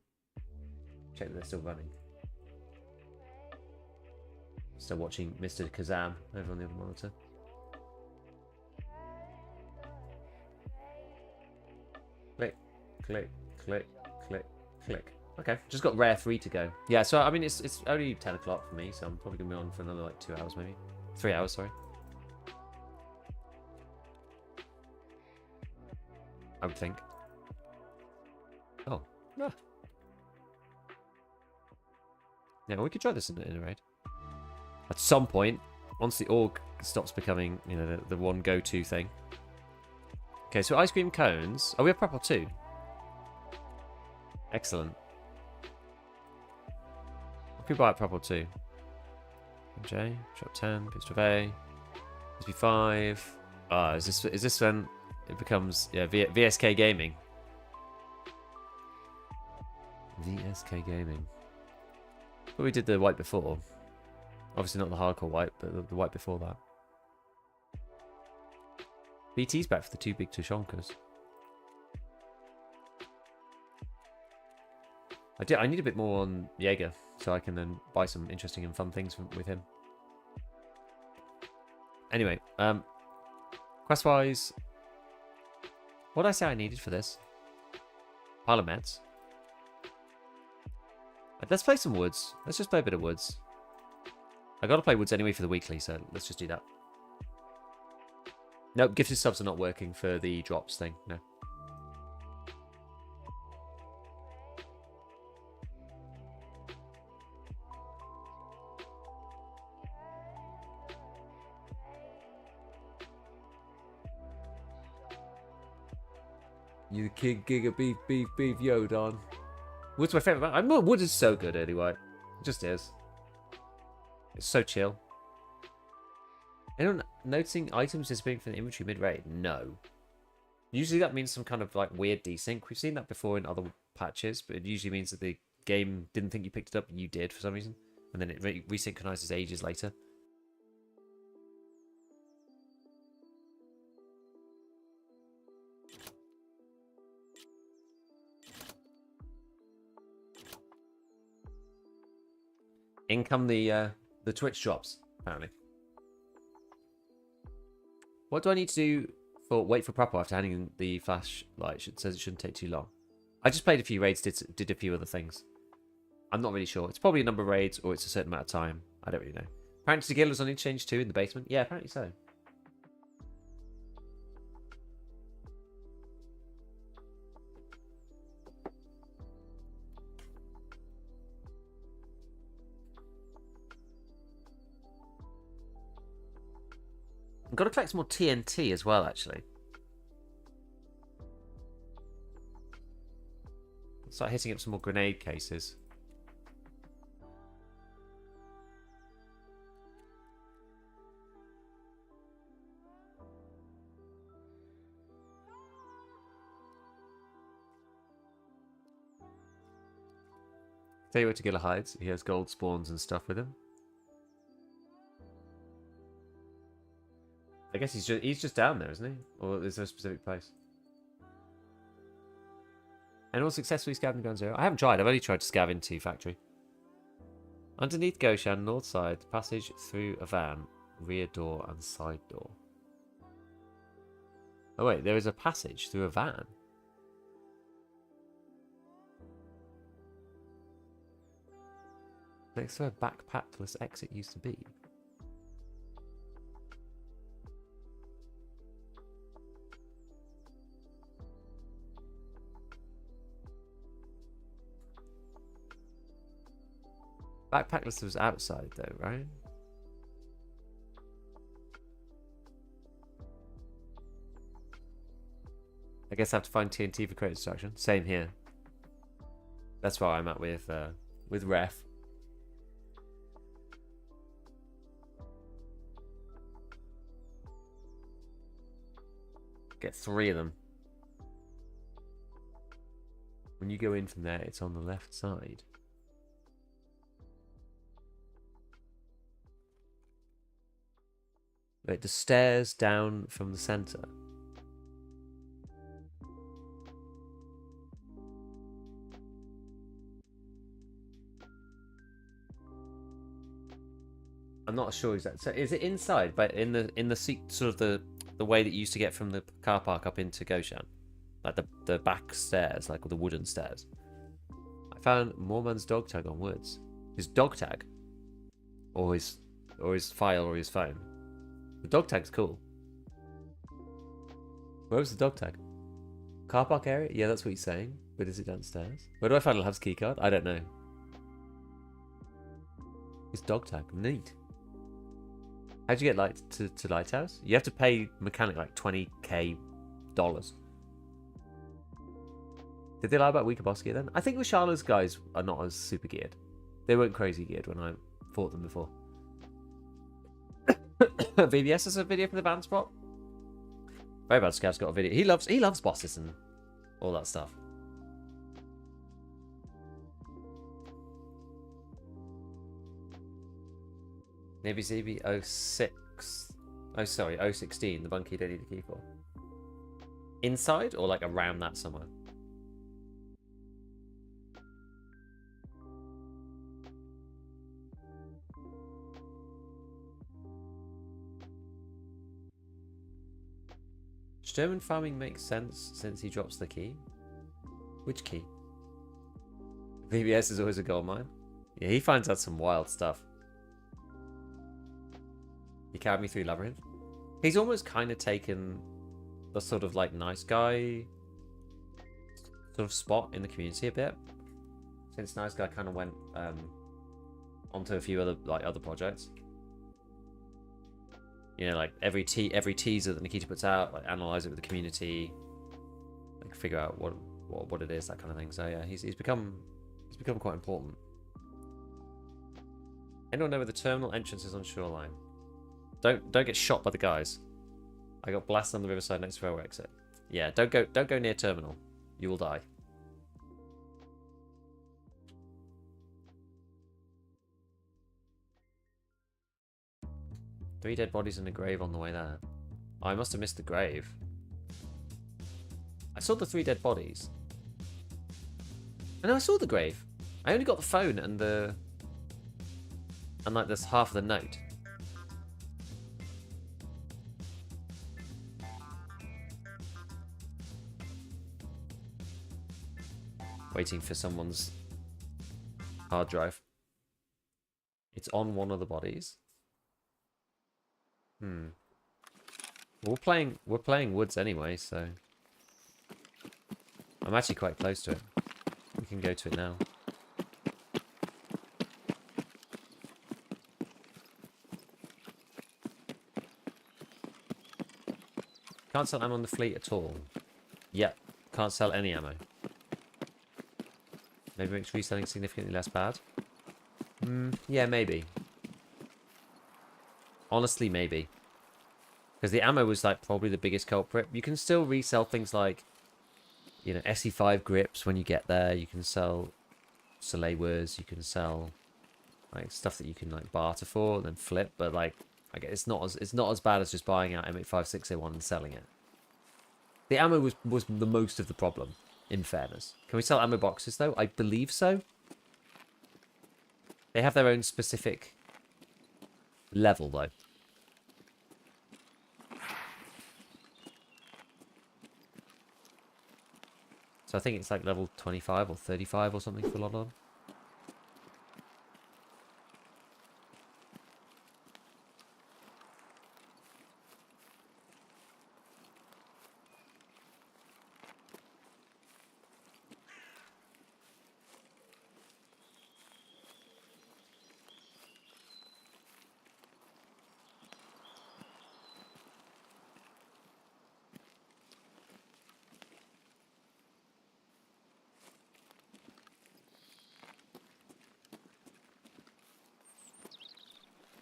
Check that they're still running. Still watching Mr. Kazam over on the other monitor. Click, click, click, click, click. Okay, just got rare 3 to go. Yeah, so, I mean, it's only 10 o'clock for me, so I'm probably going to be on for another, like, 2 hours, maybe. 3 hours, sorry. I would think. Oh. Ah. Yeah, we could try this in a raid. At some point, once the org stops becoming, you know, the one go-to thing. Okay, so ice cream cones. Oh, we have purple too. Excellent. We could buy purple too. J, drop 10, boost of A. SP5. Ah, is this when it becomes, yeah, VSK Gaming? VSK Gaming. But we did the white before. Obviously not the hardcore white, but the white before that. BT's back for the 2 big Tushonkas. I need a bit more on Jaeger, so I can then buy some interesting and fun things with him. Anyway, quest-wise, what did I say I needed for this? Pile of meds. Let's play some woods. Let's just play a bit of woods. I gotta play woods anyway for the weekly, so let's just do that. Nope, gifted subs are not working for the drops thing, no. You the kid giga beef beef beef Yodon. Wood's my favourite. Wood is so good, early white. It just is. It's so chill. Anyone noticing items disappearing from the inventory mid-raid? No. Usually that means some kind of like weird desync. We've seen that before in other patches, but it usually means that the game didn't think you picked it up and you did for some reason. And then it resynchronizes ages later. In come the Twitch drops, apparently. What do I need to do for wait for proper after handing in the flashlight? It says it shouldn't take too long. I just played a few raids, did a few other things. I'm not really sure. It's probably a number of raids or it's a certain amount of time. I don't really know. Apparently Sigil was on interchange too in the basement. Yeah, apparently so. I've got to collect some more TNT as well, actually. Start hitting up some more grenade cases. Tell you where Tagilla hides. He has gold spawns and stuff with him. I guess he's just down there, isn't he? Or is there a specific place? And all successfully scavenged ground zero. I haven't tried. I've only tried to scav into factory. Underneath Goshan, north side, passage through a van, rear door and side door. Oh wait, there is a passage through a van. Next to where backpackless exit used to be. Backpackless was outside though, right? I guess I have to find TNT for crate destruction. Same here. That's where I'm at with Ref. Get 3 of them. When you go in from there, it's on the left side. Wait, the stairs down from the center. I'm not sure exactly. So is it inside, but in the seat, sort of the way that you used to get from the car park up into Goshan, like the back stairs, like the wooden stairs? I found Mormon's dog tag on Woods. His dog tag, or his file or his phone. The dog tag's cool. Where was the dog tag? Car park area? Yeah, that's what he's saying. But is it downstairs? Where do I find Lab's keycard? I don't know. His dog tag. Neat. How'd you get to Lighthouse? You have to pay mechanic like $20k. Did they lie about weaker boss gear then? I think Rashala's guys are not as super geared. They weren't crazy geared when I fought them before. VBS is a video for the van spot. Very bad Scav's got a video. He loves bosses and all that stuff. Navy ZB 06. Oh sorry, 016, the bunker you don't need a key for. Inside or like around that somewhere? German farming makes sense since he drops the key. Which key? VBS is always a gold mine. Yeah, he finds out some wild stuff. He carried me through Labyrinth. He's almost kind of taken the sort of like nice guy sort of spot in the community a bit. Since nice guy kind of went onto a few other projects. You know, like every teaser that Nikita puts out, like analyze it with the community, like figure out what it is, that kind of thing. So yeah, he's become quite important. Anyone know where the terminal entrance is on Shoreline? Don't get shot by the guys. I got blasted on the riverside next to railway exit. Yeah, don't go near terminal. You will die. Three dead bodies in a grave on the way there. Oh, I must have missed the grave. I saw the 3 dead bodies. And I saw the grave. I only got the phone and like there's half of the note. Waiting for someone's hard drive. It's on one of the bodies. We're playing Woods anyway, so I'm actually quite close to it. We can go to it now. Can't sell ammo on the fleet at all. Yep, can't sell any ammo. Maybe makes reselling significantly less bad. Yeah, maybe. Honestly, maybe. Because the ammo was like probably the biggest culprit. You can still resell things like, you know, SE5 grips when you get there. You can sell Soleil Wars. You can sell like stuff that you can like barter for and then flip. But like, Okay, it's not as bad as just buying out M856A1 and selling it. The ammo was the most of the problem, in fairness. Can we sell ammo boxes though? I believe so. They have their own specific level though. So I think it's like level 25 or 35 or something for a lot of them.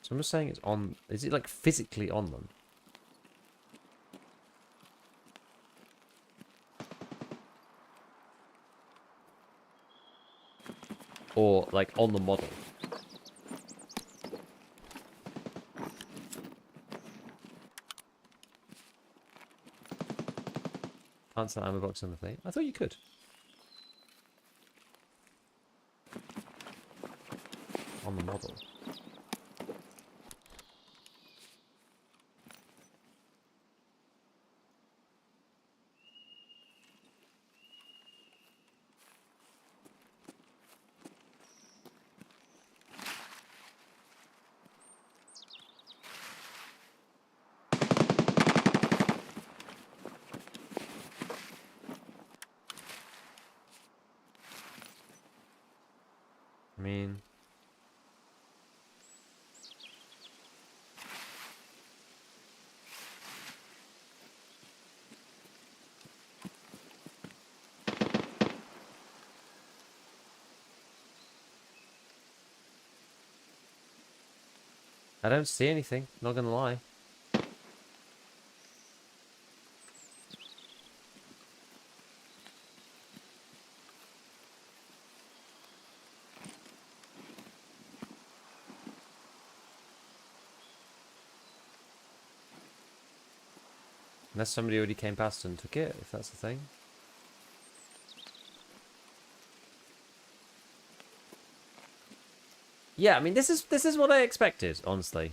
So I'm just saying it's on... Is it like physically on them? Or like on the model? Can't sell ammo box on the thing. I thought you could. On the model. I mean... I don't see anything, not gonna lie. Unless somebody already came past and took it, if that's the thing. Yeah, I mean this is what I expected, honestly.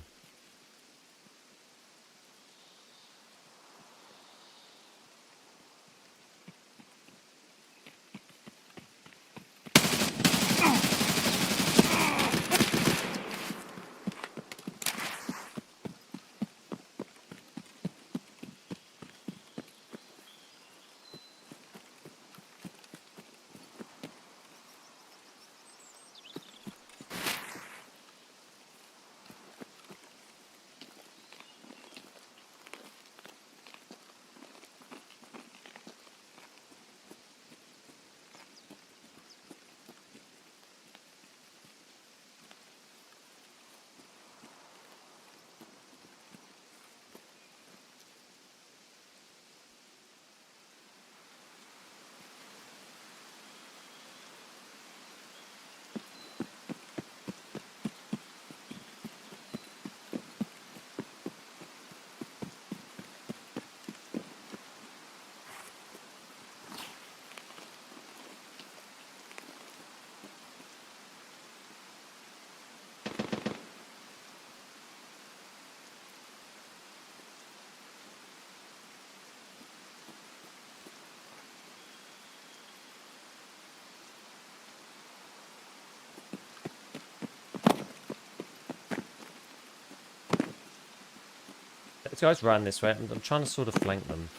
These guys ran this way. I'm trying to sort of flank them.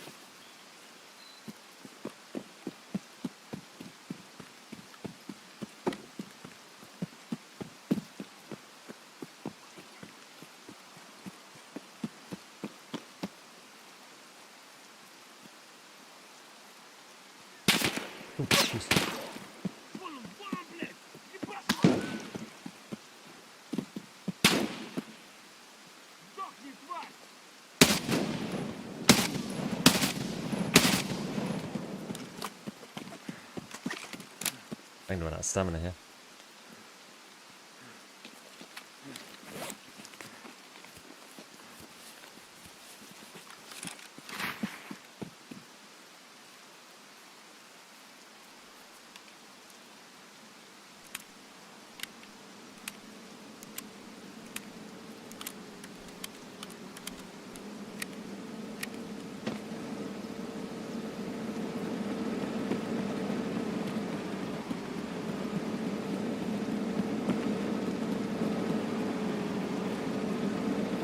Oh, jeez. I'm gonna run out of stamina here.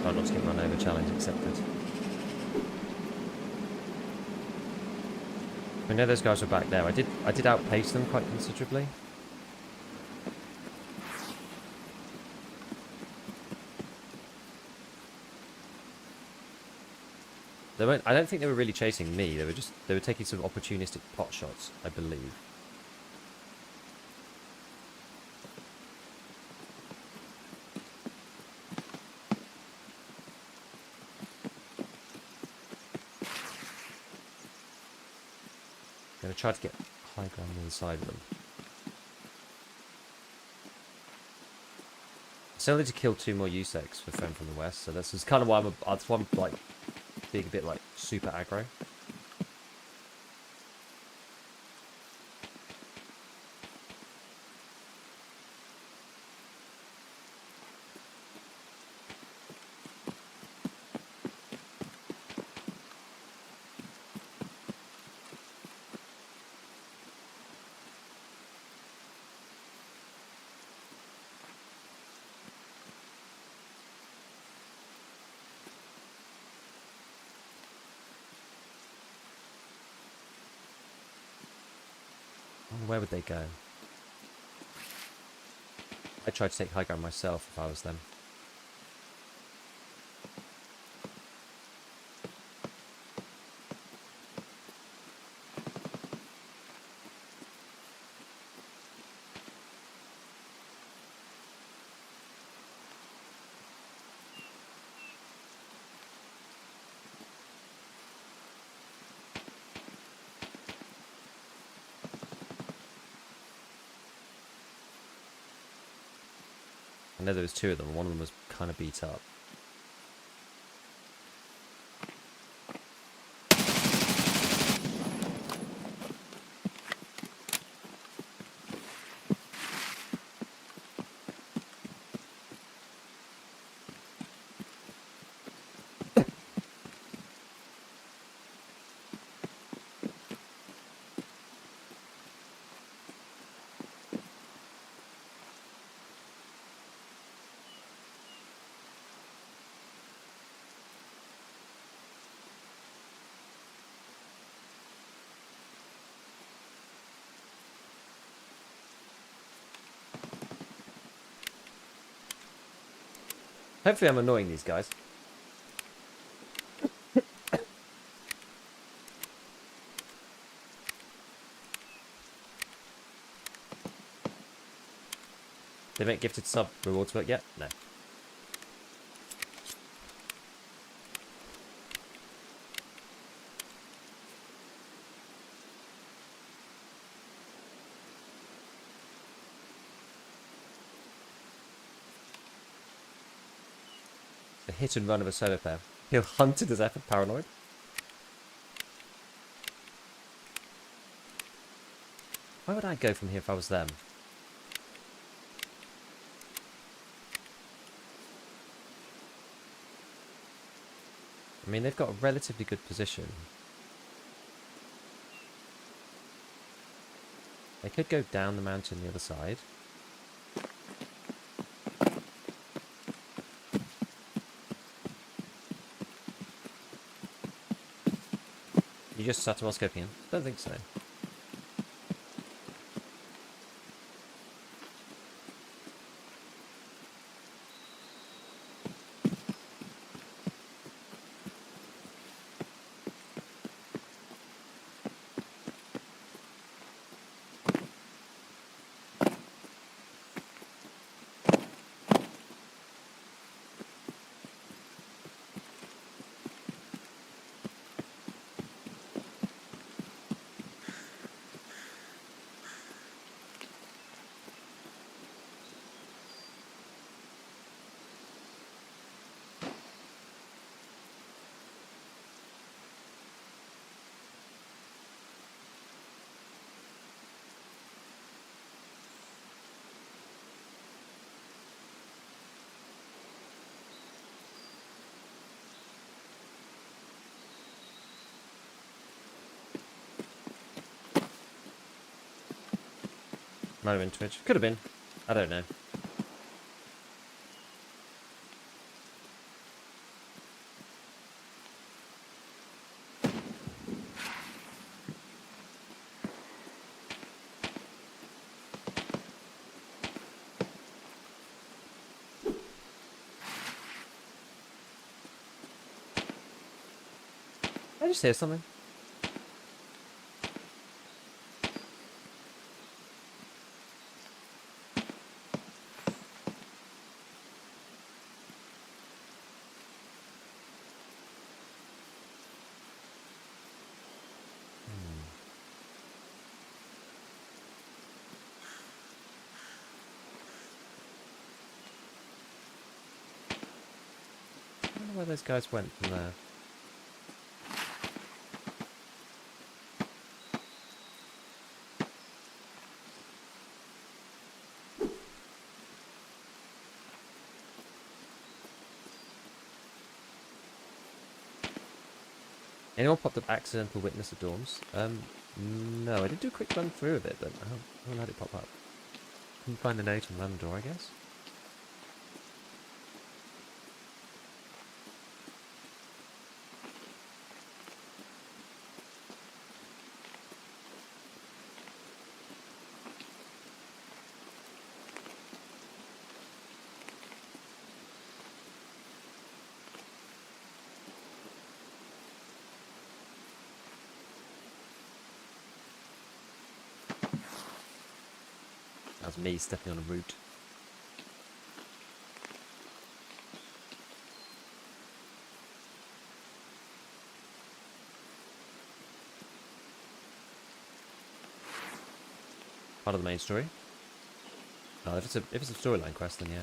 Try not to get run over. Challenge accepted. I know those guys were back there. I did outpace them quite considerably. They weren't, I don't think they were really chasing me. They were taking some opportunistic pot shots, I believe. I'm gonna try to get high ground on the side of them. Still need to kill 2 more USECs for friend from the west, so this is kind of why I'm like being a bit like super aggro. Where would they go? I'd try to take high ground myself if I was them. I know there was 2 of them, and one of them was kind of beat up. Hopefully I'm annoying these guys. They make gifted sub rewards work yet? No. The hit and run of a solo player. Feel hunted as effort paranoid. Where would I go from here if I was them? I mean, they've got a relatively good position. They could go down the mountain the other side. You just started scoping? Don't think so. Might have been Twitch. Could have been. I don't know. I just hear something? I wonder where those guys went from there. Anyone popped up accidental witness of dorms? No, I did do a quick run through of it, but I haven't had it pop up. Couldn't find the note on the random door, I guess. That was me stepping on a root. Part of the main story. Oh, if it's a storyline quest, then yeah.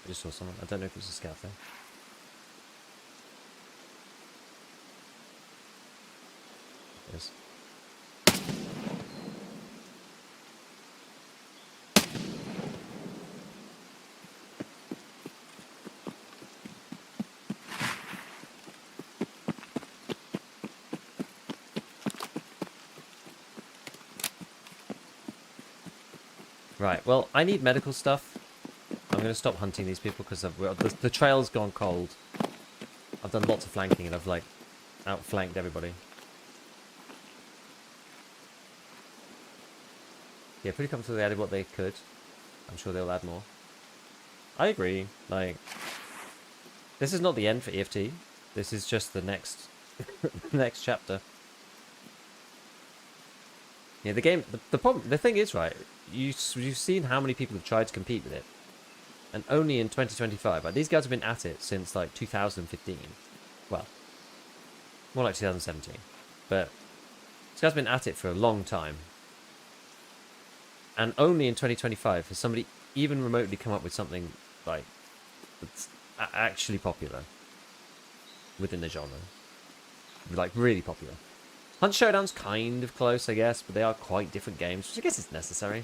I just saw someone. I don't know if it's a scout though. It is. Right, well, I need medical stuff. I'm going to stop hunting these people because the trail's gone cold. I've done lots of flanking and I've, like, outflanked everybody. Yeah, pretty comfortable they added what they could. I'm sure they'll add more. I agree. Like, this is not the end for EFT. This is just the next, next chapter. Yeah, the game. The problem. The thing is, right? You've seen how many people have tried to compete with it, and only in 2025. Like, these guys have been at it since like 2015. Well, more like 2017. But this guy's been at it for a long time. And only in 2025 has somebody even remotely come up with something like that's actually popular within the genre. Like, really popular. Hunt Showdown's kind of close, I guess, but they are quite different games, which I guess is necessary.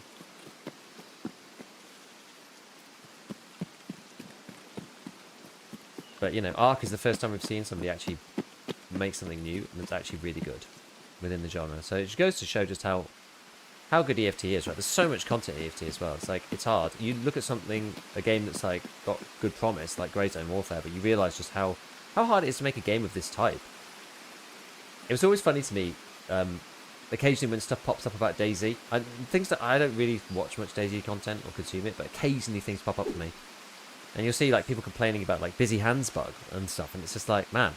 But, you know, Ark is the first time we've seen somebody actually make something new, and it's actually really good within the genre. So it just goes to show just how good EFT is, right? There's so much content in EFT as well. It's like, it's hard. You look at something, a game that's like got good promise, like Grey Zone Warfare, but you realise just how hard it is to make a game of this type. It was always funny to me, occasionally when stuff pops up about DayZ, things that I don't really watch much DayZ content or consume it, but occasionally things pop up to me. And you'll see like people complaining about like busy hands bug and stuff, and it's just like, man.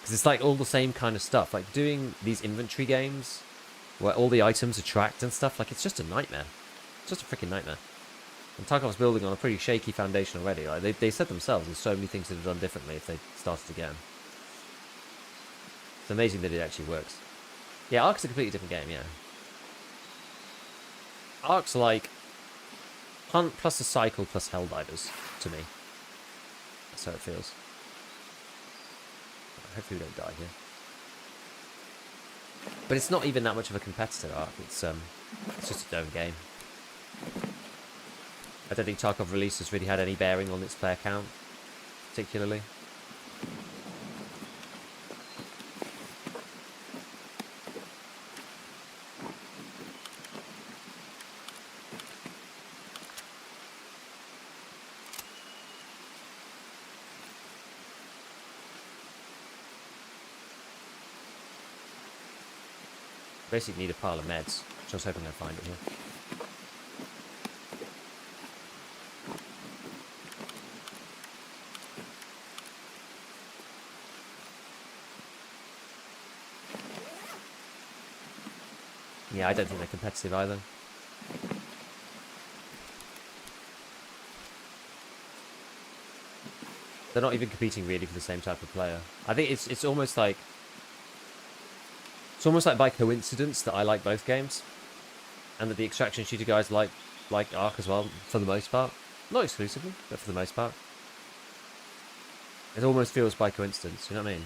Because it's like all the same kind of stuff. Like doing these inventory games where all the items are tracked and stuff, like it's just a nightmare. It's just a freaking nightmare. And Tarkov's building on a pretty shaky foundation already. Like they said themselves there's so many things they'd have done differently if they started again. It's amazing that it actually works. Yeah, Ark's a completely different game, yeah. Ark's like Hunt plus a cycle plus Helldivers, to me. That's how it feels. Hopefully we don't die here. But it's not even that much of a competitor Ark. It's just its own game. I don't think Tarkov release has really had any bearing on its player count, particularly. Basically need a pile of meds, which I was hoping I'd find it here. Yeah, I don't think they're competitive either. They're not even competing really for the same type of player. I think it's almost like by coincidence that I like both games, and that the extraction shooter guys like Ark as well for the most part. Not exclusively, but for the most part. It almost feels by coincidence. You know what I mean?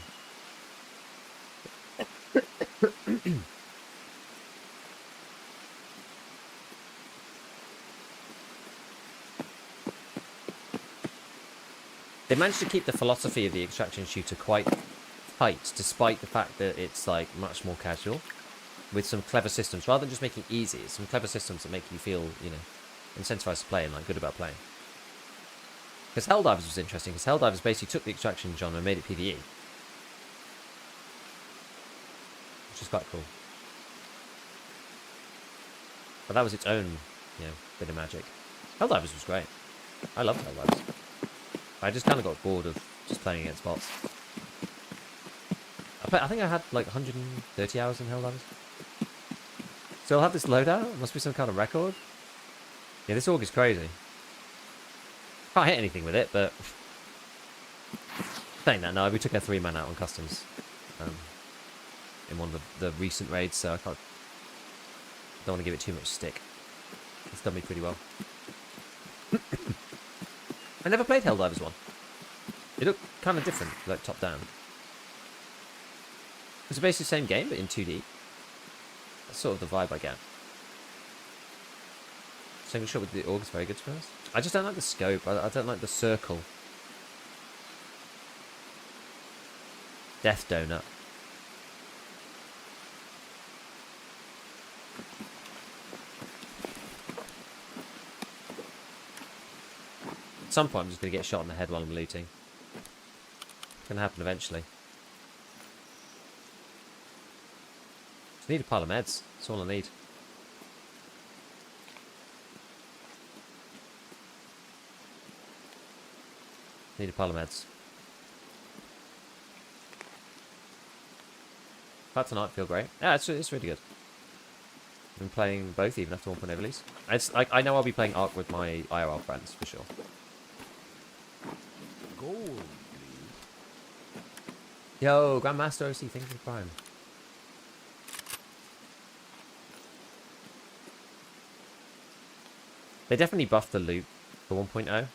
They managed to keep the philosophy of the extraction shooter quite tight, despite the fact that it's like much more casual, with some clever systems. Rather than just making it easy, it's some clever systems that make you feel, you know, incentivized to play and like good about playing. Because Helldivers was interesting, because Helldivers basically took the extraction genre and made it PvE, which is quite cool. But that was its own, you know, bit of magic. Helldivers was great. I loved Helldivers. I just kind of got bored of just playing against bots. I think I had like 130 hours in Helldivers. Still have this loadout? Must be some kind of record. Yeah, this org is crazy. Can't hit anything with it, but... saying that, no, we took a 3-man out on customs. In one of the recent raids, so I don't want to give it too much stick. It's done me pretty well. I never played Helldivers 1. It looked kind of different, like top down. It's basically the same game, but in 2D. That's sort of the vibe I get. Single shot with the org is very good to be honest. I just don't like the scope. I don't like the circle. Death Donut. At some point I'm just going to get shot in the head while I'm looting. It's going to happen eventually. Just need a pile of meds. That's all I need. Need a pile of meds. That tonight feel great. Yeah, it's really good. I've been playing both even after 1.0 release. It's like I know I'll be playing Ark with my IRL friends for sure. Gold, please. Yo, Grandmaster OC, thank you for the Prime. They definitely buffed the loot for 1.0.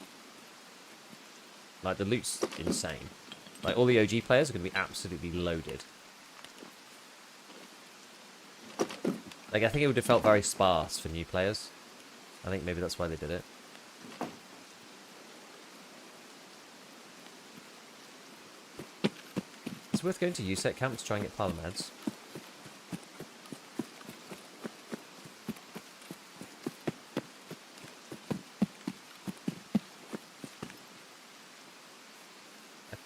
Like, the loot's insane. Like, all the OG players are going to be absolutely loaded. Like, I think it would have felt very sparse for new players. I think maybe that's why they did it. It's worth going to USEC camp to try and get pile of meds.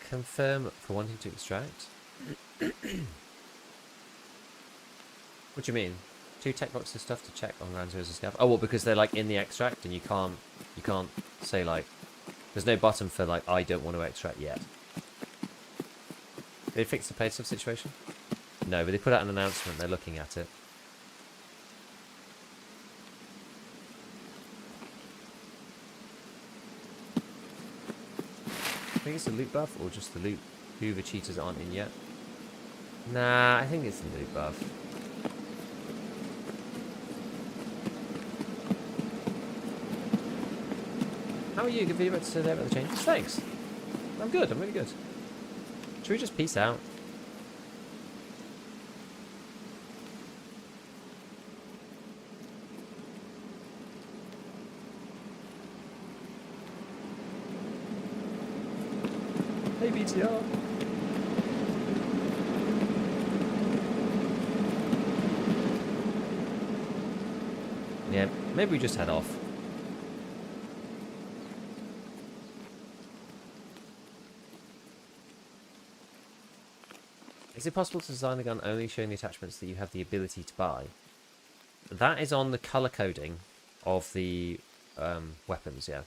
Confirm for wanting to extract. What do you mean? 2 tech boxes stuff to check on Ground Zeroes and Scav. Oh, well, because they're like in the extract and you can't say like, there's no button for like, I don't want to extract yet. Did they fix the paid stuff situation? No, but they put out an announcement, they're looking at it. I think it's a loot buff or just the loot who the cheaters aren't in yet. Nah, I think it's the loot buff. How are you? Good video about to say there about the changes. Thanks. I'm good, I'm really good. Should we just peace out? Hey BTR. Yeah, maybe we just head off. Is it possible to design the gun only showing the attachments that you have the ability to buy? That is on the color coding of the weapons, yeah.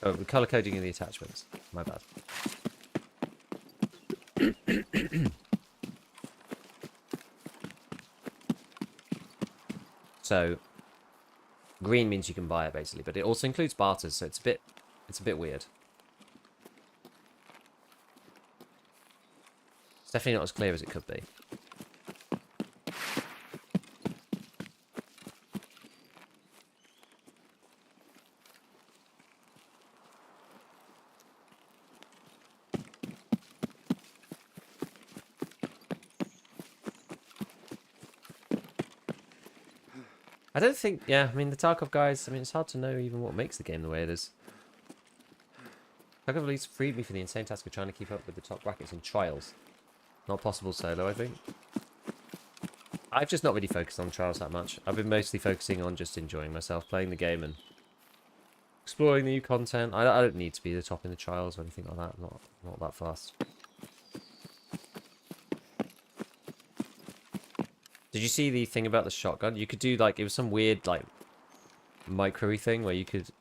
Oh, the color coding in the attachments. My bad. So, green means you can buy it basically, but it also includes barters, so it's a bit weird. It's definitely not as clear as it could be. I don't think, yeah, I mean, the Tarkov guys, I mean, it's hard to know even what makes the game the way it is. Tarkov at least freed me from the insane task of trying to keep up with the top brackets in trials. Not possible solo, I think. I've just not really focused on trials that much. I've been mostly focusing on just enjoying myself, playing the game and exploring new content. I don't need to be the top in the trials or anything like that. Not that fast. Did you see the thing about the shotgun? You could do like, it was some weird like micro-y thing where you could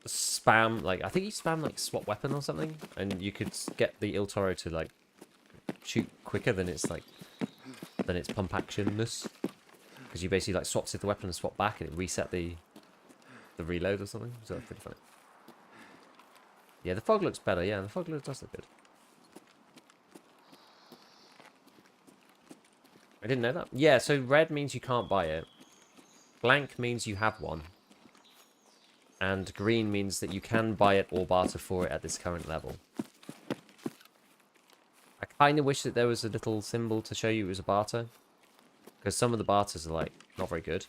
spam, like, I think you spam like swap weapon or something, and you could get the Il Toro to like shoot quicker than its pump actionness, because you basically like swapped it the weapon and swap back, and it reset the reload or something. So that's pretty funny. Yeah, the fog looks better. Yeah, the fog does look good. I didn't know that. Yeah, so red means you can't buy it. Blank means you have one. And green means that you can buy it or barter for it at this current level. I kind of wish that there was a little symbol to show you it was a barter. Because some of the barters are, like, not very good.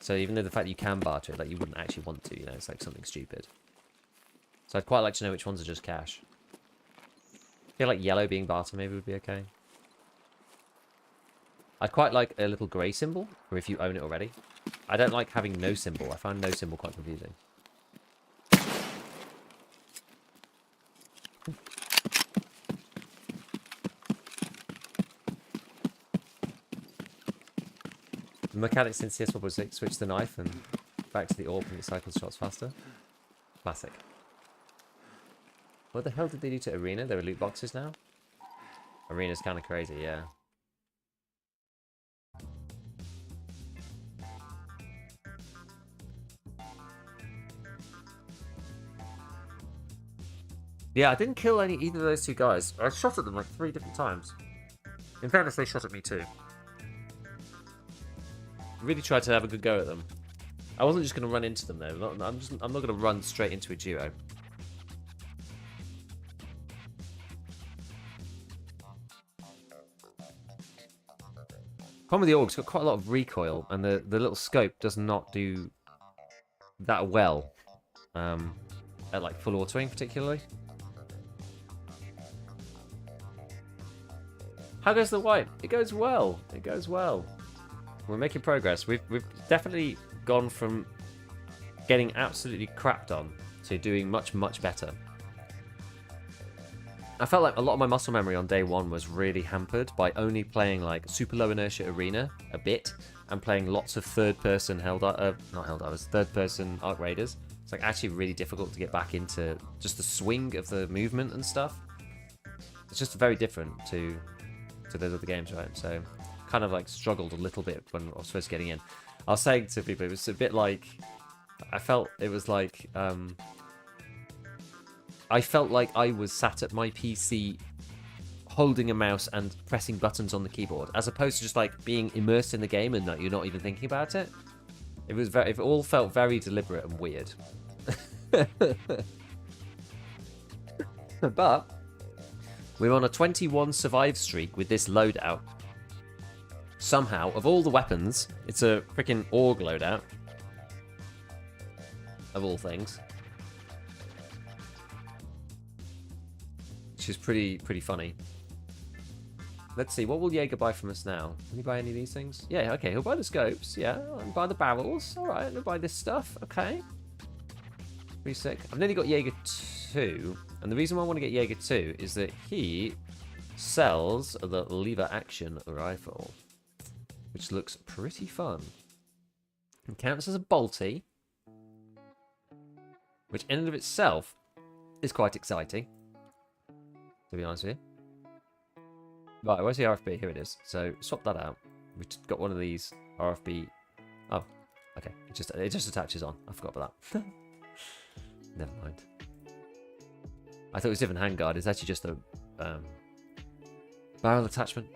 So even though the fact that you can barter it, like, you wouldn't actually want to, you know, it's like something stupid. So I'd quite like to know which ones are just cash. I feel like yellow being barter maybe would be okay. I'd quite like a little grey symbol, or if you own it already. I don't like having no symbol. I find no symbol quite confusing. The mechanics in CS 1.6 switch the knife and back to the orb and it cycles shots faster. Classic. What the hell did they do to Arena? There are loot boxes now? Arena's kind of crazy, yeah. Yeah, I didn't kill either of those two guys. I shot at them like 3 different times. In fairness, they shot at me too. Really tried to have a good go at them. I wasn't just going to run into them though. I'm not going to run straight into a duo. Problem with the AUG's got quite a lot of recoil, and the little scope does not do that well at like full autoing particularly. How goes the wipe? It goes well. It goes well. We're making progress. We've definitely gone from getting absolutely crapped on to doing much, much better. I felt like a lot of my muscle memory on day one was really hampered by only playing like super low inertia arena a bit and playing lots of third-person third-person Arc Raiders. It's like actually really difficult to get back into just the swing of the movement and stuff. It's just very different to those other games, right? So kind of like struggled a little bit when I was first getting in. I was saying to people, it was a bit like, I felt it was like, I felt like I was sat at my PC holding a mouse and pressing buttons on the keyboard, as opposed to just like being immersed in the game and that you're not even thinking about it. It all felt very deliberate and weird. But we're on a 21 survive streak with this loadout. Somehow, of all the weapons, it's a freaking AUG loadout. Of all things. Which is pretty funny. Let's see, what will Jaeger buy from us now? Can he buy any of these things? Yeah, okay, he'll buy the scopes. Yeah, I'll buy the barrels. All right, he'll buy this stuff. Okay. Pretty sick. I've nearly got Jaeger 2. And the reason why I want to get Jaeger 2 is that he sells the lever action rifle, which looks pretty fun. It counts as a bolty, which in and of itself is quite exciting, to be honest with you. Right, where's the RFB? Here it is. So swap that out. We've got one of these RFB. Oh, okay. It just attaches on. I forgot about that. Never mind. I thought it was different handguard. It's actually just a barrel attachment.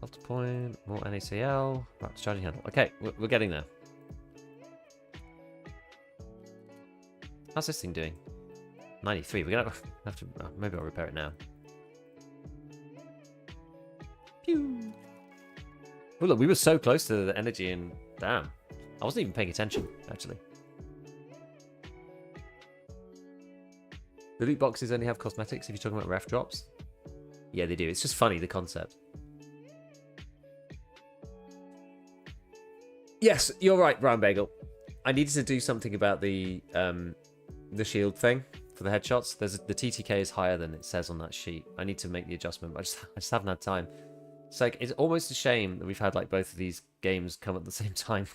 After point, more NACL, back to charging handle. Okay, we're getting there. How's this thing doing? 93. We're gonna have to. Maybe I'll repair it now. Pew. Oh look, we were so close to the energy, and damn, I wasn't even paying attention actually. The loot boxes only have cosmetics if you're talking about ref drops. Yeah, they do. It's just funny, the concept. Yes, you're right, Brown Bagel. I needed to do something about the shield thing for the headshots. The TTK is higher than it says on that sheet. I need to make the adjustment, but I just haven't had time. It's like, it's almost a shame that we've had like both of these games come at the same time.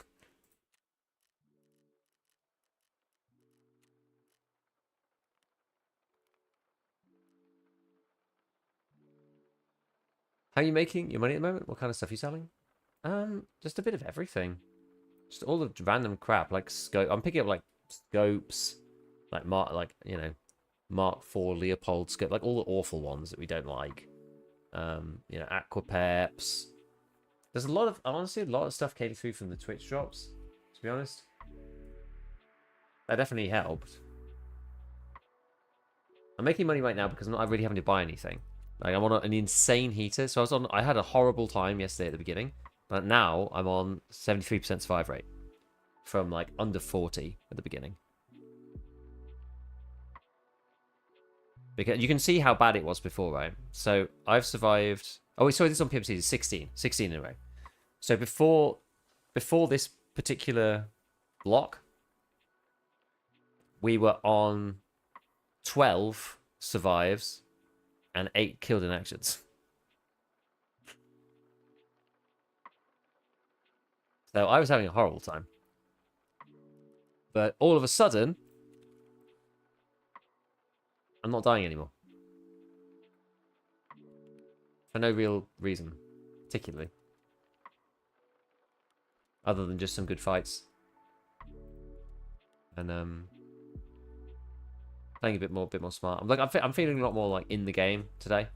How are you making your money at the moment? What kind of stuff are you selling? Just a bit of everything. Just all the random crap, like scope. I'm picking up like scopes, like Mark IV Leopold scope, like all the awful ones that we don't like. Aquapeps. There's honestly a lot of stuff came through from the Twitch drops, to be honest. That definitely helped. I'm making money right now because I'm not really having to buy anything. Like, I'm on an insane heater. So I had a horrible time yesterday at the beginning. But now I'm on 73% survive rate. From like under 40 at the beginning. Because you can see how bad it was before, right? So I've survived. Oh, we saw this on PMC. 16 in a row. So before this particular block, we were on 12 survives and 8 killed in actions. So I was having a horrible time. But all of a sudden, I'm not dying anymore. For no real reason, particularly. Other than just some good fights. And playing a bit more smart. I'm feeling a lot more like in the game today.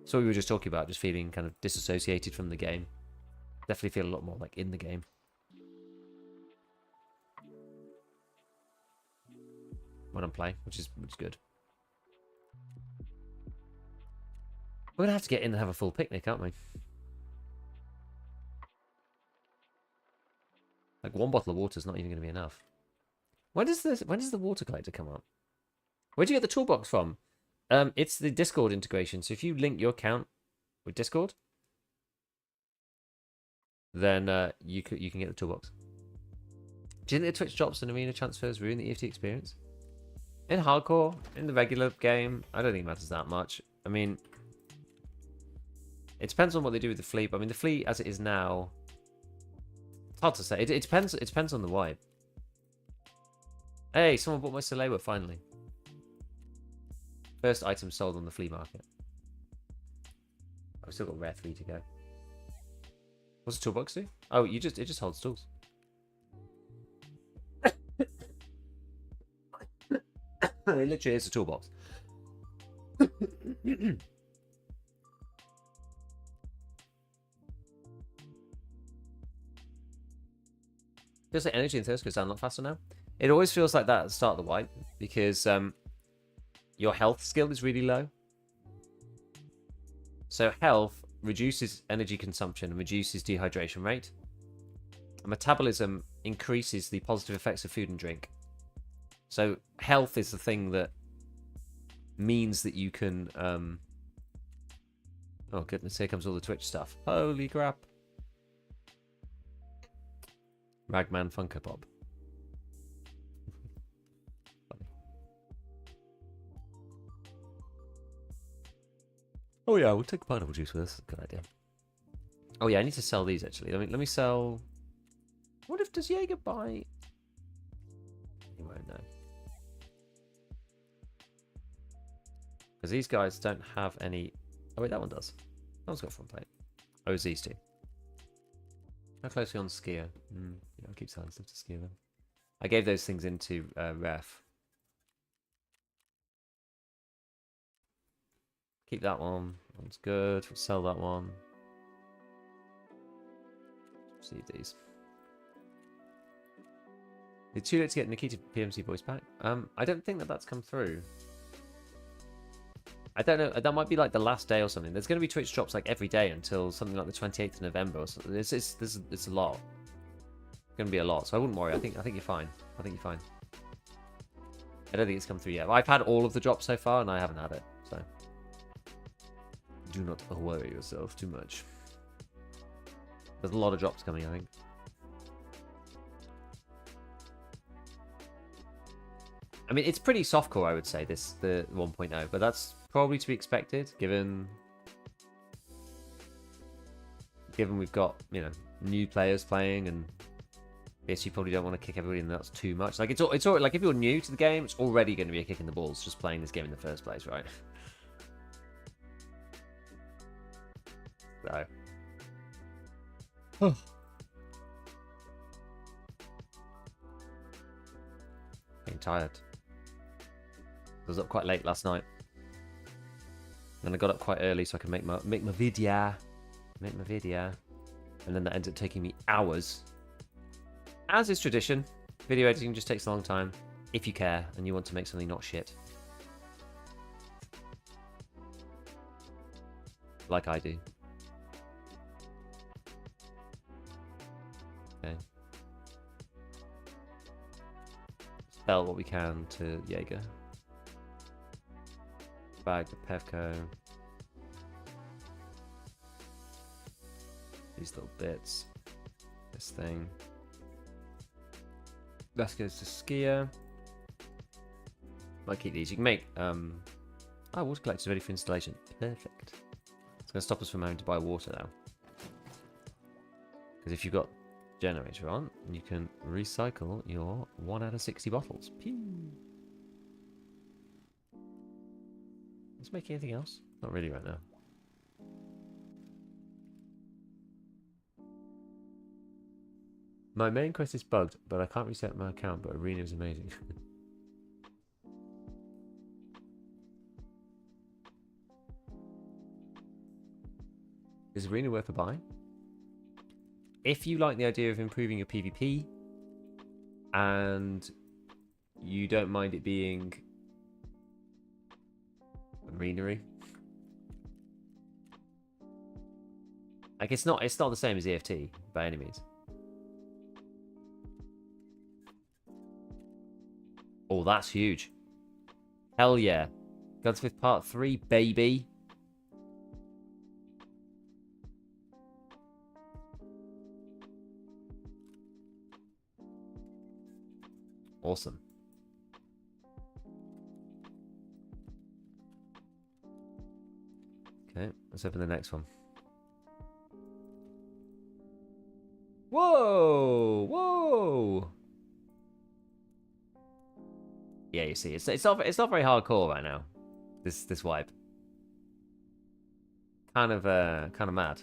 So we were just talking about just feeling kind of disassociated from the game. Definitely feel a lot more like in the game. When I'm playing, which is good. We're gonna have to get in and have a full picnic, aren't we? Like one bottle of water is not even gonna be enough. When does the water collector come up? Where'd you get the toolbox from? It's the Discord integration. So if you link your account with Discord, then you can get the toolbox. Do you think the Twitch drops and arena transfers ruin the EFT experience? In hardcore, in the regular game, I don't think it matters that much. I mean, it depends on what they do with the flea. But I mean, the flea as it is now, it's hard to say. It depends. It depends on the wipe. Hey, someone bought my Salewa finally. First item sold on the flea market. I've still got rare 3 to go. What's the toolbox do? Oh, it just holds tools. It literally is a toolbox. Feels like energy and thirst goes down a lot faster now. It always feels like that at the start of the wipe because your health skill is really low. So health reduces energy consumption and reduces dehydration rate. And metabolism increases the positive effects of food and drink. So health is the thing that means that you can... Oh, goodness, here comes all the Twitch stuff. Holy crap. Ragman Funko Pop. Oh yeah, we'll take pineapple juice with us. Good idea. Oh yeah, I need to sell these actually. Let me sell... What if does Jaeger buy... He won't know. Because these guys don't have any... Oh wait, that one does. That one's got front plate. Oh, it's these two. How closely on skier? Yeah, I'll keep selling stuff to skier then. I gave those things into ref. Keep that one. That one's good. We'll sell that one. See these. It's too late to get Nikita PMC voice back. I don't think that that's come through. I don't know. That might be like the last day or something. There's going to be Twitch drops like every day until something like the 28th of November or something. It's a lot. It's going to be a lot. So I wouldn't worry. I think you're fine. I think you're fine. I don't think it's come through yet. I've had all of the drops so far and I haven't had it. So do not worry yourself too much. There's a lot of drops coming, I think. I mean, it's pretty softcore, I would say, the 1.0, but that's probably to be expected, given we've got, you know, new players playing, and yes, you probably don't want to kick everybody in the nuts too much. Like, it's all like if you're new to the game, it's already going to be a kick in the balls just playing this game in the first place, right? So. Getting tired. I was up quite late last night. And I got up quite early so I can make my video. And then that ends up taking me hours. As is tradition, video editing just takes a long time. If you care and you want to make something not shit. Like I do. Okay. Spell what we can to Jaeger. Bag to Pevco. These little bits. This thing. That goes to skier. Might keep these. You can make water collector ready for installation. Perfect. It's gonna stop us from having to buy water now. Because if you've got generator on, you can recycle your 1 out of 60 bottles. Pew. Let's make anything else. Not really right now. My main quest is bugged, but I can't reset my account, but Arena is amazing. Is Arena worth a buy? If you like the idea of improving your PvP, and you don't mind it being arenery. Like it's not the same as EFT by any means. Oh, that's huge. Hell yeah. Gunsmith Part 3, baby. Awesome. Okay, let's open the next one. Whoa! Whoa! Yeah, you see, it's not very hardcore right now. This wipe. Kind of mad.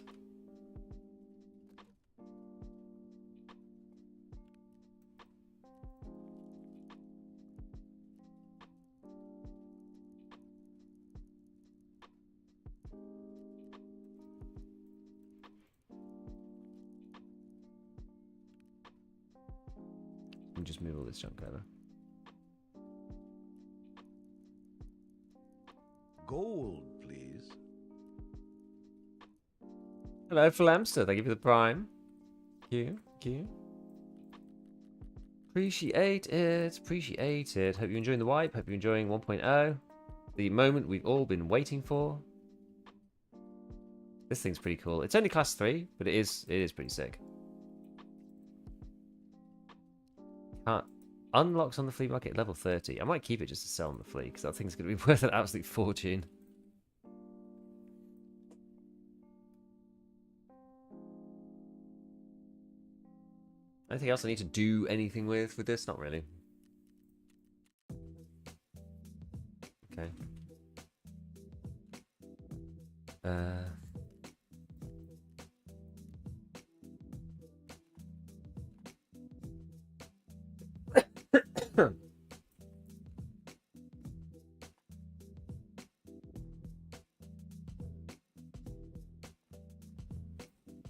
Let me just move all this junk over. Gold, please. Hello, Flamster. Thank you for the prime. Thank you. Appreciate it. Hope you're enjoying the wipe. Hope you're enjoying 1.0. The moment we've all been waiting for. This thing's pretty cool. It's only class 3, but it is pretty sick. Unlocks on the flea market level 30. I might keep it just to sell on the flea, because that thing's going to be worth an absolute fortune. Anything else I need to do anything with this? Not really. Okay.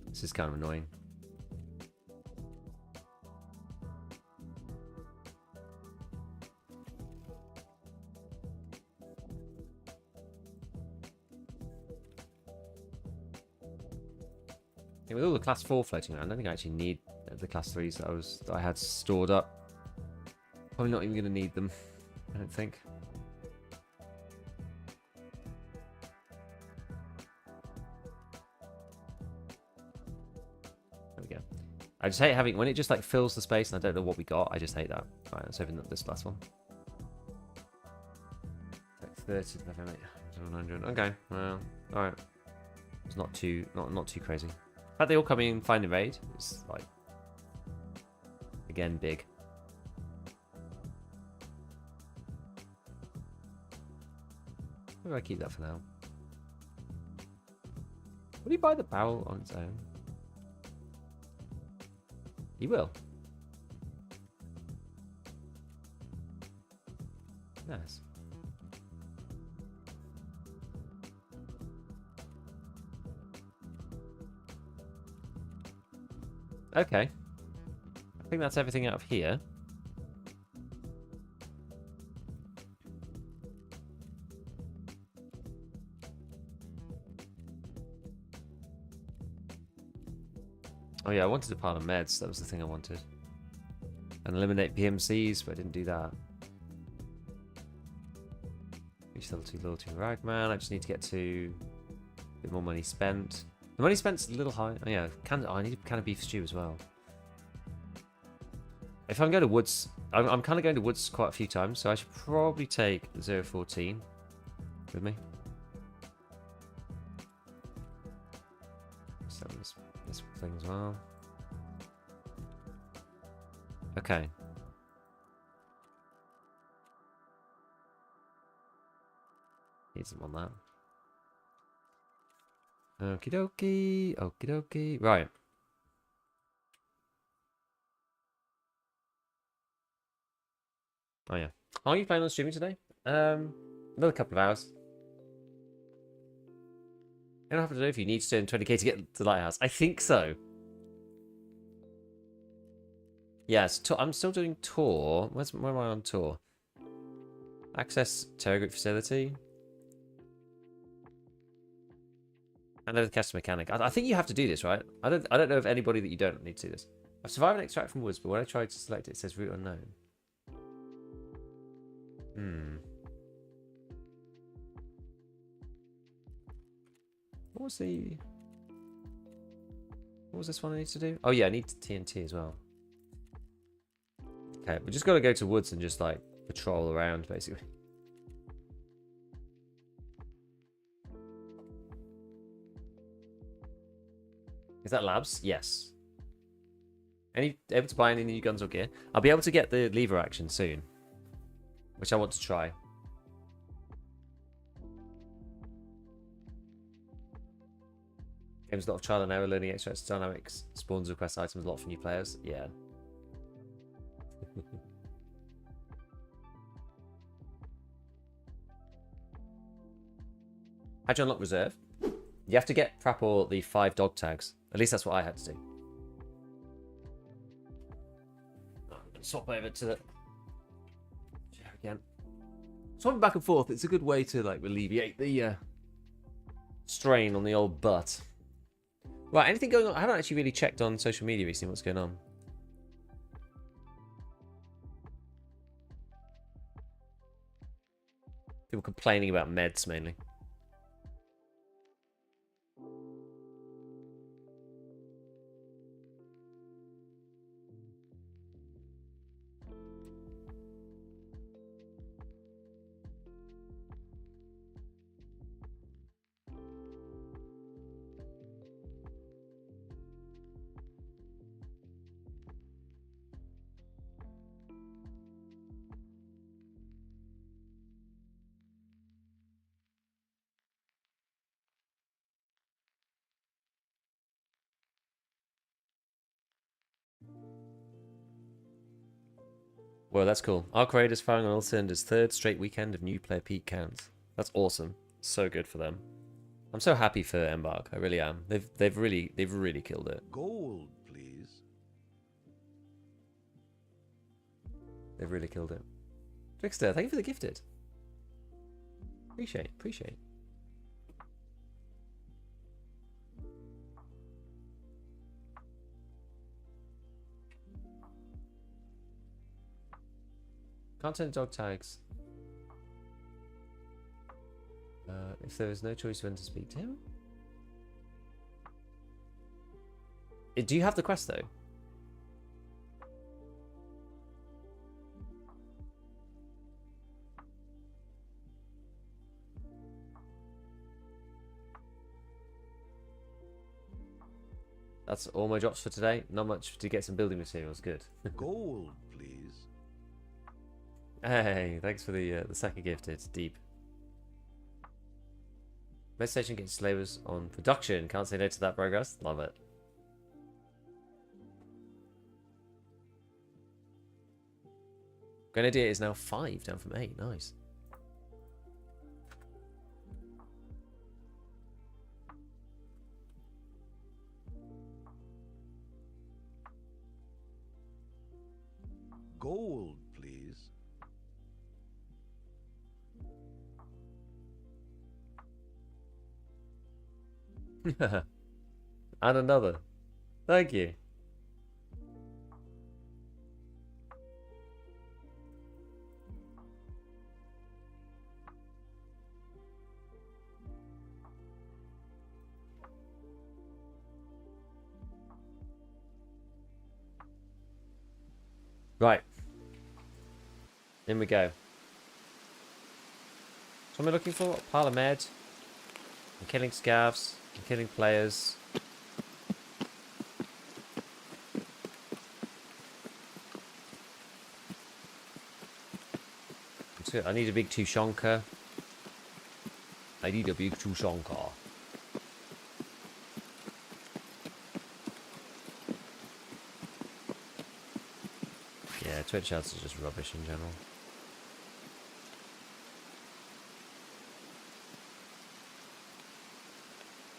This is kind of annoying. Yeah, with all the class 4 floating around, I don't think I actually need the class 3s that I had stored up. Probably not even going to need them, I don't think. There we go. I just hate having, when it just like fills the space and I don't know what we got, I just hate that. Alright, let's open up this last one. Like 30, 700. Okay, well, alright. It's not too crazy. In fact, they all come in find a raid. It's like, again, big. Where do I keep that for now? Will he buy the barrel on its own? He will. Nice. Okay. I think that's everything out of here. Oh yeah, I wanted a pile of meds. That was the thing I wanted. And eliminate PMCs, but I didn't do that. Reach level 2 loyalty ragman. I just need to get to a bit more money spent. The money spent's a little high. Oh yeah, I need a can of beef stew as well. If I'm going to woods, I'm kind of going to woods quite a few times, so I should probably take 014 with me. Sell this thing as well. Okay. Need some on that. Okie dokie, okie dokie. Right. Oh yeah. How are you playing on streaming today? Another couple of hours. You don't have to know if you need to turn 20k to get to the lighthouse. I think so. Yes, I'm still doing tour. Where am I on tour? Access Terror Group facility. And then the cast mechanic. I think you have to do this, right? I don't know of anybody that you don't need to do this. I've survived an extract from woods, but when I tried to select it, it says route unknown. What was this one I need to do? Oh yeah, I need TNT as well. Okay, we just got to go to woods and just like patrol around, basically. Is that labs? Yes. Able to buy any new guns or gear? I'll be able to get the lever action soon, which I want to try. Game's a lot of trial and error, learning extra dynamics, spawns, request items, a lot for new players. Yeah. How'd you unlock reserve? You have to get Prap or the 5 dog tags. At least that's what I had to do. Swap over to the chair again. Swapping back and forth, it's a good way to like alleviate the strain on the old butt. Right, anything going on? I haven't actually really checked on social media recently what's going on. People complaining about meds mainly. Well, that's cool. Our creators firing on all cylinders. Third straight weekend of new player peak counts. That's awesome. So good for them. I'm so happy for Embark. I really am. They've really killed it. Gold, please. They've really killed it. Trickster, thank you for the gifted. Appreciate. Content dog tags. If there is no choice when to speak to him. Do you have the quest though? That's all my drops for today. Not much to get some building materials. Good. Gold, please. Hey, thanks for the second gift. It's deep. Meditation gets slavers on production. Can't say no to that progress. Love it. Grenadier is now 5 down from 8. Nice. Gold, please. And another. Thank you. Right. In we go. So what am I looking for? Pile of med. I'm killing scavs. I'm killing players. I need a big Tushonka. I need a big Tushonka. Yeah, Twitch ads are just rubbish in general.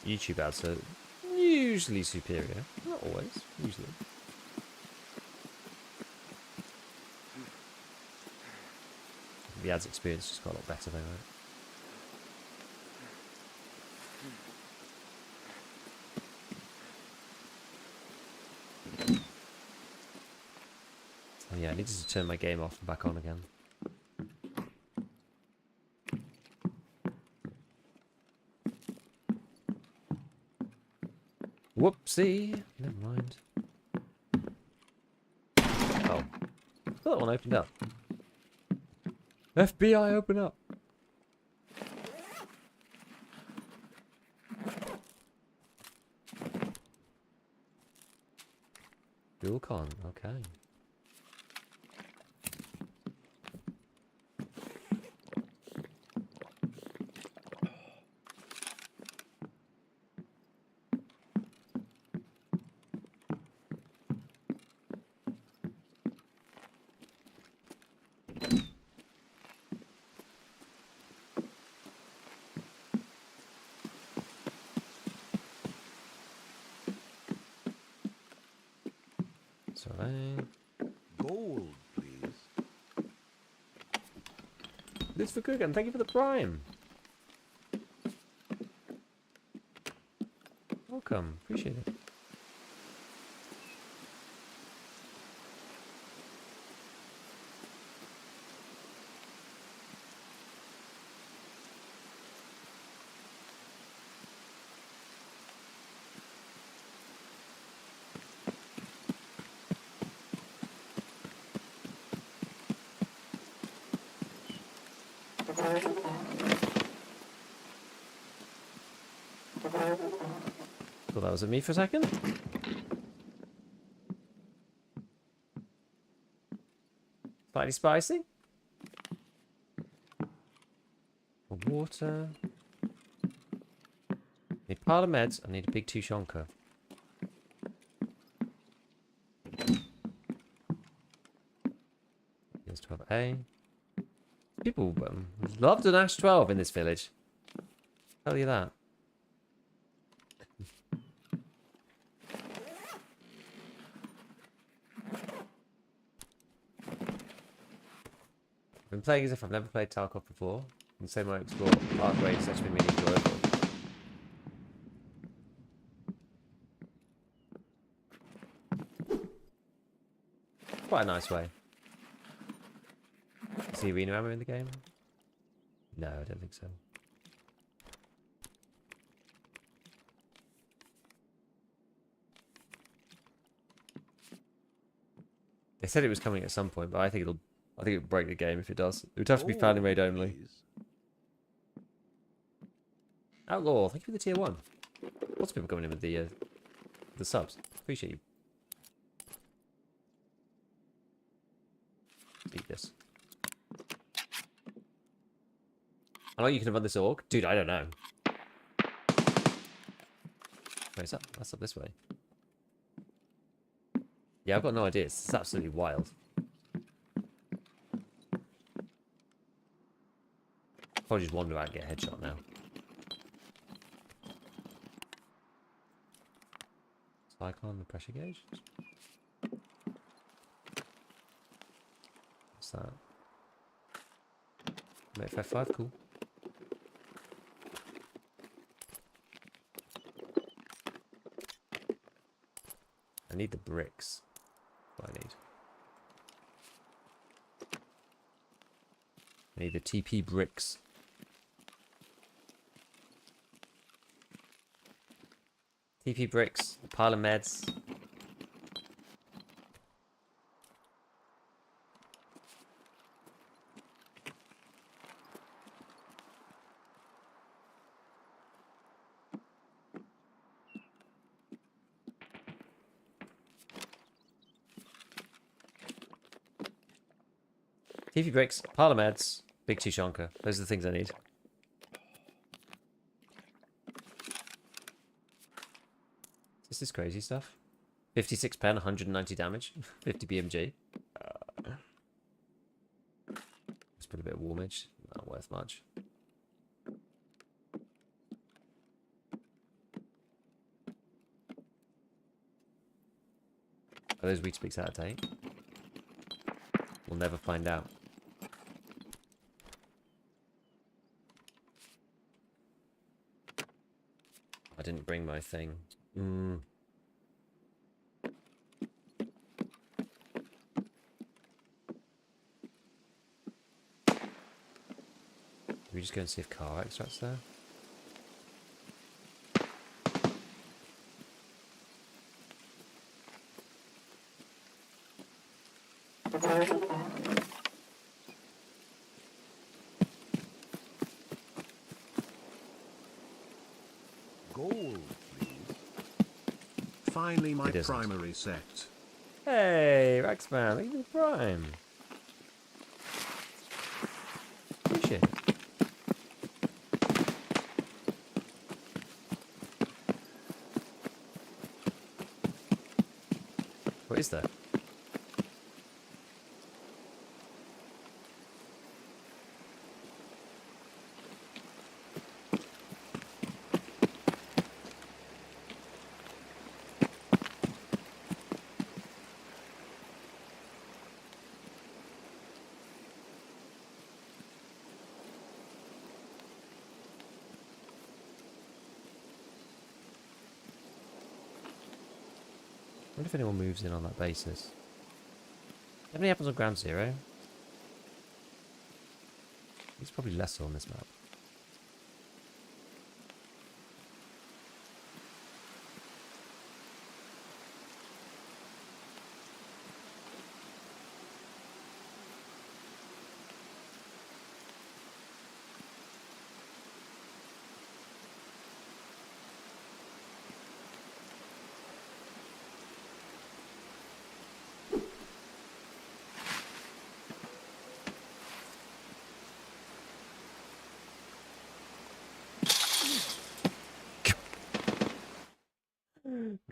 YouTube ads are usually superior. Not always, usually. The ads experience just got a lot better though, right? Oh yeah, I needed to turn my game off and back on again. Whoopsie! Never mind. Oh. I thought that one opened up. FBI, open up! Dual con, okay. Gold, please. This for Kugan, thank you for the prime. Welcome, appreciate it. Thought that was at me for a second. Slightly spicy. Water. Need a pile of meds. I need a big tushonka. Here's 12A. People loved an Ash 12 in this village. Tell you that. I've been playing as if I've never played Tarkov before. And so my explore arc range has actually been really enjoyable. Quite a nice way. Is the arena ammo in the game? No, I don't think so. They said it was coming at some point, but I think it'll break the game if it does. It would have to be family raid only. Please. Outlaw, thank you for the tier 1. Lots of people coming in with the subs. Appreciate you. Eat this. I know you can have run this orc. Dude, I don't know. Where's that? That's up this way. Yeah, I've got no idea. It's absolutely wild. Probably just wander out and get a headshot now. Cyclone, the pressure gauge. What's that? Mate 5, cool. I need the bricks. That's what I need. I need the TP bricks. TP bricks, a pile of meds. TP bricks, pile of meds, big tushonka. Those are the things I need. Is this crazy stuff? 56 pen, 190 damage, 50 BMG. Let's put a bit of warmage. Not worth much. Are those weak speaks out of date? We'll never find out. I didn't bring my thing. Do we just go and see if car extract's there? Gold, please. Finally, my It isn't. primary set. Hey, Raxman, look at the prime. Appreciate it. What is that? I wonder if anyone moves in on that basis. How many happens on ground zero? It's probably less on this map.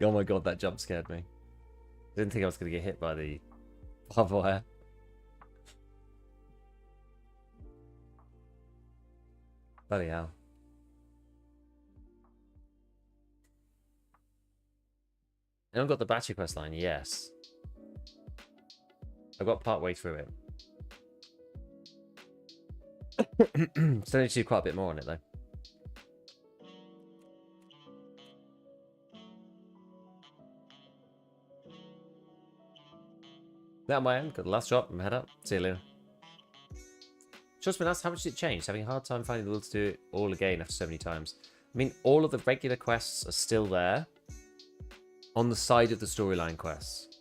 Oh my god, that jump scared me. Didn't think I was going to get hit by the barbed wire. Bloody hell. Anyone got the battery quest line? Yes. I got part way through it. Still need to do quite a bit more on it though. That on my end. Got the last drop. I'm head up. See you later. Just been asked how much did it change? Having a hard time finding the will to do it all again after so many times. I mean, all of the regular quests are still there on the side of the storyline quests.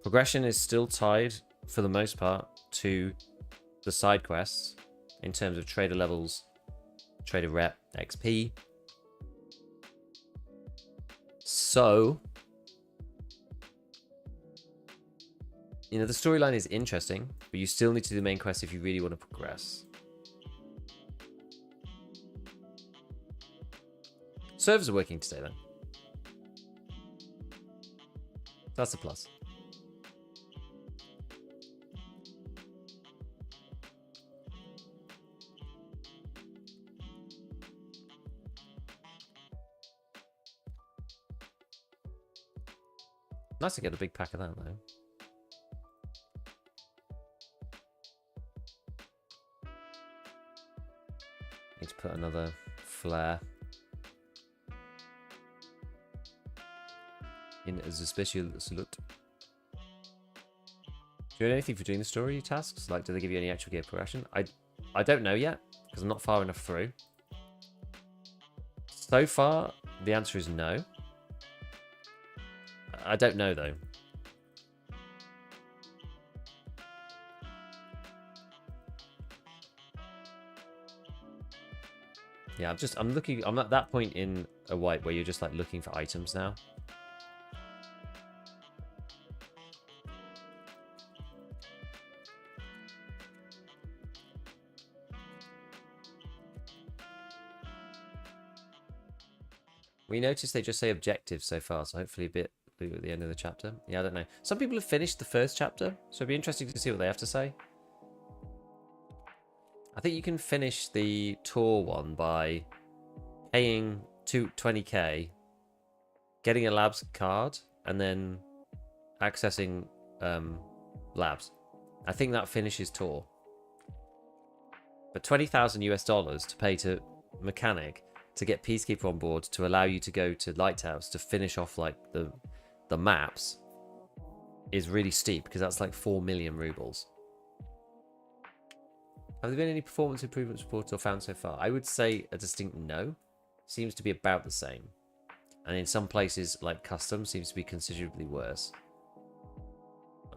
Progression is still tied, for the most part, to the side quests in terms of trader levels, trader rep, XP. So, you know, the storyline is interesting, but you still need to do the main quest if you really want to progress. Servers are working today, then. That's a plus. Nice to get a big pack of that, though. Need to put another flare in as a special salute. Do you know anything for doing the story tasks? Like, do they give you any actual gear progression? I don't know yet, because I'm not far enough through. So far, the answer is no. I don't know, though. Yeah, I'm at that point in a wipe where you're just like looking for items now. We noticed they just say objectives so far, so hopefully a bit at the end of the chapter. Yeah, I don't know. Some people have finished the first chapter, so it'd be interesting to see what they have to say. I think you can finish the tour one by paying 20k, getting a labs card, and then accessing labs. I think that finishes tour. But $20,000 US to pay to mechanic to get Peacekeeper on board to allow you to go to Lighthouse to finish off like the maps is really steep, because that's like 4 million rubles. Have there been any performance improvements reported or found so far? I would say a distinct no. Seems to be about the same. And in some places, like custom, seems to be considerably worse.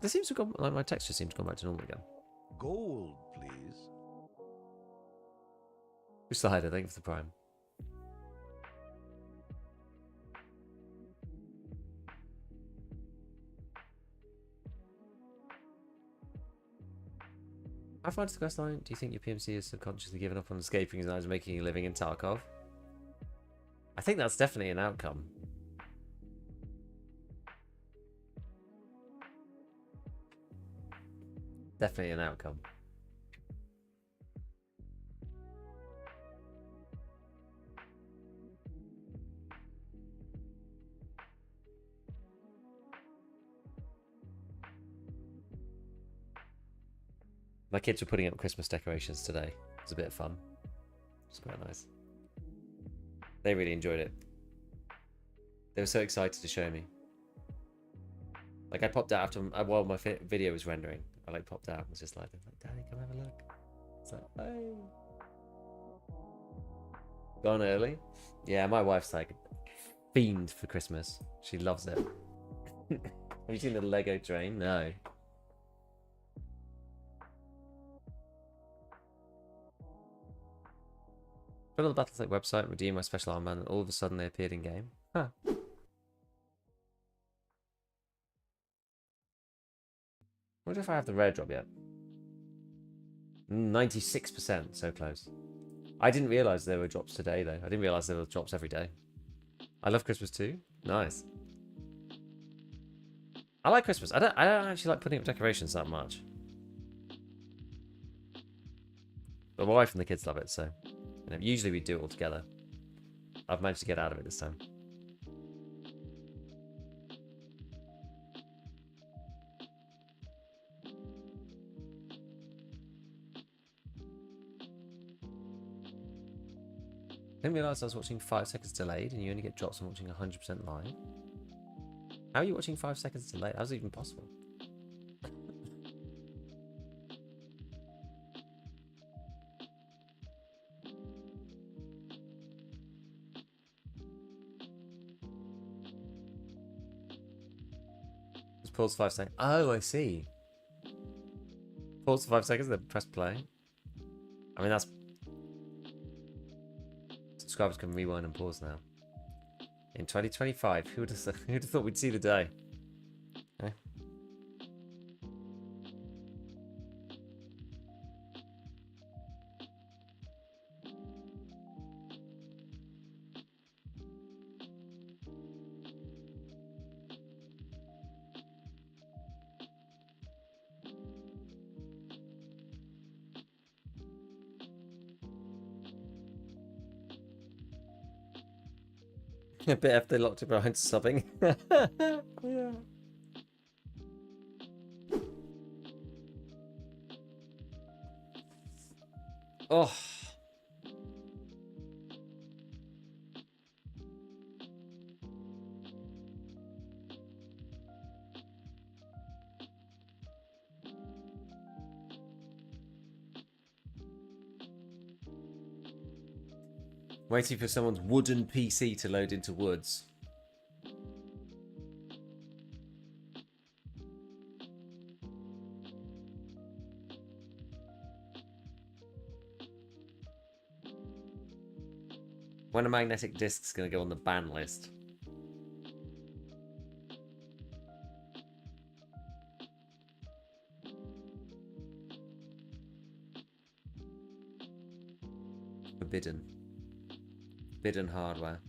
This seems to have gone, like my texture seems to go back to normal again. Gold, please. Who's the hider? Thank you for the prime. How far to the quest line? Do you think your PMC has subconsciously given up on escaping and is making a living in Tarkov? I think that's definitely an outcome. Definitely an outcome. My kids were putting up Christmas decorations today. It was a bit of fun. It was quite nice. They really enjoyed it. They were so excited to show me. Like, I popped out after while my video was rendering. I like popped out and was just like, Daddy, come have a look. It's like, hey. Gone early? Yeah, my wife's like fiend for Christmas. She loves it. Have you seen the Lego train? No. Go to the Battletech website and redeem my special armband, and all of a sudden they appeared in game. Huh. Wonder if I have the rare drop yet. 96%, so close. I didn't realise there were drops today, though. I didn't realise there were drops every day. I love Christmas too. Nice. I like Christmas. I don't actually like putting up decorations that much. But my wife and the kids love it, so usually we do it all together. I've managed to get out of it this time. Didn't realise I was watching 5 seconds delayed and you only get drops on watching 100% live. How are you watching 5 seconds delayed? How's it even possible? Just pause 5 seconds. Oh, I see. Pause for 5 seconds, then press play. I mean, that's... Subscribers can rewind and pause now. In 2025, who would have thought we'd see the day? Okay. A bit after they locked it behind subbing. Yeah. Oh. Waiting for someone's wooden PC to load into Woods. When a magnetic disc's going to go on the ban list. Forbidden. Forbidden hardware.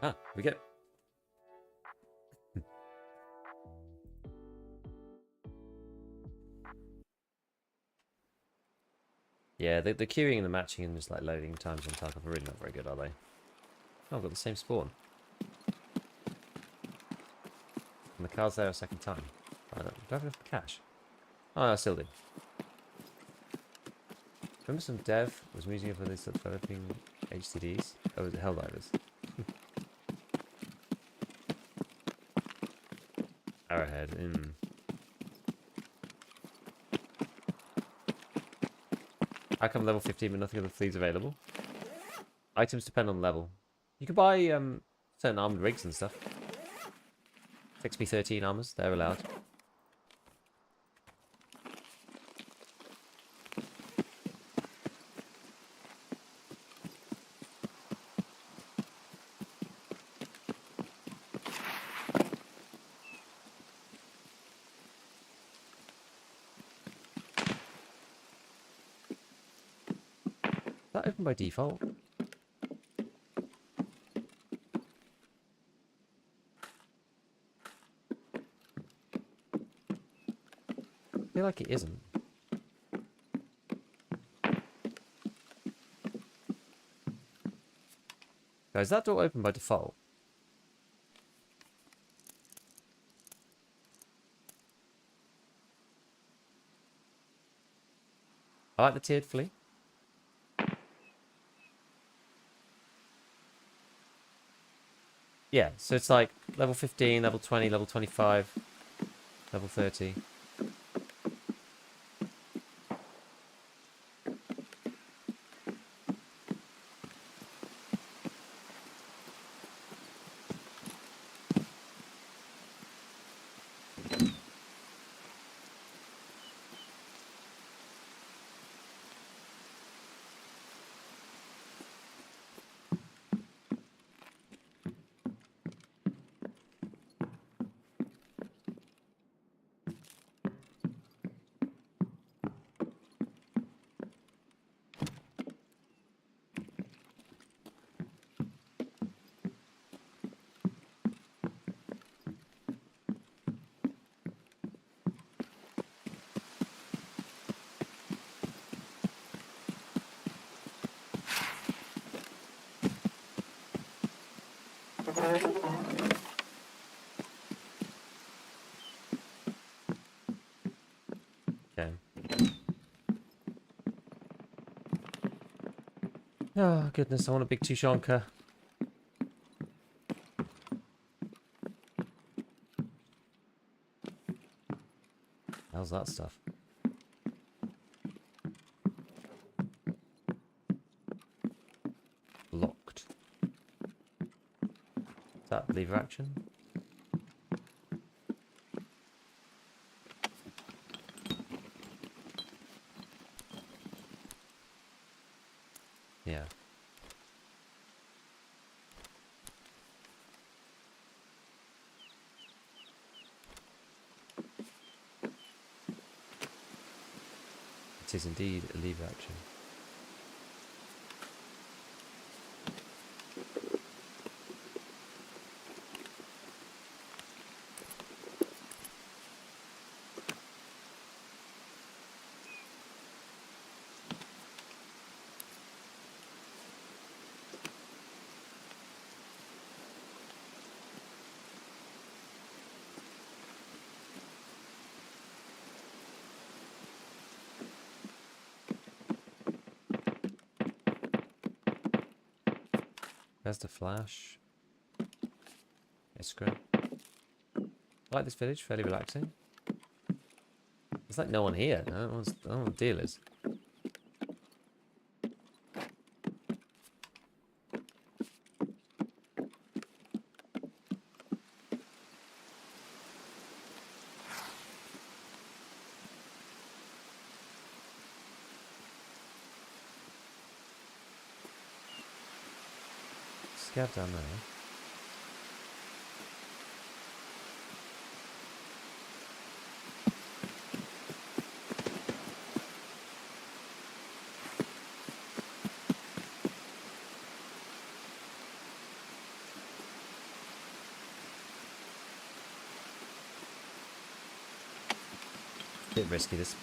Aha, we get. Yeah, the queuing and the matching and just like loading times on Tarkov are really not very good, are they? Oh, I've got the same spawn. And the car's there a second time. I don't have enough cash. Oh, I still do. Remember some dev was using it for this developing HCDs? Oh, was it Helldivers? Arrowhead. How come level 15 but nothing of the fleas available? Items depend on level. You can buy certain armored rigs and stuff. XP13 armors, they're allowed. Is that open by default? I feel like it isn't. Guys, is that door open by default? I like the tiered flea. Yeah, so it's like level 15, level 20, level 25, level 30. Okay. Oh, goodness, I want a big Tushonka. How's that stuff? Locked. Is that lever action? Yeah. It is indeed a lever action. There's the flash. Iskra. I like this village, fairly relaxing. There's like no one here. I don't know what the deal is. Scav down there. Bit risky this.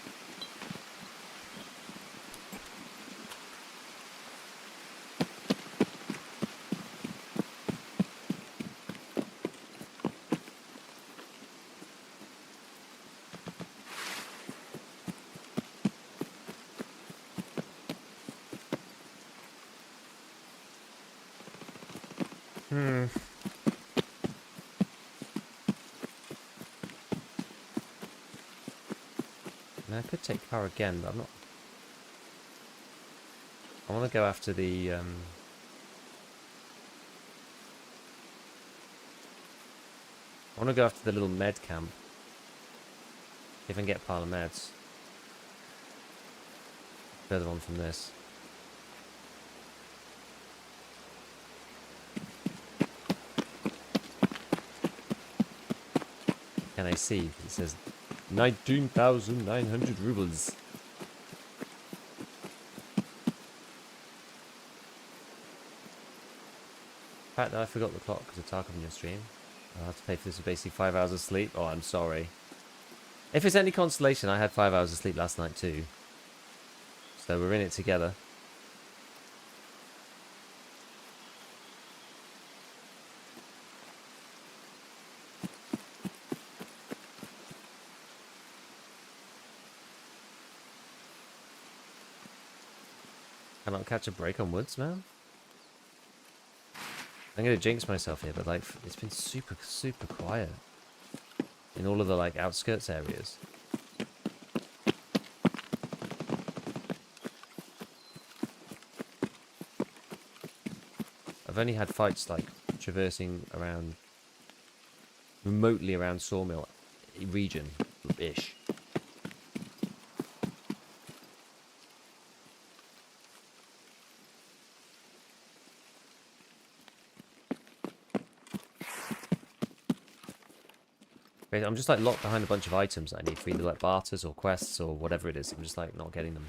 I could take power again, but I'm not. I want to go after the. I want to go after the little med camp. If I can get a pile of meds. Further on from this. Can I see? It says 19,900 rubles. In fact, I forgot the clock because of Tarkov in your stream. I'll have to pay for this with basically 5 hours of sleep. Oh, I'm sorry. If it's any consolation, I had 5 hours of sleep last night too. So we're in it together. Cannot catch a break on woods, man. I'm gonna jinx myself here, but like it's been super quiet in all of the like outskirts areas. I've only had fights like traversing around remotely around Sawmill region-ish. I'm just like locked behind a bunch of items that I need for either like barters or quests or whatever it is. I'm just like not getting them.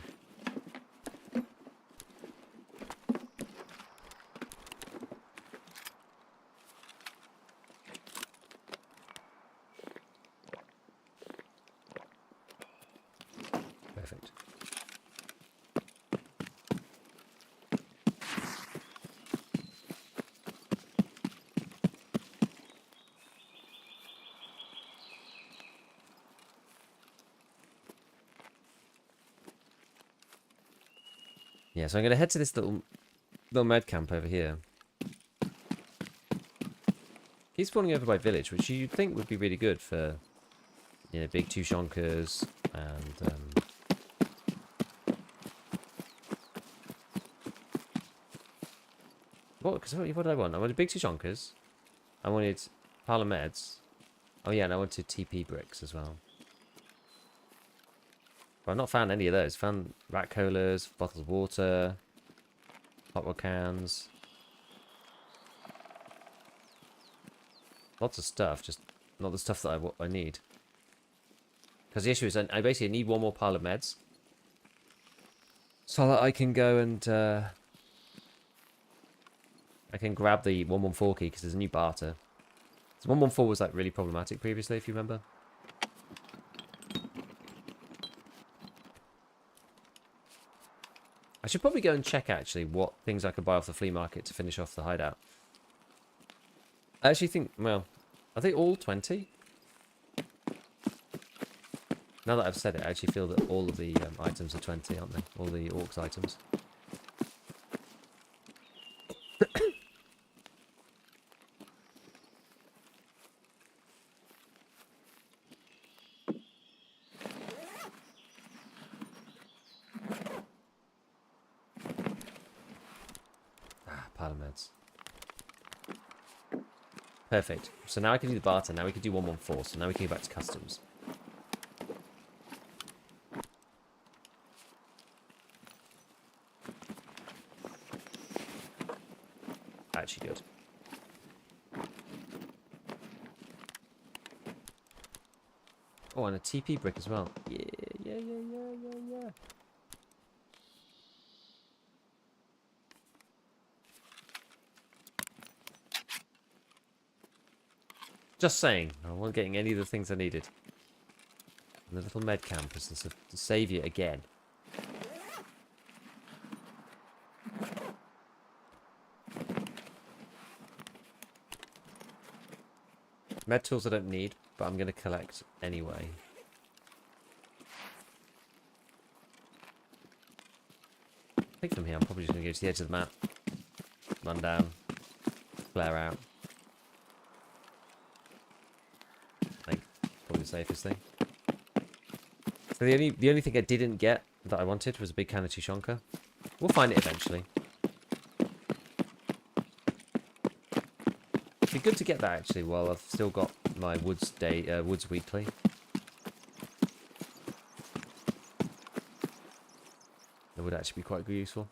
Perfect. Yeah, so I'm going to head to this little med camp over here. He's spawning over by village, which you'd think would be really good for, you know, big Tushonkers and what did I want? I wanted big Tushonkers. I wanted pile of meds. Oh yeah, and I wanted TP bricks as well. But I've not found any of those. Found rat colas, bottles of water, hot rod cans. Lots of stuff, just not the stuff that I need. Because the issue is I basically need one more pile of meds. So that I can go and I can grab the 114 key because there's a new barter. So 114 was like really problematic previously, if you remember. I should probably go and check actually what things I could buy off the flea market to finish off the hideout. I actually think, well, are they all 20? Now that I've said it, I actually feel that all of the items are 20, aren't they? All the orcs items. Pile of meds. Perfect. So now I can do the barter. Now we can do 114. So now we can go back to customs. Actually good. Oh, and a TP brick as well. Yeah. Just saying, I wasn't getting any of the things I needed. And the little med camp is to save you again. Med tools I don't need, but I'm going to collect anyway. I think from here I'm probably just going to go to the edge of the map. Run down. Flare out. Probably the safest thing. So the only thing I didn't get that I wanted was a big can of Tushonka. We'll find it eventually. It'd be good to get that actually while I've still got my woods weekly. That would actually be quite useful.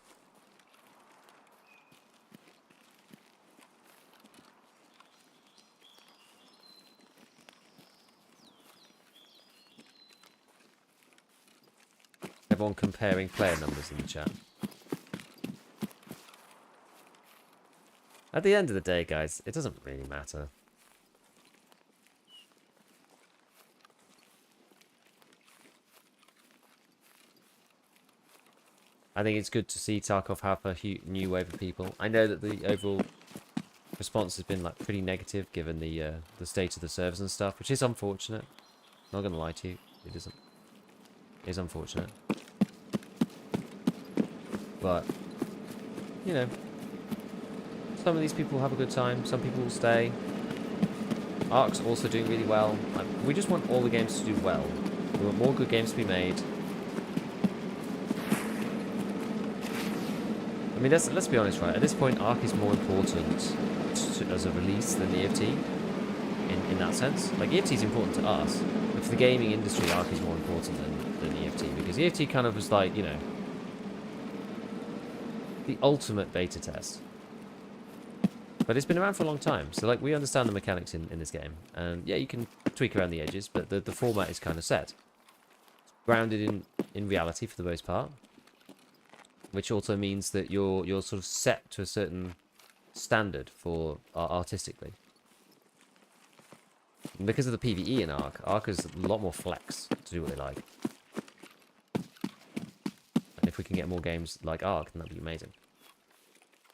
Everyone comparing player numbers in the chat. At the end of the day, guys, it doesn't really matter. I think it's good to see Tarkov have a new wave of people. I know that the overall response has been like pretty negative given the state of the servers and stuff, which is unfortunate. Not gonna lie to you, it isn't. It is unfortunate. But you know, some of these people have a good time. Some people will stay. Ark's also doing really well. We just want all the games to do well. We want more good games to be made. I mean, let's be honest, right? At this point, Ark is more important as a release than EFT, in that sense. Like, EFT is important to us, but for the gaming industry, Ark is more important than EFT, because EFT kind of was like, you know, the ultimate beta test. But it's been around for a long time, so like we understand the mechanics in this game, and yeah, you can tweak around the edges, but the format is kind of set. It's grounded in reality for the most part, which also means that you're sort of set to a certain standard for artistically. And because of the PvE in Ark has a lot more flex to do what they like. And if we can get more games like Ark, then that'd be amazing.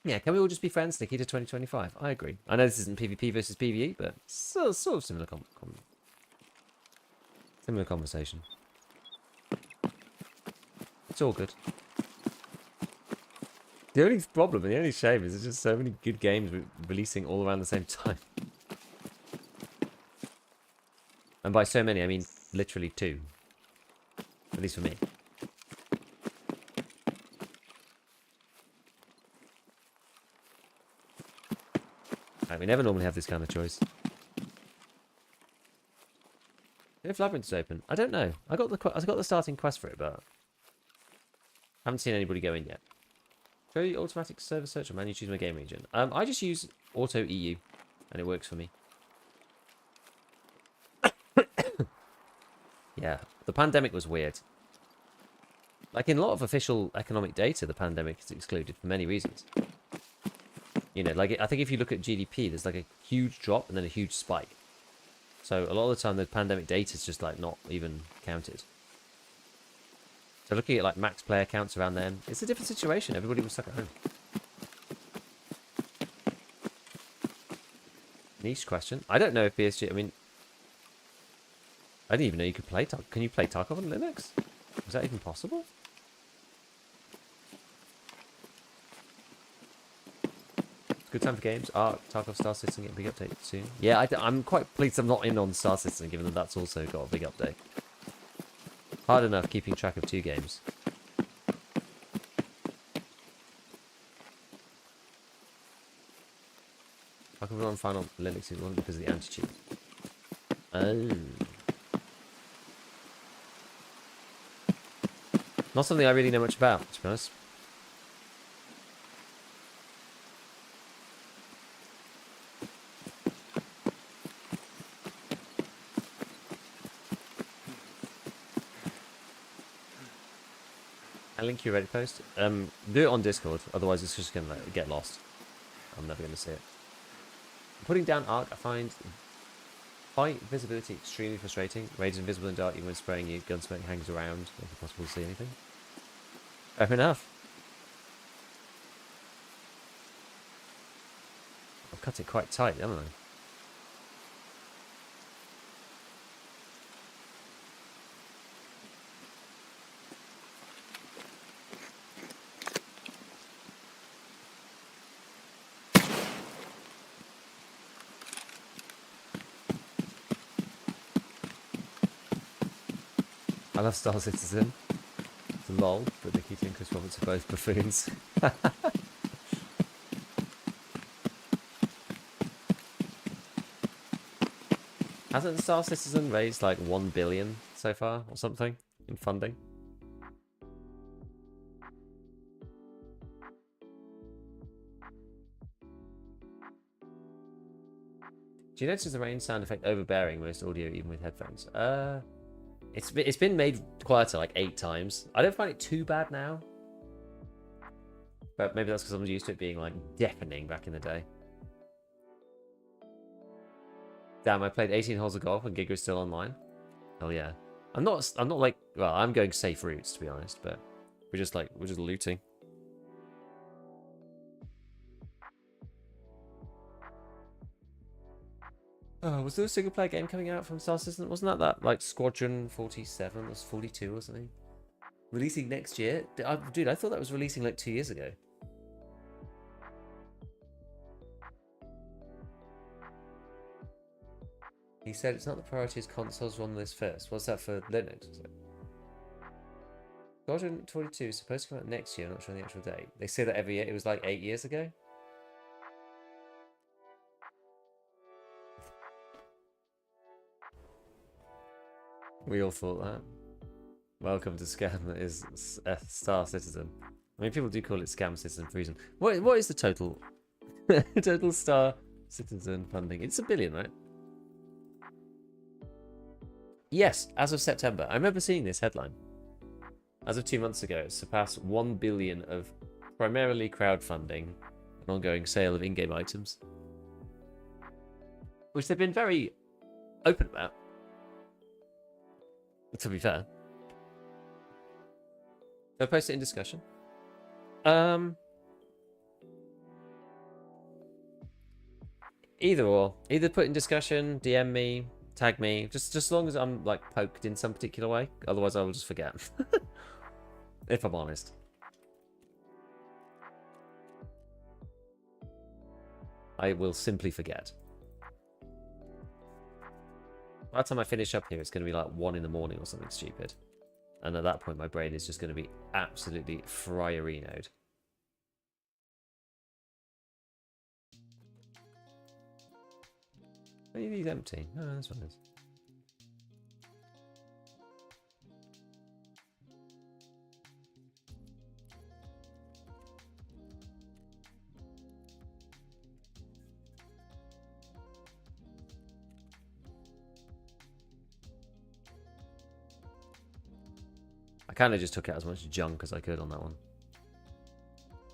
Yeah, can we all just be friends, Nikita 2025? I agree. I know this isn't PvP versus PvE, but sort of similar similar conversation. It's all good. The only problem and the only shame is there's just so many good games releasing all around the same time. And by so many, I mean literally 2. At least for me. Right, we never normally have this kind of choice. If Labyrinth's open, I don't know. I got the starting quest for it, but haven't seen anybody go in yet. Show you automatic server search, or manually choose my game region. I just use Auto EU, and it works for me. Yeah, the pandemic was weird. Like in a lot of official economic data, the pandemic is excluded for many reasons. You know, like I think if you look at GDP, there's like a huge drop and then a huge spike. So a lot of the time, the pandemic data is just like not even counted. So looking at like max player counts around then, it's a different situation. Everybody was stuck at home. Niche question. I don't know if PSG. I mean, I didn't even know you could play. Can you play Tarkov on Linux? Is that even possible? Good time for games. Tarkov Star Citizen get a big update soon. Yeah, I'm quite pleased I'm not in on Star Citizen, given that that's also got a big update. Hard enough keeping track of 2 games. Tarkov on final Linux is one because of the anti-cheat. Oh. Not something I really know much about, to be honest. I'll link your Reddit post. Do it on Discord, otherwise it's just gonna get lost. I'm never gonna see it. Putting down arc, I find fight visibility extremely frustrating. Rage is invisible in dark even when spraying you. Gunsmithing hangs around, make it possible to see anything. Fair enough. I've cut it quite tight, haven't I? I love Star Citizen. It's a lol, but Nikki and Chris Roberts are both buffoons. Hasn't Star Citizen raised like 1 billion so far or something in funding? Do you notice the rain sound effect overbearing most audio even with headphones? It's been made quieter like 8 times. I don't find it too bad now. But maybe that's because I'm used to it being like deafening back in the day. Damn, I played 18 holes of golf and Giga's still online. Hell yeah. I'm not like, well, I'm going safe routes to be honest, but we're just looting. Oh, was there a single player game coming out from Star Citizen? Wasn't that like Squadron 47 or 42 or something? Releasing next year? Dude, I thought that was releasing like 2 years ago. He said it's not the priority as consoles run this first. What's that for Linux? Squadron 42 is supposed to come out next year. I'm not sure the actual date. They say that every year. It was like 8 years ago. We all thought that. Welcome to Scam is Star Citizen. I mean, people do call it Scam Citizen for a reason. What is the total total Star Citizen funding? It's 1 billion, right? Yes, as of September. I remember seeing this headline. As of 2 months ago, it surpassed 1 billion of primarily crowdfunding and ongoing sale of in-game items, which they've been very open about. To be fair. I'll post it in discussion. Either or. Either put in discussion, DM me, tag me. Just as long as I'm like poked in some particular way. Otherwise I will just forget. If I'm honest. I will simply forget. By the time I finish up here, it's going to be like 1 in the morning or something stupid. And at that point, my brain is just going to be absolutely friarinoed. Are these empty? No, this one is. I kind of just took out as much junk as I could on that one.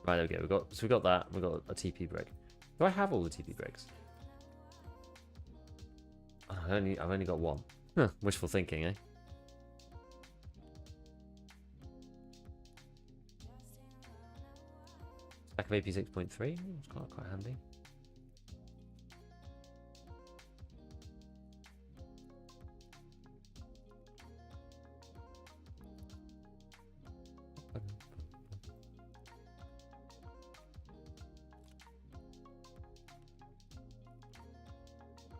Right, there we go. We got that. We got a TP brick. Do I have all the TP bricks? Oh, I've only got one. Huh, wishful thinking, eh? Stack of AP 6.3. It's quite handy.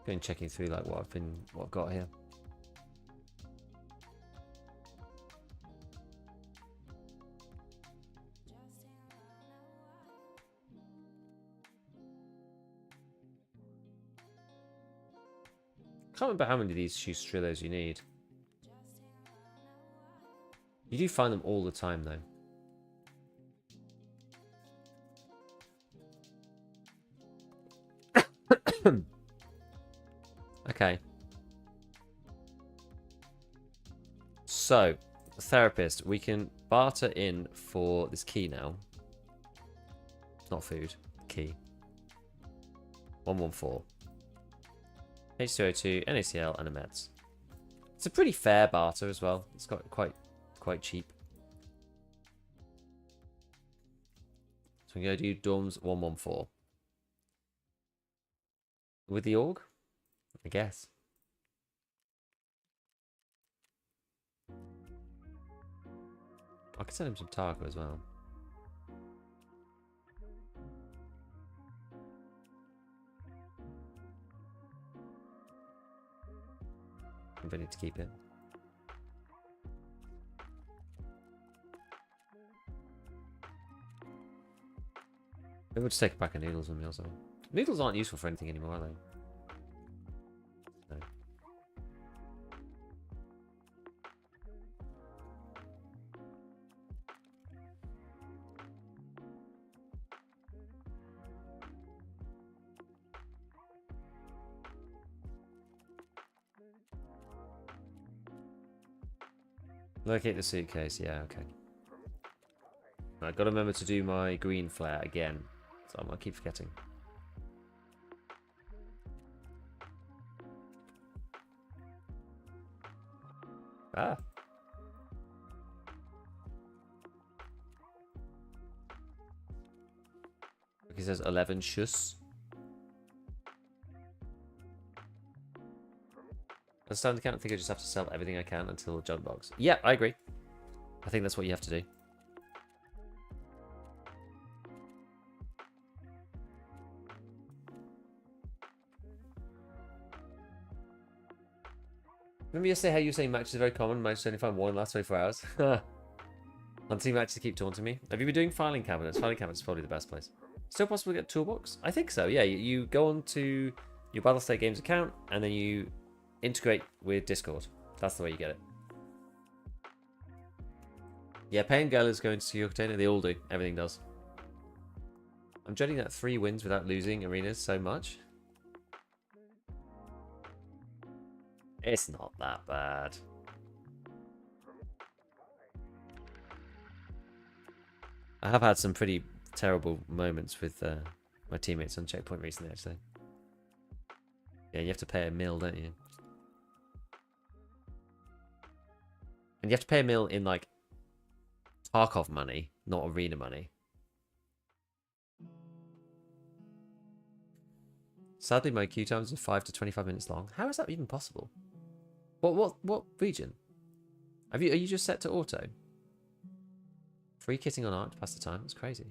Going checking through like what I've got here. Can't remember how many of these shoe strillos you need. You do find them all the time though. Okay. So, therapist, we can barter in for this key now. It's not food, key. 114. H2O2, NaCl, and a meds. It's a pretty fair barter as well. It's got quite cheap. So we're going to do dorms 114. With the org? I guess. I could send him some Tarkov as well. I'm ready to keep it. Maybe we'll just take a pack of noodles with me also. Noodles aren't useful for anything anymore, are they? Locate the suitcase, yeah, okay. Right, gotta remember to do my green flare again. So I'm gonna keep forgetting. Ah. He says 11 shuss. As a standard account, I think I just have to sell everything I can until the junk box. Yeah, I agree. I think that's what you have to do. Remember yesterday how you were saying matches are very common? Matches only find one in the last 24 hours. Hunting matches keep taunting me. Have you been doing filing cabinets? Filing cabinets is probably the best place. Still possible to get a toolbox? I think so, yeah. You go on to your Battlestate Games account and then you integrate with Discord. That's the way you get it. Yeah, Payne Gale is going to see your container. They all do. Everything does. I'm dreading that 3 wins without losing arenas so much. It's not that bad. I have had some pretty terrible moments with my teammates on checkpoint recently, actually. Yeah, you have to pay a mil, don't you? And you have to pay a mil in, like, Tarkov money, not arena money. Sadly, my queue times are 5 to 25 minutes long. How is that even possible? What region? Are you just set to auto? Free kitting on art to pass the time? That's crazy.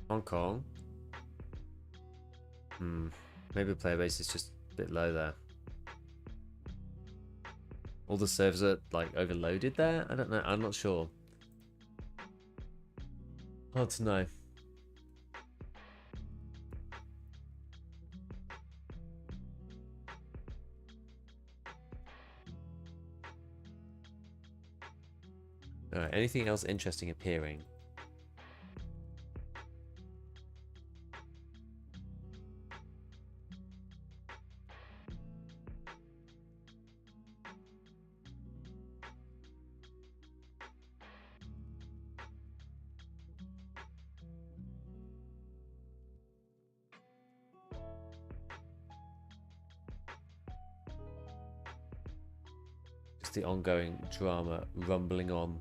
Hong Kong. Maybe player base is just a bit low there. All the servers are like overloaded there? I don't know. I'm not sure. Hard to know. Alright, anything else interesting appearing? Just the ongoing drama rumbling on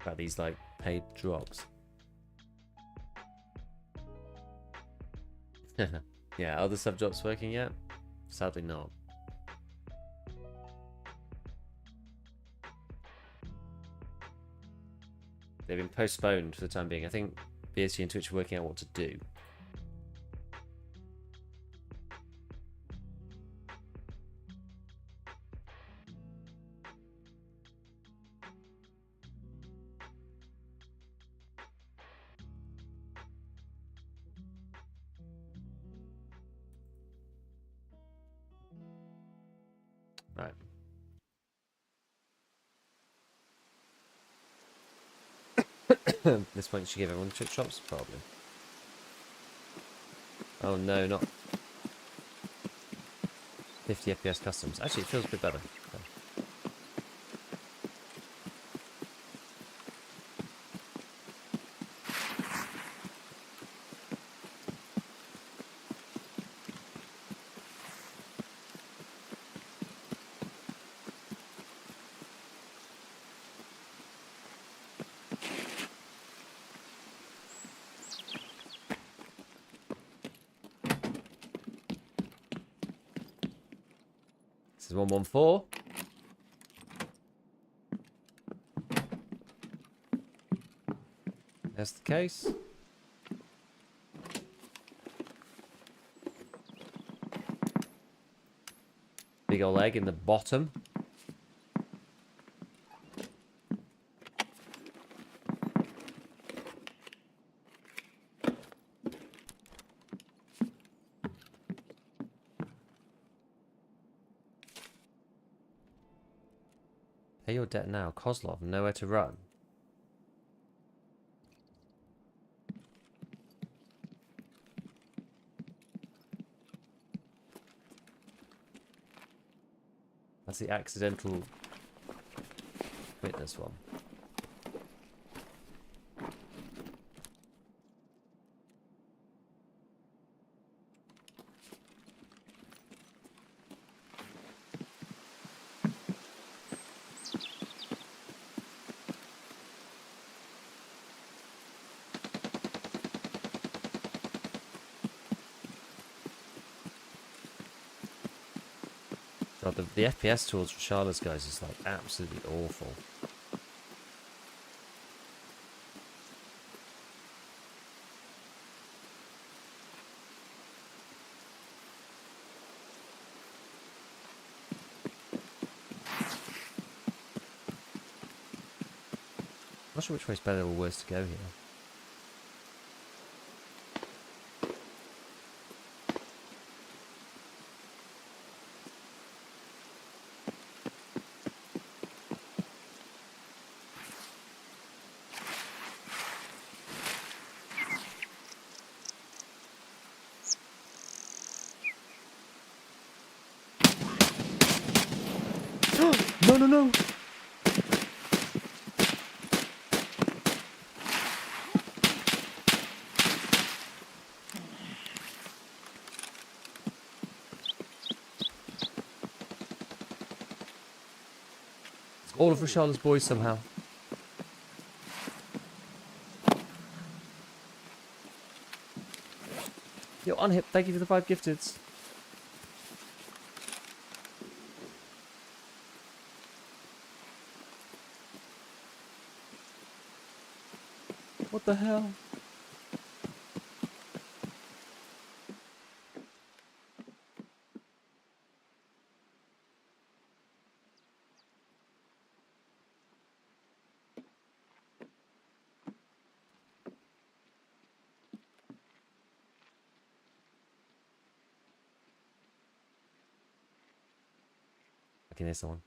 about these like paid drops. Yeah, are the sub drops working yet? Sadly not. They've been postponed for the time being. I think BSG and Twitch are working out what to do. Right. At this point, you should give everyone trick shots, probably. Oh no, not 50 FPS customs. Actually, it feels a bit better. Okay. This is 114. That's the case. Big old egg in the bottom. Pay your debt now. Kozlov, nowhere to run. That's the accidental witness one. God, the FPS towards Rashala's guys is like absolutely awful. Not sure which way's better or worse to go here. No, no, no! It's all of Rashala's boys somehow. Yo, Unhip, thank you for the 5 gifteds. What the hell? I can hear someone.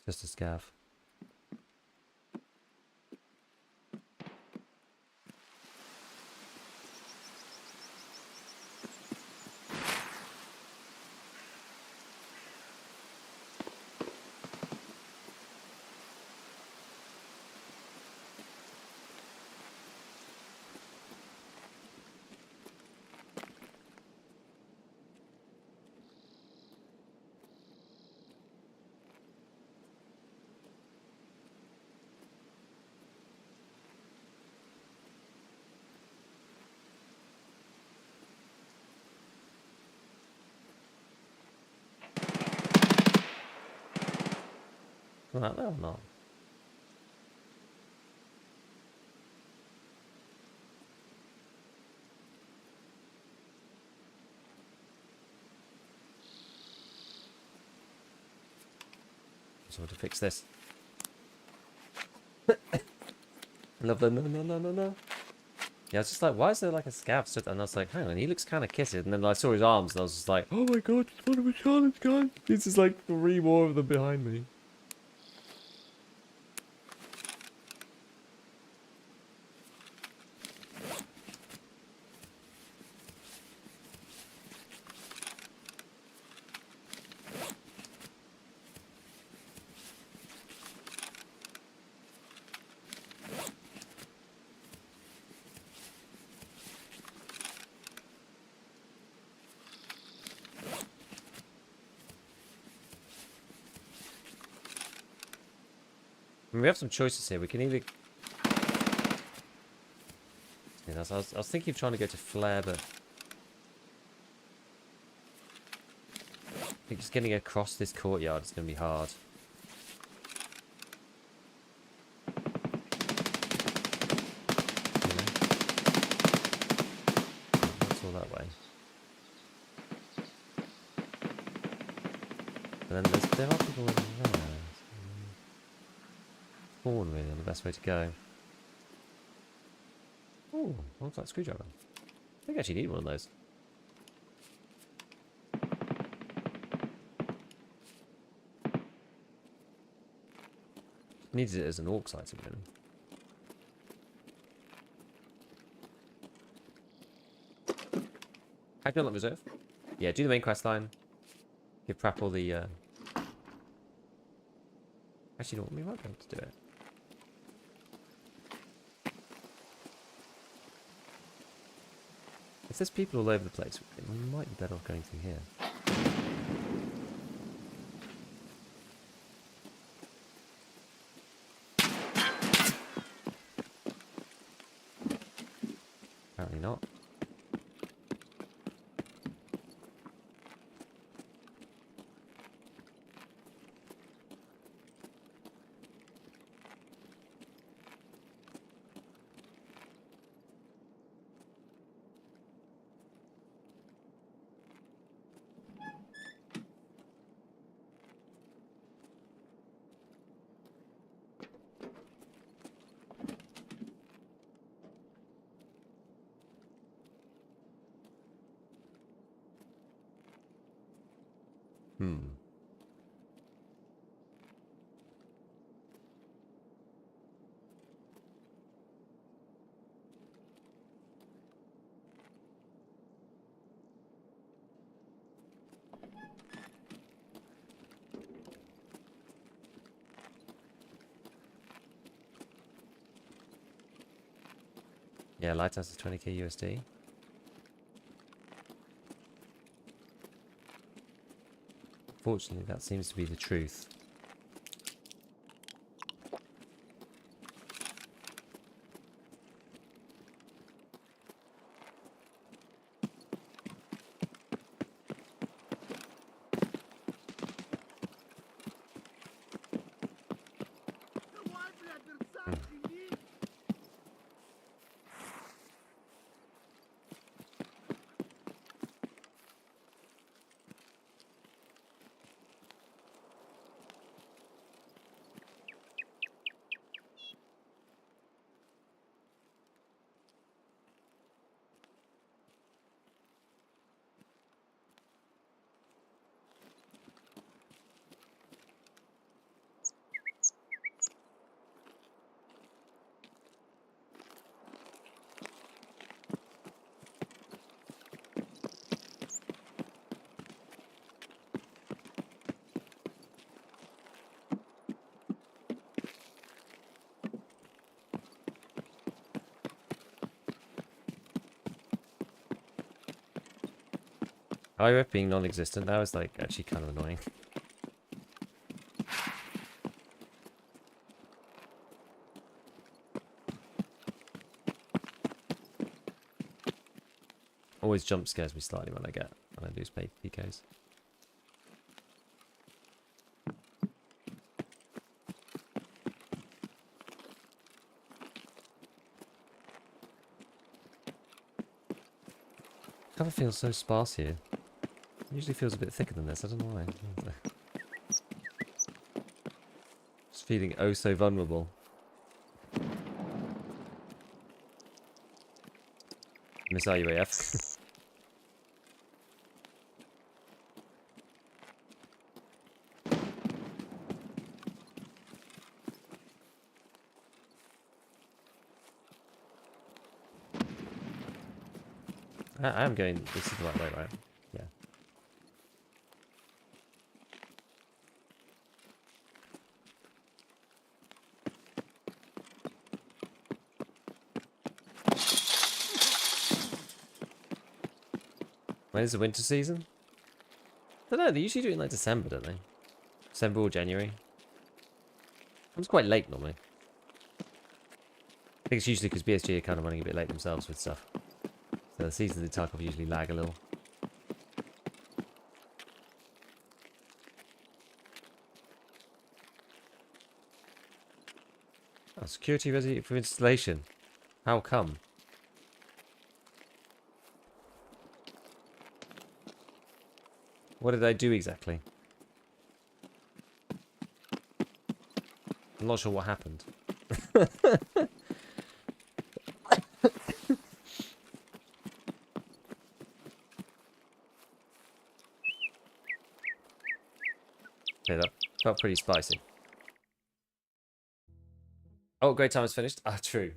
It's just a scav. Come out there or not? So to fix this. Love the no. Yeah, I was just like, why is there like a scav stood there? And I was like, hang on, he looks kind of kitted. And then I saw his arms and I was just like, oh my god, it's one of a challenge, guys. This is like 3 more of them behind me. I mean, we have some choices here. We can either... Yeah, I was thinking of trying to go to flare, but... I think just getting across this courtyard is going to be hard. That's all that way. But then there are people over there. Spawn really on the best way to go. Oh, looks like a screwdriver. I think I actually need one of those. Needed it as an orcs item, really. Have you done that reserve? Yeah, do the main quest line. Give Prap all the. Actually, no, we might be able to do it. If there's people all over the place, we might be better off going through here. Apparently not. Yeah, Lighthouse is 20k USD. Fortunately, that seems to be the truth. IRF being non-existent now is like actually kind of annoying. Always jump scares me slightly when I lose PKs. Cover feels so sparse here. It usually feels a bit thicker than this. I don't know why. Just feeling oh so vulnerable. Miss RUAF. I am going. This is the right way, right? Yeah. When is the winter season? I don't know. They usually do it in like December, don't they? December or January. Comes quite late normally. I think it's usually because BSG are kind of running a bit late themselves with stuff. So the seasons of the Tarkov usually lag a little. Oh, security ready for installation. How come? What did I do exactly? I'm not sure what happened. Okay, that felt pretty spicy. Oh, great time is finished. Ah, true.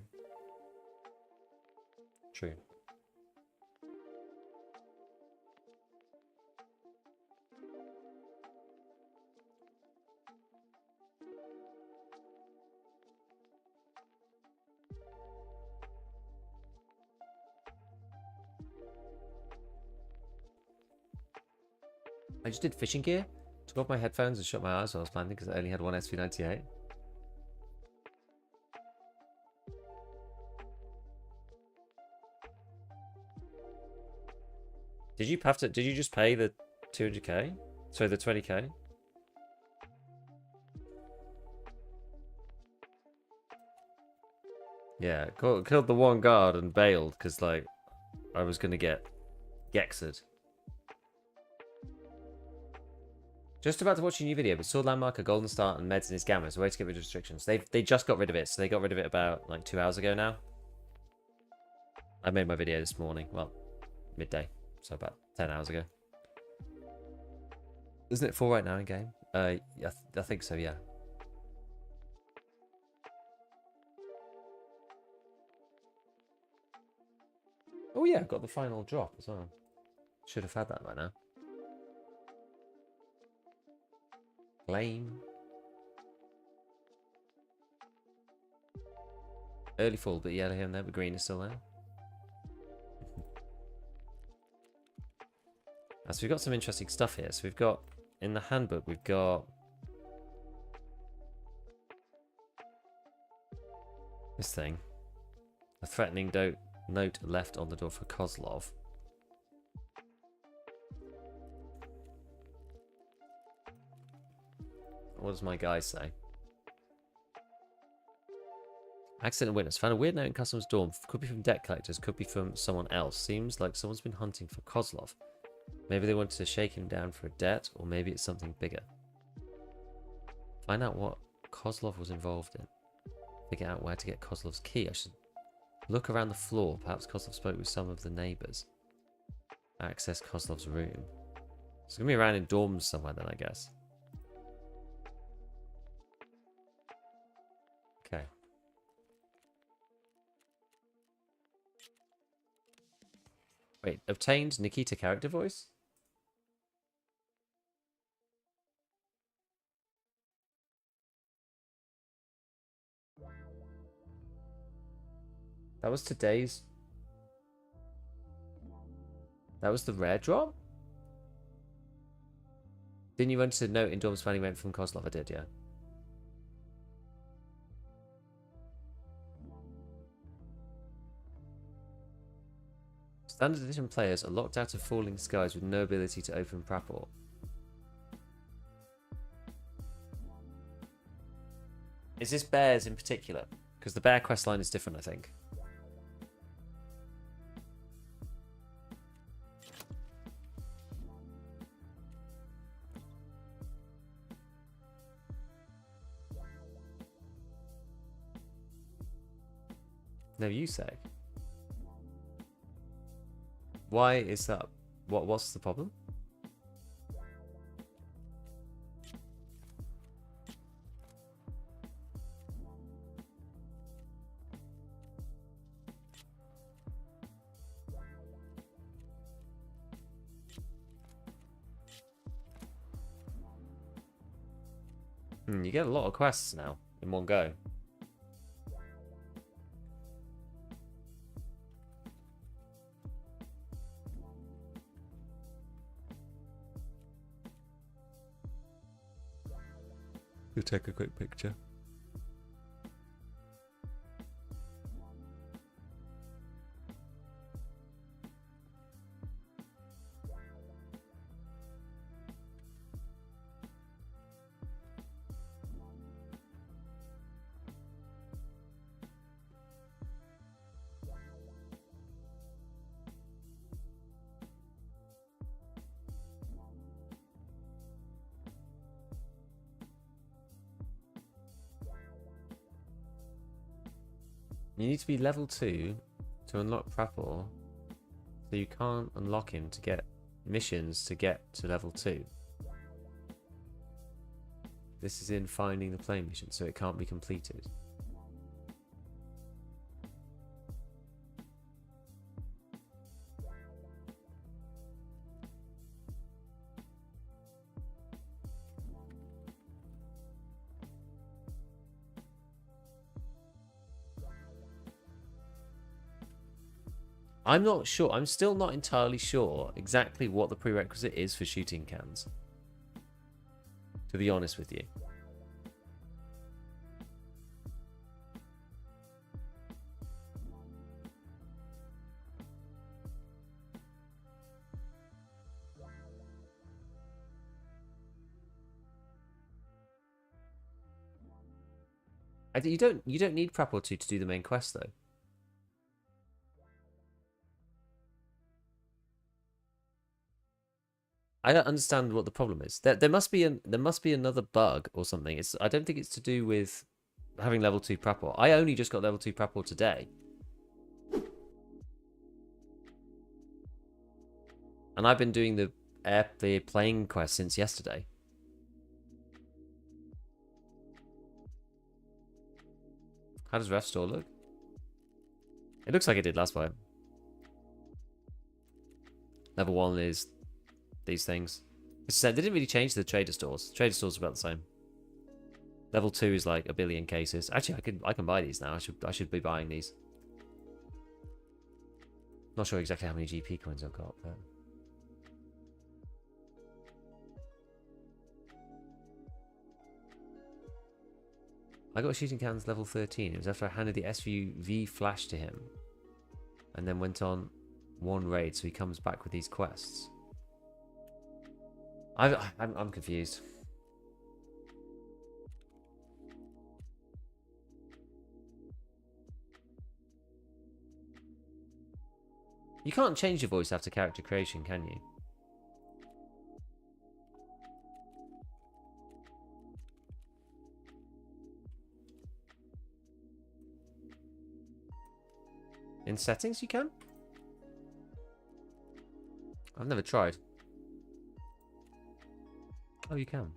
True. I just did fishing gear, took off my headphones and shut my eyes while I was landing because I only had one SV98. Did you just pay the 200k? Sorry, the 20k? Yeah, killed the one guard and bailed because like I was gonna get Gexed. Just about to watch a new video, but saw landmark, a golden start, and meds in his gamma. So way to get rid of restrictions. They just got rid of it, so they got rid of it about like 2 hours ago now. I made my video this morning. Well, midday, so about 10 hours ago. Isn't it 4 right now in game? I think so. Yeah. Oh yeah, got the final drop as well. Should have had that by now. Flame. Early fall, but yellow here and there, but green is still there. So we've got some interesting stuff here. So we've got, in the handbook, we've got this thing. A threatening note left on the door for Kozlov. What does my guy say? Accidental witness. Found a weird note in customer's dorm. Could be from debt collectors. Could be from someone else. Seems like someone's been hunting for Kozlov. Maybe they wanted to shake him down for a debt, or maybe it's something bigger. Find out what Kozlov was involved in. Figure out where to get Kozlov's key. I should look around the floor. Perhaps Kozlov spoke with some of the neighbors. Access Kozlov's room. It's going to be around in dorms somewhere then, I guess. Okay. Wait, obtained Nikita character voice? That was today's... That was the rare drop? Didn't you want to note in Dorm's planning went from Kozlov? I did, yeah. Standard edition players are locked out of falling skies with no ability to open Prapor. Is this bears in particular? Because the bear quest line is different, I think. No, you say. Why is that? What's the problem? You get a lot of quests now in one go. You'll take a quick picture. You need to be level 2 to unlock Prapor, so you can't unlock him to get missions to get to level 2. This is in finding the plane mission, so it can't be completed. I'm not sure. I'm still not entirely sure exactly what the prerequisite is for shooting cans. To be honest with you. You don't need Prapor 2 to do the main quest though. I don't understand what the problem is. There must be another bug or something. I don't think it's to do with having level 2 Prapor. I only just got level 2 Prapor today. And I've been doing the plane quest since yesterday. How does Ref Store look? It looks like it did last time. Level 1 is these things. As I said, they didn't really change the trader stores. The trader stores are about the same. Level 2 is like 1 billion cases. Actually, I can buy these now. I should be buying these. Not sure exactly how many GP coins I've got, but I got shooting cans level 13. It was after I handed the SUV flash to him, and then went on one raid, so he comes back with these quests. I'm confused. You can't change your voice after character creation, can you? In settings you can? I've never tried. Oh, you can.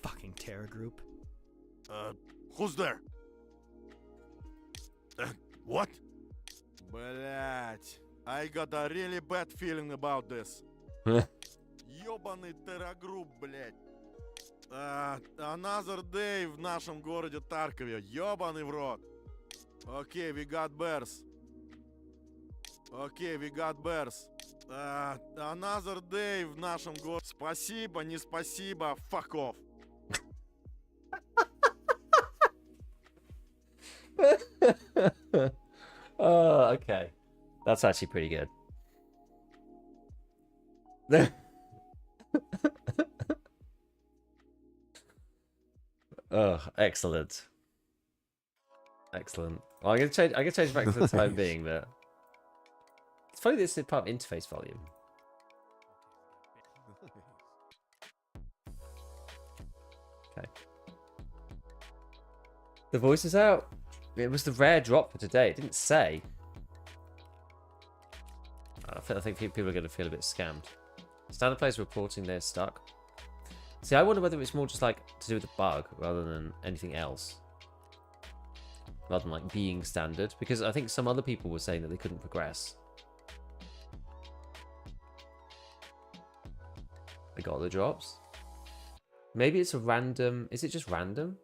Fucking terror group. Who's there? What? Блять. I got a really bad feeling about this. Ёбаный террогрупп, блядь. Another day в нашем городе Таркове. Ёбаный в рот. Okay, we got bears. Okay, we got bears. Another day в нашем городе. Спасибо, не спасибо. Fuck off. Oh, okay. That's actually pretty good. Oh, excellent. Excellent. Well, I'm gonna change back for the time being, but it's funny this is part of interface volume. Okay. The voice is out. It was the rare drop for today. It didn't say. I think people are going to feel a bit scammed. Standard players reporting they're stuck. See, I wonder whether it's more just like to do with the bug rather than anything else. Rather than like being standard. Because I think some other people were saying that they couldn't progress. They got the drops. Maybe it's a random... Is it just random?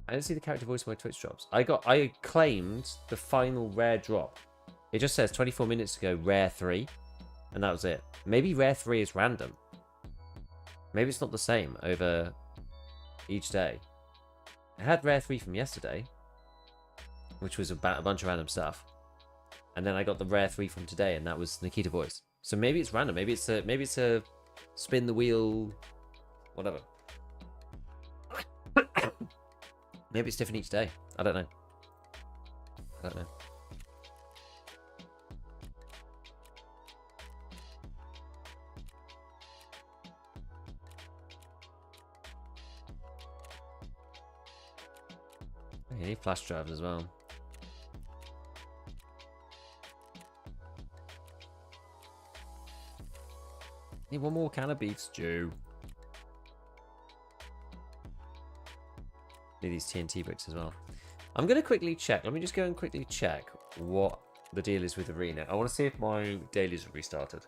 I didn't see the character voice in my Twitch drops. I claimed the final rare drop. It just says 24 minutes ago, rare 3. And that was it. Maybe rare 3 is random. Maybe it's not the same over each day. I had rare 3 from yesterday, which was about a bunch of random stuff. And then I got the rare 3 from today, and that was Nikita voice. So maybe it's random. Maybe it's a spin the wheel, whatever. Maybe it's different each day. I don't know. I don't know. You need flash drives as well. Need one more can of beef stew. Need these TNT bricks as well. I'm going to quickly check. Let me just go and quickly check what the deal is with Arena. I want to see if my dailies have restarted.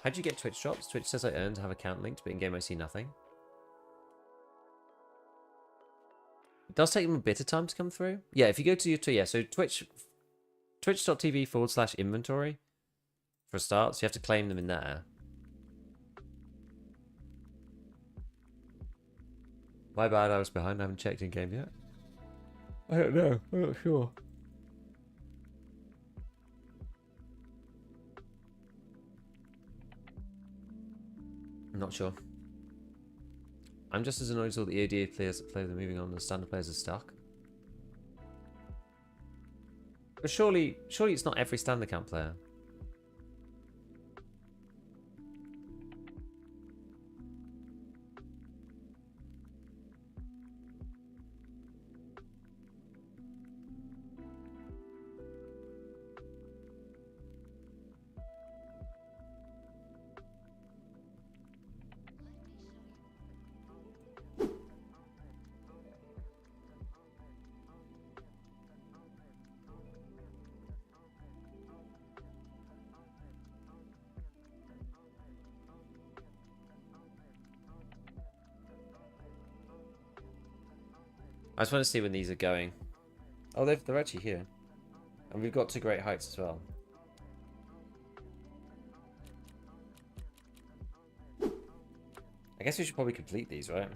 How'd you get Twitch drops? Twitch says I earned to have account linked, but in game I see nothing. It does take them a bit of time to come through. Yeah, if you go to your so twitch.tv/inventory for a start, so you have to claim them in there. My bad, I was behind. I haven't checked in game yet. I don't know. I'm not sure. I'm not sure. I'm just as annoyed as all the ADA players that play the moving on. The standard players are stuck. But surely it's not every standard account player. I just want to see when these are going. Oh, they're actually here. And we've got to Great Heights as well. I guess we should probably complete these, right?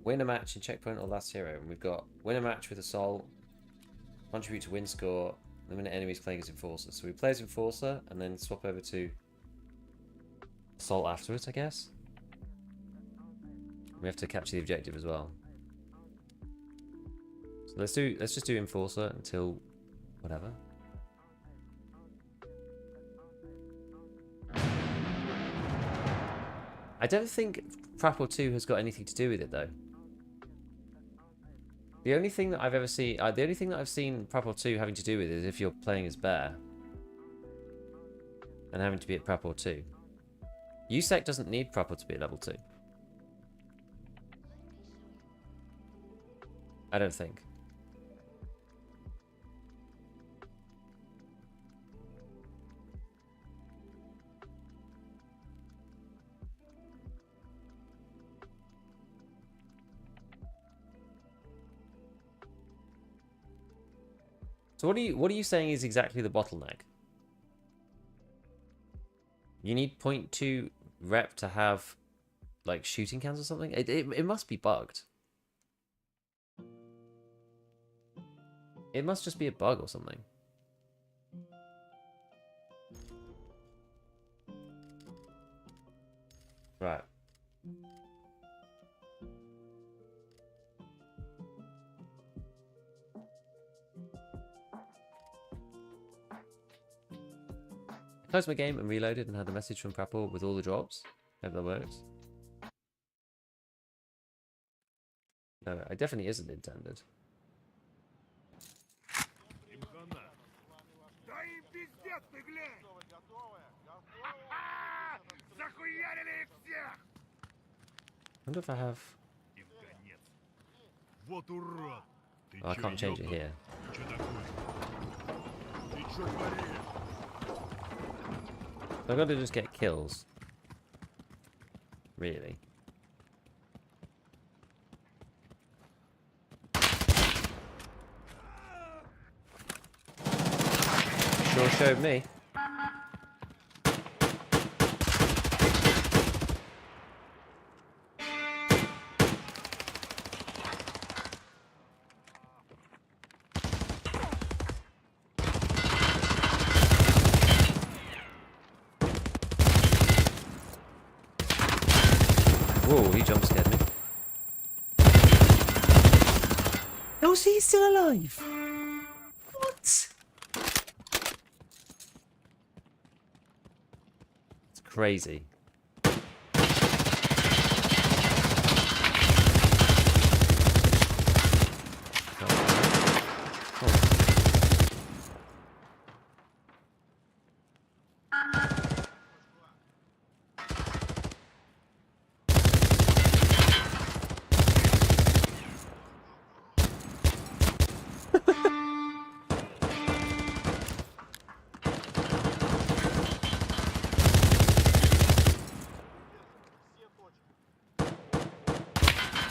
Win a match in checkpoint or last hero. And we've got win a match with assault, contribute to win score, limit enemies playing as enforcer. So we play as enforcer and then swap over to assault afterwards, I guess. We have to capture the objective as well. So let's just do enforcer until whatever. I don't think Prapor 2 has got anything to do with it though. The only thing that I've ever seen, the only thing that I've seen Prapor 2 having to do with it is if you're playing as Bear and having to be at Prapor 2. USEC doesn't need Prapor to be a level 2. I don't think. So what are you saying is exactly the bottleneck? You need 0.2 rep to have like shooting cans or something? It must be bugged. It must just be a bug or something. Right. I closed my game and reloaded and had a message from Prapor with all the drops. Hope that works. No, it definitely isn't intended. I wonder if I have... Oh, I can't change it here. I've got to just get kills. Really. Sure showed me. Whoa, he jump scared me. Oh, so he's still alive? What? It's crazy.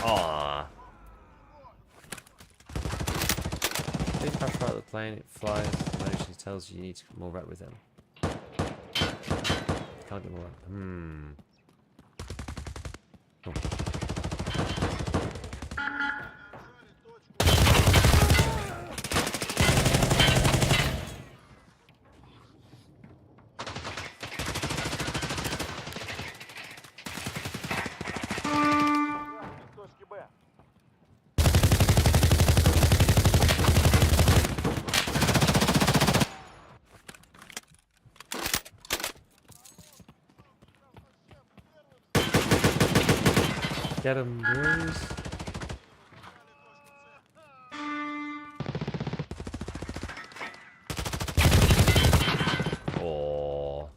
Aww. Big crash right at the plane, it flies, and actually tells you need to get more rep with him. Can't get more rep. Oh. Get him, boys. Oh,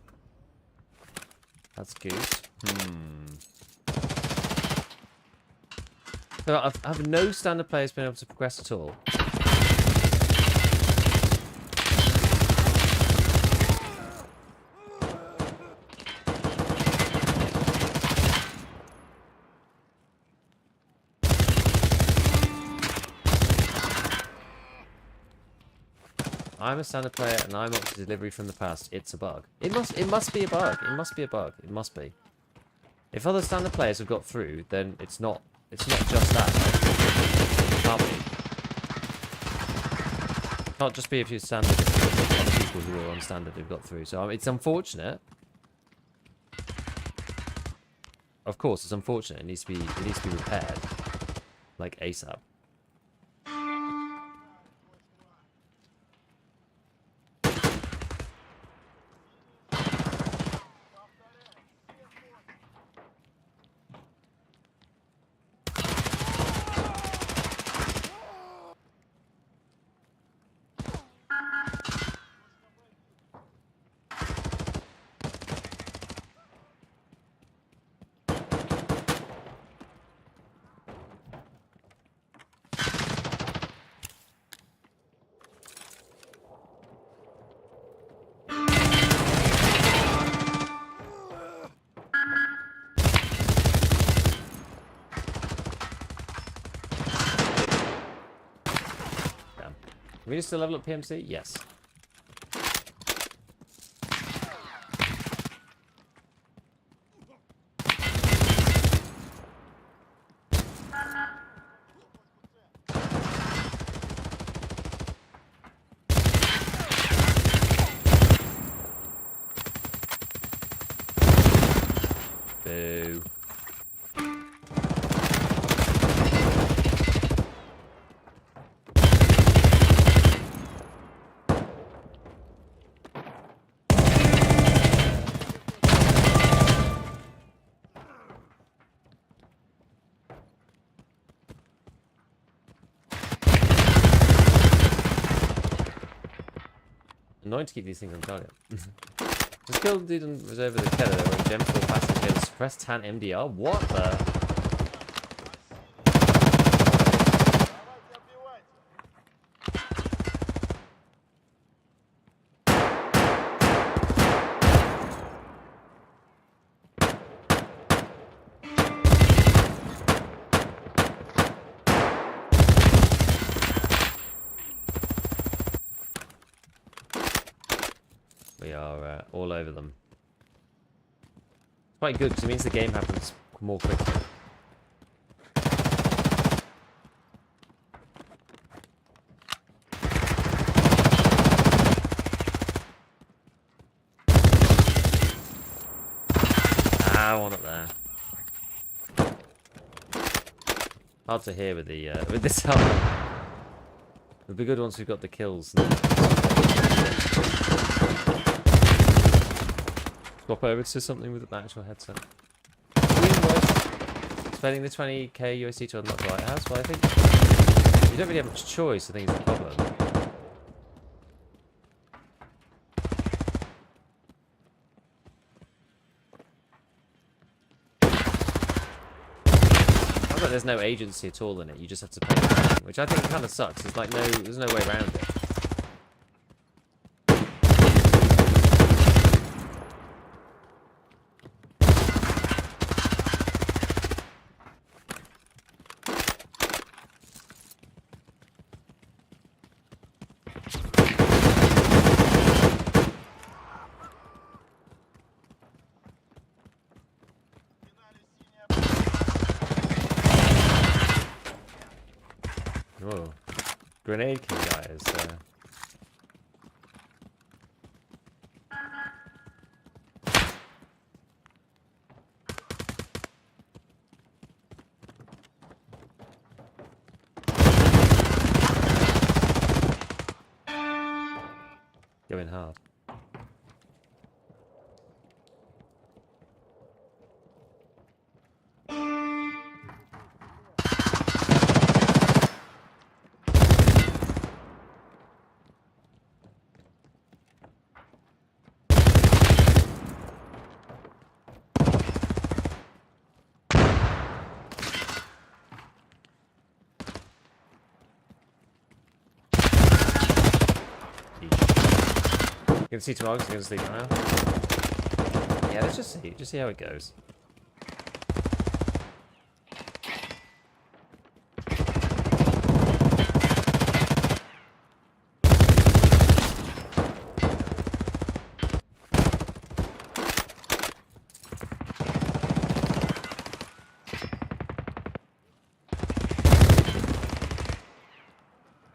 that's good. So I've no standard players been able to progress at all. I'm a standard player and I'm up to delivery from the past. It's a bug. It must be a bug. It must be a bug. It must be. If other standard players have got through, then it's not just that. It can't be. It can't just be if you're standard. Other people who are on standard who've got through. So it's unfortunate. Of course, it's unfortunate. It needs to be repaired, like ASAP. Can we just still level up PMC? Yes. Boo. Annoying to keep these things on target. Just killed the dude and was over the keller there wearing gems for passive kills. Suppressed tan MDR? What the? We are all over them. It's quite good because it means the game happens more quickly. Ah, one up there. Hard to hear with the with this helmet. It'll be good once we've got the kills. Swap over to something with an actual headset. Spending the 20k USD to unlock the lighthouse. Well, I think you don't really have much choice. I think it's the problem. I thought there's no agency at all in it. You just have to pay everything, which I think kind of sucks. It's like there's no way around it. Whoa. Grenade king guys. Going hard. You can see tomorrow because you're going to sleep now. Yeah, let's just see how it goes.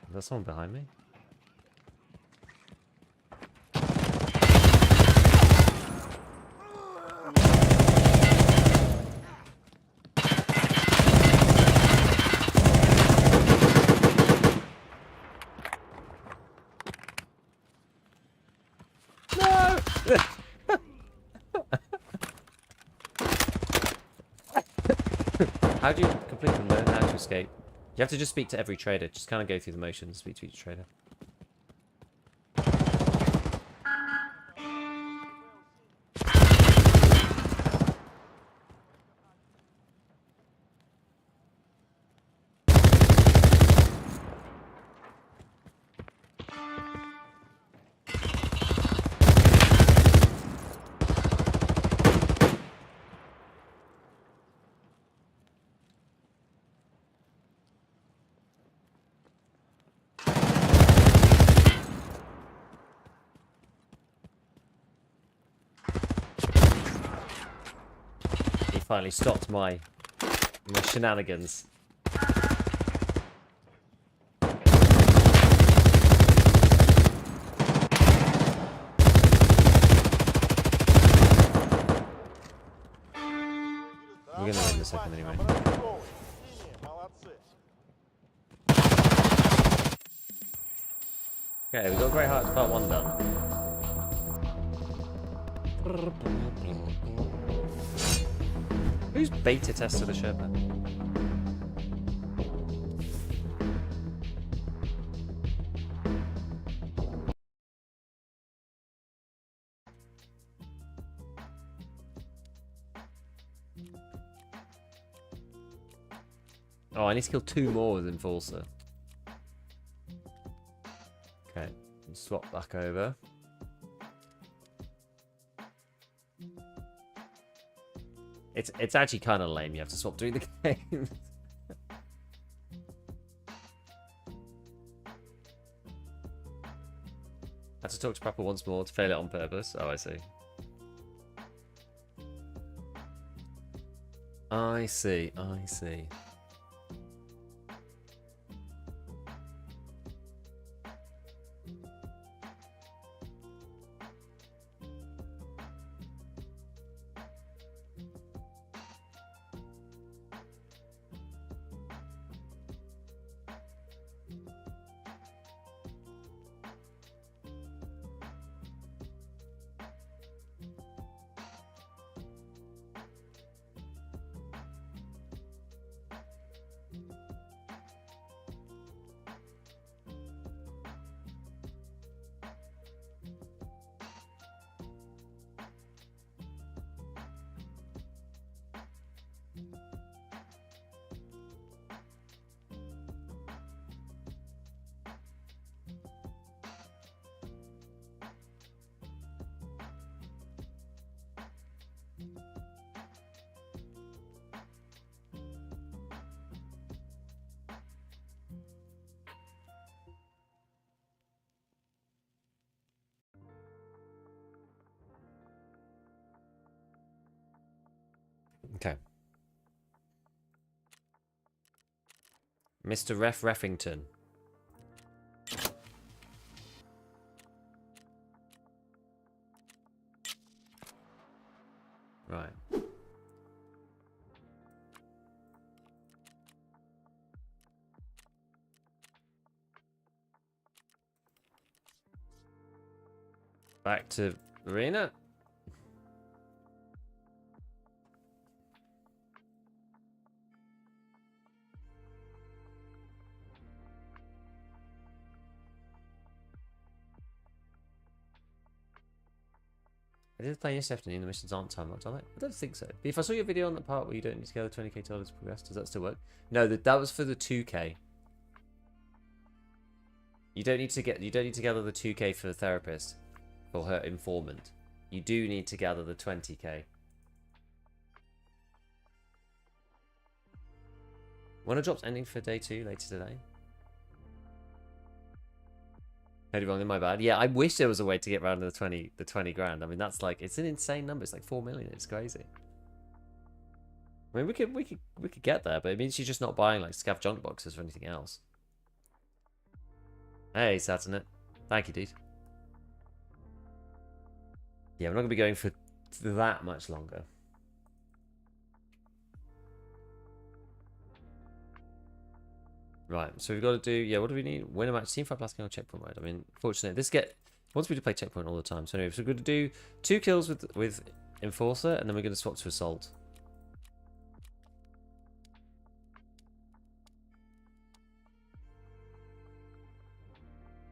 Is there someone behind me? How do you completely learn how to escape? You have to just speak to every trader. Just kind of go through the motions, speak to each trader. finally stopped my shenanigans. We're gonna win in a second anyway. Okay, we got Great Hearts Part 1 done. Who's beta tested the Sherpa? Oh, I need to kill 2 more with Enforcer. Okay, swap back over. It's actually kind of lame. You have to swap through the game. Had to talk to Papa once more to fail it on purpose. Oh, I see. I see. I see. Okay. Mr. Reffington. Right. Back to arena. I did play yesterday afternoon. The missions aren't time locked, are they? I don't think so. But if I saw your video on the part where you don't need to gather 20k dollars to progress, does that still work? No, that was for the 2k. You don't need to gather the 2k for the therapist, for her informant. You do need to gather the 20k. When it drops ending for day 2 later today. Heard it wrong, my bad. Yeah, I wish there was a way to get around to the 20 grand. I mean, that's like, it's an insane number. It's like 4 million. It's crazy. I mean, we could get there, but it means you're just not buying like scav junk boxes or anything else. Hey, Saturnet. Thank you, dude. Yeah, we're not gonna be going for that much longer. Right, so we've got to do, yeah, what do we need? Win a match, team fight plus kill on checkpoint mode. I mean, fortunately, once we do play checkpoint all the time. So anyway, so we're going to do 2 kills with Enforcer, and then we're going to swap to Assault.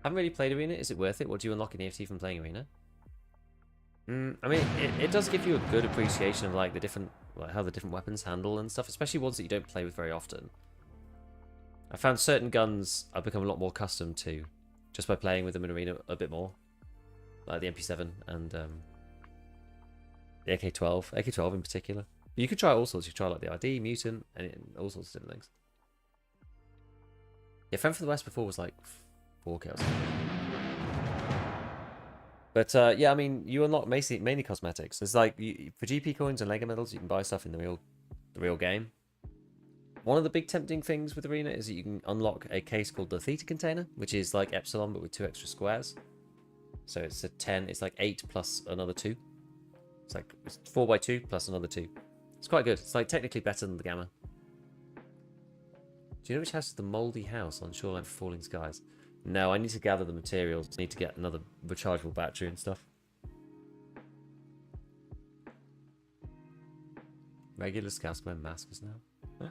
Haven't really played Arena. Is it worth it? What do you unlock in EFT from playing Arena? I mean, it does give you a good appreciation of like the different, like how the different weapons handle and stuff, especially ones that you don't play with very often. I found certain guns I've become a lot more accustomed to just by playing with them in Arena a bit more. Like the MP7 and the AK-12. AK-12 in particular. But you could try all sorts. You could try like the ID, Mutant, and all sorts of different things. Yeah, Friend from the West before was like 4 kills. But yeah, I mean, you unlock mainly cosmetics. It's like for GP coins and Lego medals, you can buy stuff in the real game. One of the big tempting things with Arena is that you can unlock a case called the Theta container, which is like Epsilon but with 2 extra squares. So it's a 10. It's like 8 plus another 2. It's 4 by 2 plus another 2. It's quite good. It's like technically better than the Gamma. Do you know which house is the moldy house on Shoreline for Falling Skies? No, I need to gather the materials. I need to get another rechargeable battery and stuff. Regular scouts wear masks now.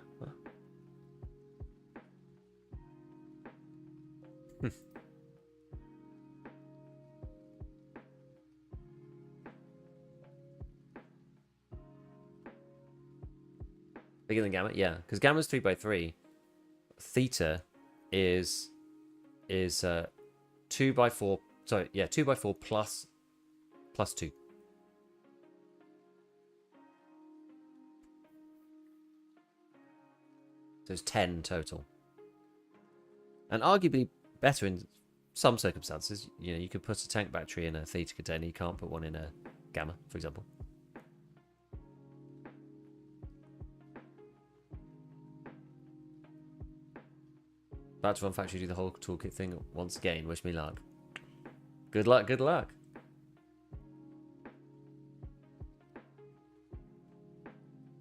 Bigger than Gamma? Yeah, because Gamma's 3 by 3. Theta is 2 by 4. Sorry, yeah, 2 by 4 plus 2. So it's 10 total. And arguably better in some circumstances. You know, you could put a tank battery in a Theta container. You can't put one in a Gamma, for example. About to run factory, do the whole toolkit thing once again. Wish me luck. Good luck, good luck.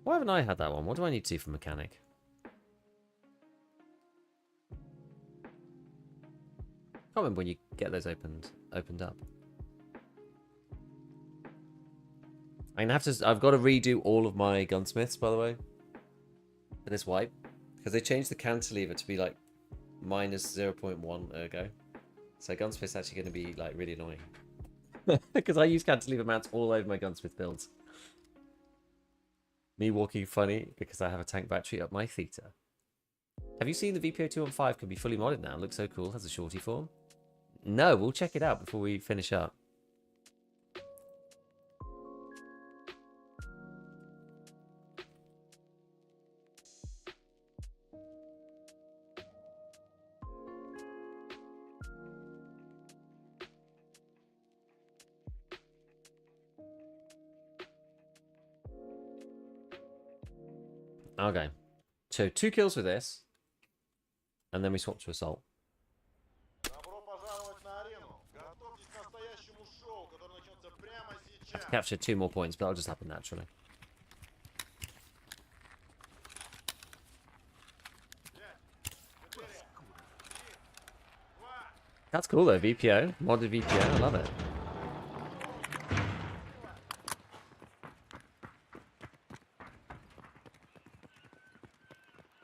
Why haven't I had that one? What do I need to do for mechanic? Can't remember when you get those opened up. I'm gonna have to. I've got to redo all of my gunsmiths, by the way, for this wipe, because they changed the cantilever to be like minus 0.1 ergo. So gunsmith's actually going to be like really annoying, because I use cantilever mounts all over my gunsmith builds. Me walking funny because I have a tank battery up my Theta. Have you seen the VPO 215 can be fully modded now? It looks so cool. Has a shorty form. No, we'll check it out before we finish up. Okay, so 2 kills with this, and then we swap to assault. I have to capture 2 more points, but that'll just happen naturally. That's cool though, VPO, modded VPO, I love it.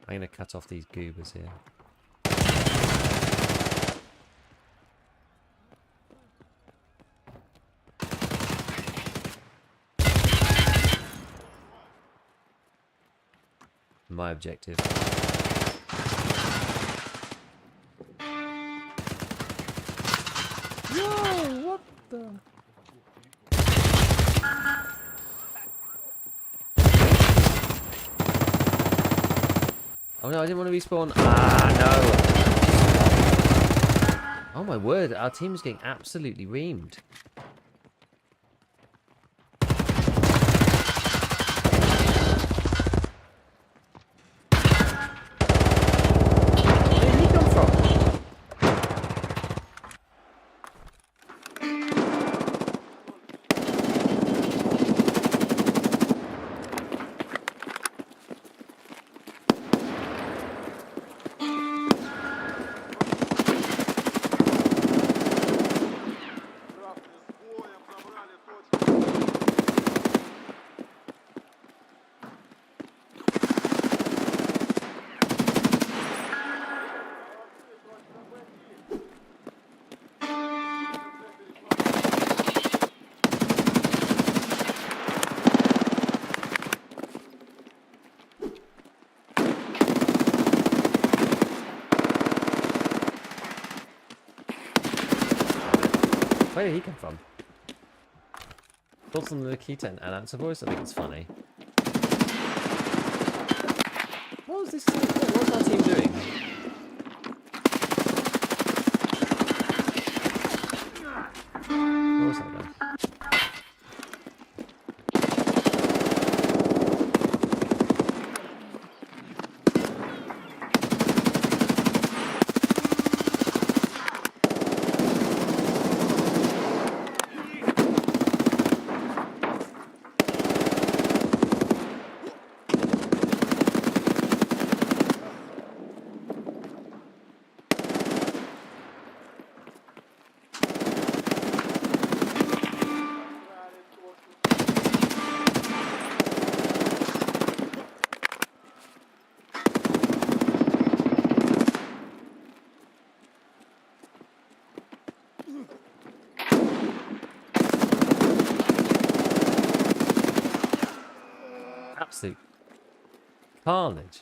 I'm going to cut off these goobers here. My objective. Yo, what the? Oh no, I didn't want to respawn. Ah, no. Oh my word, our team's getting absolutely reamed. Where did he come from? Where did he come from? Thoughts on the Nikita and answer voice? I think it's funny. What was this? What was our team doing? What was that guy? absolute carnage.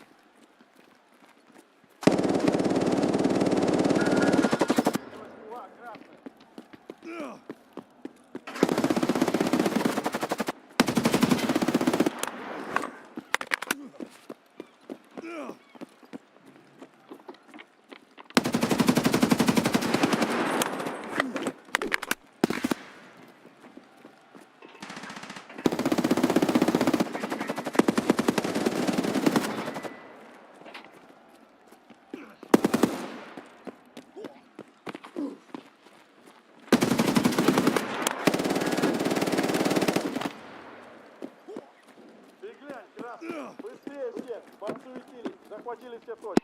Быстрее все! Подсуетились! Захватили все точки!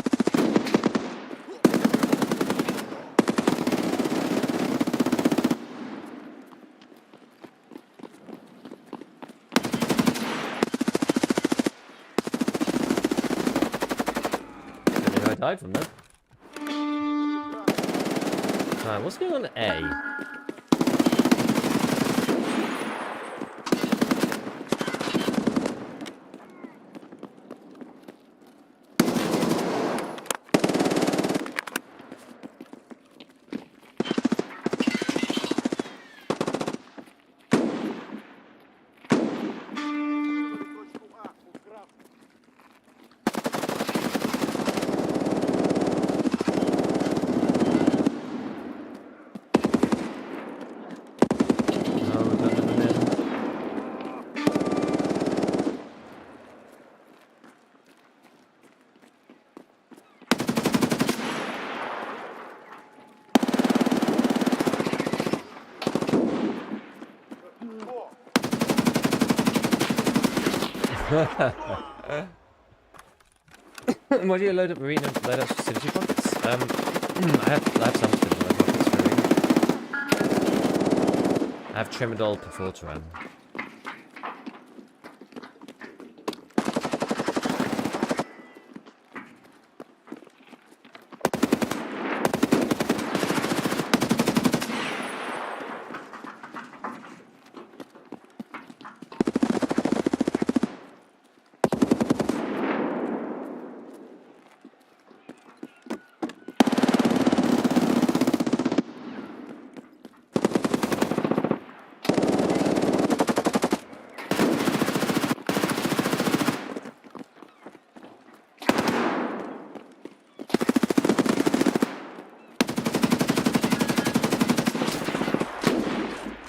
I don't know who I died from then. Right, what's going on A? Why do you load up arena and load up facility pockets? I have some facility pockets for arena. I have Trimidol Perforteran.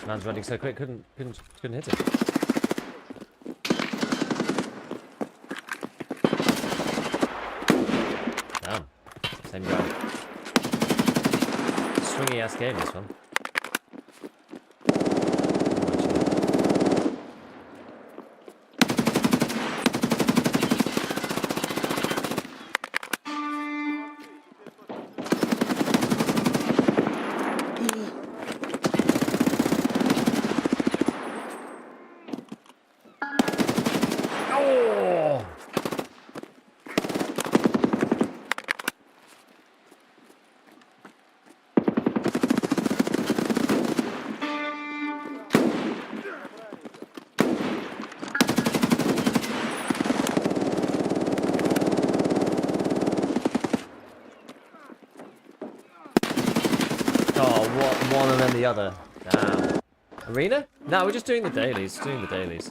Man's running so quick, couldn't hit him. Damn, same guy. Swingy ass game this one. One and then the other. Damn. Arena? No, we're just doing the dailies. Doing the dailies.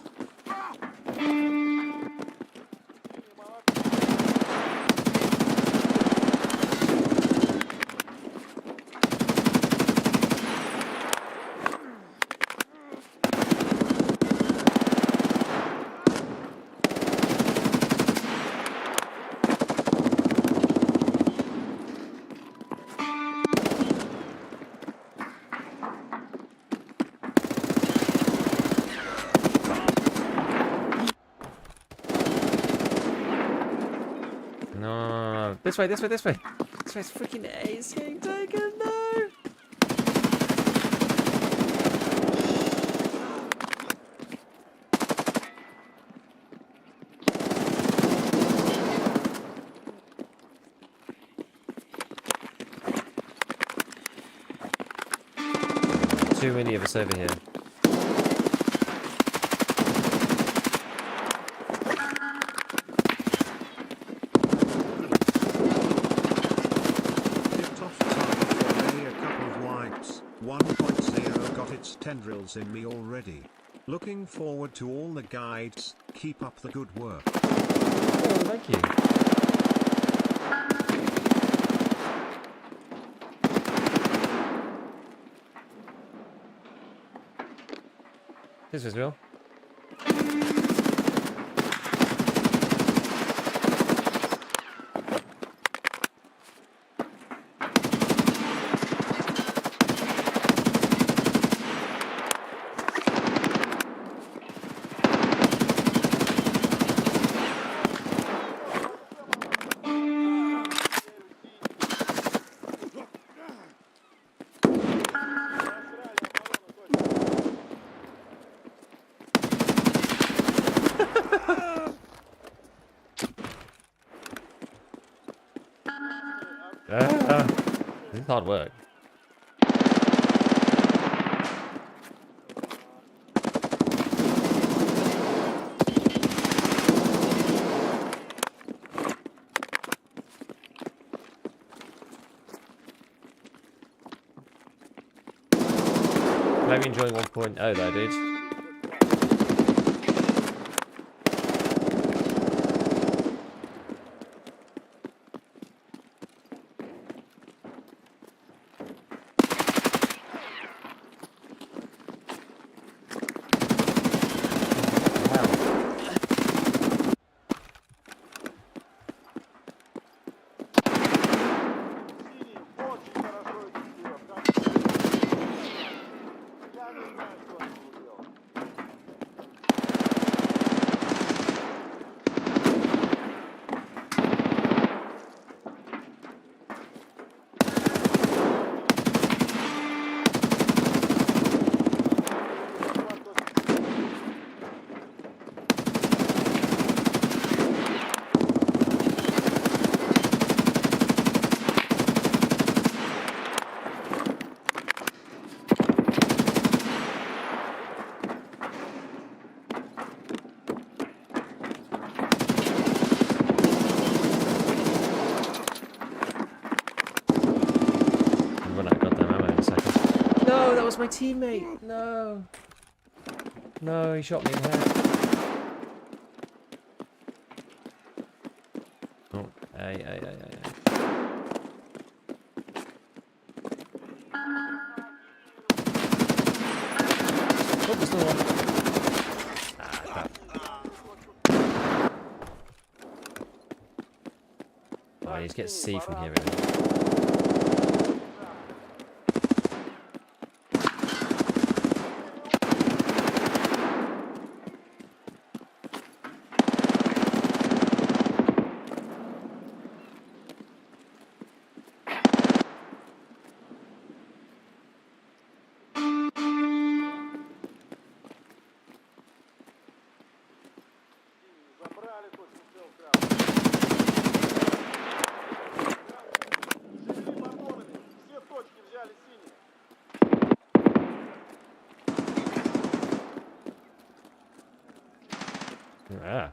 No, this way, this way, this way. This way's freaking A's getting taken, no! Too many of us over here. tendrils in me already. Looking forward to all the guides. Keep up the good work. Oh, thank you. This is real. This is hard work. Glad you're enjoying 1.0 though, dude. No, that was my teammate. No. No, he shot me in the head. Oh, hey. Oh, there's another one. Ah, crap. Oh, I need to get C from here, really. Ah.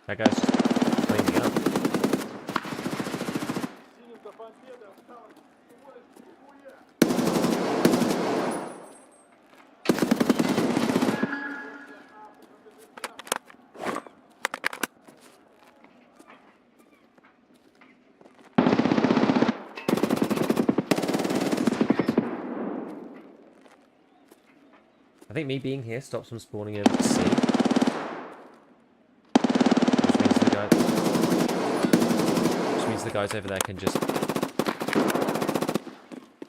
That guy's just cleaning up. I think me being here stops them spawning over to C. Which means the guys over there can just...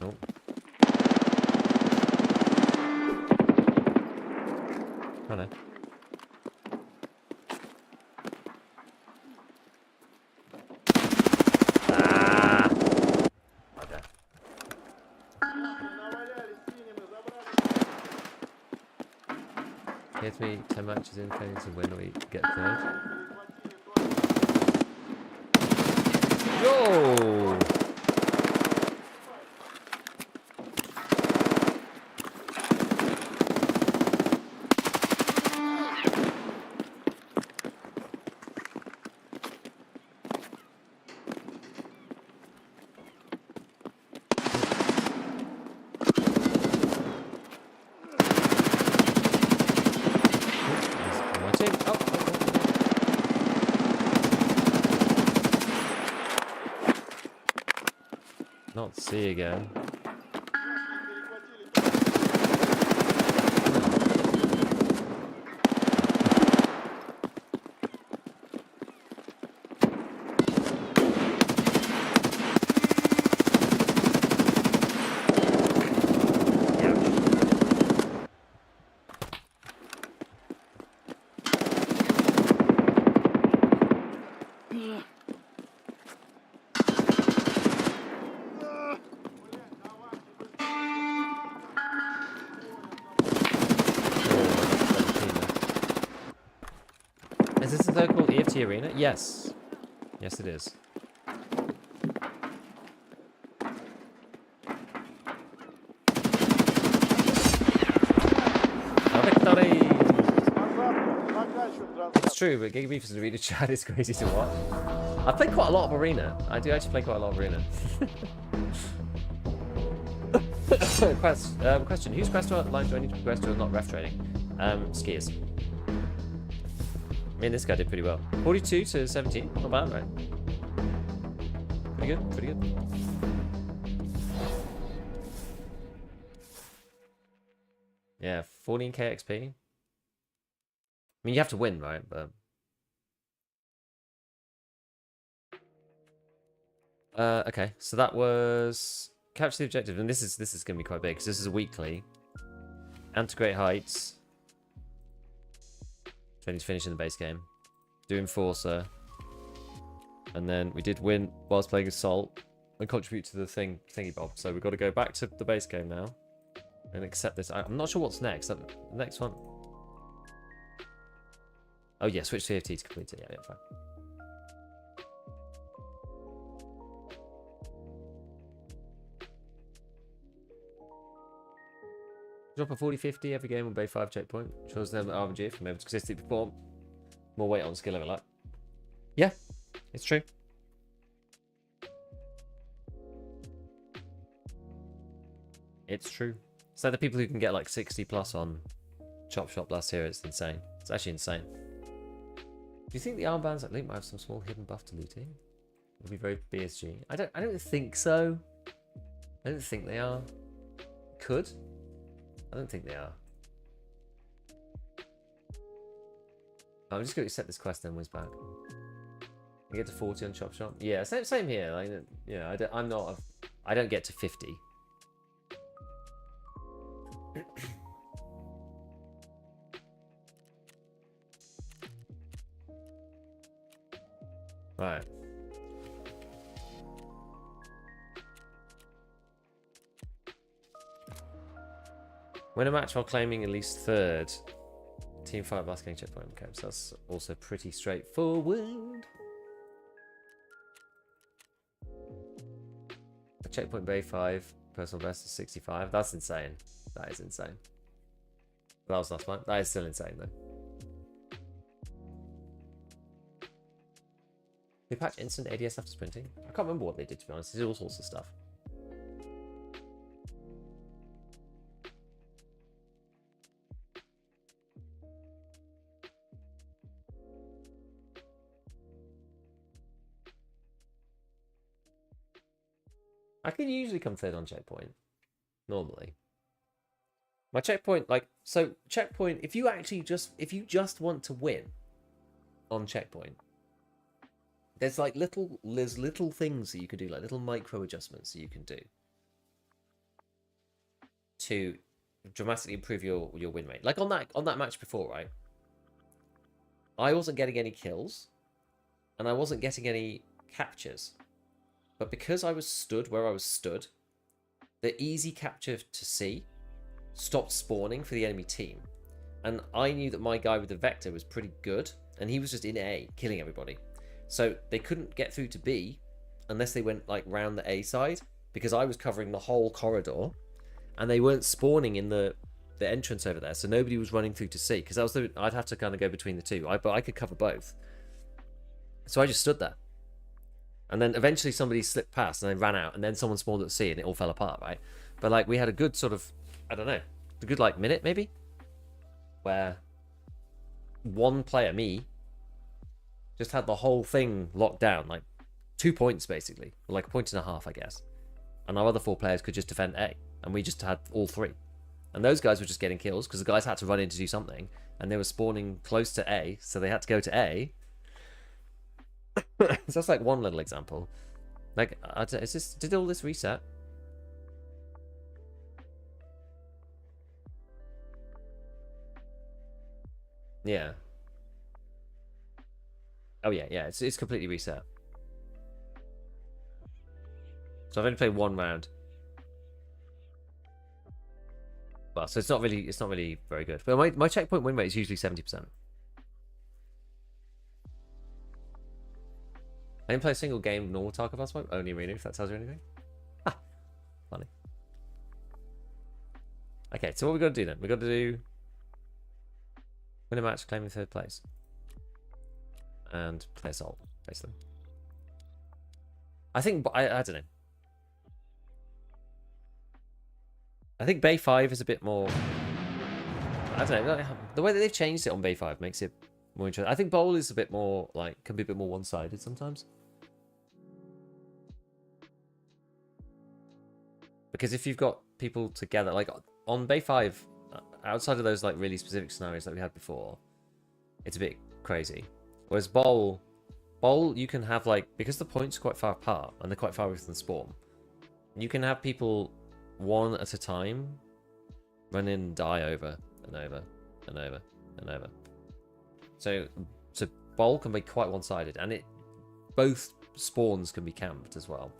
Oh. Hello. Ah! Okay. Get me 10 matches in, failing to win, or we get third. Yo! Not C again. Is this a so-called EFT arena? Yes. Yes, it is. Victory! It's true, but Giga Beef is arena chat is crazy to watch. I play quite a lot of arena. I do actually play quite a lot of arena. Question: whose quest line do I need to progress to not ref trading? Skiers. I mean, this guy did pretty well. 42 to 17. Not bad, right? Pretty good. Pretty good. Yeah, 14k XP. I mean, you have to win, right? But okay, so that was capture the objective, and this is going to be quite big because this is a weekly. Integrate heights. Trying to finish in the base game. Do Enforcer. And then we did win whilst playing Assault and contribute to the thingy bob. So we've got to go back to the base game now and accept this. I'm not sure what's next. The next one. Oh yeah, switch to EFT to complete it. Yeah, fine. Drop a 40-50 every game on Bay 5 checkpoint. Shows them RNG from able to consistently perform. More weight on skill level up. Yeah, it's true. It's true. So the people who can get like 60 plus on Chop Shop last year, it's insane. It's actually insane. Do you think the armbands at Link might have some small hidden buff to looting? It'll be very BSG. I don't think so. I don't think they are. Could. I don't think they are. I'm just going to accept this quest then, whiz back. I get to 40 on Chop Shop. Yeah, same here. Like, yeah, I don't get to 50. Right. Win a match while claiming at least third. Team fight last game checkpoint. Okay, so that's also pretty straightforward. A checkpoint Bay 5, personal best is 65. That's insane. That is insane. That was last one. That is still insane though. They patch instant ADS after sprinting? I can't remember what they did, to be honest. They did all sorts of stuff. I can usually come third on checkpoint. Normally. My checkpoint, like, so checkpoint, if you just want to win on checkpoint, there's little things that you can do, like little micro adjustments that you can do to dramatically improve your win rate. Like on that match before, right? I wasn't getting any kills and I wasn't getting any captures. But because I was stood where I was stood, the easy capture to C stopped spawning for the enemy team. And I knew that my guy with the Vector was pretty good, and he was just in A, killing everybody. So they couldn't get through to B unless they went like round the A side, because I was covering the whole corridor, and they weren't spawning in the entrance over there. So nobody was running through to C, because I'd have to kind of go between the two. But I could cover both. So I just stood there. And then eventually somebody slipped past and they ran out, and then someone spawned at C and it all fell apart, right? But like we had a good sort of, I don't know, a good like minute maybe, where one player, me, just had the whole thing locked down, like 2 points basically, or like 1.5 points, I guess. and our other 4 players could just defend A, and we just had all 3. And those guys were just getting kills because the guys had to run in to do something, and they were spawning close to A, so they had to go to A. So that's like one little example. Like, did all this reset? Yeah. Oh yeah, it's completely reset. So I've only played 1 round. Well, so it's not really very good. But my checkpoint win rate is usually 70%. I didn't play a single game of normal Tarkov last night, only arena, if that tells you anything. Ah, funny. Okay, so what we got to do then? We got to do win a match, claiming 3rd place, and play assault, basically. I think I don't know. I think Bay 5 is a bit more. I don't know. The way that they've changed it on Bay 5 makes it more interesting. I think Bowl is a bit more like can be a bit more one-sided sometimes. Because if you've got people together, like on Bay 5, outside of those like really specific scenarios that we had before, it's a bit crazy. Whereas Bowl you can have like, because the points are quite far apart and they're quite far away from the spawn, you can have people one at a time run in and die over and over and over and over. So Bowl can be quite one-sided, and both spawns can be camped as well.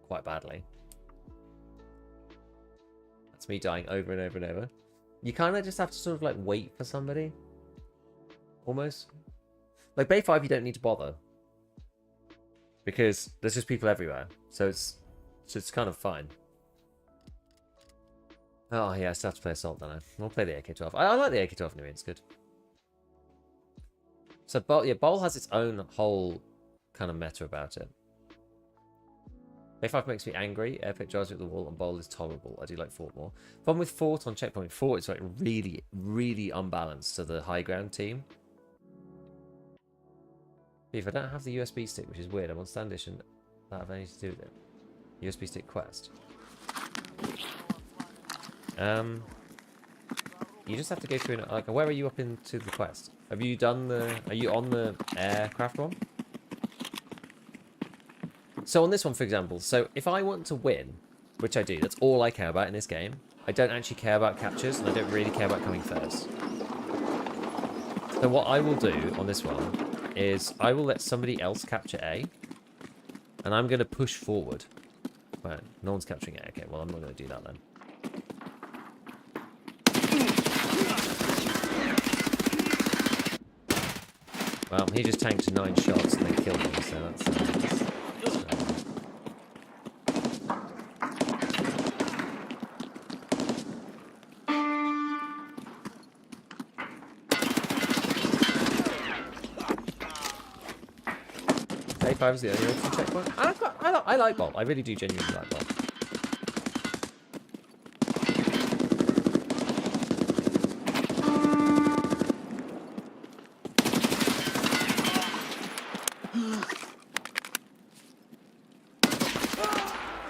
Quite badly. That's me dying over and over and over. You kind of just have to sort of like wait for somebody. Almost. Like Bay 5 you don't need to bother. Because there's just people everywhere. So it's kind of fine. Oh yeah, I still have to play Assault, don't I? I'll play the AK-12. I like the AK-12 anyway, it's good. So Bowl has its own whole kind of meta about it. Bay 5 makes me angry, Airpick drives me at the wall, and Bowl is tolerable. I do like Fort more. Problem with Fort on checkpoint, Fort is like really, really unbalanced to the high ground team. If I don't have the USB stick, which is weird, I'm on Standish and that have anything to do with it. USB stick quest. You just have to go through, like, where are you up into the quest? Have you done are you on the aircraft one? So on this one, for example, so if I want to win, which I do, that's all I care about in this game. I don't actually care about captures, and I don't really care about coming first. So what I will do on this one is I will let somebody else capture A, and I'm going to push forward. Right, no one's capturing A. Okay, well, I'm not going to do that then. Well, he just tanked 9 shots and then killed me, so that's... A5 is the only option checkpoint. I like Bolt. I really do genuinely like Bolt.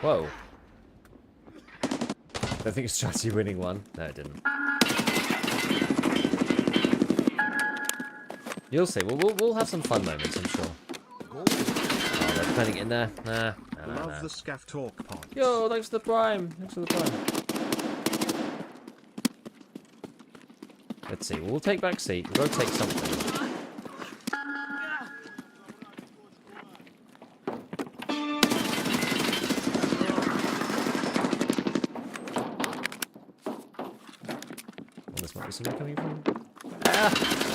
Whoa. I think it's strategy winning one. No, it didn't. You'll see. We'll have some fun moments, I'm sure. Oh, they're putting it in there. Nah. Love the ScavTalk pod. Yo, thanks for the prime. Thanks for the prime. Let's see. We'll take back seat. We've got to take something. This might be somewhere coming from. Ah!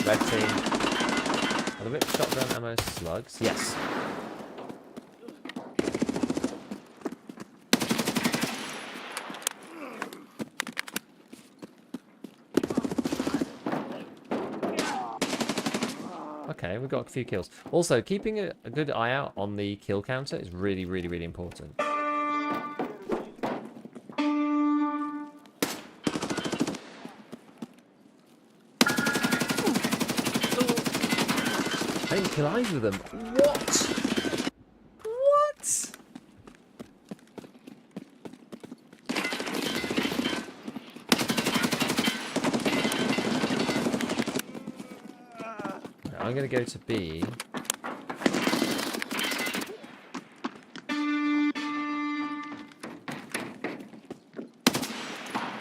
Red team. Are the whip shotgun ammo slugs? Yes. Okay, we've got a few kills. Also, keeping a good eye out on the kill counter is really, really, really important. I didn't kill either of them. What? What? I'm going to go to B.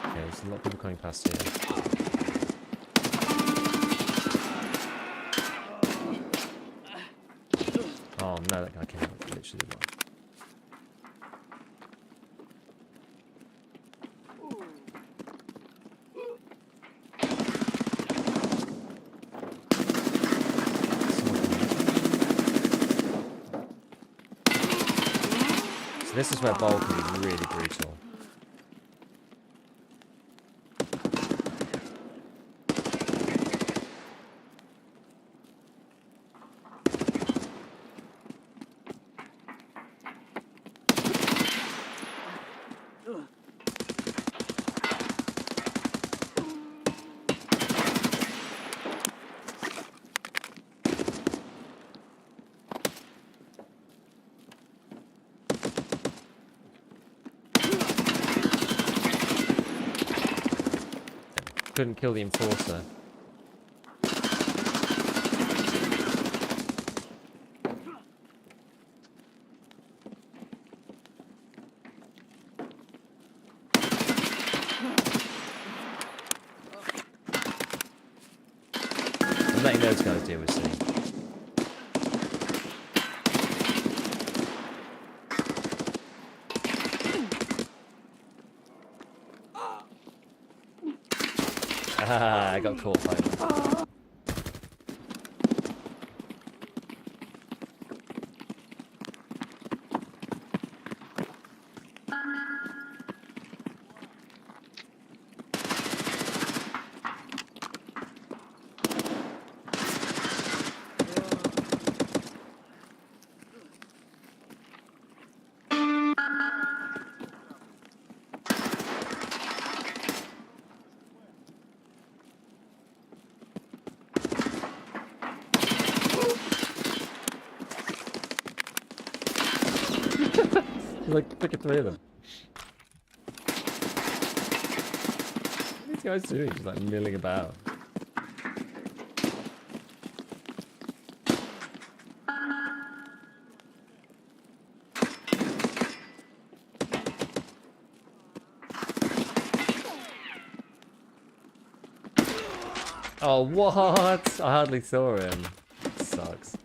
Okay, there's a lot of people coming past here. Oh no, that guy came out literally the one. So this is where bowl can be really brutal. Couldn't kill the enforcer. I'm letting those guys deal with C. Ah, I got caught finally. Like, look at three of them. What are these guys doing? Just like milling about. Oh, what? I hardly saw him. Sucks.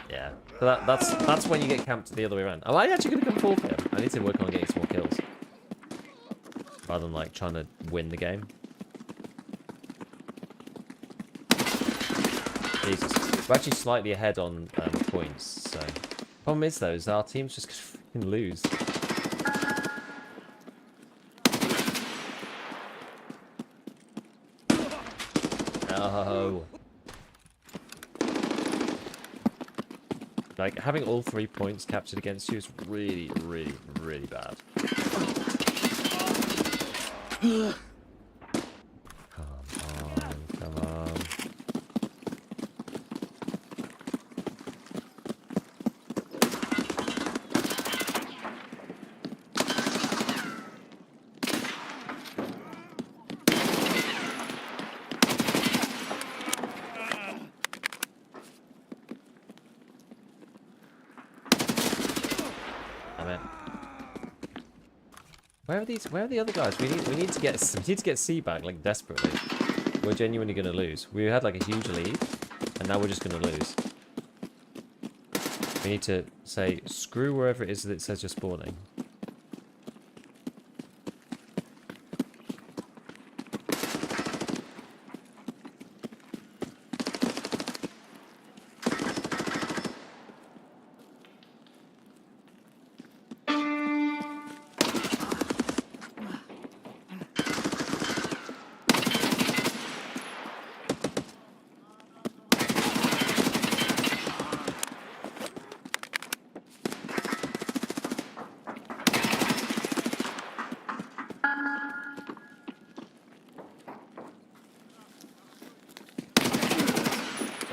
Yeah. So that's when you get camped the other way around. Am I actually going to come forward for him? I need to work on getting some more kills. Rather than like trying to win the game. Jesus. We're actually slightly ahead on points, so... Problem is though, is our team's just gonna lose. Oh. Like, having all 3 points captured against you is really, really, really bad. Come on. Where are the other guys? We need to get C back like desperately. We're genuinely gonna lose. We had like a huge lead, and now we're just gonna lose. We need to say screw wherever it is that it says you're spawning.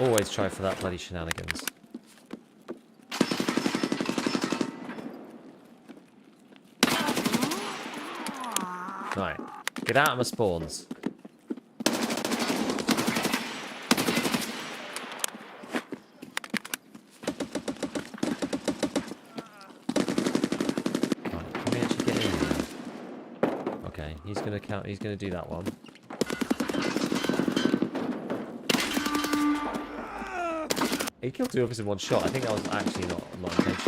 Always try for that bloody shenanigans. Right. Get out of my spawns. Right, can we actually get in there? Okay, he's gonna count. He's gonna do that one. He killed two of us in one shot. I think that was actually not intentional.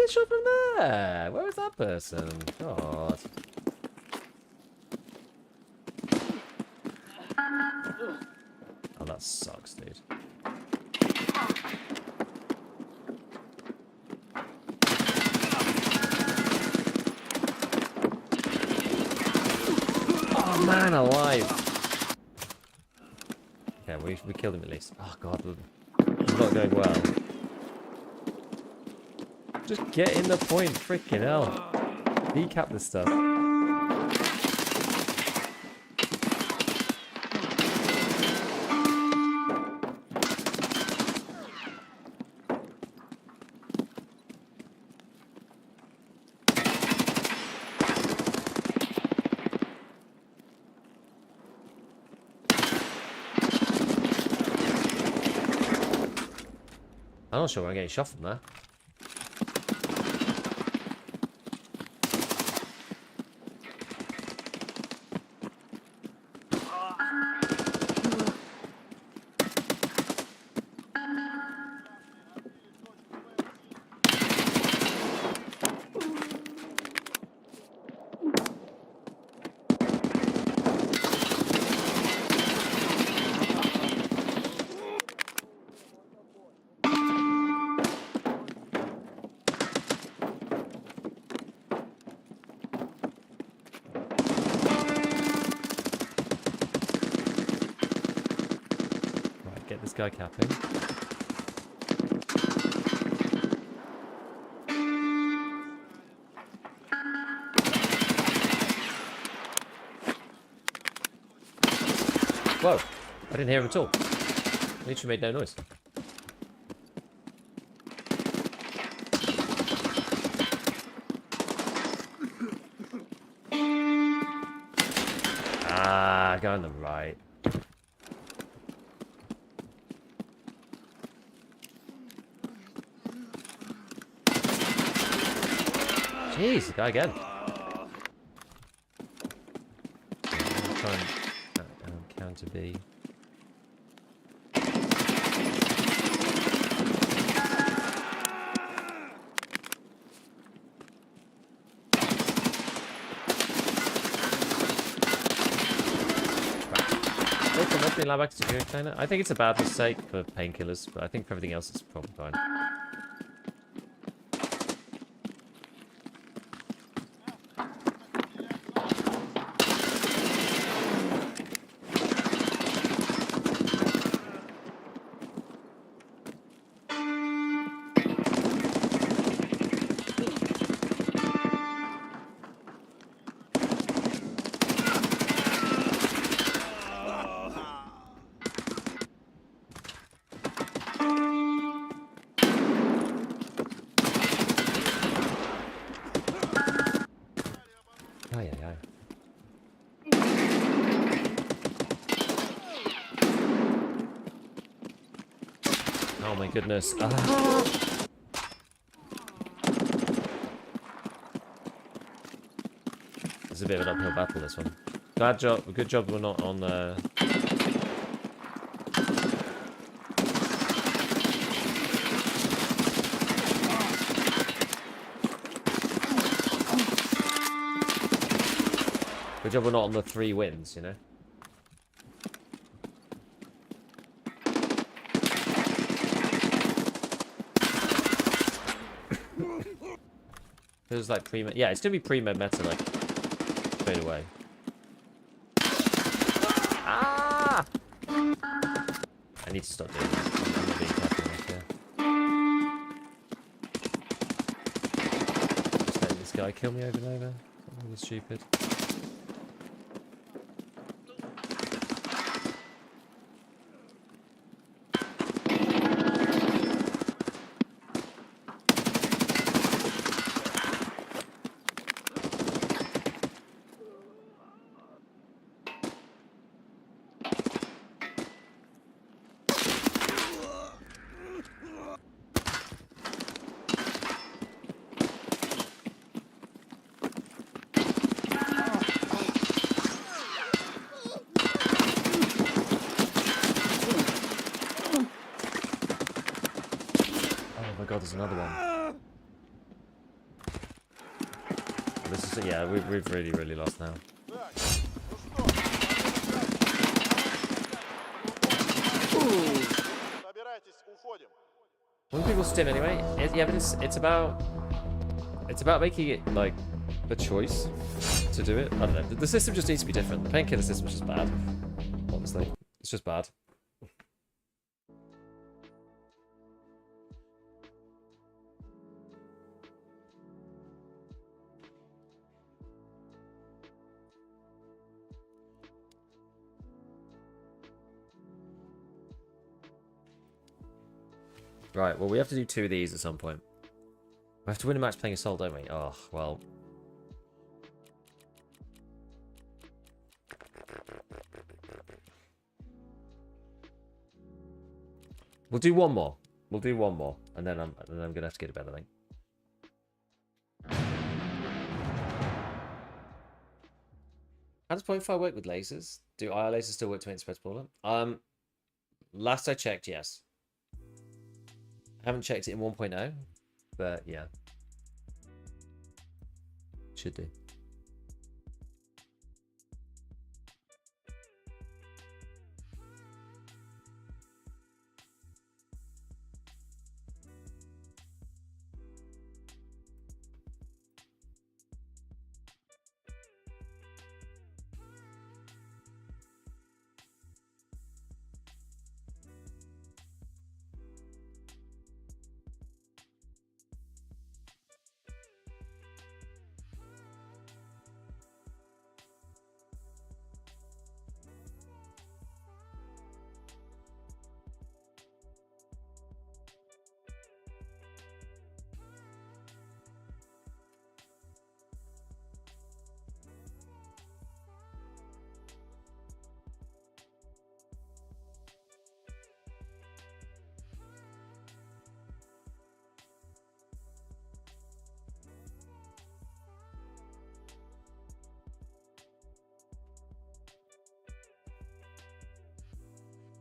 Shot from there. Where was that person? God. Oh, that sucks, dude. Oh man, alive. Okay, we killed him at least. Oh god, it's not going well. Just get in the point, freaking hell. Decap this stuff. I'm not sure where I'm getting shot from there. This guy capping. Whoa! I didn't hear him at all. Literally made no noise. Ah, go on the right. Jeez, guy again. I'm trying counter B. Back to security container. I think it's a bad mistake for painkillers, but I think for everything else it's probably fine. Oh my goodness. Ah. It's a bit of an uphill battle, this one. Good job we're not on Good job we're not on the 3 wins, you know? Feels like pre-med. Yeah, it's gonna be pre-med meta like straight away. Ah! I need to stop doing this. I'm not being careful enough here. Just letting this guy kill me over and over. Something really stupid. Oh my god, there's another one. This is, yeah, we've really lost now. When people stim anyway, yeah, but it's about making it like a choice to do it. I don't know. The system just needs to be different. The painkiller system is just bad. Honestly, it's just bad. Right, well, we have to do 2 of these at some point. We have to win a match playing Assault, don't we? Oh, well. We'll do one more. We'll do one more. And then I'm going to have to get to bed, I think. How does 0.5 work with lasers? Do IR lasers still work to make the spread smaller? Last I checked, yes. I haven't checked it in 1.0, but yeah. Should do.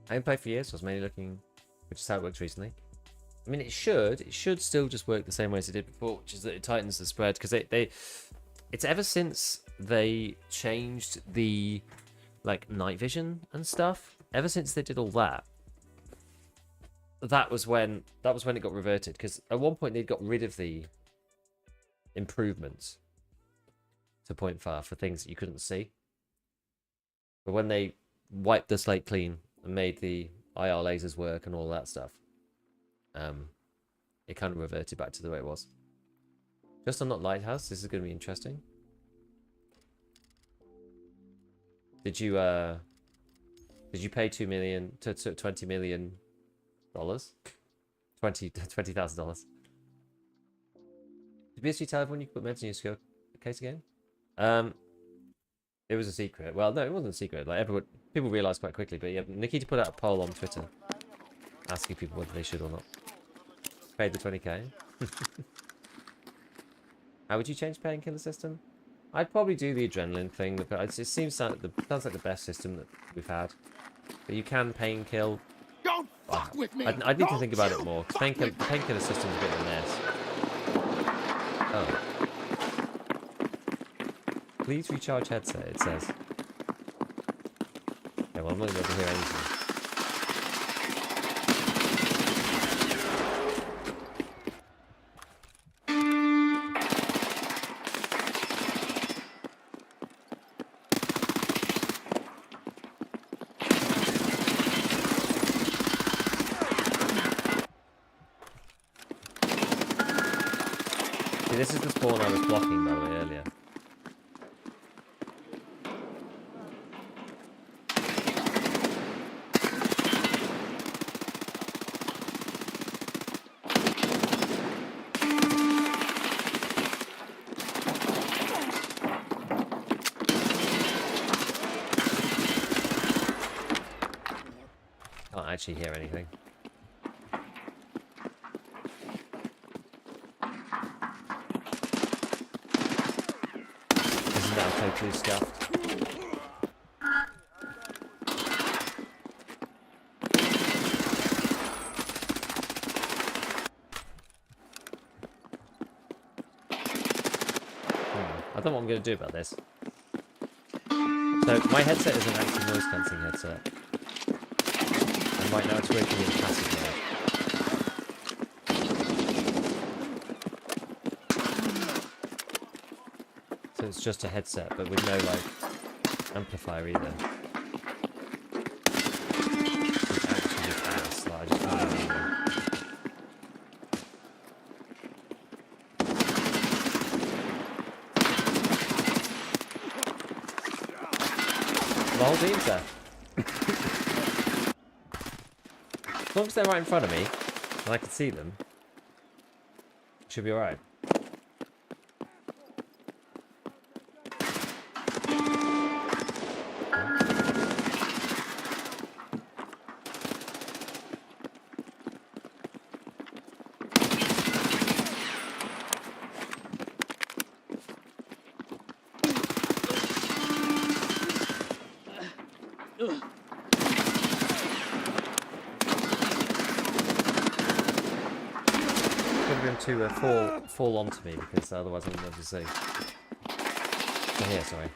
I haven't played for years, so I was mainly looking, which is how it works recently. I mean, it should still just work the same way as it did before, which is that it tightens the spread, because it's ever since they changed the, like, night vision and stuff, ever since they did all that, that was when it got reverted, because at one point they got rid of the improvements to 0.5 for things that you couldn't see. But when they wiped the slate clean and made the IR lasers work and all that stuff, it kind of reverted back to the way it was. Just on Not Lighthouse, this is going to be interesting. Did you pay $2 million to $20 million? $20,000. Did BSG tell everyone you could put meds in your skill case again? It was a secret. Well, no, it wasn't a secret. Like people realized quite quickly. But yeah, Nikita put out a poll on Twitter asking people whether they should or not. Paid the 20k. How would you change painkiller system? I'd probably do the adrenaline thing. It sounds like the best system that we've had. But you can pain kill. Don't fuck with me. I'd need to think about it more. Painkiller system's a bit of a mess. Oh. Please recharge headset, it says. Yeah, well, I'm not going to be able to hear anything. See, this is the spawn I was blocking, by the way, earlier. Can't actually hear anything. This is now totally scuffed. I don't know what I'm going to do about this. So, my headset is an active noise cancelling headset. And right now it's working in passive mode. So it's just a headset, but with no, like, amplifier either. It's actually just ass, like, I just can't do anything. The whole team's there. As long as they're right in front of me, and I can see them, should be alright. To fall onto me because otherwise I wouldn't be able to see. So here, sorry.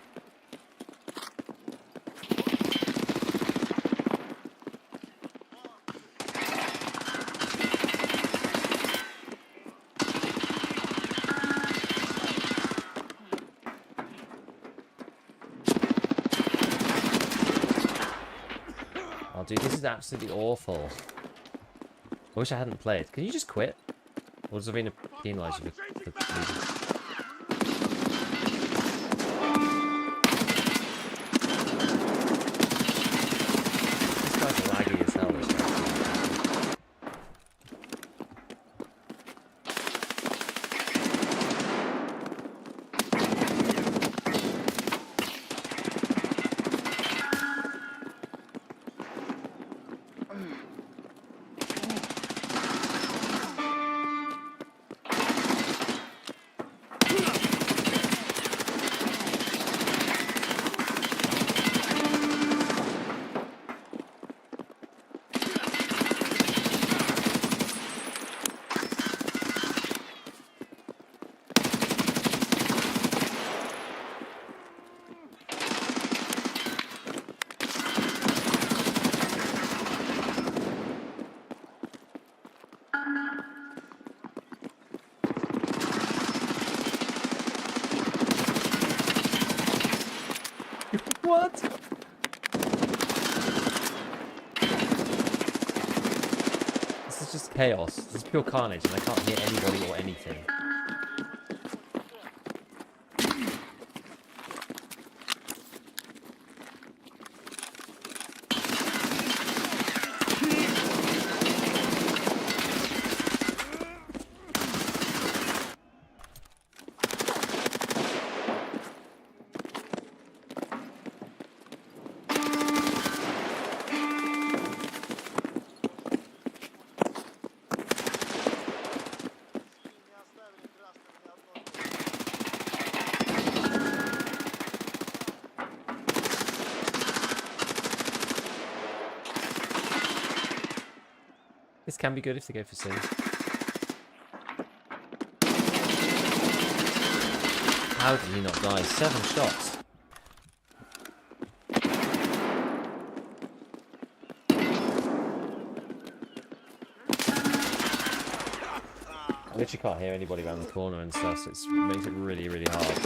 Oh, dude, this is absolutely awful. I wish I hadn't played. Can you just quit? Or does Arena penalise you for leaving? This guy's laggy as hell, this guy. What? This is just chaos. This is pure carnage and I can't hear anybody or anything. This can be good if they go for C. How did he not die? 7 shots. I literally can't hear anybody around the corner and stuff, so it makes it really, really hard.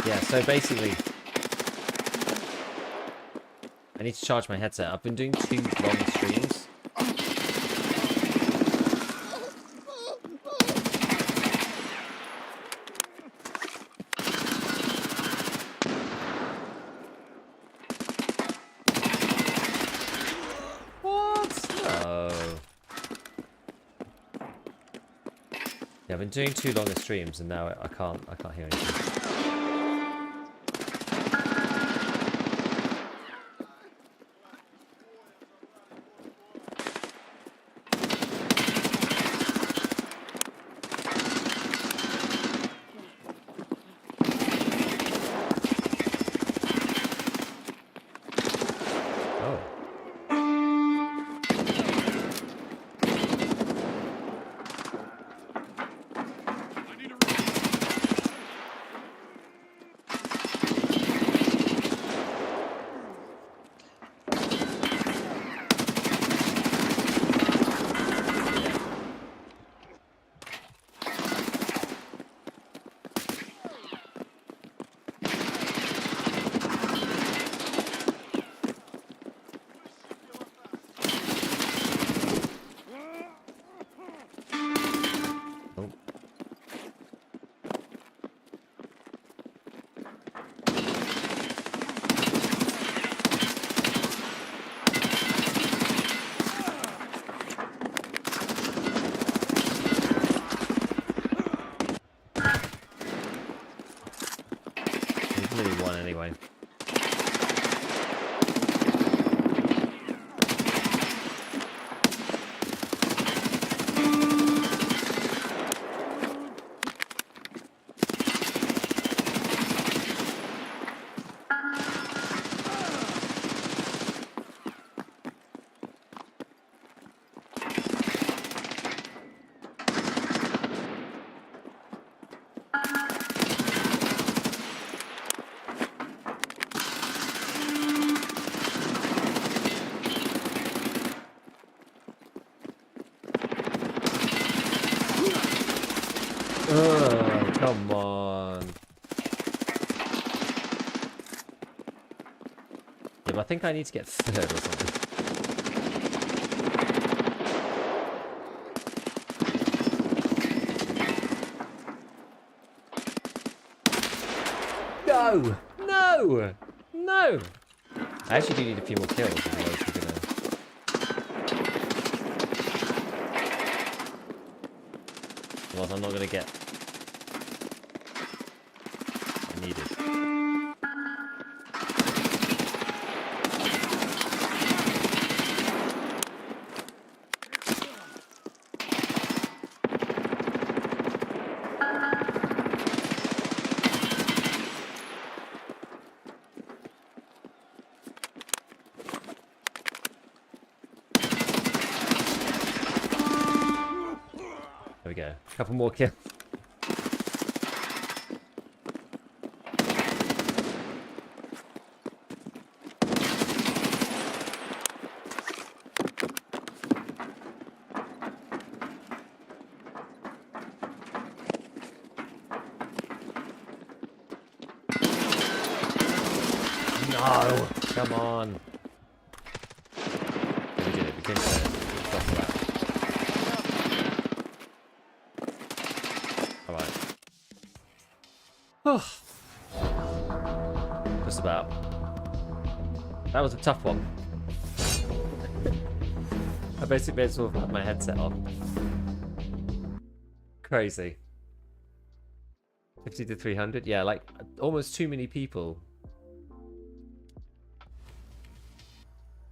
Yeah, so basically, I need to charge my headset. I've been doing 2 long streams. What? No. Yeah, I've been doing 2 longer streams, and now I can't hear anything. Oh. Oh. We've nearly won anyway. Oh, come on. Yeah, but I think I need to get 3rd or something. No! No! No! I actually do need a few more kills, otherwise we're gonna... Otherwise I'm not gonna get... I need it. There we go. A couple more kills. No! Come on. We did it. We came to it. Stop that. Alright. Just about. That was a tough one. I basically made sort of have my headset on. Crazy. 50 to 300? Yeah, like almost too many people.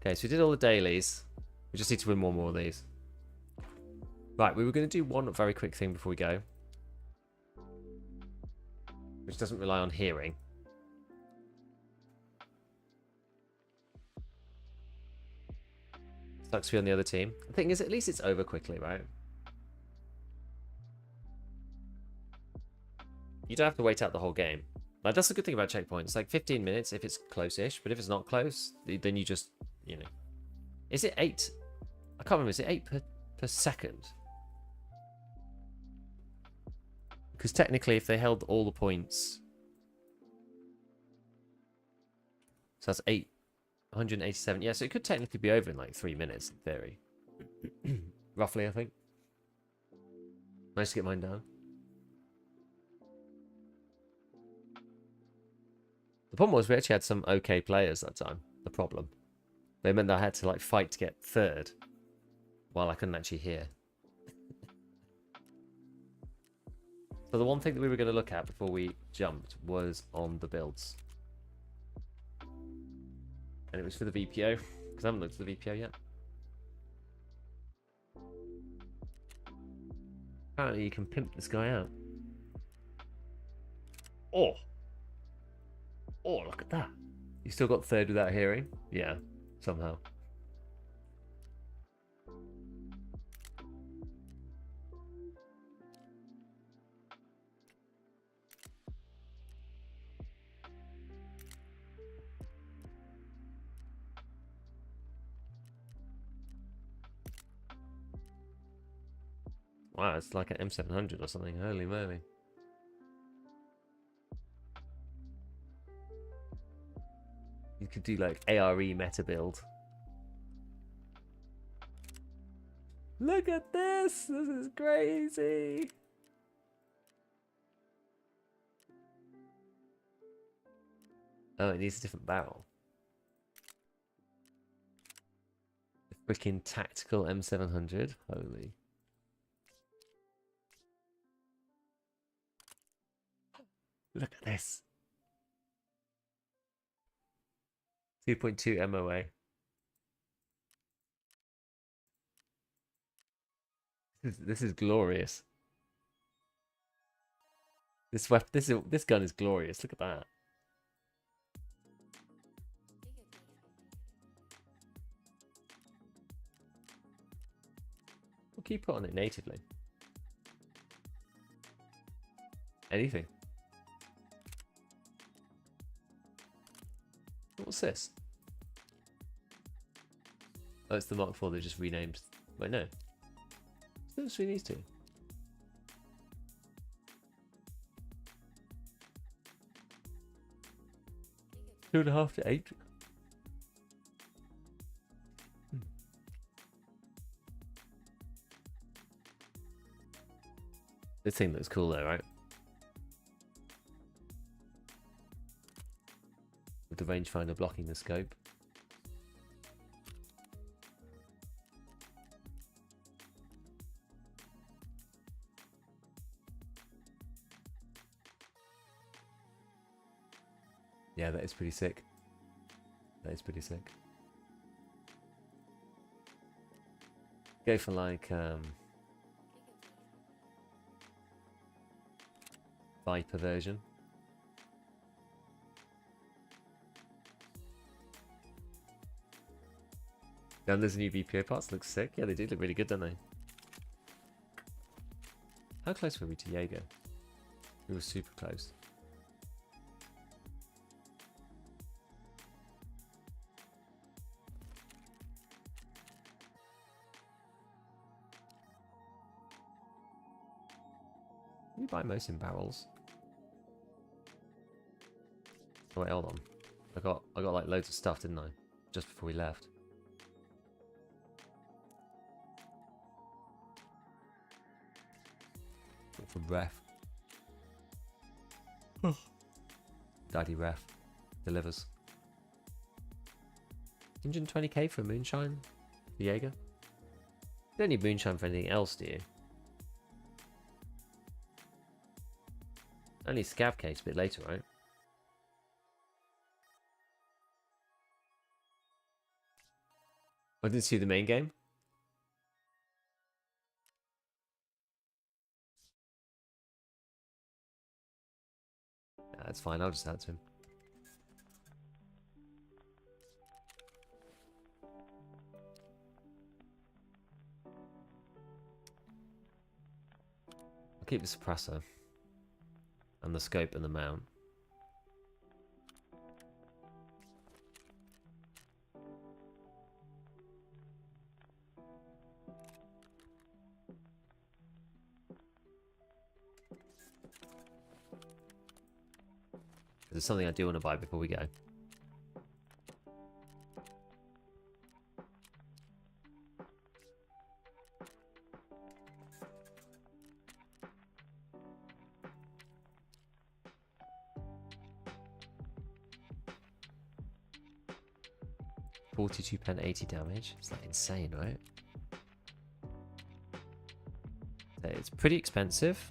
Okay, so we did all the dailies. We just need to win one more of these. Right, we were going to do one very quick thing before we go. Which doesn't rely on hearing. Sucks to be on the other team. The thing is, at least it's over quickly, right? You don't have to wait out the whole game. Like, that's the good thing about checkpoints. Like 15 minutes if it's close-ish, but if it's not close, then you just, you know. Is it 8? I can't remember. Is it 8 per second? Because technically, if they held all the points So that's 187. Yeah, so it could technically be over in like 3 minutes in theory. Roughly, I think. Managed to get mine down. The problem was we actually had some okay players that time. The problem. They meant that I had to like fight to get third while I couldn't actually hear. So the one thing that we were going to look at before we jumped was on the builds. And it was for the VPO, because I haven't looked at the VPO yet. Apparently you can pimp this guy out. Oh! Oh, look at that. You still got third without hearing? Yeah, somehow. Wow, it's like an M700 or something. Holy moly. You could do like ARE meta build. Look at this! This is crazy! Oh, it needs a different barrel. The freaking tactical M700. Holy. Look at this. 2.2 MOA. This is glorious. This gun is glorious. Look at that. What can you put on it natively? Anything. What's this? Oh, it's the Mark IV they just renamed. Wait, no. It's not between these two. 2.5 to 8. This thing looks cool though, right? With the rangefinder blocking the scope. Yeah, that is pretty sick. That is pretty sick. Go for like Viper version. And there's new VPO parts, looks sick. Yeah, they do look really good, don't they? How close were we to Jaeger? We were super close. You buy most in barrels. Oh wait, hold on. I got like loads of stuff, didn't I? Just before we left. From ref. Daddy ref delivers. 120k for moonshine, Jaeger. You don't need moonshine for anything else, do you? Only scav case a bit later, right? I didn't see the main game. That's fine, I'll just add to him. I'll keep the suppressor and the scope and the mount. There's something I do want to buy before we go. 42 pen, 80 damage. It's like insane, right? So it's pretty expensive.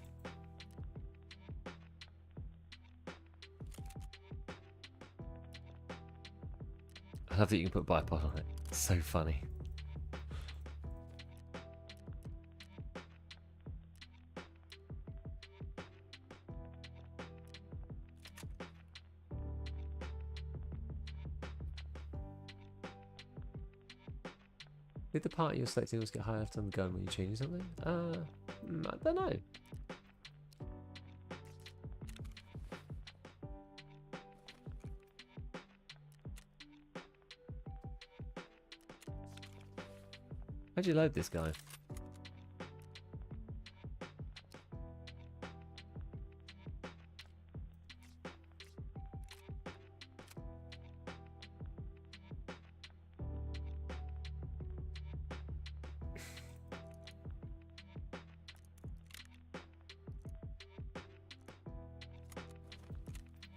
I love that you can put bipod on it. It's so funny. Did the part you're selecting always get higher left on the gun when you change something? I don't know. How'd you load this guy?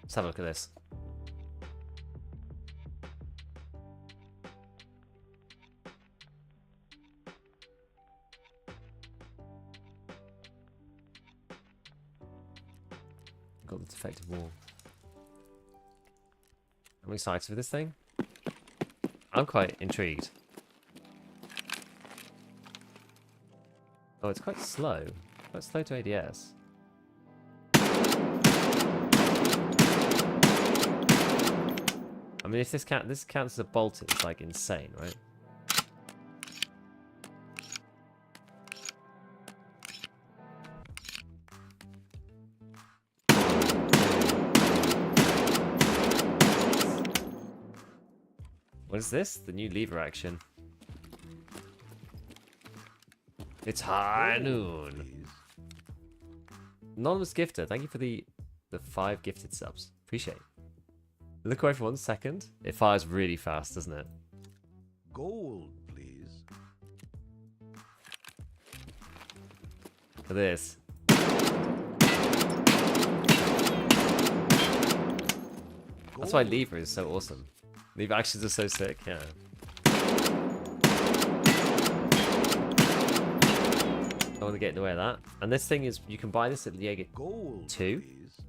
Let's have a look at this. Got the defective wall. I'm excited for this thing. I'm quite intrigued. Oh, it's quite slow. Quite slow to ADS. I mean, if this counts as a bolt, it's like insane, right? What is this? The new lever action. It's high noon. Anonymous gifter, thank you for the 5 gifted subs. Appreciate it. Look away for 1 second. It fires really fast, doesn't it? Gold, please. Look at this. That's why lever is so awesome. Lever actions are so sick, yeah. I want to get in the way of that. And this thing is, you can buy this at Jaeger Gold, 2. please.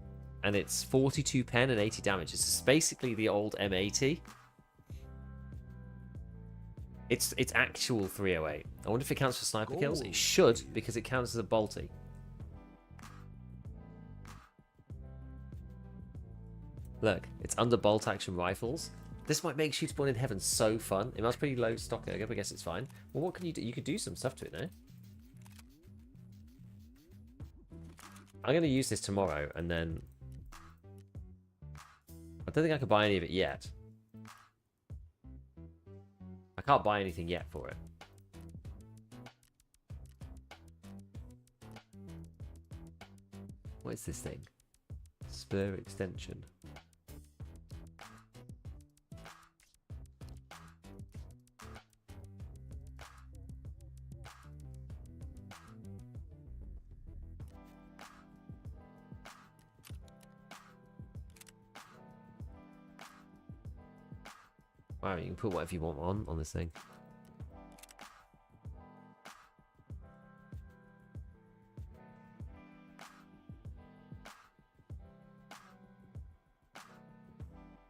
And it's 42 pen and 80 damage. It's basically the old M80. It's actual 308. I wonder if it counts for sniper kills. It should, because it counts as a bolty. Look, it's under bolt action rifles. This might make Shoot Spawn in Heaven so fun. It must be pretty low stock, I guess it's fine. Well, what can you do? You could do some stuff to it now. I'm going to use this tomorrow, and then... I don't think I can buy any of it yet. I can't buy anything yet for it. What is this thing? Spur extension. Wow, you can put whatever you want on this thing.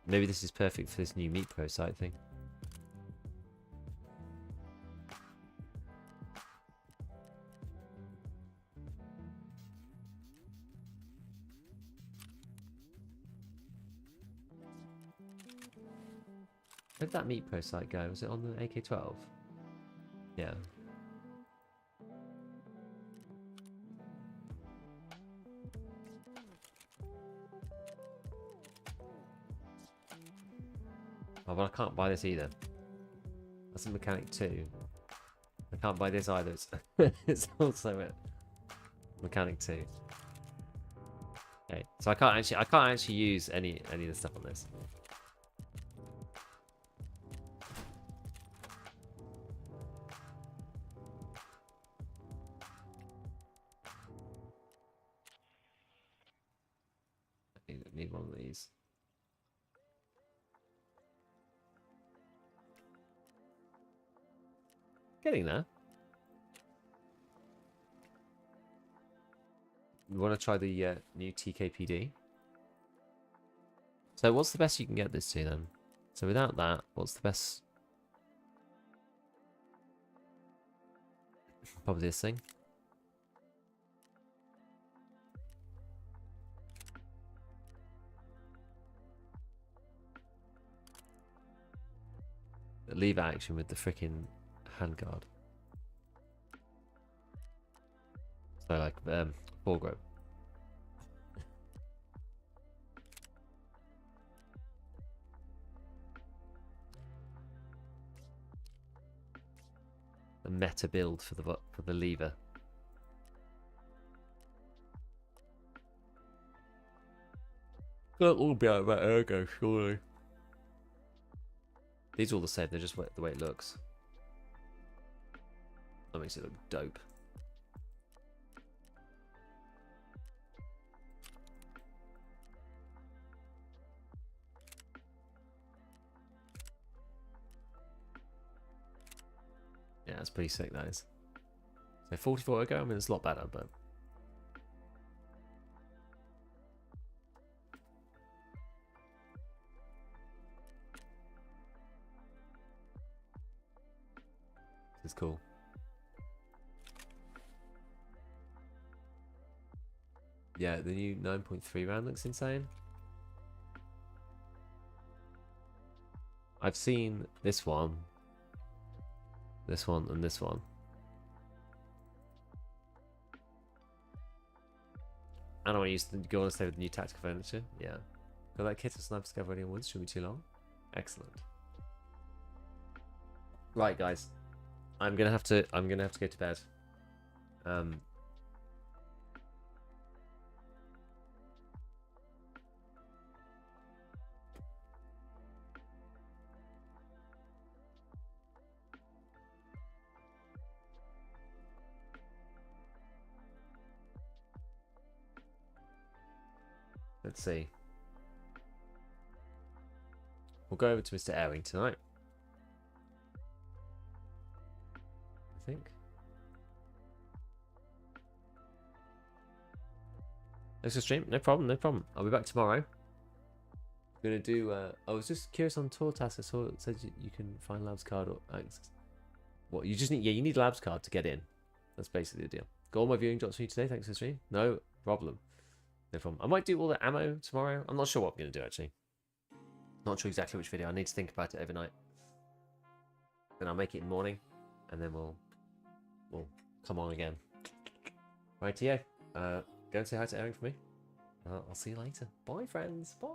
Maybe this is perfect for this new Meat Pro site thing. Where did that Meat Pro site go? Was it on the AK-12? Yeah. Oh, but I can't buy this either. That's a mechanic too. I can't buy this either. It's also a mechanic too. Okay, so I can't actually use any of the stuff on this. Need one of these. Getting there. We want to try the new TKPD. So what's the best you can get this to then? So without that, what's the best? Probably this thing. The lever action with the freaking handguard. So like foregrip. A meta build for the lever. That'll all be out of that ergo, surely. These are all the same, they're just the way it looks. That makes it look dope. Yeah, that's pretty sick, that is. So 44 ergo, I mean, it's a lot better, but... This is cool. Yeah, the new 9.3 round looks insane. I've seen this one, and this one. And I want to use the go on and stay with the new tactical furniture. Yeah. Got that kit of sniper scav ready in woods, shouldn't be too long. Excellent. Right, guys. I'm gonna have to go to bed. Let's see. We'll go over to Mr. Airing tonight. I think. Next stream, no problem, no problem. I'll be back tomorrow. I'm gonna do. I was just curious on tour task. I saw it said you can find labs card or access. What you just need? Yeah, you need labs card to get in. That's basically the deal. Got all my viewing drops for you today. Thanks for the stream. No problem. No problem. I might do all the ammo tomorrow. I'm not sure what I'm gonna do actually. Not sure exactly which video. I need to think about it overnight. Then I'll make it in the morning, and then we'll come on again. Right, yeah. Go and say hi to Erin for me. I'll see you later. Bye, friends. Bye.